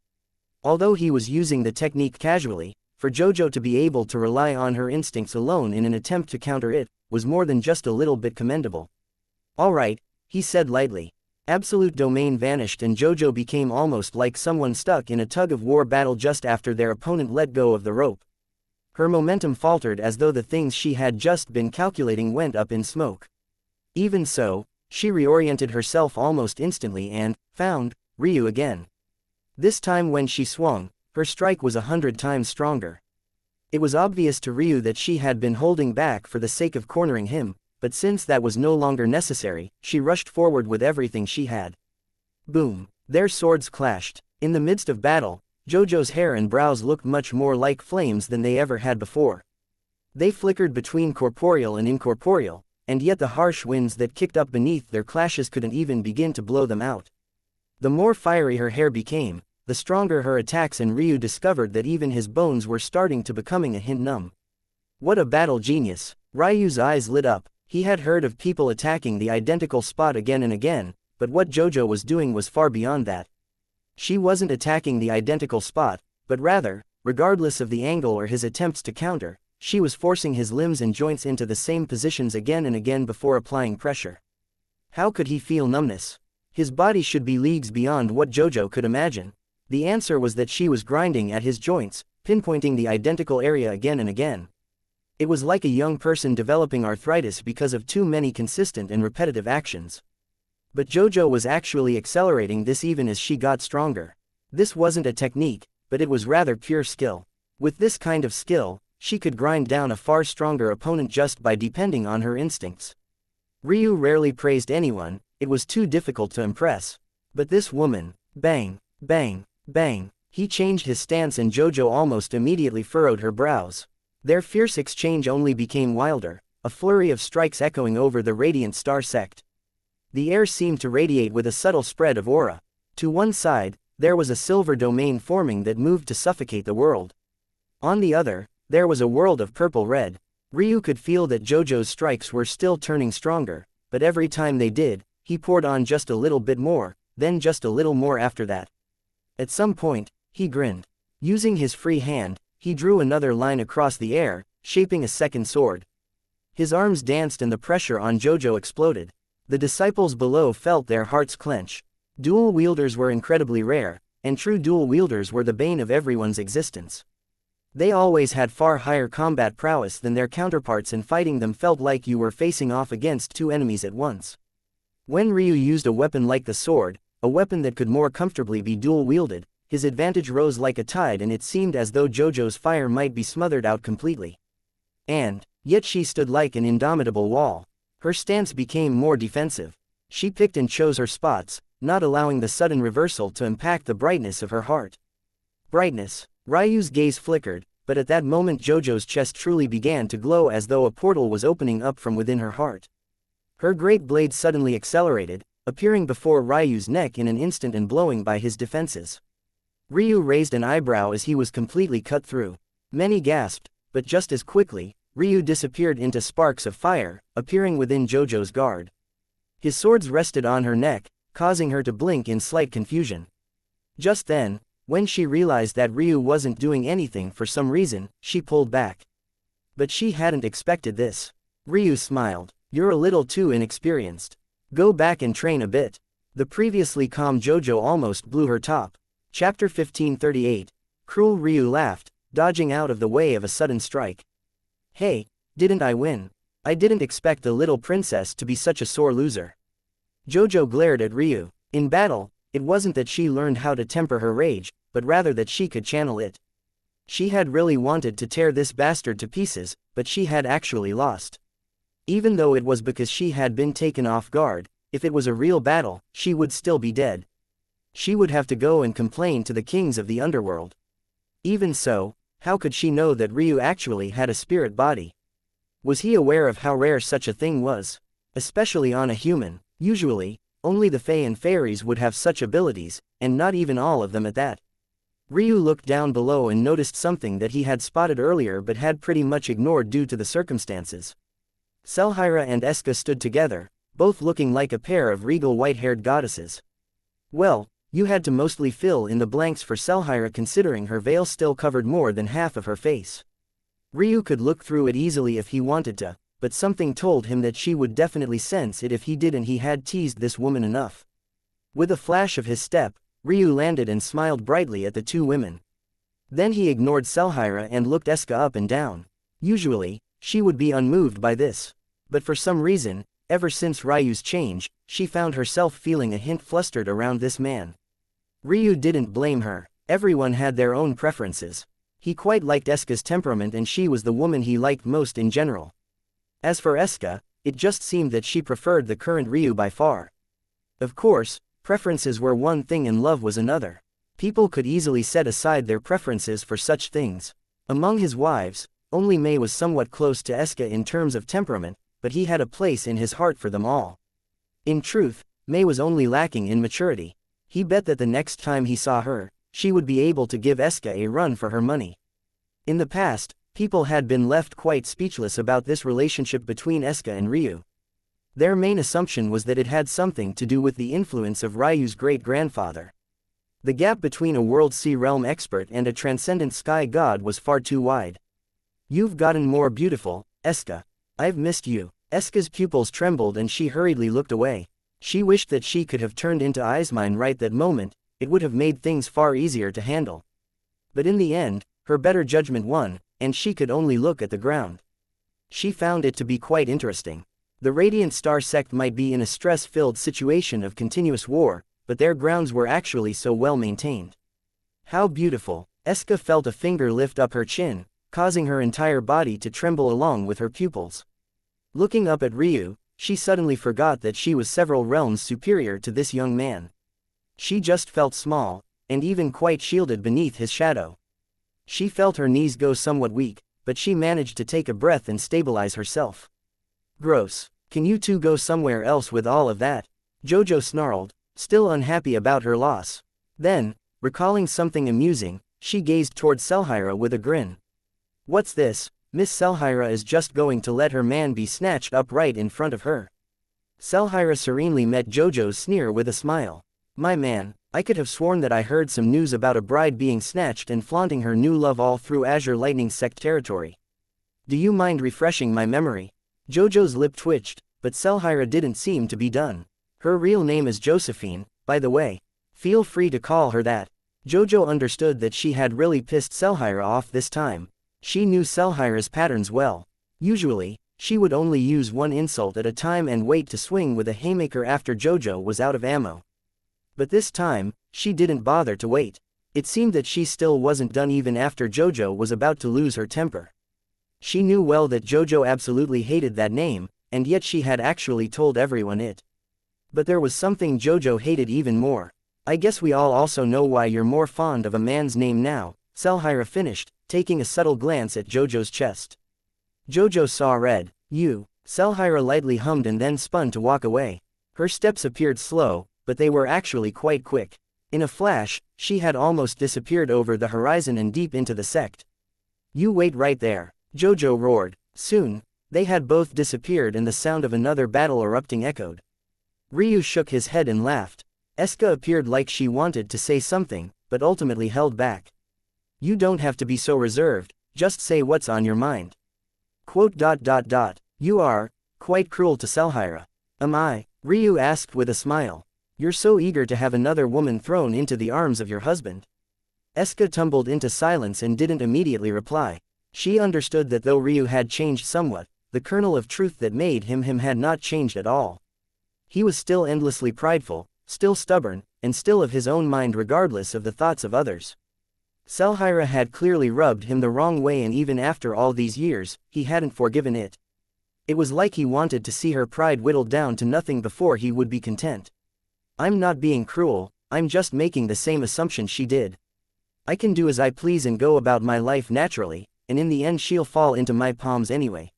Speaker 1: Although he was using the technique casually, for Jojo to be able to rely on her instincts alone in an attempt to counter it, was more than just a little bit commendable. "Alright," he said lightly. Absolute domain vanished and Jojo became almost like someone stuck in a tug-of-war battle just after their opponent let go of the rope. Her momentum faltered as though the things she had just been calculating went up in smoke. Even so, she reoriented herself almost instantly and found Ryu again. This time when she swung, her strike was 100 times stronger. It was obvious to Ryu that she had been holding back for the sake of cornering him, but since that was no longer necessary, she rushed forward with everything she had. Boom! Their swords clashed. In the midst of battle, Jojo's hair and brows looked much more like flames than they ever had before. They flickered between corporeal and incorporeal, and yet the harsh winds that kicked up beneath their clashes couldn't even begin to blow them out. The more fiery her hair became, the stronger her attacks, and Ryu discovered that even his bones were starting to becoming a hint numb. What a battle genius! Ryu's eyes lit up. He had heard of people attacking the identical spot again and again, but what Jojo was doing was far beyond that. She wasn't attacking the identical spot, but rather, regardless of the angle or his attempts to counter, she was forcing his limbs and joints into the same positions again and again before applying pressure. How could he feel numbness? His body should be leagues beyond what Jojo could imagine. The answer was that she was grinding at his joints, pinpointing the identical area again and again. It was like a young person developing arthritis because of too many consistent and repetitive actions. But Jojo was actually accelerating this even as she got stronger. This wasn't a technique, but it was rather pure skill. With this kind of skill, she could grind down a far stronger opponent just by depending on her instincts. Ryu rarely praised anyone, it was too difficult to impress. But this woman, bang, bang, bang. He changed his stance and Jojo almost immediately furrowed her brows. Their fierce exchange only became wilder, a flurry of strikes echoing over the radiant star sect. The air seemed to radiate with a subtle spread of aura. To one side, there was a silver domain forming that moved to suffocate the world. On the other, there was a world of purple-red. Ryu could feel that Jojo's strikes were still turning stronger, but every time they did, he poured on just a little bit more, then just a little more after that. At some point, he grinned. Using his free hand, he drew another line across the air, shaping a second sword. His arms danced and the pressure on Jojo exploded. The disciples below felt their hearts clench. Dual wielders were incredibly rare, and true dual wielders were the bane of everyone's existence. They always had far higher combat prowess than their counterparts, and fighting them felt like you were facing off against two enemies at once. When Ryu used a weapon like the sword, a weapon that could more comfortably be dual wielded, his advantage rose like a tide and it seemed as though Jojo's fire might be smothered out completely. And yet she stood like an indomitable wall. Her stance became more defensive. She picked and chose her spots, not allowing the sudden reversal to impact the brightness of her heart. Brightness. Ryu's gaze flickered, but at that moment Jojo's chest truly began to glow as though a portal was opening up from within her heart. Her great blade suddenly accelerated, appearing before Ryu's neck in an instant and blowing by his defenses. Ryu raised an eyebrow as he was completely cut through. Many gasped, but just as quickly, Ryu disappeared into sparks of fire, appearing within JoJo's guard. His swords rested on her neck, causing her to blink in slight confusion. Just then, when she realized that Ryu wasn't doing anything for some reason, she pulled back. But she hadn't expected this. Ryu smiled. "You're a little too inexperienced. Go back and train a bit." The previously calm JoJo almost blew her top. Chapter 1538. Cruel Ryu laughed, dodging out of the way of a sudden strike. "Hey, didn't I win? I didn't expect the little princess to be such a sore loser." JoJo glared at Ryu. In battle, it wasn't that she learned how to temper her rage, but rather that she could channel it. She had really wanted to tear this bastard to pieces, but she had actually lost. Even though it was because she had been taken off guard, if it was a real battle, she would still be dead. She would have to go and complain to the kings of the underworld. Even so, how could she know that Ryu actually had a spirit body? Was he aware of how rare such a thing was? Especially on a human. Usually, only the Fae and Fairies would have such abilities, and not even all of them at that. Ryu looked down below and noticed something that he had spotted earlier but had pretty much ignored due to the circumstances. Selhira and Eska stood together, both looking like a pair of regal white-haired goddesses. Well, you had to mostly fill in the blanks for Selhira considering her veil still covered more than half of her face. Ryu could look through it easily if he wanted to, but something told him that she would definitely sense it if he did, and he had teased this woman enough. With a flash of his step, Ryu landed and smiled brightly at the two women. Then he ignored Selhira and looked Eska up and down. Usually, she would be unmoved by this. But for some reason, ever since Ryu's change, she found herself feeling a hint flustered around this man. Ryu didn't blame her. Everyone had their own preferences. He quite liked Eska's temperament and she was the woman he liked most in general. As for Eska, it just seemed that she preferred the current Ryu by far. Of course, preferences were one thing and love was another. People could easily set aside their preferences for such things. Among his wives, only Mei was somewhat close to Eska in terms of temperament, but he had a place in his heart for them all. In truth, Mei was only lacking in maturity. He bet that the next time he saw her, she would be able to give Eska a run for her money. In the past, people had been left quite speechless about this relationship between Eska and Ryu. Their main assumption was that it had something to do with the influence of Ryu's great-grandfather. The gap between a World Sea Realm expert and a transcendent sky god was far too wide. "You've gotten more beautiful, Eska. I've missed you." Eska's pupils trembled and she hurriedly looked away. She wished that she could have turned into Eismine right that moment, it would have made things far easier to handle. But in the end, her better judgment won, and she could only look at the ground. She found it to be quite interesting. The Radiant Star sect might be in a stress-filled situation of continuous war, but their grounds were actually so well maintained. How beautiful! Eska felt a finger lift up her chin, causing her entire body to tremble along with her pupils. Looking up at Ryu, she suddenly forgot that she was several realms superior to this young man. She just felt small, and even quite shielded beneath his shadow. She felt her knees go somewhat weak, but she managed to take a breath and stabilize herself. "Gross. Can you two go somewhere else with all of that?" JoJo snarled, still unhappy about her loss. Then, recalling something amusing, she gazed toward Selhira with a grin. "What's this? Miss Selhira is just going to let her man be snatched up right in front of her." Selhira serenely met JoJo's sneer with a smile. "My man, I could have sworn that I heard some news about a bride being snatched and flaunting her new love all through Azure Lightning Sect territory. Do you mind refreshing my memory?" JoJo's lip twitched, but Selhira didn't seem to be done. "Her real name is Josephine, by the way. Feel free to call her that." JoJo understood that she had really pissed Selhira off this time. She knew Selhira's patterns well. Usually, she would only use one insult at a time and wait to swing with a haymaker after JoJo was out of ammo. But this time, she didn't bother to wait. It seemed that she still wasn't done even after JoJo was about to lose her temper. She knew well that JoJo absolutely hated that name, and yet she had actually told everyone it. But there was something JoJo hated even more. "I guess we all also know why you're more fond of a man's name now," Selhira finished, taking a subtle glance at JoJo's chest. JoJo saw red. "You." Selhira lightly hummed and then spun to walk away. Her steps appeared slow, but they were actually quite quick. In a flash, she had almost disappeared over the horizon and deep into the sect. "You wait right there," Jojo roared. Soon, they had both disappeared and the sound of another battle erupting echoed. Ryu shook his head and laughed. Eska appeared like she wanted to say something, but ultimately held back. "You don't have to be so reserved, just say what's on your mind." Quote. "You are quite cruel to Selhira." "Am I?" Ryu asked with a smile. "You're so eager to have another woman thrown into the arms of your husband." Eska tumbled into silence and didn't immediately reply. She understood that though Ryu had changed somewhat, the kernel of truth that made him had not changed at all. He was still endlessly prideful, still stubborn, and still of his own mind regardless of the thoughts of others. Selhira had clearly rubbed him the wrong way, and even after all these years, he hadn't forgiven it. It was like he wanted to see her pride whittled down to nothing before he would be content. "I'm not being cruel, I'm just making the same assumption she did. I can do as I please and go about my life naturally, and in the end she'll fall into my palms anyway.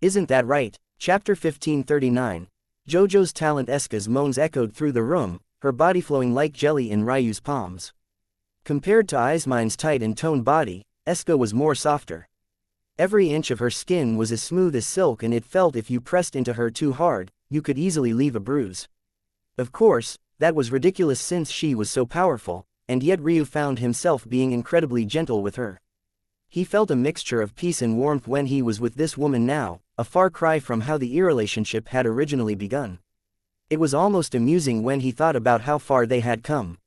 Speaker 1: Isn't that right?" Chapter 1539. Jojo's talent. Eska's moans echoed through the room, her body flowing like jelly in Ryu's palms. Compared to Izmine's tight and toned body, Eska was more softer. Every inch of her skin was as smooth as silk, and it felt if you pressed into her too hard, you could easily leave a bruise. Of course, that was ridiculous since she was so powerful, and yet Ryu found himself being incredibly gentle with her. He felt a mixture of peace and warmth when he was with this woman now, a far cry from how the relationship had originally begun. It was almost amusing when he thought about how far they had come.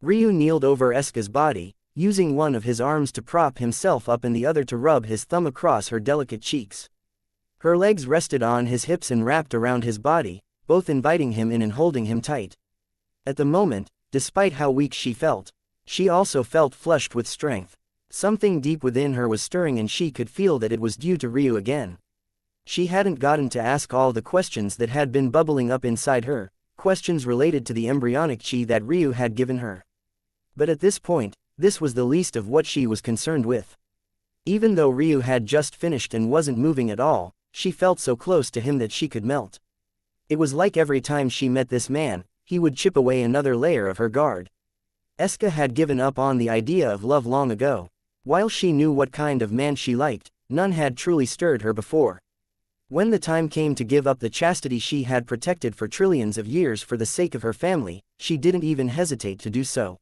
Speaker 1: Ryu kneeled over Eska's body, using one of his arms to prop himself up and the other to rub his thumb across her delicate cheeks. Her legs rested on his hips and wrapped around his body, both inviting him in and holding him tight. At the moment, despite how weak she felt, she also felt flushed with strength. Something deep within her was stirring, and she could feel that it was due to Ryu again. She hadn't gotten to ask all the questions that had been bubbling up inside her, questions related to the embryonic chi that Ryu had given her. But at this point, this was the least of what she was concerned with. Even though Ryu had just finished and wasn't moving at all, she felt so close to him that she could melt. It was like every time she met this man, he would chip away another layer of her guard. Eska had given up on the idea of love long ago. While she knew what kind of man she liked, none had truly stirred her before. When the time came to give up the chastity she had protected for trillions of years for the sake of her family, she didn't even hesitate to do so.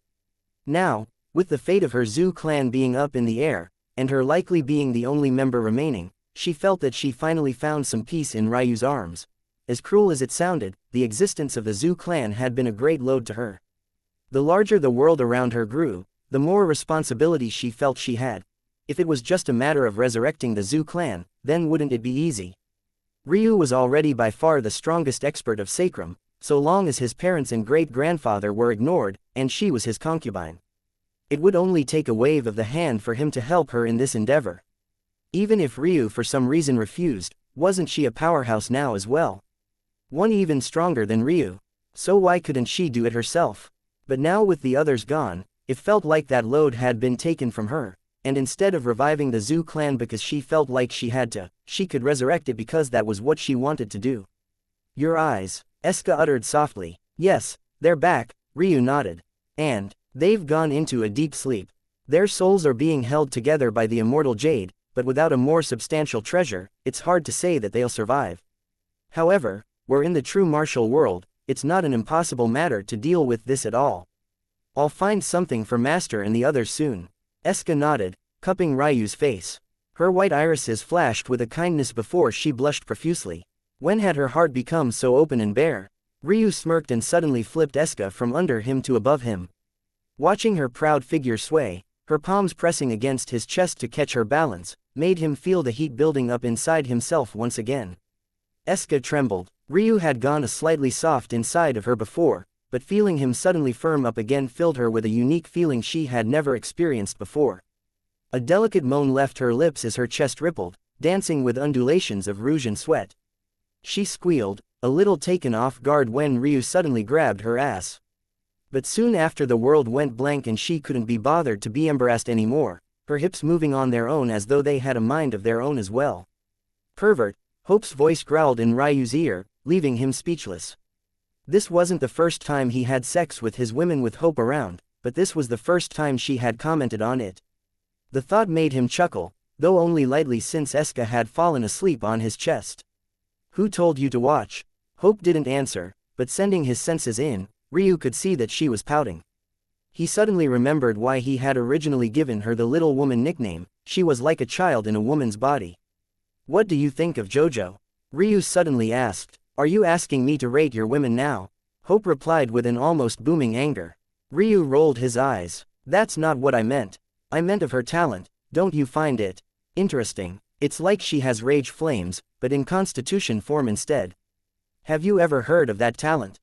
Speaker 1: Now, with the fate of her Zhu clan being up in the air, and her likely being the only member remaining, she felt that she finally found some peace in Ryu's arms. As cruel as it sounded, the existence of the Zhu clan had been a great load to her. The larger the world around her grew, the more responsibility she felt she had. If it was just a matter of resurrecting the Zhu clan, then wouldn't it be easy? Ryu was already by far the strongest expert of sacrum, so long as his parents and great-grandfather were ignored, and she was his concubine. It would only take a wave of the hand for him to help her in this endeavor. Even if Ryu for some reason refused, wasn't she a powerhouse now as well? One even stronger than Ryu. So why couldn't she do it herself? But now with the others gone, it felt like that load had been taken from her, and instead of reviving the Zhu clan because she felt like she had to, she could resurrect it because that was what she wanted to do. "Your eyes," Eska uttered softly. "Yes, they're back," Ryu nodded. "And they've gone into a deep sleep. Their souls are being held together by the immortal jade, but without a more substantial treasure, it's hard to say that they'll survive. However, we're in the true martial world, it's not an impossible matter to deal with this at all. I'll find something for Master and the others soon." Eska nodded, cupping Ryu's face. Her white irises flashed with a kindness before she blushed profusely. When had her heart become so open and bare? Ryu smirked and suddenly flipped Eska from under him to above him. Watching her proud figure sway, her palms pressing against his chest to catch her balance, made him feel the heat building up inside himself once again. Eska trembled. Ryu had gone a slightly soft inside of her before, but feeling him suddenly firm up again filled her with a unique feeling she had never experienced before. A delicate moan left her lips as her chest rippled, dancing with undulations of rouge and sweat. She squealed, a little taken off guard when Ryu suddenly grabbed her ass. But soon after the world went blank and she couldn't be bothered to be embarrassed anymore, her hips moving on their own as though they had a mind of their own as well. "Pervert," Hope's voice growled in Ryu's ear, leaving him speechless. This wasn't the first time he had sex with his women with Hope around, but this was the first time she had commented on it. The thought made him chuckle, though only lightly since Eska had fallen asleep on his chest. "Who told you to watch?" Hope didn't answer, but sending his senses in, Ryu could see that she was pouting. He suddenly remembered why he had originally given her the little woman nickname. She was like a child in a woman's body. "What do you think of JoJo?" Ryu suddenly asked. "Are you asking me to rate your women now?" Hope replied with an almost booming anger. Ryu rolled his eyes. "That's not what I meant. I meant of her talent. Don't you find it interesting? It's like she has rage flames, but in constitution form instead. Have you ever heard of that talent?"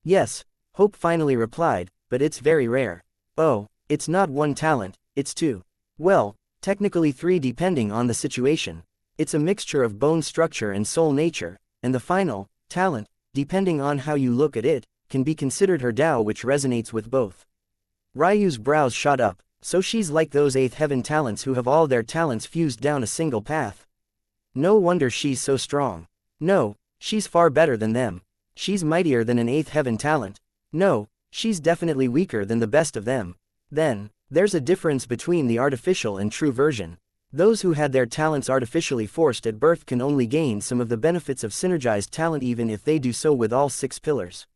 Speaker 1: "Yes," Hope finally replied, "but it's very rare." "Oh, it's not one talent, it's two." "Well, technically three depending on the situation. It's a mixture of bone structure and soul nature, and the final talent, depending on how you look at it, can be considered her Tao, which resonates with both." Ryu's brows shot up. So she's like those eighth heaven talents who have all their talents fused down a single path. No wonder she's so strong. No, she's far better than them. She's mightier than an eighth heaven talent. No, she's definitely weaker than the best of them. Then, there's a difference between the artificial and true version. Those who had their talents artificially forced at birth can only gain some of the benefits of synergized talent even if they do so with all 6 pillars.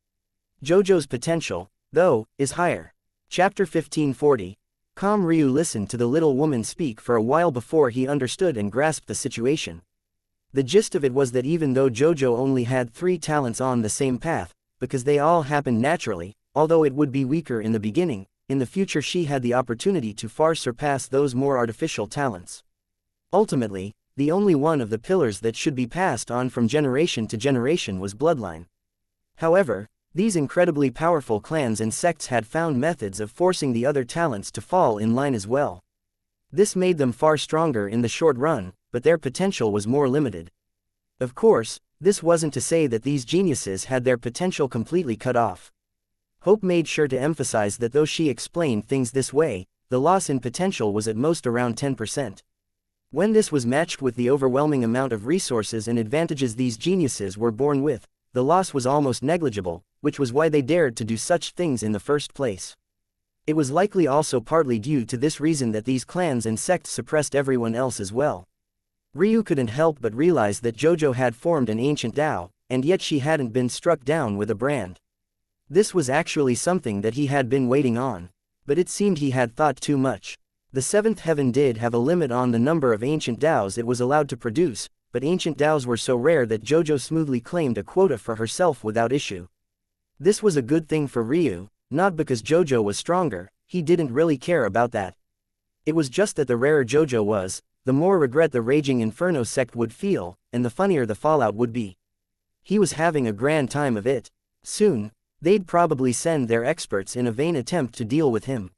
Speaker 1: JoJo's potential, though, is higher. Chapter 1540. Calm Ryu listened to the little woman speak for a while before he understood and grasped the situation. The gist of it was that even though JoJo only had 3 talents on the same path, because they all happened naturally, although it would be weaker in the beginning, in the future she had the opportunity to far surpass those more artificial talents. Ultimately, the only one of the pillars that should be passed on from generation to generation was bloodline. However, these incredibly powerful clans and sects had found methods of forcing the other talents to fall in line as well. This made them far stronger in the short run, but their potential was more limited. Of course, this wasn't to say that these geniuses had their potential completely cut off. Hope made sure to emphasize that though she explained things this way, the loss in potential was at most around 10%. When this was matched with the overwhelming amount of resources and advantages these geniuses were born with, the loss was almost negligible, which was why they dared to do such things in the first place. It was likely also partly due to this reason that these clans and sects suppressed everyone else as well. Ryu couldn't help but realize that JoJo had formed an ancient Tao, and yet she hadn't been struck down with a brand. This was actually something that he had been waiting on. But it seemed he had thought too much. The 7th heaven did have a limit on the number of ancient Taos it was allowed to produce, but ancient Taos were so rare that JoJo smoothly claimed a quota for herself without issue. This was a good thing for Ryu, not because JoJo was stronger, he didn't really care about that. It was just that the rarer JoJo was, the more regret the Raging Inferno sect would feel, and the funnier the fallout would be. He was having a grand time of it. Soon, they'd probably send their experts in a vain attempt to deal with him.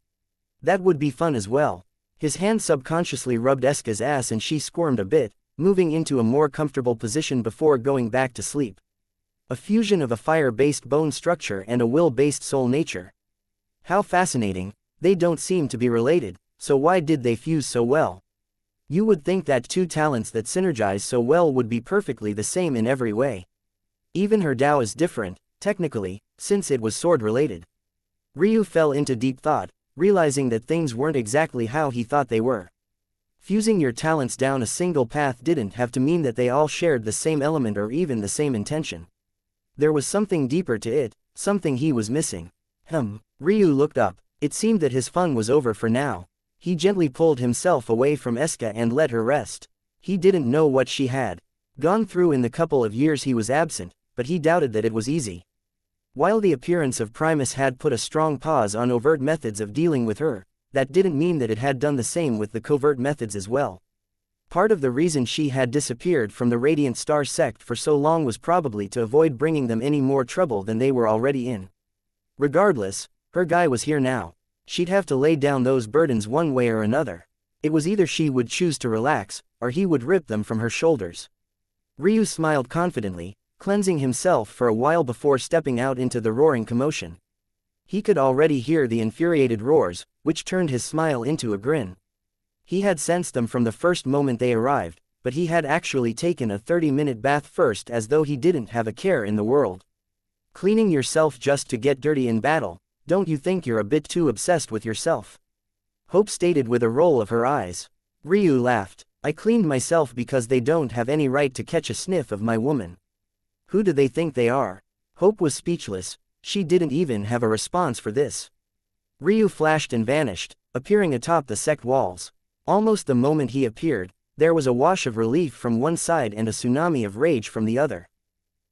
Speaker 1: That would be fun as well. His hand subconsciously rubbed Eska's ass and she squirmed a bit, moving into a more comfortable position before going back to sleep. A fusion of a fire-based bone structure and a will-based soul nature. How fascinating. They don't seem to be related, so why did they fuse so well? You would think that 2 talents that synergize so well would be perfectly the same in every way. Even her Tao is different, technically, since it was sword-related. Ryu fell into deep thought, realizing that things weren't exactly how he thought they were. Fusing your talents down a single path didn't have to mean that they all shared the same element or even the same intention. There was something deeper to it, something he was missing. Ryu looked up. It seemed that his fun was over for now. He gently pulled himself away from Eska and let her rest. He didn't know what she had gone through in the couple of years he was absent, but he doubted that it was easy. While the appearance of Primus had put a strong pause on overt methods of dealing with her, that didn't mean that it had done the same with the covert methods as well. Part of the reason she had disappeared from the Radiant Star sect for so long was probably to avoid bringing them any more trouble than they were already in. Regardless, her guy was here now. She'd have to lay down those burdens one way or another. It was either she would choose to relax, or he would rip them from her shoulders. Ryu smiled confidently, cleansing himself for a while before stepping out into the roaring commotion. He could already hear the infuriated roars, which turned his smile into a grin. He had sensed them from the first moment they arrived, but he had actually taken a 30-minute bath first as though he didn't have a care in the world. Cleaning yourself just to get dirty in battle, don't you think you're a bit too obsessed with yourself? Hope stated with a roll of her eyes. Ryu laughed. I cleaned myself because they don't have any right to catch a sniff of my woman. Who do they think they are? Hope was speechless, she didn't even have a response for this. Ryu flashed and vanished, appearing atop the sect walls. Almost the moment he appeared, there was a wash of relief from one side and a tsunami of rage from the other.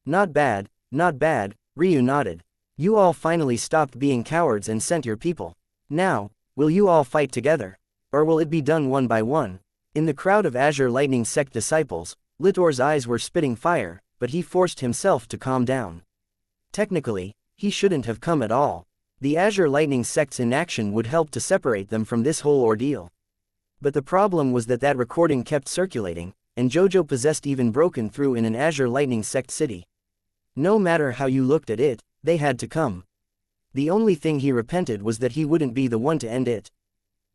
Speaker 1: Not bad, Ryu nodded. You all finally stopped being cowards and sent your people. Now, will you all fight together? Or will it be done one by one? In the crowd of Azure Lightning sect disciples, Litor's eyes were spitting fire, but he forced himself to calm down. Technically, he shouldn't have come at all. The Azure Lightning sect's inaction would help to separate them from this whole ordeal. But the problem was that recording kept circulating, and Jojo possessed even broken through in an Azure Lightning sect city. No matter how you looked at it, they had to come. The only thing he repented was that he wouldn't be the one to end it.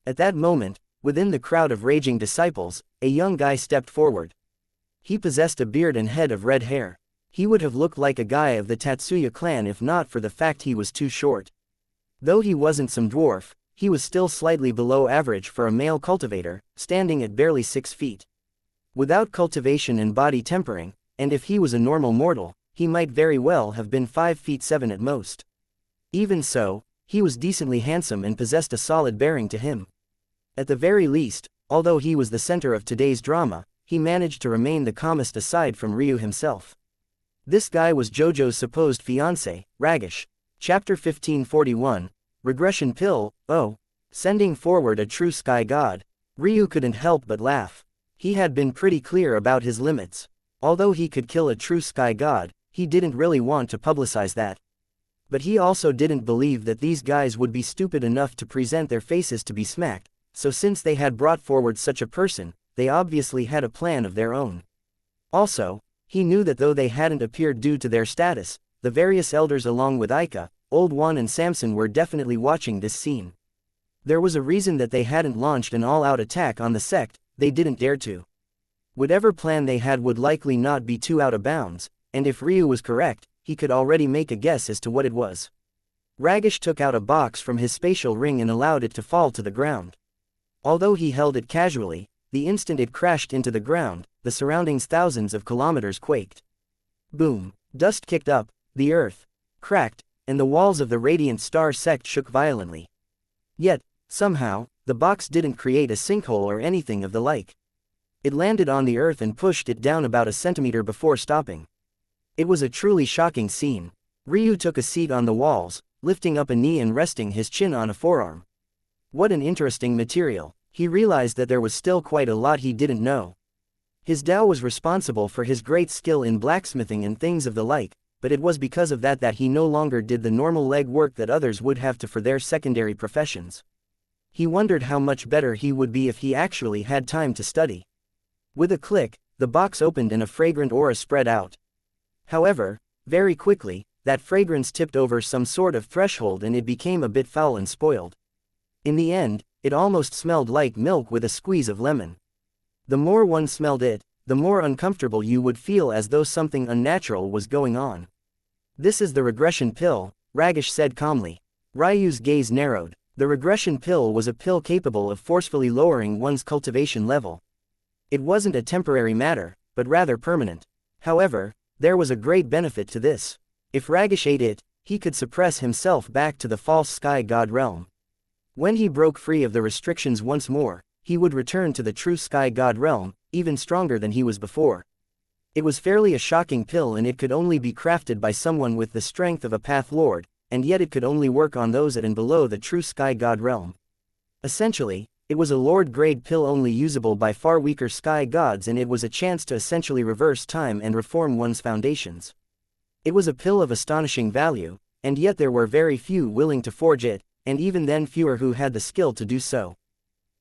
Speaker 1: At that moment, within the crowd of raging disciples, a young guy stepped forward. He possessed a beard and head of red hair. He would have looked like a guy of the Tatsuya clan if not for the fact he was too short. Though he wasn't some dwarf, he was still slightly below average for a male cultivator, standing at barely 6 feet. Without cultivation and body tempering, and if he was a normal mortal, he might very well have been 5 feet 7 at most. Even so, he was decently handsome and possessed a solid bearing to him. At the very least, although he was the center of today's drama, he managed to remain the calmest aside from Ryu himself. This guy was Jojo's supposed fiancé, Ragish. Chapter 1541, Regression Pill. Oh, sending forward a true sky god. Ryu couldn't help but laugh. He had been pretty clear about his limits. Although he could kill a true sky god, he didn't really want to publicize that. But he also didn't believe that these guys would be stupid enough to present their faces to be smacked, so since they had brought forward such a person, they obviously had a plan of their own. Also, he knew that though they hadn't appeared due to their status, the various elders along with Aika, Old One and Samson were definitely watching this scene. There was a reason that they hadn't launched an all-out attack on the sect, they didn't dare to. Whatever plan they had would likely not be too out of bounds, and if Ryu was correct, he could already make a guess as to what it was. Ragish took out a box from his spatial ring and allowed it to fall to the ground. Although he held it casually, the instant it crashed into the ground, the surroundings thousands of kilometers quaked. Boom! Dust kicked up, the earth cracked, and the walls of the Radiant Star sect shook violently. Yet, somehow, the box didn't create a sinkhole or anything of the like. It landed on the earth and pushed it down about a centimeter before stopping. It was a truly shocking scene. Ryu took a seat on the walls, lifting up a knee and resting his chin on a forearm. What an interesting material. He realized that there was still quite a lot he didn't know. His Tao was responsible for his great skill in blacksmithing and things of the like, but it was because of that he no longer did the normal leg work that others would have to for their secondary professions. He wondered how much better he would be if he actually had time to study. With a click, the box opened and a fragrant aura spread out. However, very quickly, that fragrance tipped over some sort of threshold and it became a bit foul and spoiled. In the end, it almost smelled like milk with a squeeze of lemon. The more one smelled it, the more uncomfortable you would feel as though something unnatural was going on. This is the regression pill, Ragish said calmly. Ryu's gaze narrowed. The regression pill was a pill capable of forcefully lowering one's cultivation level. It wasn't a temporary matter, but rather permanent. However, there was a great benefit to this. If Ragish ate it, he could suppress himself back to the false sky god realm. When he broke free of the restrictions once more, he would return to the true sky god realm, even stronger than he was before. It was fairly a shocking pill and it could only be crafted by someone with the strength of a path lord, and yet it could only work on those at and below the true sky god realm. Essentially, it was a lord-grade pill only usable by far weaker sky gods and it was a chance to essentially reverse time and reform one's foundations. It was a pill of astonishing value, and yet there were very few willing to forge it, and even then fewer who had the skill to do so.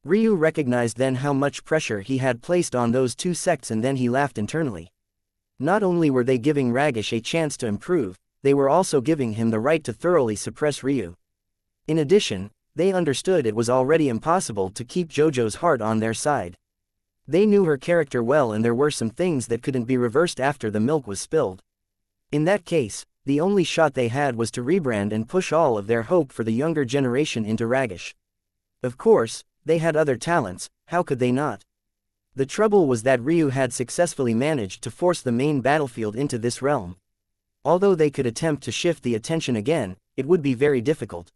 Speaker 1: Ryu recognized then how much pressure he had placed on those two sects and then he laughed internally. Not only were they giving Ragish a chance to improve, they were also giving him the right to thoroughly suppress Ryu. In addition, they understood it was already impossible to keep Jojo's heart on their side. They knew her character well and there were some things that couldn't be reversed after the milk was spilled. In that case, The only shot they had was to rebrand and push all of their hope for the younger generation into Ragesh. Of course, they had other talents, how could they not? The trouble was that Ryu had successfully managed to force the main battlefield into this realm. Although they could attempt to shift the attention again, it would be very difficult.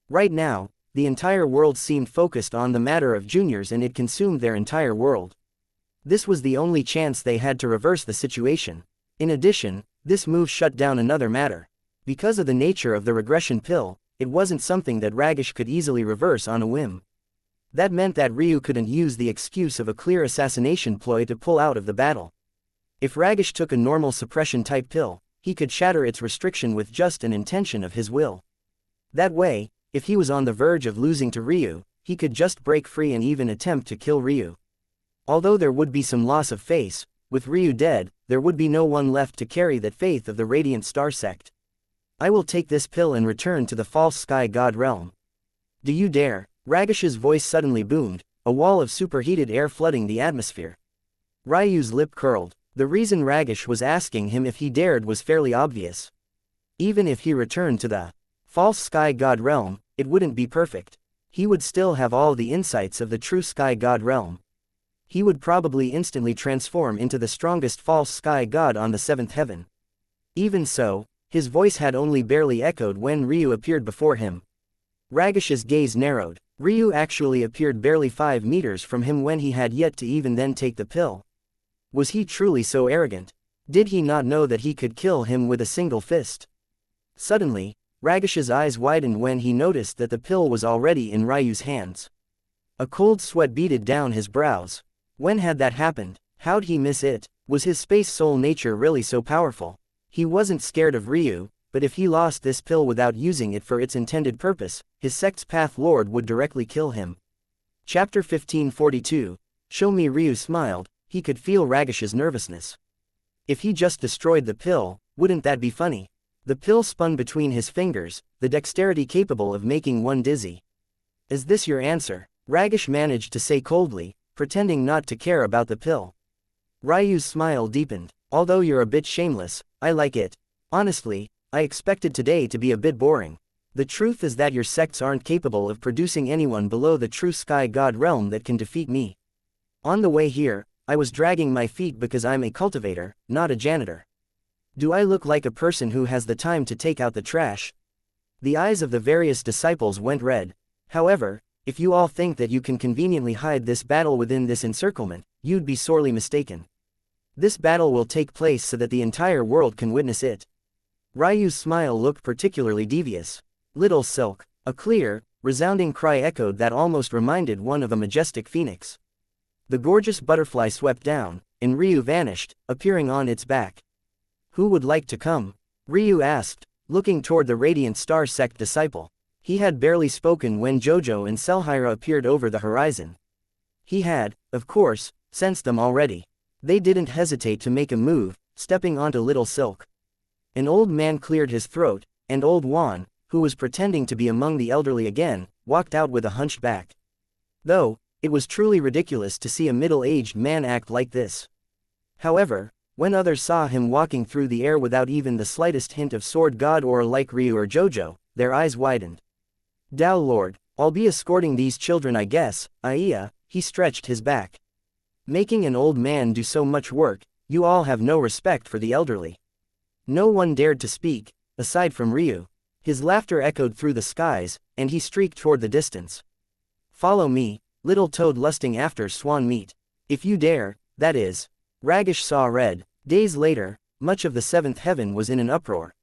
Speaker 1: Right now, the entire world seemed focused on the matter of juniors and it consumed their entire world. This was the only chance they had to reverse the situation. In addition, this move shut down another matter. Because of the nature of the regression pill, it wasn't something that Ragesh could easily reverse on a whim. That meant that Ryu couldn't use the excuse of a clear assassination ploy to pull out of the battle. If Ragesh took a normal suppression-type pill, he could shatter its restriction with just an intention of his will. That way, if he was on the verge of losing to Ryu, he could just break free and even attempt to kill Ryu. Although there would be some loss of face, with Ryu dead, there would be no one left to carry that faith of the Radiant Star Sect. I will take this pill and return to the false sky god realm. Do you dare? Ragesh's voice suddenly boomed, a wall of superheated air flooding the atmosphere. Ryu's lip curled. The reason Ragesh was asking him if he dared was fairly obvious. Even if he returned to the false sky god realm, it wouldn't be perfect. He would still have all the insights of the true sky god realm. He would probably instantly transform into the strongest false sky god on the seventh heaven. Even so, his voice had only barely echoed when Ryu appeared before him. Ragesh's gaze narrowed. Ryu actually appeared barely 5 meters from him when he had yet to even then take the pill. Was he truly so arrogant? Did he not know that he could kill him with a single fist? Suddenly, Ragesh's eyes widened when he noticed that the pill was already in Ryu's hands. A cold sweat beaded down his brows. When had that happened? How'd he miss it? Was his space soul nature really so powerful? He wasn't scared of Ryu, but if he lost this pill without using it for its intended purpose, his sect's path lord would directly kill him. Chapter 1542. Show me. Ryu smiled. He could feel Ragesh's nervousness. If he just destroyed the pill, wouldn't that be funny? The pill spun between his fingers, the dexterity capable of making one dizzy. Is this your answer? Ragesh managed to say coldly, pretending not to care about the pill. Ryu's smile deepened. Although you're a bit shameless, I like it. Honestly, I expected today to be a bit boring. The truth is that your sects aren't capable of producing anyone below the true sky god realm that can defeat me. On the way here, I was dragging my feet because I'm a cultivator, not a janitor. Do I look like a person who has the time to take out the trash? The eyes of the various disciples went red. However, if you all think that you can conveniently hide this battle within this encirclement, you'd be sorely mistaken. This battle will take place so that the entire world can witness it. Ryu's smile looked particularly devious. Little Silk. A clear, resounding cry echoed that almost reminded one of a majestic phoenix. The gorgeous butterfly swept down, and Ryu vanished, appearing on its back. Who would like to come? Ryu asked, looking toward the Radiant Star Sect disciple. He had barely spoken when Jojo and Selhira appeared over the horizon. He had, of course, sensed them already. They didn't hesitate to make a move, stepping onto Little Silk. An old man cleared his throat, and Old Juan, who was pretending to be among the elderly again, walked out with a hunched back. Though, it was truly ridiculous to see a middle-aged man act like this. However, when others saw him walking through the air without even the slightest hint of sword god aura like Ryu or Jojo, their eyes widened. Tao Lord, I'll be escorting these children I guess, Aiya, he stretched his back. Making an old man do so much work, you all have no respect for the elderly. No one dared to speak, aside from Ryu. His laughter echoed through the skies, and he streaked toward the distance. Follow me, little toad lusting after swan meat. If you dare, that is. Ragesh saw red. Days later, much of the seventh heaven was in an uproar.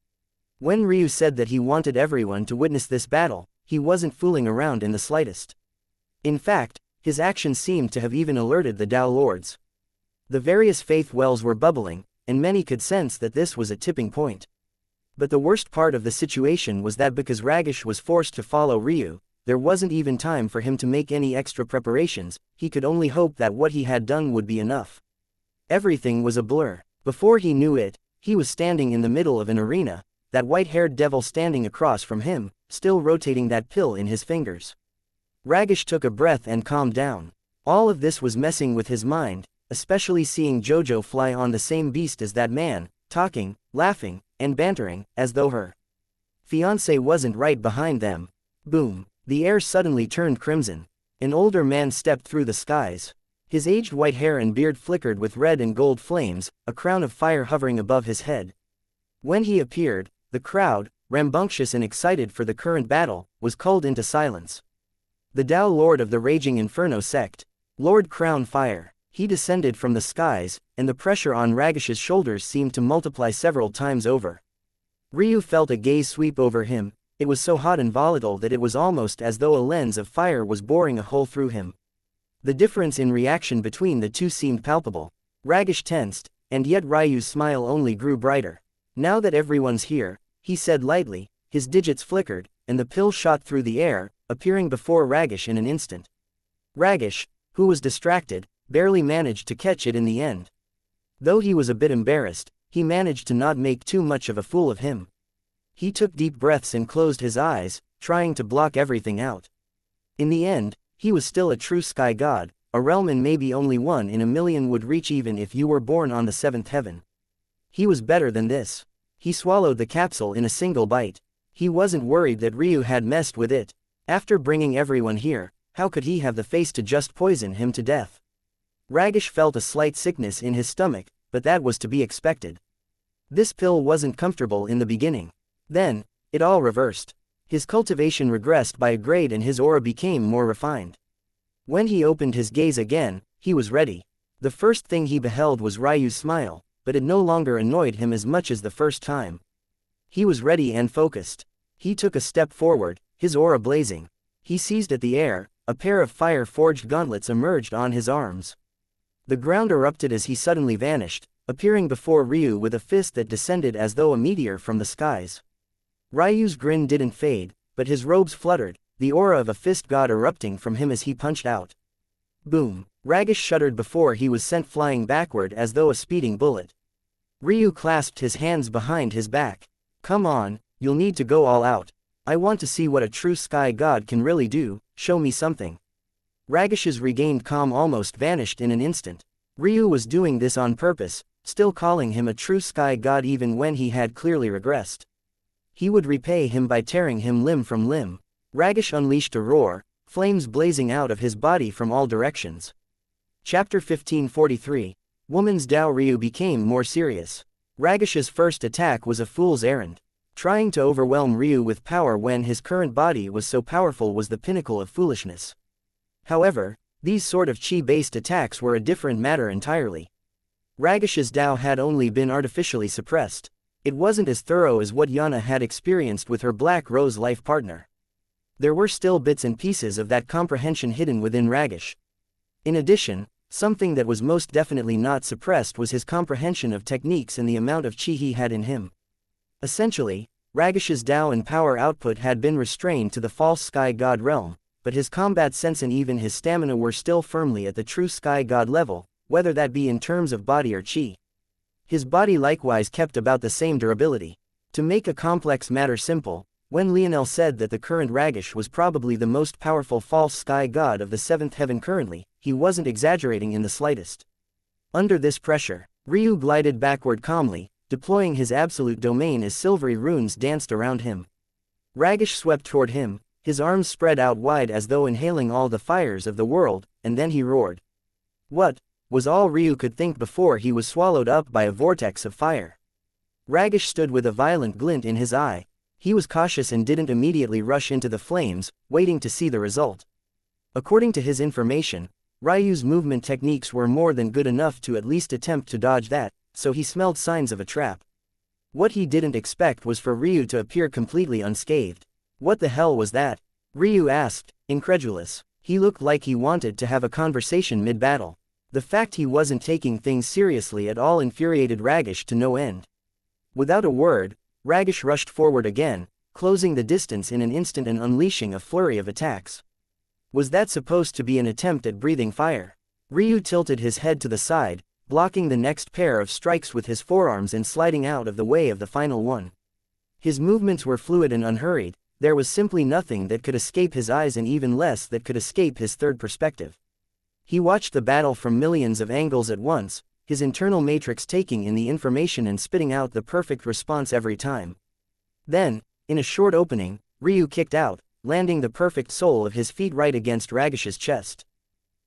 Speaker 1: When Ryu said that he wanted everyone to witness this battle, he wasn't fooling around in the slightest. In fact, his actions seemed to have even alerted the Tao Lords. The various faith wells were bubbling, and many could sense that this was a tipping point. But the worst part of the situation was that because Ragesh was forced to follow Ryu, there wasn't even time for him to make any extra preparations. He could only hope that what he had done would be enough. Everything was a blur. Before he knew it, he was standing in the middle of an arena, that white-haired devil standing across from him, still rotating that pill in his fingers. Ragesh took a breath and calmed down. All of this was messing with his mind, especially seeing Jojo fly on the same beast as that man, talking, laughing, and bantering, as though her fiancé wasn't right behind them. Boom. The air suddenly turned crimson. An older man stepped through the skies. His aged white hair and beard flickered with red and gold flames, a crown of fire hovering above his head. When he appeared, the crowd, rambunctious and excited for the current battle, was culled into silence. The Tao Lord of the Raging Inferno sect, Lord Crown Fire. He descended from the skies, and the pressure on Ragish's shoulders seemed to multiply several times over. Ryu felt a gaze sweep over him. It was so hot and volatile that it was almost as though a lens of fire was boring a hole through him. The difference in reaction between the two seemed palpable. Ragish tensed, and yet Ryu's smile only grew brighter. Now that everyone's here, he said lightly, his digits flickered, and the pill shot through the air, appearing before Ragish in an instant. Ragish, who was distracted, barely managed to catch it in the end. Though he was a bit embarrassed, he managed to not make too much of a fool of him. He took deep breaths and closed his eyes, trying to block everything out. In the end, he was still a true sky god, a realm and maybe only one in a million would reach even if you were born on the seventh heaven. He was better than this. He swallowed the capsule in a single bite. He wasn't worried that Ryu had messed with it. After bringing everyone here, how could he have the face to just poison him to death? Ragish felt a slight sickness in his stomach, but that was to be expected. This pill wasn't comfortable in the beginning. Then, it all reversed. His cultivation regressed by a grade and his aura became more refined. When he opened his gaze again, he was ready. The first thing he beheld was Ryu's smile, but it no longer annoyed him as much as the first time. He was ready and focused. He took a step forward, his aura blazing. He seized at the air, a pair of fire-forged gauntlets emerged on his arms. The ground erupted as he suddenly vanished, appearing before Ryu with a fist that descended as though a meteor from the skies. Ryu's grin didn't fade, but his robes fluttered, the aura of a fist god erupting from him as he punched out. Boom! Ragish shuddered before he was sent flying backward as though a speeding bullet. Ryu clasped his hands behind his back. Come on, you'll need to go all out. I want to see what a true sky god can really do, show me something. Ragish's regained calm almost vanished in an instant. Ryu was doing this on purpose, still calling him a true sky god even when he had clearly regressed. He would repay him by tearing him limb from limb. Ragish unleashed a roar, flames blazing out of his body from all directions. Chapter 1543. Woman's Tao. Ryu became more serious. Ragish's first attack was a fool's errand. Trying to overwhelm Ryu with power when his current body was so powerful was the pinnacle of foolishness. However, these sort of chi-based attacks were a different matter entirely. Ragish's Tao had only been artificially suppressed. It wasn't as thorough as what Yana had experienced with her Black Rose life partner. There were still bits and pieces of that comprehension hidden within Ragish. In addition, something that was most definitely not suppressed was his comprehension of techniques and the amount of chi he had in him. Essentially, Ragish's Tao and power output had been restrained to the false sky god realm, but his combat sense and even his stamina were still firmly at the true sky god level, whether that be in terms of body or chi. His body likewise kept about the same durability. To make a complex matter simple, when Lionel said that the current Ragish was probably the most powerful false sky god of the seventh heaven currently, he wasn't exaggerating in the slightest. Under this pressure, Ryu glided backward calmly, deploying his absolute domain as silvery runes danced around him. Ragish swept toward him, his arms spread out wide as though inhaling all the fires of the world, and then he roared. What? Was all Ryu could think before he was swallowed up by a vortex of fire. Ragish stood with a violent glint in his eye. He was cautious and didn't immediately rush into the flames, waiting to see the result. According to his information, Ryu's movement techniques were more than good enough to at least attempt to dodge that, so he smelled signs of a trap. What he didn't expect was for Ryu to appear completely unscathed. What the hell was that? Ryu asked, incredulous. He looked like he wanted to have a conversation mid-battle. The fact he wasn't taking things seriously at all infuriated Ragish to no end. Without a word, Ragish rushed forward again, closing the distance in an instant and unleashing a flurry of attacks. Was that supposed to be an attempt at breathing fire? Ryu tilted his head to the side, blocking the next pair of strikes with his forearms and sliding out of the way of the final one. His movements were fluid and unhurried. There was simply nothing that could escape his eyes and even less that could escape his third perspective. He watched the battle from millions of angles at once, his internal matrix taking in the information and spitting out the perfect response every time. Then, in a short opening, Ryu kicked out, landing the perfect sole of his feet right against Ragish's chest.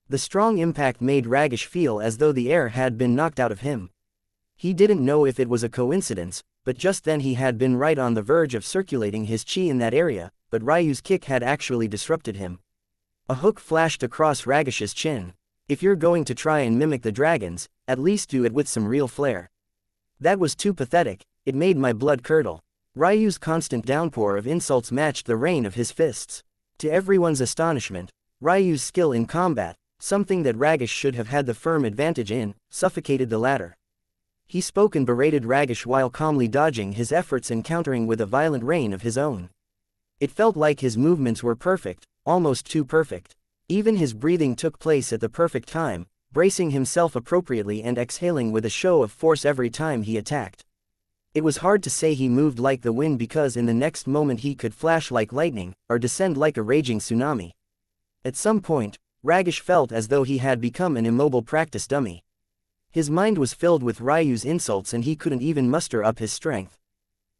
Speaker 1: The strong impact made Ragish feel as though the air had been knocked out of him. He didn't know if it was a coincidence, but just then he had been right on the verge of circulating his chi in that area, but Ryu's kick had actually disrupted him. A hook flashed across Ragish's chin. If you're going to try and mimic the dragons, at least do it with some real flair. That was too pathetic, it made my blood curdle. Ryu's constant downpour of insults matched the rain of his fists. To everyone's astonishment, Ryu's skill in combat, something that Ragish should have had the firm advantage in, suffocated the latter. He spoke and berated Ragish while calmly dodging his efforts and countering with a violent rain of his own. It felt like his movements were perfect, almost too perfect. Even his breathing took place at the perfect time, bracing himself appropriately and exhaling with a show of force every time he attacked. It was hard to say he moved like the wind because in the next moment he could flash like lightning, or descend like a raging tsunami. At some point, Ragish felt as though he had become an immobile practice dummy. His mind was filled with Ryu's insults and he couldn't even muster up his strength.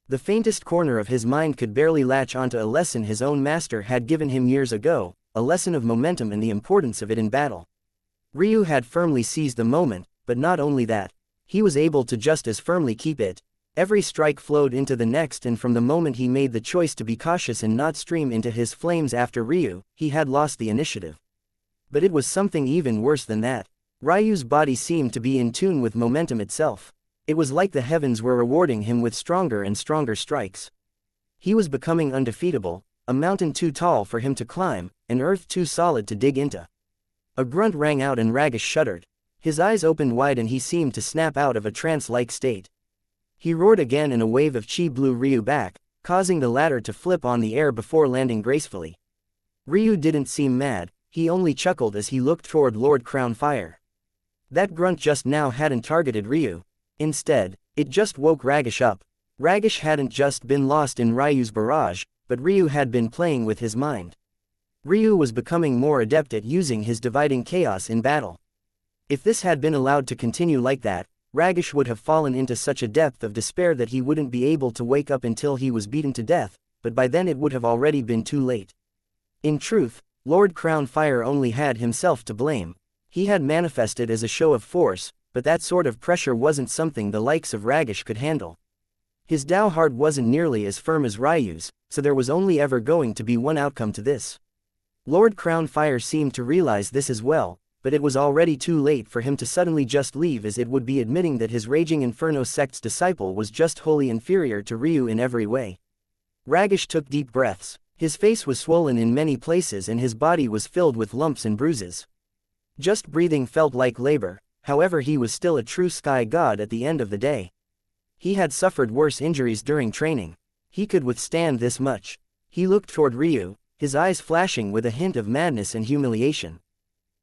Speaker 1: The faintest corner of his mind could barely latch onto a lesson his own master had given him years ago, a lesson of momentum and the importance of it in battle. Ryu had firmly seized the moment, but not only that, he was able to just as firmly keep it. Every strike flowed into the next, and from the moment he made the choice to be cautious and not stream into his flames after Ryu, he had lost the initiative. But it was something even worse than that. Ryu's body seemed to be in tune with momentum itself. It was like the heavens were rewarding him with stronger and stronger strikes. He was becoming undefeatable, a mountain too tall for him to climb, an earth too solid to dig into. A grunt rang out and Ragish shuddered. His eyes opened wide and he seemed to snap out of a trance-like state. He roared again and a wave of chi blew Ryu back, causing the latter to flip on the air before landing gracefully. Ryu didn't seem mad, he only chuckled as he looked toward Lord Crownfire. That grunt just now hadn't targeted Ryu. Instead, it just woke Ragish up. Ragish hadn't just been lost in Ryu's barrage, but Ryu had been playing with his mind. Ryu was becoming more adept at using his dividing chaos in battle. If this had been allowed to continue like that, Ragish would have fallen into such a depth of despair that he wouldn't be able to wake up until he was beaten to death, but by then it would have already been too late. In truth, Lord Crownfire only had himself to blame. He had manifested as a show of force, but that sort of pressure wasn't something the likes of Ragish could handle. His Dao heart wasn't nearly as firm as Ryu's, so there was only ever going to be one outcome to this. Lord Crownfire seemed to realize this as well, but it was already too late for him to suddenly just leave, as it would be admitting that his raging Inferno sect's disciple was just wholly inferior to Ryu in every way. Ragish took deep breaths. His face was swollen in many places and his body was filled with lumps and bruises. Just breathing felt like labor, however he was still a true sky god at the end of the day. He had suffered worse injuries during training. He could withstand this much. He looked toward Ryu, his eyes flashing with a hint of madness and humiliation.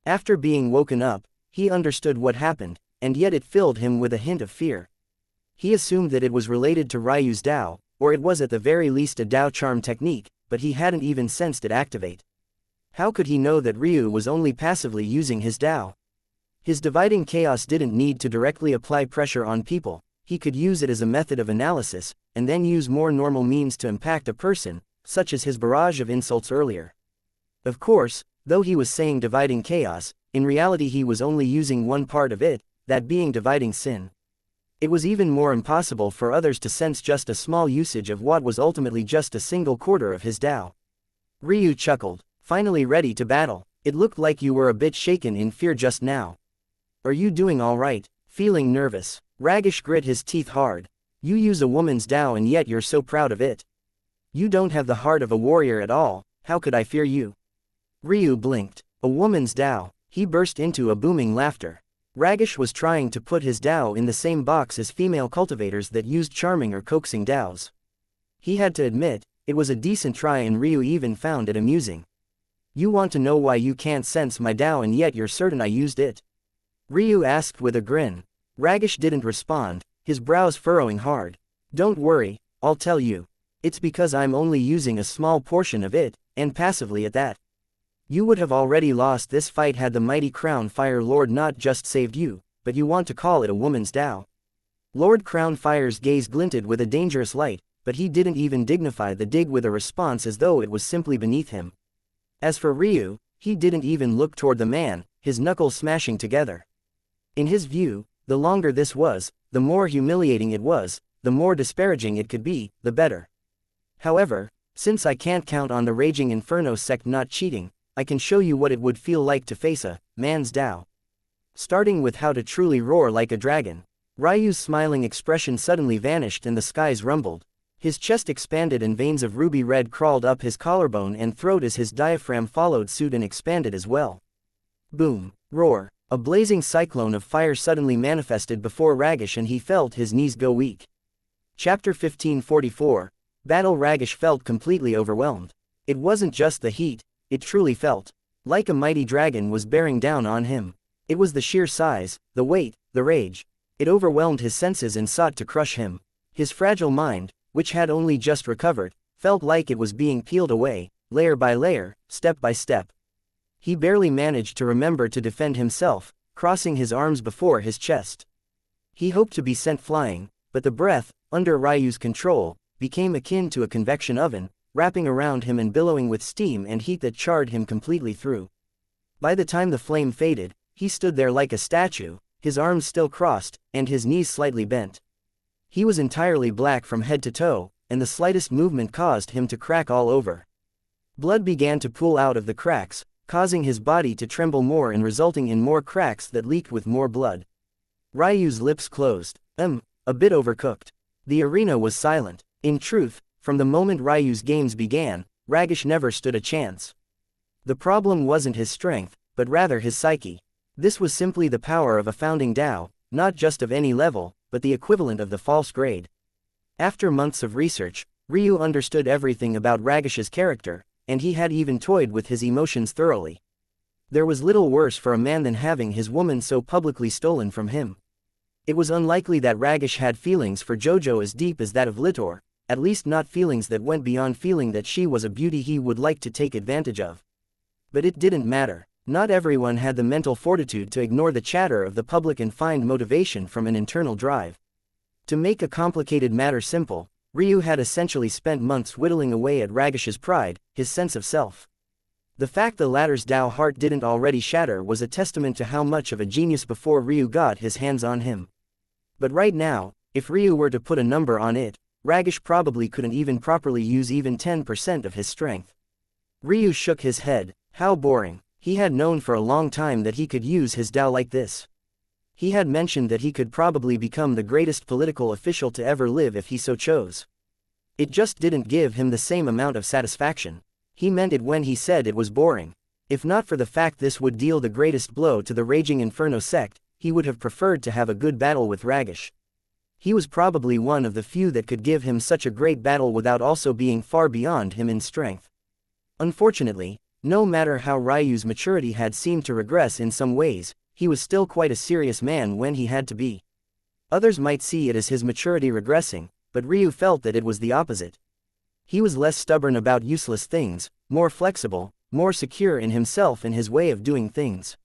Speaker 1: After being woken up, he understood what happened, and yet it filled him with a hint of fear. He assumed that it was related to Ryu's Dao, or it was at the very least a Dao charm technique, but he hadn't even sensed it activate. How could he know that Ryu was only passively using his Dao? His dividing chaos didn't need to directly apply pressure on people, he could use it as a method of analysis, and then use more normal means to impact a person, such as his barrage of insults earlier. Of course, though he was saying dividing chaos, in reality he was only using one part of it, that being dividing sin. It was even more impossible for others to sense just a small usage of what was ultimately just a single quarter of his Dao. Ryu chuckled, finally ready to battle. It looked like you were a bit shaken in fear just now. Are you doing all right? Feeling nervous? Ragish grit his teeth hard. You use a woman's Dao and yet you're so proud of it. You don't have the heart of a warrior at all, how could I fear you? Ryu blinked. A woman's Dao. He burst into a booming laughter. Ragish was trying to put his Dao in the same box as female cultivators that used charming or coaxing Daos. He had to admit, it was a decent try and Ryu even found it amusing. You want to know why you can't sense my Dao and yet you're certain I used it? Ryu asked with a grin. Ragish didn't respond, his brows furrowing hard. Don't worry, I'll tell you. It's because I'm only using a small portion of it, and passively at that. You would have already lost this fight had the mighty Crownfire Lord not just saved you, but you want to call it a woman's Tao. Lord Crownfire's gaze glinted with a dangerous light, but he didn't even dignify the dig with a response as though it was simply beneath him. As for Ryu, he didn't even look toward the man, his knuckles smashing together. In his view, the longer this was, the more humiliating it was, the more disparaging it could be, the better. However, since I can't count on the Raging Inferno sect not cheating, I can show you what it would feel like to face a man's Tao. Starting with how to truly roar like a dragon. Ryu's smiling expression suddenly vanished and the skies rumbled. His chest expanded and veins of ruby red crawled up his collarbone and throat as his diaphragm followed suit and expanded as well. Boom. Roar. A blazing cyclone of fire suddenly manifested before Ragish and he felt his knees go weak. Chapter 1544. Battle. Ragish felt completely overwhelmed. It wasn't just the heat, it truly felt like a mighty dragon was bearing down on him. It was the sheer size, the weight, the rage. It overwhelmed his senses and sought to crush him. His fragile mind, which had only just recovered, felt like it was being peeled away, layer by layer, step by step. He barely managed to remember to defend himself, crossing his arms before his chest. He hoped to be sent flying, but the breath, under Ryu's control, became akin to a convection oven, wrapping around him and billowing with steam and heat that charred him completely through. By the time the flame faded, he stood there like a statue, his arms still crossed, and his knees slightly bent. He was entirely black from head to toe, and the slightest movement caused him to crack all over. Blood began to pool out of the cracks, causing his body to tremble more and resulting in more cracks that leaked with more blood. Ryu's lips closed. A bit overcooked. The arena was silent. In truth, from the moment Ryu's games began, Ragish never stood a chance. The problem wasn't his strength, but rather his psyche. This was simply the power of a founding Tao, not just of any level, but the equivalent of the false grade. After months of research, Ryu understood everything about Ragish's character, and he had even toyed with his emotions thoroughly. There was little worse for a man than having his woman so publicly stolen from him. It was unlikely that Ragish had feelings for Jojo as deep as that of Litor, at least not feelings that went beyond feeling that she was a beauty he would like to take advantage of. But it didn't matter. Not everyone had the mental fortitude to ignore the chatter of the public and find motivation from an internal drive. To make a complicated matter simple, Ryu had essentially spent months whittling away at Ragish's pride, his sense of self. The fact the latter's Tao heart didn't already shatter was a testament to how much of a genius before Ryu got his hands on him. But right now, if Ryu were to put a number on it, Ragish probably couldn't even properly use even 10% of his strength. Ryu shook his head. How boring. He had known for a long time that he could use his Tao like this. He had mentioned that he could probably become the greatest political official to ever live if he so chose. It just didn't give him the same amount of satisfaction. He meant it when he said it was boring. If not for the fact this would deal the greatest blow to the Raging Inferno sect, he would have preferred to have a good battle with Ragish. He was probably one of the few that could give him such a great battle without also being far beyond him in strength. Unfortunately, no matter how Ryu's maturity had seemed to regress in some ways, he was still quite a serious man when he had to be. Others might see it as his maturity regressing, but Ryu felt that it was the opposite. He was less stubborn about useless things, more flexible, more secure in himself and his way of doing things.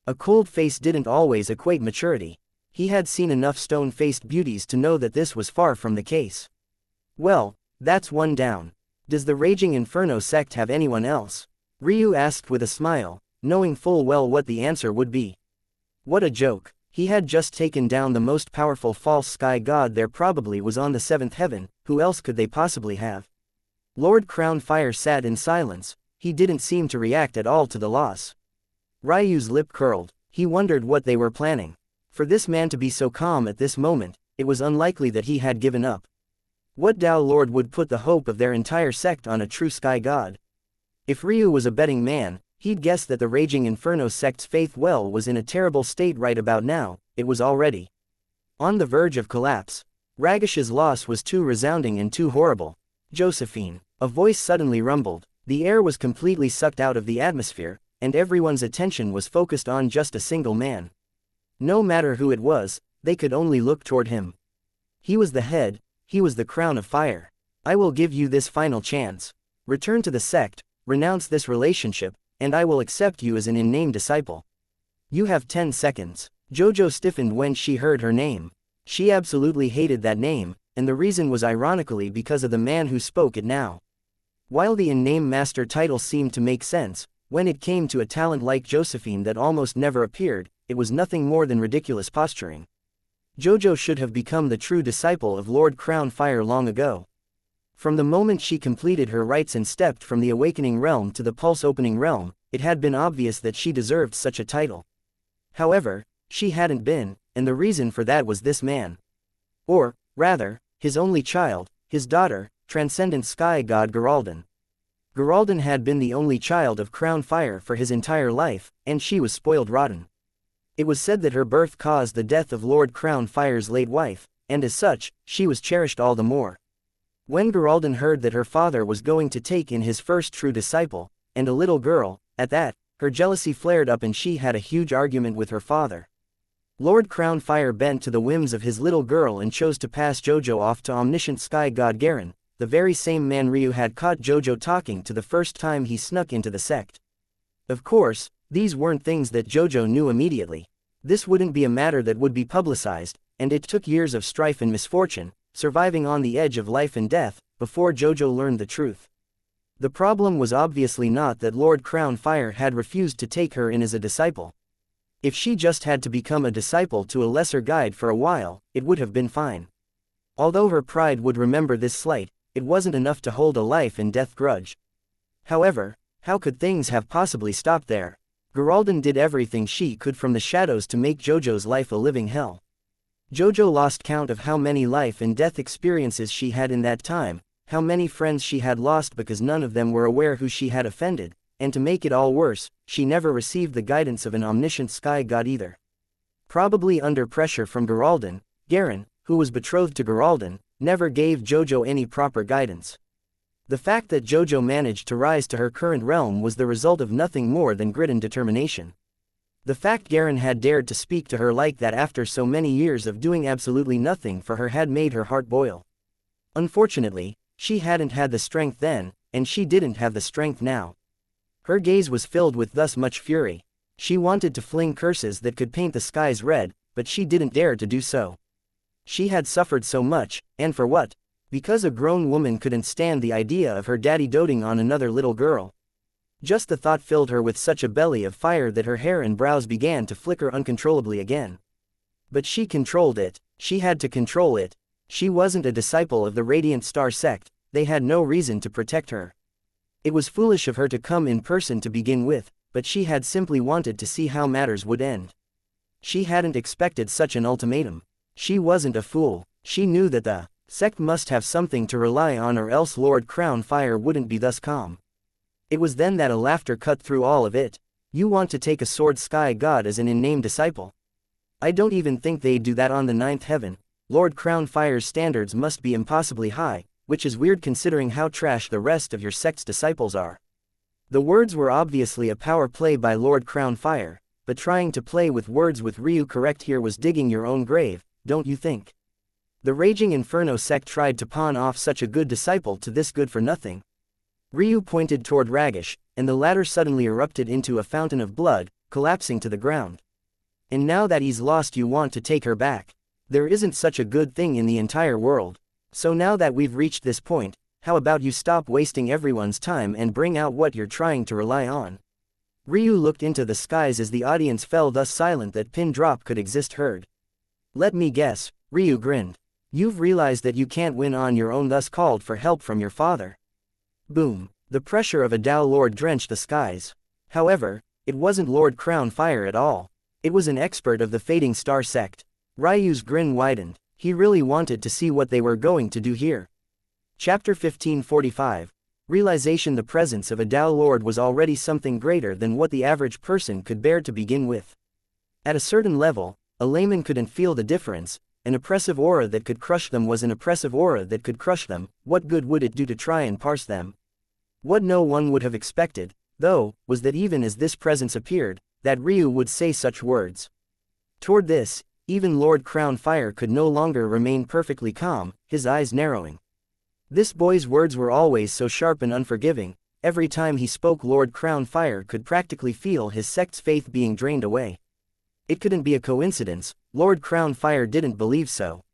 Speaker 1: A cold face didn't always equate maturity. He had seen enough stone-faced beauties to know that this was far from the case. Well, that's one down. Does the Raging Inferno sect have anyone else? Ryu asked with a smile, knowing full well what the answer would be. What a joke. He had just taken down the most powerful false sky god there probably was on the seventh heaven, who else could they possibly have? Lord Crownfire sat in silence. He didn't seem to react at all to the loss. Ryu's lip curled. He wondered what they were planning. For this man to be so calm at this moment, it was unlikely that he had given up. What Tao Lord would put the hope of their entire sect on a true sky god? If Ryu was a betting man, he'd guess that the Raging Inferno sect's faith well was in a terrible state right about now. It was already on the verge of collapse. Ragish's loss was too resounding and too horrible. Josephine. A voice suddenly rumbled. The air was completely sucked out of the atmosphere, and everyone's attention was focused on just a single man. No matter who it was, they could only look toward him. He was the head, he was the crown of fire. I will give you this final chance. Return to the sect, renounce this relationship, and I will accept you as an in-name disciple. You have 10 seconds. Jojo stiffened when she heard her name. She absolutely hated that name, and the reason was ironically because of the man who spoke it now. While the in-name master title seemed to make sense, when it came to a talent like Josephine that almost never appeared, it was nothing more than ridiculous posturing. Jojo should have become the true disciple of Lord Crownfire long ago. From the moment she completed her rites and stepped from the awakening realm to the pulse-opening realm, it had been obvious that she deserved such a title. However, she hadn't been, and the reason for that was this man. Or, rather, his only child, his daughter, Transcendent Sky God Geraldine. Geraldine had been the only child of Crownfire for his entire life, and she was spoiled rotten. It was said that her birth caused the death of Lord Crownfire's late wife, and as such, she was cherished all the more. When Geraldine heard that her father was going to take in his first true disciple, and a little girl, at that, her jealousy flared up and she had a huge argument with her father. Lord Crownfire bent to the whims of his little girl and chose to pass Jojo off to omniscient Sky God Garen, the very same man Ryu had caught Jojo talking to the first time he snuck into the sect. Of course, these weren't things that Jojo knew immediately. This wouldn't be a matter that would be publicized, and it took years of strife and misfortune, surviving on the edge of life and death, before Jojo learned the truth. The problem was obviously not that Lord Crownfire had refused to take her in as a disciple. If she just had to become a disciple to a lesser guide for a while, it would have been fine. Although her pride would remember this slight, it wasn't enough to hold a life and death grudge. However, how could things have possibly stopped there? Geraldine did everything she could from the shadows to make Jojo's life a living hell. Jojo lost count of how many life and death experiences she had in that time, how many friends she had lost because none of them were aware who she had offended, and to make it all worse, she never received the guidance of an omniscient sky god either. Probably under pressure from Geraldine, Garen, who was betrothed to Geraldine, never gave Jojo any proper guidance. The fact that Jojo managed to rise to her current realm was the result of nothing more than grit and determination. The fact Garen had dared to speak to her like that after so many years of doing absolutely nothing for her had made her heart boil. Unfortunately, she hadn't had the strength then, and she didn't have the strength now. Her gaze was filled with thus much fury. She wanted to fling curses that could paint the skies red, but she didn't dare to do so. She had suffered so much, and for what? Because a grown woman couldn't stand the idea of her daddy doting on another little girl. Just the thought filled her with such a belly of fire that her hair and brows began to flicker uncontrollably again. But she controlled it. She had to control it. She wasn't a disciple of the Radiant Star sect. They had no reason to protect her. It was foolish of her to come in person to begin with, but she had simply wanted to see how matters would end. She hadn't expected such an ultimatum. She wasn't a fool. She knew that the sect must have something to rely on, or else Lord Crownfire wouldn't be thus calm. It was then that a laughter cut through all of it. You want to take a sword sky god as an in-name disciple? I don't even think they'd do that on the 9th heaven. Lord Crownfire's standards must be impossibly high, which is weird considering how trash the rest of your sect's disciples are. The words were obviously a power play by Lord Crownfire, but trying to play with words with Ryu correct here was digging your own grave, don't you think? The Raging Inferno sect tried to pawn off such a good disciple to this good-for-nothing. Ryu pointed toward Ragish, and the latter suddenly erupted into a fountain of blood, collapsing to the ground. And now that he's lost, you want to take her back? There isn't such a good thing in the entire world. So now that we've reached this point, how about you stop wasting everyone's time and bring out what you're trying to rely on? Ryu looked into the skies as the audience fell thus silent that pin drop could exist heard. Let me guess, Ryu grinned. You've realized that you can't win on your own, thus called for help from your father. Boom. The pressure of a Tao Lord drenched the skies. However, it wasn't Lord Crownfire at all. It was an expert of the Fading Star sect. Ryu's grin widened. He really wanted to see what they were going to do here. Chapter 1545. Realization. The presence of a Tao Lord was already something greater than what the average person could bear to begin with. At a certain level, a layman couldn't feel the difference. An oppressive aura that could crush them was an oppressive aura that could crush them. What good would it do to try and parse them? What no one would have expected, though, was that even as this presence appeared, that Ryu would say such words. Toward this, even Lord Crownfire could no longer remain perfectly calm, his eyes narrowing. This boy's words were always so sharp and unforgiving. Every time he spoke, Lord Crownfire could practically feel his sect's faith being drained away. It couldn't be a coincidence. Lord Crownfire didn't believe so.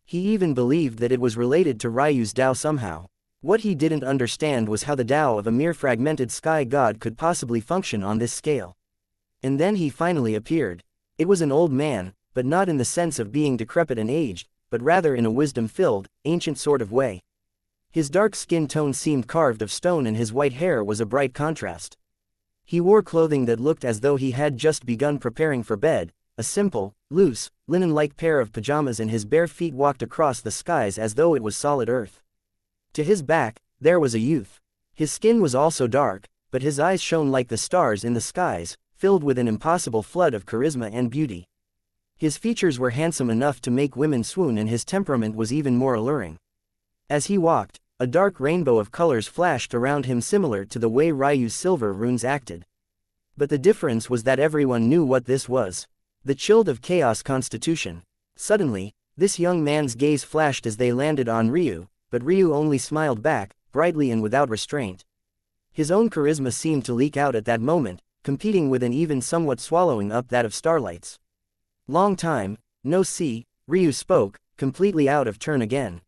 Speaker 1: He even believed that it was related to Ryu's Tao somehow. What he didn't understand was how the Tao of a mere fragmented sky god could possibly function on this scale. And then he finally appeared. It was an old man, but not in the sense of being decrepit and aged, but rather in a wisdom-filled, ancient sort of way. His dark skin tone seemed carved of stone and his white hair was a bright contrast. He wore clothing that looked as though he had just begun preparing for bed, a simple, loose, linen-like pair of pajamas, and his bare feet walked across the skies as though it was solid earth. To his back, there was a youth. His skin was also dark, but his eyes shone like the stars in the skies, filled with an impossible flood of charisma and beauty. His features were handsome enough to make women swoon, and his temperament was even more alluring. As he walked, a dark rainbow of colors flashed around him, similar to the way Ryu's silver runes acted. But the difference was that everyone knew what this was. The Child of Chaos Constitution. Suddenly, this young man's gaze flashed as they landed on Ryu, but Ryu only smiled back, brightly and without restraint. His own charisma seemed to leak out at that moment, competing with and even somewhat swallowing up that of Starlight's. Long time, no see, Ryu spoke, completely out of turn again.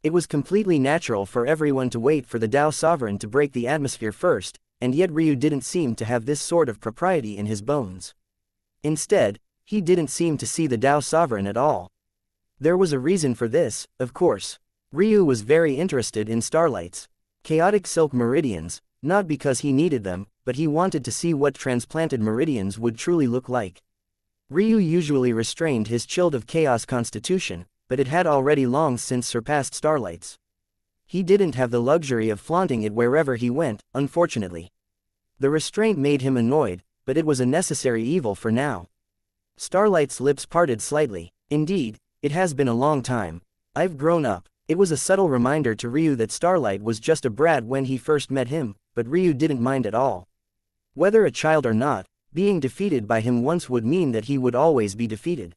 Speaker 1: It was completely natural for everyone to wait for the Tao Sovereign to break the atmosphere first, and yet Ryu didn't seem to have this sort of propriety in his bones. Instead, he didn't seem to see the Tao Sovereign at all. There was a reason for this, of course. Ryu was very interested in Starlight's chaotic silk meridians, not because he needed them, but he wanted to see what transplanted meridians would truly look like. Ryu usually restrained his Child of Chaos constitution, but it had already long since surpassed Starlight's. He didn't have the luxury of flaunting it wherever he went, unfortunately. The restraint made him annoyed, but it was a necessary evil for now. Starlight's lips parted slightly. Indeed, it has been a long time. I've grown up. It was a subtle reminder to Ryu that Starlight was just a brat when he first met him, but Ryu didn't mind at all. Whether a child or not, being defeated by him once would mean that he would always be defeated.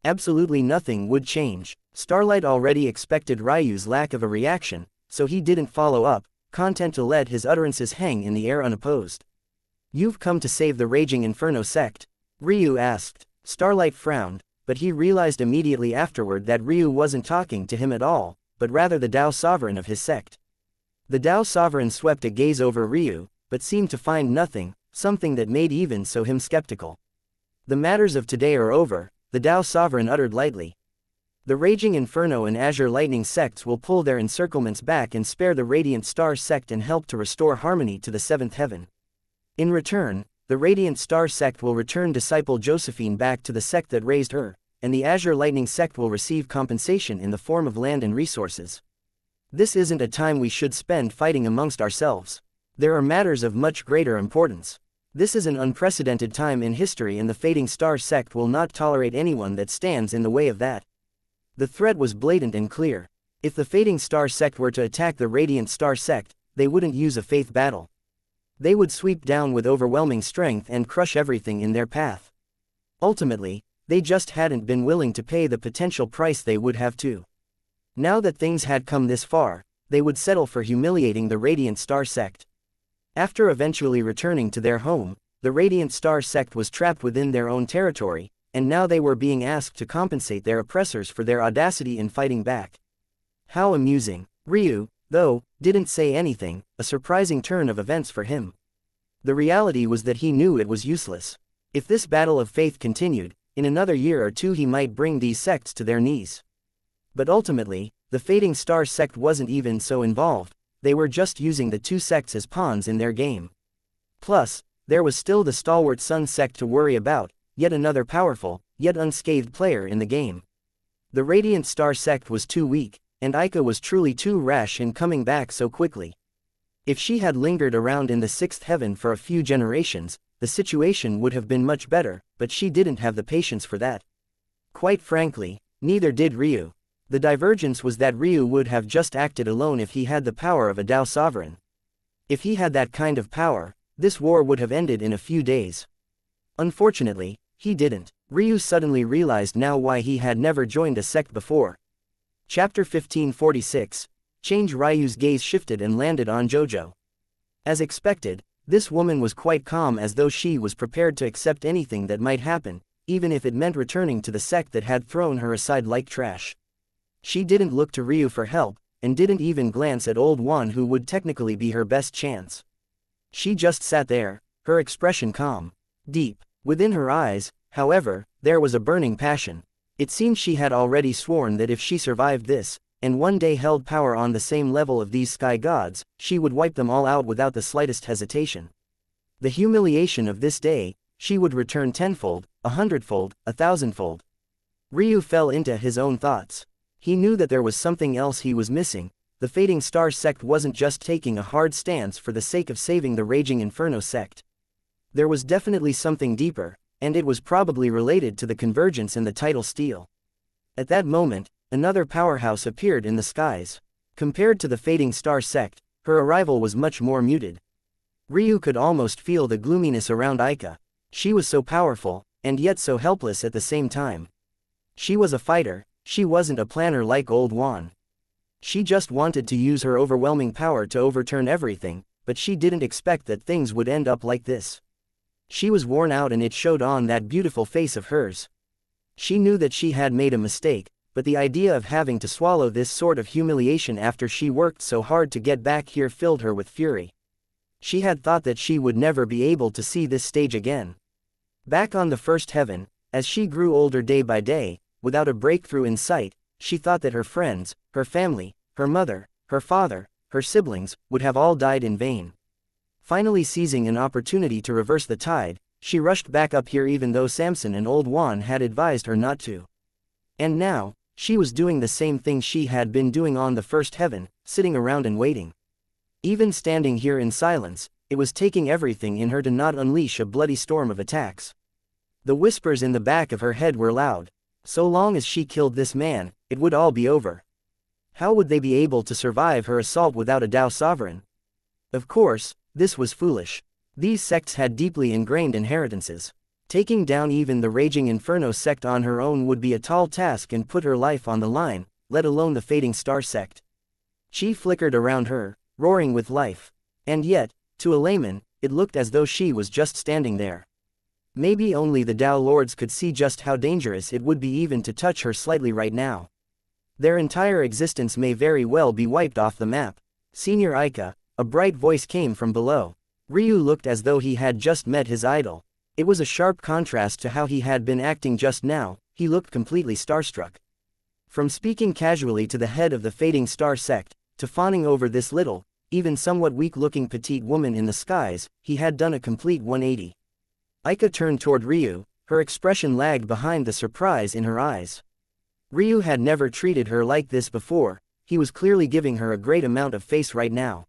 Speaker 1: Absolutely nothing would change. Starlight already expected Ryu's lack of a reaction, so he didn't follow up, content to let his utterances hang in the air unopposed. "You've come to save the Raging Inferno sect?" Ryu asked. Starlight frowned, but he realized immediately afterward that Ryu wasn't talking to him at all, but rather the Tao Sovereign of his sect. The Tao Sovereign swept a gaze over Ryu, but seemed to find nothing, something that made even so him skeptical. "The matters of today are over," the Tao Sovereign uttered lightly. "The Raging Inferno and Azure Lightning sects will pull their encirclements back and spare the Radiant Star sect and help to restore harmony to the Seventh Heaven. In return, the Radiant Star sect will return disciple Josephine back to the sect that raised her, and the Azure Lightning sect will receive compensation in the form of land and resources. This isn't a time we should spend fighting amongst ourselves. There are matters of much greater importance. This is an unprecedented time in history, and the Fading Star sect will not tolerate anyone that stands in the way of that." The threat was blatant and clear. If the Fading Star sect were to attack the Radiant Star sect, they wouldn't use a faith battle. They would sweep down with overwhelming strength and crush everything in their path. Ultimately, they just hadn't been willing to pay the potential price they would have to. Now that things had come this far, they would settle for humiliating the Radiant Star sect. After eventually returning to their home, the Radiant Star sect was trapped within their own territory, and now they were being asked to compensate their oppressors for their audacity in fighting back. How amusing. Ryu, though, didn't say anything, a surprising turn of events for him. The reality was that he knew it was useless. If this battle of faith continued, in another year or two he might bring these sects to their knees. But ultimately, the Fading Star sect wasn't even so involved. They were just using the two sects as pawns in their game. Plus, there was still the stalwart Sun sect to worry about, yet another powerful, yet unscathed player in the game. The Radiant Star sect was too weak, and Aika was truly too rash in coming back so quickly. If she had lingered around in the Sixth Heaven for a few generations, the situation would have been much better, but she didn't have the patience for that. Quite frankly, neither did Ryu. The divergence was that Ryu would have just acted alone if he had the power of a Tao Sovereign. If he had that kind of power, this war would have ended in a few days. Unfortunately, he didn't. Ryu suddenly realized now why he had never joined a sect before. Chapter 1546. Change. Ryu's gaze shifted and landed on Jojo. As expected, this woman was quite calm, as though she was prepared to accept anything that might happen, even if it meant returning to the sect that had thrown her aside like trash. She didn't look to Ryu for help, and didn't even glance at old Juan, who would technically be her best chance. She just sat there, her expression calm. Deep within her eyes, however, there was a burning passion. It seemed she had already sworn that if she survived this, and one day held power on the same level of these sky gods, she would wipe them all out without the slightest hesitation. The humiliation of this day, she would return tenfold, 100-fold, 1,000-fold. Ryu fell into his own thoughts. He knew that there was something else he was missing. The Fading Star sect wasn't just taking a hard stance for the sake of saving the Raging Inferno sect. There was definitely something deeper, and it was probably related to the convergence in the tidal steel. At that moment, another powerhouse appeared in the skies. Compared to the Fading Star sect, her arrival was much more muted. Ryu could almost feel the gloominess around Aika. She was so powerful, and yet so helpless at the same time. She was a fighter, she wasn't a planner like old Juan. She just wanted to use her overwhelming power to overturn everything, but she didn't expect that things would end up like this. She was worn out, and it showed on that beautiful face of hers. She knew that she had made a mistake, but the idea of having to swallow this sort of humiliation after she worked so hard to get back here filled her with fury. She had thought that she would never be able to see this stage again. Back on the first heaven, as she grew older day by day, without a breakthrough in sight, she thought that her friends, her family, her mother, her father, her siblings, would have all died in vain. Finally seizing an opportunity to reverse the tide, she rushed back up here even though Samson and old Juan had advised her not to. And now, she was doing the same thing she had been doing on the first heaven, sitting around and waiting. Even standing here in silence, it was taking everything in her to not unleash a bloody storm of attacks. The whispers in the back of her head were loud. So long as she killed this man, it would all be over. How would they be able to survive her assault without a Tao sovereign? Of course, this was foolish. These sects had deeply ingrained inheritances. Taking down even the Raging Inferno sect on her own would be a tall task and put her life on the line, let alone the Fading Star sect. She flickered around her, roaring with life. And yet, to a layman, it looked as though she was just standing there. Maybe only the Tao Lords could see just how dangerous it would be even to touch her slightly right now. Their entire existence may very well be wiped off the map. Senior Aika, a bright voice came from below. Ryu looked as though he had just met his idol. It was a sharp contrast to how he had been acting just now. He looked completely starstruck. From speaking casually to the head of the Fading Star sect, to fawning over this little, even somewhat weak-looking petite woman in the skies, he had done a complete 180. Aika turned toward Ryu, her expression lagged behind the surprise in her eyes. Ryu had never treated her like this before. He was clearly giving her a great amount of face right now.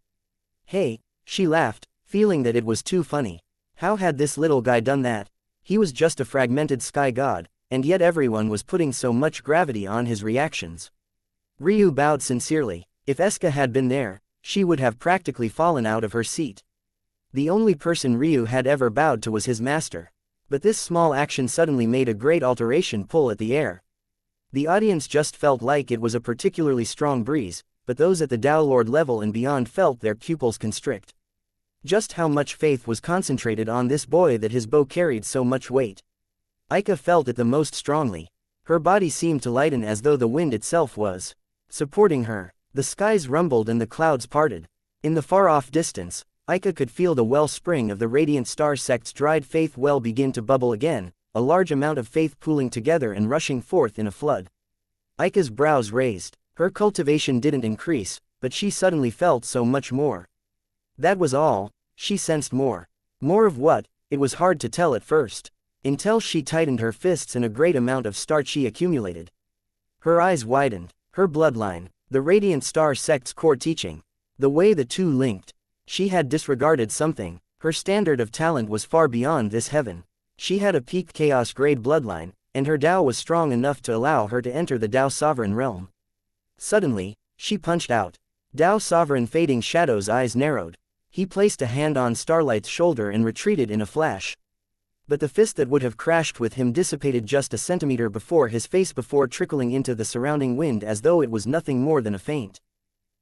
Speaker 1: Hey, she laughed, feeling that it was too funny. How had this little guy done that? He was just a fragmented sky god, and yet everyone was putting so much gravity on his reactions. Ryu bowed sincerely. If Eska had been there, she would have practically fallen out of her seat. The only person Ryu had ever bowed to was his master. But this small action suddenly made a great alteration pull at the air. The audience just felt like it was a particularly strong breeze, but those at the Tao Lord level and beyond felt their pupils constrict. Just how much faith was concentrated on this boy that his bow carried so much weight. Aika felt it the most strongly. Her body seemed to lighten as though the wind itself was supporting her. The skies rumbled and the clouds parted. In the far-off distance, Aika could feel the wellspring of the Radiant Star sect's dried faith well begin to bubble again, a large amount of faith pooling together and rushing forth in a flood. Aika's brows raised. Her cultivation didn't increase, but she suddenly felt so much more. That was all. She sensed more. More of what? It was hard to tell at first. Until she tightened her fists and a great amount of starchy accumulated. Her eyes widened. Her bloodline. The Radiant Star sect's core teaching. The way the two linked. She had disregarded something. Her standard of talent was far beyond this heaven. She had a peak chaos grade bloodline, and her Tao was strong enough to allow her to enter the Tao sovereign realm. Suddenly, she punched out. Tao sovereign Fading Shadow's eyes narrowed. He placed a hand on Starlight's shoulder and retreated in a flash. But the fist that would have crashed with him dissipated just a centimeter before his face before trickling into the surrounding wind as though it was nothing more than a feint.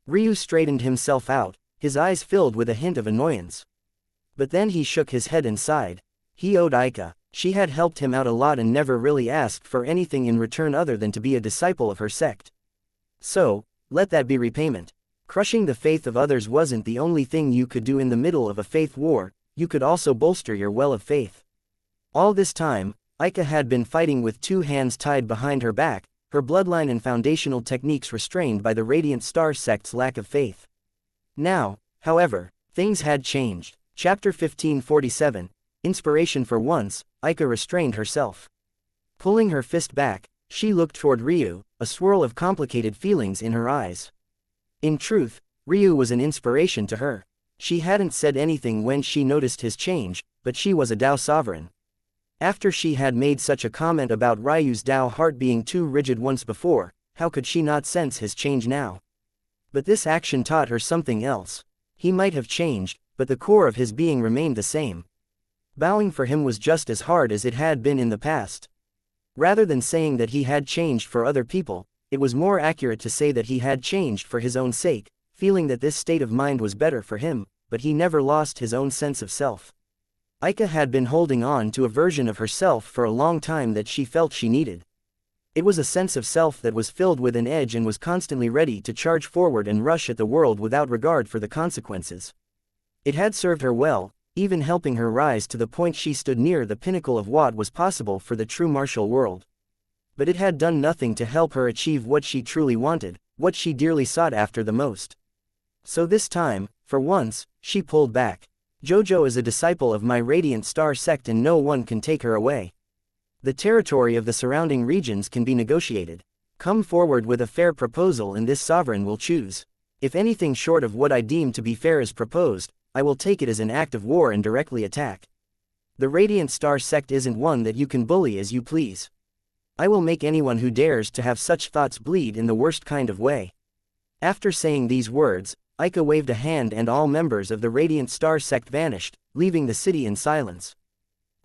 Speaker 1: Ryu straightened himself out, his eyes filled with a hint of annoyance. But then he shook his head and sighed. He owed Aika. She had helped him out a lot and never really asked for anything in return other than to be a disciple of her sect. So, let that be repayment. Crushing the faith of others wasn't the only thing you could do in the middle of a faith war, you could also bolster your well of faith. All this time, Aika had been fighting with 2 hands tied behind her back, her bloodline and foundational techniques restrained by the Radiant Star sect's lack of faith. Now, however, things had changed. Chapter 1547, Inspiration. For once, Aika restrained herself. Pulling her fist back, she looked toward Ryu, a swirl of complicated feelings in her eyes. In truth, Ryu was an inspiration to her. She hadn't said anything when she noticed his change, but she was a Dao sovereign. After she had made such a comment about Ryu's Dao heart being too rigid once before, how could she not sense his change now? But this action taught her something else. He might have changed, but the core of his being remained the same. Bowing for him was just as hard as it had been in the past. Rather than saying that he had changed for other people, it was more accurate to say that he had changed for his own sake, feeling that this state of mind was better for him, but he never lost his own sense of self. Aika had been holding on to a version of herself for a long time that she felt she needed. It was a sense of self that was filled with an edge and was constantly ready to charge forward and rush at the world without regard for the consequences. It had served her well, even helping her rise to the point she stood near the pinnacle of what was possible for the true martial world. But it had done nothing to help her achieve what she truly wanted, what she dearly sought after the most. So this time, for once, she pulled back. Jojo is a disciple of my Radiant Star sect and no one can take her away. The territory of the surrounding regions can be negotiated. Come forward with a fair proposal and this sovereign will choose. If anything short of what I deem to be fair is proposed, I will take it as an act of war and directly attack. The Radiant Star sect isn't one that you can bully as you please. I will make anyone who dares to have such thoughts bleed in the worst kind of way. After saying these words, Aika waved a hand and all members of the Radiant Star sect vanished, leaving the city in silence.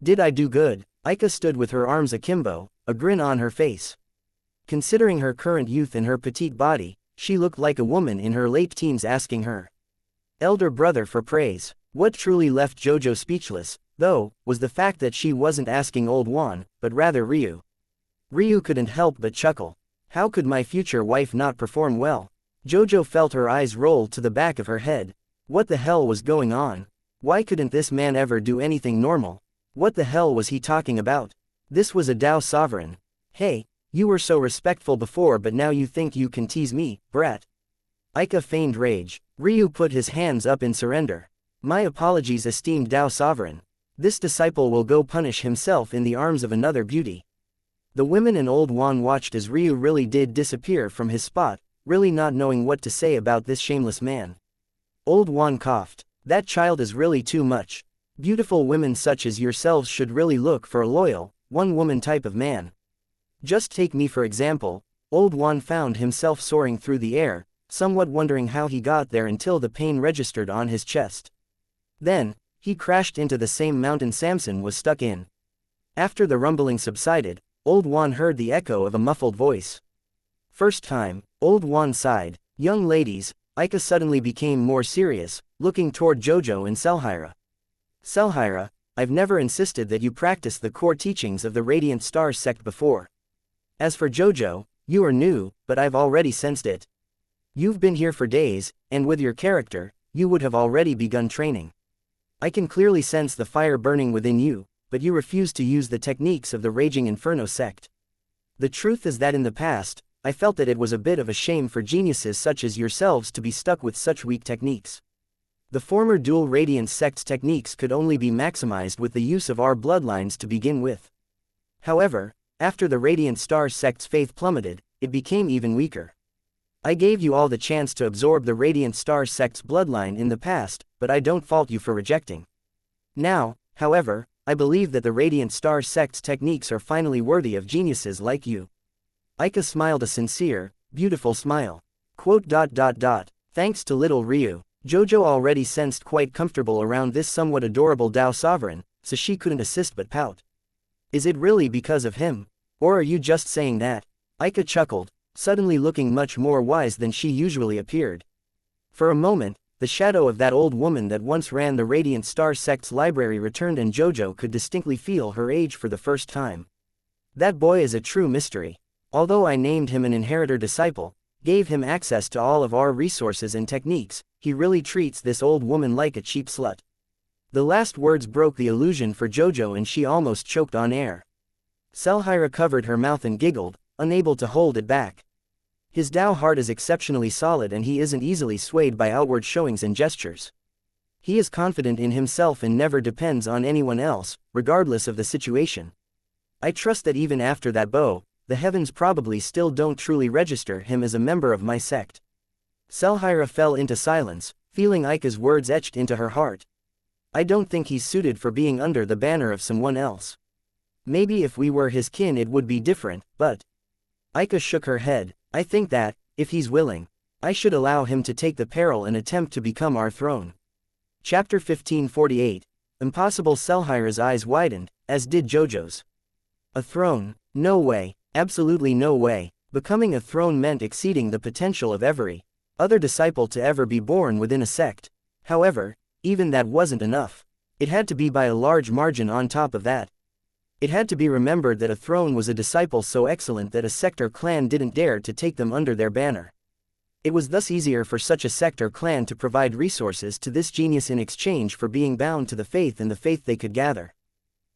Speaker 1: Did I do good? Aika stood with her arms akimbo, a grin on her face. Considering her current youth and her petite body, she looked like a woman in her late teens asking her elder brother for praise. What truly left Jojo speechless, though, was the fact that she wasn't asking Old Juan, but rather Ryu. Ryu couldn't help but chuckle. How could my future wife not perform well? Jojo felt her eyes roll to the back of her head. What the hell was going on? Why couldn't this man ever do anything normal? What the hell was he talking about? This was a Dao sovereign. Hey, you were so respectful before but now you think you can tease me, brat. Aika feigned rage. Ryu put his hands up in surrender. My apologies, esteemed Dao sovereign. This disciple will go punish himself in the arms of another beauty. The women and Old Juan watched as Ryu really did disappear from his spot, really not knowing what to say about this shameless man. Old Juan coughed. That child is really too much. Beautiful women such as yourselves should really look for a loyal, one-woman type of man. Just take me for example. Old Juan found himself soaring through the air, somewhat wondering how he got there until the pain registered on his chest. Then, he crashed into the same mountain Samson was stuck in. After the rumbling subsided, Old Juan heard the echo of a muffled voice. First time, Old Juan sighed. Young ladies, Aika suddenly became more serious, looking toward Jojo and Selhira. Selhira, I've never insisted that you practice the core teachings of the Radiant Star sect before. As for Jojo, you are new, but I've already sensed it. You've been here for days, and with your character, you would have already begun training. I can clearly sense the fire burning within you, but you refuse to use the techniques of the Raging Inferno sect. The truth is that in the past, I felt that it was a bit of a shame for geniuses such as yourselves to be stuck with such weak techniques. The former dual Radiance sect's techniques could only be maximized with the use of our bloodlines to begin with. However, after the Radiant Star sect's faith plummeted, it became even weaker. I gave you all the chance to absorb the Radiant Star sect's bloodline in the past, but I don't fault you for rejecting. Now, however, I believe that the Radiant Star sect's techniques are finally worthy of geniuses like you. Aika smiled a sincere, beautiful smile. Thanks to little Ryu, Jojo already sensed quite comfortable around this somewhat adorable Dao sovereign, so she couldn't assist but pout. Is it really because of him? Or are you just saying that? Aika chuckled, suddenly looking much more wise than she usually appeared. For a moment, the shadow of that old woman that once ran the Radiant Star sect's library returned, and Jojo could distinctly feel her age for the first time. That boy is a true mystery. Although I named him an inheritor disciple, gave him access to all of our resources and techniques, he really treats this old woman like a cheap slut. The last words broke the illusion for Jojo and she almost choked on air. Xianxia covered her mouth and giggled, unable to hold it back. His Tao heart is exceptionally solid and he isn't easily swayed by outward showings and gestures. He is confident in himself and never depends on anyone else, regardless of the situation. I trust that even after that bow, the heavens probably still don't truly register him as a member of my sect. Xianxia fell into silence, feeling Aika's words etched into her heart. I don't think he's suited for being under the banner of someone else. Maybe if we were his kin it would be different, but... Aika shook her head. I think that, if he's willing, I should allow him to take the peril and attempt to become our throne. Chapter 1548. Impossible. Xianxia's eyes widened, as did Jojo's. A throne? No way, absolutely no way. Becoming a throne meant exceeding the potential of every other disciple to ever be born within a sect. However, even that wasn't enough. It had to be by a large margin on top of that. It had to be remembered that a throne was a disciple so excellent that a sect or clan didn't dare to take them under their banner. It was thus easier for such a sect or clan to provide resources to this genius in exchange for being bound to the faith and the faith they could gather.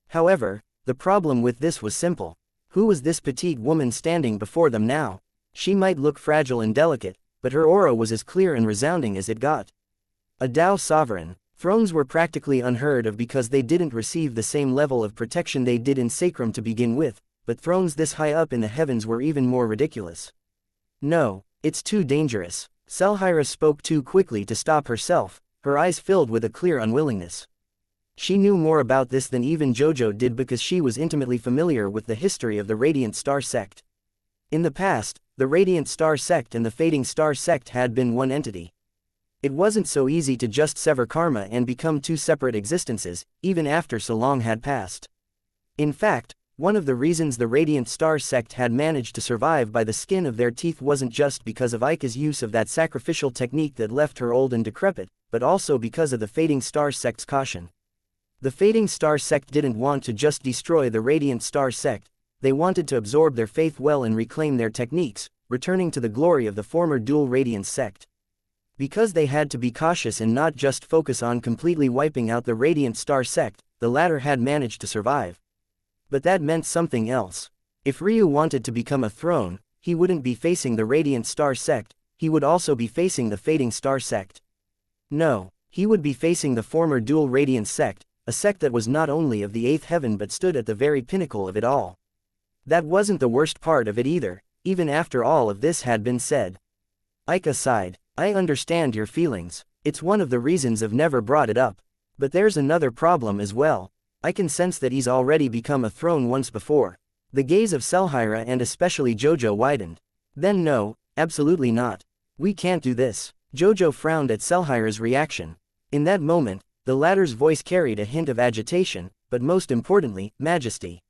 Speaker 1: However, the problem with this was simple. Who was this petite woman standing before them now? She might look fragile and delicate, but her aura was as clear and resounding as it got. A Tao sovereign. Thrones were practically unheard of because they didn't receive the same level of protection they did in Sacrum to begin with, but thrones this high up in the heavens were even more ridiculous. No, it's too dangerous. Xianxia spoke too quickly to stop herself, her eyes filled with a clear unwillingness. She knew more about this than even Jojo did because she was intimately familiar with the history of the Radiant Star sect. In the past, the Radiant Star sect and the Fading Star sect had been one entity. It wasn't so easy to just sever karma and become two separate existences, even after so long had passed. In fact, one of the reasons the Radiant Star sect had managed to survive by the skin of their teeth wasn't just because of Aika's use of that sacrificial technique that left her old and decrepit, but also because of the Fading Star sect's caution. The Fading Star sect didn't want to just destroy the Radiant Star sect, they wanted to absorb their faith well and reclaim their techniques, returning to the glory of the former dual Radiance sect. Because they had to be cautious and not just focus on completely wiping out the Radiant Star sect, the latter had managed to survive. But that meant something else. If Ryu wanted to become a throne, he wouldn't be facing the Radiant Star sect, he would also be facing the Fading Star sect. No, he would be facing the former dual Radiance sect, a sect that was not only of the eighth heaven but stood at the very pinnacle of it all. That wasn't the worst part of it either, even after all of this had been said. Aika sighed. I understand your feelings, it's one of the reasons I've never brought it up. But there's another problem as well. I can sense that he's already become a throne once before. The gaze of Xianxia and especially Jojo widened. Then no, absolutely not. We can't do this. Jojo frowned at Xianxia's reaction. In that moment, the latter's voice carried a hint of agitation, but most importantly, majesty.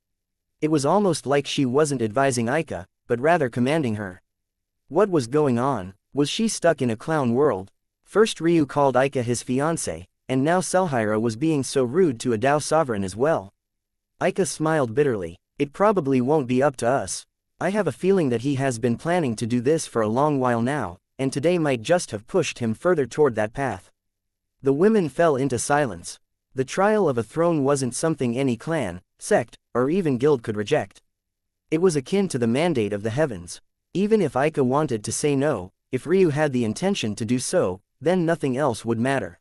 Speaker 1: It was almost like she wasn't advising Aika, but rather commanding her. What was going on? Was she stuck in a clown world? First Ryu called Aika his fiancé, and now Xianxia was being so rude to a Tao sovereign as well. Aika smiled bitterly. It probably won't be up to us. I have a feeling that he has been planning to do this for a long while now, and today might just have pushed him further toward that path. The women fell into silence. The trial of a throne wasn't something any clan, sect, or even guild could reject. It was akin to the mandate of the heavens. Even if Aika wanted to say no, if Ryu had the intention to do so, then nothing else would matter.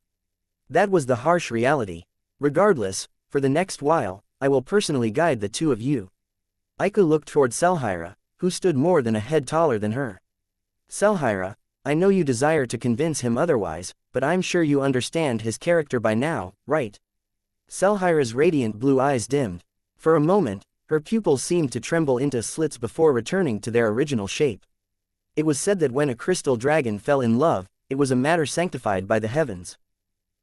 Speaker 1: That was the harsh reality. Regardless, for the next while, I will personally guide the two of you. Aika looked toward Xianxia, who stood more than a head taller than her. Xianxia, I know you desire to convince him otherwise, but I'm sure you understand his character by now, right? Xianxia's radiant blue eyes dimmed. For a moment, her pupils seemed to tremble into slits before returning to their original shape. It was said that when a crystal dragon fell in love, it was a matter sanctified by the heavens.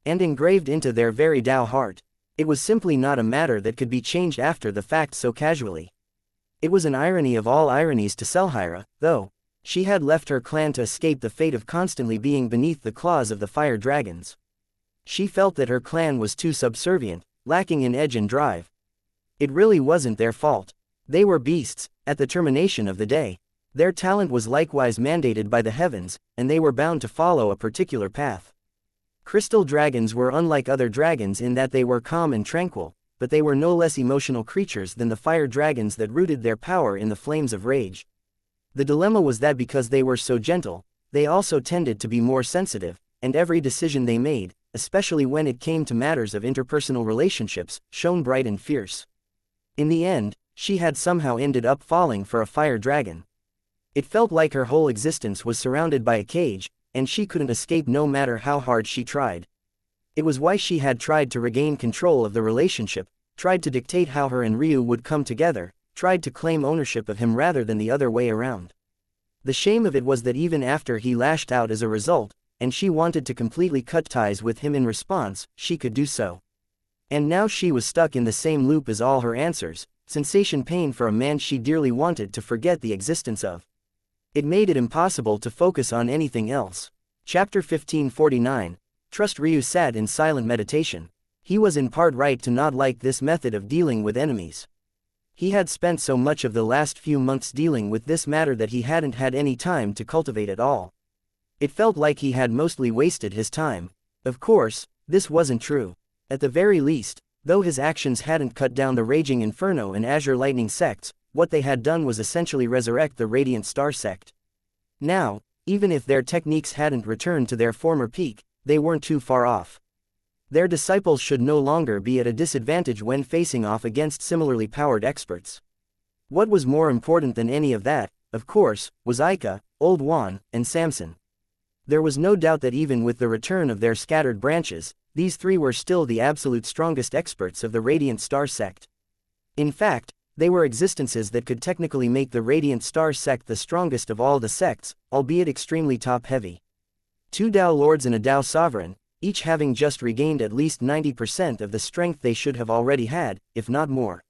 Speaker 1: And engraved into their very Tao heart. It was simply not a matter that could be changed after the fact so casually. It was an irony of all ironies to Xianxia, though. She had left her clan to escape the fate of constantly being beneath the claws of the fire dragons. She felt that her clan was too subservient, lacking in edge and drive. It really wasn't their fault. They were beasts, at the termination of the day. Their talent was likewise mandated by the heavens, and they were bound to follow a particular path. Crystal dragons were unlike other dragons in that they were calm and tranquil, but they were no less emotional creatures than the fire dragons that rooted their power in the flames of rage. The dilemma was that because they were so gentle, they also tended to be more sensitive, and every decision they made, especially when it came to matters of interpersonal relationships, shone bright and fierce. In the end, she had somehow ended up falling for a fire dragon. It felt like her whole existence was surrounded by a cage, and she couldn't escape no matter how hard she tried. It was why she had tried to regain control of the relationship, tried to dictate how her and Ryu would come together, tried to claim ownership of him rather than the other way around. The shame of it was that even after he lashed out as a result, and she wanted to completely cut ties with him in response, she could do so. And now she was stuck in the same loop as all her answers, sensation pain for a man she dearly wanted to forget the existence of. It made it impossible to focus on anything else. Chapter 1549. Trust. Ryu sat in silent meditation. He was in part right to not like this method of dealing with enemies. He had spent so much of the last few months dealing with this matter that he hadn't had any time to cultivate at all. It felt like he had mostly wasted his time. Of course, this wasn't true. At the very least, though his actions hadn't cut down the Raging Inferno and Azure Lightning sects, what they had done was essentially resurrect the Radiant Star sect. Now, even if their techniques hadn't returned to their former peak, they weren't too far off. Their disciples should no longer be at a disadvantage when facing off against similarly powered experts. What was more important than any of that, of course, was Aika, Old Juan, and Samson. There was no doubt that even with the return of their scattered branches, these three were still the absolute strongest experts of the Radiant Star sect. In fact, they were existences that could technically make the Radiant Star sect the strongest of all the sects, albeit extremely top-heavy. 2 Dao Lords and a Dao Sovereign, each having just regained at least 90% of the strength they should have already had, if not more.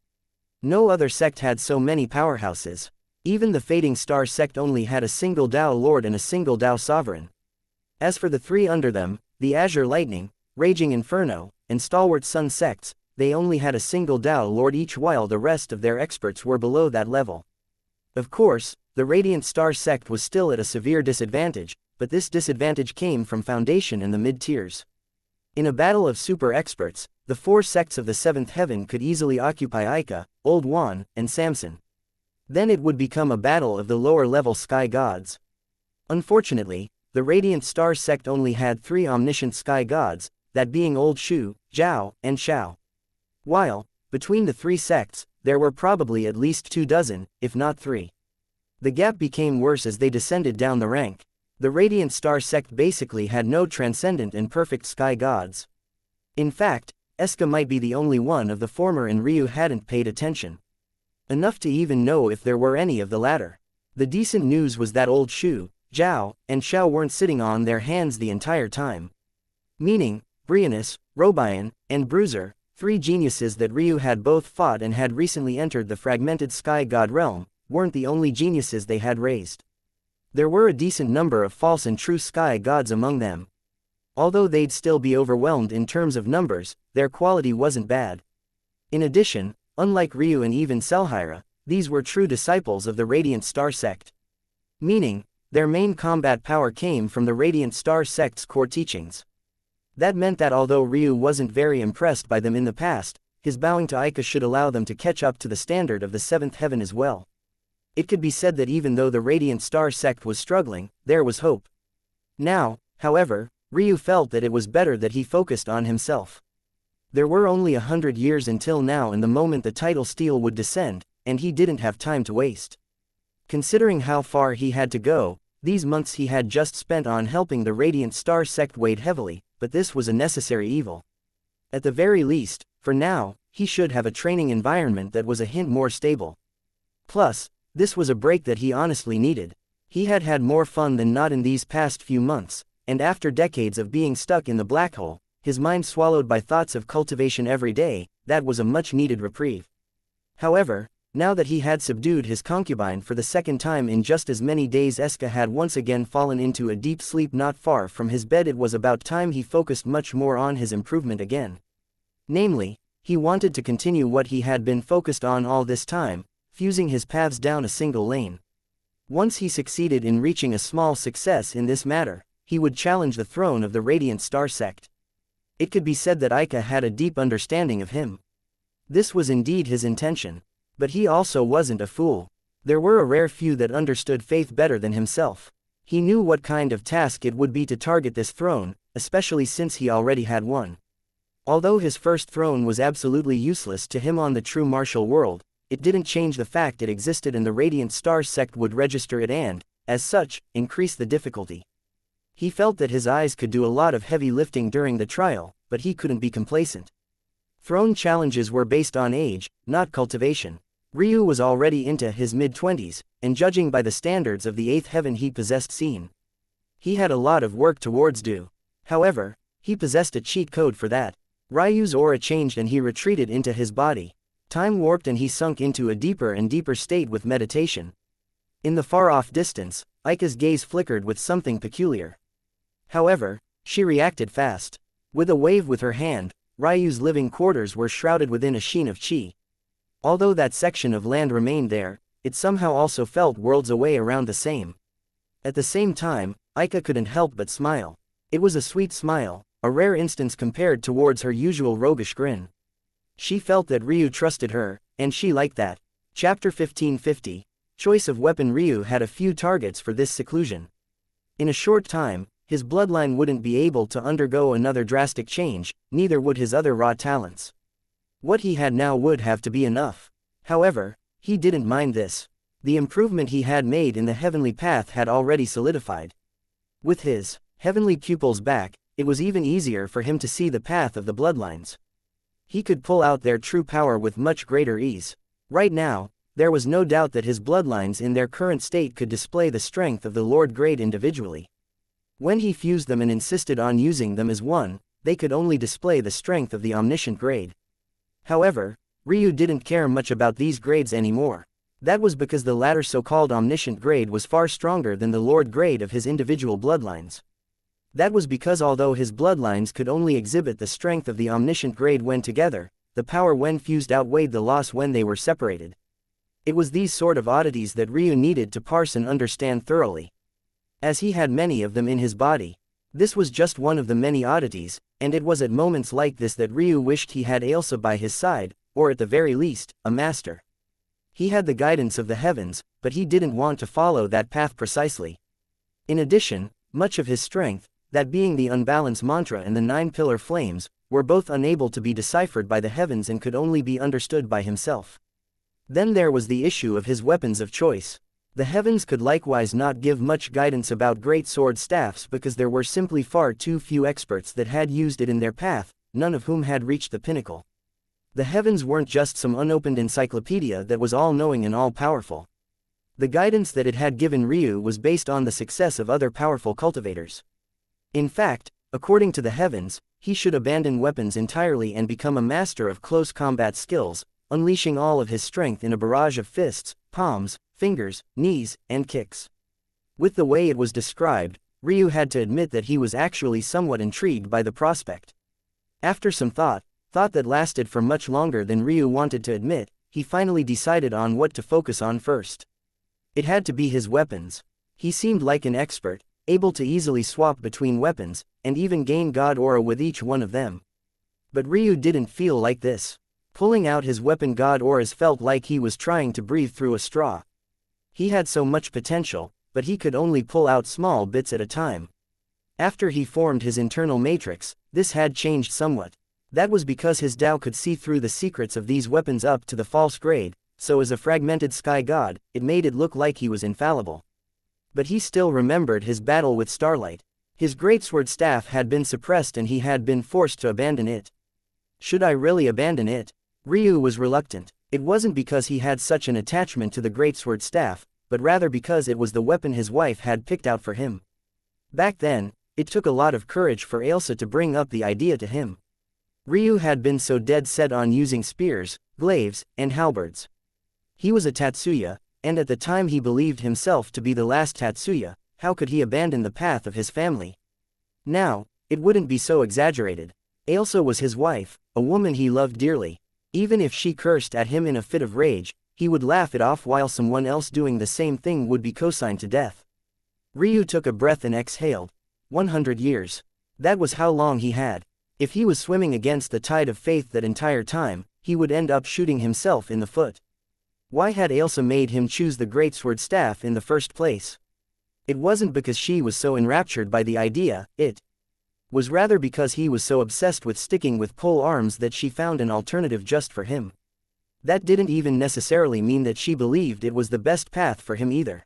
Speaker 1: No other sect had so many powerhouses. Even the Fading Star sect only had a single Dao Lord and a single Dao Sovereign. As for the three under them, the Azure Lightning, Raging Inferno, and Stalwart Sun sects, they only had a single Dao Lord each while the rest of their experts were below that level. Of course, the Radiant Star sect was still at a severe disadvantage, but this disadvantage came from Foundation and the mid-tiers. In a battle of super experts, the 4 sects of the 7th heaven could easily occupy Aika, Old Juan, and Samson. Then it would become a battle of the lower-level sky gods. Unfortunately, the Radiant Star sect only had 3 omniscient sky gods, that being Old Shu, Zhao, and Shao. While, between the 3 sects, there were probably at least 2 dozen, if not 3. The gap became worse as they descended down the rank. The Radiant Star sect basically had no transcendent and perfect sky gods. In fact, Eska might be the only one of the former and Ryu hadn't paid attention enough to even know if there were any of the latter. The decent news was that Old Shu, Zhao, and Shao weren't sitting on their hands the entire time. Meaning, Brianus, Robian, and Bruiser, 3 geniuses that Ryu had both fought and had recently entered the fragmented sky god realm, weren't the only geniuses they had raised. There were a decent number of false and true sky gods among them. Although they'd still be overwhelmed in terms of numbers, their quality wasn't bad. In addition, unlike Ryu and even Selhira, these were true disciples of the Radiant Star sect. Meaning, their main combat power came from the Radiant Star sect's core teachings. That meant that although Ryu wasn't very impressed by them in the past, his bowing to Aika should allow them to catch up to the standard of the 7th heaven as well. It could be said that even though the Radiant Star sect was struggling, there was hope. Now, however, Ryu felt that it was better that he focused on himself. There were only 100 years until now and the moment the tidal steel would descend, and he didn't have time to waste. Considering how far he had to go, these months he had just spent on helping the Radiant Star sect weighed heavily, but this was a necessary evil. At the very least, for now, he should have a training environment that was a hint more stable. Plus, this was a break that he honestly needed. He had had more fun than not in these past few months, and after decades of being stuck in the black hole, his mind swallowed by thoughts of cultivation every day, that was a much-needed reprieve. However, Now that he had subdued his concubine for the second time in just as many days, Eska had once again fallen into a deep sleep not far from his bed. It was about time he focused much more on his improvement again. Namely, he wanted to continue what he had been focused on all this time, fusing his paths down a single lane. Once he succeeded in reaching a small success in this matter, he would challenge the throne of the Radiant Star sect. It could be said that Ika had a deep understanding of him. This was indeed his intention. But he also wasn't a fool. There were a rare few that understood faith better than himself. He knew what kind of task it would be to target this throne, especially since he already had one. Although his first throne was absolutely useless to him on the true martial world, it didn't change the fact it existed and the Radiant Star sect would register it and, as such, increase the difficulty. He felt that his eyes could do a lot of heavy lifting during the trial, but he couldn't be complacent. Throne challenges were based on age, not cultivation. Ryu was already into his mid-20s, and judging by the standards of the 8th heaven he possessed seen. He had a lot of work towards do. However, he possessed a cheat code for that. Ryu's aura changed and he retreated into his body. Time warped and he sunk into a deeper and deeper state with meditation. In the far-off distance, Ika's gaze flickered with something peculiar. However, she reacted fast. With a wave with her hand, Ryu's living quarters were shrouded within a sheen of chi. Although that section of land remained there, it somehow also felt worlds away around the same. At the same time, Ika couldn't help but smile. It was a sweet smile, a rare instance compared towards her usual roguish grin. She felt that Ryu trusted her, and she liked that. Chapter 1550, Choice of Weapon. Ryu had a few targets for this seclusion. In a short time, his bloodline wouldn't be able to undergo another drastic change, neither would his other raw talents. What he had now would have to be enough. However, he didn't mind this. The improvement he had made in the heavenly path had already solidified. With his heavenly pupils back, it was even easier for him to see the path of the bloodlines. He could pull out their true power with much greater ease. Right now, there was no doubt that his bloodlines in their current state could display the strength of the Lord Grade individually. When he fused them and insisted on using them as one, they could only display the strength of the Omniscient Grade. However, Ryu didn't care much about these grades anymore. That was because the latter so-called Omniscient Grade was far stronger than the Lord Grade of his individual bloodlines. That was because although his bloodlines could only exhibit the strength of the Omniscient Grade when together, the power when fused outweighed the loss when they were separated. It was these sort of oddities that Ryu needed to parse and understand thoroughly. As he had many of them in his body, this was just one of the many oddities, and it was at moments like this that Ryu wished he had Ailsa by his side, or at the very least, a master. He had the guidance of the heavens, but he didn't want to follow that path precisely. In addition, much of his strength, that being the unbalanced mantra and the 9-pillar flames, were both unable to be deciphered by the heavens and could only be understood by himself. Then there was the issue of his weapons of choice. The heavens could likewise not give much guidance about great sword staffs because there were simply far too few experts that had used it in their path, none of whom had reached the pinnacle. The heavens weren't just some unopened encyclopedia that was all-knowing and all-powerful. The guidance that it had given Ryu was based on the success of other powerful cultivators. In fact, according to the heavens, he should abandon weapons entirely and become a master of close combat skills, unleashing all of his strength in a barrage of fists, palms, fingers, knees, and kicks. With the way it was described, Ryu had to admit that he was actually somewhat intrigued by the prospect. After some thought that lasted for much longer than Ryu wanted to admit, he finally decided on what to focus on first. It had to be his weapons. He seemed like an expert, able to easily swap between weapons, and even gain god aura with each one of them. But Ryu didn't feel like this. Pulling out his weapon god auras felt like he was trying to breathe through a straw. He had so much potential, but he could only pull out small bits at a time. After he formed his internal matrix, this had changed somewhat. That was because his Tao could see through the secrets of these weapons up to the false grade, so as a fragmented sky god, it made it look like he was infallible. But he still remembered his battle with Starlight. His greatsword staff had been suppressed and he had been forced to abandon it. Should I really abandon it? Ryu was reluctant. It wasn't because he had such an attachment to the greatsword staff, but rather because it was the weapon his wife had picked out for him. Back then, it took a lot of courage for Ailsa to bring up the idea to him. Ryu had been so dead set on using spears, glaives, and halberds. He was a Tatsuya, and at the time he believed himself to be the last Tatsuya. How could he abandon the path of his family? Now, it wouldn't be so exaggerated. Ailsa was his wife, a woman he loved dearly. Even if she cursed at him in a fit of rage, he would laugh it off while someone else doing the same thing would be consigned to death. Ryu took a breath and exhaled. 100 years. That was how long he had. If he was swimming against the tide of faith that entire time, he would end up shooting himself in the foot. Why had Ailsa made him choose the greatsword staff in the first place? It wasn't because she was so enraptured by the idea, it was rather because he was so obsessed with sticking with pole arms that she found an alternative just for him. That didn't even necessarily mean that she believed it was the best path for him either.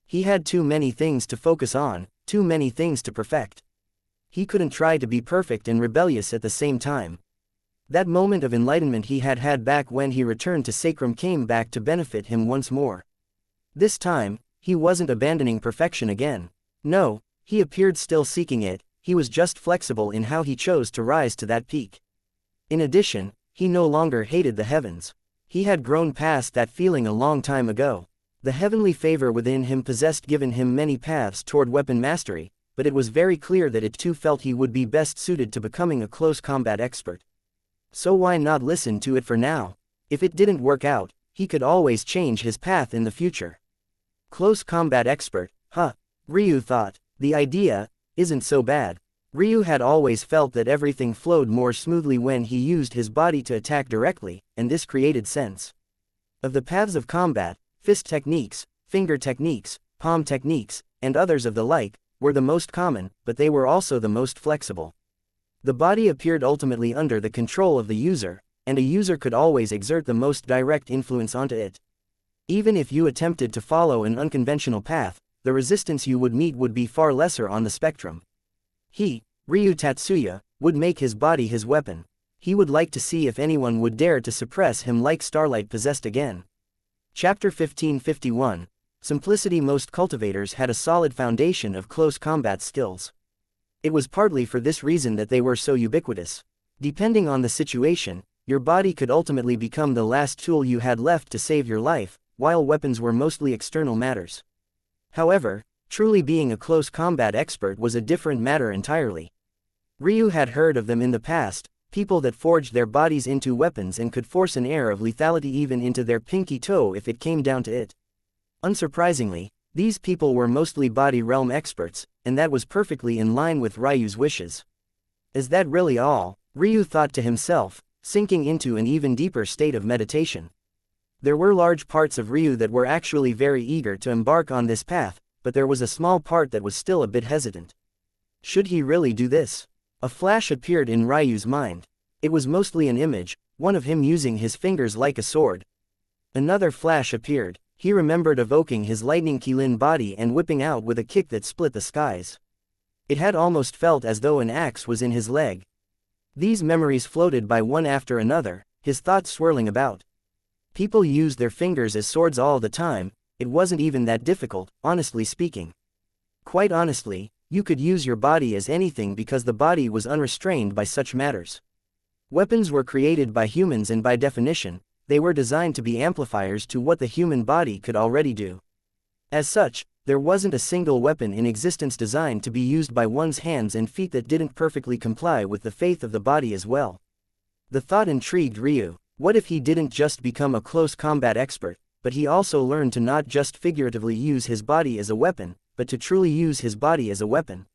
Speaker 1: He had too many things to focus on, too many things to perfect. He couldn't try to be perfect and rebellious at the same time. That moment of enlightenment he had had back when he returned to Sacrum came back to benefit him once more. This time, he wasn't abandoning perfection again. No, he appeared still seeking it, he was just flexible in how he chose to rise to that peak. In addition, he no longer hated the heavens. He had grown past that feeling a long time ago. The heavenly favor within him possessed given him many paths toward weapon mastery, but it was very clear that it too felt he would be best suited to becoming a close combat expert. So why not listen to it for now? If it didn't work out, he could always change his path in the future. Close combat expert, huh? Ryu thought. The idea isn't so bad. Ryu had always felt that everything flowed more smoothly when he used his body to attack directly, and this created sense. Of the paths of combat, fist techniques, finger techniques, palm techniques, and others of the like, were the most common, but they were also the most flexible. The body appeared ultimately under the control of the user, and a user could always exert the most direct influence onto it. Even if you attempted to follow an unconventional path, the resistance you would meet would be far lesser on the spectrum. He, Ryu Tatsuya, would make his body his weapon. He would like to see if anyone would dare to suppress him like Starlight possessed again. Chapter 1551. Simplicity. Most cultivators had a solid foundation of close combat skills. It was partly for this reason that they were so ubiquitous. Depending on the situation, your body could ultimately become the last tool you had left to save your life, while weapons were mostly external matters. However, truly being a close combat expert was a different matter entirely. Ryu had heard of them in the past, people that forged their bodies into weapons and could force an air of lethality even into their pinky toe if it came down to it. Unsurprisingly, these people were mostly body realm experts, and that was perfectly in line with Ryu's wishes. Is that really all? Ryu thought to himself, sinking into an even deeper state of meditation. There were large parts of Ryu that were actually very eager to embark on this path, but there was a small part that was still a bit hesitant. Should he really do this? A flash appeared in Ryu's mind. It was mostly an image, one of him using his fingers like a sword. Another flash appeared. He remembered evoking his lightning Kilin body and whipping out with a kick that split the skies. It had almost felt as though an axe was in his leg. These memories floated by one after another, his thoughts swirling about. People used their fingers as swords all the time. It wasn't even that difficult, honestly speaking. Quite honestly, you could use your body as anything because the body was unrestrained by such matters. Weapons were created by humans and by definition, they were designed to be amplifiers to what the human body could already do. As such, there wasn't a single weapon in existence designed to be used by one's hands and feet that didn't perfectly comply with the faith of the body as well. The thought intrigued Ryu. What if he didn't just become a close combat expert, but he also learned to not just figuratively use his body as a weapon, but to truly use his body as a weapon?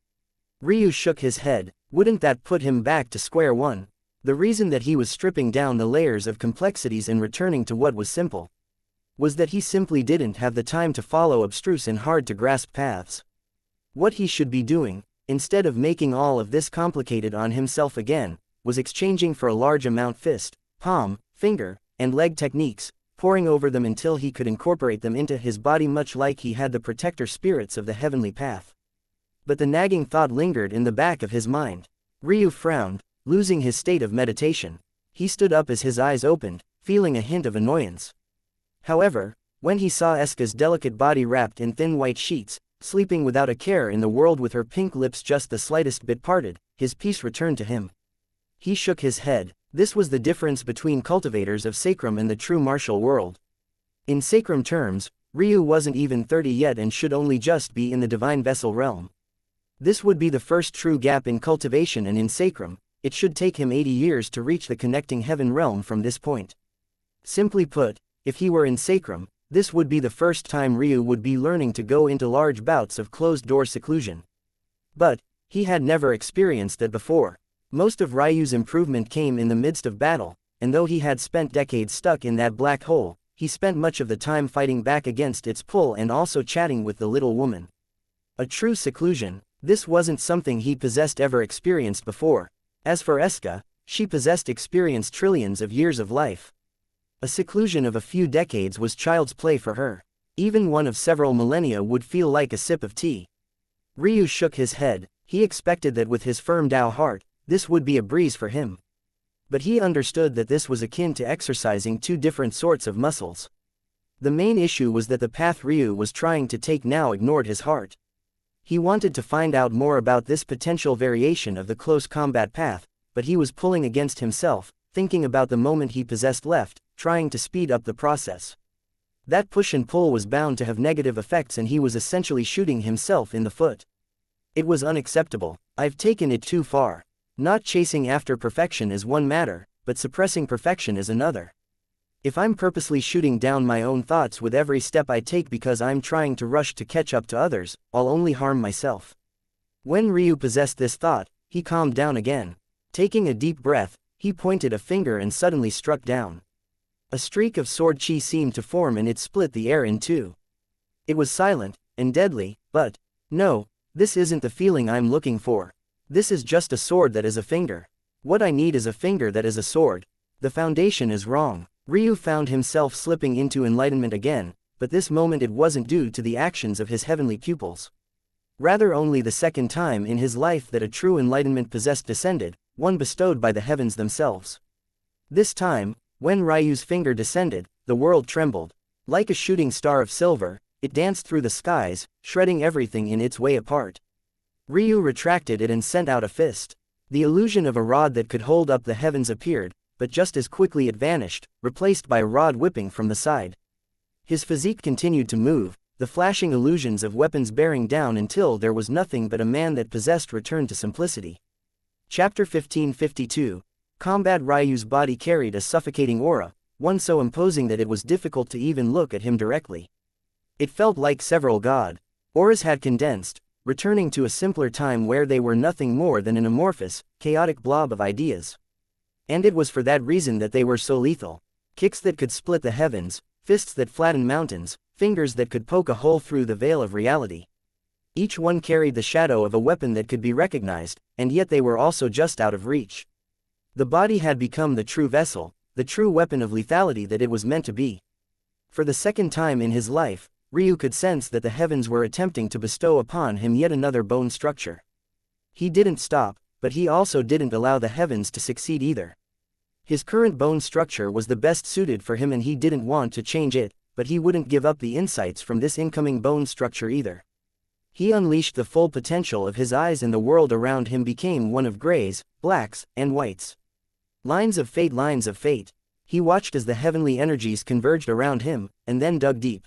Speaker 1: Ryu shook his head. Wouldn't that put him back to square one? The reason that he was stripping down the layers of complexities and returning to what was simple was that he simply didn't have the time to follow abstruse and hard-to-grasp paths. What he should be doing, instead of making all of this complicated on himself again, was exchanging for a large amount fist, palm, finger, and leg techniques, poring over them until he could incorporate them into his body much like he had the protector spirits of the heavenly path. But the nagging thought lingered in the back of his mind. Ryu frowned, losing his state of meditation. He stood up as his eyes opened, feeling a hint of annoyance. However, when he saw Eska's delicate body wrapped in thin white sheets, sleeping without a care in the world with her pink lips just the slightest bit parted, his peace returned to him. He shook his head. This was the difference between cultivators of sacrum and the true martial world. In sacrum terms, Ryu wasn't even 30 yet and should only just be in the divine vessel realm. This would be the first true gap in cultivation, and in sacrum, it should take him 80 years to reach the connecting heaven realm from this point. Simply put, if he were in sacrum, this would be the first time Ryu would be learning to go into large bouts of closed-door seclusion. But he had never experienced that before. Most of Ryu's improvement came in the midst of battle, and though he had spent decades stuck in that black hole, he spent much of the time fighting back against its pull and also chatting with the little woman. A true seclusion, this wasn't something he possessed ever experienced before. As for Eska, she possessed experienced trillions of years of life. A seclusion of a few decades was child's play for her. Even one of several millennia would feel like a sip of tea. Ryu shook his head. He expected that with his firm Tao heart, this would be a breeze for him. But he understood that this was akin to exercising two different sorts of muscles. The main issue was that the path Ryu was trying to take now ignored his heart. He wanted to find out more about this potential variation of the close combat path, but he was pulling against himself, thinking about the moment he possessed left, trying to speed up the process. That push and pull was bound to have negative effects, and he was essentially shooting himself in the foot. It was unacceptable. I've taken it too far. Not chasing after perfection is one matter, but suppressing perfection is another. If I'm purposely shooting down my own thoughts with every step I take because I'm trying to rush to catch up to others, I'll only harm myself. When Ryu possessed this thought, he calmed down again. Taking a deep breath, he pointed a finger and suddenly struck down. A streak of sword chi seemed to form, and it split the air in two. It was silent and deadly, but no, this isn't the feeling I'm looking for. This is just a sword that is a finger. What I need is a finger that is a sword. The foundation is wrong. Ryu found himself slipping into enlightenment again, but this moment it wasn't due to the actions of his heavenly pupils. Rather, only the second time in his life that a true enlightenment possessed descended, one bestowed by the heavens themselves. This time, when Ryu's finger descended, the world trembled. Like a shooting star of silver, it danced through the skies, shredding everything in its way apart. Ryu retracted it and sent out a fist. The illusion of a rod that could hold up the heavens appeared, but just as quickly it vanished, replaced by a rod whipping from the side. His physique continued to move, the flashing illusions of weapons bearing down until there was nothing but a man that possessed returned to simplicity. Chapter 1552. Combat. Ryu's body carried a suffocating aura, one so imposing that it was difficult to even look at him directly. It felt like several god auras had condensed, returning to a simpler time where they were nothing more than an amorphous, chaotic blob of ideas. And it was for that reason that they were so lethal. Kicks that could split the heavens, fists that flatten mountains, fingers that could poke a hole through the veil of reality. Each one carried the shadow of a weapon that could be recognized, and yet they were also just out of reach. The body had become the true vessel, the true weapon of lethality that it was meant to be. For the second time in his life, Ryu could sense that the heavens were attempting to bestow upon him yet another bone structure. He didn't stop, but he also didn't allow the heavens to succeed either. His current bone structure was the best suited for him, and he didn't want to change it, but he wouldn't give up the insights from this incoming bone structure either. He unleashed the full potential of his eyes, and the world around him became one of grays, blacks, and whites. Lines of fate, lines of fate. He watched as the heavenly energies converged around him, and then dug deep.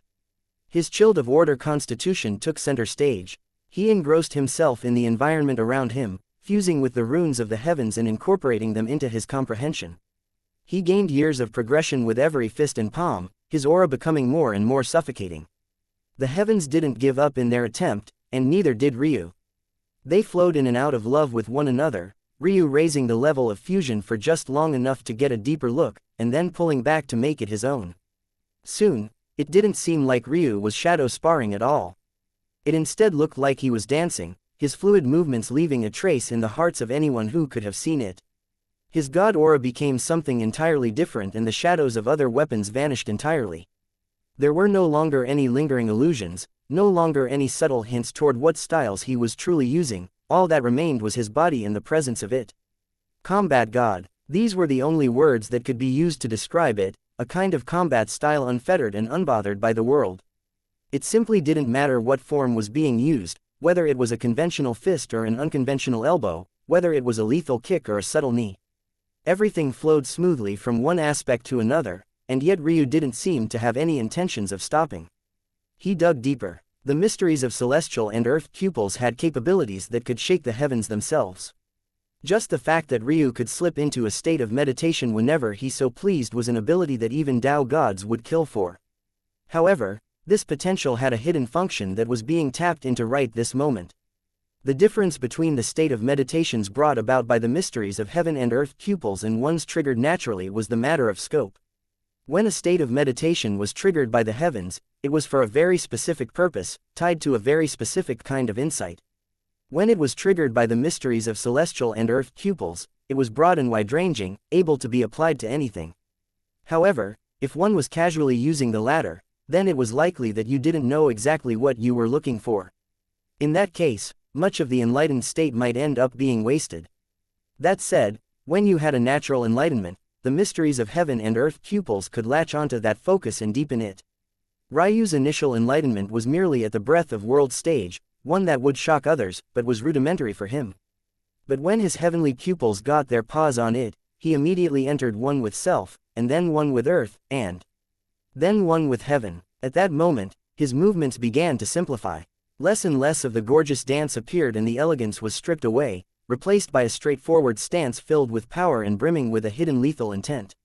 Speaker 1: His chilled of order constitution took center stage. He engrossed himself in the environment around him, fusing with the runes of the heavens and incorporating them into his comprehension. He gained years of progression with every fist and palm, his aura becoming more and more suffocating. The heavens didn't give up in their attempt, and neither did Ryu. They flowed in and out of love with one another, Ryu raising the level of fusion for just long enough to get a deeper look, and then pulling back to make it his own. Soon, it didn't seem like Ryu was shadow sparring at all. It instead looked like he was dancing, his fluid movements leaving a trace in the hearts of anyone who could have seen it. His god aura became something entirely different, and the shadows of other weapons vanished entirely. There were no longer any lingering illusions, no longer any subtle hints toward what styles he was truly using. All that remained was his body and the presence of it. Combat god. These were the only words that could be used to describe it, a kind of combat style unfettered and unbothered by the world. It simply didn't matter what form was being used, whether it was a conventional fist or an unconventional elbow, whether it was a lethal kick or a subtle knee. Everything flowed smoothly from one aspect to another, and yet Ryu didn't seem to have any intentions of stopping. He dug deeper. The mysteries of celestial and earth pupils had capabilities that could shake the heavens themselves. Just the fact that Ryu could slip into a state of meditation whenever he so pleased was an ability that even Tao gods would kill for. However, this potential had a hidden function that was being tapped into right this moment. The difference between the state of meditations brought about by the mysteries of heaven and earth pupils and ones triggered naturally was the matter of scope. When a state of meditation was triggered by the heavens, it was for a very specific purpose, tied to a very specific kind of insight. When it was triggered by the mysteries of celestial and earth pupils, it was broad and wide-ranging, able to be applied to anything. However, if one was casually using the latter, then it was likely that you didn't know exactly what you were looking for. In that case, much of the enlightened state might end up being wasted. That said, when you had a natural enlightenment, the mysteries of heaven and earth pupils could latch onto that focus and deepen it. Ryu's initial enlightenment was merely at the breadth of world stage, one that would shock others, but was rudimentary for him. But when his heavenly pupils got their paws on it, he immediately entered one with self, and then one with earth, and then one with heaven. At that moment, his movements began to simplify. Less and less of the gorgeous dance appeared and the elegance was stripped away, replaced by a straightforward stance filled with power and brimming with a hidden lethal intent.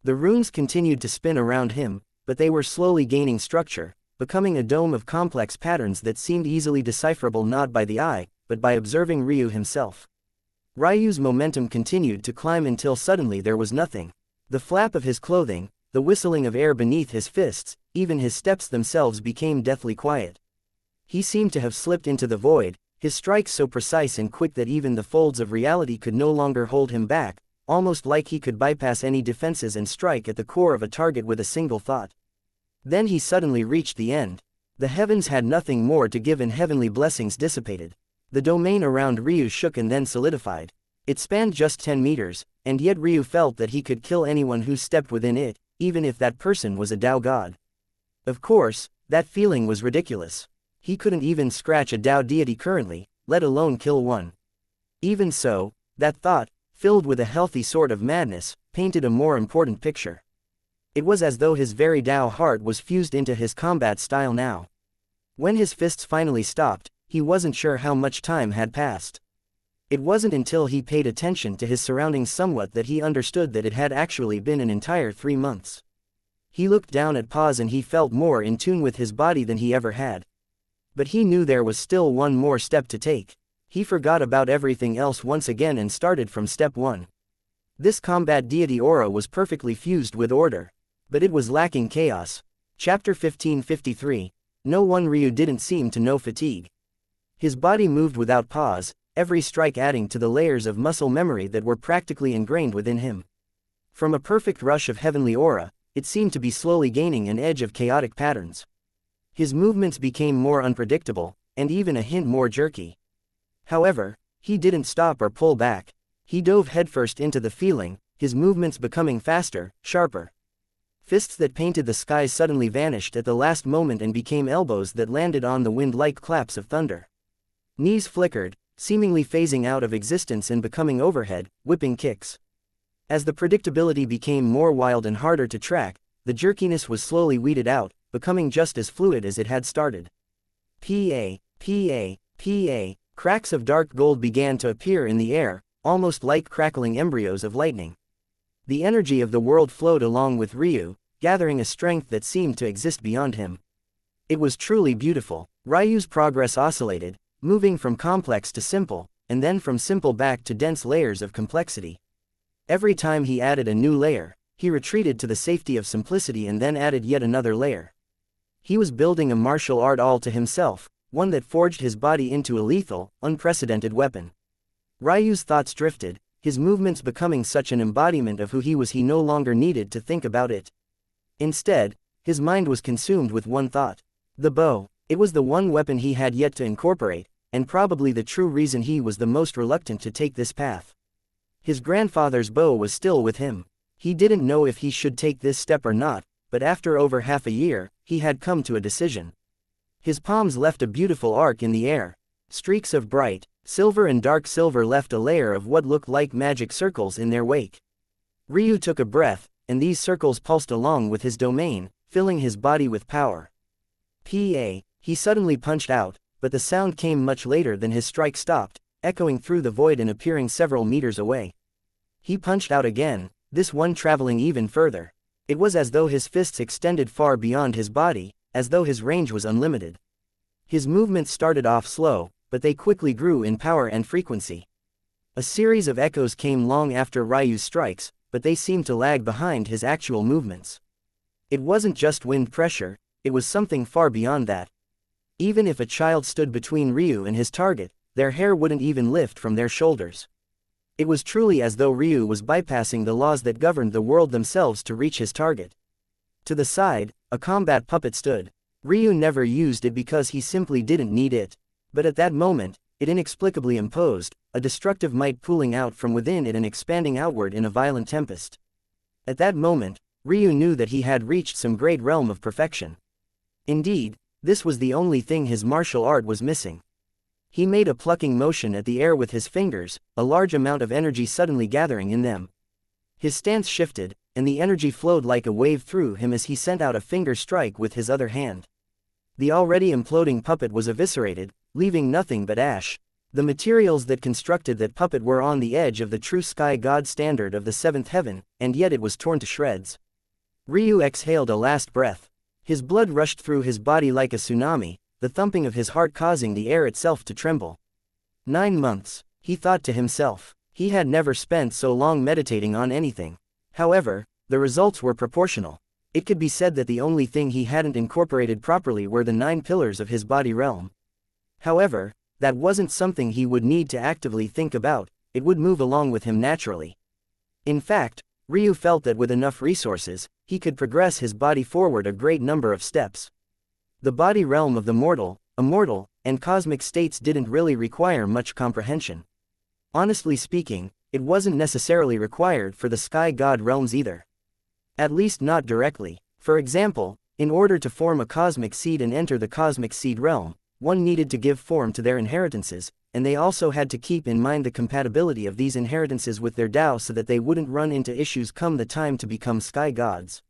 Speaker 1: The runes continued to spin around him, but they were slowly gaining structure, becoming a dome of complex patterns that seemed easily decipherable not by the eye, but by observing Ryu himself. Ryu's momentum continued to climb until suddenly there was nothing. The flap of his clothing, the whistling of air beneath his fists, even his steps themselves became deathly quiet. He seemed to have slipped into the void, his strikes so precise and quick that even the folds of reality could no longer hold him back, almost like he could bypass any defenses and strike at the core of a target with a single thought. Then he suddenly reached the end. The heavens had nothing more to give and heavenly blessings dissipated. The domain around Ryu shook and then solidified. It spanned just 10 meters, and yet Ryu felt that he could kill anyone who stepped within it, even if that person was a Tao god. Of course, that feeling was ridiculous. He couldn't even scratch a Tao deity currently, let alone kill one. Even so, that thought, filled with a healthy sort of madness, painted a more important picture. It was as though his very Tao heart was fused into his combat style now. When his fists finally stopped, he wasn't sure how much time had passed. It wasn't until he paid attention to his surroundings somewhat that he understood that it had actually been an entire 3 months. He looked down at paws and he felt more in tune with his body than he ever had. But he knew there was still one more step to take. He forgot about everything else once again and started from step 1. This combat deity aura was perfectly fused with order. But it was lacking chaos. Chapter 1553. No one. Ryu didn't seem to know fatigue. His body moved without pause, every strike adding to the layers of muscle memory that were practically ingrained within him. From a perfect rush of heavenly aura, it seemed to be slowly gaining an edge of chaotic patterns. His movements became more unpredictable, and even a hint more jerky. However, he didn't stop or pull back. He dove headfirst into the feeling, his movements becoming faster, sharper. Fists that painted the skies suddenly vanished at the last moment and became elbows that landed on the wind like claps of thunder. Knees flickered, seemingly phasing out of existence and becoming overhead, whipping kicks. As the predictability became more wild and harder to track, the jerkiness was slowly weeded out, becoming just as fluid as it had started. Pa. Cracks of dark gold began to appear in the air, almost like crackling embryos of lightning. The energy of the world flowed along with Ryu, gathering a strength that seemed to exist beyond him. It was truly beautiful. Ryu's progress oscillated, moving from complex to simple, and then from simple back to dense layers of complexity. Every time he added a new layer, he retreated to the safety of simplicity and then added yet another layer. He was building a martial art all to himself, one that forged his body into a lethal, unprecedented weapon. Ryu's thoughts drifted, his movements becoming such an embodiment of who he was he no longer needed to think about it. Instead, his mind was consumed with one thought. The bow. It was the one weapon he had yet to incorporate, and probably the true reason he was the most reluctant to take this path. His grandfather's bow was still with him. He didn't know if he should take this step or not, but after over half a year, he had come to a decision. His palms left a beautiful arc in the air. Streaks of bright silver and dark silver left a layer of what looked like magic circles in their wake. Ryu took a breath, and these circles pulsed along with his domain, filling his body with power. He suddenly punched out, but the sound came much later than his strike stopped, echoing through the void and appearing several meters away. He punched out again, this one traveling even further. It was as though his fists extended far beyond his body, as though his range was unlimited. His movements started off slow, but they quickly grew in power and frequency. A series of echoes came long after Ryu's strikes, but they seemed to lag behind his actual movements. It wasn't just wind pressure, it was something far beyond that. Even if a child stood between Ryu and his target, their hair wouldn't even lift from their shoulders. It was truly as though Ryu was bypassing the laws that governed the world themselves to reach his target. To the side, a combat puppet stood. Ryu never used it because he simply didn't need it. But at that moment, it inexplicably imposed, a destructive might pooling out from within it and expanding outward in a violent tempest. At that moment, Ryu knew that he had reached some great realm of perfection. Indeed, this was the only thing his martial art was missing. He made a plucking motion at the air with his fingers, a large amount of energy suddenly gathering in them. His stance shifted, and the energy flowed like a wave through him as he sent out a finger strike with his other hand. The already imploding puppet was eviscerated, leaving nothing but ash. The materials that constructed that puppet were on the edge of the true sky god standard of the seventh heaven, and yet it was torn to shreds. Ryu exhaled a last breath. His blood rushed through his body like a tsunami, the thumping of his heart causing the air itself to tremble. 9 months, he thought to himself. He had never spent so long meditating on anything. However, the results were proportional. It could be said that the only thing he hadn't incorporated properly were the 9 pillars of his body realm. However, that wasn't something he would need to actively think about, it would move along with him naturally. In fact, Ryu felt that with enough resources, he could progress his body forward a great number of steps. The body realm of the mortal, immortal, and cosmic states didn't really require much comprehension. Honestly speaking, it wasn't necessarily required for the sky god realms either. At least not directly. For example, in order to form a cosmic seed and enter the cosmic seed realm, one needed to give form to their inheritances, and they also had to keep in mind the compatibility of these inheritances with their Tao so that they wouldn't run into issues come the time to become sky gods.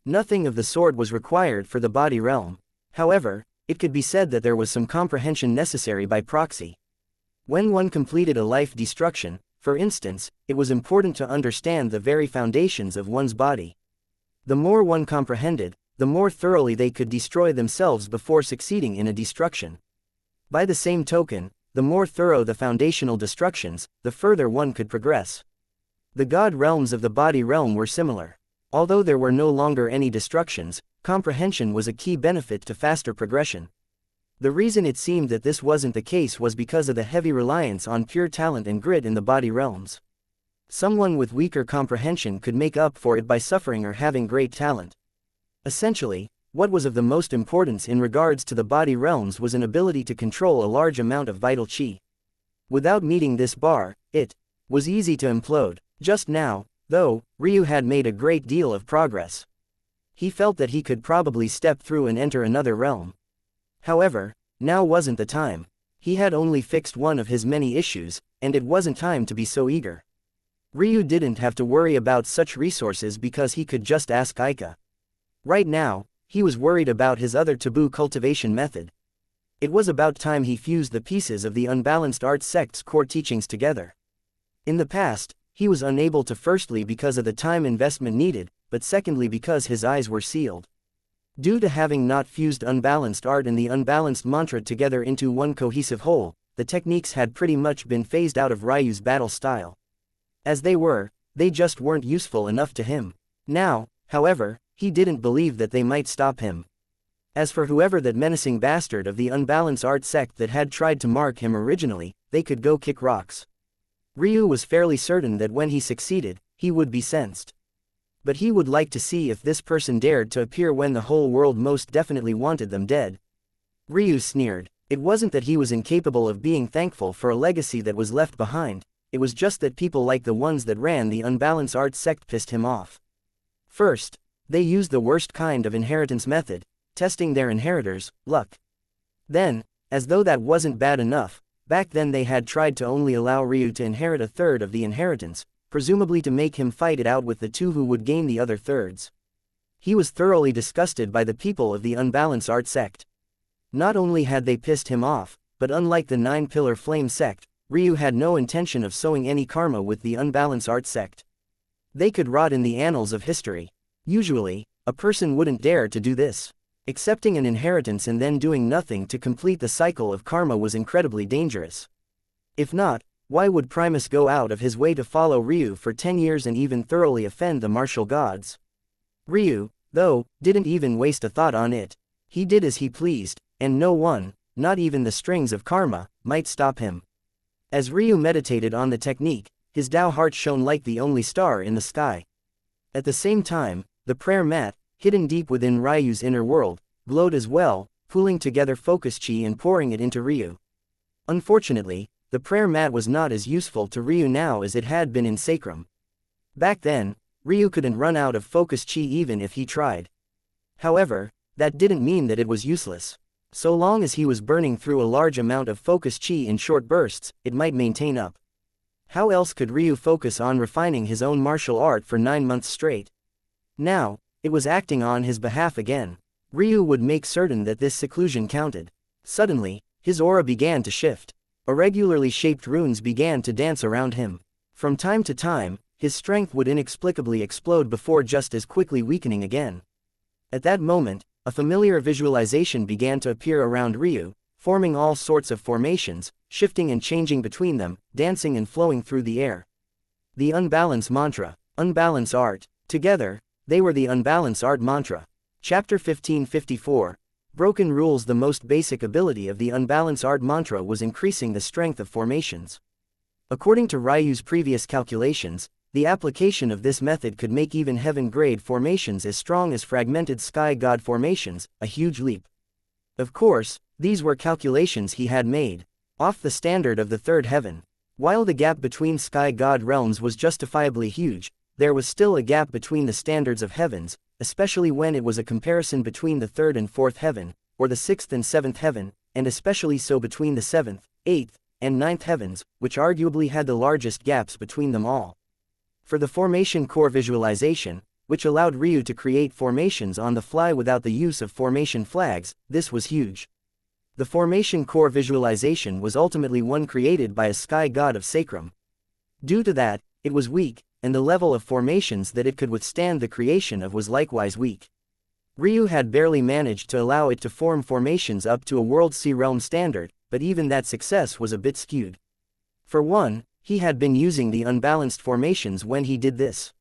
Speaker 1: Nothing of the sort was required for the body realm. However, it could be said that there was some comprehension necessary by proxy. When one completed a life destruction, for instance, it was important to understand the very foundations of one's body. The more one comprehended, the more thoroughly they could destroy themselves before succeeding in a destruction. By the same token, the more thorough the foundational destructions, the further one could progress. The god realms of the body realm were similar. Although there were no longer any destructions, comprehension was a key benefit to faster progression. The reason it seemed that this wasn't the case was because of the heavy reliance on pure talent and grit in the body realms. Someone with weaker comprehension could make up for it by suffering or having great talent. Essentially, what was of the most importance in regards to the body realms was an ability to control a large amount of vital chi. Without meeting this bar, it was easy to implode. Just now, though, Ryu had made a great deal of progress. He felt that he could probably step through and enter another realm. However, now wasn't the time. He had only fixed one of his many issues, and it wasn't time to be so eager. Ryu didn't have to worry about such resources because he could just ask Aika. Right now, he was worried about his other taboo cultivation method. It was about time he fused the pieces of the unbalanced art sect's core teachings together. In the past, he was unable to, firstly because of the time investment needed, but secondly because his eyes were sealed. Due to having not fused unbalanced art and the unbalanced mantra together into one cohesive whole, the techniques had pretty much been phased out of Ryu's battle style. As they were, they just weren't useful enough to him. Now, however, he didn't believe that they might stop him. As for whoever that menacing bastard of the unbalanced art sect that had tried to mark him originally, they could go kick rocks. Ryu was fairly certain that when he succeeded, he would be sensed. But he would like to see if this person dared to appear when the whole world most definitely wanted them dead. Ryu sneered. It wasn't that he was incapable of being thankful for a legacy that was left behind, it was just that people like the ones that ran the unbalanced art sect pissed him off. First, they used the worst kind of inheritance method, testing their inheritors' luck. Then, as though that wasn't bad enough, back then they had tried to only allow Ryu to inherit a third of the inheritance, presumably to make him fight it out with the two who would gain the other thirds. He was thoroughly disgusted by the people of the unbalanced art sect. Not only had they pissed him off, but unlike the Nine-Pillar Flame sect, Ryu had no intention of sowing any karma with the unbalanced art sect. They could rot in the annals of history. Usually, a person wouldn't dare to do this. Accepting an inheritance and then doing nothing to complete the cycle of karma was incredibly dangerous. If not, why would Primus go out of his way to follow Ryu for 10 years and even thoroughly offend the martial gods? Ryu, though, didn't even waste a thought on it. He did as he pleased, and no one, not even the strings of karma, might stop him. As Ryu meditated on the technique, his Tao heart shone like the only star in the sky. At the same time, the prayer mat, hidden deep within Ryu's inner world, glowed as well, pooling together focus chi and pouring it into Ryu. Unfortunately, the prayer mat was not as useful to Ryu now as it had been in Sacrum. Back then, Ryu couldn't run out of focus chi even if he tried. However, that didn't mean that it was useless. So long as he was burning through a large amount of focus chi in short bursts, it might maintain up. How else could Ryu focus on refining his own martial art for 9 months straight? Now, it was acting on his behalf again. Ryu would make certain that this seclusion counted. Suddenly, his aura began to shift. Irregularly shaped runes began to dance around him. From time to time, his strength would inexplicably explode before just as quickly weakening again. At that moment, a familiar visualization began to appear around Ryu, forming all sorts of formations, shifting and changing between them, dancing and flowing through the air. The Unbalance Mantra, Unbalance Art. Together, they were the Unbalance Art Mantra. Chapter 1554. Broken Rules. The most basic ability of the Unbalance Art Mantra was increasing the strength of formations. According to Ryu's previous calculations, the application of this method could make even heaven-grade formations as strong as fragmented sky god formations, a huge leap. Of course, these were calculations he had made, off the standard of the third heaven. While the gap between sky god realms was justifiably huge, there was still a gap between the standards of heavens, especially when it was a comparison between the third and fourth heaven, or the sixth and seventh heaven, and especially so between the seventh, eighth, and ninth heavens, which arguably had the largest gaps between them all. For the formation core visualization, which allowed Ryu to create formations on the fly without the use of formation flags, this was huge. The formation core visualization was ultimately one created by a sky god of Sacrum. Due to that, it was weak, and the level of formations that it could withstand the creation of was likewise weak. Ryu had barely managed to allow it to form formations up to a World Sea Realm standard, but even that success was a bit skewed. For one, he had been using the unbalanced formations when he did this.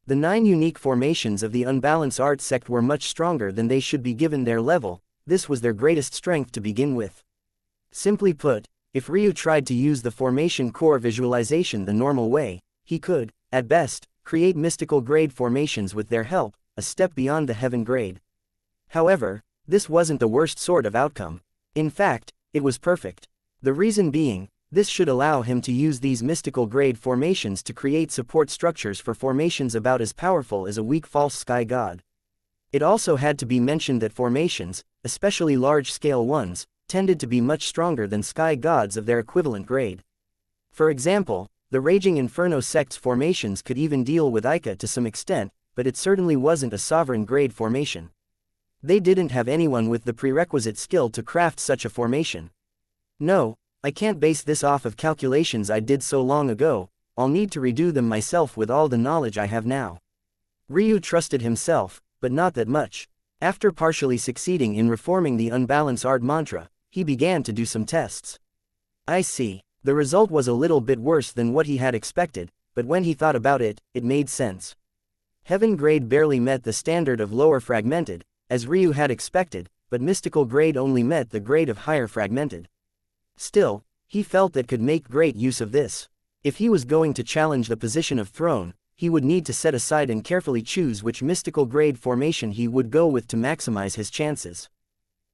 Speaker 1: The 9 unique formations of the Unbalanced Art sect were much stronger than they should be given their level. This was their greatest strength to begin with. Simply put, if Ryu tried to use the formation core visualization the normal way, he could, at best, create mystical grade formations with their help, a step beyond the heaven grade. However, this wasn't the worst sort of outcome. In fact, it was perfect. The reason being, this should allow him to use these mystical grade formations to create support structures for formations about as powerful as a weak false sky god. It also had to be mentioned that formations, especially large-scale ones, tended to be much stronger than sky gods of their equivalent grade. For example, the Raging Inferno sect's formations could even deal with Ica to some extent, but it certainly wasn't a sovereign grade formation. They didn't have anyone with the prerequisite skill to craft such a formation. No, I can't base this off of calculations I did so long ago, I'll need to redo them myself with all the knowledge I have now. Ryu trusted himself, but not that much. After partially succeeding in reforming the Unbalanced Art Mantra, he began to do some tests. I see, the result was a little bit worse than what he had expected, but when he thought about it, it made sense. Heaven grade barely met the standard of lower fragmented, as Ryu had expected, but mystical grade only met the grade of higher fragmented. Still, he felt that could make great use of this. If he was going to challenge the position of throne, he would need to set aside and carefully choose which mystical grade formation he would go with to maximize his chances.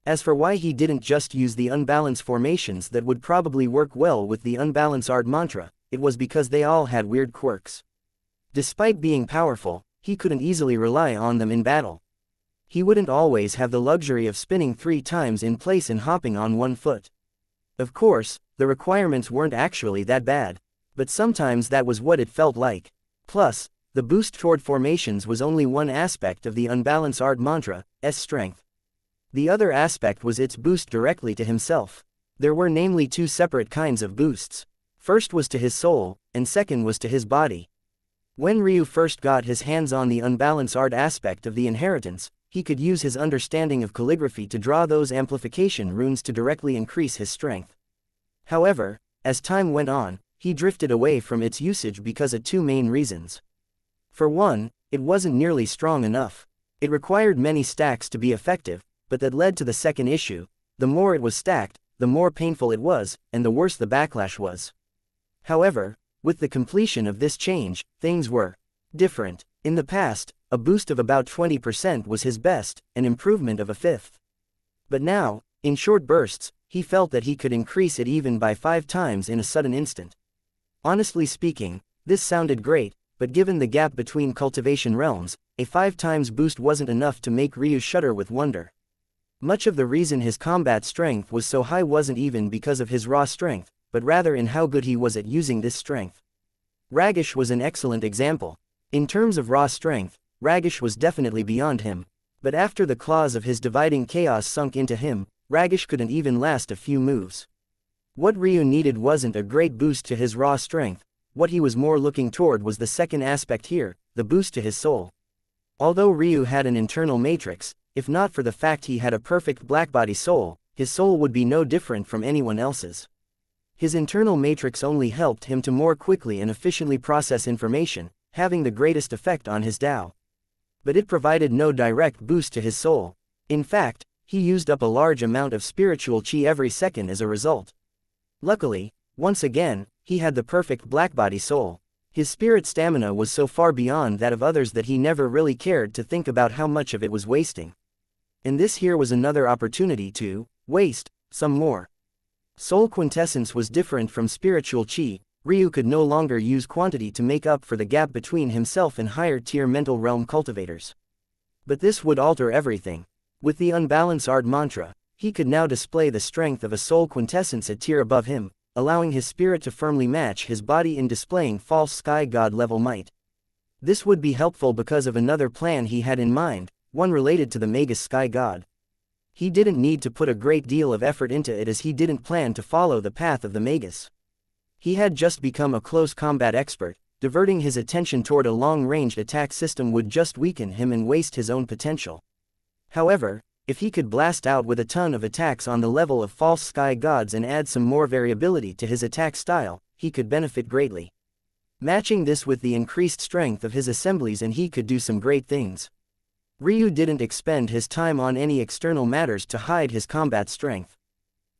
Speaker 1: As for why he didn't just use the unbalanced formations that would probably work well with the Unbalanced Art Mantra, it was because they all had weird quirks. Despite being powerful, he couldn't easily rely on them in battle. He wouldn't always have the luxury of spinning 3 times in place and hopping on one foot. Of course, the requirements weren't actually that bad, but sometimes that was what it felt like. Plus, the boost toward formations was only one aspect of the unbalanced art mantra's strength. The other aspect was its boost directly to himself. There were namely two separate kinds of boosts. First was to his soul, and second was to his body. When Ryu first got his hands on the unbalanced art aspect of the inheritance, he could use his understanding of calligraphy to draw those amplification runes to directly increase his strength. However, as time went on, he drifted away from its usage because of two main reasons. For one, it wasn't nearly strong enough. It required many stacks to be effective, but that led to the second issue: the more it was stacked, the more painful it was, and the worse the backlash was. However, with the completion of this change, things were different. In the past, a boost of about 20% was his best, an improvement of a fifth. But now, in short bursts, he felt that he could increase it even by 5 times in a sudden instant. Honestly speaking, this sounded great, but given the gap between cultivation realms, a 5 times boost wasn't enough to make Ryu shudder with wonder. Much of the reason his combat strength was so high wasn't even because of his raw strength, but rather in how good he was at using this strength. Ragish was an excellent example. In terms of raw strength, Ragish was definitely beyond him. But after the claws of his dividing chaos sunk into him, Ragish couldn't even last a few moves. What Ryu needed wasn't a great boost to his raw strength. What he was more looking toward was the second aspect here, the boost to his soul. Although Ryu had an internal matrix, if not for the fact he had a perfect blackbody soul, his soul would be no different from anyone else's. His internal matrix only helped him to more quickly and efficiently process information, having the greatest effect on his Tao. But it provided no direct boost to his soul. In fact, he used up a large amount of spiritual chi every second as a result. Luckily, once again, he had the perfect blackbody soul. His spirit stamina was so far beyond that of others that he never really cared to think about how much of it was wasting. And this here was another opportunity to waste some more. Soul quintessence was different from spiritual chi. Ryu could no longer use quantity to make up for the gap between himself and higher-tier mental realm cultivators. But this would alter everything. With the unbalanced art mantra, he could now display the strength of a soul quintessence a tier above him, allowing his spirit to firmly match his body in displaying false sky god level might. This would be helpful because of another plan he had in mind, one related to the Magus sky god. He didn't need to put a great deal of effort into it as he didn't plan to follow the path of the Magus. He had just become a close combat expert. Diverting his attention toward a long-ranged attack system would just weaken him and waste his own potential. However, if he could blast out with a ton of attacks on the level of false sky gods and add some more variability to his attack style, he could benefit greatly. Matching this with the increased strength of his assemblies and he could do some great things. Ryu didn't expend his time on any external matters to hide his combat strength.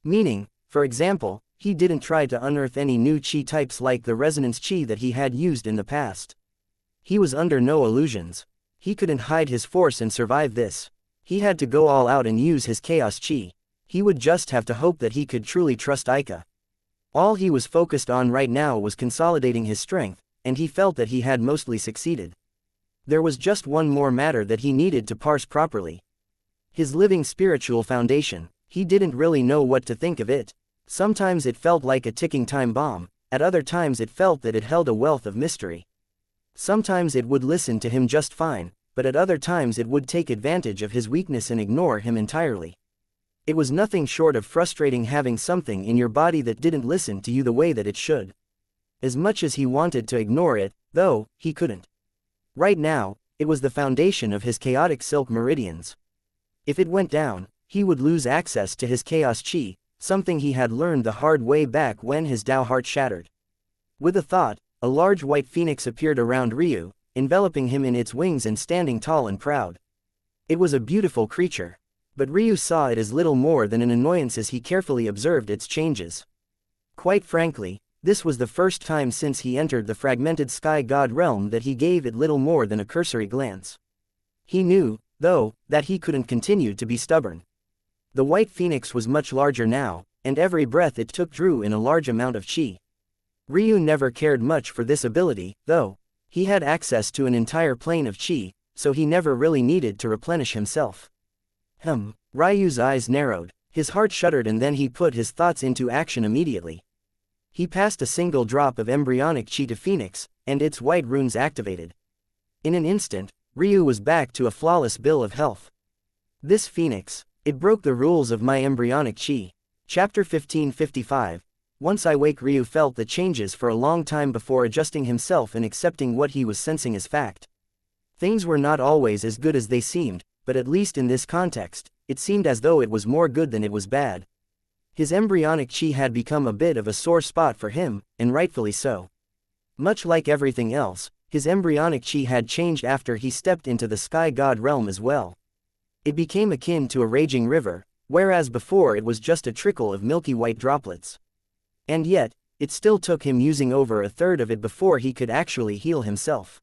Speaker 1: Meaning, for example, he didn't try to unearth any new chi types like the resonance chi that he had used in the past. He was under no illusions. He couldn't hide his force and survive this. He had to go all out and use his chaos chi. He would just have to hope that he could truly trust Aika. All he was focused on right now was consolidating his strength, and he felt that he had mostly succeeded. There was just one more matter that he needed to parse properly. His living spiritual foundation. He didn't really know what to think of it. Sometimes it felt like a ticking time bomb, at other times it felt that it held a wealth of mystery. Sometimes it would listen to him just fine, but at other times it would take advantage of his weakness and ignore him entirely. It was nothing short of frustrating having something in your body that didn't listen to you the way that it should. As much as he wanted to ignore it, though, he couldn't. Right now, it was the foundation of his chaotic silk meridians. If it went down, he would lose access to his chaos chi, something he had learned the hard way back when his Tao heart shattered. With a thought, a large white phoenix appeared around Ryu, enveloping him in its wings and standing tall and proud. It was a beautiful creature. But Ryu saw it as little more than an annoyance as he carefully observed its changes. Quite frankly, this was the first time since he entered the fragmented sky god realm that he gave it little more than a cursory glance. He knew, though, that he couldn't continue to be stubborn. The white phoenix was much larger now, and every breath it took drew in a large amount of chi. Ryu never cared much for this ability, though. He had access to an entire plane of chi, so he never really needed to replenish himself. Ryu's eyes narrowed, his heart shuddered, and then he put his thoughts into action immediately. He passed a single drop of embryonic chi to Phoenix, and its white runes activated. In an instant, Ryu was back to a flawless bill of health. This Phoenix, it broke the rules of my embryonic chi. Chapter 1555. Once awake, Ryu felt the changes for a long time before adjusting himself and accepting what he was sensing as fact. Things were not always as good as they seemed, but at least in this context, it seemed as though it was more good than it was bad. His embryonic chi had become a bit of a sore spot for him, and rightfully so. Much like everything else, his embryonic chi had changed after he stepped into the sky god realm as well. It became akin to a raging river, whereas before it was just a trickle of milky white droplets. And yet, it still took him using over a third of it before he could actually heal himself.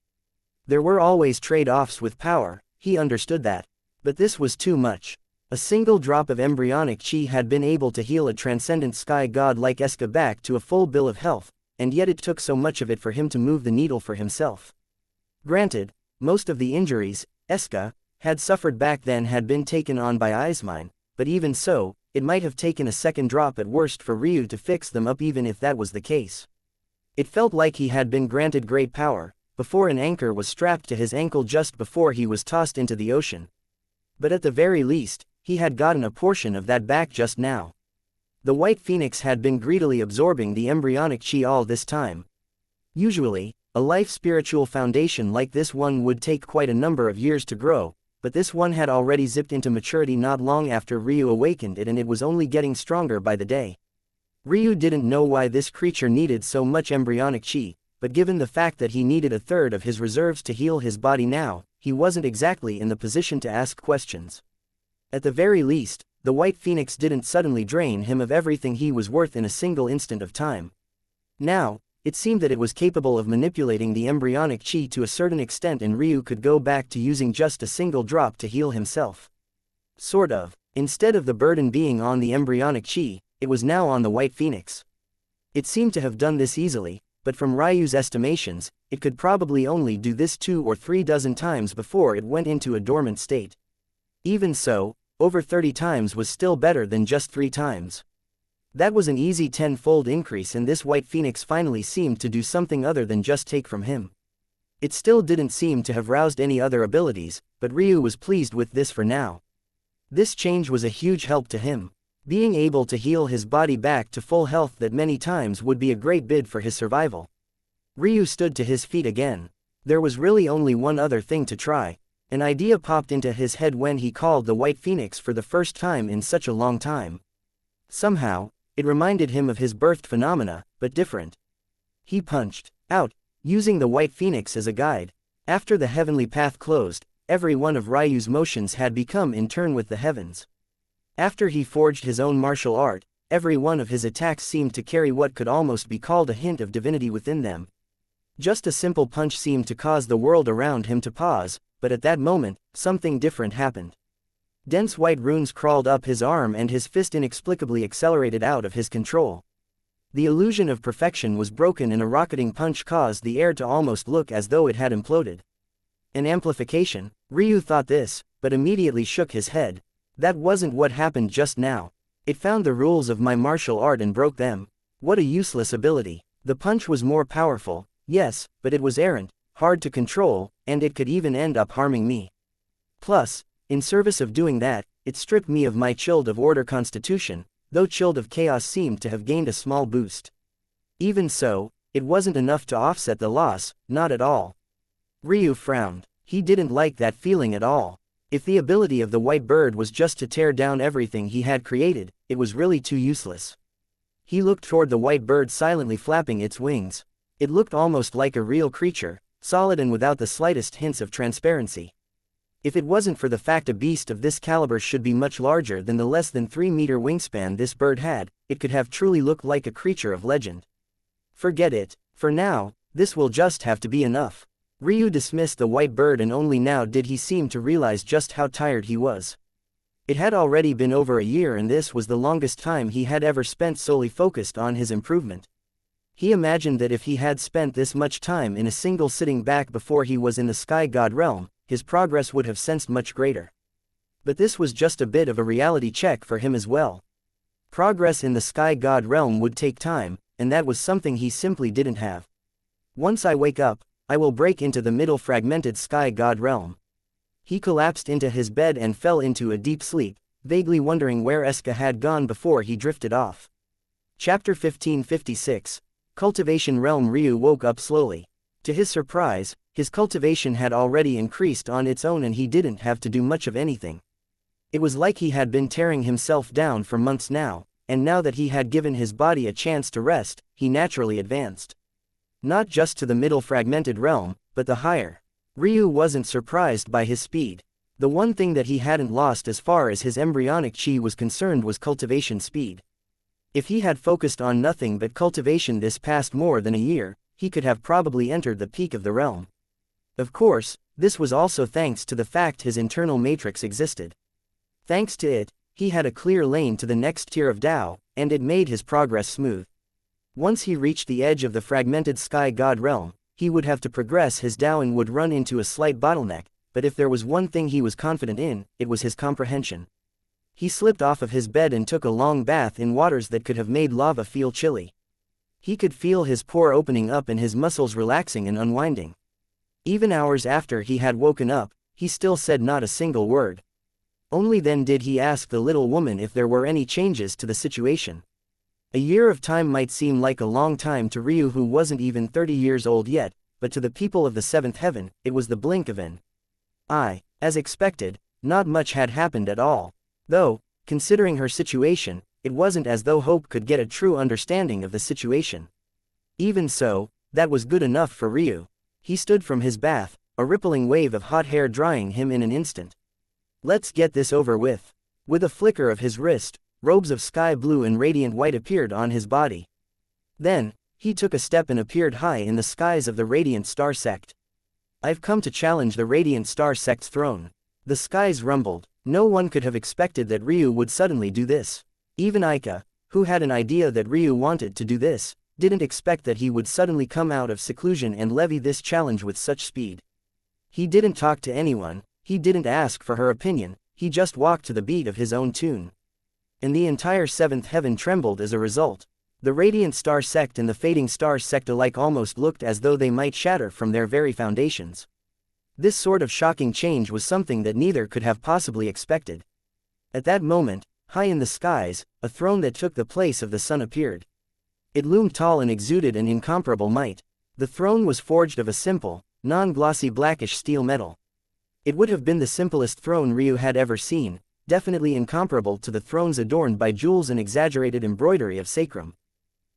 Speaker 1: There were always trade-offs with power, he understood that. But this was too much. A single drop of embryonic chi had been able to heal a transcendent sky god like Eska back to a full bill of health, and yet it took so much of it for him to move the needle for himself. Granted, most of the injuries Eska had suffered back then had been taken on by Eismine, but even so, it might have taken a second drop at worst for Ryu to fix them up even if that was the case. It felt like he had been granted great power, before an anchor was strapped to his ankle just before he was tossed into the ocean. But at the very least, he had gotten a portion of that back just now. The White Phoenix had been greedily absorbing the embryonic chi all this time. Usually, a life spiritual foundation like this one would take quite a number of years to grow, but this one had already zipped into maturity not long after Ryu awakened it, and it was only getting stronger by the day. Ryu didn't know why this creature needed so much embryonic chi, but given the fact that he needed a third of his reserves to heal his body now, he wasn't exactly in the position to ask questions. At the very least, the White Phoenix didn't suddenly drain him of everything he was worth in a single instant of time. Now, it seemed that it was capable of manipulating the embryonic chi to a certain extent, and Ryu could go back to using just a single drop to heal himself. Sort of. Instead of the burden being on the embryonic chi, it was now on the White Phoenix. It seemed to have done this easily, but from Ryu's estimations, it could probably only do this 2 or 3 dozen times before it went into a dormant state. Even so, over 30 times was still better than just 3 times. That was an easy 10-fold increase, and this White Phoenix finally seemed to do something other than just take from him. It still didn't seem to have roused any other abilities, but Ryu was pleased with this for now. This change was a huge help to him. Being able to heal his body back to full health that many times would be a great bid for his survival. Ryu stood to his feet again. There was really only one other thing to try. An idea popped into his head when he called the White Phoenix for the first time in such a long time. Somehow, it reminded him of his birthed phenomena, but different. He punched out, using the White Phoenix as a guide. After the heavenly path closed, every one of Ryu's motions had become in turn with the heavens. After he forged his own martial art, every one of his attacks seemed to carry what could almost be called a hint of divinity within them. Just a simple punch seemed to cause the world around him to pause, but at that moment, something different happened. Dense white runes crawled up his arm and his fist inexplicably accelerated out of his control. The illusion of perfection was broken, and a rocketing punch caused the air to almost look as though it had imploded. An amplification? Ryu thought this, but immediately shook his head. That wasn't what happened just now. It found the rules of my martial art and broke them. What a useless ability. The punch was more powerful, yes, but it was errant, hard to control, and it could even end up harming me. Plus, in service of doing that, it stripped me of my Chilled of Order constitution, though Chilled of Chaos seemed to have gained a small boost. Even so, it wasn't enough to offset the loss, not at all. Ryu frowned. He didn't like that feeling at all. If the ability of the white bird was just to tear down everything he had created, it was really too useless. He looked toward the white bird silently flapping its wings. It looked almost like a real creature, solid and without the slightest hints of transparency. If it wasn't for the fact a beast of this caliber should be much larger than the less than 3-meter wingspan this bird had, it could have truly looked like a creature of legend. Forget it. For now, this will just have to be enough. Ryu dismissed the white bird, and only now did he seem to realize just how tired he was. It had already been over a year, and this was the longest time he had ever spent solely focused on his improvement. He imagined that if he had spent this much time in a single sitting back before he was in the Sky God realm, his progress would have sensed much greater. But this was just a bit of a reality check for him as well. Progress in the Sky God realm would take time, and that was something he simply didn't have. Once I wake up, I will break into the middle fragmented sky god realm. He collapsed into his bed and fell into a deep sleep, vaguely wondering where Eska had gone before he drifted off. Chapter 1556. Cultivation Realm. Ryu woke up slowly. To his surprise, his cultivation had already increased on its own and he didn't have to do much of anything. It was like he had been tearing himself down for months now, and now that he had given his body a chance to rest, he naturally advanced. Not just to the middle fragmented realm, but the higher. Ryu wasn't surprised by his speed. The one thing that he hadn't lost as far as his embryonic chi was concerned was cultivation speed. If he had focused on nothing but cultivation this past more than a year, he could have probably entered the peak of the realm. Of course, this was also thanks to the fact his internal matrix existed. Thanks to it, he had a clear lane to the next tier of Tao, and it made his progress smooth. Once he reached the edge of the fragmented sky god realm, he would have to progress his Tao and would run into a slight bottleneck, but if there was one thing he was confident in, it was his comprehension. He slipped off of his bed and took a long bath in waters that could have made lava feel chilly. He could feel his pore opening up and his muscles relaxing and unwinding. Even hours after he had woken up, he still said not a single word. Only then did he ask the little woman if there were any changes to the situation. A year of time might seem like a long time to Ryu, who wasn't even 30 years old yet, but to the people of the seventh heaven, it was the blink of an eye. As expected, not much had happened at all. Though, considering her situation, it wasn't as though Hope could get a true understanding of the situation. Even so, that was good enough for Ryu. He stood from his bath, a rippling wave of hot hair drying him in an instant. Let's get this over with. With a flicker of his wrist, robes of sky blue and radiant white appeared on his body. Then, he took a step and appeared high in the skies of the Radiant Star Sect. I've come to challenge the Radiant Star Sect's throne. The skies rumbled. No one could have expected that Ryu would suddenly do this. Even Aika, who had an idea that Ryu wanted to do this, didn't expect that he would suddenly come out of seclusion and levy this challenge with such speed. He didn't talk to anyone, he didn't ask for her opinion, he just walked to the beat of his own tune. And the entire seventh heaven trembled as a result. The Radiant Star Sect and the Fading Star Sect alike almost looked as though they might shatter from their very foundations. This sort of shocking change was something that neither could have possibly expected. At that moment, high in the skies, a throne that took the place of the sun appeared. It loomed tall and exuded an incomparable might. The throne was forged of a simple, non-glossy blackish steel metal. It would have been the simplest throne Ryu had ever seen, definitely incomparable to the thrones adorned by jewels and exaggerated embroidery of sacrum.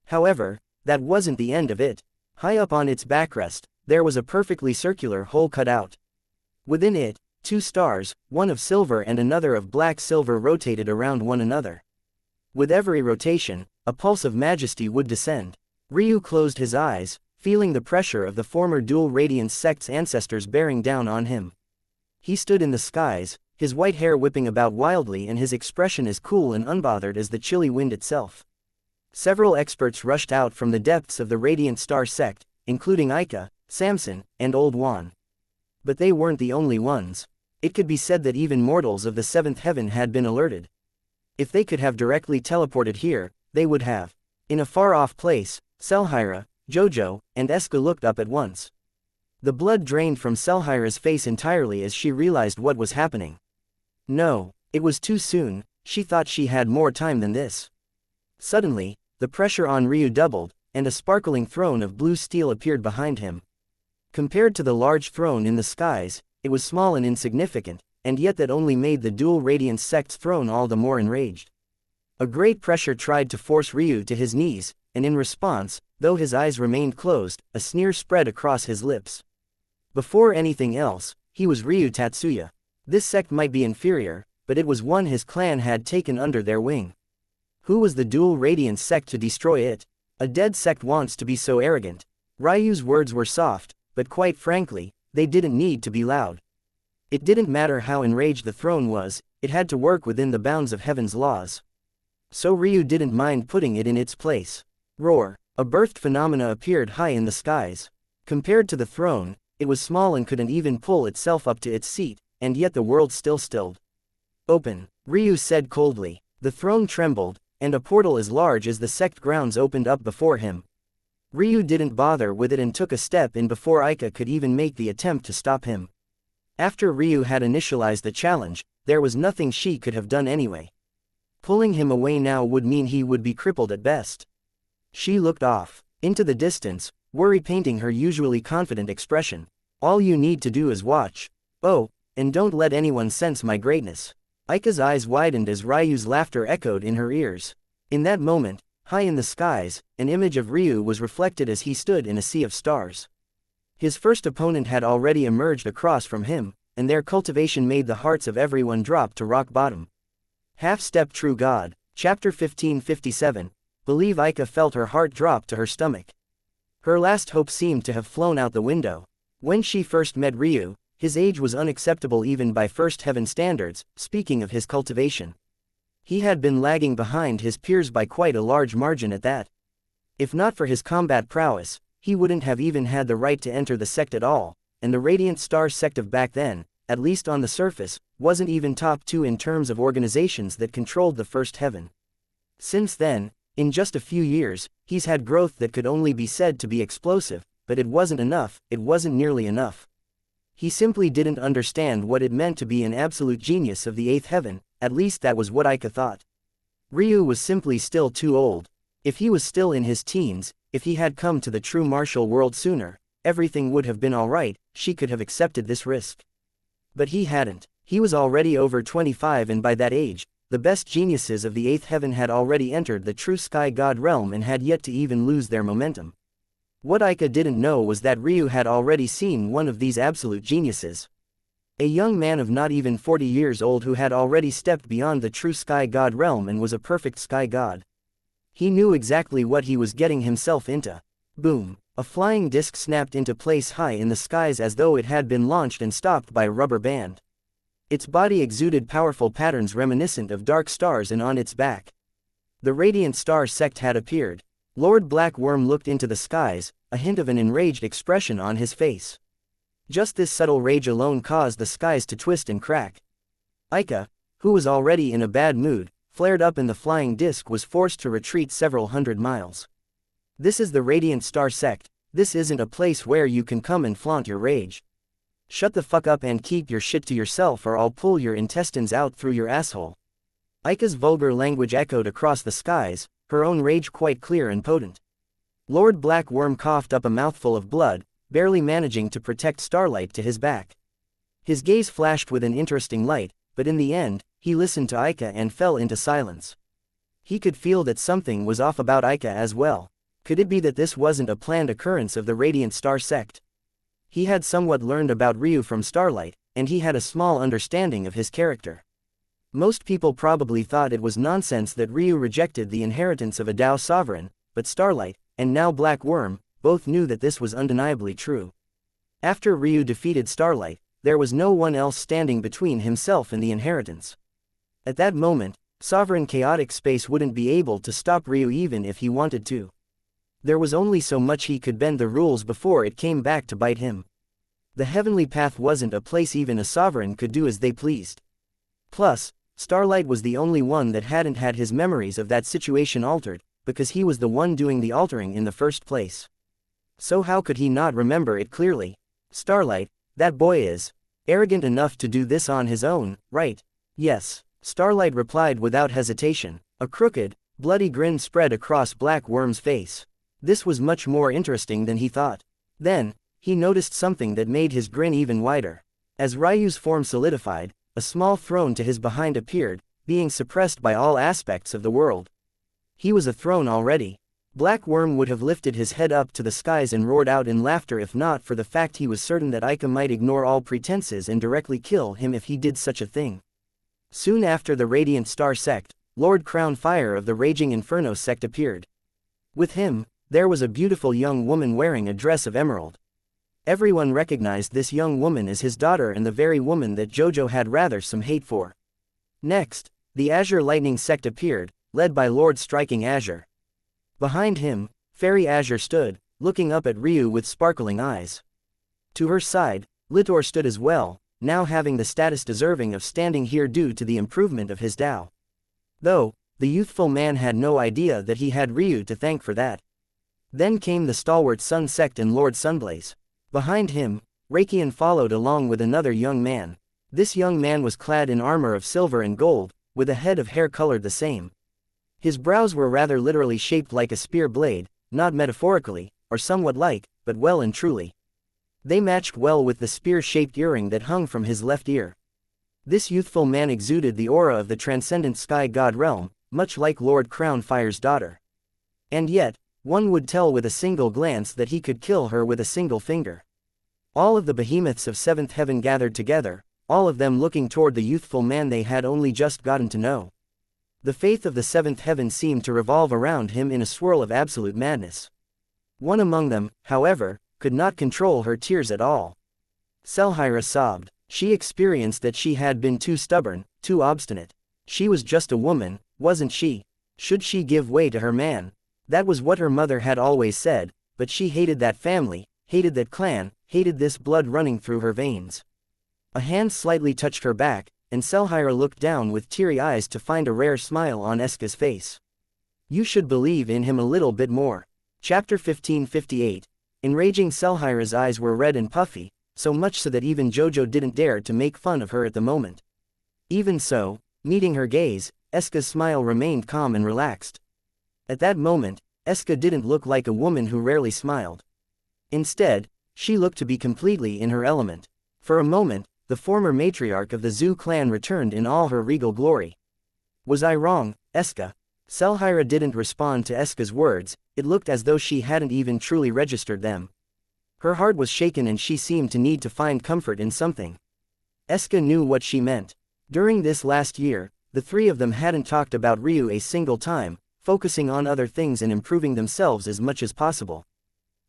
Speaker 1: However, that wasn't the end of it. High up on its backrest, there was a perfectly circular hole cut out. Within it, two stars, one of silver and another of black silver, rotated around one another. With every rotation, a pulse of majesty would descend. Ryu closed his eyes, feeling the pressure of the former dual radiance sect's ancestors bearing down on him. He stood in the skies, his white hair whipping about wildly and his expression as cool and unbothered as the chilly wind itself. Several experts rushed out from the depths of the Radiant Star Sect, including Aika, Samson, and Old Juan. But they weren't the only ones. It could be said that even mortals of the seventh heaven had been alerted. If they could have directly teleported here, they would have. In a far-off place, Selhira, Jojo, and Eska looked up at once. The blood drained from Selhira's face entirely as she realized what was happening. No, it was too soon, she thought she had more time than this. Suddenly, the pressure on Ryu doubled, and a sparkling throne of blue steel appeared behind him. Compared to the large throne in the skies, it was small and insignificant, and yet that only made the dual radiance sect's throne all the more enraged. A great pressure tried to force Ryu to his knees, and in response, though his eyes remained closed, a sneer spread across his lips. Before anything else, he was Ryu Tatsuya. This sect might be inferior, but it was one his clan had taken under their wing. Who was the dual radiance sect to destroy it? A dead sect wants to be so arrogant. Ryu's words were soft, but quite frankly, they didn't need to be loud. It didn't matter how enraged the throne was, it had to work within the bounds of heaven's laws. So Ryu didn't mind putting it in its place. Roar! A birthed phenomena appeared high in the skies. Compared to the throne, it was small and couldn't even pull itself up to its seat, and yet the world still stilled. Open, Ryu said coldly. The throne trembled, and a portal as large as the sect grounds opened up before him. Ryu didn't bother with it and took a step in before Aika could even make the attempt to stop him. After Ryu had initialized the challenge, there was nothing she could have done anyway. Pulling him away now would mean he would be crippled at best. She looked off, into the distance, worry painting her usually confident expression. All you need to do is watch. Oh, and don't let anyone sense my greatness. Aika's eyes widened as Ryu's laughter echoed in her ears. In that moment, high in the skies, an image of Ryu was reflected as he stood in a sea of stars. His first opponent had already emerged across from him, and their cultivation made the hearts of everyone drop to rock bottom. Half-Step True God, Chapter 1557, Believe Aika felt her heart drop to her stomach. Her last hope seemed to have flown out the window. When she first met Ryu, his age was unacceptable even by First Heaven standards, speaking of his cultivation. He had been lagging behind his peers by quite a large margin at that. If not for his combat prowess, he wouldn't have even had the right to enter the sect at all, and the Radiant Star sect of back then, at least on the surface, wasn't even top 2 in terms of organizations that controlled the First Heaven. Since then, in just a few years, he's had growth that could only be said to be explosive, but it wasn't enough, it wasn't nearly enough. He simply didn't understand what it meant to be an absolute genius of the 8th Heaven, at least that was what Aika thought. Ryu was simply still too old. If he was still in his teens, if he had come to the true martial world sooner, everything would have been alright, she could have accepted this risk. But he hadn't. He was already over 25 and by that age, the best geniuses of the 8th Heaven had already entered the true Sky God realm and had yet to even lose their momentum. What Aika didn't know was that Ryu had already seen one of these absolute geniuses. A young man of not even 40 years old who had already stepped beyond the true Sky God realm and was a perfect Sky God. He knew exactly what he was getting himself into. Boom! A flying disc snapped into place high in the skies as though it had been launched and stopped by a rubber band. Its body exuded powerful patterns reminiscent of dark stars, and on its back, the Radiant Star sect had appeared. Lord Black Worm looked into the skies, a hint of an enraged expression on his face. Just this subtle rage alone caused the skies to twist and crack. Aika, who was already in a bad mood, flared up and the flying disc was forced to retreat several hundred miles. This is the Radiant Star sect, this isn't a place where you can come and flaunt your rage. Shut the fuck up and keep your shit to yourself or I'll pull your intestines out through your asshole. Aika's vulgar language echoed across the skies, her own rage quite clear and potent. Lord Black Worm coughed up a mouthful of blood, barely managing to protect Starlight to his back. His gaze flashed with an interesting light, but in the end, he listened to Aika and fell into silence. He could feel that something was off about Aika as well. Could it be that this wasn't a planned occurrence of the Radiant Star sect? He had somewhat learned about Ryu from Starlight, and he had a small understanding of his character. Most people probably thought it was nonsense that Ryu rejected the inheritance of a Dao sovereign, but Starlight, and now Black Worm, both knew that this was undeniably true. After Ryu defeated Starlight, there was no one else standing between himself and the inheritance. At that moment, sovereign chaotic space wouldn't be able to stop Ryu even if he wanted to. There was only so much he could bend the rules before it came back to bite him. The heavenly path wasn't a place even a sovereign could do as they pleased. Plus, Starlight was the only one that hadn't had his memories of that situation altered, because he was the one doing the altering in the first place. So how could he not remember it clearly? Starlight, that boy is arrogant enough to do this on his own, right? Yes, Starlight replied without hesitation. A crooked, bloody grin spread across Black Worm's face. This was much more interesting than he thought. Then, he noticed something that made his grin even wider. As Ryu's form solidified, a small throne to his behind appeared, being suppressed by all aspects of the world. He was a throne already. Black Worm would have lifted his head up to the skies and roared out in laughter if not for the fact he was certain that Aika might ignore all pretenses and directly kill him if he did such a thing. Soon after the Radiant Star sect, Lord Crown Fire of the Raging Inferno sect appeared. With him, there was a beautiful young woman wearing a dress of emerald. Everyone recognized this young woman as his daughter and the very woman that Jojo had rather some hate for. Next, the Azure Lightning sect appeared, led by Lord Striking Azure. Behind him, Fairy Azure stood, looking up at Ryu with sparkling eyes. To her side, Litor stood as well, now having the status deserving of standing here due to the improvement of his Dao. Though, The youthful man had no idea that he had Ryu to thank for that. Then came the stalwart Sun Sect and Lord Sunblaze. Behind him, Reikian followed along with another young man. This young man was clad in armor of silver and gold, with a head of hair colored the same. His brows were rather literally shaped like a spear blade, not metaphorically, or somewhat like, but well and truly. They matched well with the spear-shaped earring that hung from his left ear. This youthful man exuded the aura of the transcendent sky god realm, much like Lord Crownfire's daughter. And yet, one would tell with a single glance that he could kill her with a single finger. All of the behemoths of Seventh Heaven gathered together, all of them looking toward the youthful man they had only just gotten to know. The faith of the Seventh Heaven seemed to revolve around him in a swirl of absolute madness. One among them, however, could not control her tears at all. Selhira sobbed. She experienced that she had been too stubborn, too obstinate. She was just a woman, wasn't she? Should she give way to her man? That was what her mother had always said, but she hated that family, hated that clan, hated this blood running through her veins. A hand slightly touched her back, and Selhira looked down with teary eyes to find a rare smile on Eska's face. You should believe in him a little bit more. Chapter 1558. Enraging Selhira's eyes were red and puffy, so much so that even Jojo didn't dare to make fun of her at the moment. Even so, meeting her gaze, Eska's smile remained calm and relaxed. At that moment, Eska didn't look like a woman who rarely smiled. Instead, she looked to be completely in her element. For a moment, the former matriarch of the Zhu clan returned in all her regal glory. Was I wrong, Eska? Selhira didn't respond to Eska's words. It looked as though she hadn't even truly registered them. Her heart was shaken and she seemed to need to find comfort in something. Eska knew what she meant. During this last year, the three of them hadn't talked about Ryu a single time, focusing on other things and improving themselves as much as possible.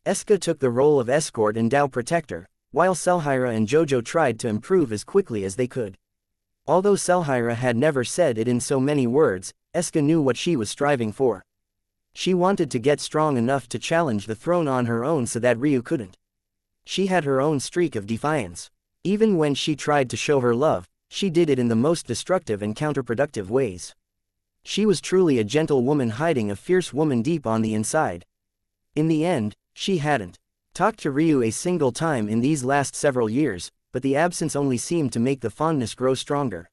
Speaker 1: Eska took the role of escort and Dao protector, while Selhira and Jojo tried to improve as quickly as they could. Although Selhira had never said it in so many words, Eska knew what she was striving for. She wanted to get strong enough to challenge the throne on her own so that Ryu couldn't. She had her own streak of defiance. Even when she tried to show her love, she did it in the most destructive and counterproductive ways. She was truly a gentle woman hiding a fierce woman deep on the inside. In the end, she hadn't talked to Ryu a single time in these last several years, but the absence only seemed to make the fondness grow stronger.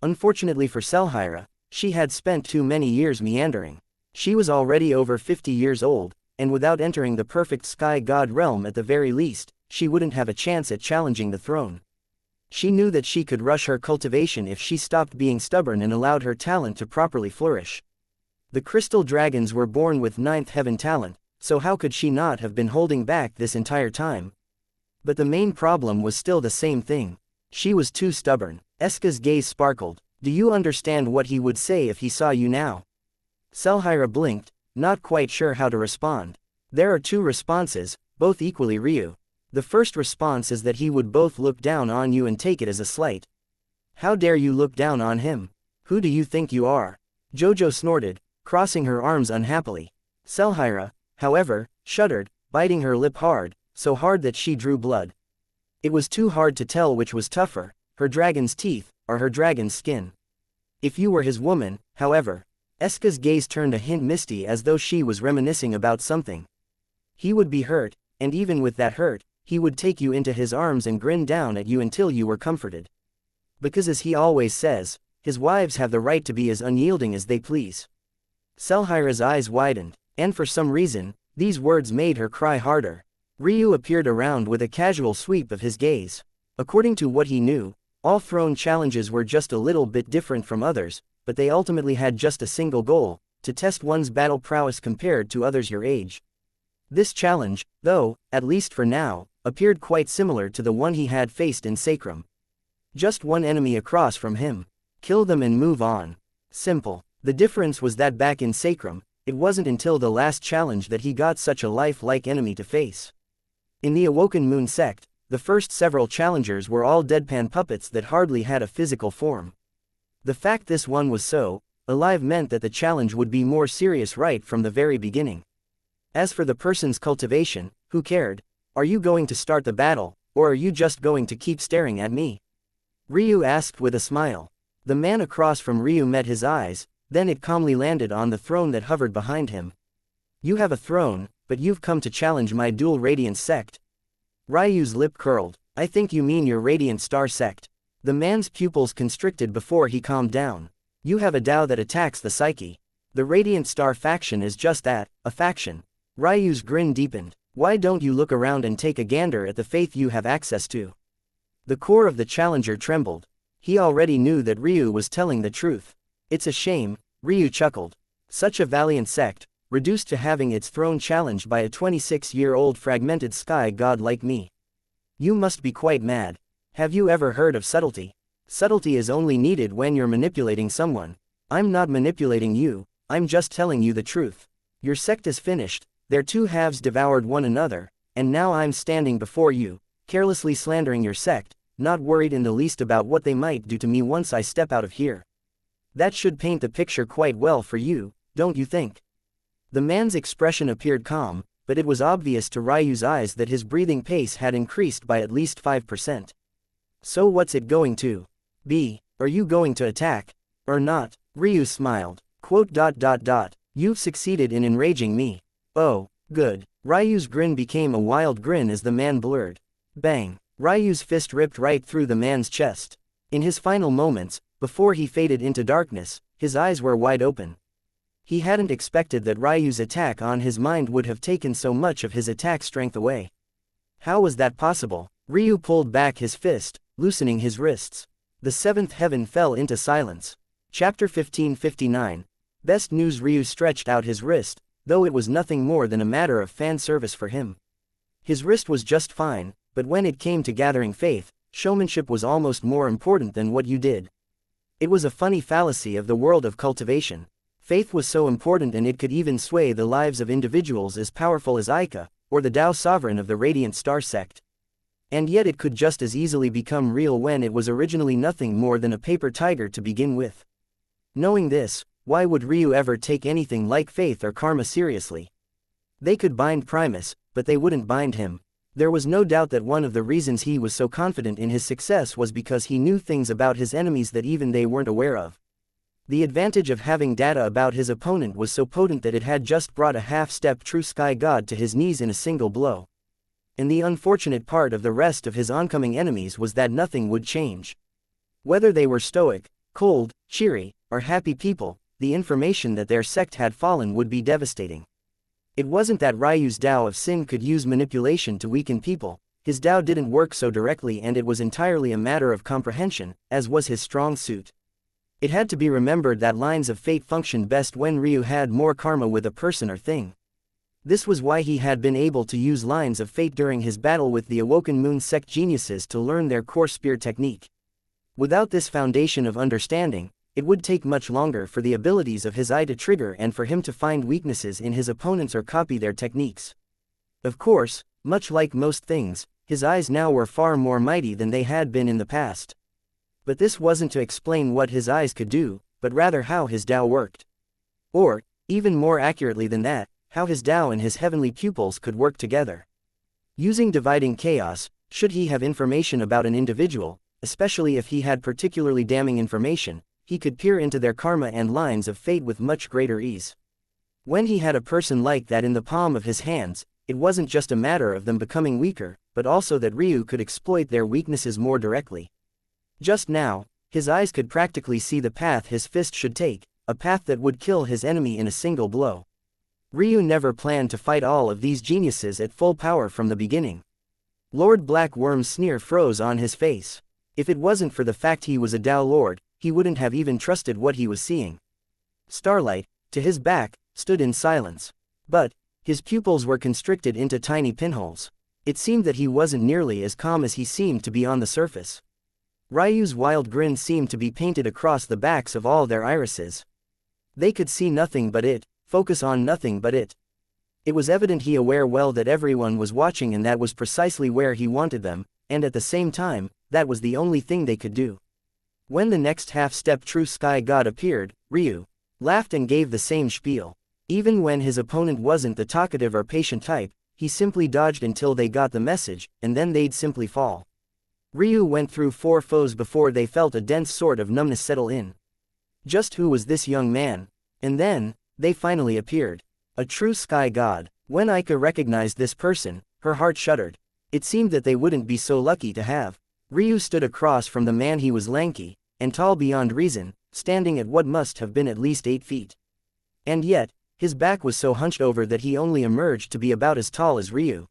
Speaker 1: Unfortunately for Selhira, she had spent too many years meandering. She was already over 50 years old, and without entering the perfect sky god realm at the very least, she wouldn't have a chance at challenging the throne. She knew that she could rush her cultivation if she stopped being stubborn and allowed her talent to properly flourish. The crystal dragons were born with ninth heaven talent, so how could she not have been holding back this entire time? But the main problem was still the same thing. She was too stubborn. Eska's gaze sparkled. Do you understand what he would say if he saw you now? Selhira blinked, not quite sure how to respond. There are two responses, both equally Ryu. The first response is that he would both look down on you and take it as a slight. How dare you look down on him? Who do you think you are? Jojo snorted, crossing her arms unhappily. Selhira, however, shuddered, biting her lip hard, so hard that she drew blood. It was too hard to tell which was tougher, her dragon's teeth, or her dragon's skin. If you were his woman, however. Eska's gaze turned a hint misty as though she was reminiscing about something. He would be hurt, and even with that hurt, he would take you into his arms and grin down at you until you were comforted. Because as he always says, his wives have the right to be as unyielding as they please. Selhira's eyes widened, and for some reason, these words made her cry harder. Ryu appeared around with a casual sweep of his gaze. According to what he knew, all throne challenges were just a little bit different from others, but they ultimately had just a single goal, to test one's battle prowess compared to others your age. This challenge, though, at least for now, appeared quite similar to the one he had faced in Sacrum. Just one enemy across from him. Kill them and move on. Simple. The difference was that back in Sacrum, it wasn't until the last challenge that he got such a lifelike enemy to face. In the Awoken Moon sect, the first several challengers were all deadpan puppets that hardly had a physical form. The fact this one was so alive meant that the challenge would be more serious right from the very beginning. As for the person's cultivation, who cared? Are you going to start the battle, or are you just going to keep staring at me? Ryu asked with a smile. The man across from Ryu met his eyes, Then it calmly landed on the throne that hovered behind him. You have a throne, but you've come to challenge my dual radiance sect. Ryu's lip curled. I think you mean your radiant star sect. The man's pupils constricted before he calmed down. You have a Tao that attacks the psyche. The radiant star faction is just that, a faction. Ryu's grin deepened. Why don't you look around and take a gander at the faith you have access to? The core of the challenger trembled. He already knew that Ryu was telling the truth. It's a shame, Ryu chuckled. Such a valiant sect, reduced to having its throne challenged by a 26-year-old fragmented sky god like me. You must be quite mad. Have you ever heard of subtlety? Subtlety is only needed when you're manipulating someone. I'm not manipulating you, I'm just telling you the truth. Your sect is finished, their two halves devoured one another, and now I'm standing before you, carelessly slandering your sect, not worried in the least about what they might do to me once I step out of here. That should paint the picture quite well for you, don't you think? The man's expression appeared calm, but it was obvious to Ryu's eyes that his breathing pace had increased by at least 5%. So what's it going to be? Are you going to attack? Or not? Ryu smiled. You've succeeded in enraging me. Oh, good. Ryu's grin became a wild grin as the man blurred. Bang. Ryu's fist ripped right through the man's chest. In his final moments, before he faded into darkness, his eyes were wide open. He hadn't expected that Ryu's attack on his mind would have taken so much of his attack strength away. How was that possible? Ryu pulled back his fist, loosening his wrists. The seventh heaven fell into silence. Chapter 1559. Best news. Ryu stretched out his wrist, though it was nothing more than a matter of fan service for him. His wrist was just fine, but when it came to gathering faith, showmanship was almost more important than what you did. It was a funny fallacy of the world of cultivation. Faith was so important, and it could even sway the lives of individuals as powerful as Aika, or the Tao sovereign of the Radiant Star sect. And yet it could just as easily become real when it was originally nothing more than a paper tiger to begin with. Knowing this, why would Ryu ever take anything like faith or karma seriously? They could bind Primus, but they wouldn't bind him. There was no doubt that one of the reasons he was so confident in his success was because he knew things about his enemies that even they weren't aware of. The advantage of having data about his opponent was so potent that it had just brought a half-step true sky god to his knees in a single blow. And the unfortunate part of the rest of his oncoming enemies was that nothing would change. Whether they were stoic, cold, cheery, or happy people, the information that their sect had fallen would be devastating. It wasn't that Ryu's Tao of Sin could use manipulation to weaken people. His Tao didn't work so directly, and it was entirely a matter of comprehension, as was his strong suit. It had to be remembered that lines of fate functioned best when Ryu had more karma with a person or thing. This was why he had been able to use lines of fate during his battle with the Awoken Moon sect geniuses to learn their core spear technique. Without this foundation of understanding, it would take much longer for the abilities of his eye to trigger and for him to find weaknesses in his opponents or copy their techniques. Of course, much like most things, his eyes now were far more mighty than they had been in the past. But this wasn't to explain what his eyes could do, but rather how his Tao worked. Or, even more accurately than that, how his Tao and his heavenly pupils could work together. Using dividing chaos, should he have information about an individual, especially if he had particularly damning information, he could peer into their karma and lines of fate with much greater ease. When he had a person like that in the palm of his hands, it wasn't just a matter of them becoming weaker, but also that Ryu could exploit their weaknesses more directly. Just now, his eyes could practically see the path his fist should take, a path that would kill his enemy in a single blow. Ryu never planned to fight all of these geniuses at full power from the beginning. Lord Black Worm's sneer froze on his face. If it wasn't for the fact he was a Tao Lord, he wouldn't have even trusted what he was seeing. Starlight, to his back, stood in silence. But his pupils were constricted into tiny pinholes. It seemed that he wasn't nearly as calm as he seemed to be on the surface. Ryu's wild grin seemed to be painted across the backs of all their irises. They could see nothing but it, focus on nothing but it. It was evident he aware well that everyone was watching, and that was precisely where he wanted them, and at the same time, that was the only thing they could do. When the next half-step true sky god appeared, Ryu laughed and gave the same spiel. Even when his opponent wasn't the talkative or patient type, he simply dodged until they got the message, and then they'd simply fall. Ryu went through 4 foes before they felt a dense sort of numbness settle in. Just who was this young man? And then, they finally appeared. A true sky god. When Aika recognized this person, her heart shuddered. It seemed that they wouldn't be so lucky to have. Ryu stood across from the man. He was lanky, and tall beyond reason, standing at what must have been at least 8 feet. And yet, his back was so hunched over that he only emerged to be about as tall as Ryu.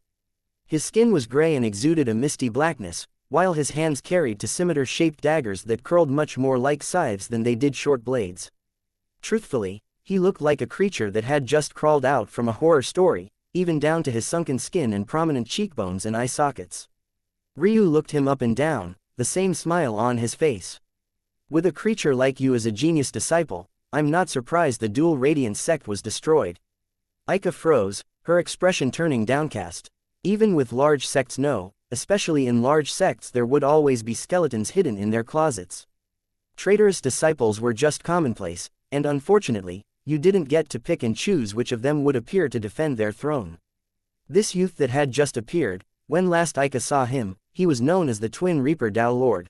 Speaker 1: His skin was gray and exuded a misty blackness, while his hands carried scimitar-shaped daggers that curled much more like scythes than they did short blades. Truthfully, he looked like a creature that had just crawled out from a horror story, even down to his sunken skin and prominent cheekbones and eye sockets. Ryu looked him up and down, the same smile on his face. With a creature like you as a genius disciple, I'm not surprised the dual radiance sect was destroyed. Aika froze, her expression turning downcast. Even with large sects, no, especially in large sects, there would always be skeletons hidden in their closets. Traitorous disciples were just commonplace, and unfortunately, you didn't get to pick and choose which of them would appear to defend their throne. This youth that had just appeared, when last Aika saw him, he was known as the Twin Reaper Tao Lord.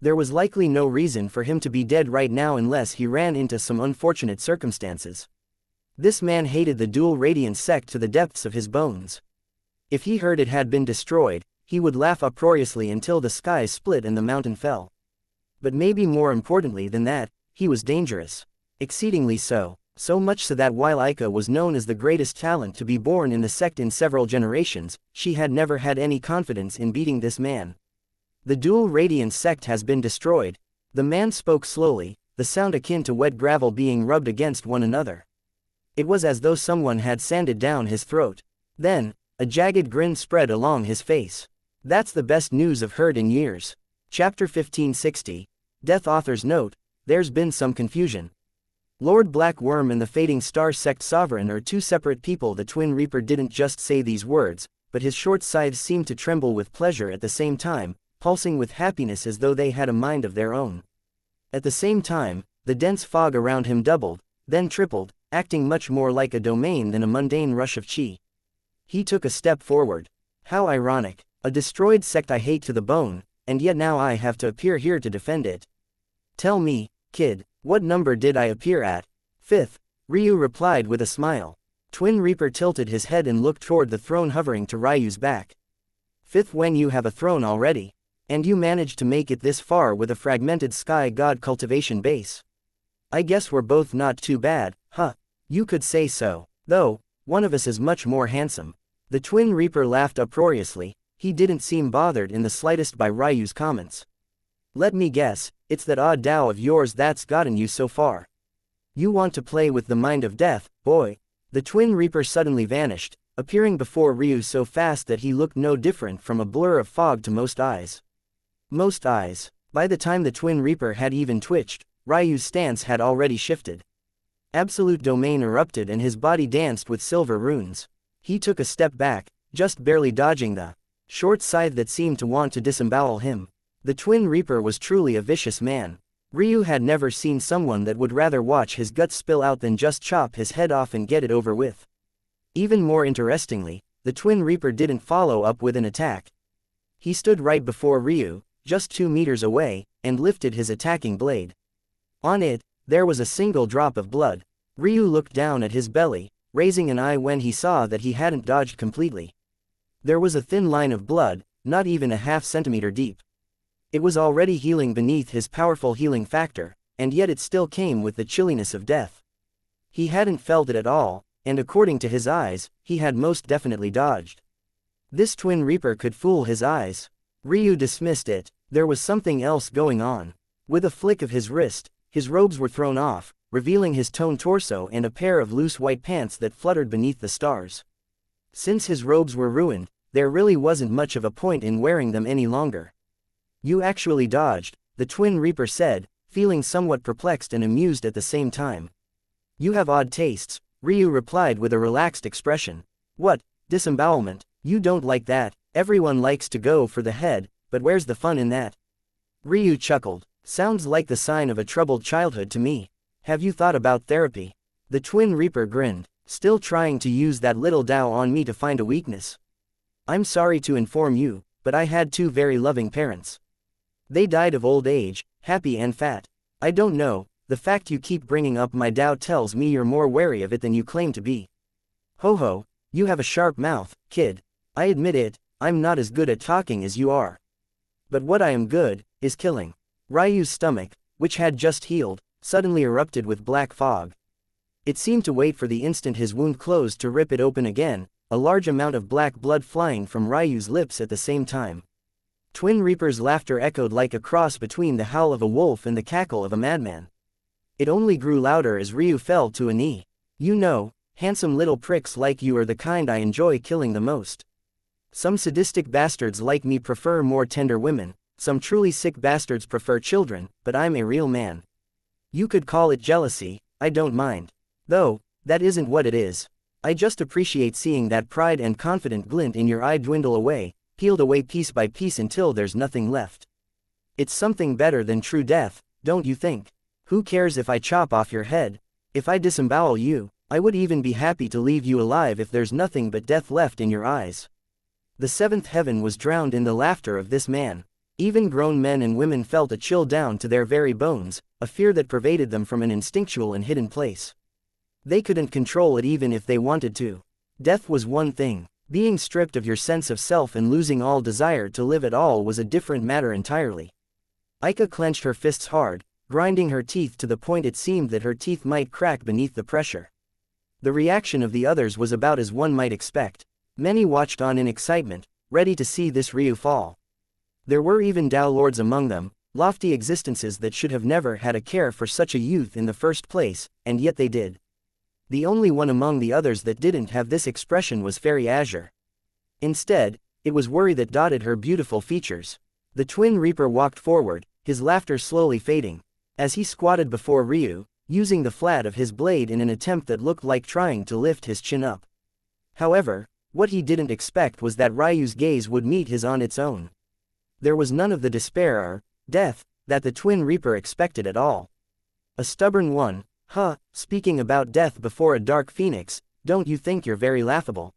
Speaker 1: There was likely no reason for him to be dead right now unless he ran into some unfortunate circumstances. This man hated the dual radiance sect to the depths of his bones. If he heard it had been destroyed, he would laugh uproariously until the skies split and the mountain fell. But maybe more importantly than that, he was dangerous. Exceedingly so, so much so that while Aika was known as the greatest talent to be born in the sect in several generations, she had never had any confidence in beating this man. The dual radiance sect has been destroyed. The man spoke slowly, the sound akin to wet gravel being rubbed against one another. It was as though someone had sanded down his throat. Then, a jagged grin spread along his face. That's the best news I've heard in years. Chapter 1560. Death. Author's note, there's been some confusion. Lord Black Worm and the Fading Star Sect Sovereign are two separate people. The Twin Reaper didn't just say these words, but his short scythes seemed to tremble with pleasure at the same time, pulsing with happiness as though they had a mind of their own. At the same time, the dense fog around him doubled, then tripled, acting much more like a domain than a mundane rush of chi. He took a step forward. How ironic. A destroyed sect I hate to the bone, and yet now I have to appear here to defend it. Tell me, kid, what number did I appear at? 5th, Ryu replied with a smile. Twin Reaper tilted his head and looked toward the throne hovering to Ryu's back. 5th. When you have a throne already. And you managed to make it this far with a fragmented sky god cultivation base. I guess we're both not too bad, huh? You could say so. Though, one of us is much more handsome. The Twin Reaper laughed uproariously. He didn't seem bothered in the slightest by Ryu's comments. Let me guess, it's that odd Tao of yours that's gotten you so far. You want to play with the mind of death, boy. The Twin Reaper suddenly vanished, appearing before Ryu so fast that he looked no different from a blur of fog to most eyes. Most eyes. By the time the Twin Reaper had even twitched, Ryu's stance had already shifted. Absolute domain erupted and his body danced with silver runes. He took a step back, just barely dodging the short scythe that seemed to want to disembowel him. The Twin Reaper was truly a vicious man. Ryu had never seen someone that would rather watch his guts spill out than just chop his head off and get it over with. Even more interestingly, the Twin Reaper didn't follow up with an attack. He stood right before Ryu, just 2 meters away, and lifted his attacking blade. On it, there was a single drop of blood. Ryu looked down at his belly, raising an eye when he saw that he hadn't dodged completely. There was a thin line of blood, not even a half centimeter deep. It was already healing beneath his powerful healing factor, and yet it still came with the chilliness of death. He hadn't felt it at all, and according to his eyes, he had most definitely dodged. This Twin Reaper could fool his eyes. Ryu dismissed it. There was something else going on. With a flick of his wrist, his robes were thrown off, revealing his toned torso and a pair of loose white pants that fluttered beneath the stars. Since his robes were ruined, there really wasn't much of a point in wearing them any longer. You actually dodged, the Twin Reaper said, feeling somewhat perplexed and amused at the same time. You have odd tastes, Ryu replied with a relaxed expression. What, disembowelment? You don't like that? Everyone likes to go for the head, but where's the fun in that? Ryu chuckled. Sounds like the sign of a troubled childhood to me. Have you thought about therapy? The Twin Reaper grinned, still trying to use that little Tao on me to find a weakness. I'm sorry to inform you, but I had 2 very loving parents. They died of old age, happy and fat. I don't know, The fact you keep bringing up my Tao tells me you're more wary of it than you claim to be. Ho ho, you have a sharp mouth, kid. I admit it, I'm not as good at talking as you are. But what I am good, is killing. Ryu's stomach, which had just healed, suddenly erupted with black fog. It seemed to wait for the instant his wound closed to rip it open again, a large amount of black blood flying from Ryu's lips at the same time. Twin Reaper's laughter echoed like a cross between the howl of a wolf and the cackle of a madman. It only grew louder as Ryu fell to a knee. You know, handsome little pricks like you are the kind I enjoy killing the most. Some sadistic bastards like me prefer more tender women, some truly sick bastards prefer children, but I'm a real man. You could call it jealousy, I don't mind. Though, that isn't what it is. I just appreciate seeing that pride and confident glint in your eye dwindle away, peeled away piece by piece until there's nothing left. It's something better than true death, don't you think? Who cares if I chop off your head? If I disembowel you, I would even be happy to leave you alive if there's nothing but death left in your eyes. The seventh heaven was drowned in the laughter of this man. Even grown men and women felt a chill down to their very bones, a fear that pervaded them from an instinctual and hidden place. They couldn't control it even if they wanted to. Death was one thing. Being stripped of your sense of self and losing all desire to live at all was a different matter entirely. Aika clenched her fists hard, grinding her teeth to the point it seemed that her teeth might crack beneath the pressure. The reaction of the others was about as one might expect. Many watched on in excitement, ready to see this Ryu fall. There were even Tao lords among them, lofty existences that should have never had a care for such a youth in the first place, and yet they did. The only one among the others that didn't have this expression was Fairy Azure. Instead, it was worry that dotted her beautiful features. The Twin Reaper walked forward, his laughter slowly fading. As he squatted before Ryu, using the flat of his blade in an attempt that looked like trying to lift his chin up. However, what he didn't expect was that Ryu's gaze would meet his on its own. There was none of the despair or death that the Twin Reaper expected at all. A stubborn one, speaking about death before a dark phoenix, don't you think you're very laughable?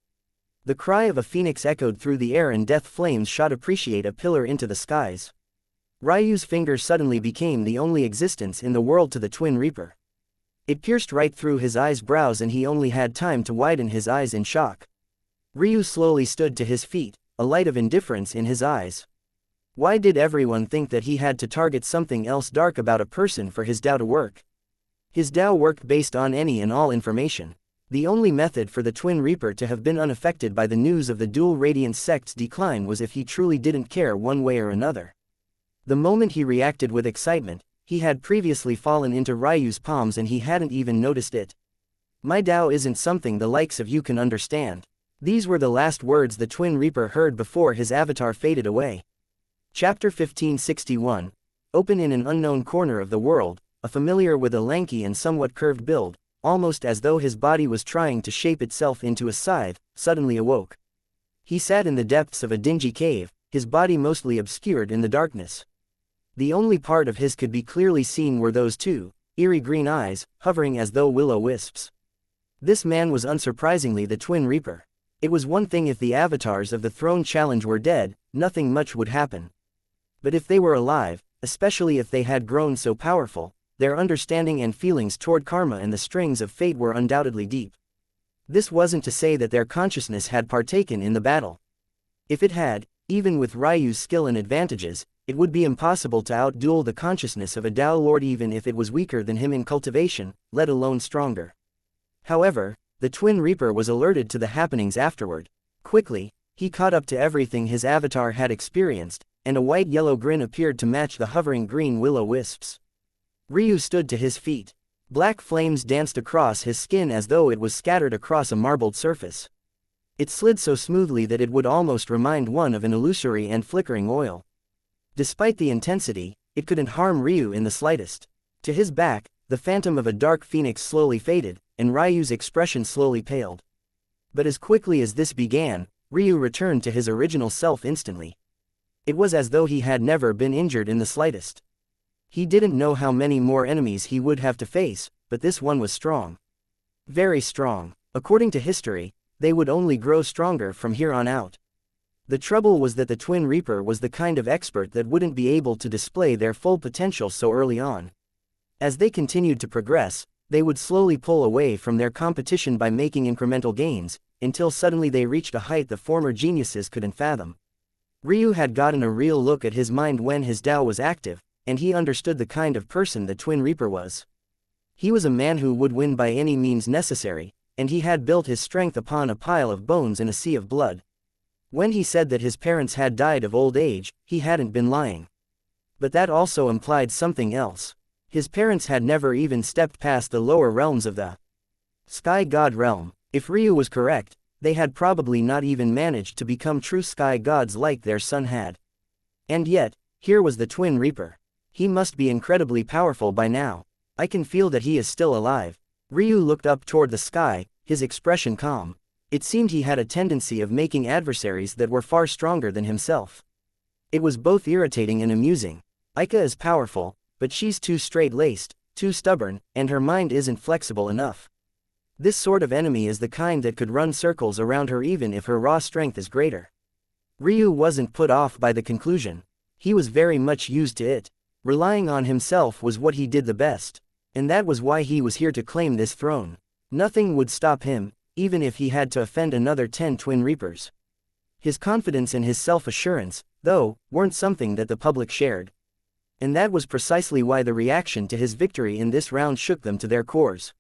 Speaker 1: The cry of a phoenix echoed through the air and death flames shot appreciate a pillar into the skies. Ryu's finger suddenly became the only existence in the world to the Twin Reaper. It pierced right through his eyes' brows and he only had time to widen his eyes in shock. Ryu slowly stood to his feet, a light of indifference in his eyes. Why did everyone think that he had to target something else dark about a person for his Tao to work? His Tao worked based on any and all information. The only method for the Twin Reaper to have been unaffected by the news of the dual radiance sect's decline was if he truly didn't care one way or another. The moment he reacted with excitement, he had previously fallen into Ryu's palms and he hadn't even noticed it. My Tao isn't something the likes of you can understand. These were the last words the Twin Reaper heard before his avatar faded away. Chapter 1561. Open in an unknown corner of the world, a familiar with a lanky and somewhat curved build, almost as though his body was trying to shape itself into a scythe, suddenly awoke. He sat in the depths of a dingy cave, his body mostly obscured in the darkness. The only part of his could be clearly seen were those two, eerie green eyes, hovering as though will-o-wisps. This man was unsurprisingly the Twin Reaper. It was one thing if the avatars of the throne challenge were dead, nothing much would happen. But if they were alive, especially if they had grown so powerful, their understanding and feelings toward karma and the strings of fate were undoubtedly deep. This wasn't to say that their consciousness had partaken in the battle. If it had, even with Ryu's skill and advantages, it would be impossible to outduel the consciousness of a Tao Lord even if it was weaker than him in cultivation, let alone stronger. However, the Twin Reaper was alerted to the happenings afterward. Quickly, he caught up to everything his avatar had experienced, and a white-yellow grin appeared to match the hovering green will-o-wisps. Ryu stood to his feet. Black flames danced across his skin as though it was scattered across a marbled surface. It slid so smoothly that it would almost remind one of an illusory and flickering oil. Despite the intensity, it couldn't harm Ryu in the slightest. To his back, the phantom of a dark phoenix slowly faded, and Ryu's expression slowly paled. But as quickly as this began, Ryu returned to his original self instantly. It was as though he had never been injured in the slightest. He didn't know how many more enemies he would have to face, but this one was strong. Very strong. According to history, they would only grow stronger from here on out. The trouble was that the Twin Reaper was the kind of expert that wouldn't be able to display their full potential so early on. As they continued to progress, they would slowly pull away from their competition by making incremental gains, until suddenly they reached a height the former geniuses couldn't fathom. Ryu had gotten a real look at his mind when his Tao was active, and he understood the kind of person the Twin Reaper was. He was a man who would win by any means necessary, and he had built his strength upon a pile of bones in a sea of blood. When he said that his parents had died of old age, he hadn't been lying. But that also implied something else. His parents had never even stepped past the lower realms of the Sky God realm. If Ryu was correct, they had probably not even managed to become true Sky Gods like their son had. And yet, here was the Twin Reaper. He must be incredibly powerful by now. I can feel that he is still alive. Ryu looked up toward the sky, his expression calm. It seemed he had a tendency of making adversaries that were far stronger than himself. It was both irritating and amusing. Aika is powerful, but she's too straight-laced, too stubborn, and her mind isn't flexible enough. This sort of enemy is the kind that could run circles around her even if her raw strength is greater. Ryu wasn't put off by the conclusion. He was very much used to it. Relying on himself was what he did the best. And that was why he was here to claim this throne. Nothing would stop him, even if he had to offend another 10 Twin Reapers. His confidence and his self-assurance, though, weren't something that the public shared. And that was precisely why the reaction to his victory in this round shook them to their cores.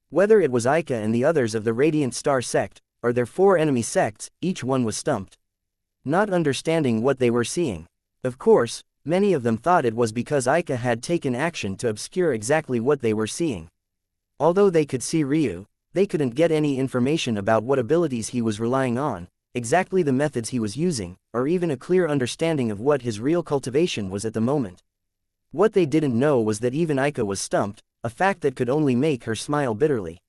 Speaker 1: Whether it was Aika and the others of the Radiant Star sect, or their 4 enemy sects, each one was stumped. Not understanding what they were seeing. Of course, many of them thought it was because Aika had taken action to obscure exactly what they were seeing. Although they could see Ryu, they couldn't get any information about what abilities he was relying on, exactly the methods he was using, or even a clear understanding of what his real cultivation was at the moment. What they didn't know was that even Aika was stumped, a fact that could only make her smile bitterly.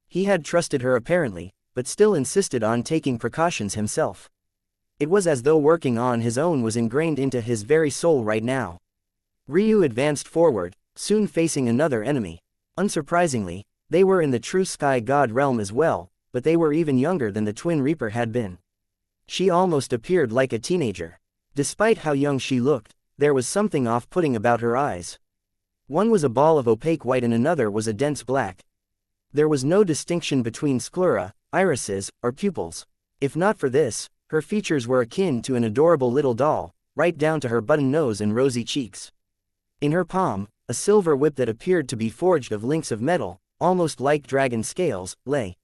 Speaker 1: He had trusted her apparently, but still insisted on taking precautions himself. It was as though working on his own was ingrained into his very soul right now. Ryu advanced forward, soon facing another enemy. Unsurprisingly, they were in the true Sky God realm as well, but they were even younger than the Twin Reaper had been. She almost appeared like a teenager. Despite how young she looked, there was something off-putting about her eyes. One was a ball of opaque white and another was a dense black. There was no distinction between sclera, irises, or pupils. If not for this, her features were akin to an adorable little doll, right down to her button nose and rosy cheeks. In her palm, a silver whip that appeared to be forged of links of metal, almost like dragon scales, lay.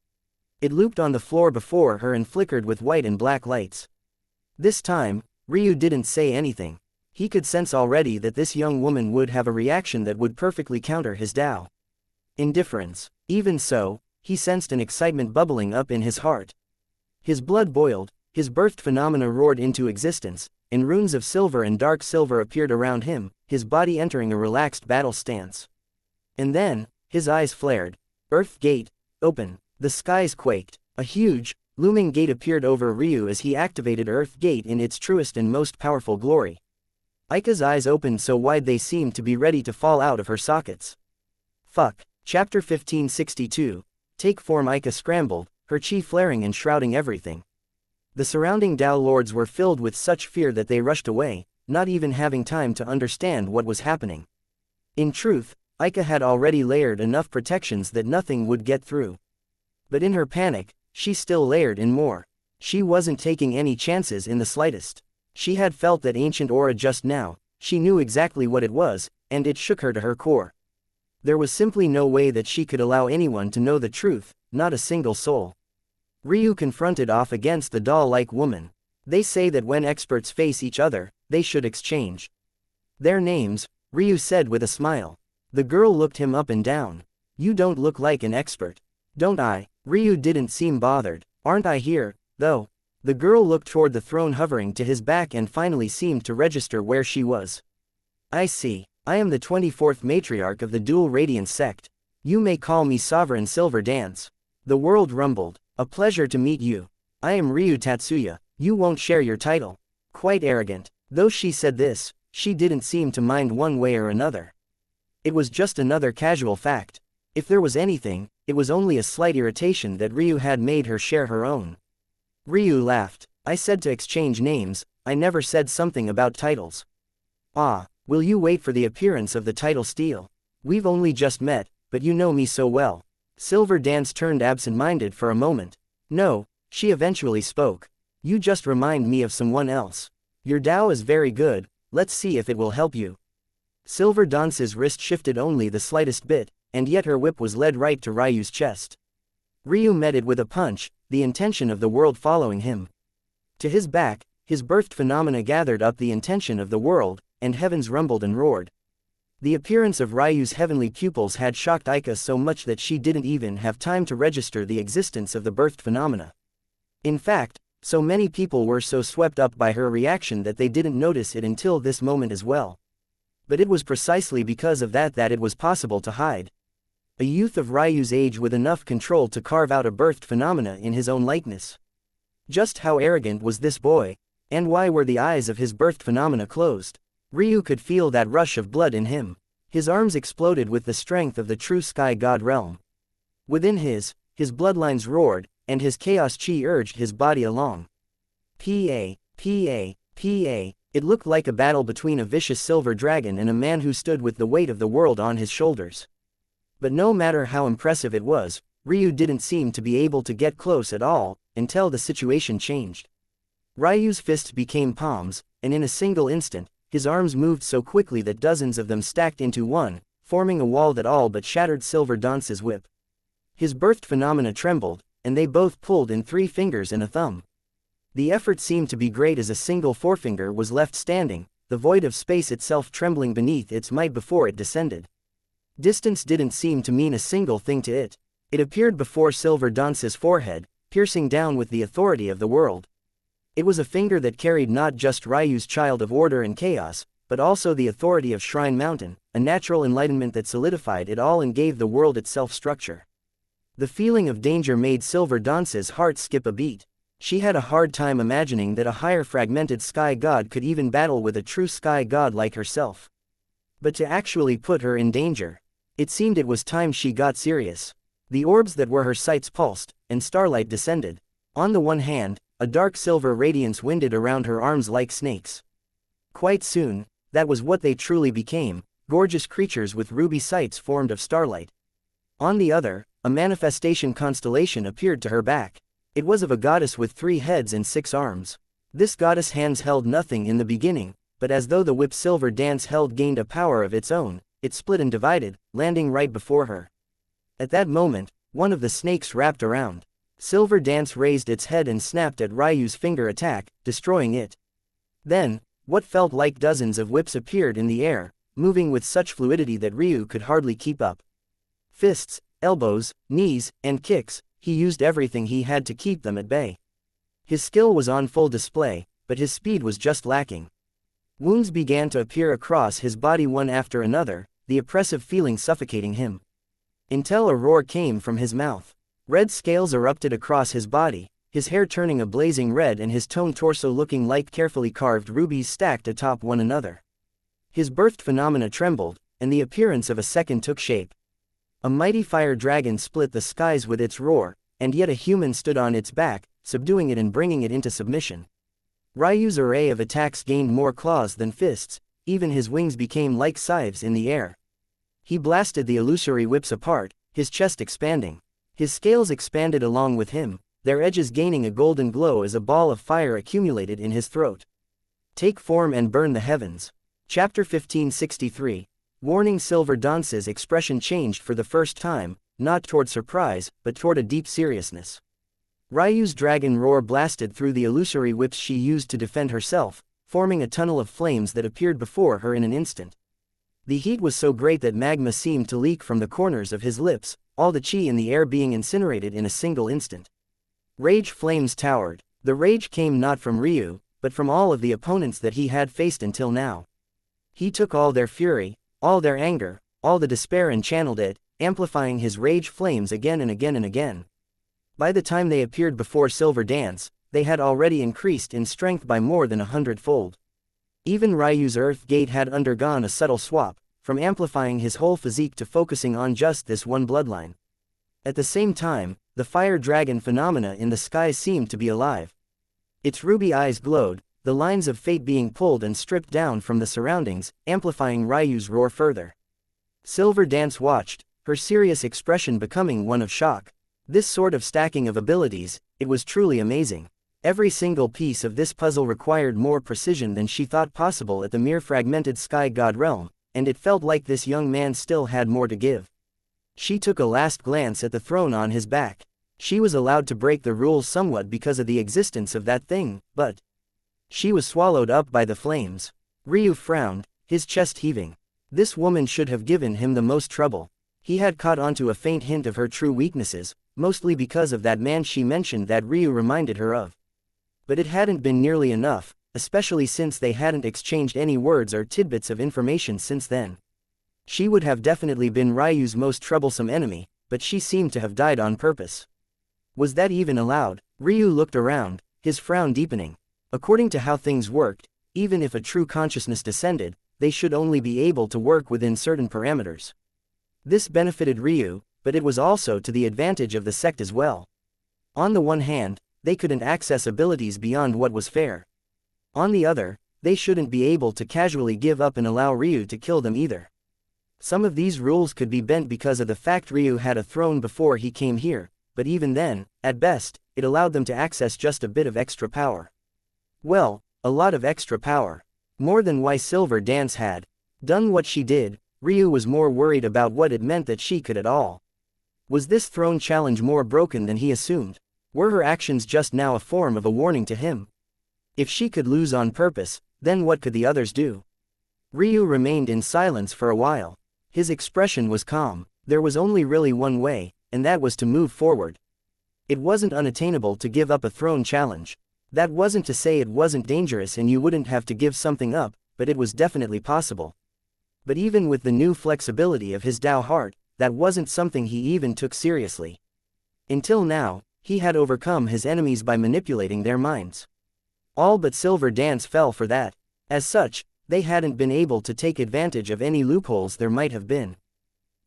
Speaker 1: It looped on the floor before her and flickered with white and black lights. This time, Ryu didn't say anything. He could sense already that this young woman would have a reaction that would perfectly counter his Tao. Indifference. Even so, he sensed an excitement bubbling up in his heart. His blood boiled, his birthed phenomena roared into existence, and runes of silver and dark silver appeared around him, his body entering a relaxed battle stance. And then, his eyes flared. Earth Gate, open. The skies quaked. A huge, looming gate appeared over Ryu as he activated Earth Gate in its truest and most powerful glory. Aika's eyes opened so wide they seemed to be ready to fall out of her sockets. Fuck. Chapter 1562. Take form. Aika scrambled, her chi flaring and shrouding everything. The surrounding Tao lords were filled with such fear that they rushed away, not even having time to understand what was happening. In truth, Aika had already layered enough protections that nothing would get through. But in her panic, she still layered in more. She wasn't taking any chances in the slightest. She had felt that ancient aura just now, she knew exactly what it was, and it shook her to her core. There was simply no way that she could allow anyone to know the truth, not a single soul. Ryu confronted off against the doll-like woman. They say that when experts face each other, they should exchange their names, Ryu said with a smile. The girl looked him up and down. You don't look like an expert. Don't I? Ryu didn't seem bothered. Aren't I here, though? The girl looked toward the throne hovering to his back and finally seemed to register where she was. I see. I am the 24th matriarch of the Dual Radiance sect. You may call me Sovereign Silver Dance. The world rumbled. A pleasure to meet you. I am Ryu Tatsuya. You won't share your title. Quite arrogant. Though she said this, she didn't seem to mind one way or another. It was just another casual fact. If there was anything, it was only a slight irritation that Ryu had made her share her own. Ryu laughed. I said to exchange names, I never said something about titles. Ah, will you wait for the appearance of the title steel? We've only just met, but you know me so well. Silver Dance turned absent-minded for a moment. No, she eventually spoke. You just remind me of someone else. Your Tao is very good, let's see if it will help you. Silver Dance's wrist shifted only the slightest bit, and yet her whip was led right to Ryu's chest. Ryu met it with a punch, the intention of the world following him. To his back, his birthed phenomena gathered up the intention of the world, and heavens rumbled and roared. The appearance of Ryu's heavenly pupils had shocked Aika so much that she didn't even have time to register the existence of the birthed phenomena. In fact, so many people were so swept up by her reaction that they didn't notice it until this moment as well. But it was precisely because of that it was possible to hide. A youth of Ryu's age with enough control to carve out a birthed phenomena in his own likeness. Just how arrogant was this boy, and why were the eyes of his birthed phenomena closed? Ryu could feel that rush of blood in him. His arms exploded with the strength of the true sky god realm. Within his bloodlines roared, and his chaos chi urged his body along. Pa. It looked like a battle between a vicious silver dragon and a man who stood with the weight of the world on his shoulders. But no matter how impressive it was, Ryu didn't seem to be able to get close at all, until the situation changed. Ryu's fists became palms, and in a single instant, his arms moved so quickly that dozens of them stacked into one, forming a wall that all but shattered Silver Dance's whip. His birthed phenomena trembled, and they both pulled in 3 fingers and a thumb. The effort seemed to be great as a single forefinger was left standing, the void of space itself trembling beneath its might before it descended. Distance didn't seem to mean a single thing to it. It appeared before Silver Dance's forehead, piercing down with the authority of the world. It was a finger that carried not just Ryu's child of order and chaos, but also the authority of Shrine Mountain, a natural enlightenment that solidified it all and gave the world itself structure. The feeling of danger made Silver Dance's heart skip a beat. She had a hard time imagining that a higher fragmented sky god could even battle with a true sky god like herself. But to actually put her in danger, it seemed it was time she got serious. The orbs that were her sights pulsed, and starlight descended. On the one hand, a dark silver radiance winded around her arms like snakes. Quite soon, that was what they truly became, gorgeous creatures with ruby sights formed of starlight. On the other, a manifestation constellation appeared to her back. It was of a goddess with 3 heads and 6 arms. This goddess' hands held nothing in the beginning, but as though the whip Silver Dance held gained a power of its own, it split and divided, landing right before her. At that moment, one of the snakes wrapped around. Silver Dance raised its head and snapped at Ryu's finger attack, destroying it. Then, what felt like dozens of whips appeared in the air, moving with such fluidity that Ryu could hardly keep up. Fists, elbows, knees, and kicks, he used everything he had to keep them at bay. His skill was on full display, but his speed was just lacking. Wounds began to appear across his body one after another, the oppressive feeling suffocating him. Until a roar came from his mouth. Red scales erupted across his body, his hair turning a blazing red and his toned torso looking like carefully carved rubies stacked atop one another. His birthed phenomena trembled, and the appearance of a second took shape. A mighty fire dragon split the skies with its roar, and yet a human stood on its back, subduing it and bringing it into submission. Ryu's array of attacks gained more claws than fists, even his wings became like scythes in the air. He blasted the illusory whips apart, his chest expanding. His scales expanded along with him, their edges gaining a golden glow as a ball of fire accumulated in his throat. Take form and burn the heavens. Chapter 1563. Warning. Silver Dance's expression changed for the first time, not toward surprise, but toward a deep seriousness. Ryu's dragon roar blasted through the illusory whips she used to defend herself, forming a tunnel of flames that appeared before her in an instant. The heat was so great that magma seemed to leak from the corners of his lips, all the chi in the air being incinerated in a single instant. Rage flames towered. The rage came not from Ryu, but from all of the opponents that he had faced until now. He took all their fury, all their anger, all the despair and channeled it, amplifying his rage flames again and again and again. By the time they appeared before Silver Dance, they had already increased in strength by more than 100-fold. Even Ryu's Earth Gate had undergone a subtle swap, from amplifying his whole physique to focusing on just this one bloodline. At the same time, the fire dragon phenomena in the sky seemed to be alive. Its ruby eyes glowed, the lines of fate being pulled and stripped down from the surroundings, amplifying Ryu's roar further. Silver Dance watched, her serious expression becoming one of shock. This sort of stacking of abilities, it was truly amazing. Every single piece of this puzzle required more precision than she thought possible at the mere fragmented Sky God realm, and it felt like this young man still had more to give. She took a last glance at the throne on his back. She was allowed to break the rules somewhat because of the existence of that thing, but she was swallowed up by the flames. Ryu frowned, his chest heaving. This woman should have given him the most trouble. He had caught onto a faint hint of her true weaknesses, mostly because of that man she mentioned that Ryu reminded her of. But it hadn't been nearly enough, especially since they hadn't exchanged any words or tidbits of information since then. She would have definitely been Ryu's most troublesome enemy, but she seemed to have died on purpose. Was that even allowed? Ryu looked around, his frown deepening. According to how things worked, even if a true consciousness descended, they should only be able to work within certain parameters. This benefited Ryu, but it was also to the advantage of the sect as well. On the one hand, they couldn't access abilities beyond what was fair. On the other, they shouldn't be able to casually give up and allow Ryu to kill them either. Some of these rules could be bent because of the fact Ryu had a throne before he came here, but even then, at best, it allowed them to access just a bit of extra power. Well, a lot of extra power. More than why Silver Dance had done what she did. Ryu was more worried about what it meant that she could at all. Was this throne challenge more broken than he assumed? Were her actions just now a form of a warning to him? If she could lose on purpose, then what could the others do? Ryu remained in silence for a while. His expression was calm. There was only really one way, and that was to move forward. It wasn't unattainable to give up a throne challenge. That wasn't to say it wasn't dangerous and you wouldn't have to give something up, but it was definitely possible. But even with the new flexibility of his Tao heart, that wasn't something he even took seriously. Until now, he had overcome his enemies by manipulating their minds. All but Silver Dance fell for that. As such, they hadn't been able to take advantage of any loopholes there might have been.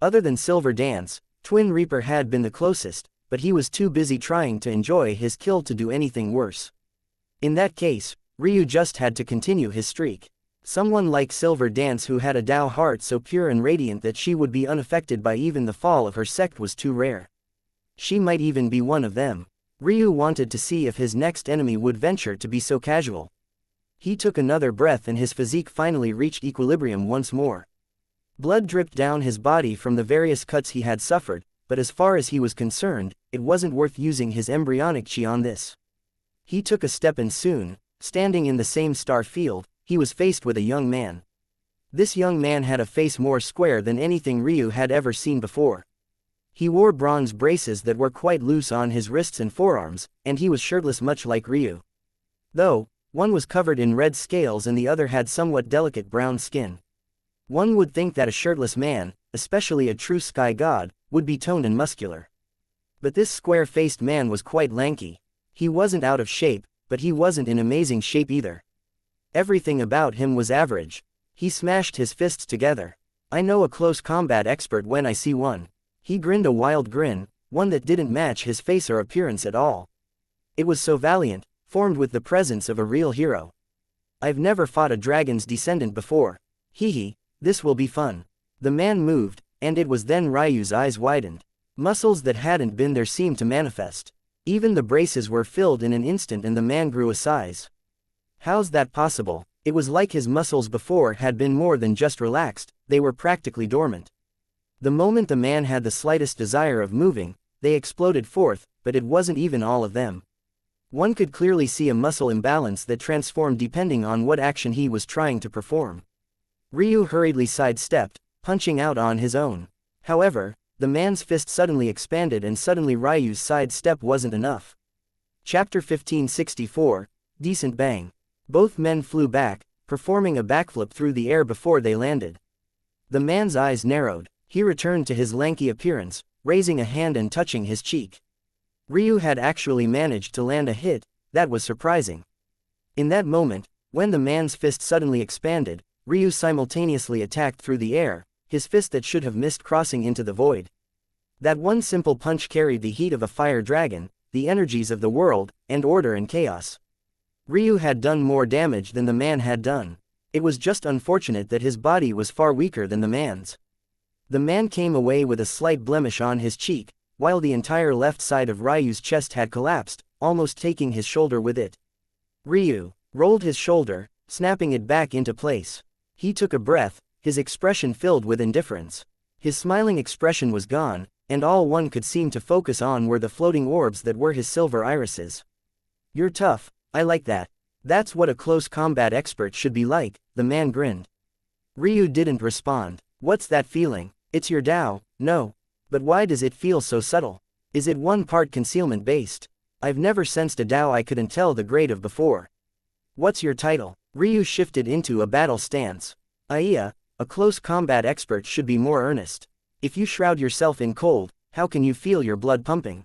Speaker 1: Other than Silver Dance, Twin Reaper had been the closest, but he was too busy trying to enjoy his kill to do anything worse. In that case, Ryu just had to continue his streak. Someone like Silver Dance who had a Tao heart so pure and radiant that she would be unaffected by even the fall of her sect was too rare. She might even be one of them. Ryu wanted to see if his next enemy would venture to be so casual. He took another breath and his physique finally reached equilibrium once more. Blood dripped down his body from the various cuts he had suffered, but as far as he was concerned, it wasn't worth using his embryonic chi on this. He took a step and soon, standing in the same star field, he was faced with a young man. This young man had a face more square than anything Ryu had ever seen before. He wore bronze braces that were quite loose on his wrists and forearms, and he was shirtless much like Ryu. Though, one was covered in red scales and the other had somewhat delicate brown skin. One would think that a shirtless man, especially a true sky god, would be toned and muscular. But this square-faced man was quite lanky. He wasn't out of shape, but he wasn't in amazing shape either. Everything about him was average. He smashed his fists together. I know a close combat expert when I see one. He grinned a wild grin, one that didn't match his face or appearance at all. It was so valiant, formed with the presence of a real hero. I've never fought a dragon's descendant before. Hee, this will be fun. The man moved, and it was then Ryu's eyes widened. Muscles that hadn't been there seemed to manifest. Even the braces were filled in an instant and the man grew a size. How's that possible? It was like his muscles before had been more than just relaxed, they were practically dormant. The moment the man had the slightest desire of moving, they exploded forth, but it wasn't even all of them. One could clearly see a muscle imbalance that transformed depending on what action he was trying to perform. Ryu hurriedly sidestepped, punching out on his own. However, the man's fist suddenly expanded and suddenly Ryu's sidestep wasn't enough. Chapter 1564, Decent Bang. Both men flew back, performing a backflip through the air before they landed. The man's eyes narrowed. He returned to his lanky appearance, raising a hand and touching his cheek. Ryu had actually managed to land a hit, that was surprising. In that moment, when the man's fist suddenly expanded, Ryu simultaneously attacked through the air, his fist that should have missed crossing into the void. That one simple punch carried the heat of a fire dragon, the energies of the world, and order and chaos. Ryu had done more damage than the man had done. It was just unfortunate that his body was far weaker than the man's. The man came away with a slight blemish on his cheek, while the entire left side of Ryu's chest had collapsed, almost taking his shoulder with it. Ryu rolled his shoulder, snapping it back into place. He took a breath, his expression filled with indifference. His smiling expression was gone, and all one could seem to focus on were the floating orbs that were his silver irises. "You're tough, I like that. That's what a close combat expert should be like," the man grinned. Ryu didn't respond. "What's that feeling? It's your Tao, no. But why does it feel so subtle? Is it one part concealment based? I've never sensed a Tao I couldn't tell the grade of before." "What's your title?" Ryu shifted into a battle stance. "Aiya, a close combat expert should be more earnest. If you shroud yourself in cold, how can you feel your blood pumping?"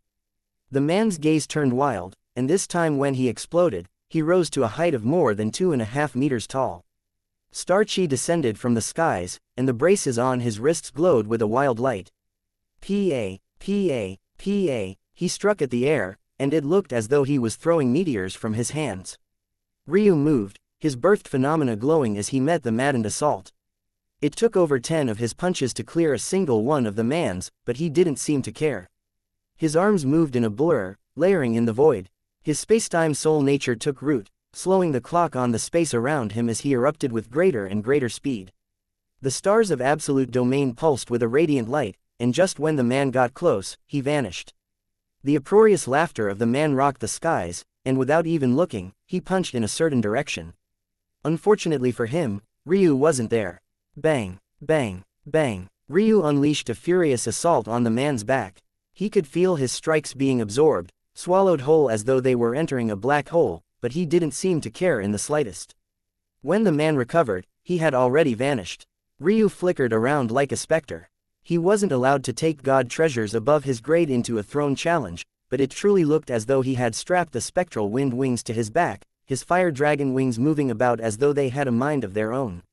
Speaker 1: The man's gaze turned wild, and this time when he exploded, he rose to a height of more than 2.5 meters tall. Star chi descended from the skies, and the braces on his wrists glowed with a wild light. Pa, pa, pa, he struck at the air, and it looked as though he was throwing meteors from his hands. Ryu moved, his birthed phenomena glowing as he met the maddened assault. It took over 10 of his punches to clear a single one of the man's, but he didn't seem to care. His arms moved in a blur, layering in the void. His spacetime soul nature took root, slowing the clock on the space around him as he erupted with greater and greater speed. The stars of absolute domain pulsed with a radiant light, and just when the man got close, he vanished. The uproarious laughter of the man rocked the skies, and without even looking, he punched in a certain direction. Unfortunately for him, Ryu wasn't there. Bang, bang, bang. Ryu unleashed a furious assault on the man's back. He could feel his strikes being absorbed, swallowed whole as though they were entering a black hole, but he didn't seem to care in the slightest. When the man recovered, he had already vanished. Ryu flickered around like a specter. He wasn't allowed to take god treasures above his grade into a throne challenge, but it truly looked as though he had strapped the spectral wind wings to his back, his fire dragon wings moving about as though they had a mind of their own.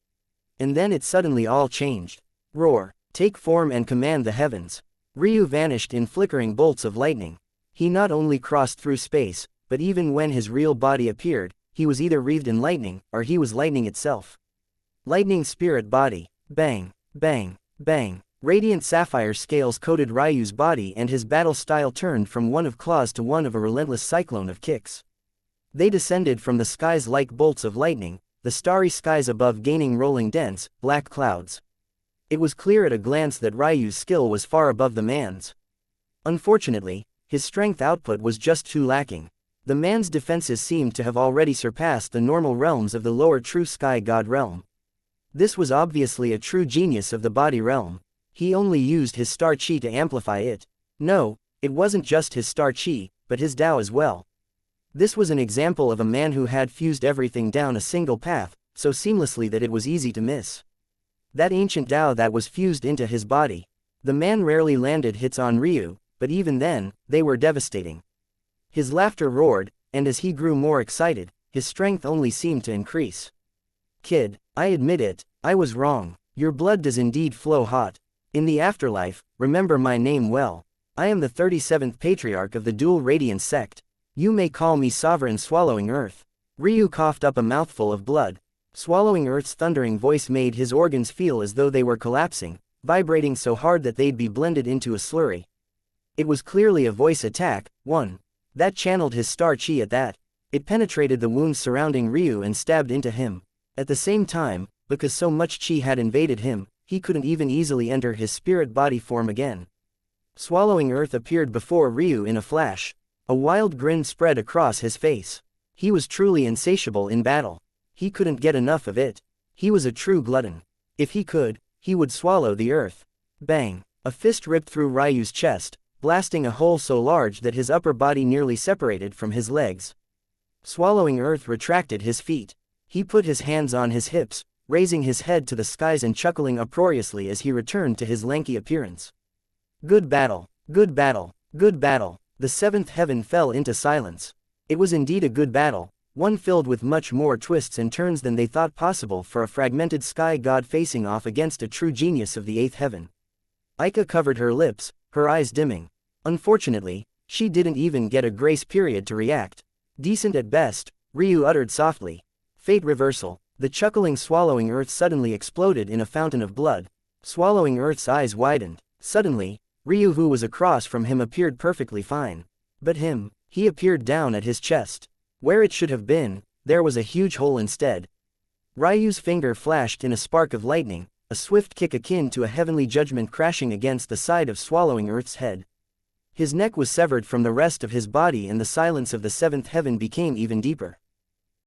Speaker 1: And then it suddenly all changed. Roar, take form and command the heavens. Ryu vanished in flickering bolts of lightning. He not only crossed through space, but even when his real body appeared, he was either wreathed in lightning, or he was lightning itself. Lightning spirit body. Bang, bang, bang. Radiant sapphire scales coated Ryu's body, and his battle style turned from one of claws to one of a relentless cyclone of kicks. They descended from the skies like bolts of lightning, the starry skies above gaining rolling dense, black clouds. It was clear at a glance that Ryu's skill was far above the man's. Unfortunately, his strength output was just too lacking. The man's defenses seemed to have already surpassed the normal realms of the lower true sky god realm. This was obviously a true genius of the body realm. He only used his star chi to amplify it. No, it wasn't just his star chi, but his Tao as well. This was an example of a man who had fused everything down a single path, so seamlessly that it was easy to miss. That ancient Tao that was fused into his body. The man rarely landed hits on Ryu, but even then, they were devastating. His laughter roared, and as he grew more excited, his strength only seemed to increase. "Kid, I admit it, I was wrong. Your blood does indeed flow hot. In the afterlife, remember my name well. I am the 37th patriarch of the Dual Radiance sect. You may call me Sovereign Swallowing Earth." Ryu coughed up a mouthful of blood. Swallowing Earth's thundering voice made his organs feel as though they were collapsing, vibrating so hard that they'd be blended into a slurry. It was clearly a voice attack, one that channeled his star chi at that. It penetrated the wounds surrounding Ryu and stabbed into him. At the same time, because so much chi had invaded him, he couldn't even easily enter his spirit body form again. Swallowing Earth appeared before Ryu in a flash. A wild grin spread across his face. He was truly insatiable in battle. He couldn't get enough of it. He was a true glutton. If he could, he would swallow the earth. Bang! A fist ripped through Ryu's chest, blasting a hole so large that his upper body nearly separated from his legs. Swallowing Earth retracted his feet. He put his hands on his hips, raising his head to the skies and chuckling uproariously as he returned to his lanky appearance. Good battle, good battle, good battle. The seventh heaven fell into silence. It was indeed a good battle, one filled with much more twists and turns than they thought possible for a fragmented sky god facing off against a true genius of the eighth heaven. Aika covered her lips, her eyes dimming. Unfortunately, she didn't even get a grace period to react. Decent at best, Ryu uttered softly. Fate reversal. The chuckling Swallowing Earth suddenly exploded in a fountain of blood. Swallowing Earth's eyes widened. Suddenly, Ryu, who was across from him, appeared perfectly fine. But he appeared down at his chest. Where it should have been, there was a huge hole instead. Ryu's finger flashed in a spark of lightning, a swift kick akin to a heavenly judgment crashing against the side of Swallowing Earth's head. His neck was severed from the rest of his body and the silence of the seventh heaven became even deeper.